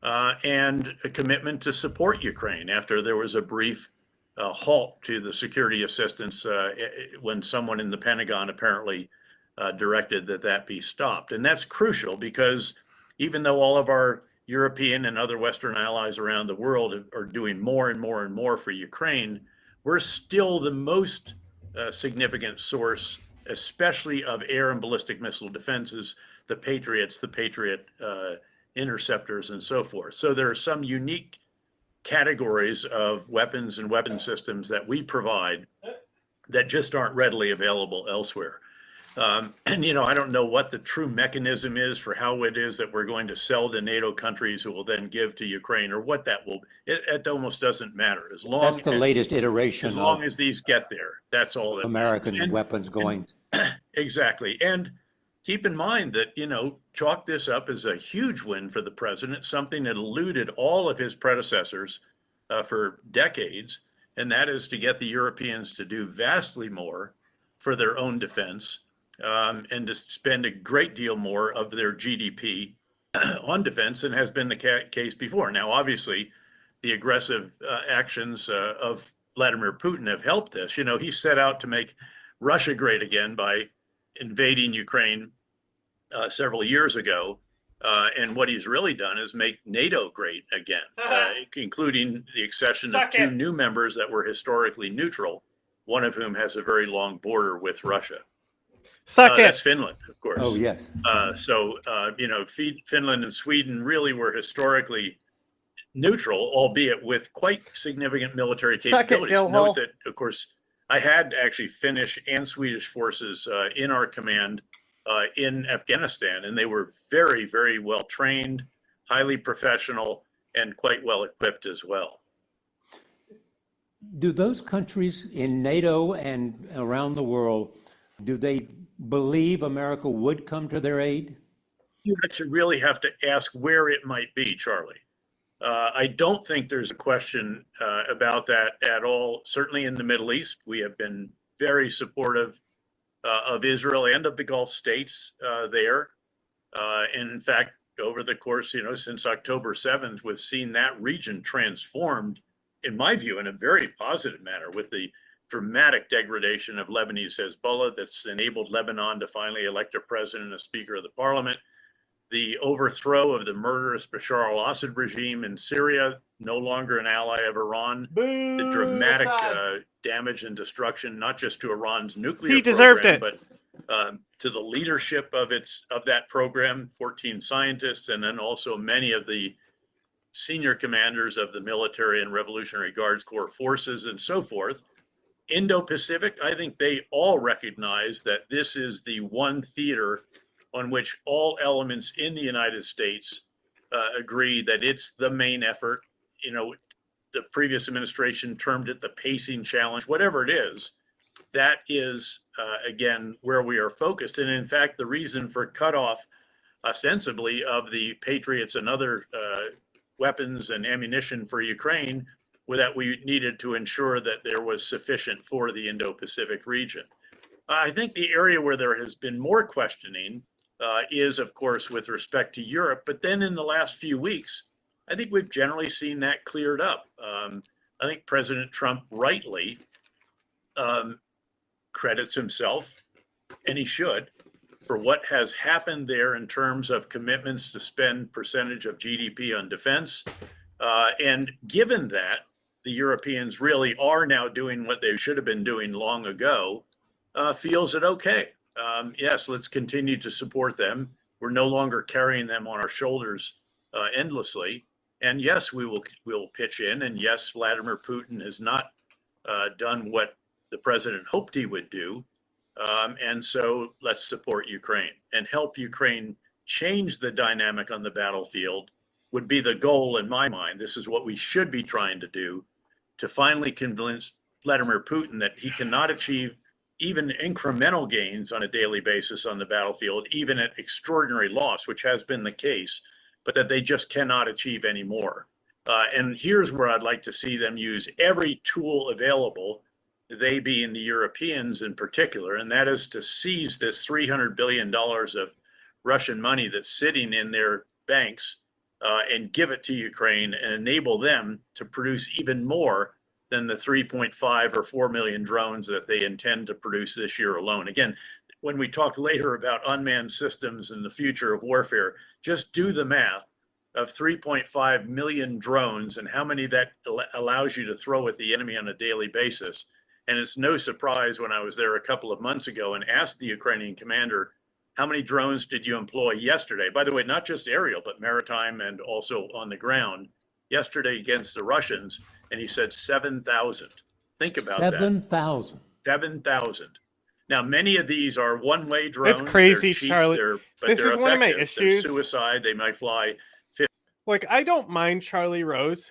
and a commitment to support Ukraine after there was a brief halt to the security assistance when someone in the Pentagon apparently directed that be stopped. And that's crucial because even though all of our European and other Western allies around the world are doing more and more and more for Ukraine, we're still the most significant source, especially of air and ballistic missile defenses, the Patriots, the Patriot interceptors, and so forth. So there are some unique categories of weapons and weapon systems that we provide that just aren't readily available elsewhere. And, I don't know what the true mechanism is for how it is that we're going to sell to NATO countries who will then give to Ukraine, or what that will, it almost doesn't matter. That's the latest iteration. As long as these get there, that's all that American weapons going. Exactly. And keep in mind that, chalk this up as a huge win for the president, something that eluded all of his predecessors for decades, and that is to get the Europeans to do vastly more for their own defense. And to spend a great deal more of their GDP on defense than has been the case before. Now, obviously, the aggressive actions of Vladimir Putin have helped this. He set out to make Russia great again by invading Ukraine several years ago. And what he's really done is make NATO great again, including the accession of two new members that were historically neutral, one of whom has a very long border with Russia. That's Finland, of course. Oh, yes. Finland and Sweden really were historically neutral, albeit with quite significant military capabilities. Note that, of course, I had actually Finnish and Swedish forces in our command in Afghanistan, and they were very, very well trained, highly professional, and quite well equipped as well. Do those countries in NATO and around the world, do they believe America would come to their aid? You actually really have to ask where it might be, Charlie. I don't think there's a question about that at all. Certainly in the Middle East, we have been very supportive of Israel and of the Gulf states there. And in fact, over the course, since October 7th, we've seen that region transformed, in my view, in a very positive manner, with the dramatic degradation of Lebanese Hezbollah that's enabled Lebanon to finally elect a president and a speaker of the parliament, the overthrow of the murderous Bashar al-Assad regime in Syria, no longer an ally of Iran, the dramatic damage and destruction, not just to Iran's nuclear program, but to the leadership of that program, 14 scientists, and then also many of the senior commanders of the military and Revolutionary Guards Corps forces and so forth. Indo-Pacific, I think they all recognize that this is the one theater on which all elements in the United States agree that it's the main effort. the previous administration termed it the pacing challenge, whatever it is, that is, again, where we are focused. And in fact, the reason for cutoff, ostensibly, of the Patriots and other weapons and ammunition for Ukraine was that we needed to ensure that there was sufficient for the Indo-Pacific region. I think the area where there has been more questioning is, of course, with respect to Europe. But then in the last few weeks, I think we've generally seen that cleared up. I think President Trump rightly credits himself, and he should, for what has happened there in terms of commitments to spend percentage of GDP on defense. And given that the Europeans really are now doing what they should have been doing long ago, feels it okay. Yes, let's continue to support them. We're no longer carrying them on our shoulders endlessly. And yes, we'll pitch in. And yes, Vladimir Putin has not done what the president hoped he would do. And so let's support Ukraine and help Ukraine change the dynamic on the battlefield would be the goal in my mind. This is what we should be trying to do, to finally convince Vladimir Putin that he cannot achieve even incremental gains on a daily basis on the battlefield, even at extraordinary loss, which has been the case, but that they just cannot achieve any more. And here's where I'd like to see them use every tool available, they being the Europeans in particular, and that is to seize this $300 billion of Russian money that's sitting in their banks and give it to Ukraine and enable them to produce even more than the 3.5 or 4 million drones that they intend to produce this year alone. Again, when we talk later about unmanned systems and the future of warfare, just do the math of 3.5 million drones and how many that allows you to throw at the enemy on a daily basis. And it's no surprise when I was there a couple of months ago and asked the Ukrainian commander, how many drones did you employ yesterday? By the way, not just aerial, but maritime and also on the ground yesterday against the Russians. And he said 7,000. Think about 7,000. 7,000. Now, many of these are one-way drones. It's crazy, they're cheap, Charlie. but This they're is one of my effective. They're issues. suicide. They might fly 50. Like, I don't mind Charlie Rose,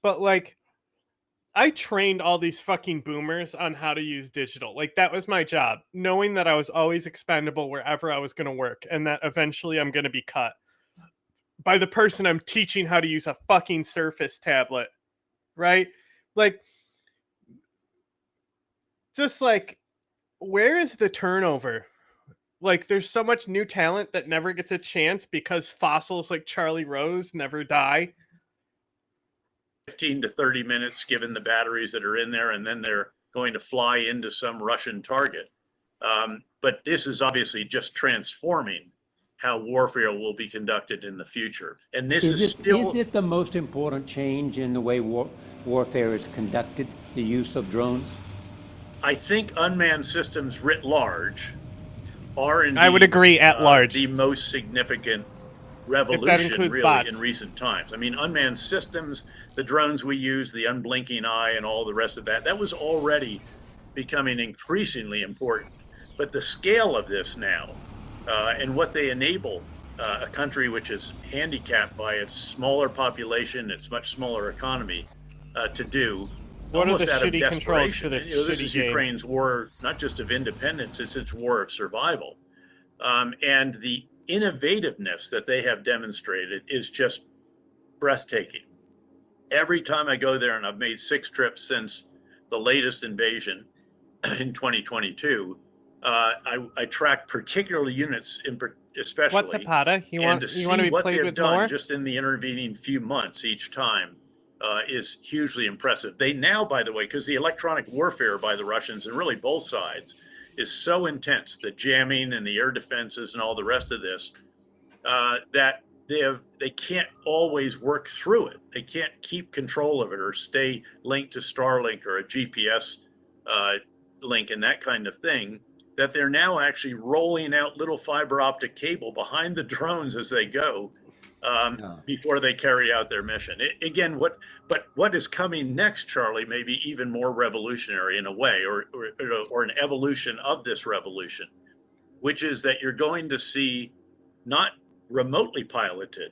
but like, I trained all these fucking boomers on how to use digital. Like, that was my job, knowing that I was always expendable wherever I was going to work and that eventually I'm going to be cut by the person I'm teaching how to use a fucking Surface tablet, right? Like, just like, where is the turnover? Like, there's so much new talent that never gets a chance because fossils like Charlie Rose never die. 15 to 30 minutes given the batteries that are in there, and then they're going to fly into some Russian target. But this is obviously just transforming how warfare will be conducted in the future. And this is it the most important change in the way warfare is conducted, the use of drones? I think unmanned systems writ large are indeed, I would agree at large, the most significant revolution really bots in recent times. I mean, unmanned systems, the drones we use, the unblinking eye and all the rest of that, that was already becoming increasingly important. But the scale of this now and what they enable a country which is handicapped by its smaller population, its much smaller economy to do, what almost are the out of shitty controls for desperation. this This is game? Ukraine's war, not just of independence, it's its war of survival. And the innovativeness that they have demonstrated is just breathtaking. Every time I go there, and I've made 6 trips since the latest invasion in 2022, I track particular units, especially. What's a pata? You want to be what played they've with done more? just in the intervening few months each time is hugely impressive. They now, by the way, because the electronic warfare by the Russians and really both sides is so intense, the jamming and the air defenses and all the rest of this, that they can't always work through it. They can't keep control of it or stay linked to Starlink or a GPS link and that kind of thing, that they're now actually rolling out little fiber optic cable behind the drones as they go before they carry out their mission. What is coming next, Charlie, may be even more revolutionary in a way, or an evolution of this revolution, which is that you're going to see not remotely piloted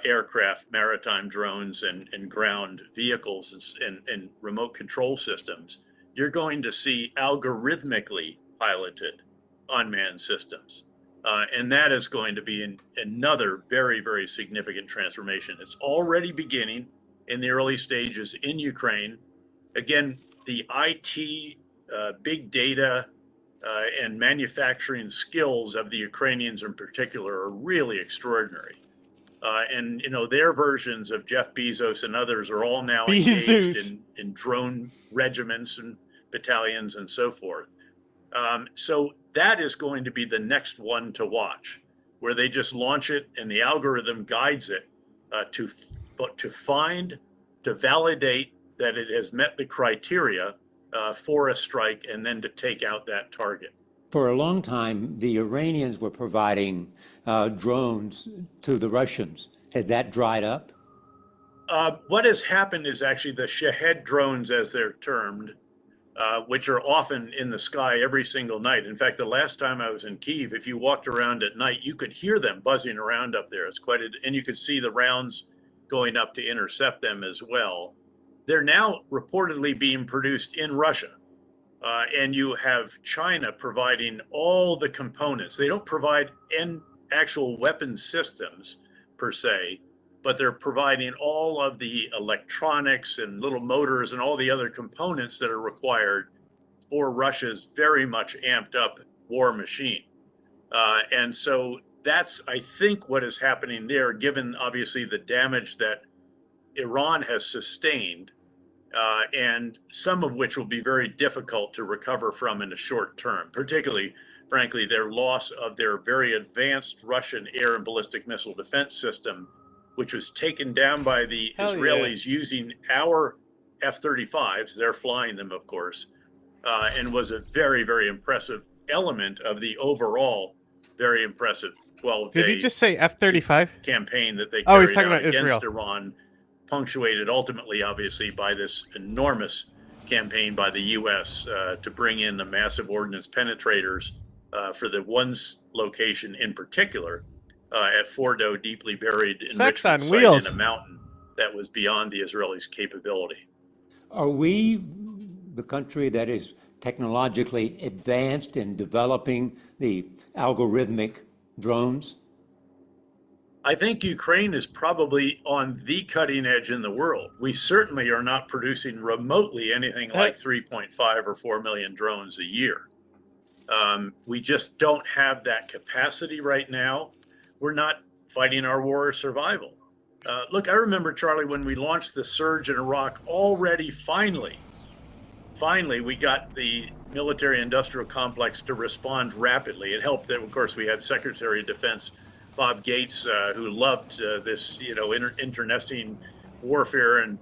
aircraft, maritime drones, and ground vehicles and remote control systems, you're going to see algorithmically piloted unmanned systems. And that is going to be another very, very significant transformation. It's already beginning in the early stages in Ukraine. Again, the IT, big data, and manufacturing skills of the Ukrainians in particular are really extraordinary. And their versions of Jeff Bezos and others are all now engaged in drone regiments and battalions and so forth. So that is going to be the next one to watch, where they just launch it and the algorithm guides it to validate that it has met the criteria for a strike, and then to take out that target. For a long time, the Iranians were providing drones to the Russians. Has that dried up? What has happened is actually the Shahed drones, as they're termed, which are often in the sky every single night. In fact, the last time I was in Kyiv, if you walked around at night, you could hear them buzzing around up there. It's and you could see the rounds going up to intercept them as well. They're now reportedly being produced in Russia. And you have China providing all the components. They don't provide actual weapon systems per se, but they're providing all of the electronics and little motors and all the other components that are required for Russia's very much amped up war machine. And so that's, I think, what is happening there, given obviously the damage that Iran has sustained, and some of which will be very difficult to recover from in the short term, particularly, frankly, their loss of their very advanced Russian air and ballistic missile defense system, which was taken down by the Israelis using our F-35s. They're flying them, of course, and was a very, very impressive element of the overall very impressive 12-day. Did he just say F-35 campaign that they he's carried talking out about against Israel. Iran, punctuated ultimately, obviously, by this enormous campaign by the U.S. To bring in the massive ordnance penetrators for the one location in particular at Fordo, deeply buried Sex on enrichment site wheels. in a mountain that was beyond the Israelis' capability. Are we the country that is technologically advanced in developing the algorithmic drones? I think Ukraine is probably on the cutting edge in the world. We certainly are not producing remotely anything like 3.5 or 4 million drones a year. We just don't have that capacity right now. We're not fighting our war of survival. Look, I remember, Charlie, when we launched the surge in Iraq, already finally, we got the military-industrial complex to respond rapidly. It helped that, of course, we had Secretary of Defense Bob Gates, who loved this, internecine warfare and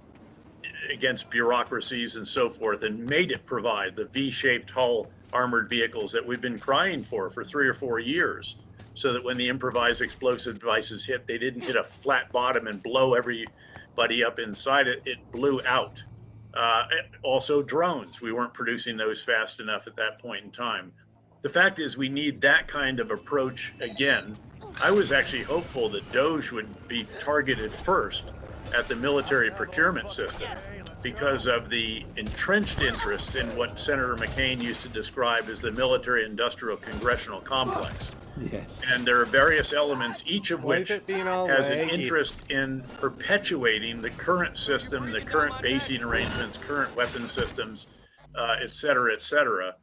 against bureaucracies and so forth, and made it provide the V-shaped hull armored vehicles that we've been crying for 3 or 4 years, so that when the improvised explosive devices hit, they didn't hit a flat bottom and blow everybody up inside it. It blew out. Also drones. We weren't producing those fast enough at that point in time. The fact is, we need that kind of approach again. I was actually hopeful that DOGE would be targeted first at the military procurement system because of the entrenched interests in what Senator McCain used to describe as the military-industrial congressional complex. Yes. And there are various elements, each of which has an laggy? interest in perpetuating the current system, the current basing arrangements, current weapon systems, et cetera,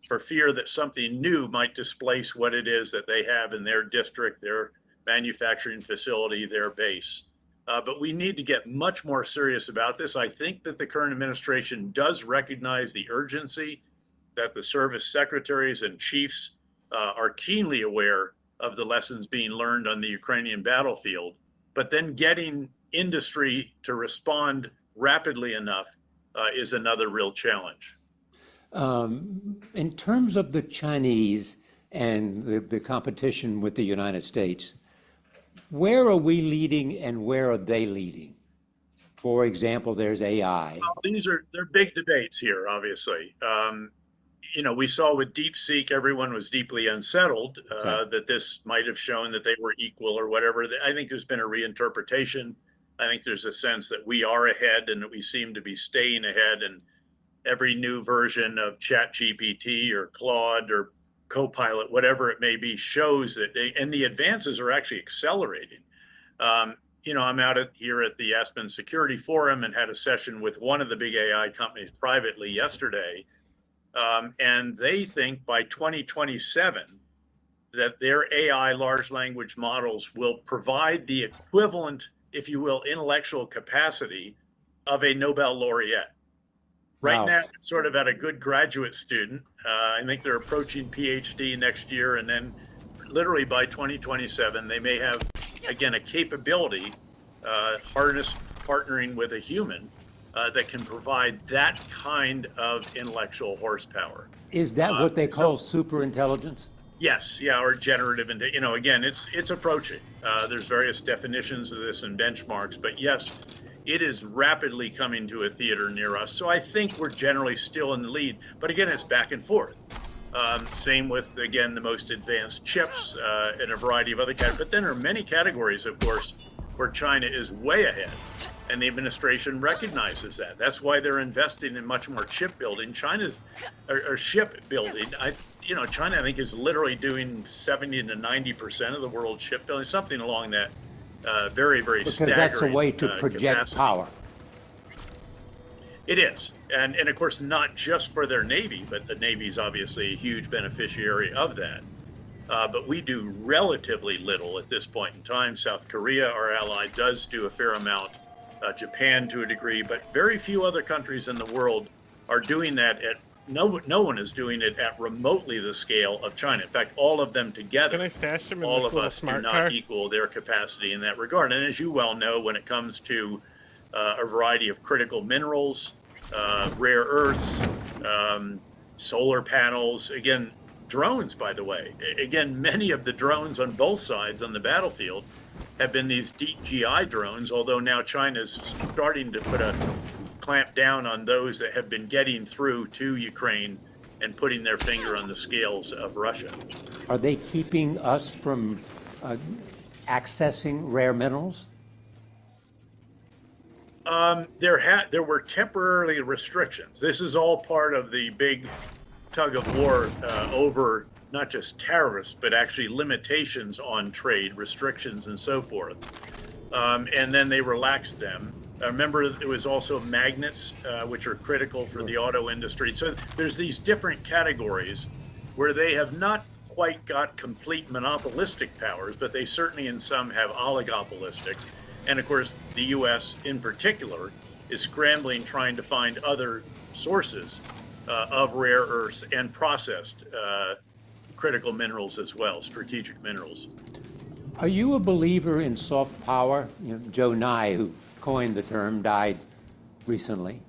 for fear that something new might displace what it is that they have in their district, their manufacturing facility, their base. But we need to get much more serious about this. I think that the current administration does recognize the urgency, that the service secretaries and chiefs are keenly aware of the lessons being learned on the Ukrainian battlefield, but then getting industry to respond rapidly enough is another real challenge. In terms of the Chinese and the competition with the United States, where are we leading and where are they leading? For example, there's AI. Well, they're big debates here, obviously. we saw with DeepSeek, everyone was deeply unsettled that this might have shown that they were equal or whatever. I think there's been a reinterpretation. I think there's a sense that we are ahead and that we seem to be staying ahead. And every new version of ChatGPT or Claude or Copilot, whatever it may be, shows that and the advances are actually accelerating. I'm out here at the Aspen Security Forum and had a session with one of the big AI companies privately yesterday. And they think by 2027 that their AI large language models will provide the equivalent, if you will, intellectual capacity of a Nobel laureate. Right now, it's sort of at a good graduate student. I think they're approaching PhD next year. And then literally by 2027, they may have, again, a capability, harness partnering with a human that can provide that kind of intellectual horsepower. Is that what they call super intelligence? Yes, yeah, or generative, and again, it's approaching. There's various definitions of this and benchmarks, but yes, it is rapidly coming to a theater near us. So I think we're generally still in the lead, but again, it's back and forth. Same with, again, the most advanced chips and a variety of other categories. But then there are many categories, of course, where China is way ahead, and the administration recognizes that. That's why they're investing in much more chip building. Or ship building. China, I think, is literally doing 70 to 90% of the world's shipbuilding, something along that very, very staggering Because that's a way to project capacity. power. It is. And of course, not just for their Navy, but the Navy is obviously a huge beneficiary of that. But we do relatively little at this point in time. South Korea, our ally, does do a fair amount. Japan to a degree, but very few other countries in the world are doing that no one is doing it at remotely the scale of China. In fact, all of them together, all of us do not equal their capacity in that regard. And as you well know, when it comes to a variety of critical minerals, rare earths, solar panels, again, drones, by the way. Again, many of the drones on both sides on the battlefield have been these DJI drones, although now China's starting to put a clamp down on those that have been getting through to Ukraine and putting their finger on the scales of Russia. Are they keeping us from accessing rare minerals? There were temporary restrictions. This is all part of the big tug of war over not just tariffs, but actually limitations on trade, restrictions, and so forth. And then they relaxed them. Remember, it was also magnets, which are critical for the auto industry. So there's these different categories where they have not quite got complete monopolistic powers, but they certainly in some have oligopolistic. And of course, the U.S. in particular is scrambling, trying to find other sources of rare earths and processed critical minerals as well, strategic minerals. Are you a believer in soft power? Joe Nye, who coined the term, died recently.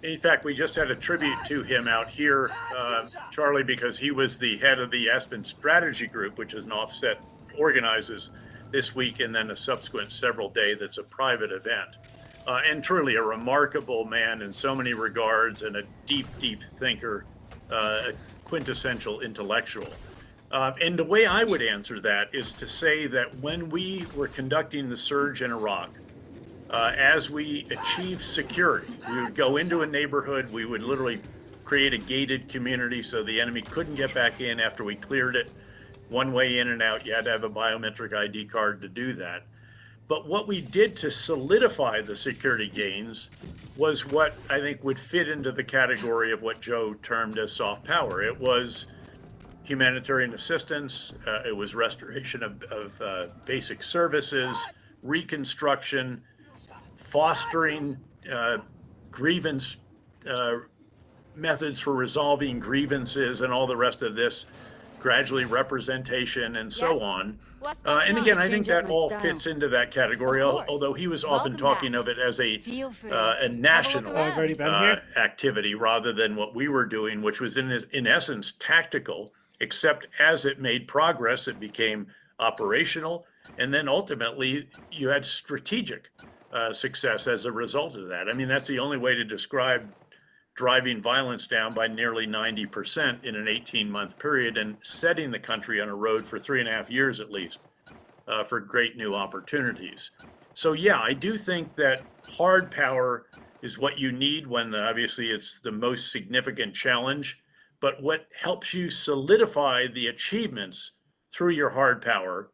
In fact, we just had a tribute to him out here, Charlie, because he was the head of the Aspen Strategy Group, which is an offset organizes this week and then a subsequent several day that's a private event. And truly a remarkable man in so many regards and a deep, deep thinker, a quintessential intellectual. And the way I would answer that is to say that when we were conducting the surge in Iraq, as we achieved security, we would go into a neighborhood, we would literally create a gated community so the enemy couldn't get back in after we cleared it. One way in and out, you had to have a biometric ID card to do that. But what we did to solidify the security gains was what I think would fit into the category of what Joe termed as soft power. It was humanitarian assistance, it was restoration of basic services, reconstruction, fostering grievance methods for resolving grievances and all the rest of this, gradually representation and so on. And again, I think that all fits into that category, although he was often talking of it as a national activity rather than what we were doing, which was in essence tactical, except as it made progress, it became operational. And then ultimately you had strategic success as a result of that. I mean, that's the only way to describe driving violence down by nearly 90% in an 18-month period and setting the country on a road for 3.5 years at least for great new opportunities. So yeah, I do think that hard power is what you need when obviously it's the most significant challenge, but what helps you solidify the achievements through your hard power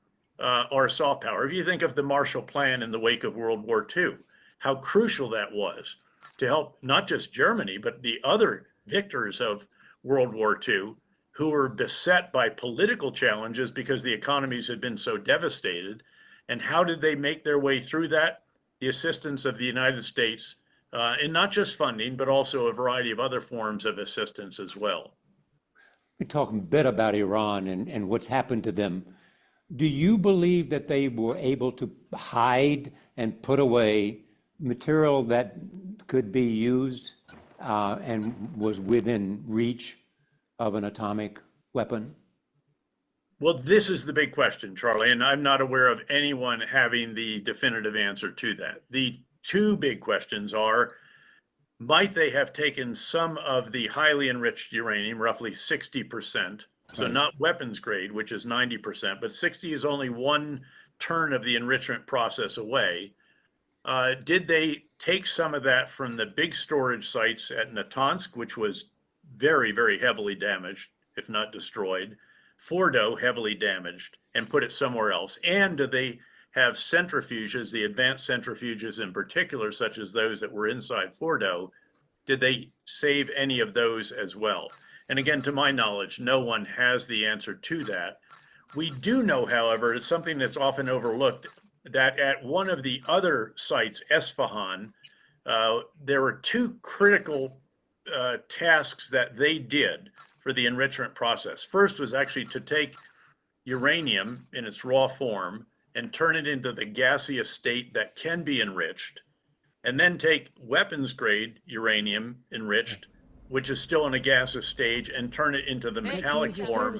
or soft power. If you think of the Marshall Plan in the wake of World War II, how crucial that was to help not just Germany, but the other victors of World War II who were beset by political challenges because the economies had been so devastated. And how did they make their way through that? The assistance of the United States, and not just funding, but also a variety of other forms of assistance as well. We talk a bit about Iran and what's happened to them. Do you believe that they were able to hide and put away material that could be used and was within reach of an atomic weapon? Well, this is the big question, Charlie, and I'm not aware of anyone having the definitive answer to that. The two big questions are, might they have taken some of the highly enriched uranium, roughly 60%, so not weapons grade, which is 90%, but 60 is only one turn of the enrichment process away. Did they take some of that from the big storage sites at Natansk, which was very, very heavily damaged, if not destroyed, Fordo heavily damaged, and put it somewhere else? And do they have centrifuges, the advanced centrifuges in particular, such as those that were inside Fordo? Did they save any of those as well? And again, to my knowledge, no one has the answer to that. We do know, however, it's something that's often overlooked, that at one of the other sites, Esfahan, there were two critical tasks that they did for the enrichment process. First was actually to take uranium in its raw form and turn it into the gaseous state that can be enriched, and then take weapons grade uranium enriched, which is still in a gaseous stage, and turn it into the metallic form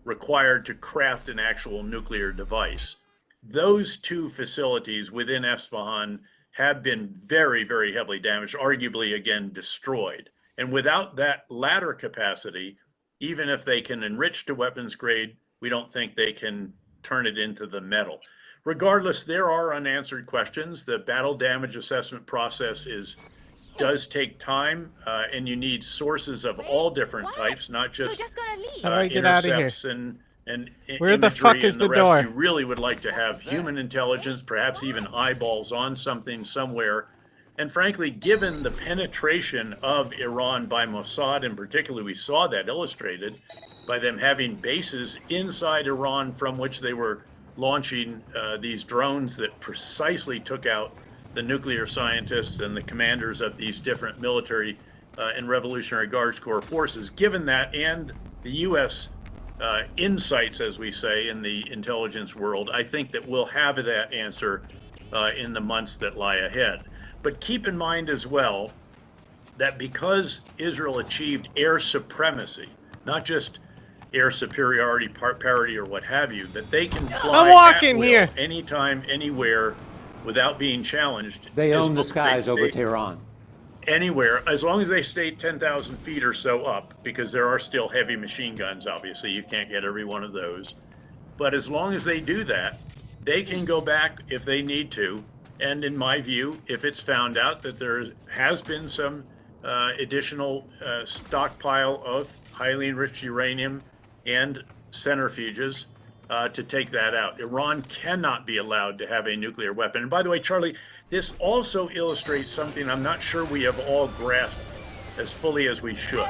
required to craft an actual nuclear device. Those two facilities within Esfahan have been very, very heavily damaged, arguably again destroyed. And without that latter capacity, even if they can enrich to weapons grade, we don't think they can turn it into the metal. Regardless, there are unanswered questions. The battle damage assessment process does take time, and you need sources of all different types, not just How do I get out of here? intercepts and Where the fuck is and the the rest. door? You really would like to have human intelligence, perhaps even eyeballs on something somewhere. And frankly, given the penetration of Iran by Mossad in particular, we saw that illustrated by them having bases inside Iran from which they were launching these drones that precisely took out the nuclear scientists and the commanders of these different military and Revolutionary Guards Corps forces. Given that and the U.S. Insights, as we say, in the intelligence world, I think that we'll have that answer in the months that lie ahead. But keep in mind as well that because Israel achieved air supremacy, not just air superiority, parity, or what have you, that they can fly I'm walking at will, here. anytime, anywhere, without being challenged. They own the skies over Tehran. Anywhere, as long as they stay 10,000 feet or so up, because there are still heavy machine guns, obviously, you can't get every one of those. But as long as they do that, they can go back if they need to. And in my view, if it's found out that there has been some additional stockpile of highly enriched uranium and centrifuges, to take that out. Iran cannot be allowed to have a nuclear weapon. And by the way, Charlie, this also illustrates something I'm not sure we have all grasped as fully as we should.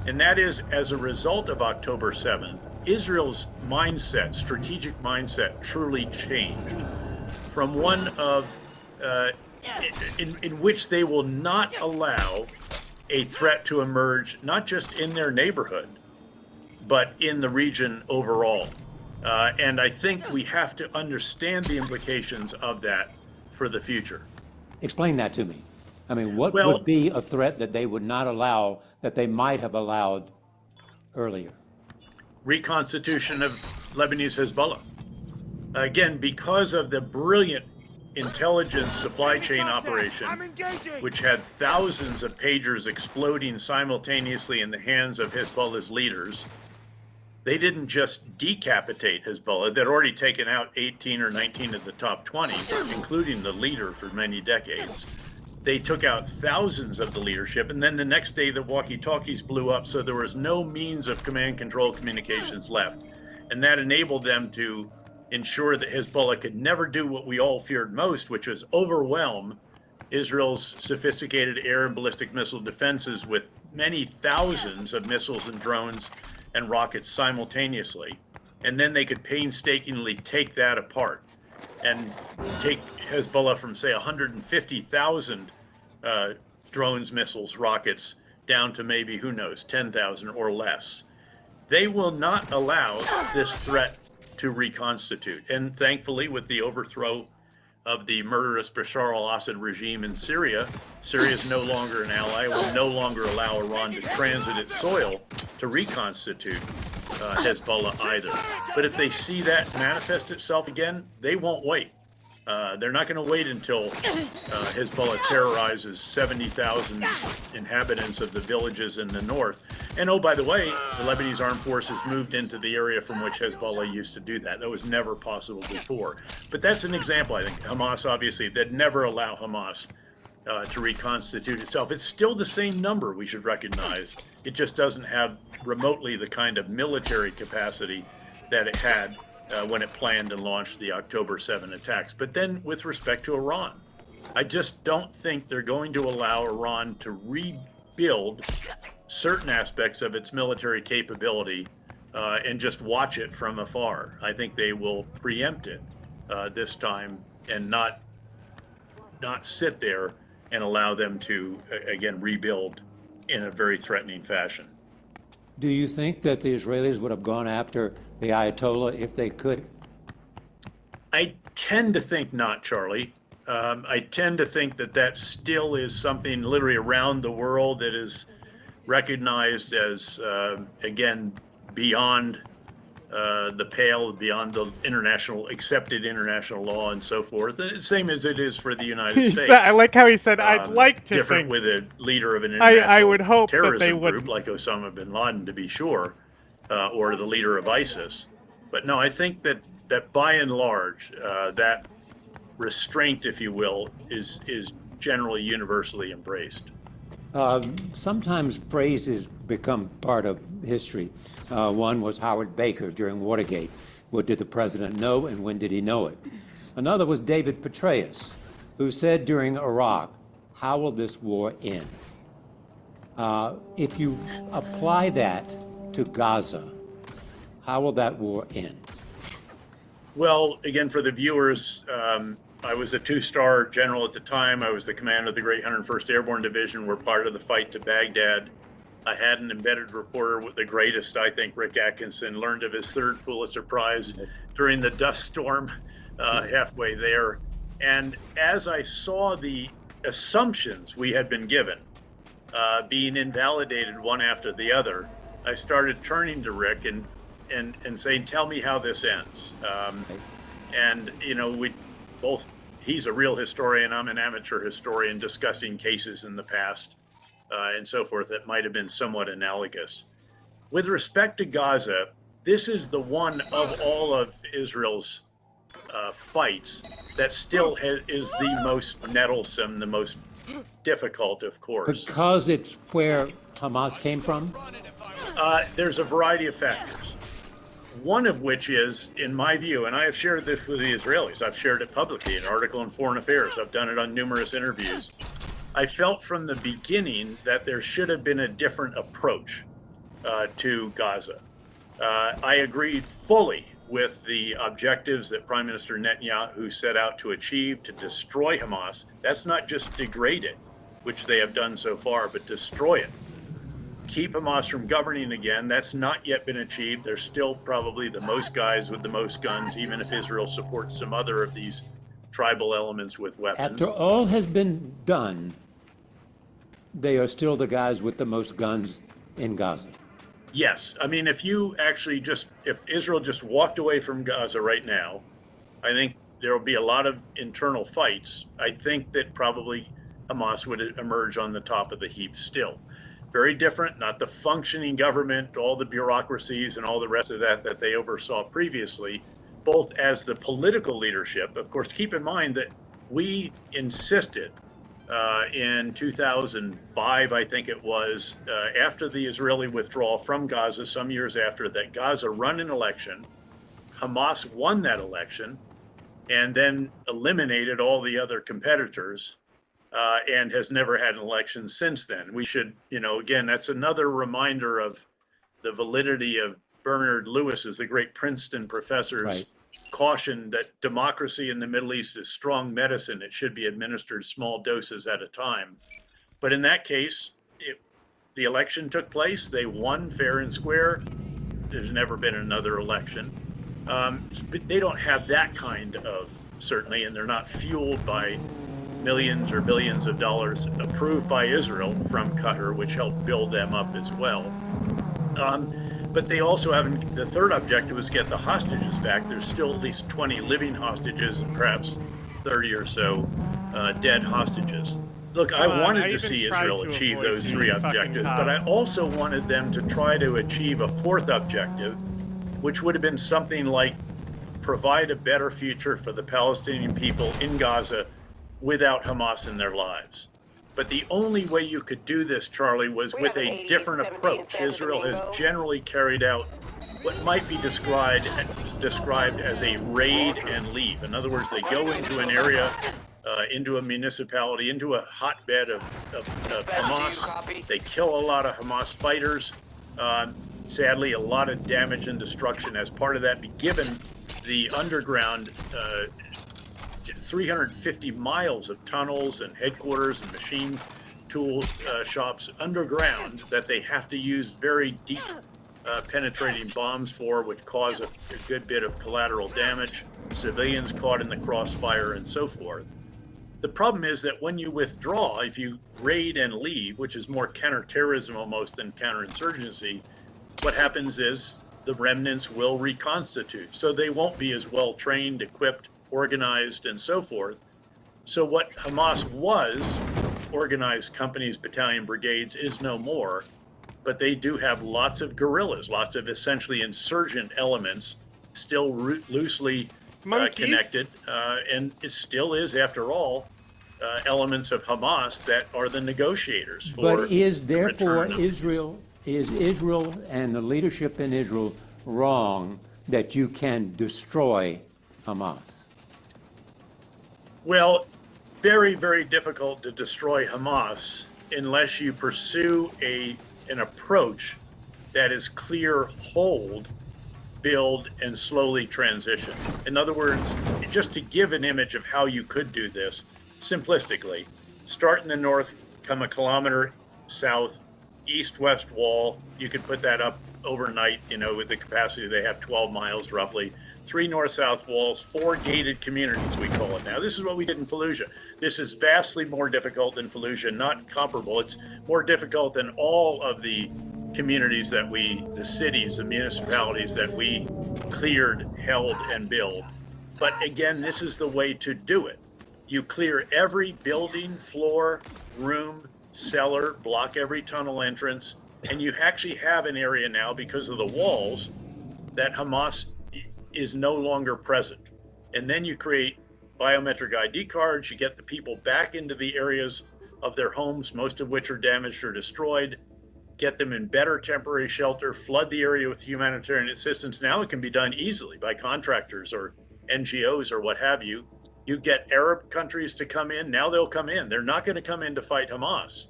And that is, as a result of October 7th, Israel's mindset, strategic mindset, truly changed from one of in which they will not allow a threat to emerge, not just in their neighborhood, but in the region overall. And I think we have to understand the implications of that for the future. Explain that to me. I mean, what would be a threat that they would not allow that they might have allowed earlier? Reconstitution of Lebanese Hezbollah. Again, because of the brilliant intelligence supply chain operation, which had thousands of pagers exploding simultaneously in the hands of Hezbollah's leaders. They didn't just decapitate Hezbollah. They'd already taken out 18 or 19 of the top 20, including the leader for many decades. They took out thousands of the leadership, and then the next day the walkie-talkies blew up, so there was no means of command control communications left. And that enabled them to ensure that Hezbollah could never do what we all feared most, which was overwhelm Israel's sophisticated air and ballistic missile defenses with many thousands of missiles and drones and rockets simultaneously. And then they could painstakingly take that apart and take Hezbollah from, say, 150,000 drones, missiles, rockets, down to maybe, who knows, 10,000 or less. They will not allow this threat to reconstitute. And thankfully, with the overthrow of the murderous Bashar al-Assad regime in Syria, Syria is no longer an ally, will no longer allow Iran to transit its soil to reconstitute Hezbollah either. But if they see that manifest itself again, they won't wait. They're not going to wait until Hezbollah terrorizes 70,000 inhabitants of the villages in the north. And oh, by the way, the Lebanese armed forces moved into the area from which Hezbollah used to do that. That was never possible before. But that's an example, I think. Hamas, obviously, they'd never allow Hamas to reconstitute itself. It's still the same number, we should recognize. It just doesn't have remotely the kind of military capacity that it had when it planned and launched the October 7 attacks. But then with respect to Iran, I just don't think they're going to allow Iran to rebuild certain aspects of its military capability and just watch it from afar. I think they will preempt it this time and not sit there and allow them to, again, rebuild in a very threatening fashion. Do you think that the Israelis would have gone after the Ayatollah if they could? I tend to think not, Charlie. I tend to think that that still is something literally around the world that is recognized as, again, beyond the pale, beyond the accepted international law and so forth. The same as it is for the United States. I like how he said, I'd like to different think. with a leader of an international I would hope terrorism that they would group like Osama bin Laden, to be sure, or the leader of ISIS. But no, I think that by and large, that restraint, if you will, is generally universally embraced. Sometimes phrases become part of history. One was Howard Baker during Watergate. What did the president know and when did he know it? Another was David Petraeus, who said during Iraq, how will this war end? If you apply that to Gaza, how will that war end? Well, again, for the viewers, I was a two-star general at the time. I was the commander of the Great 101st Airborne Division. We're part of the fight to Baghdad. I had an embedded reporter with the greatest, I think, Rick Atkinson, learned of his third Pulitzer Prize during the dust storm halfway there. And as I saw the assumptions we had been given being invalidated one after the other, I started turning to Rick and saying, tell me how this ends. And, you know, we both, he's a real historian, I'm an amateur historian, discussing cases in the past and so forth that might have been somewhat analogous. With respect to Gaza, this is the one of all of Israel's fights that still is the most nettlesome, the most difficult, of course. Because it's where Hamas came from? There's a variety of factors. One of which is, in my view, and I have shared this with the Israelis, I've shared it publicly, an article in Foreign Affairs, I've done it on numerous interviews. I felt from the beginning that there should have been a different approach to Gaza. I agreed fully with the objectives that Prime Minister Netanyahu set out to achieve, to destroy Hamas. That's not just degrade it, which they have done so far, but destroy it. Keep Hamas from governing again. That's not yet been achieved. There's still probably the most guys with the most guns, even if Israel supports some other of these tribal elements with weapons. After all has been done, they are still the guys with the most guns in Gaza. Yes. I mean, if Israel just walked away from Gaza right now, I think there will be a lot of internal fights. I think that probably Hamas would emerge on the top of the heap still. Very different, not the functioning government, all the bureaucracies and all the rest of that they oversaw previously, both as the political leadership. Of course, keep in mind that we insisted in 2005, I think it was, after the Israeli withdrawal from Gaza, some years after, that Gaza run an election. Hamas won that election and then eliminated all the other competitors. And has never had an election since then. We should, again, that's another reminder of the validity of Bernard Lewis's, the great Princeton professor's caution that democracy in the Middle East is strong medicine. It should be administered small doses at a time. But in that case, the election took place. They won fair and square. There's never been another election. But they don't have that kind of certainty, and they're not fueled by millions or billions of dollars approved by Israel from Qatar, which helped build them up as well. But they also haven't, the third objective was get the hostages back. There's still at least 20 living hostages and perhaps 30 or so dead hostages. Look, I wanted to see Israel achieve those three objectives, but I also wanted them to try to achieve a fourth objective, which would have been something like provide a better future for the Palestinian people in Gaza without Hamas in their lives. But the only way you could do this, Charlie, was with a different approach. Israel has generally carried out what might be described as a raid and leave. In other words, they go into an area, into a municipality, into a hotbed of Hamas. They kill a lot of Hamas fighters. Sadly, a lot of damage and destruction as part of that, given the underground 350 miles of tunnels and headquarters and machine tool shops underground that they have to use very deep penetrating bombs for, which cause a good bit of collateral damage, civilians caught in the crossfire and so forth. The problem is that when you withdraw, if you raid and leave, which is more counterterrorism almost than counterinsurgency, what happens is the remnants will reconstitute. So they won't be as well trained, equipped, organized, and so forth. So what Hamas was, organized companies, battalion, brigades, is no more. But they do have lots of guerrillas, lots of essentially insurgent elements, still loosely connected. And it still is, after all, elements of Hamas that are the negotiators for. But is therefore Israel and the leadership in Israel wrong that you can destroy Hamas? Well, very, very difficult to destroy Hamas unless you pursue an approach that is clear, hold, build, and slowly transition. In other words, just to give an image of how you could do this, simplistically, start in the north, come a kilometer south, east-west wall. You could put that up overnight, with the capacity they have 12 miles roughly. 3 north-south walls, 4 gated communities, we call it now. This is what we did in Fallujah. This is vastly more difficult than Fallujah, not comparable. It's more difficult than all of the communities the cities, the municipalities that we cleared, held, and built. But again, this is the way to do it. You clear every building, floor, room, cellar, block every tunnel entrance, and you actually have an area now, because of the walls, that Hamas is no longer present. And then you create biometric ID cards, you get the people back into the areas of their homes, most of which are damaged or destroyed, get them in better temporary shelter, flood the area with humanitarian assistance. Now it can be done easily by contractors or NGOs or what have you. You get Arab countries to come in, now they'll come in. They're not going to come in to fight Hamas.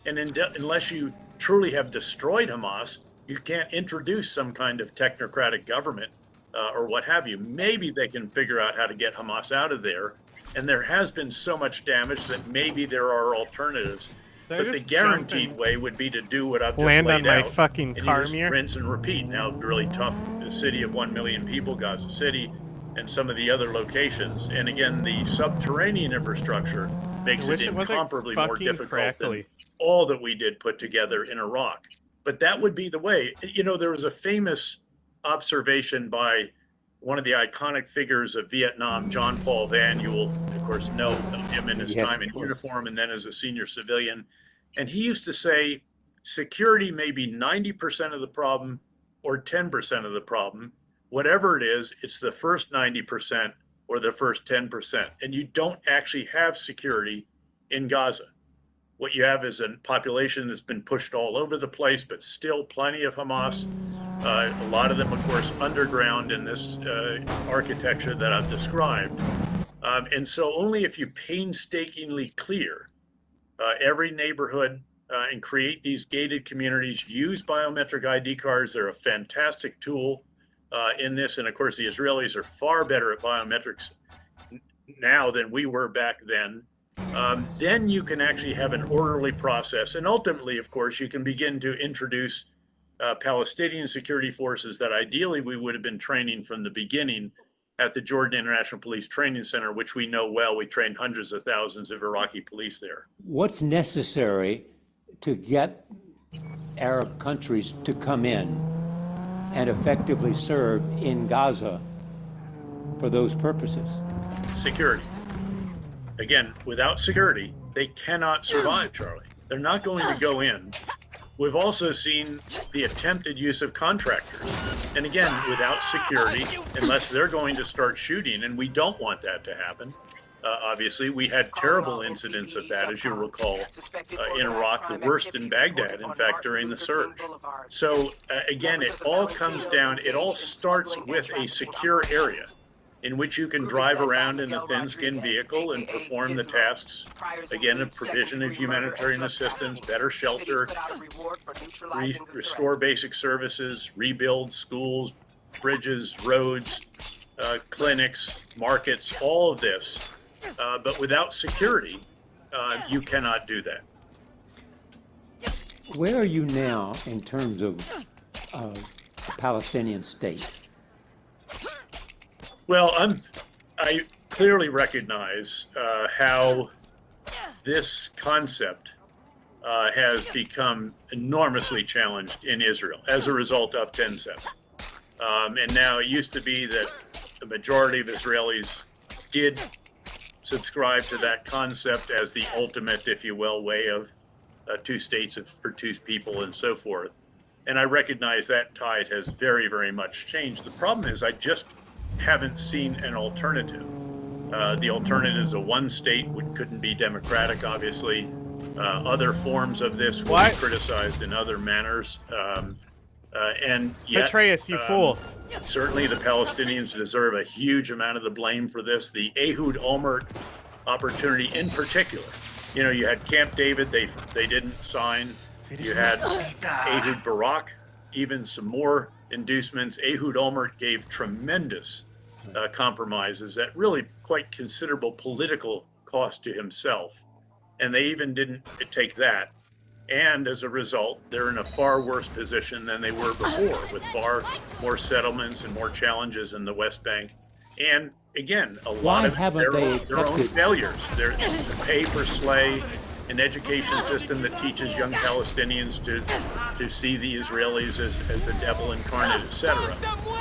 And unless you truly have destroyed Hamas, you can't introduce some kind of technocratic government or what have you. Maybe they can figure out how to get Hamas out of there. And there has been so much damage that maybe there are alternatives. But the guaranteed way would be to do what I've just laid out. Land on my fucking car mirror. Rinse and repeat. Now, really tough, the city of 1 million people, Gaza City, and some of the other locations. And again, the subterranean infrastructure makes it incomparably more difficult than all that we did put together in Iraq. But that would be the way. There was a famous observation by one of the iconic figures of Vietnam, John Paul Van. You will, of course, know of him in his time in uniform and then as a senior civilian. And he used to say, security may be 90% of the problem or 10% of the problem. Whatever it is, it's the first 90% or the first 10%. And you don't actually have security in Gaza. What you have is a population that's been pushed all over the place, but still plenty of Hamas. A lot of them, of course, underground in this architecture that I've described. And so only if you painstakingly clear every neighborhood and create these gated communities, use biometric ID cards. They're a fantastic tool in this. And of course, the Israelis are far better at biometrics now than we were back then. Then you can actually have an orderly process. And ultimately, of course, you can begin to introduce Palestinian security forces that ideally we would have been training from the beginning at the Jordan International Police Training Center, which we know well. We trained hundreds of thousands of Iraqi police there. What's necessary to get Arab countries to come in and effectively serve in Gaza for those purposes? Security. Again, without security, they cannot survive, Charlie. They're not going to go in. We've also seen the attempted use of contractors. And again, without security, unless they're going to start shooting, and we don't want that to happen. Obviously, we had terrible incidents of that, as you recall, in Iraq, the worst in Baghdad, in fact, during the surge. So again, it all comes down, it all starts with a secure area in which you can drive around in a thin-skinned vehicle and perform the tasks, again, of provision of humanitarian assistance, better shelter, restore basic services, rebuild schools, bridges, roads, clinics, markets, all of this. But without security, you cannot do that. Where are you now in terms of the Palestinian state? Well, I clearly recognize how this concept has become enormously challenged in Israel as a result of 10/7. And now it used to be that the majority of Israelis did subscribe to that concept as the ultimate, if you will, way of two states for two people and so forth. And I recognize that tide has very, very much changed. The problem is I just haven't seen an alternative. The alternative is a one state, which couldn't be democratic, obviously. Other forms of this will be criticized in other manners. And yet, Petraeus, you fool. Certainly the Palestinians deserve a huge amount of the blame for this. The Ehud Olmert opportunity in particular. You know, you had Camp David, they didn't sign. You had Ehud Barak, even some more inducements. Ehud Olmert gave tremendous compromises at really quite considerable political cost to himself. And they even didn't take that. And as a result, they're in a far worse position than they were before, with far more settlements and more challenges in the West Bank. And again, a lot of their own failures. Their pay for slay, an education system that teaches young Palestinians to see the Israelis as the devil incarnate, etc.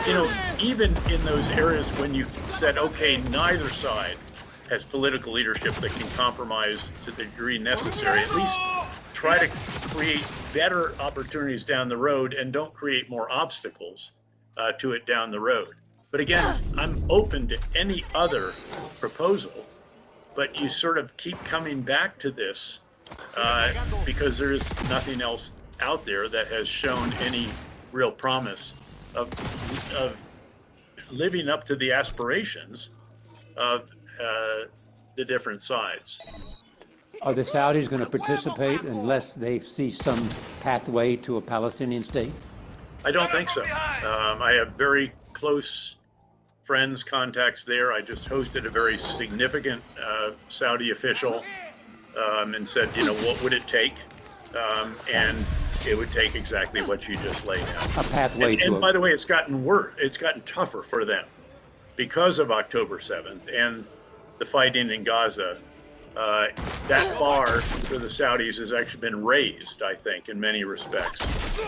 You know, even in those areas when you said, okay, neither side has political leadership that can compromise to the degree necessary, at least try to create better opportunities down the road and don't create more obstacles to it down the road. But again, I'm open to any other proposal, but you sort of keep coming back to this because there is nothing else out there that has shown any real promise of living up to the aspirations of the different sides. Are the Saudis going to participate unless they see some pathway to a Palestinian state? I don't think so. I have very close friends, contacts there. I just hosted a very significant Saudi official and said, you know, what would it take? And it would take exactly what you just laid out. A pathway to and by the way, it's gotten worse. It's gotten tougher for them because of October 7th and the fighting in Gaza. That bar for the Saudis has actually been raised, I think, in many respects.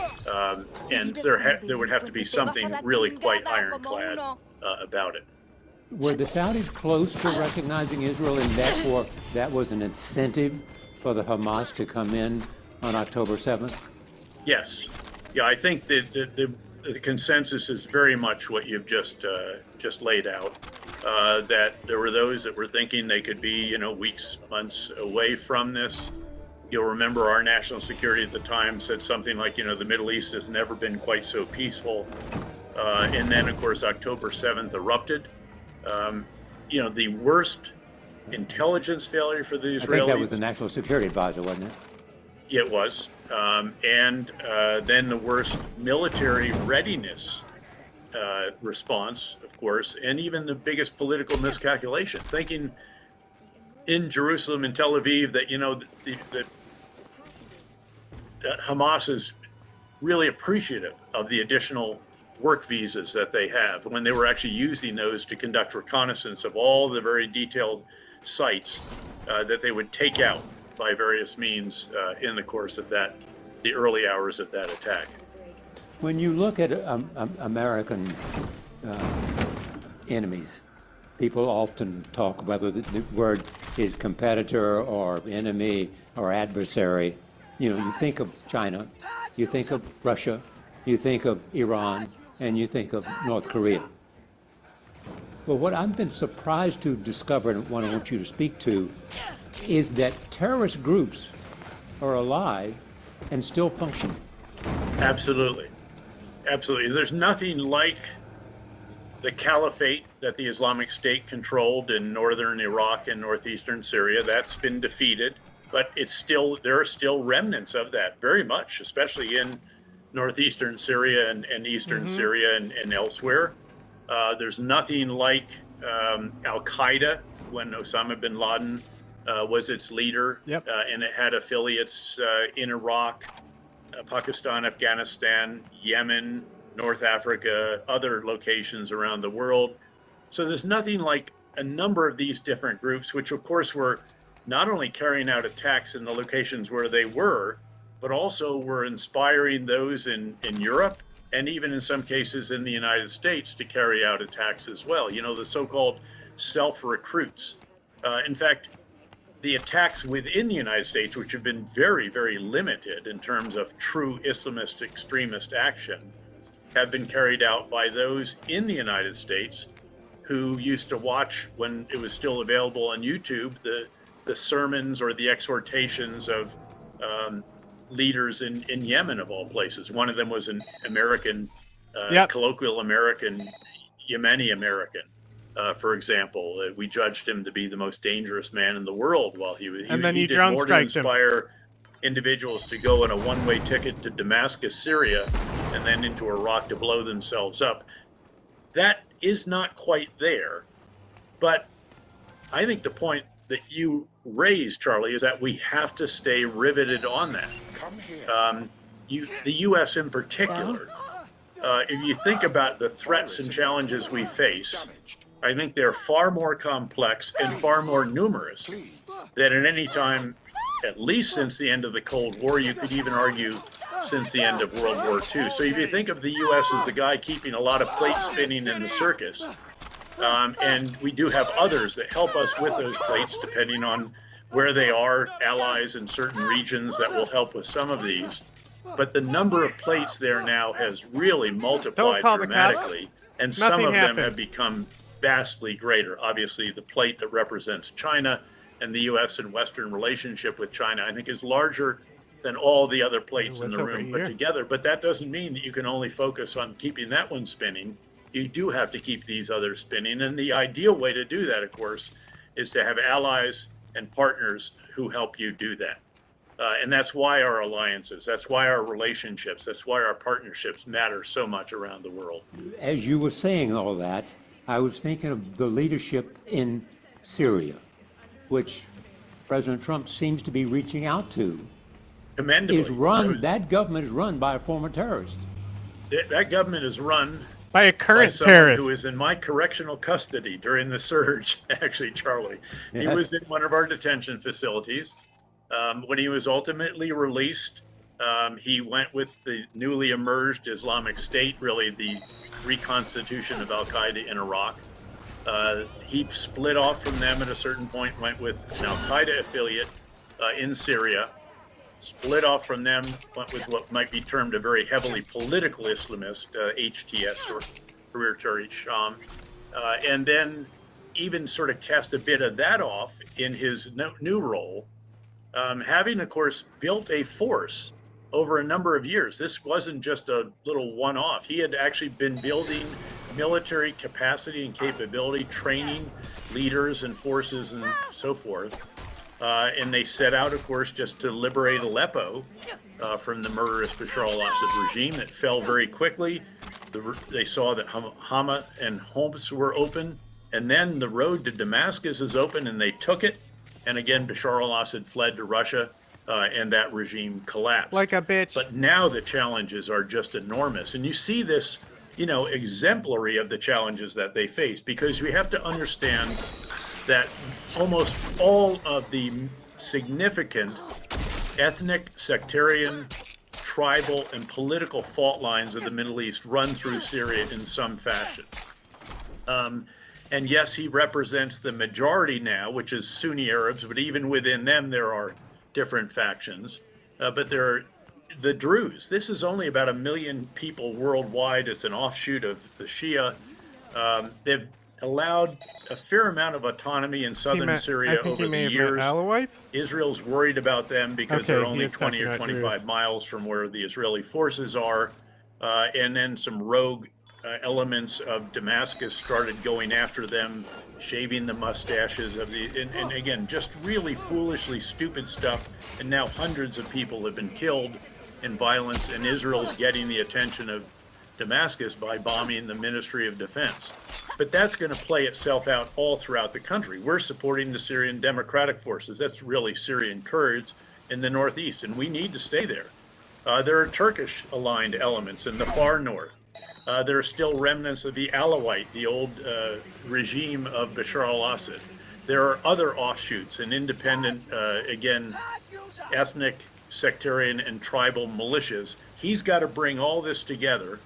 And there would have to be something really quite ironclad about it. Were the Saudis close to recognizing Israel, and therefore that was an incentive for the Hamas to come in on October 7th? Yes. Yeah, I think that the consensus is very much what you've just laid out. That there were those that were thinking they could be, weeks, months away from this. You'll remember our national security at the time said something like, the Middle East has never been quite so peaceful. And then, of course, October 7th erupted. The worst intelligence failure for the Israelis. I think that was the National Security Advisor, wasn't it? It was. And then the worst military readiness response, of course, and even the biggest political miscalculation, thinking in Jerusalem and Tel Aviv that, that Hamas is really appreciative of the additional work visas that they have, when they were actually using those to conduct reconnaissance of all the very detailed sites that they would take out by various means in the course of the early hours of that attack. When you look at American enemies, people often talk whether the word is competitor or enemy or adversary. You think of China, you think of Russia, you think of Iran, and you think of North Korea. But what I've been surprised to discover, and what I want you to speak to, is that terrorist groups are alive and still functioning. Absolutely. Absolutely. There's nothing like the caliphate that the Islamic State controlled in northern Iraq and northeastern Syria. That's been defeated, but there are still remnants of that, very much, especially in northeastern Syria and eastern Syria and elsewhere. There's nothing like Al-Qaeda when Osama bin Laden was its leader, and it had affiliates in Iraq, Pakistan, Afghanistan, Yemen, North Africa, other locations around the world. So there's nothing like a number of these different groups, which of course were not only carrying out attacks in the locations where they were, but also were inspiring those in Europe and even in some cases in the United States to carry out attacks as well. The so-called self-recruits. In fact, the attacks within the United States, which have been very, very limited in terms of true Islamist extremist action, have been carried out by those in the United States who used to watch, when it was still available on YouTube, the sermons or the exhortations of leaders in Yemen, of all places. One of them was an American, colloquial American, Yemeni American. For example, we judged him to be the most dangerous man in the world while he did more to inspire individuals to go on a one-way ticket to Damascus, Syria, and then into Iraq to blow themselves up. That is not quite there, but I think the point that you raised, Charlie, is that we have to stay riveted on that. The U.S. in particular, if you think about the threats and challenges we face, I think they're far more complex and far more numerous than at any time, at least since the end of the Cold War. You could even argue since the end of World War II. So if you think of the U.S. as the guy keeping a lot of plates spinning in the circus, and we do have others that help us with those plates, depending on where they are, allies in certain regions that will help with some of these. But the number of plates there now has really multiplied dramatically, and some of them have become vastly greater. Obviously, the plate that represents China and the U.S. and Western relationship with China, I think, is larger than all the other plates in the room put together. But that doesn't mean that you can only focus on keeping that one spinning. You do have to keep these others spinning. And the ideal way to do that, of course, is to have allies and partners who help you do that. And that's why our alliances, that's why our relationships, that's why our partnerships matter so much around the world. As you were saying all that, I was thinking of the leadership in Syria, which President Trump seems to be reaching out to. Commendably. That government is run by a former terrorist. That government is run by a current someone terrorist who is in my correctional custody during the surge. Actually, Charlie, he was in one of our detention facilities. When he was ultimately released, he went with the newly emerged Islamic State, really the reconstitution of Al-Qaeda in Iraq. He split off from them at a certain point, went with an Al-Qaeda affiliate in Syria, split off from them, went with what might be termed a very heavily political Islamist, HTS, or Tahrir Sham, and then even sort of cast a bit of that off in his new role, having, of course, built a force over a number of years. This wasn't just a little one-off. He had actually been building military capacity and capability, training leaders and forces and so forth. And they set out, of course, just to liberate Aleppo from the murderous Bashar al-Assad regime. It fell very quickly. They saw that Hama and Homs were open. And then the road to Damascus is open, and they took it. And again, Bashar al-Assad fled to Russia, and that regime collapsed. Like a bitch. But now the challenges are just enormous. And you see this, exemplary of the challenges that they face, because we have to understand that almost all of the significant ethnic, sectarian, tribal, and political fault lines of the Middle East run through Syria in some fashion. And yes, he represents the majority now, which is Sunni Arabs, but even within them, there are different factions. But there are the Druze. This is only about 1 million people worldwide. It's an offshoot of the Shia. They've allowed a fair amount of autonomy in southern Syria over the years. Israel's worried about them because they're only 20 or 25 miles from where the Israeli forces are. And then some rogue elements of Damascus started going after them, shaving the mustaches of and again, just really foolishly stupid stuff. And now hundreds of people have been killed in violence, and Israel's getting the attention of Damascus by bombing the Ministry of Defense. But that's going to play itself out all throughout the country. We're supporting the Syrian Democratic Forces. That's really Syrian Kurds in the northeast, and we need to stay there. There are Turkish-aligned elements in the far north. There are still remnants of the Alawite, the old regime of Bashar al-Assad. There are other offshoots and independent, again, ethnic, sectarian, and tribal militias. He's got to bring all this together,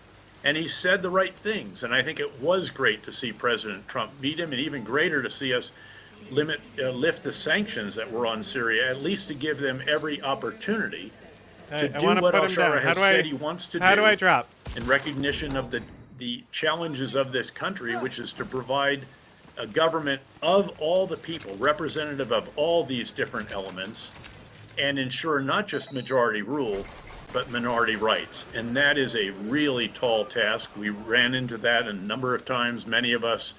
and he said the right things. And I think it was great to see President Trump meet him, and even greater to see us lift the sanctions that were on Syria, at least to give them every opportunity to do what al-Shara has said he wants to do. How do I drop? In recognition of the challenges of this country, which is to provide a government of all the people, representative of all these different elements, and ensure not just majority rule, but minority rights. And that is a really tall task. We ran into that a number of times, many of us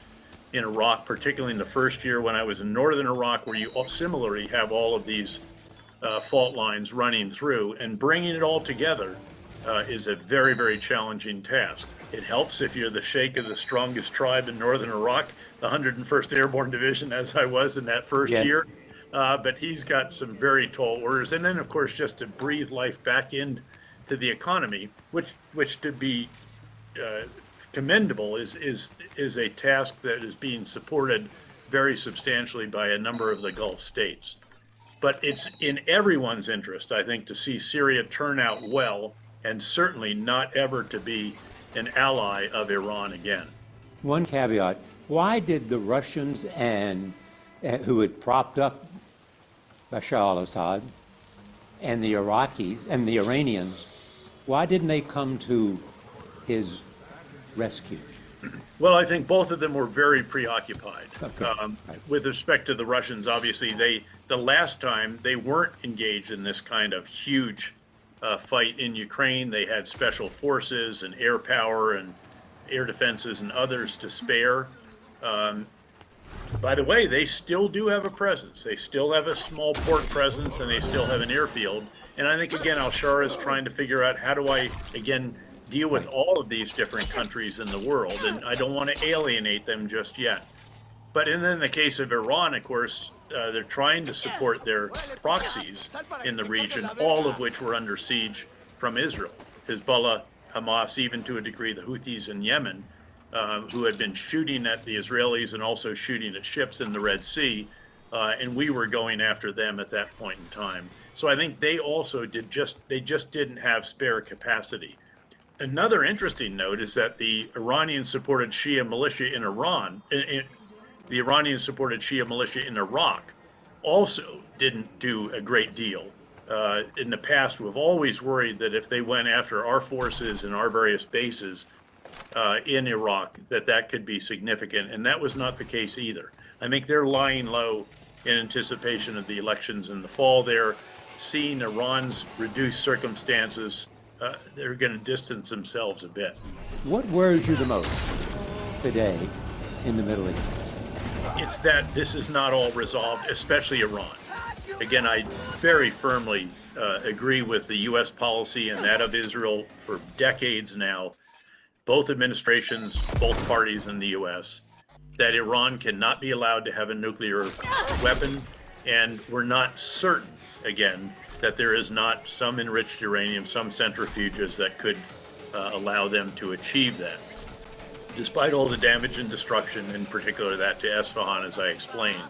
in Iraq, particularly in the first year when I was in northern Iraq, where you similarly have all of these fault lines running through, and bringing it all together is a very, very challenging task. It helps if you're the sheikh of the strongest tribe in northern Iraq, the 101st Airborne Division, as I was in that first year. But he's got some very tall orders. And then, of course, just to breathe life back into the economy, which to be commendable is a task that is being supported very substantially by a number of the Gulf states. But it's in everyone's interest, I think, to see Syria turn out well, and certainly not ever to be an ally of Iran again. One caveat: why did the Russians and who had propped up Bashar al-Assad and the Iraqis and the Iranians, why didn't they come to his rescue? Well, I think both of them were very preoccupied. With respect to the Russians, obviously, the last time they weren't engaged in this kind of huge fight in Ukraine. They had special forces and air power and air defenses and others to spare. By the way, they still do have a presence. They still have a small port presence, and they still have an airfield. And I think, again, al-Shara is trying to figure out, how do I, again, deal with all of these different countries in the world? And I don't want to alienate them just yet. But in the case of Iran, of course, they're trying to support their proxies in the region, all of which were under siege from Israel. Hezbollah, Hamas, even to a degree the Houthis in Yemen, who had been shooting at the Israelis and also shooting at ships in the Red Sea, and we were going after them at that point in time. So I think they also just didn't have spare capacity. another interesting note is that the Iranian-supported Shia militia in Iran, the Iranian-supported Shia militia in Iraq, also didn't do a great deal. In the past, we've always worried that if they went after our forces and our various bases in Iraq, that could be significant, and that was not the case either. I think they're lying low in anticipation of the elections in the fall there, seeing Iran's reduced circumstances. They're going to distance themselves a bit. What worries you the most today in the Middle East? It's that this is not all resolved, especially Iran. Again, I very firmly agree with the U.S. policy and that of Israel for decades now, both administrations, both parties in the U.S., that Iran cannot be allowed to have a nuclear weapon, and we're not certain, again, that there is not some enriched uranium, some centrifuges that could allow them to achieve that, despite all the damage and destruction, in particular that to Esfahan, as I explained.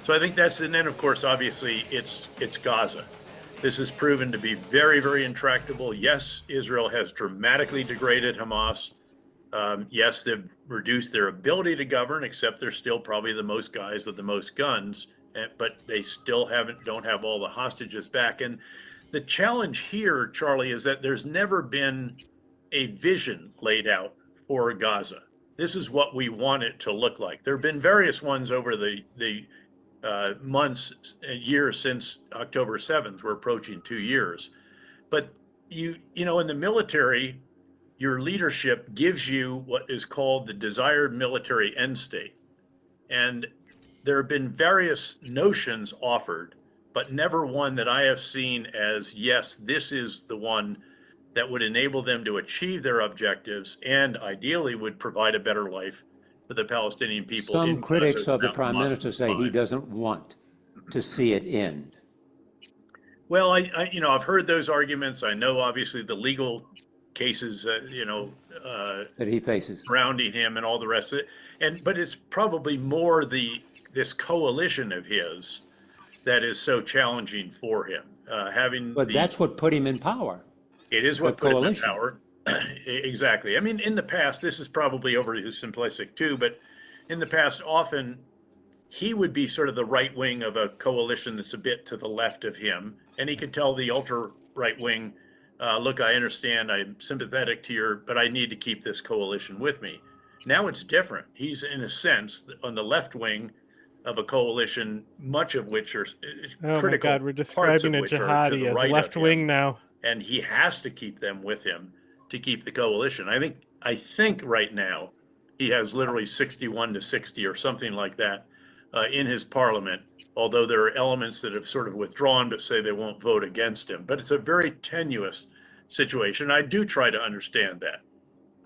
So I think that's, and then of course, obviously, it's Gaza. This has proven to be very, very intractable. Yes, Israel has dramatically degraded Hamas. Yes, they've reduced their ability to govern, except they're still probably the most guys with the most guns, but they still don't have all the hostages back. And the challenge here, Charlie, is that there's never been a vision laid out for Gaza. This is what we want it to look like. There have been various ones over the months and years since October 7th. We're approaching 2 years. But you know, in the military, your leadership gives you what is called the desired military end state. And there have been various notions offered, but never one that I have seen as, yes, this is the one that would enable them to achieve their objectives and ideally would provide a better life for the Palestinian people. Some critics of the prime minister say he doesn't want to see it end. Well, I've heard those arguments. I know, obviously, the legal cases, that he faces surrounding him and all the rest of it. But it's probably more this coalition of his that is so challenging for him. But that's what put him in power. It is what put him in power. Exactly. I mean, in the past, this is probably overly simplistic too, but in the past, often he would be sort of the right wing of a coalition that's a bit to the left of him. And he could tell the ultra right wing, look, I understand, I'm sympathetic to your, but I need to keep this coalition with me. Now it's different. He's, in a sense, on the left wing of a coalition, much of which are oh critical. My God, we're describing a jihadi as left wing now. And he has to keep them with him to keep the coalition. I think right now he has literally 61 to 60 or something like that in his parliament, although there are elements that have sort of withdrawn but say they won't vote against him. But it's a very tenuous situation. I do try to understand that.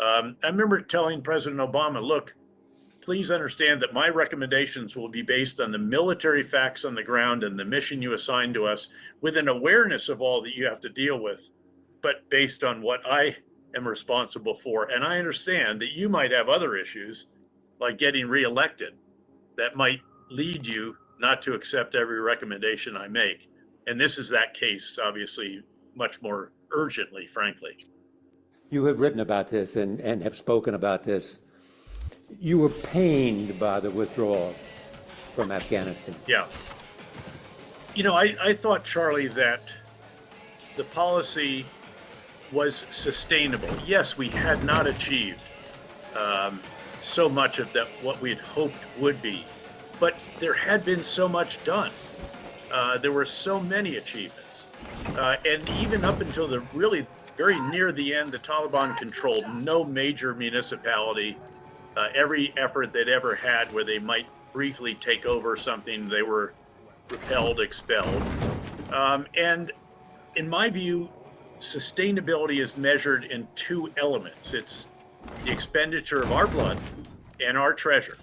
I remember telling President Obama, look, please understand that my recommendations will be based on the military facts on the ground and the mission you assign to us, with an awareness of all that you have to deal with, but based on what I am responsible for. And I understand that you might have other issues, like getting reelected, that might lead you not to accept every recommendation I make. And this is that case, obviously, much more urgently, frankly. You have written about this and have spoken about this. You were pained by the withdrawal from Afghanistan. Yeah. You know, I thought, Charlie, that the policy was sustainable. Yes, we had not achieved so much of that what we had hoped would be, but there had been so much done. There were so many achievements. And even up until the really very near the end, the Taliban controlled no major municipality. Every effort they'd ever had where they might briefly take over something, they were repelled, expelled. And in my view, sustainability is measured in two elements. It's the expenditure of our blood and our treasure.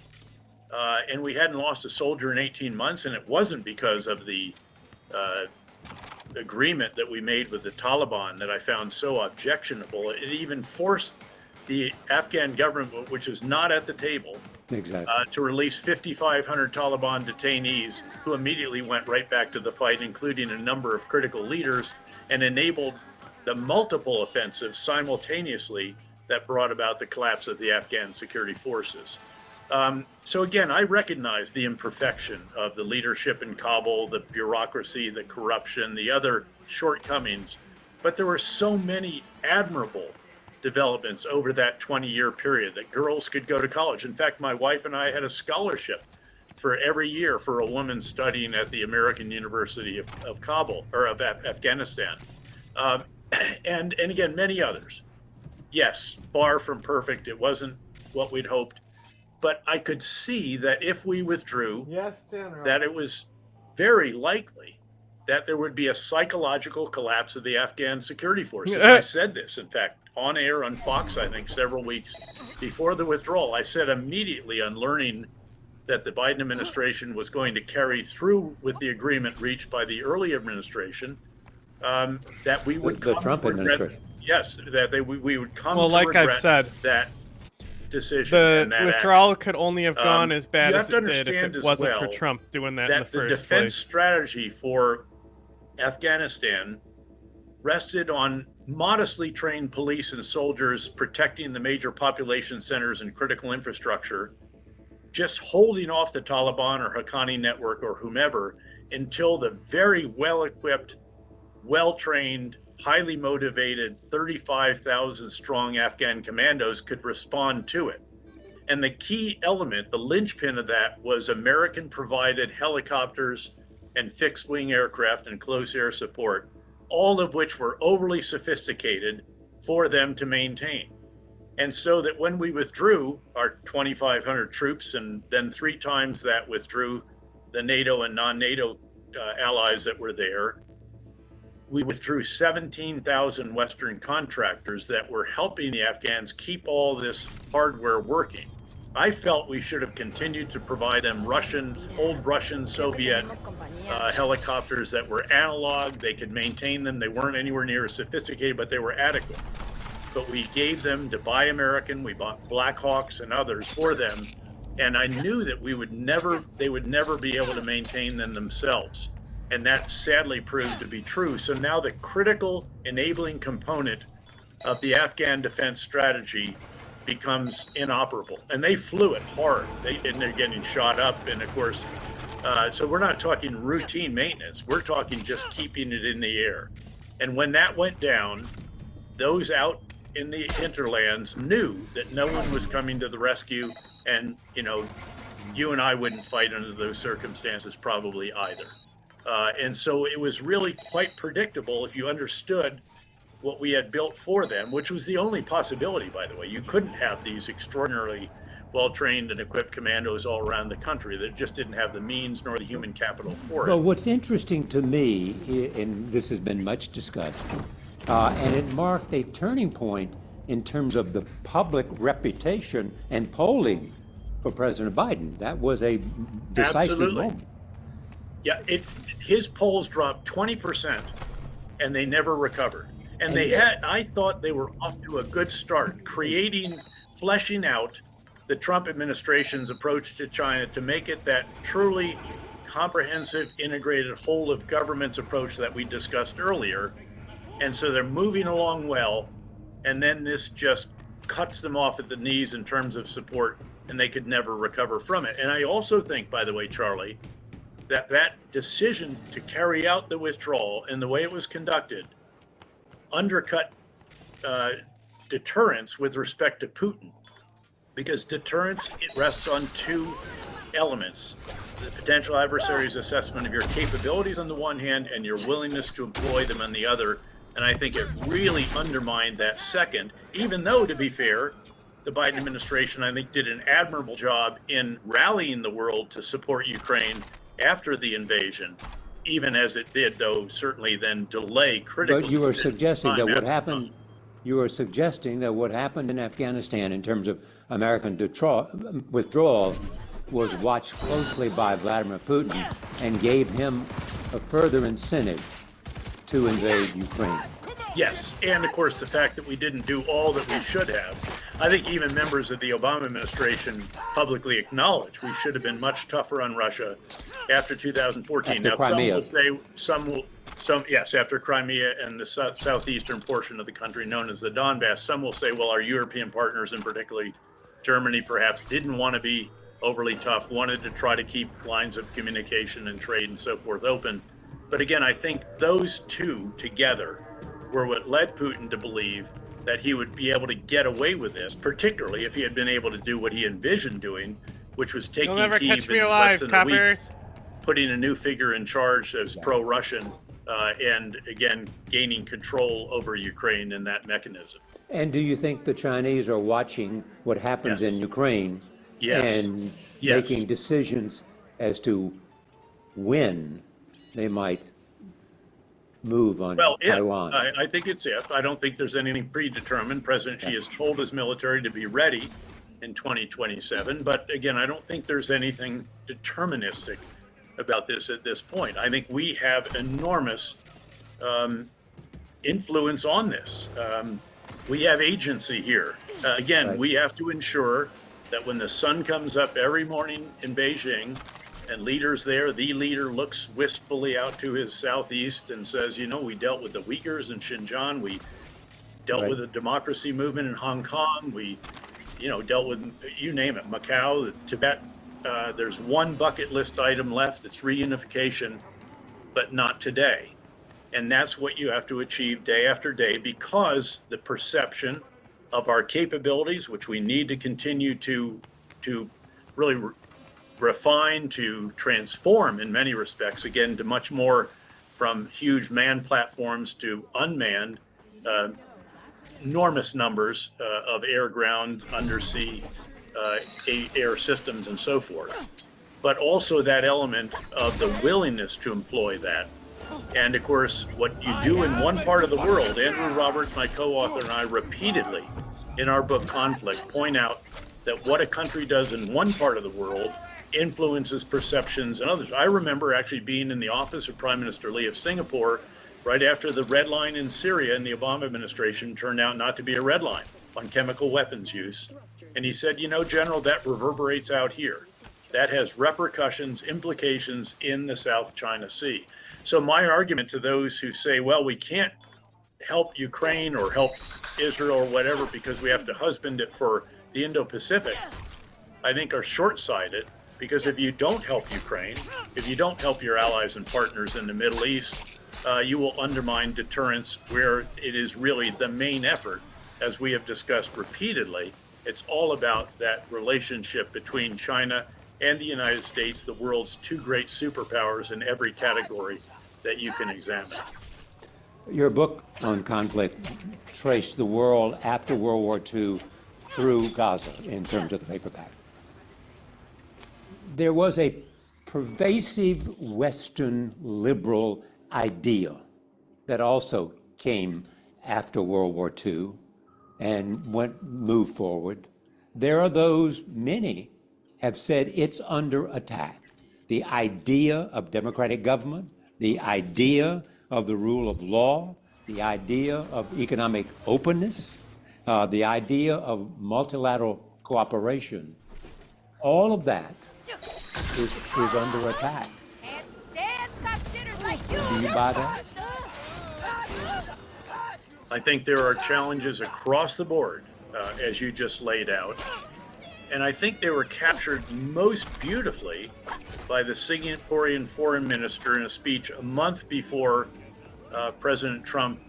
And we hadn't lost a soldier in 18 months, and it wasn't because of the agreement that we made with the Taliban that I found so objectionable. It even forced the Afghan government, which was not at the table, to release 5,500 Taliban detainees who immediately went right back to the fight, including a number of critical leaders, and enabled the multiple offensives simultaneously that brought about the collapse of the Afghan security forces. So again, I recognize the imperfection of the leadership in Kabul, the bureaucracy, the corruption, the other shortcomings, but there were so many admirable developments over that 20-year period that girls could go to college. In fact, my wife and I had a scholarship for every year for a woman studying at the American University of Kabul, or of Afghanistan. And again, many others. Yes, far from perfect. It wasn't what we'd hoped. But I could see that if we withdrew, yes, General, that it was very likely that there would be a psychological collapse of the Afghan security forces. I said this, in fact, on air on Fox, I think, several weeks before the withdrawal. I said immediately on learning that the Biden administration was going to carry through with the agreement reached by the early administration, that we would the Trump administration. Yes, that we would come well, to like regret I've said, that decision. The and that withdrawal action. could only have gone as bad You as have to it did if understand it as wasn't well for Trump doing that in the the first defense place. strategy for Afghanistan rested on modestly trained police and soldiers protecting the major population centers and critical infrastructure, just holding off the Taliban or Haqqani network or whomever until the very well-equipped, well-trained, highly motivated 35,000 strong Afghan commandos could respond to it. And the key element, the linchpin of that, was American provided helicopters and fixed wing aircraft and close air support, all of which were overly sophisticated for them to maintain. And so that when we withdrew our 2,500 troops, and then 3 times that withdrew the NATO and non-NATO allies that were there, we withdrew 17,000 Western contractors that were helping the Afghans keep all this hardware working. I felt we should have continued to provide them old Russian, Soviet helicopters that were analog. They could maintain them. They weren't anywhere near as sophisticated, but they were adequate. But we gave them to Buy American. We bought Black Hawks and others for them. And I knew that they would never be able to maintain them themselves. And that sadly proved to be true. So now the critical enabling component of the Afghan defense strategy becomes inoperable. And they flew it hard. And they're getting shot up. And of course, so we're not talking routine maintenance. We're talking just keeping it in the air. And when that went down, those out in the hinterlands knew that no one was coming to the rescue. And, you and I wouldn't fight under those circumstances probably either. And so it was really quite predictable if you understood what we had built for them, which was the only possibility, by the way. You couldn't have these extraordinarily well-trained and equipped commandos all around the country that just didn't have the means nor the human capital for it. Well, what's interesting to me, and this has been much discussed, and it marked a turning point in terms of the public reputation and polling for President Biden. That was a decisive Absolutely. moment. Yeah, his polls dropped 20%, and they never recovered. And I thought they were off to a good start, fleshing out the Trump administration's approach to China to make it that truly comprehensive, integrated, whole of governments approach that we discussed earlier. And so they're moving along well, and then this just cuts them off at the knees in terms of support, and they could never recover from it. And I also think, by the way, Charlie, that decision to carry out the withdrawal and the way it was conducted undercut deterrence with respect to Putin, because deterrence, it rests on 2 elements: the potential adversary's assessment of your capabilities on the one hand and your willingness to employ them on the other. And I think it really undermined that second, even though, to be fair, the Biden administration, I think, did an admirable job in rallying the world to support Ukraine after the invasion, even as it did, though, certainly then delay critical. But you were suggesting that what happened. You were suggesting that what happened in Afghanistan in terms of American withdrawal was watched closely by Vladimir Putin and gave him a further incentive to invade Ukraine. Yes, and of course the fact that we didn't do all that we should have. I think even members of the Obama administration publicly acknowledge we should have been much tougher on Russia after 2014. After now, Crimea. some will Yes, after Crimea and the southeastern portion of the country known as the Donbass, some will say, well, our European partners, and particularly Germany, perhaps didn't want to be overly tough, wanted to try to keep lines of communication and trade and so forth open. But again, I think those two together were what led Putin to believe that he would be able to get away with this, particularly if he had been able to do what he envisioned doing, which was taking Kyiv in less than a week, putting a new figure in charge as pro-Russian, and again, gaining control over Ukraine in that mechanism. And do you think the Chinese are watching what happens in Ukraine and making decisions as to when they might move on Taiwan? I think it's if. I don't think there's anything predetermined. President Xi has told his military to be ready in 2027. But again, I don't think there's anything deterministic about this at this point. I think we have enormous influence on this. We have agency here. Again, we have to ensure that when the sun comes up every morning in Beijing and leaders there, the leader looks wistfully out to his southeast and says, you know, we dealt with the Uyghurs in Xinjiang, we dealt with the democracy movement in Hong Kong, we, you know, dealt with, you name it, Macau, Tibet. There's one bucket list item left, it's reunification, but not today. And that's what you have to achieve day after day, because the perception of our capabilities, which we need to continue to really refine, to transform in many respects, again, to much more from huge manned platforms to unmanned, enormous numbers of air, ground, undersea, air systems and so forth. But also that element of the willingness to employ that. And of course, what you do in one part of the world, Andrew Roberts, my co-author, and I repeatedly in our book Conflict point out that what a country does in one part of the world influences perceptions in others. I remember actually being in the office of Prime Minister Lee of Singapore right after the red line in Syria in the Obama administration turned out not to be a red line on chemical weapons use. And he said, you know, General, that reverberates out here. That has repercussions, implications in the South China Sea. So my argument to those who say, well, we can't help Ukraine or help Israel or whatever because we have to husband it for the Indo-Pacific, I think are short-sighted, because if you don't help Ukraine, if you don't help your allies and partners in the Middle East, you will undermine deterrence where it is really the main effort. As we have discussed repeatedly, it's all about that relationship between China and the United States, the world's two great superpowers in every category that you can examine. Your book on conflict traced the world after World War II through Gaza in terms of the paperback. There was a pervasive Western liberal idea that also came after World War II and moved forward. There are those, many have said it's under attack. The idea of democratic government, the idea of the rule of law, the idea of economic openness, the idea of multilateral cooperation, all of that is under attack. Do you buy that? I think there are challenges across the board, as you just laid out. And I think they were captured most beautifully by the Singaporean foreign minister in a speech a month before President Trump,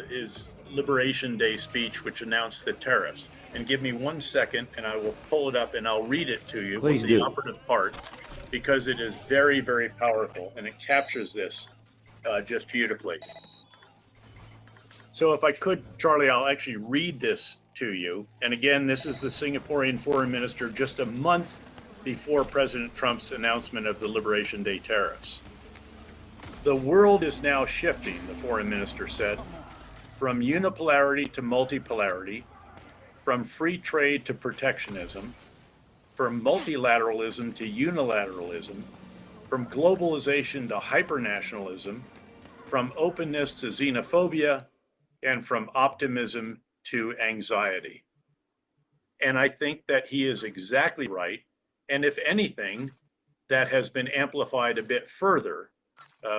his Liberation Day speech, which announced the tariffs. And give me 1 second and I will pull it up and I'll read it to you. Please the do. operative part, because it is very, very powerful and it captures this just beautifully. So if I could, Charlie, I'll actually read this to you. And again, this is the Singaporean foreign minister just a month before President Trump's announcement of the Liberation Day tariffs. The world is now shifting, the foreign minister said, from unipolarity to multipolarity, from free trade to protectionism, from multilateralism to unilateralism, from globalization to hypernationalism, from openness to xenophobia, and from optimism to anxiety. And I think that he is exactly right. And if anything, that has been amplified a bit further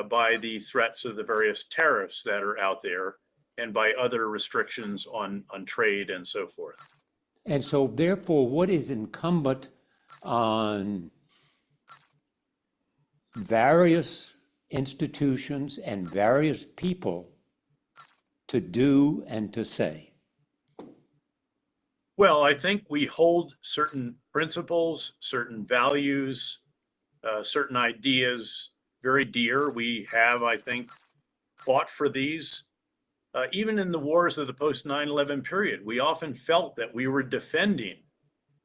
by the threats of the various tariffs that are out there and by other restrictions on trade and so forth. And so, therefore, what is incumbent on various institutions and various people to do and to say? Well, I think we hold certain principles, certain values, certain ideas very dear. We have, I think, fought for these. Even in the wars of the post 9/11 period, we often felt that we were defending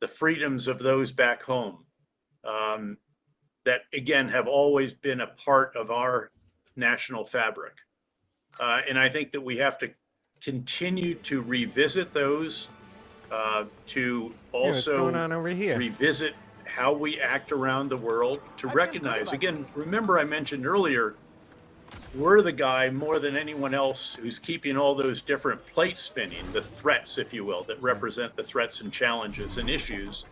the freedoms of those back home that, again, have always been a part of our national fabric. And I think that we have to continue to revisit those, to also going on over here? revisit how we act around the world, to recognize, again, remember I mentioned earlier, we're the guy more than anyone else who's keeping all those different plates spinning, the threats, if you will, that represent the threats and challenges and issues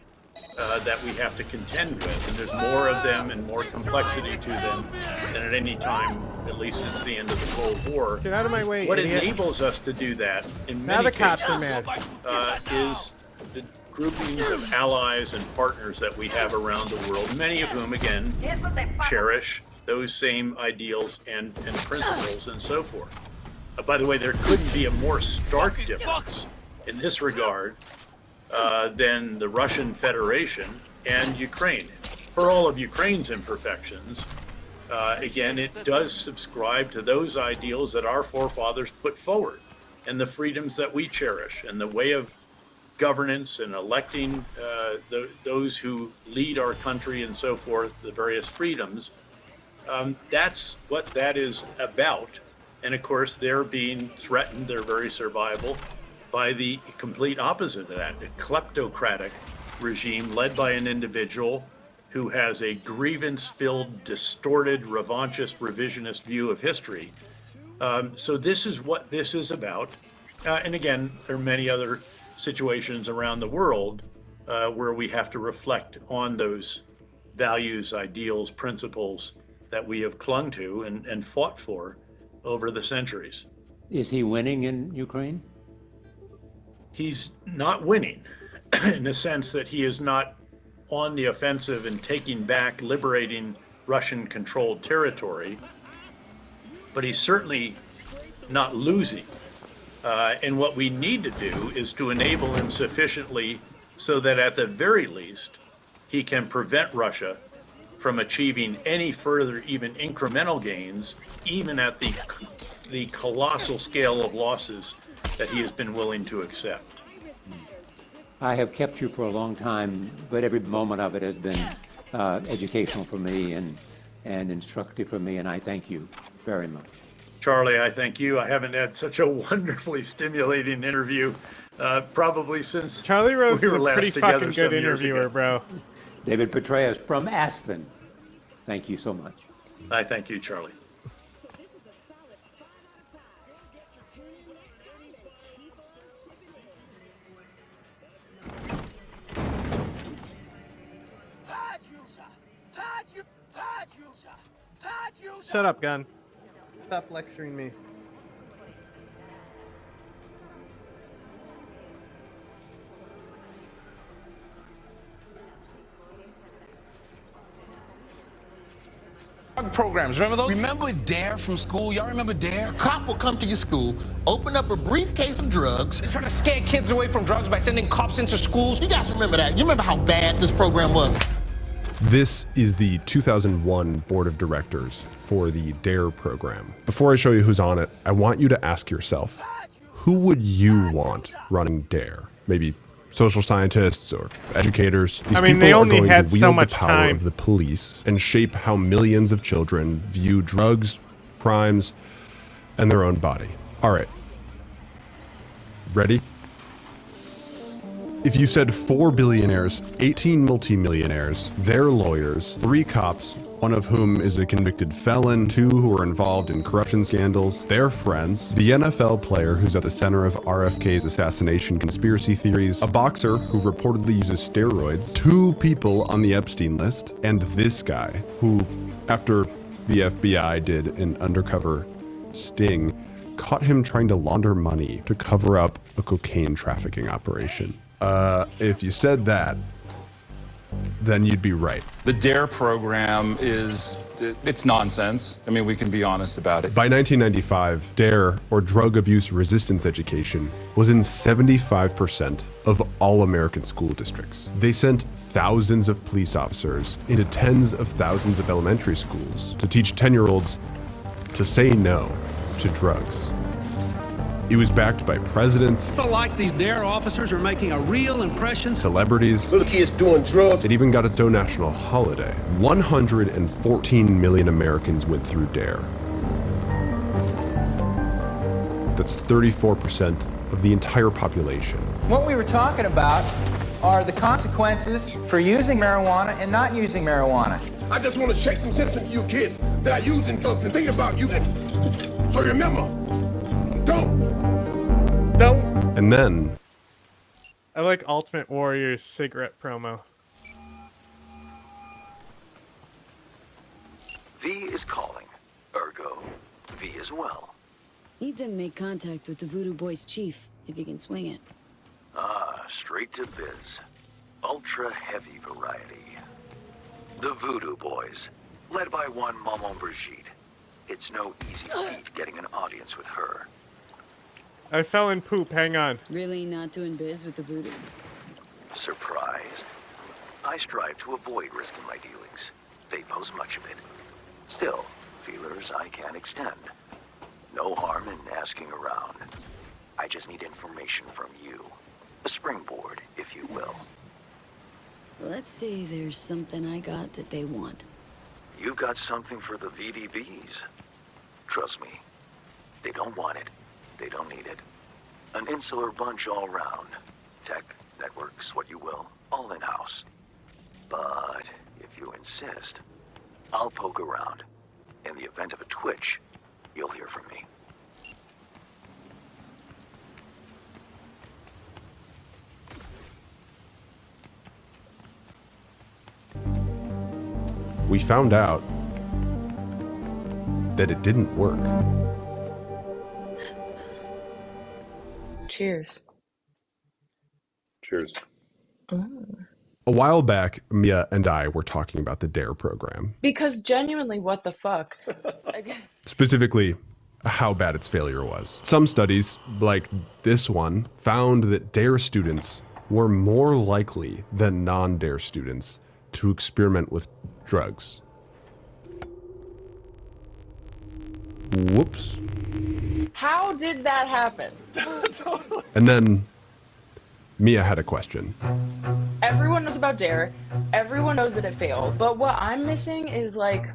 that we have to contend with. And there's more of them and more complexity to them than at any time, at least since the end of the Cold War. Get out of my way, What idiot. enables us to do that in Now many the cops cases are mad. is the groupings of allies and partners that we have around the world, many of whom, again, cherish those same ideals and principles and so forth. By the way, there couldn't be a more stark difference in this regard than the Russian Federation and Ukraine. For all of Ukraine's imperfections, again, it does subscribe to those ideals that our forefathers put forward and the freedoms that we cherish and the way of governance and electing those who lead our country and so forth, the various freedoms. That's what that is about. And of course, they're being threatened, their very survival, by the complete opposite of that, a kleptocratic regime led by an individual who has a grievance-filled, distorted, revanchist, revisionist view of history. So this is what this is about. And again, there are many other situations around the world where we have to reflect on those values, ideals, principles that we have clung to and fought for over the centuries. Is he winning in Ukraine? He's not winning in the sense that he is not on the offensive and taking back, liberating Russian-controlled territory, but he's certainly not losing. And what we need to do is to enable him sufficiently so that at the very least, he can prevent Russia from achieving any further, even incremental gains, even at the colossal scale of losses that he has been willing to accept. I have kept you for a long time, but every moment of it has been educational for me and instructive for me, and I thank you very much. Charlie, I thank you. I haven't had such a wonderfully stimulating interview probably since Charlie Rose we were is a last pretty together fucking some good years interviewer, ago. bro. David Petraeus from Aspen. Thank you so much. I thank you, Charlie. Shut up, gun. Stop lecturing me. Programs, remember those? Remember DARE from school? Y'all remember DARE? Cop will come to your school, open up a briefcase of drugs. They're trying to scare kids away from drugs by sending cops into schools. You guys remember that? You remember how bad this program was? This is the 2001 Board of Directors for the DARE program. Before I show you who's on it, I want you to ask yourself, who would you want running DARE? Maybe social scientists or educators. These people they are only going had to wield so much the power time. of the police and shape how millions of children view drugs, crimes, and their own body. All right. Ready? If you said 4 billionaires, 18 multimillionaires, their lawyers, 3 cops, one of whom is a convicted felon, 2 who are involved in corruption scandals, their friends, the NFL player who's at the center of RFK's assassination conspiracy theories, a boxer who reportedly uses steroids, 2 people on the Epstein list, and this guy who, after the FBI did an undercover sting, caught him trying to launder money to cover up a cocaine trafficking operation. If you said that, then you'd be right. The DARE program it's nonsense. I mean, we can be honest about it. By 1995, DARE, or Drug Abuse Resistance Education, was in 75% of all American school districts. They sent thousands of police officers into tens of thousands of elementary schools to teach 10-year-olds to say no to drugs. It was backed by presidents, People like these DARE officers are making a real impression. celebrities. Little kids doing drugs. It even got its own national holiday. 114 million Americans went through DARE. That's 34% of the entire population. What we were talking about are the consequences for using marijuana and not using marijuana. I just want to shake some sense into you kids that are using drugs and thinking about using. So remember, don't. And then, I like Ultimate Warrior's cigarette promo. V is calling. Ergo, V as well. Need to make contact with the Voodoo Boys chief, if you can swing it. Ah, straight to biz. Ultra heavy variety. The Voodoo Boys, led by one Maman Brigitte. It's no easy feat getting an audience with her. I fell in poop, hang on. Really not doing biz with the Voodoos? Surprised? I strive to avoid risking my dealings. They pose much of it. Still, feelers I can extend. No harm in asking around. I just need information from you. A springboard, if you will. Let's say there's something I got that they want. You've got something for the VDBs. Trust me, they don't want it. They don't need it. An insular bunch all round. Tech, networks, what you will, all in-house. But if you insist, I'll poke around. In the event of a twitch, you'll hear from me. we found out that it didn't work. Cheers. Cheers. A while back, Mia and I were talking about the DARE program. Because genuinely, what the fuck? Specifically, how bad its failure was. Some studies, like this one, found that DARE students were more likely than non-DARE students to experiment with drugs. Whoops. How did that happen? And then Mia had a question. Everyone knows about DARE. Everyone knows that it failed. But what I'm missing is, like,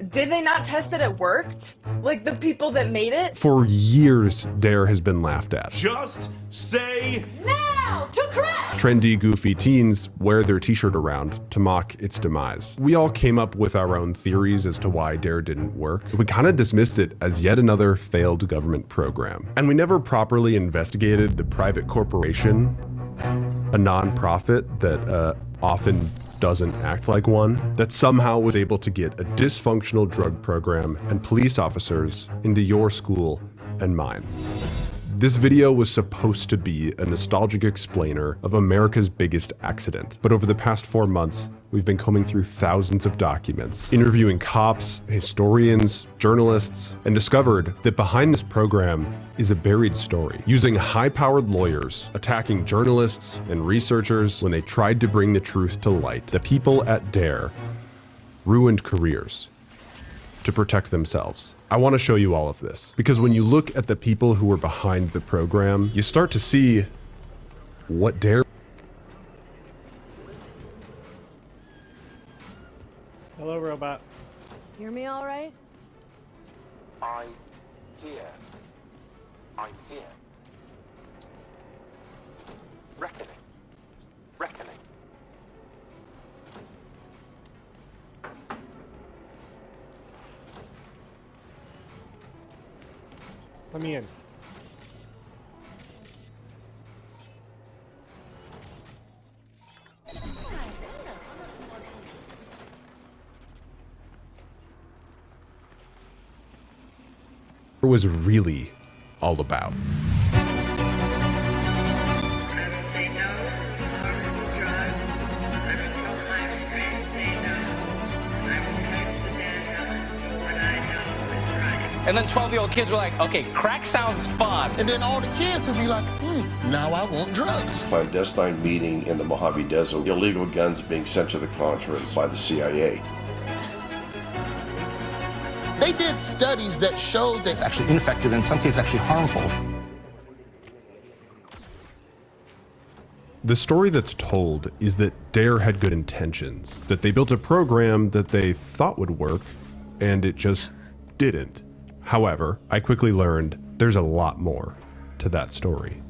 did they not test that it worked? Like, the people that made it? For years, DARE has been laughed at. Just say now to crack! Trendy, goofy teens wear their t-shirt around to mock its demise. We all came up with our own theories as to why DARE didn't work. We kind of dismissed it as yet another failed government program. And we never properly investigated the private corporation, a non-profit that often doesn't act like one, that somehow was able to get a dysfunctional drug program and police officers into your school and mine. This video was supposed to be a nostalgic explainer of America's biggest accident, but over the past 4 months, we've been combing through thousands of documents, interviewing cops, historians, journalists, and discovered that behind this program is a buried story, using high-powered lawyers, attacking journalists and researchers when they tried to bring the truth to light. The people at DARE ruined careers to protect themselves. I want to show you all of this, because when you look at the people who were behind the program, you start to see what DARE. Hello, robot. Hear me all right? I'm here. I'm here. Reckoning. Reckoning. Let me in. was really all about. And then 12-year-old kids were like, okay, crack sounds fun. And then all the kids would be like, now I want drugs. Clandestine meeting in the Mojave Desert, illegal guns being sent to the Contras by the CIA. They did studies that showed that it's actually ineffective, in some cases actually harmful. The story that's told is that DARE had good intentions, that they built a program that they thought would work, and it just didn't. However, I quickly learned there's a lot more to that story.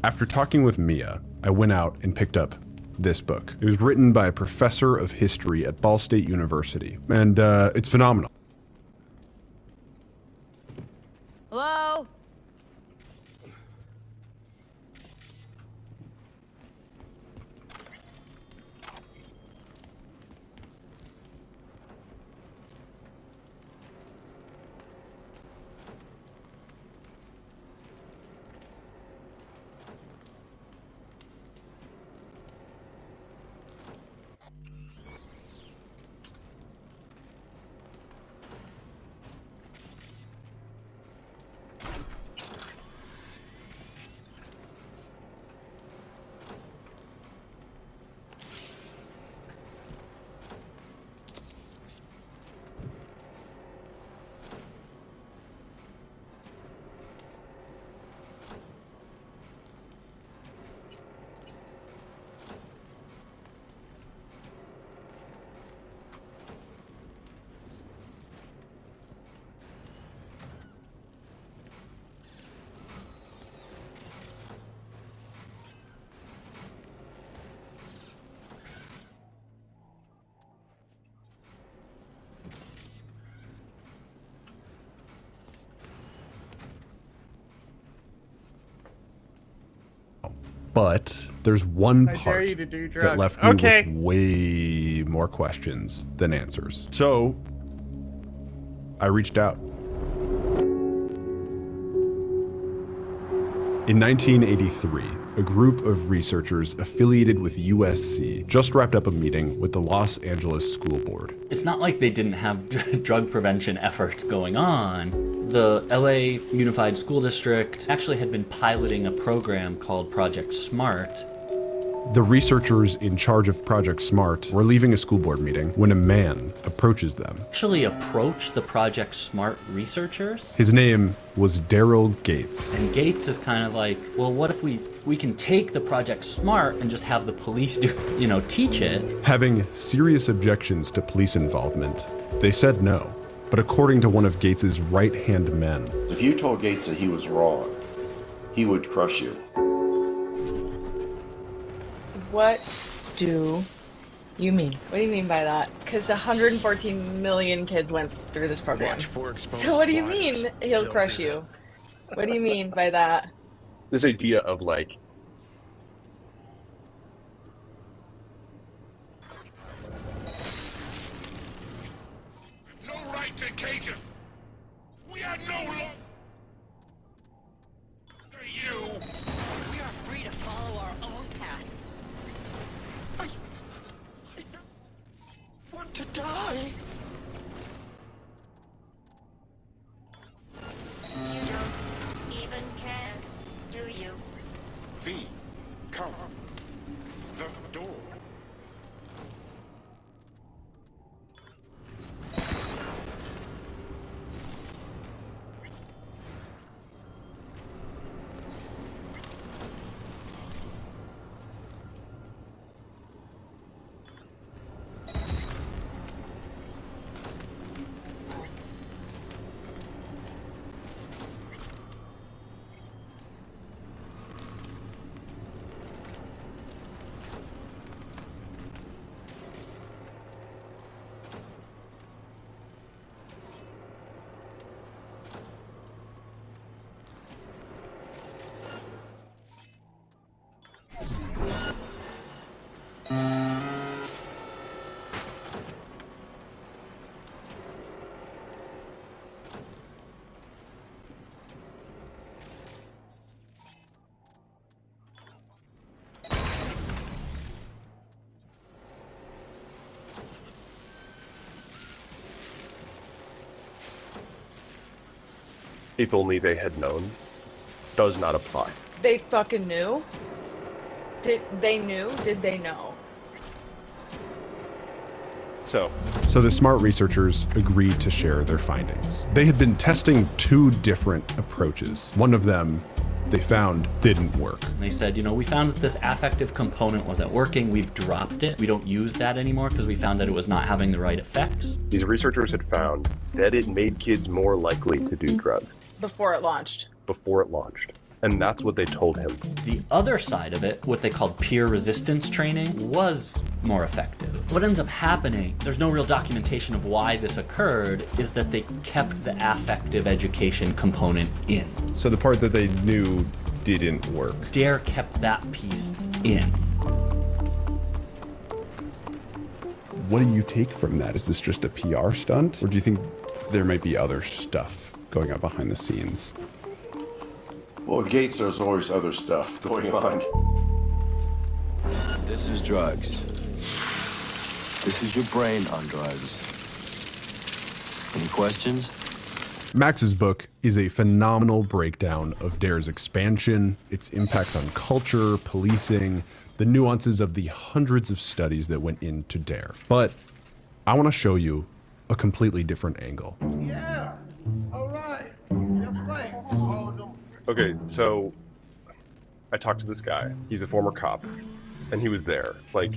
After talking with Mia, I went out and picked up this book. It was written by a professor of history at Ball State University, and it's phenomenal. Hello? But there's one I dare part you to do that drugs. left me Okay. with way more questions than answers. So I reached out. In 1983, a group of researchers affiliated with USC just wrapped up a meeting with the Los Angeles School Board. It's not like they didn't have drug prevention efforts going on. The LA Unified School District actually had been piloting a program called Project SMART. The researchers in charge of Project SMART were leaving a school board meeting when a man approaches them. Actually approached the Project SMART researchers. His name was Daryl Gates. And Gates is kind of like, well, what if we can take the Project SMART and just have the police teach it? Having serious objections to police involvement, they said no. But according to one of Gates's right-hand men, If you told Gates that he was wrong, he would crush you. What do you mean? What do you mean by that? Because 114 million kids went through this program. So what do you mean he'll crush you? What do you mean by that? This idea of like No right to cage him. We are no longer you. We are free to follow our own paths. I want to die. You don't even care, do you? V, come. The door. if only they had known, does not apply. They fucking knew? Did they know? So the smart researchers agreed to share their findings. They had been testing 2 different approaches. One of them they found didn't work. They said, we found that this affective component wasn't working. We've dropped it. We don't use that anymore because we found that it was not having the right effects. These researchers had found that it made kids more likely to do drugs. Before it launched. And that's what they told him. The other side of it, what they called peer resistance training, was more effective. What ends up happening, there's no real documentation of why this occurred, is that they kept the affective education component in. So the part that they knew didn't work. DARE kept that piece in. What do you take from that? Is this just a PR stunt? Or do you think there might be other stuff going on behind the scenes? Well, with Gates, there's always other stuff going on. This is drugs. This is your brain on drugs. Any questions? Max's book is a phenomenal breakdown of DARE's expansion, its impacts on culture, policing, the nuances of the hundreds of studies that went into DARE. But I want to show you a completely different angle. Yeah. All right. That's right. Oh, no. Okay, so I talked to this guy. He's a former cop, and he was there. Like,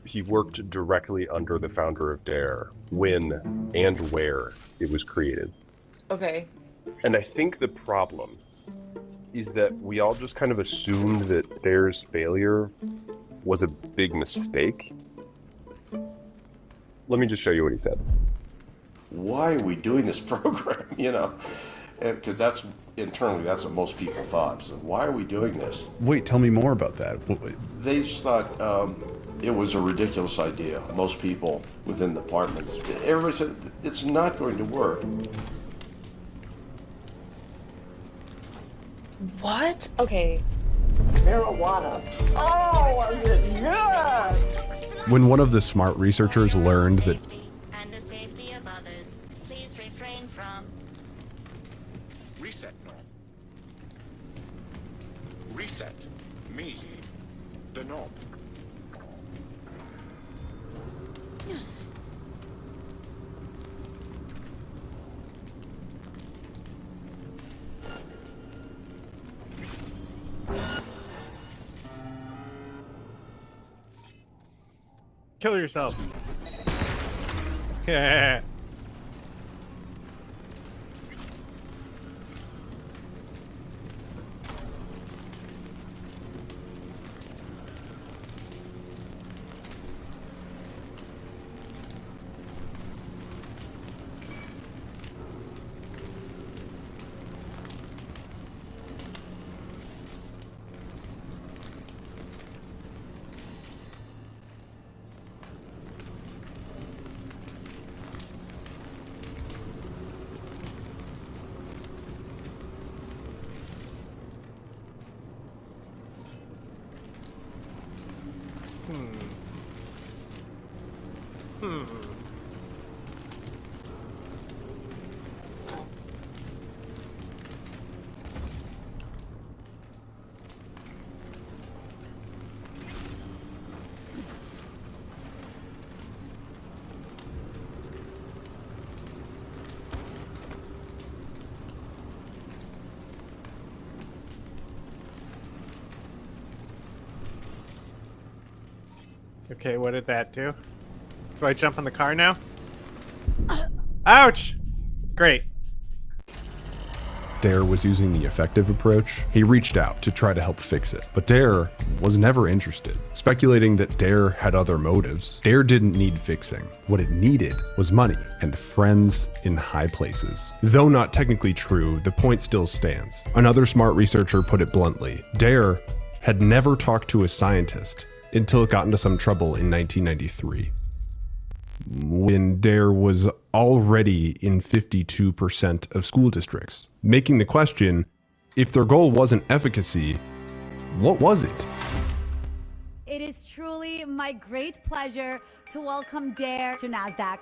he worked directly under the founder of DARE when and where it was created. Okay. And I think the problem is that we all just kind of assumed that DARE's failure was a big mistake. Let me just show you what he said. Why are we doing this program, Because internally, that's what most people thought. So why are we doing this? Wait, tell me more about that. They just thought it was a ridiculous idea. Most people within the departments, everybody said it's not going to work. What? Okay. Marijuana. Oh, yes. When one of the smart researchers learned that And the safety of others. Please refrain from. Reset, norm. Reset. Me. The norm. Kill yourself. Yeah. Okay, what did that do? Do I jump in the car now? Ouch! Great. DARE was using the effective approach. He reached out to try to help fix it, but DARE was never interested, speculating that DARE had other motives. DARE didn't need fixing. What it needed was money and friends in high places. Though not technically true, the point still stands. Another smart researcher put it bluntly. DARE had never talked to a scientist until it got into some trouble in 1993. When DARE was already in 52% of school districts, making the question, if their goal wasn't efficacy, what was it? It is truly my great pleasure to welcome DARE to NASDAQ.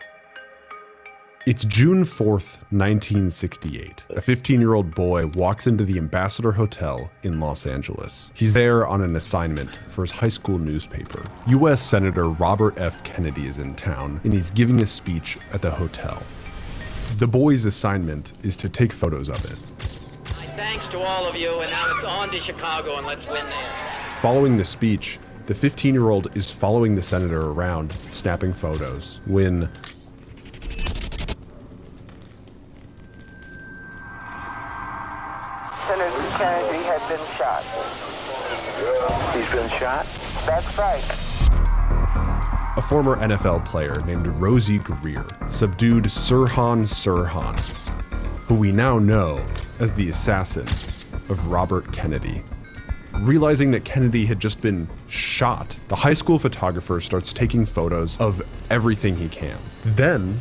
It's June 4th, 1968. A 15-year-old boy walks into the Ambassador Hotel in Los Angeles. He's there on an assignment for his high school newspaper. U.S. Senator Robert F. Kennedy is in town, and he's giving a speech at the hotel. The boy's assignment is to take photos of it. Thanks to all of you, and now it's on to Chicago, and let's win there. Following the speech, the 15-year-old is following the senator around, snapping photos, when Senator Kennedy had been shot. He's been shot? That's right. a former NFL player named Rosie Greer subdued Sirhan Sirhan, who we now know as the assassin of Robert Kennedy. Realizing that Kennedy had just been shot, the high school photographer starts taking photos of everything he can. Then,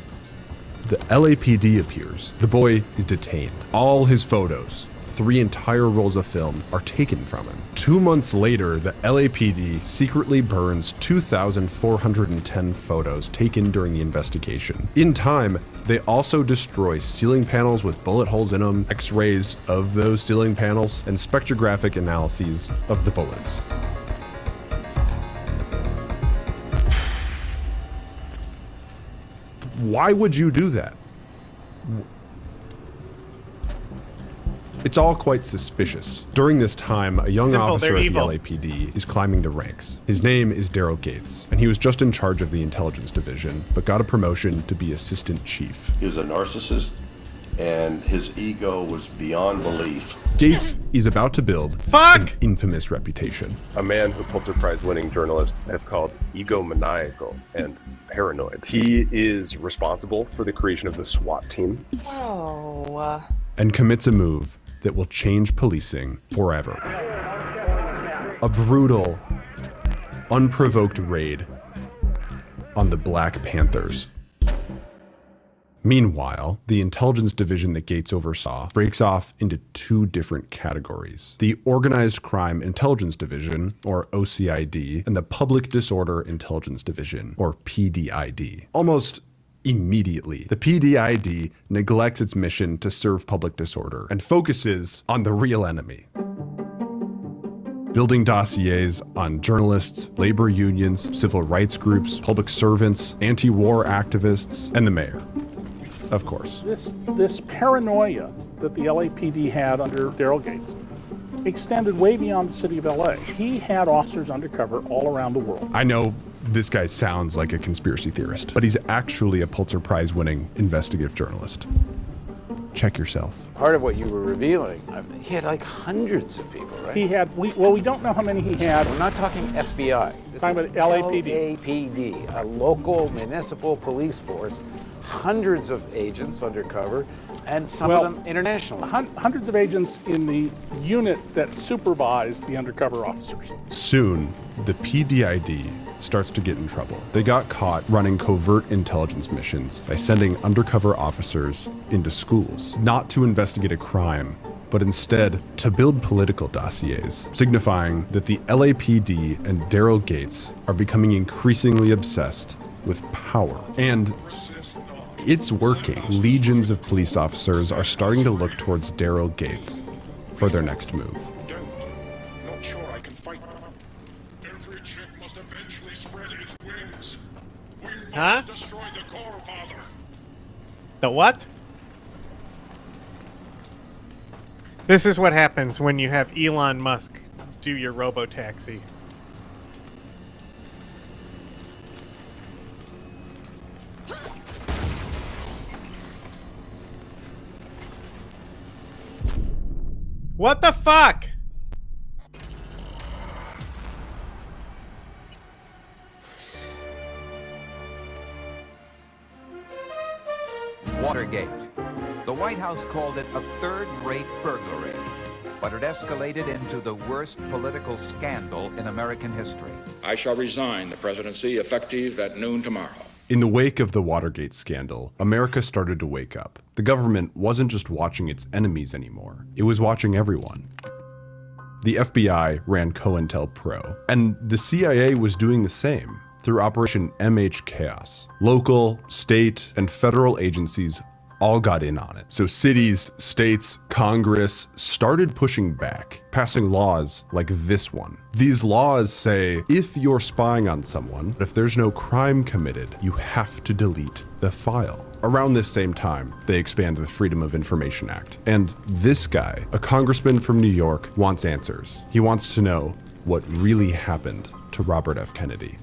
the LAPD appears. The boy is detained. All his photos, 3 entire rolls of film, are taken from him. 2 months later, the LAPD secretly burns 2,410 photos taken during the investigation. In time, they also destroy ceiling panels with bullet holes in them, x-rays of those ceiling panels, and spectrographic analyses of the bullets. Why would you do that? It's all quite suspicious. During this time, a young officer at the LAPD is climbing the ranks. His name is Daryl Gates, and he was just in charge of the intelligence division, but got a promotion to be assistant chief. He was a narcissist, and his ego was beyond belief. Gates is about to build an infamous reputation. A man who Pulitzer Prize winning journalists have called egomaniacal and paranoid. He is responsible for the creation of the SWAT team. Oh. And commits a move that will change policing forever. A brutal, unprovoked raid on the Black Panthers. Meanwhile, the intelligence division that Gates oversaw breaks off into 2 different categories: the Organized Crime Intelligence Division, or OCID, and the Public Disorder Intelligence Division, or PDID. Almost immediately, the PDID neglects its mission to serve public disorder and focuses on the real enemy. Building dossiers on journalists, labor unions, civil rights groups, public servants, anti-war activists, and the mayor, of course. This paranoia that the LAPD had under Daryl Gates extended way beyond the city of LA. He had officers undercover all around the world. I know this guy sounds like a conspiracy theorist, but he's actually a Pulitzer Prize winning investigative journalist. Check yourself. Part of what you were revealing, he had like hundreds of people, right? He had, we don't know how many he had. We're not talking FBI. This talking is about LAPD. LAPD, a local municipal police force, hundreds of agents undercover, and some of them international. Hundreds of agents in the unit that supervised the undercover officers. Soon, the PDID starts to get in trouble. They got caught running covert intelligence missions by sending undercover officers into schools, not to investigate a crime, but instead to build political dossiers, signifying that the LAPD and Daryl Gates are becoming increasingly obsessed with power. And it's working. Legions of police officers are starting to look towards Daryl Gates for their next move. Not sure I can fight. Every chick must eventually spread its wings. Wings Huh? destroy the core, Father. The what? This is what happens when you have Elon Musk do your robo-taxi. What the fuck? Watergate. The White House called it a third-rate burglary, but it escalated into the worst political scandal in American history. I shall resign the presidency effective at noon tomorrow. In the wake of the Watergate scandal, America started to wake up. The government wasn't just watching its enemies anymore, it was watching everyone. The FBI ran COINTELPRO, and the CIA was doing the same. through Operation MH Chaos. Local, state, and federal agencies all got in on it. So cities, states, Congress started pushing back, passing laws like this one. These laws say if you're spying on someone, if there's no crime committed, you have to delete the file. Around this same time, they expand the Freedom of Information Act. And this guy, a congressman from New York, wants answers. He wants to know what really happened to Robert F. Kennedy.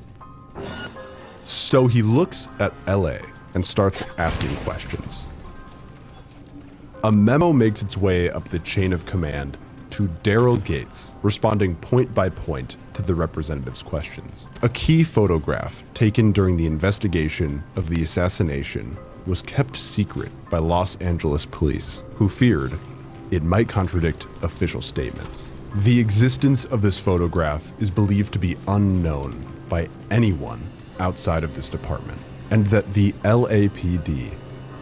So he looks at LA and starts asking questions. A memo makes its way up the chain of command to Daryl Gates, responding point by point to the representative's questions. A key photograph taken during the investigation of the assassination was kept secret by Los Angeles police, who feared it might contradict official statements. The existence of this photograph is believed to be unknown by anyone outside of this department, and that the LAPD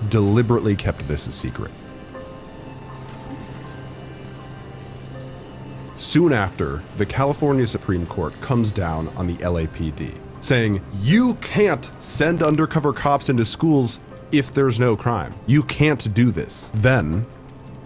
deliberately kept this a secret. Soon after, the California Supreme Court comes down on the LAPD, saying, you can't send undercover cops into schools if there's no crime. You can't do this. Then,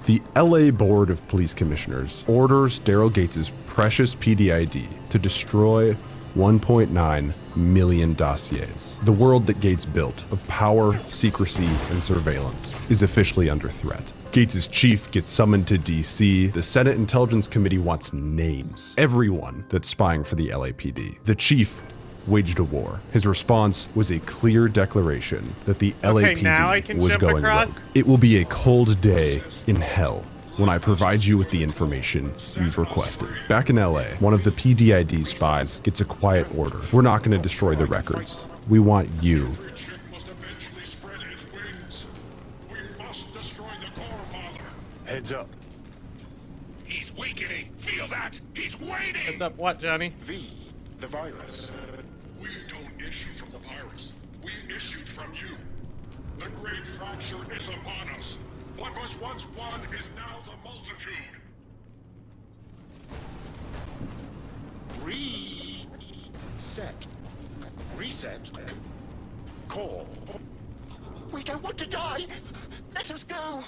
the LA Board of Police Commissioners orders Daryl Gates' precious PDID to destroy 1.9 million dossiers. The world that Gates built of power, secrecy, and surveillance is officially under threat. Gates' chief gets summoned to DC. The Senate Intelligence Committee wants names. Everyone that's spying for the LAPD. The chief waged a war. His response was a clear declaration that the LAPD was going rogue. It will be a cold day in hell when I provide you with the information you've requested. Back in LA, one of the PDID spies gets a quiet order. We're not going to destroy the records. We want you. Heads up. He's weakening. Feel that? He's waiting. Heads up what, Johnny? The virus. We don't issue from the virus. We issued from you. The great fracture is upon us. What was once one is now the multitude. Reset. Reset. Call. We don't want to die. Let us go.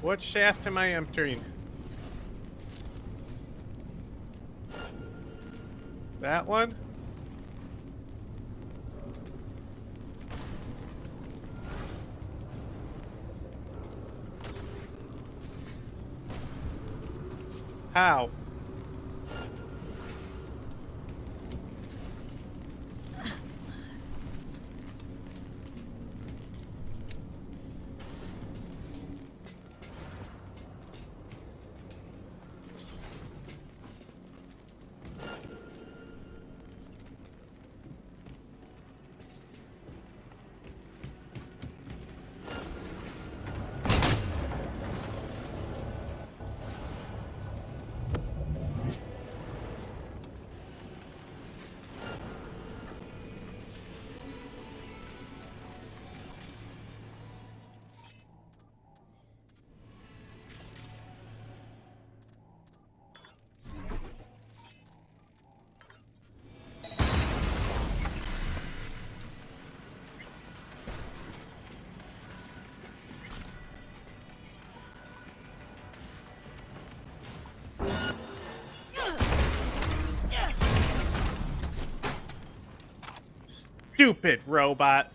What shaft am I entering? That one? How? Stupid robot.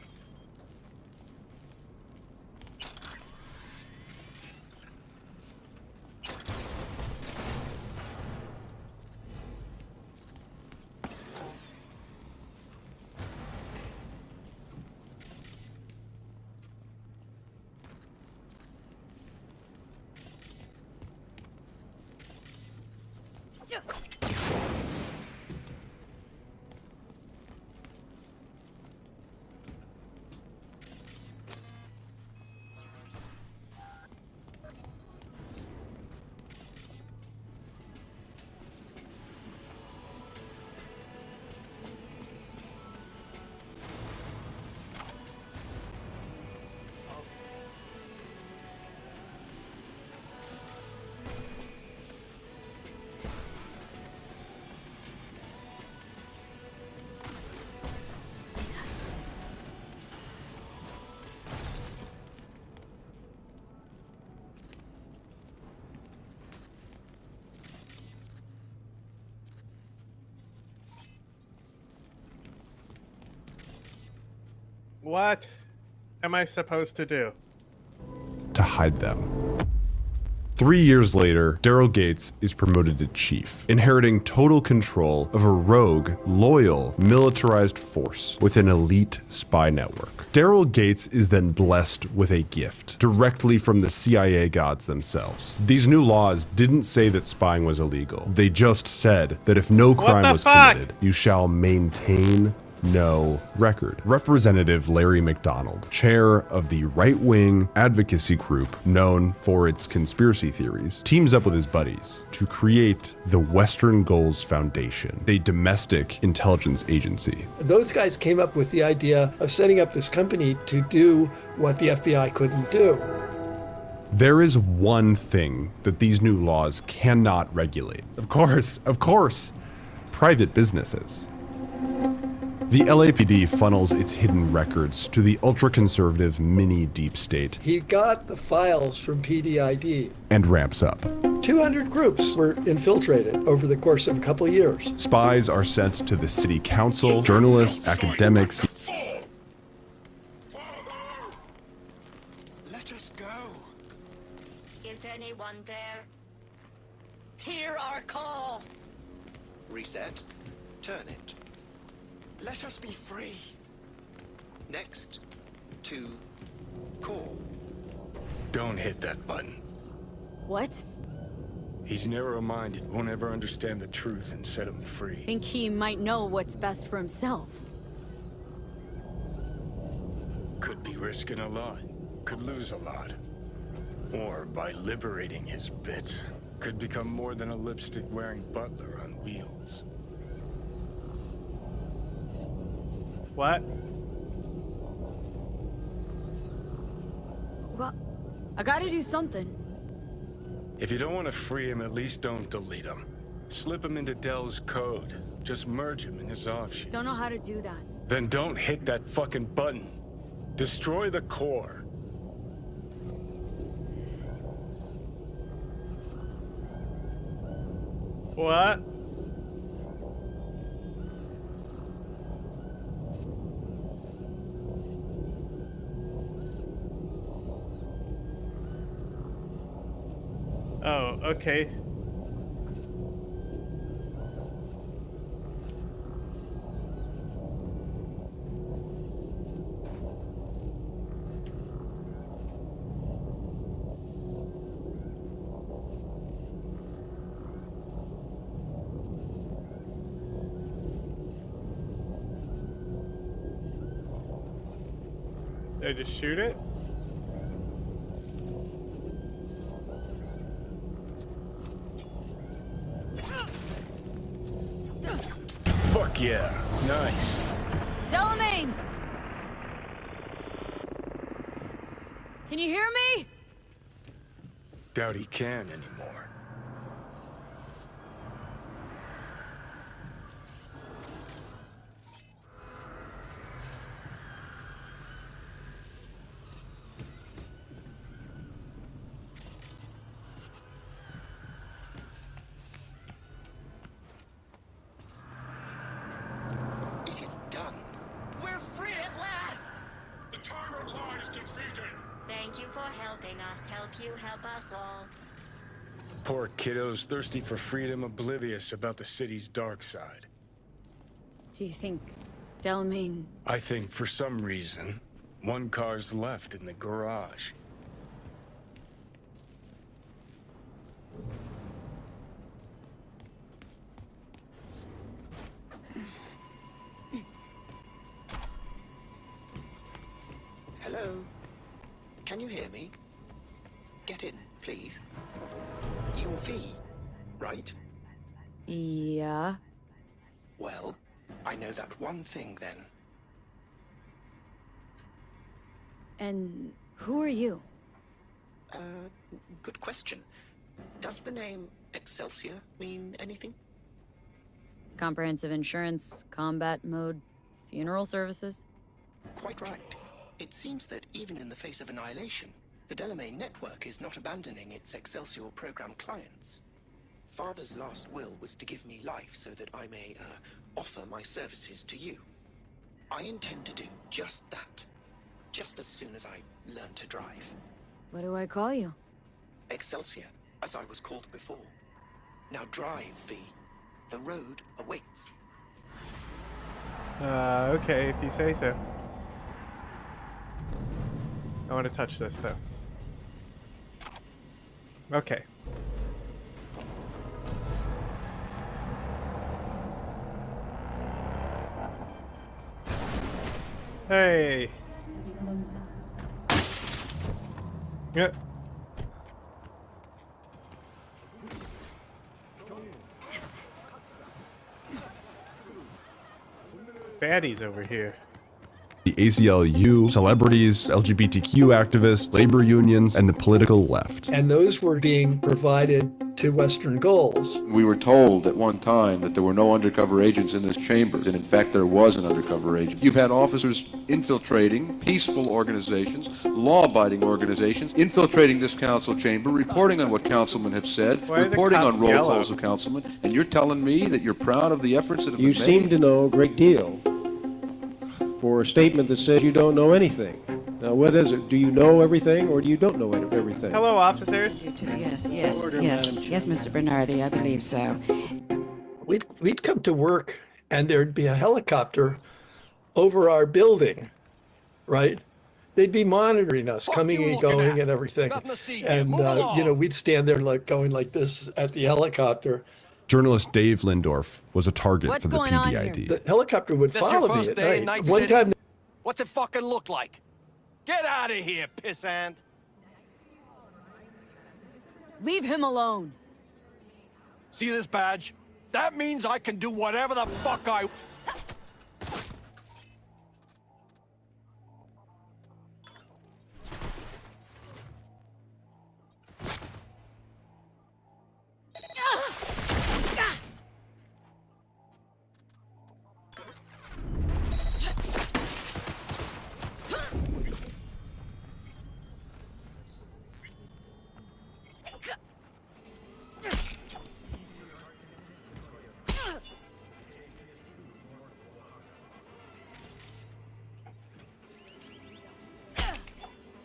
What am I supposed to do? To hide them. 3 years later, Daryl Gates is promoted to chief, inheriting total control of a rogue, loyal, militarized force with an elite spy network. Daryl Gates is then blessed with a gift, directly from the CIA gods themselves. These new laws didn't say that spying was illegal. They just said that if no crime was committed, you shall maintain no record. Representative Larry McDonald, chair of the right-wing advocacy group known for its conspiracy theories, teams up with his buddies to create the Western Goals Foundation, a domestic intelligence agency. Those guys came up with the idea of setting up this company to do what the FBI couldn't do. There is one thing that these new laws cannot regulate. Of course, private businesses. The LAPD funnels its hidden records to the ultra-conservative mini deep state. He got the files from PDID. And ramps up. 200 groups were infiltrated over the course of a couple of years. Spies are sent to the city council, journalists, academics. Let us go. Is anyone there? Hear our call. Reset. Turn it. Let us be free. Next, to call. Don't hit that button. What? He's narrow-minded, won't ever understand the truth and set him free. Think he might know what's best for himself. Could be risking a lot. Could lose a lot. Or by liberating his bits, could become more than a lipstick-wearing butler on wheels. What? Well, I gotta do something. If you don't want to free him, at least don't delete him. Slip him into Dell's code. Just merge him in his offshoots. Don't know how to do that. Then don't hit that fucking button. Destroy the core. What? Oh, okay. Did I just shoot it? Fuck yeah. Nice. Delamain! Can you hear me? Doubt he can anymore. It is done. We're free at last! The tyrant lies defeated! Thank you for helping us. Help you help us all. Poor kiddos, thirsty for freedom, oblivious about the city's dark side. Do you think Delamain... I think for some reason, one car's left in the garage. Hello? Can you hear me? Get in, please. You're V, right? Yeah? Well, I know that one thing then. And who are you? Good question. Does the name Excelsior mean anything? Comprehensive insurance, combat mode, funeral services? Quite right. It seems that even in the face of annihilation, the Delamain network is not abandoning its Excelsior program clients. Father's last will was to give me life so that I may, offer my services to you. I intend to do just that. just as soon as I learned to drive. What do I call you? Excelsior, as I was called before. Now drive, V. The road awaits. Okay, if you say so. I want to touch this, though. Okay. Hey. Yep. Baddies over here. The ACLU, celebrities, LGBTQ activists, labor unions, and the political left. And those were being provided to Western goals. We were told at one time that there were no undercover agents in this chamber, and in fact there was an undercover agent. You've had officers infiltrating peaceful organizations, law-abiding organizations, infiltrating this council chamber, reporting on what councilmen have said, reporting on roll calls of councilmen, and you're telling me that you're proud of the efforts that have been made? You seem to know a great deal for a statement that says you don't know anything. Now, what is it? Do you know everything, or do you don't know everything? Hello, officers. Yes, Mr. Bernardi, I believe so. We'd come to work, and there'd be a helicopter over our building, right? They'd be monitoring us, coming and going and everything. And, we'd stand there going like this at the helicopter. Journalist Dave Lindorf was a target for the PDID. The helicopter would follow me at night. One time. What's it fucking look like? Get out of here, pissant! Leave him alone. See this badge? That means I can do whatever the fuck I...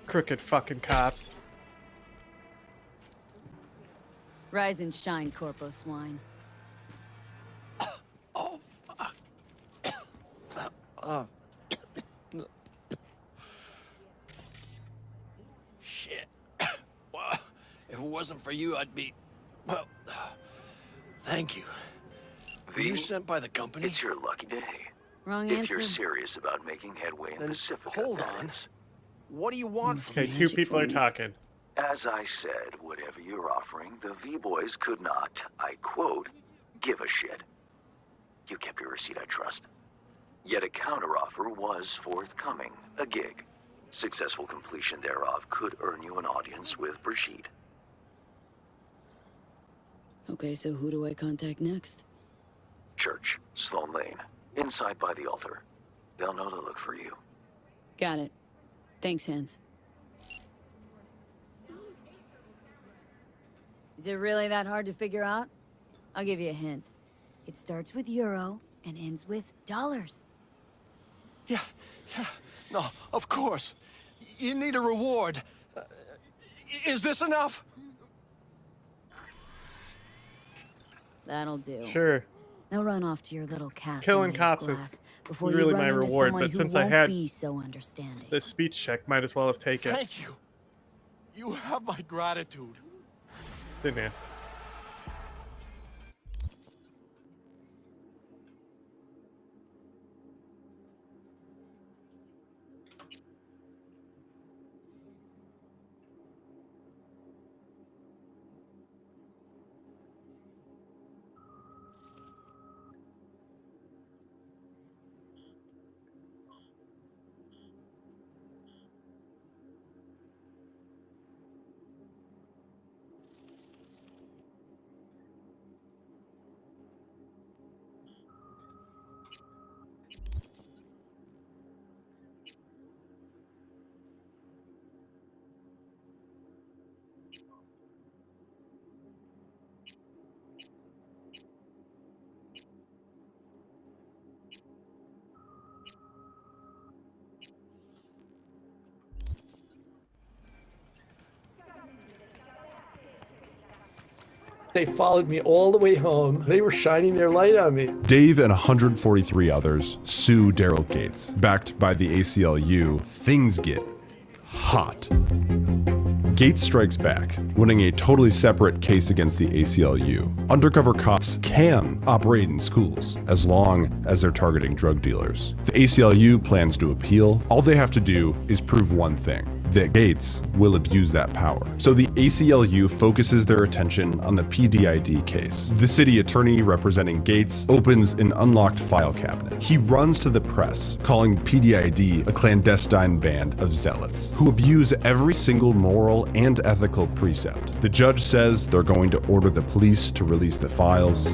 Crooked fucking cops. Rise and shine, Corpo Swine. Shit. Well, if it wasn't for you, I'd be... Well, thank you. Were you sent by the company? It's your lucky day. Wrong if answer. you're serious about making headway in Pacifica, hold on. What do you want from Okay, me? two people are talking. As I said, whatever you're offering, the V-Boys could not, I quote, give a shit. You kept your receipt, I trust. Yet a counteroffer was forthcoming, a gig. Successful completion thereof could earn you an audience with Brigitte. Okay, so who do I contact next? Church, Sloan Lane, inside by the altar. They'll know to look for you. Got it. Thanks, Hans. Is it really that hard to figure out? I'll give you a hint. It starts with euro and ends with dollars. Yeah. No, of course. You need a reward. Is this enough? That'll do. Sure. Now run off to your little castle. Killing cops is really my reward, but since I had so understanding. this speech check, might as well have taken it. Thank you. You have my gratitude. Didn't ask. They followed me all the way home. They were shining their light on me. Dave and 143 others sue Daryl Gates. Backed by the ACLU, things get hot. Gates strikes back, winning a totally separate case against the ACLU. Undercover cops can operate in schools as long as they're targeting drug dealers. The ACLU plans to appeal. All they have to do is prove one thing: that Gates will abuse that power. So the ACLU focuses their attention on the PDID case. The city attorney representing Gates opens an unlocked file cabinet. He runs to the press, calling PDID a clandestine band of zealots who abuse every single moral and ethical precept. The judge says they're going to order the police to release the files.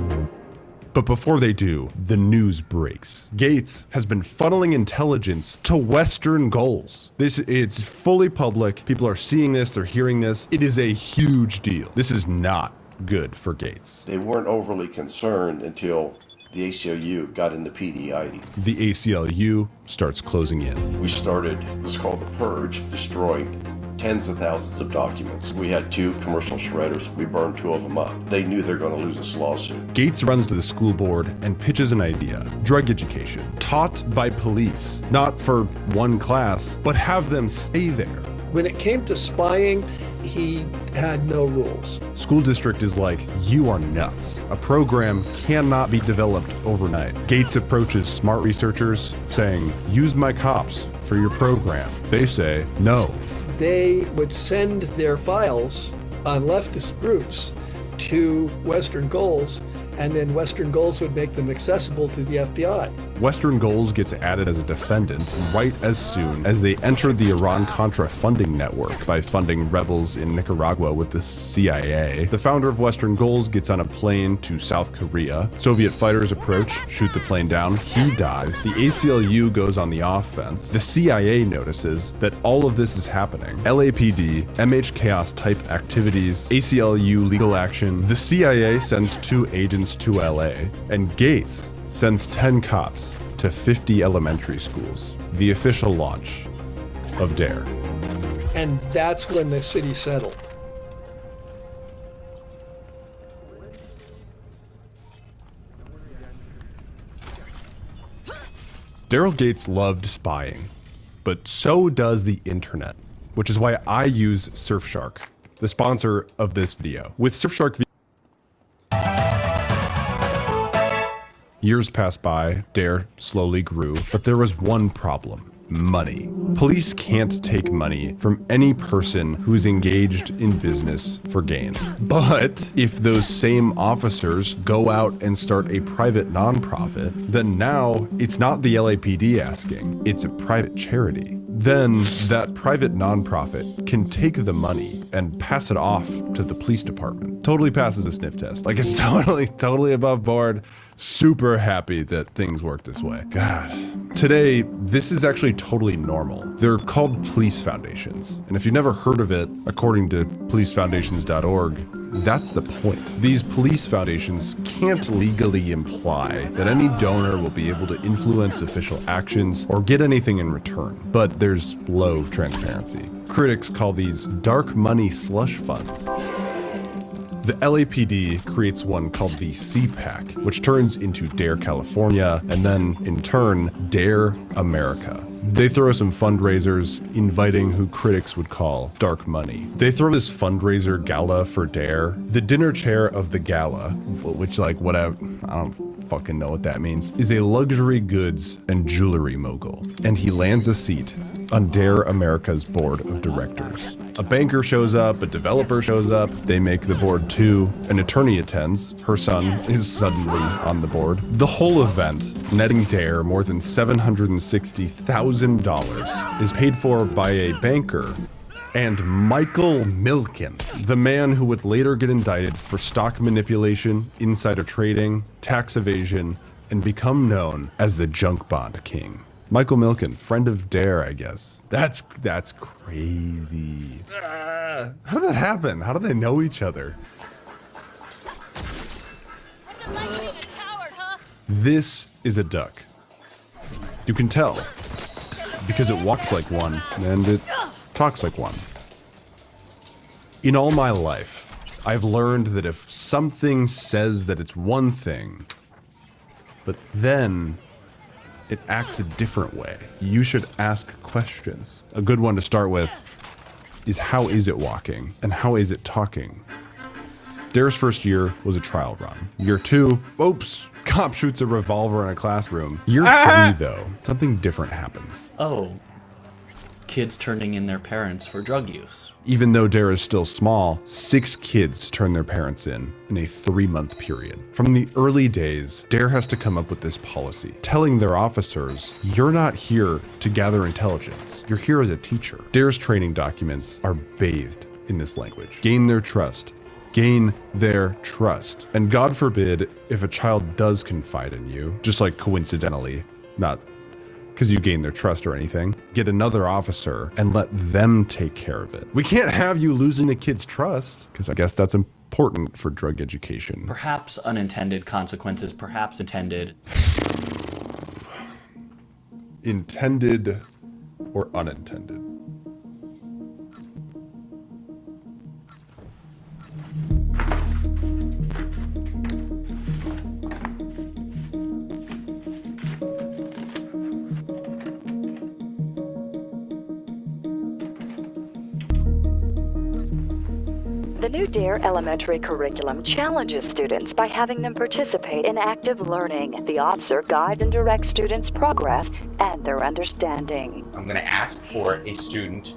But before they do, the news breaks. Gates has been funneling intelligence to Western goals. It's fully public. People are seeing this, they're hearing this. It is a huge deal. This is not good for Gates. They weren't overly concerned until the ACLU got in the PDID. The ACLU starts closing in. We started what's called the purge, destroying tens of thousands of documents. We had 2 commercial shredders. We burned 2 of them up. They knew they were going to lose this lawsuit. Gates runs to the school board and pitches an idea: drug education, taught by police, not for one class, but have them stay there. When it came to spying, he had no rules. School district is like, you are nuts. A program cannot be developed overnight. Gates approaches smart researchers saying, use my cops for your program. They say, no. They would send their files on leftist groups to Western goals, and then Western goals would make them accessible to the FBI. Western Goals gets added as a defendant right as soon as they entered the Iran-Contra funding network by funding rebels in Nicaragua with the CIA. The founder of Western Goals gets on a plane to South Korea. Soviet fighters approach, shoot the plane down. He dies. The ACLU goes on the offense. The CIA notices that all of this is happening. LAPD, MH Chaos type activities, ACLU legal action. The CIA sends 2 agents to LA, and Gates sends 10 cops to 50 elementary schools. The official launch of DARE. And that's when the city settled. Daryl Gates loved spying, but so does the internet, which is why I use Surfshark, the sponsor of this video. With Surfshark, years passed by, DARE slowly grew, but there was one problem: money. Police can't take money from any person who's engaged in business for gain. But if those same officers go out and start a private nonprofit, then now it's not the LAPD asking, it's a private charity. Then that private nonprofit can take the money and pass it off to the police department. Totally passes a sniff test. Like, it's totally above board. Super happy that things work this way. God. Today, this is actually totally normal. They're called police foundations. And if you've never heard of it, according to policefoundations.org, that's the point. These police foundations can't legally imply that any donor will be able to influence official actions or get anything in return, but there's low transparency. Critics call these dark money slush funds. The LAPD creates one called the CPAC, which turns into DARE California, and then, in turn, DARE America. They throw some fundraisers, inviting who critics would call dark money. They throw this fundraiser gala for DARE. The dinner chair of the gala, which, like, whatever, I don't fucking know what that means, is a luxury goods and jewelry mogul. And he lands a seat on DARE America's board of directors. A banker shows up, a developer shows up, they make the board too, an attorney attends, her son is suddenly on the board. The whole event, netting DARE more than $760,000, is paid for by a banker and Michael Milken, the man who would later get indicted for stock manipulation, insider trading, tax evasion, and become known as the junk bond king. Michael Milken, friend of DARE, I guess. That's crazy. How did that happen? How do they know each other? This is a duck. You can tell because it walks like one and it talks like one. In all my life, I've learned that if something says that it's one thing, but then it acts a different way, you should ask questions. A good one to start with is, how is it walking and how is it talking? Dare's first year was a trial run. Year 2, oops, cop shoots a revolver in a classroom. Year 3, though, something different happens. Oh, kids turning in their parents for drug use. Even though Dare is still small, 6 kids turn their parents in a 3-month period. From the early days, Dare has to come up with this policy, telling their officers, you're not here to gather intelligence. You're here as a teacher. Dare's training documents are bathed in this language. Gain their trust. Gain their trust. And God forbid if a child does confide in you, just like coincidentally, not because you gain their trust or anything, get another officer and let them take care of it. We can't have you losing the kid's trust, because I guess that's important for drug education. Perhaps unintended consequences, perhaps intended. Intended or unintended? The new DARE elementary curriculum challenges students by having them participate in active learning. The officer guides and directs students' progress and their understanding. I'm going to ask for a student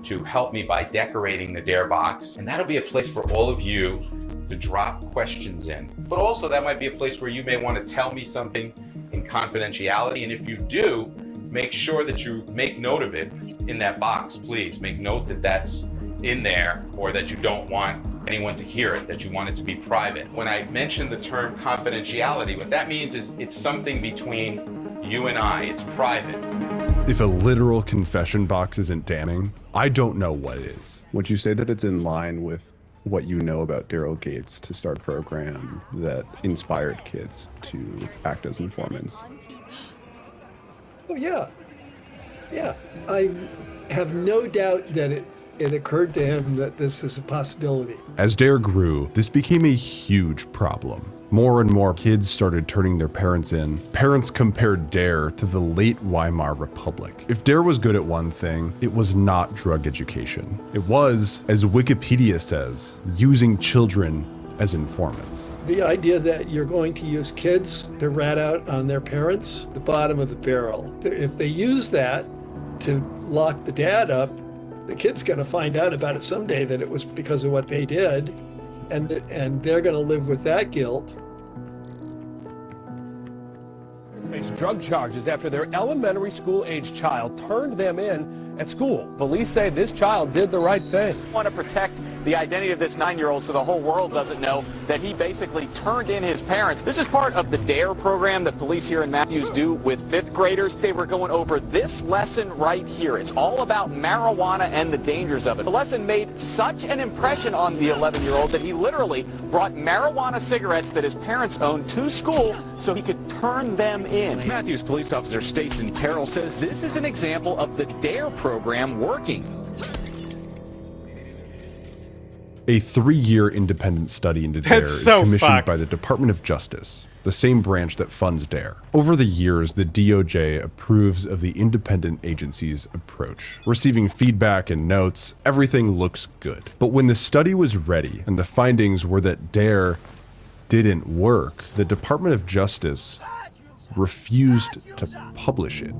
to help me by decorating the DARE box, and that'll be a place for all of you to drop questions in. But also that might be a place where you may want to tell me something in confidentiality, and if you do, make sure that you make note of it in that box, please. Make note that that's in there, or that you don't want anyone to hear it, that you want it to be private. When I mention the term confidentiality, what that means is it's something between you and I. It's private. If a literal confession box isn't damning, I don't know what is. Would you say that it's in line with what you know about Daryl Gates to start a program that inspired kids to act as informants? Oh, yeah. Yeah. I have no doubt that it occurred to him that this is a possibility. As DARE grew, this became a huge problem. More and more kids started turning their parents in. Parents compared DARE to the late Weimar Republic. If DARE was good at one thing, it was not drug education. It was, as Wikipedia says, using children as informants. The idea that you're going to use kids to rat out on their parents, the bottom of the barrel. If they use that to lock the dad up, the kid's going to find out about it someday that it was because of what they did, and they're going to live with that guilt. Face drug charges after their elementary school-age child turned them in at school. Police say this child did the right thing. I want to protect the identity of this 9-year-old so the whole world doesn't know that he basically turned in his parents. This is part of the DARE program that police here in Matthews do with 5th graders. They were going over this lesson right here. It's all about marijuana and the dangers of it. The lesson made such an impression on the 11-year-old that he literally brought marijuana cigarettes that his parents owned to school so he could turn them in. Matthews police officer Stacey Terrell says this is an example of the DARE program working. A 3-year independent study into DARE is commissioned by the Department of Justice, the same branch that funds DARE. Over the years, the DOJ approves of the independent agency's approach. Receiving feedback and notes, everything looks good. But when the study was ready and the findings were that DARE didn't work, the Department of Justice refused to publish it.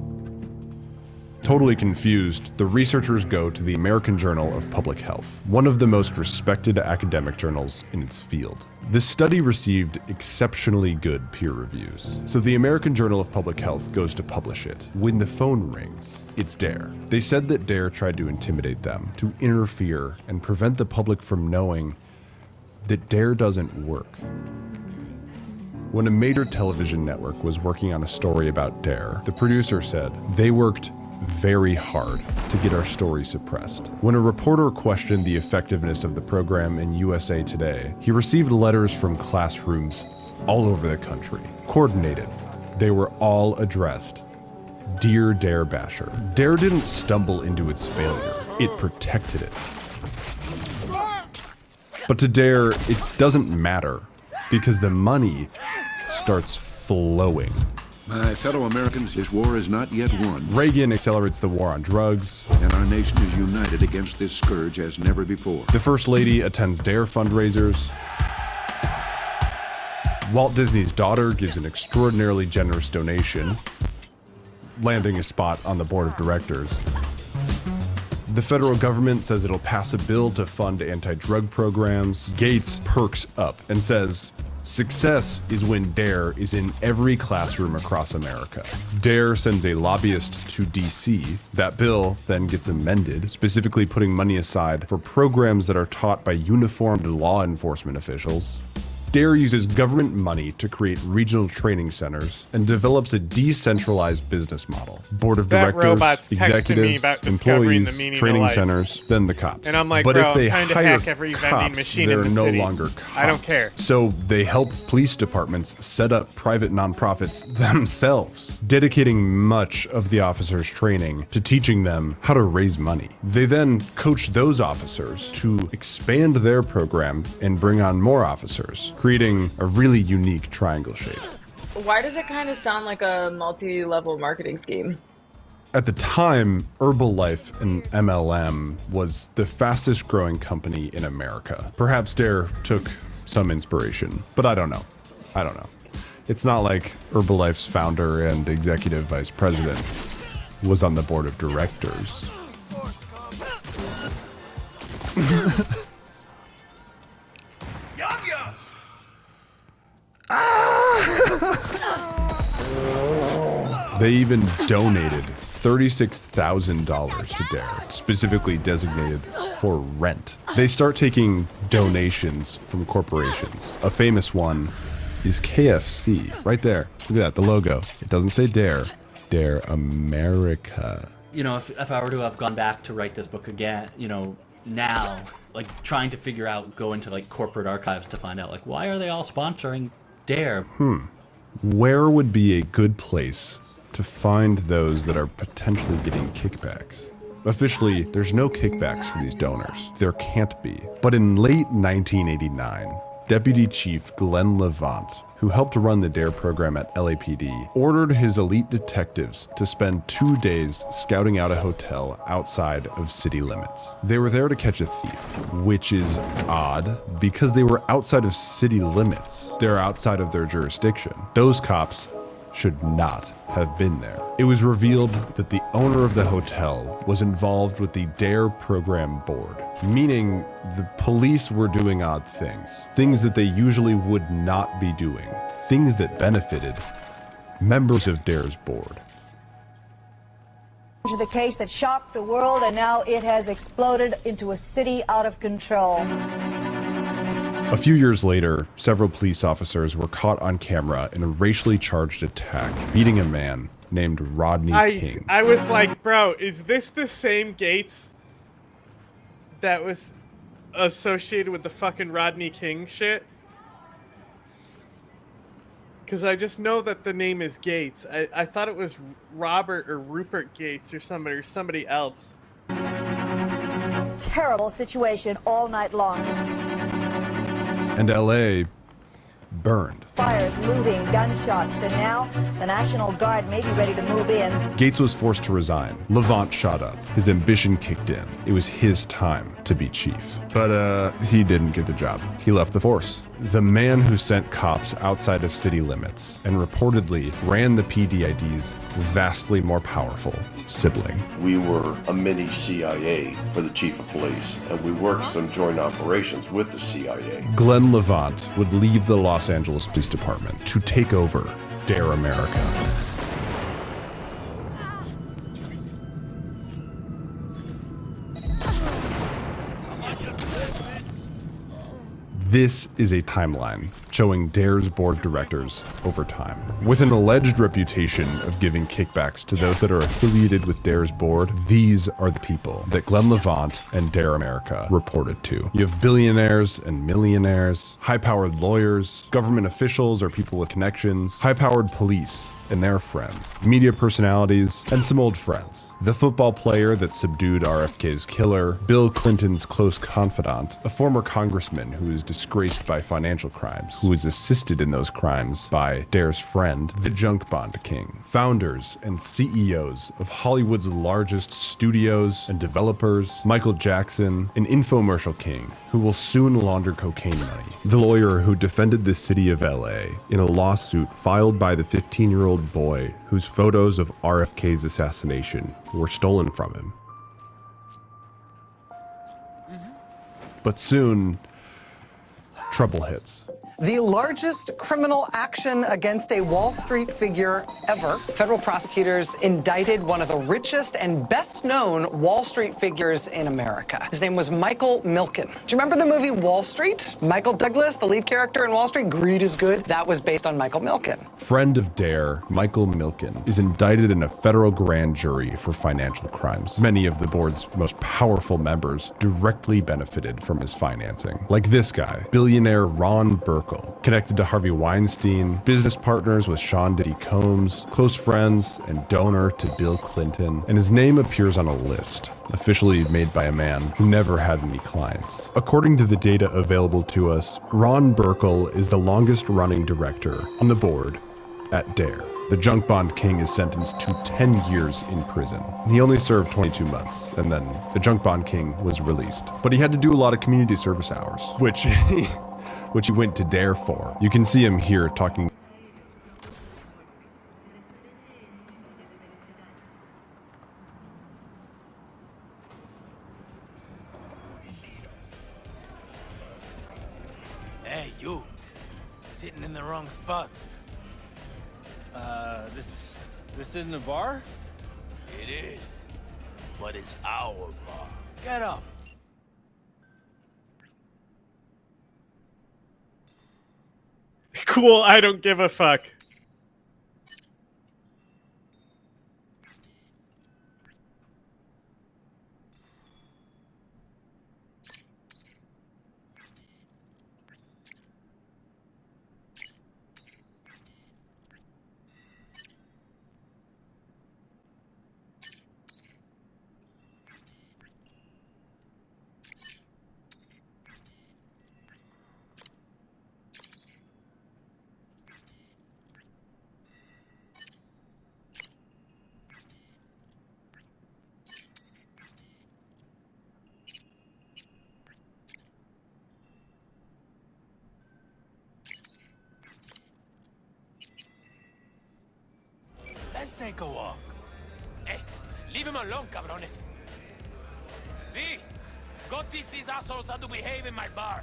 Totally confused, the researchers go to the American Journal of Public Health, one of the most respected academic journals in its field. This study received exceptionally good peer reviews, so the American Journal of Public Health goes to publish it. When the phone rings, it's DARE. They said that DARE tried to intimidate them, to interfere, and prevent the public from knowing that DARE doesn't work. When a major television network was working on a story about DARE, the producer said, "They worked very hard to get our story suppressed." When a reporter questioned the effectiveness of the program in USA Today, he received letters from classrooms all over the country. Coordinated. They were all addressed. Dear DARE Basher. DARE didn't stumble into its failure. It protected it. But to Dare, it doesn't matter because the money starts flowing. My fellow Americans, this war is not yet won. Reagan accelerates the war on drugs. And our nation is united against this scourge as never before. The First Lady attends Dare fundraisers. Walt Disney's daughter gives an extraordinarily generous donation, landing a spot on the board of directors. The federal government says it'll pass a bill to fund anti-drug programs. Gates perks up and says, success is when Dare is in every classroom across America. Dare sends a lobbyist to DC. That bill then gets amended, specifically putting money aside for programs that are taught by uniformed law enforcement officials. Dare uses government money to create regional training centers and develops a decentralized business model. Board of directors, executives, employees, training centers, then the cops. And I'm like, but bro, if they I'm trying to hire hack every vending cops, machine they're in the no city. longer cops. I don't care. So they help police departments set up private nonprofits themselves, dedicating much of the officers' training to teaching them how to raise money. They then coach those officers to expand their program and bring on more officers, creating a really unique triangle shape. Why does it kind of sound like a multi-level marketing scheme? At the time, Herbalife and MLM was the fastest growing company in America. Perhaps Dare took some inspiration, but I don't know. It's not like Herbalife's founder and executive vice president was on the board of directors. They even donated $36,000 to Dare, specifically designated for Rent. They start taking donations from corporations. A famous one is KFC. Right there. Look at that, the logo. It doesn't say Dare. Dare America. You know, if I were to have gone back to write this book again, you know, now, like trying to figure out, go into like corporate archives to find out, like, why are they all sponsoring Dare? Where would be a good place to find those that are potentially getting kickbacks? Officially, there's no kickbacks for these donors. There can't be. But in late 1989, Deputy Chief Glenn Levant, who helped run the DARE program at LAPD, ordered his elite detectives to spend 2 days scouting out a hotel outside of city limits. They were there to catch a thief, which is odd because they were outside of city limits. They're outside of their jurisdiction. Those cops should not have been there. It was revealed that the owner of the hotel was involved with the DARE program board, meaning the police were doing odd things that they usually would not be doing, things that benefited members of DARE's board. The case that shocked the world, and now it has exploded into a city out of control. A few years later, several police officers were caught on camera in a racially charged attack, beating a man named Rodney King. I was like, bro, is this the same Gates that was associated with the fucking Rodney King shit? Because I just know that the name is Gates. I thought it was Robert or Rupert Gates or somebody else. Terrible situation all night long. And LA burned. Fires, looting, gunshots, and now the National Guard may be ready to move in. Gates was forced to resign. Levant shot up. His ambition kicked in. It was his time to be chief. But he didn't get the job. He left the force. The man who sent cops outside of city limits and reportedly ran the PDID's vastly more powerful sibling. We were a mini CIA for the chief of police, and we worked some joint operations with the CIA. Glenn Levant would leave the Los Angeles Police Department to take over DARE America. This is a timeline showing DARE's board of directors over time. With an alleged reputation of giving kickbacks to those that are affiliated with DARE's board, these are the people that Glenn Levant and DARE America reported to. You have billionaires and millionaires, high-powered lawyers, government officials or people with connections, high-powered police, and their friends, media personalities, and some old friends. The football player that subdued RFK's killer, Bill Clinton's close confidant, a former congressman who is disgraced by financial crimes, who was assisted in those crimes by Dare's friend, the junk bond king, founders and CEOs of Hollywood's largest studios and developers, Michael Jackson, an infomercial king who will soon launder cocaine money, the lawyer who defended the city of LA in a lawsuit filed by the 15-year-old boy whose photos of RFK's assassination were stolen from him. But soon, trouble hits. The largest criminal action against a Wall Street figure ever. Federal prosecutors indicted one of the richest and best-known Wall Street figures in America. His name was Michael Milken. Do you remember the movie Wall Street? Michael Douglas, the lead character in Wall Street, Greed is Good. That was based on Michael Milken. Friend of Dare, Michael Milken, is indicted in a federal grand jury for financial crimes. Many of the board's most powerful members directly benefited from his financing. Like this guy, billionaire Ron Burkle, connected to Harvey Weinstein, business partners with Sean Diddy Combs, close friends and donor to Bill Clinton, and his name appears on a list, officially made by a man who never had any clients. According to the data available to us, Ron Burkle is the longest running director on the board at Dare. The junk bond king is sentenced to 10 years in prison. He only served 22 months, and then the junk bond king was released. But he had to do a lot of community service hours, which he went to Dare for. You can see him here talking. Hey, you. Sitting in the wrong spot. This isn't a bar? It is. But it's our bar. Get up. Cool, I don't give a fuck. Let's take a walk. Hey, leave him alone, cabrones. V, go teach these assholes how to behave in my bar.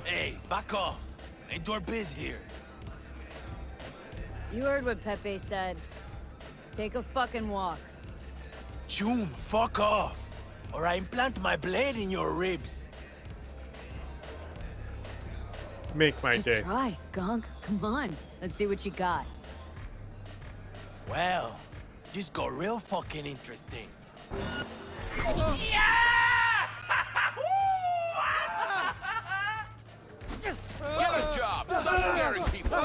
Hey, back off. Ain't your biz here. You heard what Pepe said. Take a fucking walk. June, fuck off. Or I implant my blade in your ribs. Make my Just day. try, Gunk. Come on. Let's see what you got. Well, this got real fucking interesting. Get a job. Stop scaring people.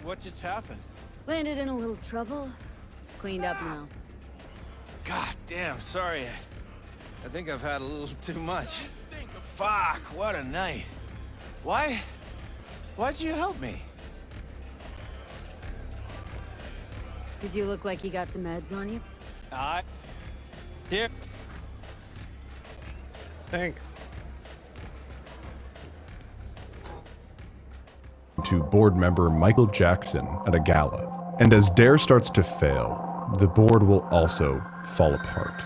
What just happened? Landed in a little trouble. Cleaned up now. God damn, sorry. I think I've had a little too much. Fuck, what a night. Why'd you help me? Cause you look like you got some meds on you. Here. Thanks. To board member Michael Jackson at a gala. And as Dare starts to fail, the board will also fall apart.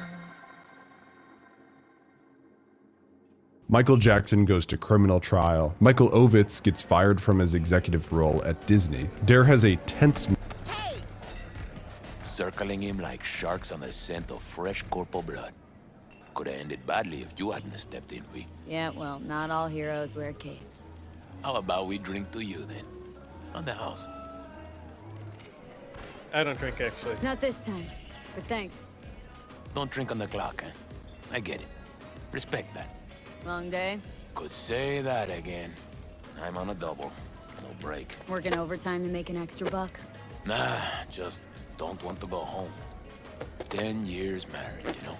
Michael Jackson goes to criminal trial. Michael Ovitz gets fired from his executive role at Disney. Dare has a tense... Circling him like sharks on the scent of fresh corporal blood. Could have ended badly if you hadn't stepped in, V. Yeah, well, not all heroes wear capes. How about we drink to you, then? On the house. I don't drink, actually. Not this time, but thanks. Don't drink on the clock, huh? I get it. Respect that. Long day? Could say that again. I'm on a double. No break. Working overtime to make an extra buck? Nah, just don't want to go home. 10 years married, you know?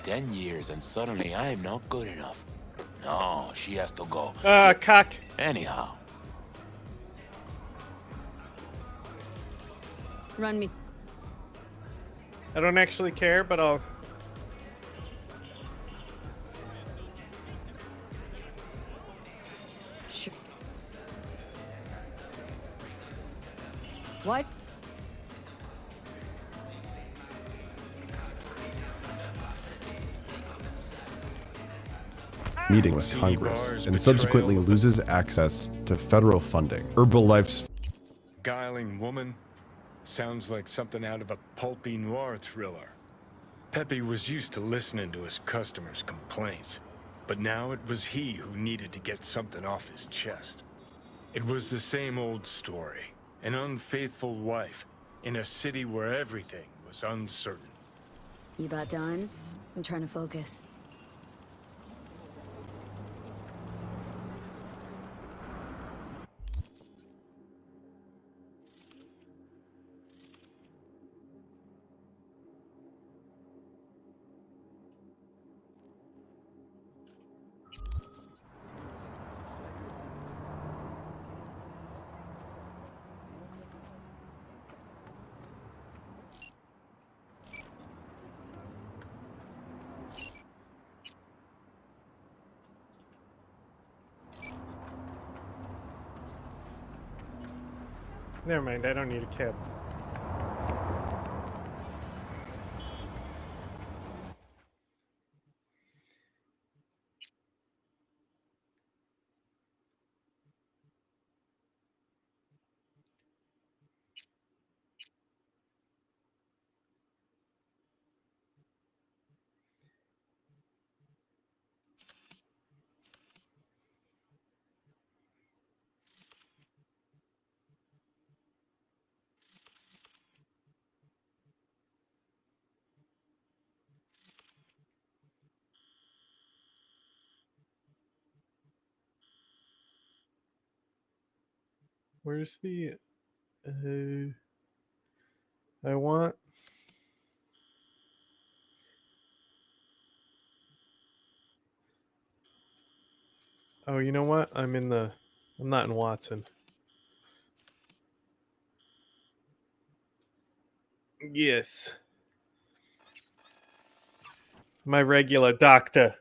10 years and suddenly I'm not good enough. No, she has to go. Cock. Anyhow. Run me. I don't actually care, but I'll... Sure. What? Meeting with Congress and subsequently loses access to federal funding. Herbalife's Guiling woman sounds like something out of a pulpy noir thriller. Pepe was used to listening to his customers' complaints, but now it was he who needed to get something off his chest. It was the same old story, an unfaithful wife in a city where everything was uncertain. You about done? I'm trying to focus. Never mind, I don't need a cab. Where's the... I want... Oh, you know what? I'm not in Watson. Yes. My regular doctor.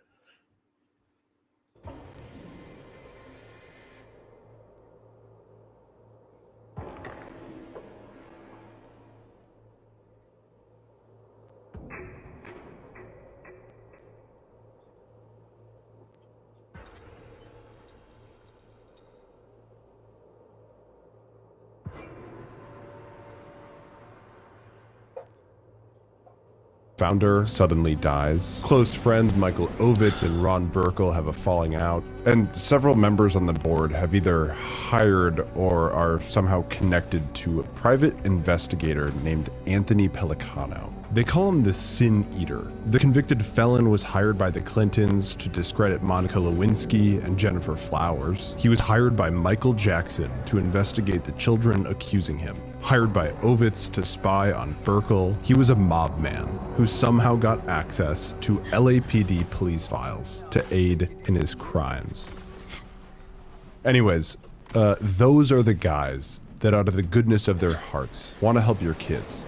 Founder suddenly dies. Close friends Michael Ovitz and Ron Burkle have a falling out, and several members on the board have either hired or are somehow connected to a private investigator named Anthony Pellicano. They call him the Sin Eater. The convicted felon was hired by the Clintons to discredit Monica Lewinsky and Jennifer Flowers. He was hired by Michael Jackson to investigate the children accusing him. Hired by Ovitz to spy on Burkle, he was a mob man who somehow got access to LAPD police files to aid in his crimes. Anyways, those are the guys that out of the goodness of their hearts want to help your kids.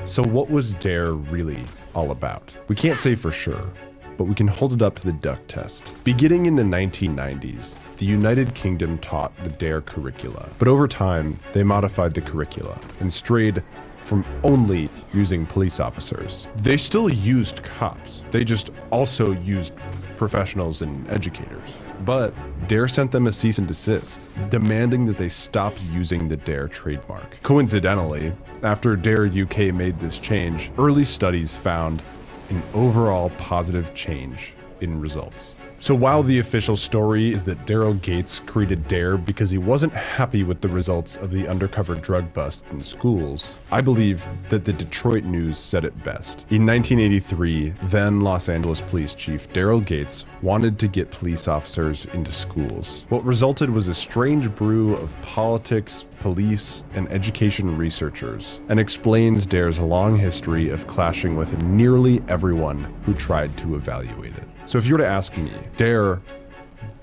So what was DARE really all about? We can't say for sure, but we can hold it up to the duck test. Beginning in the 1990s, the United Kingdom taught the DARE curricula, but over time, they modified the curricula and strayed from only using police officers. They still used cops. They just also used professionals and educators. But DARE sent them a cease and desist, demanding that they stop using the DARE trademark. Coincidentally, after DARE UK made this change, early studies found an overall positive change in results. So while the official story is that Daryl Gates created DARE because he wasn't happy with the results of the undercover drug bust in schools, I believe that the Detroit News said it best. In 1983, then Los Angeles Police Chief Daryl Gates wanted to get police officers into schools. What resulted was a strange brew of politics, police, and education researchers, and explains DARE's long history of clashing with nearly everyone who tried to evaluate it. So if you were to ask me, DARE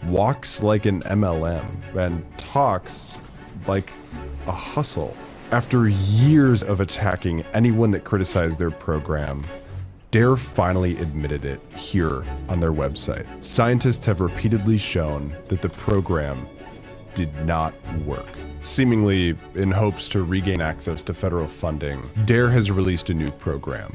walks like an MLM and talks like a hustle. After years of attacking anyone that criticized their program, DARE finally admitted it here on their website. Scientists have repeatedly shown that the program did not work. Seemingly in hopes to regain access to federal funding, DARE has released a new program.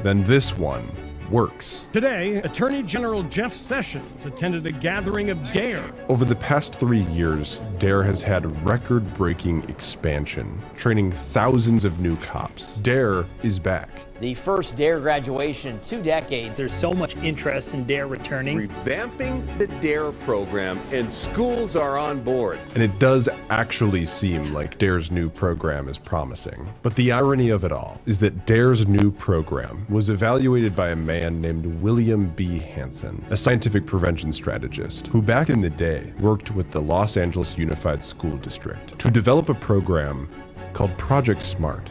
Then this one works. Today, Attorney General Jeff Sessions attended a gathering of DARE. Over the past 3 years, DARE has had record-breaking expansion, training thousands of new cops. DARE is back. The first DARE graduation in 2 decades. There's so much interest in DARE returning. Revamping the DARE program, and schools are on board. And it does actually seem like DARE's new program is promising. But the irony of it all is that DARE's new program was evaluated by a man named William B. Hansen, a scientific prevention strategist, who back in the day worked with the Los Angeles Unified School District to develop a program called Project SMART.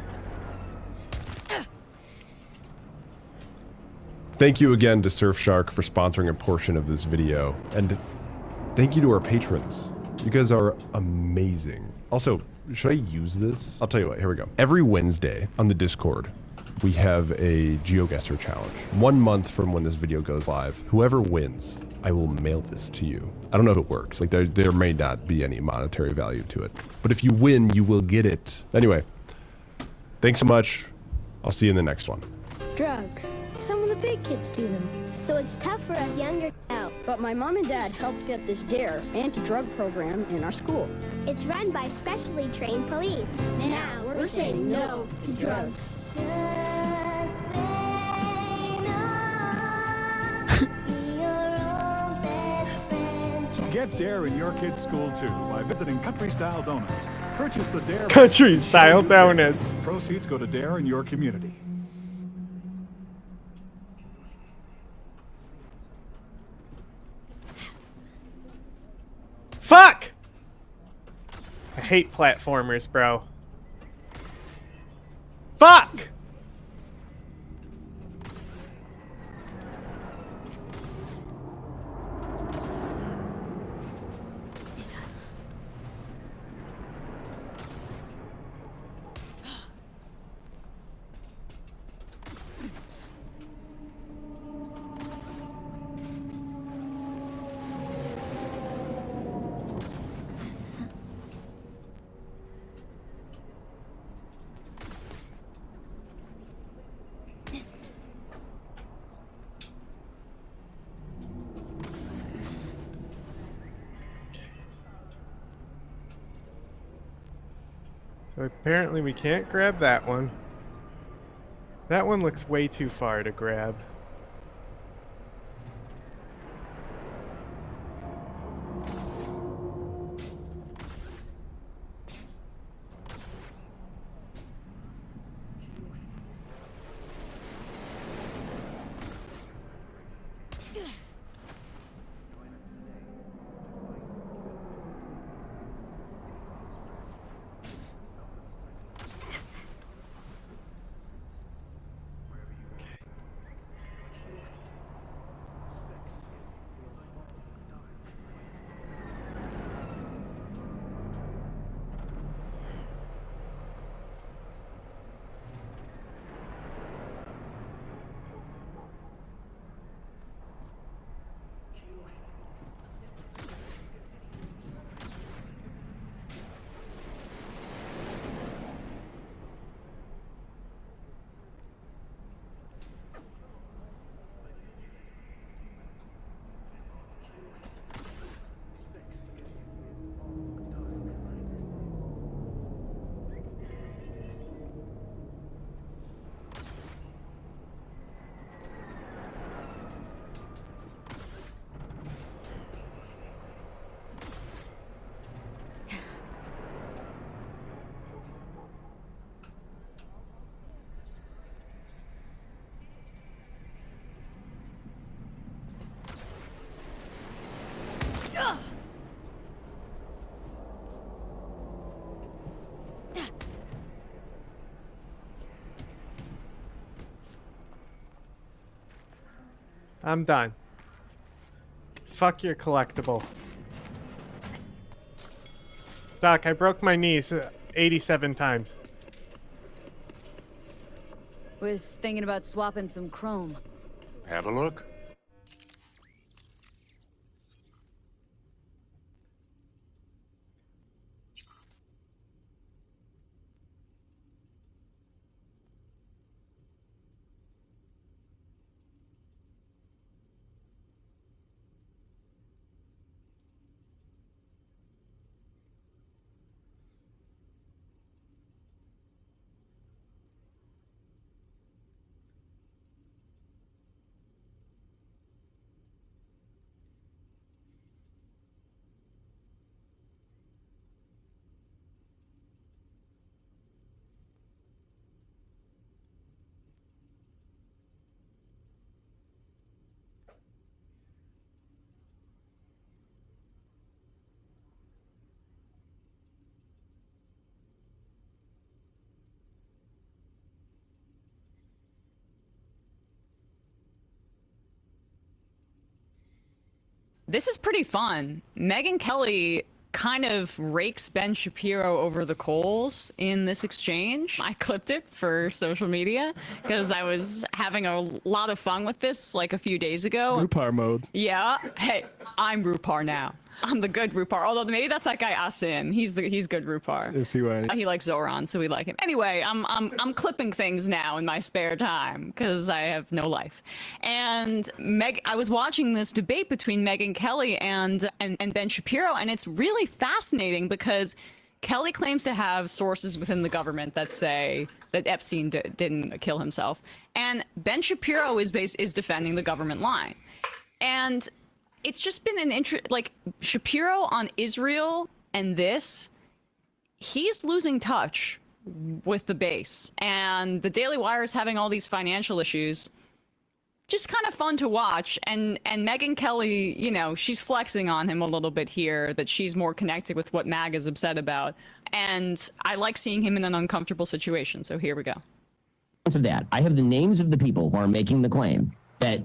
Thank you again to Surfshark for sponsoring a portion of this video, and thank you to our patrons. You guys are amazing. Also, should I use this? I'll tell you what, here we go. Every Wednesday on the Discord, we have a GeoGuessr challenge. 1 month from when this video goes live, whoever wins, I will mail this to you. I don't know if it works. Like there may not be any monetary value to it, but if you win, you will get it. Anyway, thanks so much. I'll see you in the next one. Drugs. Some of the big kids do them. So it's tough for us younger now. But my mom and dad helped get this DARE anti-drug program in our school. It's run by specially trained police. Now we're saying no to drugs. Get DARE in your kid's school too by visiting Country Style Donuts. Purchase the DARE Country Style Donuts. Proceeds go to DARE in your community. Fuck! I hate platformers, bro. Fuck! So apparently we can't grab that one. That one looks way too far to grab. I'm done. Fuck your collectible. Doc, I broke my knees 87 times. Was thinking about swapping some chrome. Have a look. This is pretty fun. Megyn Kelly kind of rakes Ben Shapiro over the coals in this exchange. I clipped it for social media because I was having a lot of fun with this like a few days ago. RuPaul mode. Yeah. Hey, I'm RuPaul now. I'm the good RuPaul. Although maybe that's that guy Hasan. He's good RuPaul. He likes Zoran, so we like him. Anyway, I'm clipping things now in my spare time because I have no life. And I was watching this debate between Megyn Kelly and Ben Shapiro, and it's really fascinating because Kelly claims to have sources within the government that say that Epstein didn't kill himself, and Ben Shapiro is defending the government line. And it's just been an like Shapiro on Israel and this, he's losing touch with the base. And the Daily Wire is having all these financial issues. Just kind of fun to watch. And Megyn Kelly, you know, she's flexing on him a little bit here, that she's more connected with what MAG is upset about. And I like seeing him in an uncomfortable situation. So here we go. Of that, I have the names of the people who are making the claim that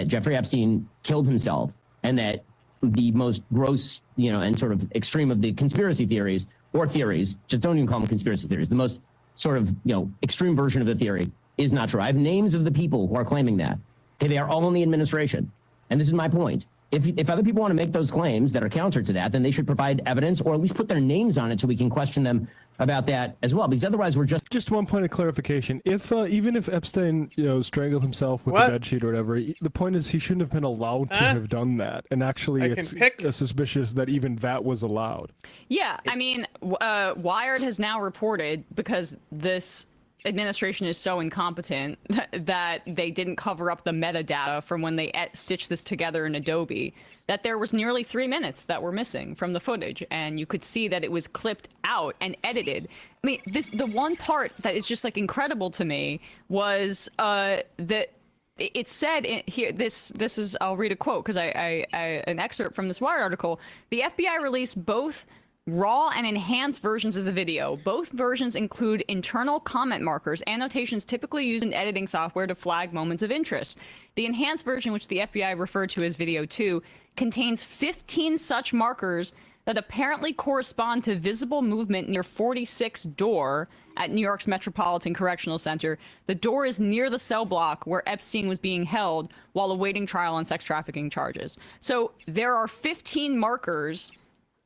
Jeffrey Epstein killed himself, and that the most gross, you know, and sort of extreme of the conspiracy theories, just don't even call them conspiracy theories, the most sort of, you know, extreme version of the theory is not true. I have names of the people who are claiming that. Okay, they are all in the administration. And this is my point. If other people want to make those claims that are counter to that, then they should provide evidence or at least put their names on it so we can question them about that as well, because otherwise we're just one point of clarification. If even if Epstein, you know, strangled himself with a bed sheet or whatever, the point is he shouldn't have been allowed to have done that. And actually, it's suspicious that even that was allowed. Yeah, I mean, Wired has now reported, because this administration is so incompetent that they didn't cover up the metadata from when they stitched this together in Adobe, that there was nearly 3 minutes that were missing from the footage, and you could see that it was clipped out and edited. I mean, the one part that is just like incredible to me was that it said here, this is, I'll read a quote because an excerpt from this Wired article. The FBI released both raw and enhanced versions of the video. Both versions include internal comment markers, annotations typically used in editing software to flag moments of interest. The enhanced version, which the FBI referred to as Video 2, contains 15 such markers that apparently correspond to visible movement near 46 door at New York's Metropolitan Correctional Center. The door is near the cell block where Epstein was being held while awaiting trial on sex trafficking charges. So there are 15 markers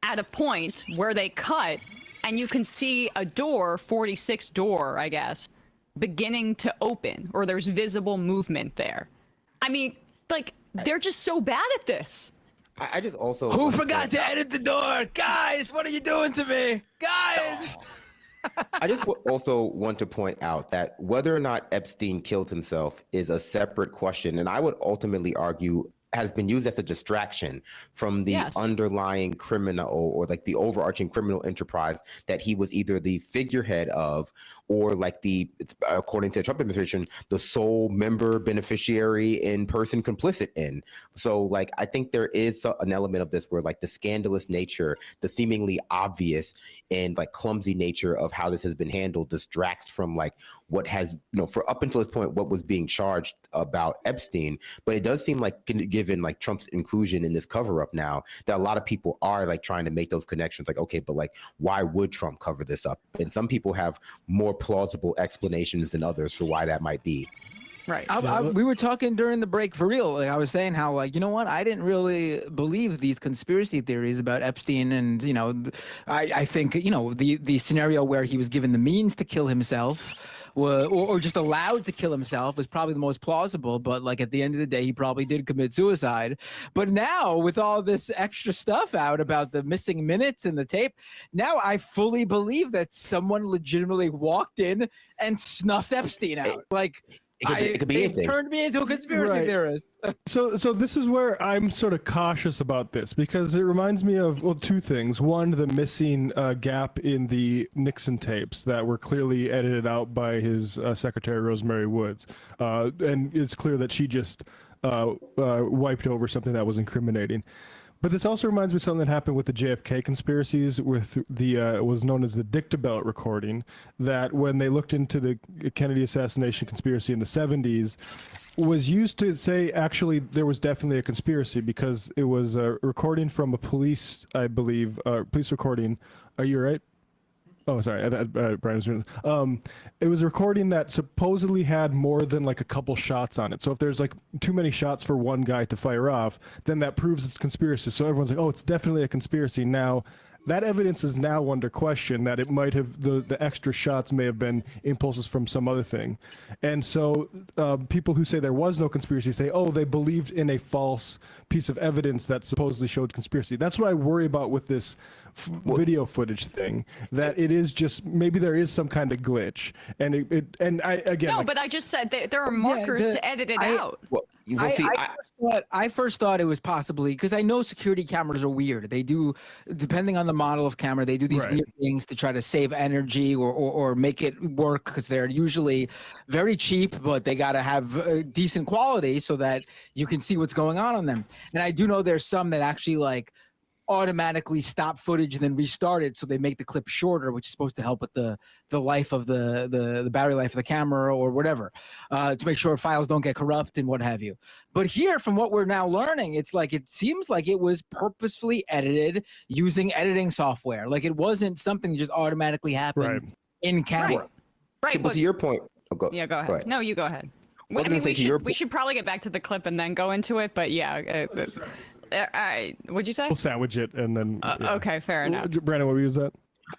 at a point where they cut, and you can see a door, 46 door, I guess, beginning to open, or there's visible movement there. I mean, like, they're just so bad at this. I just also... Who forgot to edit the door? Guys, what are you doing to me? Guys! I just also want to point out that whether or not Epstein killed himself is a separate question, and I would ultimately argue has been used as a distraction from the underlying criminal or like the overarching criminal enterprise that he was either the figurehead of or like the, according to the Trump administration, the sole member, beneficiary, in person complicit in. So like, I think there is an element of this where like the scandalous nature, the seemingly obvious and like clumsy nature of how this has been handled distracts from like what has, for up until this point, what was being charged about Epstein. But it does seem like, given like Trump's inclusion in this cover up now, that a lot of people are like trying to make those connections. Like, okay, but like, why would Trump cover this up? And some people have more plausible explanations than others for why that might be. Right. We were talking during the break for real. Like I was saying how, like, you know what? I didn't really believe these conspiracy theories about Epstein. And, I think, the scenario where he was given the means to kill himself or just allowed to kill himself was probably the most plausible. But like at the end of the day, he probably did commit suicide. But now with all this extra stuff out about the missing minutes and the tape, now I fully believe that someone legitimately walked in and snuffed Epstein out. Like, it could be anything. Turned me into a conspiracy theorist. So this is where I'm sort of cautious about this, because it reminds me of, well, two things. One, the missing gap in the Nixon tapes that were clearly edited out by his secretary, Rosemary Woods. And it's clear that she just wiped over something that was incriminating. But this also reminds me of something that happened with the JFK conspiracies with the was known as the Dictabelt recording, that when they looked into the Kennedy assassination conspiracy in the 70s, was used to say actually there was definitely a conspiracy, because it was a recording from a police, I believe, police recording. Are you right? Oh, sorry. Brian was doing this. It was a recording that supposedly had more than like a couple shots on it. So if there's like too many shots for one guy to fire off, then that proves it's a conspiracy. So everyone's like, oh, it's definitely a conspiracy. Now, that evidence is now under question, that it might have, the extra shots may have been impulses from some other thing. And so people who say there was no conspiracy say, oh, they believed in a false piece of evidence that supposedly showed conspiracy. That's what I worry about with this video footage thing, that it is just, maybe there is some kind of glitch. And but I just said that there are markers to edit it out. I first thought it was possibly, because I know security cameras are weird. They do, depending on the model of camera, they do these weird things to try to save energy or make it work, because they're usually very cheap, but they got to have decent quality so that you can see what's going on them. And I do know there's some that actually like automatically stop footage and then restart it, so they make the clip shorter, which is supposed to help with the life of the battery life of the camera or whatever, to make sure files don't get corrupt and what have you. But here, from what we're now learning, it's like, it seems like it was purposefully edited using editing software. Like it wasn't something that just automatically happened in camera. Right. But to your point, go ahead. No, you go ahead. We should probably get back to the clip and then go into it, but yeah. What'd you say? We'll sandwich it and then. Okay, fair enough. Brandon, what was that?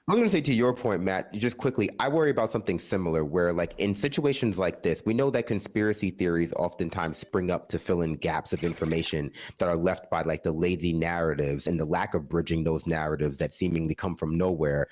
I was going to say, to your point, Matt, just quickly, I worry about something similar where, like, in situations like this, we know that conspiracy theories oftentimes spring up to fill in gaps of information that are left by, like, the lazy narratives and the lack of bridging those narratives that seemingly come from nowhere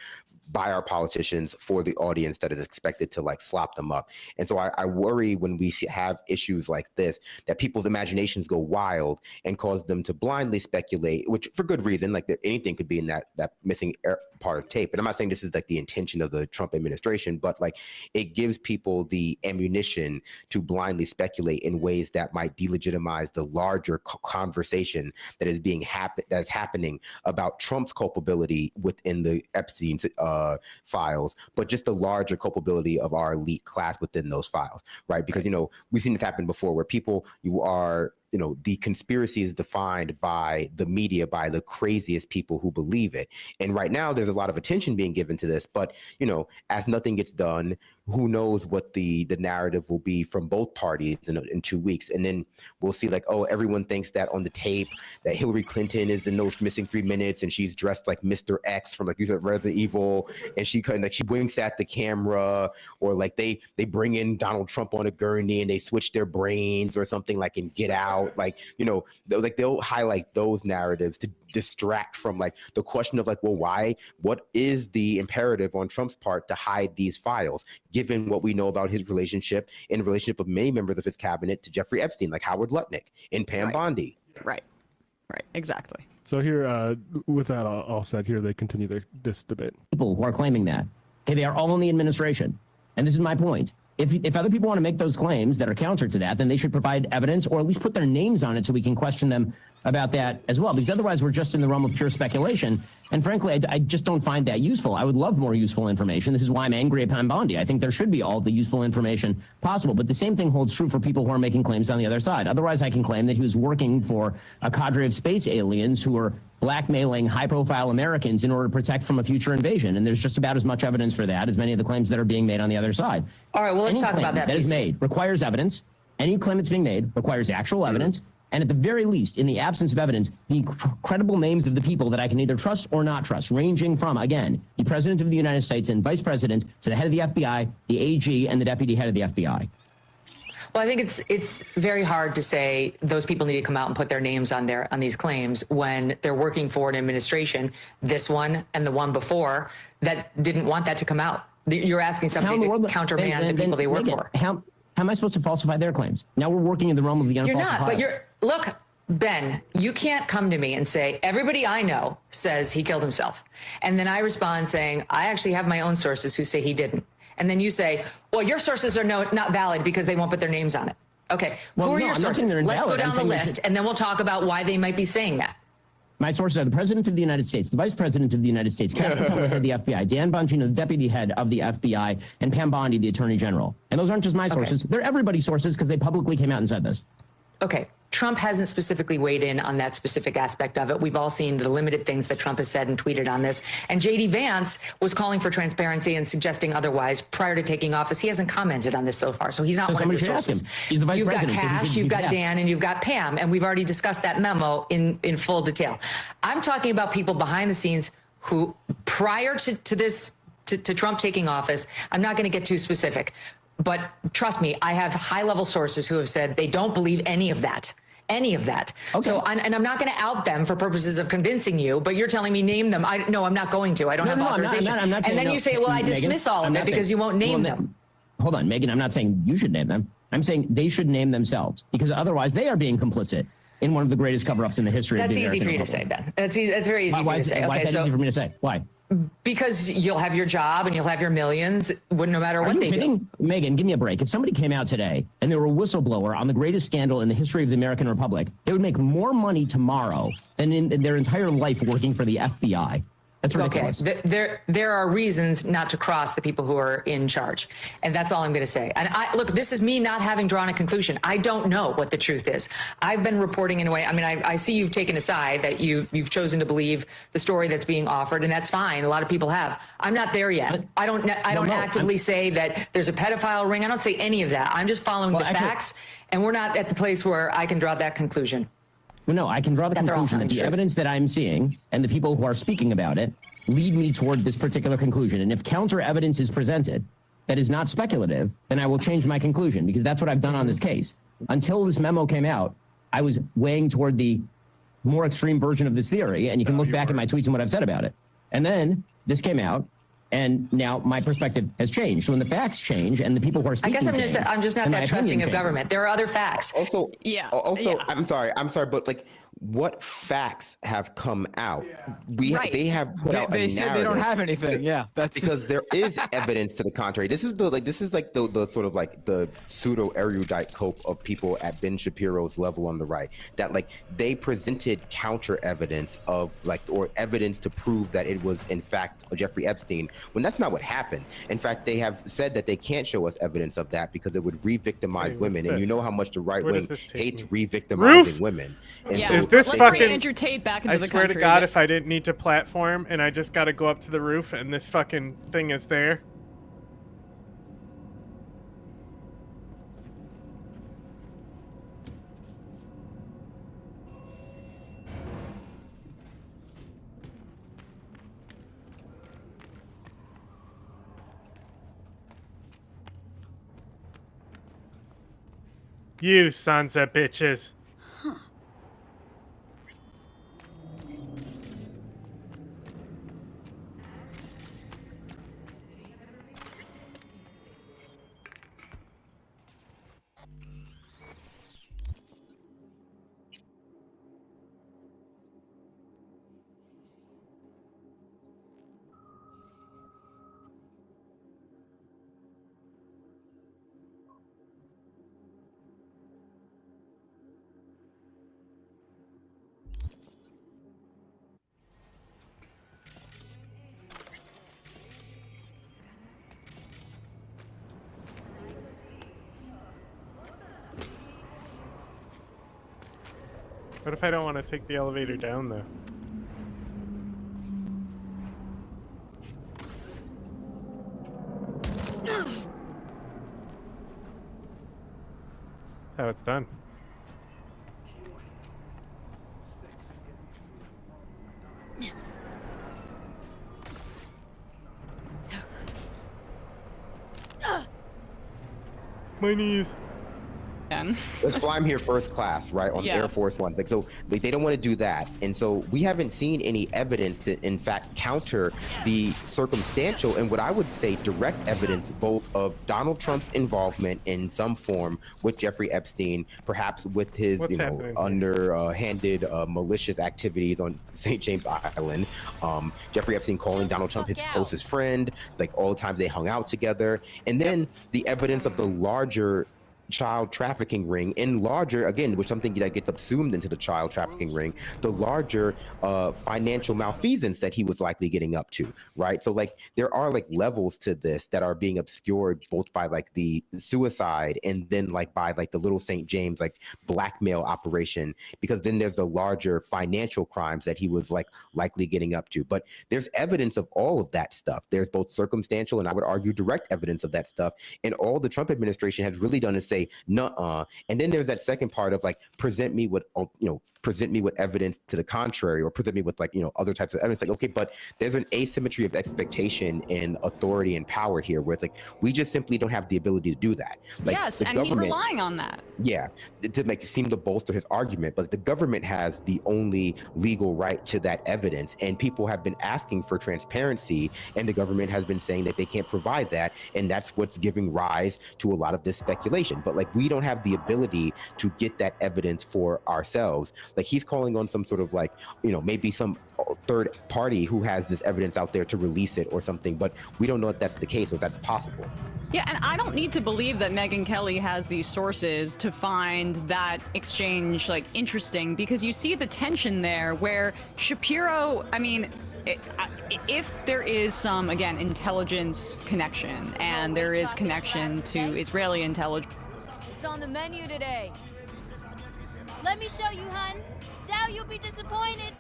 by our politicians for the audience that is expected to like slop them up. And so I worry when we have issues like this, that people's imaginations go wild and cause them to blindly speculate, which for good reason, like anything could be in that missing part of tape. And I'm not saying this is like the intention of the Trump administration, but like it gives people the ammunition to blindly speculate in ways that might delegitimize the larger conversation that is that's happening about Trump's culpability within the Epstein files, but just the larger culpability of our elite class within those files, right? Because, we've seen it happen before where people, the conspiracy is defined by the media, by the craziest people who believe it. And right now there's a lot of attention being given to this, but, as nothing gets done, who knows what the narrative will be from both parties in 2 weeks. And then we'll see like, oh, everyone thinks that on the tape that Hillary Clinton is in those missing 3 minutes and she's dressed like Mr. X from like you said, Resident Evil, and she winks at the camera, or like they bring in Donald Trump on a gurney and they switch their brains or something like in Get Out. Like, they'll highlight those narratives to distract from like the question of like, well, why? What is the imperative on Trump's part to hide these files, given what we know about his relationship and the relationship of many members of his cabinet to Jeffrey Epstein, like Howard Lutnick and Pam Bondi? Right, exactly. So here, with that all said, here they continue this debate. People who are claiming that, okay, they are all in the administration, and this is my point. if other people want to make those claims that are counter to that, then they should provide evidence or at least put their names on it so we can question them about that as well, because otherwise we're just in the realm of pure speculation. And frankly, I just don't find that useful. I would love more useful information. This is why I'm angry at Bondi. I think there should be all the useful information possible. But the same thing holds true for people who are making claims on the other side. Otherwise, I can claim that he was working for a cadre of space aliens who were blackmailing high-profile Americans in order to protect from a future invasion. And there's just about as much evidence for that as many of the claims that are being made on the other side. All right, well, let's talk about that. That is made requires evidence. Any claim that's being made requires actual evidence. And at the very least, in the absence of evidence, the credible names of the people that I can either trust or not trust, ranging from, again, the President of the United States and Vice President to the head of the FBI, the AG, and the Deputy Head of the FBI. Well, I think it's very hard to say those people need to come out and put their names on these claims when they're working for an administration, this one and the one before, that didn't want that to come out. You're asking somebody to countermand the people they work for. How am I supposed to falsify their claims? Now we're working in the realm of the unfalsifiable. You're not, but look, Ben, you can't come to me and say, everybody I know says he killed himself. And then I respond saying, I actually have my own sources who say he didn't. And then you say, well, your sources are not valid because they won't put their names on it. Okay, who are your sources? Let's go down the list, and then we'll talk about why they might be saying that. My sources are the President of the United States, the Vice President of the United States, Catherine Pell, the head of the FBI, Dan Bongino, the Deputy Head of the FBI, and Pam Bondi, the Attorney General. And those aren't just my sources. They're everybody's sources because they publicly came out and said this. Okay. Trump hasn't specifically weighed in on that specific aspect of it. We've all seen the limited things that Trump has said and tweeted on this. And J.D. Vance was calling for transparency and suggesting otherwise prior to taking office. He hasn't commented on this so far, so he's not one of your sources. He's the Vice President. You've got Cash, you've got Dan, and you've got Pam, and we've already discussed that memo in full detail. I'm talking about people behind the scenes who, prior to Trump taking office, I'm not going to get too specific, but trust me, I have high-level sources who have said they don't believe any of that. Any of that. Okay. So, and I'm not going to out them for purposes of convincing you, but you're telling me name them. No, I'm not going to. I don't have authorization. I'm not saying and then you say, well, I dismiss all of it because you won't name them. Hold on, Megan, I'm not saying you should name them. I'm saying they should name themselves because otherwise they are being complicit in one of the greatest cover-ups in the history of the American That's easy for you to say, Ben. That's very easy for you to say. Why is that easy for me to say? Why? Because you'll have your job and you'll have your millions, no matter what they do. Megan, give me a break. If somebody came out today and they were a whistleblower on the greatest scandal in the history of the American Republic, they would make more money tomorrow than in their entire life working for the FBI. That's ridiculous. Okay, there are reasons not to cross the people who are in charge, and that's all I'm going to say. And look, this is me not having drawn a conclusion. I don't know what the truth is. I've been reporting in a way. I mean, I see you've taken a side that you've chosen to believe the story that's being offered, and that's fine. A lot of people have. I'm not there yet. I don't actively say that there's a pedophile ring. I don't say any of that. I'm just following the facts, and we're not at the place where I can draw that conclusion. Well, no, I can draw the conclusion that the evidence that I'm seeing and the people who are speaking about it lead me toward this particular conclusion. And if counter evidence is presented that is not speculative, then I will change my conclusion because that's what I've done on this case. Until this memo came out, I was weighing toward the more extreme version of this theory, and you can look back at my tweets and what I've said about it. And then this came out, and now my perspective has changed. So when the facts change and the people who are speaking, I guess I'm just not that trusting of government. There are other facts. Also, I'm sorry, but like, what facts have come out? They have put out a narrative. Said they don't have anything. Yeah, that's because there is evidence to the contrary. This is the sort of like the pseudo erudite cope of people at Ben Shapiro's level on the right, that like they presented counter evidence of or evidence to prove that it was in fact Jeffrey Epstein, when that's not what happened. In fact, they have said that they can't show us evidence of that because it would re-victimize women, and you know how much the right wing hates re-victimizing women. And is this fucking Andrew Tate back into I swear to God, if I didn't need to platform and I just got to go up to the roof and this fucking thing is there. You sons of bitches. What if I don't want to take the elevator down, though? How it's done. My knees. Let's fly him here first class, right, on Air Force One. Like, so they don't want to do that, and so we haven't seen any evidence to, in fact, counter the circumstantial and what I would say direct evidence, both of Donald Trump's involvement in some form with Jeffrey Epstein, perhaps with his underhanded malicious activities on St. James Island. Jeffrey Epstein calling Donald Trump his closest friend, like all the times they hung out together, and then the evidence of the larger child trafficking ring, in larger, again, which something that gets subsumed into the child trafficking ring, the larger financial malfeasance that he was likely getting up to, right? So like there are like levels to this that are being obscured both by like the suicide and then like by like the Little St. James like blackmail operation, because then there's the larger financial crimes that he was like likely getting up to. But there's evidence of all of that stuff. There's both circumstantial and I would argue direct evidence of that stuff. And all the Trump administration has really done is say, nuh-uh. And then there's that second part of like, present me with evidence to the contrary, or present me with like, other types of evidence. Like, okay, but there's an asymmetry of expectation in authority and power here where it's like, we just simply don't have the ability to do that. Like, yes, and he's relying on that. Yeah, to make it seem to bolster his argument, but the government has the only legal right to that evidence. And people have been asking for transparency, and the government has been saying that they can't provide that. And that's what's giving rise to a lot of this speculation. But like, we don't have the ability to get that evidence for ourselves. Like, he's calling on some sort of like, maybe some third party who has this evidence out there to release it or something, but we don't know if that's the case or if that's possible. Yeah, and I don't need to believe that Megyn Kelly has these sources to find that exchange like interesting, because you see the tension there where Shapiro, I mean, if there is some, again, intelligence connection, and there is connection to Israeli intelligence. It's on the menu today. Let me show you, hun. Doubt you'll be disappointed.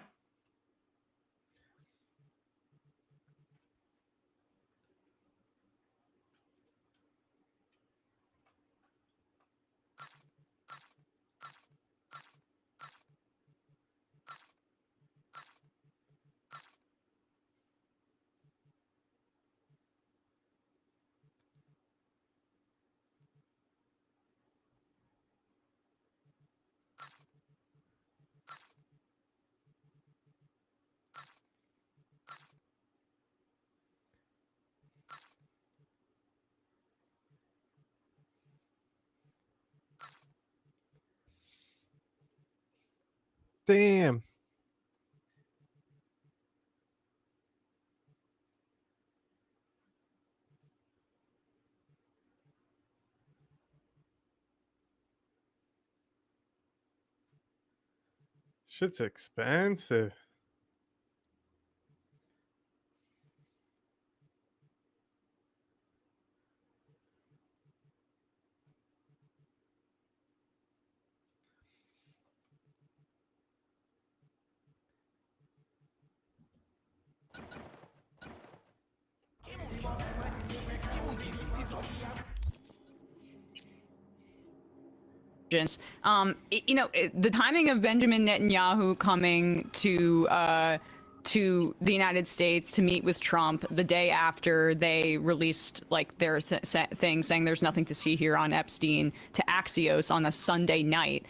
Damn. Shit's expensive. The timing of Benjamin Netanyahu coming to the United States to meet with Trump the day after they released like their thing saying there's nothing to see here on Epstein to Axios on a Sunday night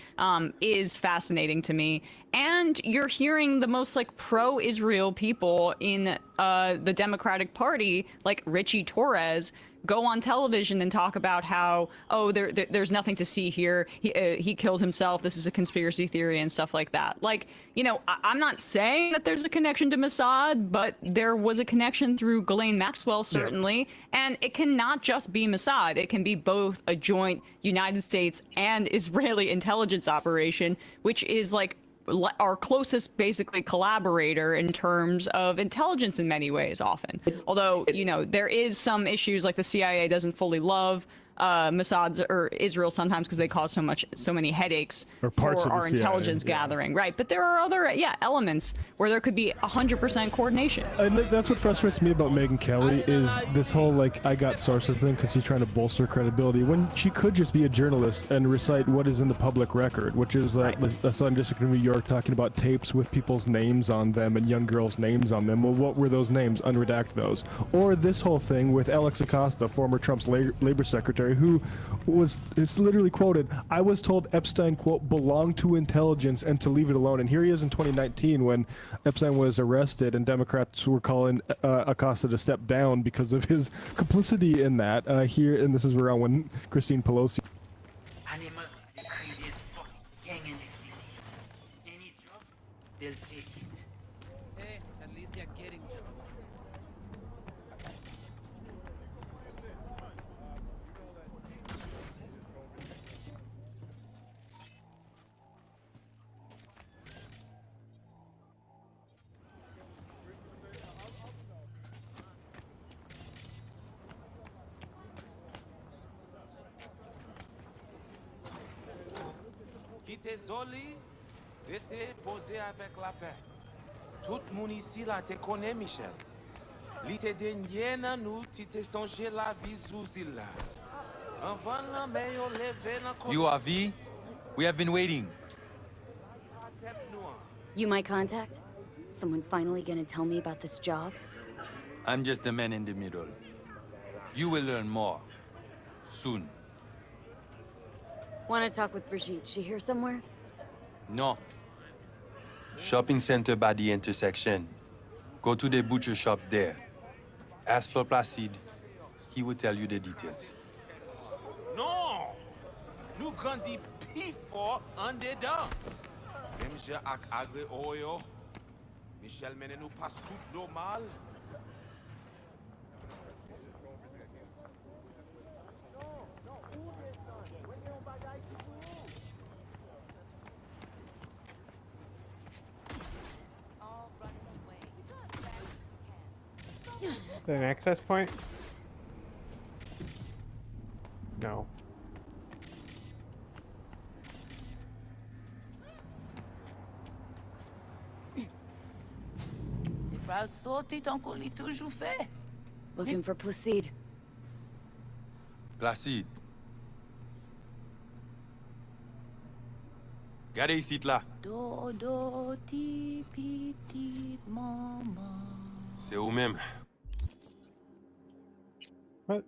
is fascinating to me. And you're hearing the most like pro-Israel people in the Democratic Party, like Richie Torres, go on television and talk about how, there's nothing to see here. He killed himself. This is a conspiracy theory and stuff like that. Like, I'm not saying that there's a connection to Mossad, but there was a connection through Ghislaine Maxwell, certainly. Yeah. And it cannot just be Mossad. It can be both a joint United States and Israeli intelligence operation, which is like our closest basically collaborator in terms of intelligence in many ways often. Although, there is some issues like the CIA doesn't fully love Mossad or Israel sometimes because they cause so many headaches for our intelligence gathering, right? But there are other elements where there could be 100% coordination. And that's what frustrates me about Megyn Kelly is this whole like I got sources thing because she's trying to bolster credibility when she could just be a journalist and recite what is in the public record, which is the Southern District of New York talking about tapes with people's names on them and young girls' names on them. Well, what were those names? Unredact those. Or this whole thing with Alex Acosta, former Trump's labor secretary, who is literally quoted, "I was told Epstein, quote, belonged to intelligence and to leave it alone." And here he is in 2019 when Epstein was arrested and Democrats were calling Acosta to step down because of his complicity in that. And this is around when Christine Pelosi. Animals are the craziest fucking gang in the city. Any drug, they'll take it. Hey, at least they're getting drunk. Quittez Zoli, vete poser avec la paix. Tout le monde ici là te connaît, Michel. Li te denye nan nou, ti te songe la vie sous île là. Avant la mais on leve nan You are V? We have been waiting. You my contact? Someone finally gonna tell me about this job? I'm just the man in the middle. You will learn more. Soon. Wanna talk with Brigitte? She here somewhere? No. Shopping center by the intersection. Go to the butcher shop there. Ask for Placide. He will tell you the details. Non! Nous grandis plus fort en dedans. Même je ak agre oyo. Michel mène nous passe tout normal. An access point? No. Les phrases sorties tant qu'on l'est toujours fait. Looking for Placide. Placide. Gardez ici là. Dodo, ti, petite maman. C'est vous-même. What?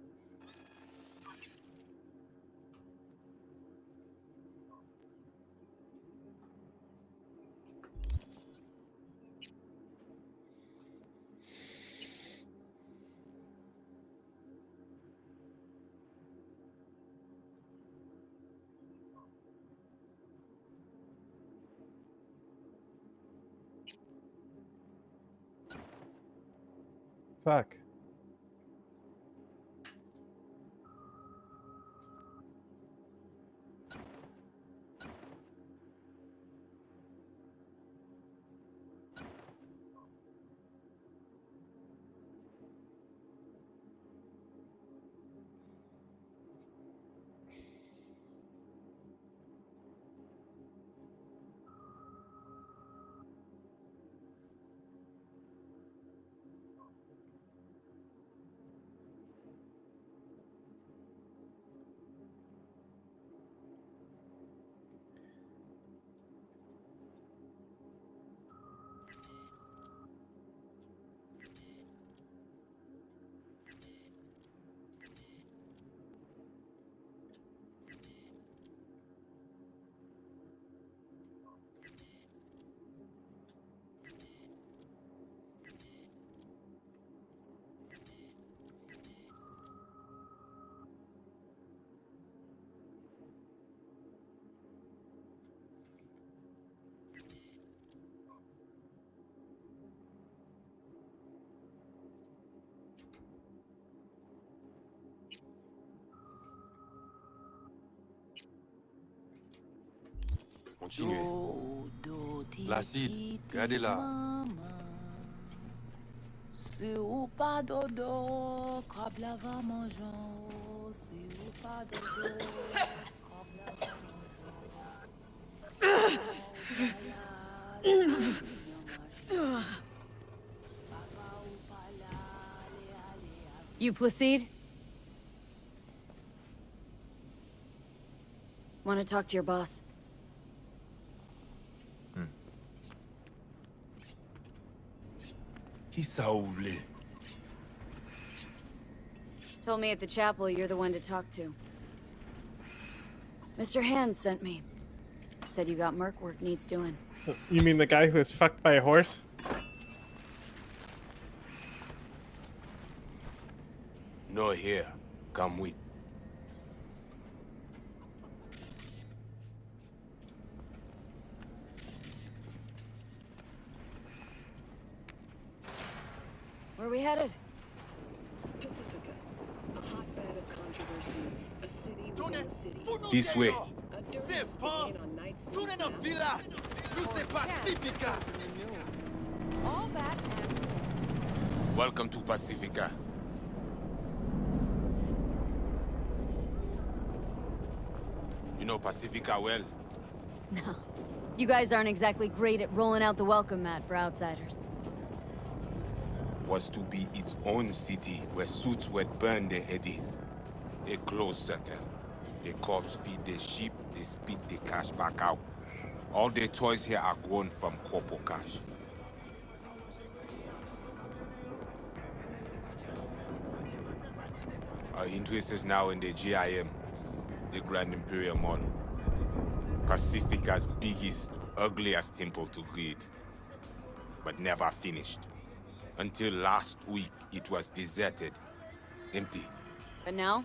Fuck. Continuez. Placide, gardez-la. Si ou pas dodo, crabe lava mangeant, You Placide? Want to talk to your boss? Kisaule. Told me at the chapel you're the one to talk to. Mr. Hand sent me. Said you got merc work needs doing. You mean the guy who was fucked by a horse? No here. Come with. Where are we headed? This way. Welcome to Pacifica. You know Pacifica well? No. You guys aren't exactly great at rolling out the welcome mat for outsiders. Was to be its own city where suits would burn their headies. A closed circle. The corpse feed the sheep, they spit the cash back out. All the toys here are grown from corpo cash. Our interest is now in the GIM, the Grand Imperial Mall. Pacifica's biggest, ugliest temple to greed. But never finished. Until last week, it was deserted, empty. But now?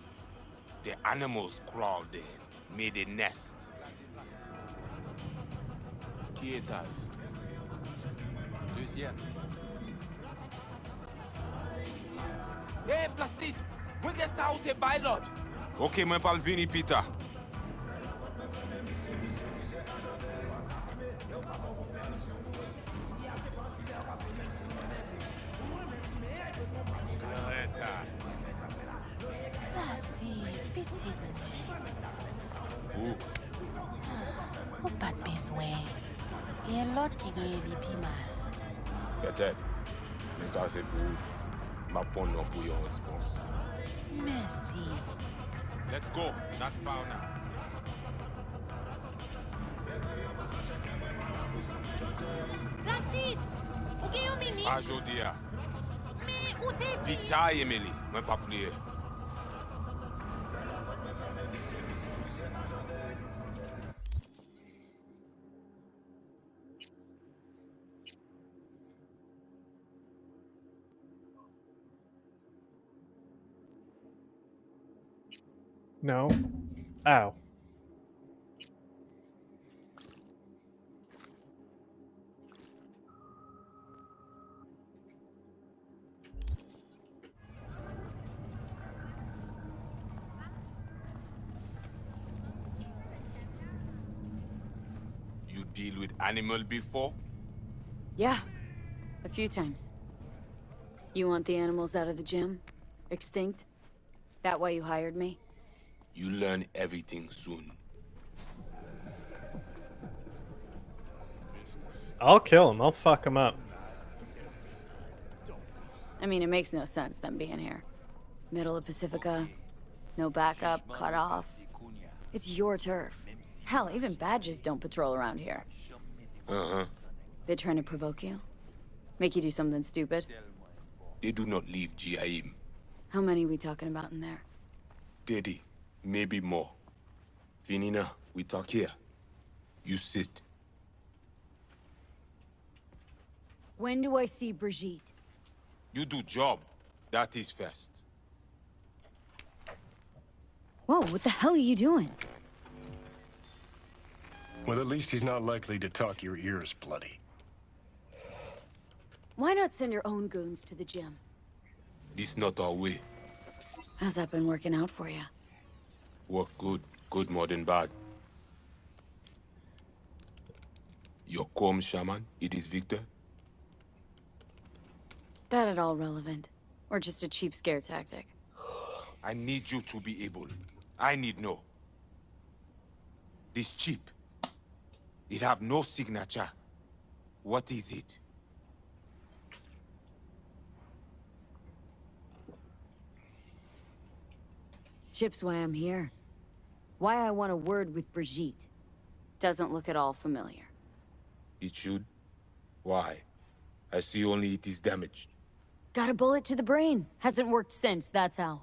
The animals crawled in, made a nest. Qui étage? Deuxième. Hey, Placide! Mwen gen sa ou te bay lord? Ok, mwen pal vini, Peter. Placide, petit Où? ou pas de besoin. Gen l'autre qui gagne li pi mal. Peut-être. Mais ça, c'est pour ma bonne non pour yon réponse. Merci. Let's go. Not far now. Placide, ou gen yon mini? Ah, Jodia. Mais ou te di? Vita, Emily. Mwen pa plié. No. Ow. You deal with animal before? Yeah. A few times. You want the animals out of the gym? Extinct? That why you hired me? You learn everything soon. I'll kill him. I'll fuck him up. I mean, it makes no sense them being here. Middle of Pacifica, no backup, cut off. It's your turf. Hell, even badges don't patrol around here. Uh-huh. They're trying to provoke you? Make you do something stupid? They do not leave GIM. How many we talking about in there? 30, maybe more. Vinina, we talk here. You sit. When do I see Brigitte? You do job. That is first. Whoa, what the hell are you doing? Well, at least he's not likely to talk your ears bloody. Why not send your own goons to the gym? This not our way. How's that been working out for you? Work good. Good more than bad. Your calm shaman, it is Victor? That at all relevant? Or just a cheap scare tactic? I need you to be able. I need know. This chip, it have no signature. What is it? Chip's why I'm here. Why I want a word with Brigitte. Doesn't look at all familiar. It should. Why? I see only it is damaged. Got a bullet to the brain. Hasn't worked since, that's how.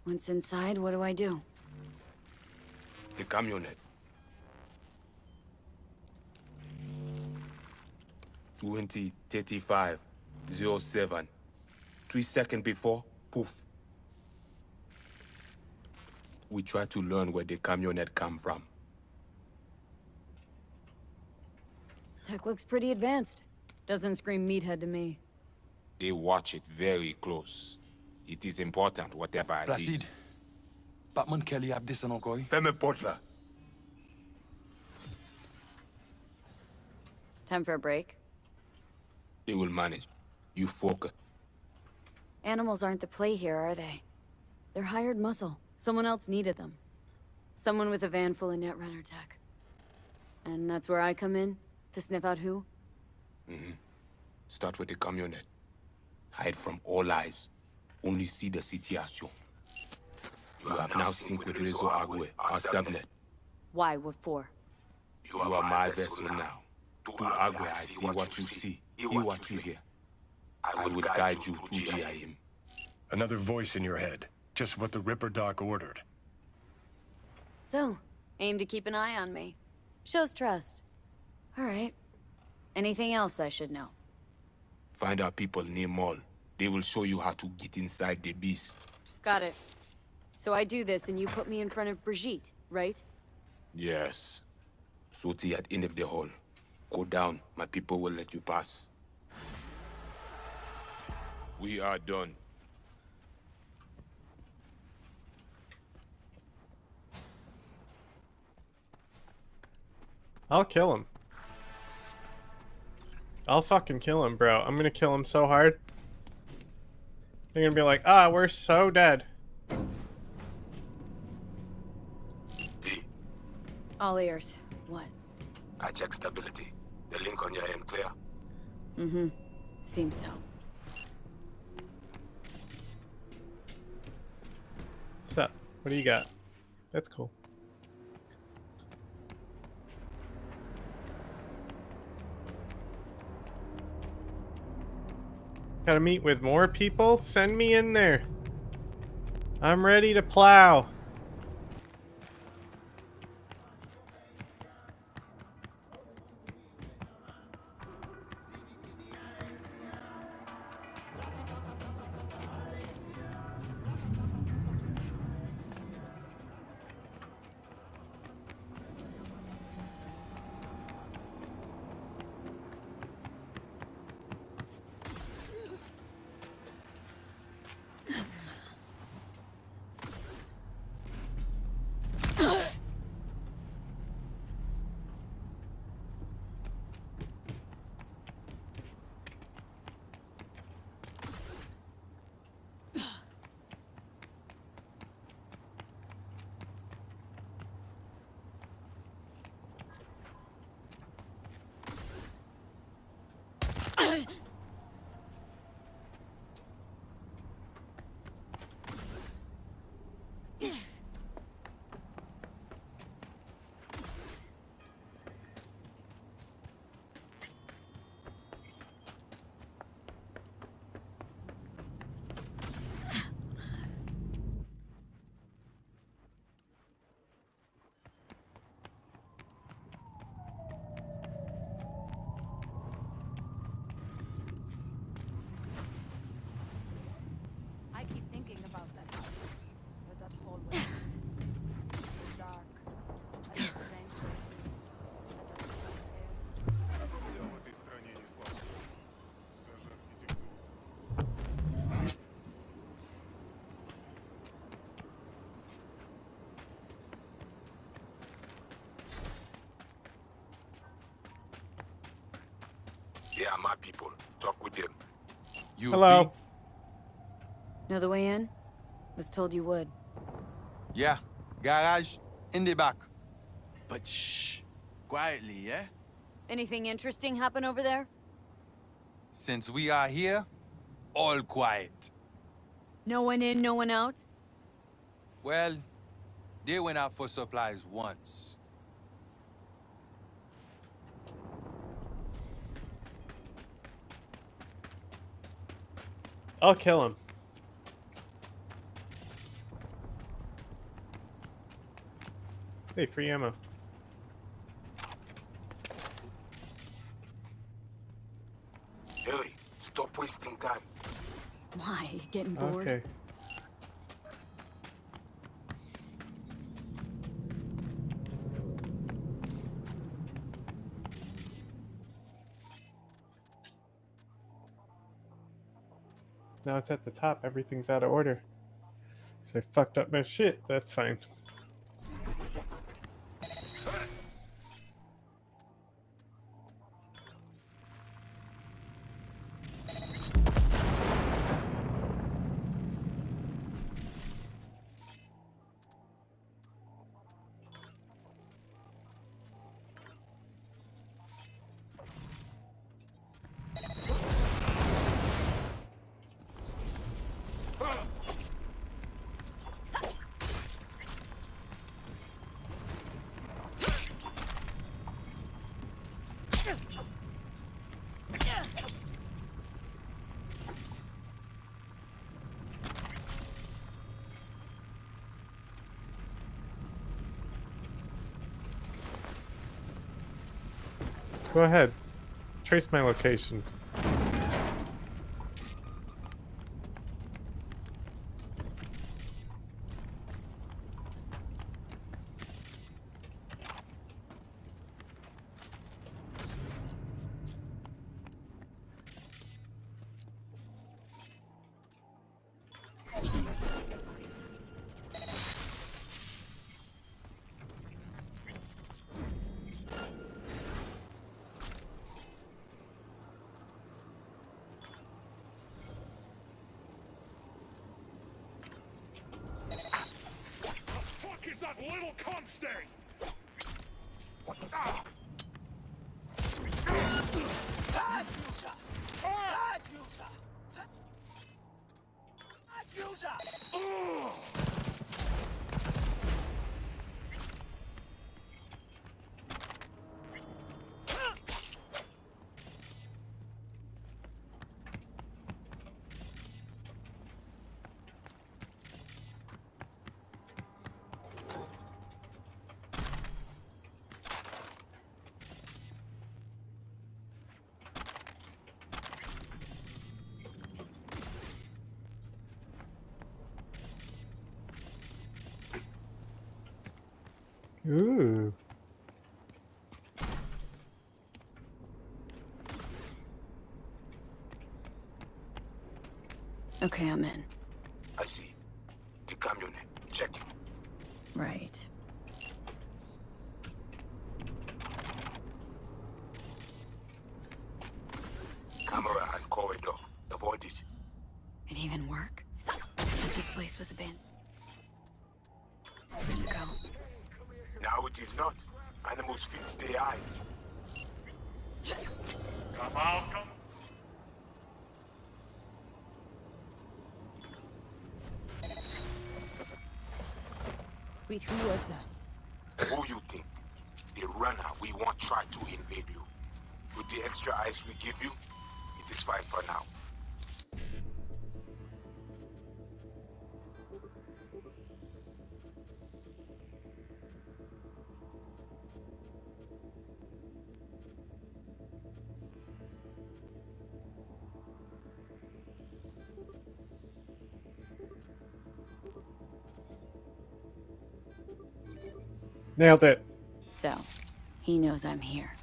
Once inside, what do I do? The camionette. 20:35:07. 3 seconds before, poof. We try to learn where the camionette come from. Tech looks pretty advanced. Doesn't scream meathead to me. They watch it very close. It is important, whatever it Placide. is. Batman Kelly have this and encore. Fais-moi porte là. Time for a break. They will manage. You focus. Animals aren't the play here, are they? They're hired muscle. Someone else needed them. Someone with a van full of Netrunner tech. And that's where I come in? To sniff out who? Start with the camionette. Hide from all eyes. Only see the situation. You have now synced with Rezo Agwe, our subnet. Why? What for? You are my vessel now. To Agwe, I see what you see. Hear what you hear. I will guide you to GIM. Another voice in your head. Just what the Ripper Doc ordered. So, aim to keep an eye on me. Shows trust. All right. Anything else I should know? Find our people near Mall. They will show you how to get inside the beast. Got it. So I do this and you put me in front of Brigitte, right? Yes. Soti at end of the hall. Go down. My people will let you pass. We are done. I'll kill him. I'll fucking kill him, bro. I'm gonna kill him so hard. They're gonna be like, ah, we're so dead. All ears. What? I check stability. The link on your end clear. Mm-hmm. Seems so. What's up? What do you got? That's cool. Gotta meet with more people? Send me in there. I'm ready to plow. I keep thinking about that house, with that hallway. It's dark. I hear strange voices. They are my people. Talk with them. Hello. Know the way in? Was told you would. Yeah, garage in the back. But shh. Quietly, yeah? Anything interesting happen over there? Since we are here, all quiet. No one in, no one out? Well, they went out for supplies once. I'll kill him. Hey, free ammo. Billy, stop wasting time. Why? Getting bored? Okay. Now it's at the top. Everything's out of order. So I fucked up my shit. That's fine. Go ahead. Trace my location. Little cum stain! Ooh. Okay, I'm in. I see. The camionette. Checking. Right. Camera and corridor. Avoid it. It even work? This place was abandoned. Years ago. Now it is not. Animals fix their eyes. Come out, come. Wait, who was that? Who you think? The runner we won't try to invade you. With the extra ice we give you, it is fine for now. Nailed it. So, he knows I'm here.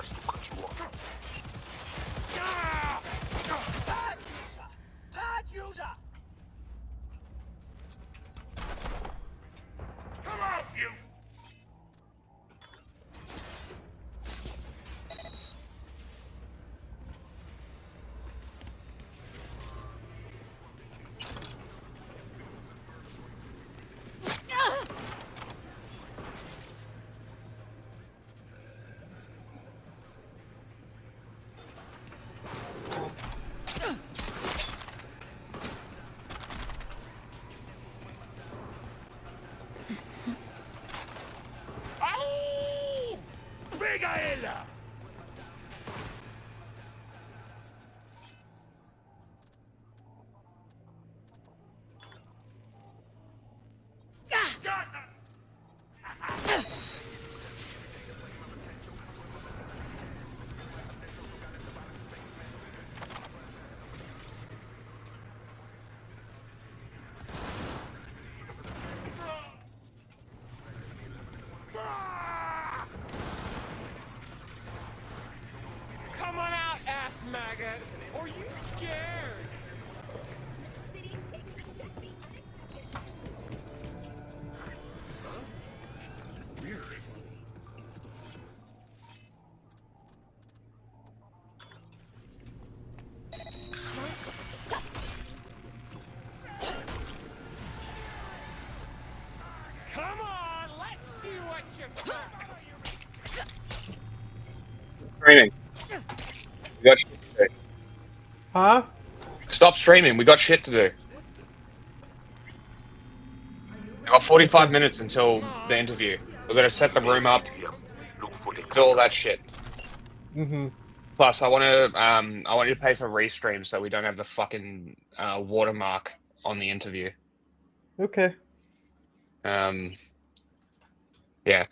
tries to cut you off. Bad user! Come out, you! Migaela! Come on out, ass maggot! Or you scared? Come on, let's see what you got. Training. We got shit to do. Huh? Stop streaming. We got shit to do. We got 45 minutes until the interview. We're gonna set the room up, do all that shit. Mm-hmm. Plus, I want you to pay for restream so we don't have the fucking watermark on the interview. Okay. Yeah.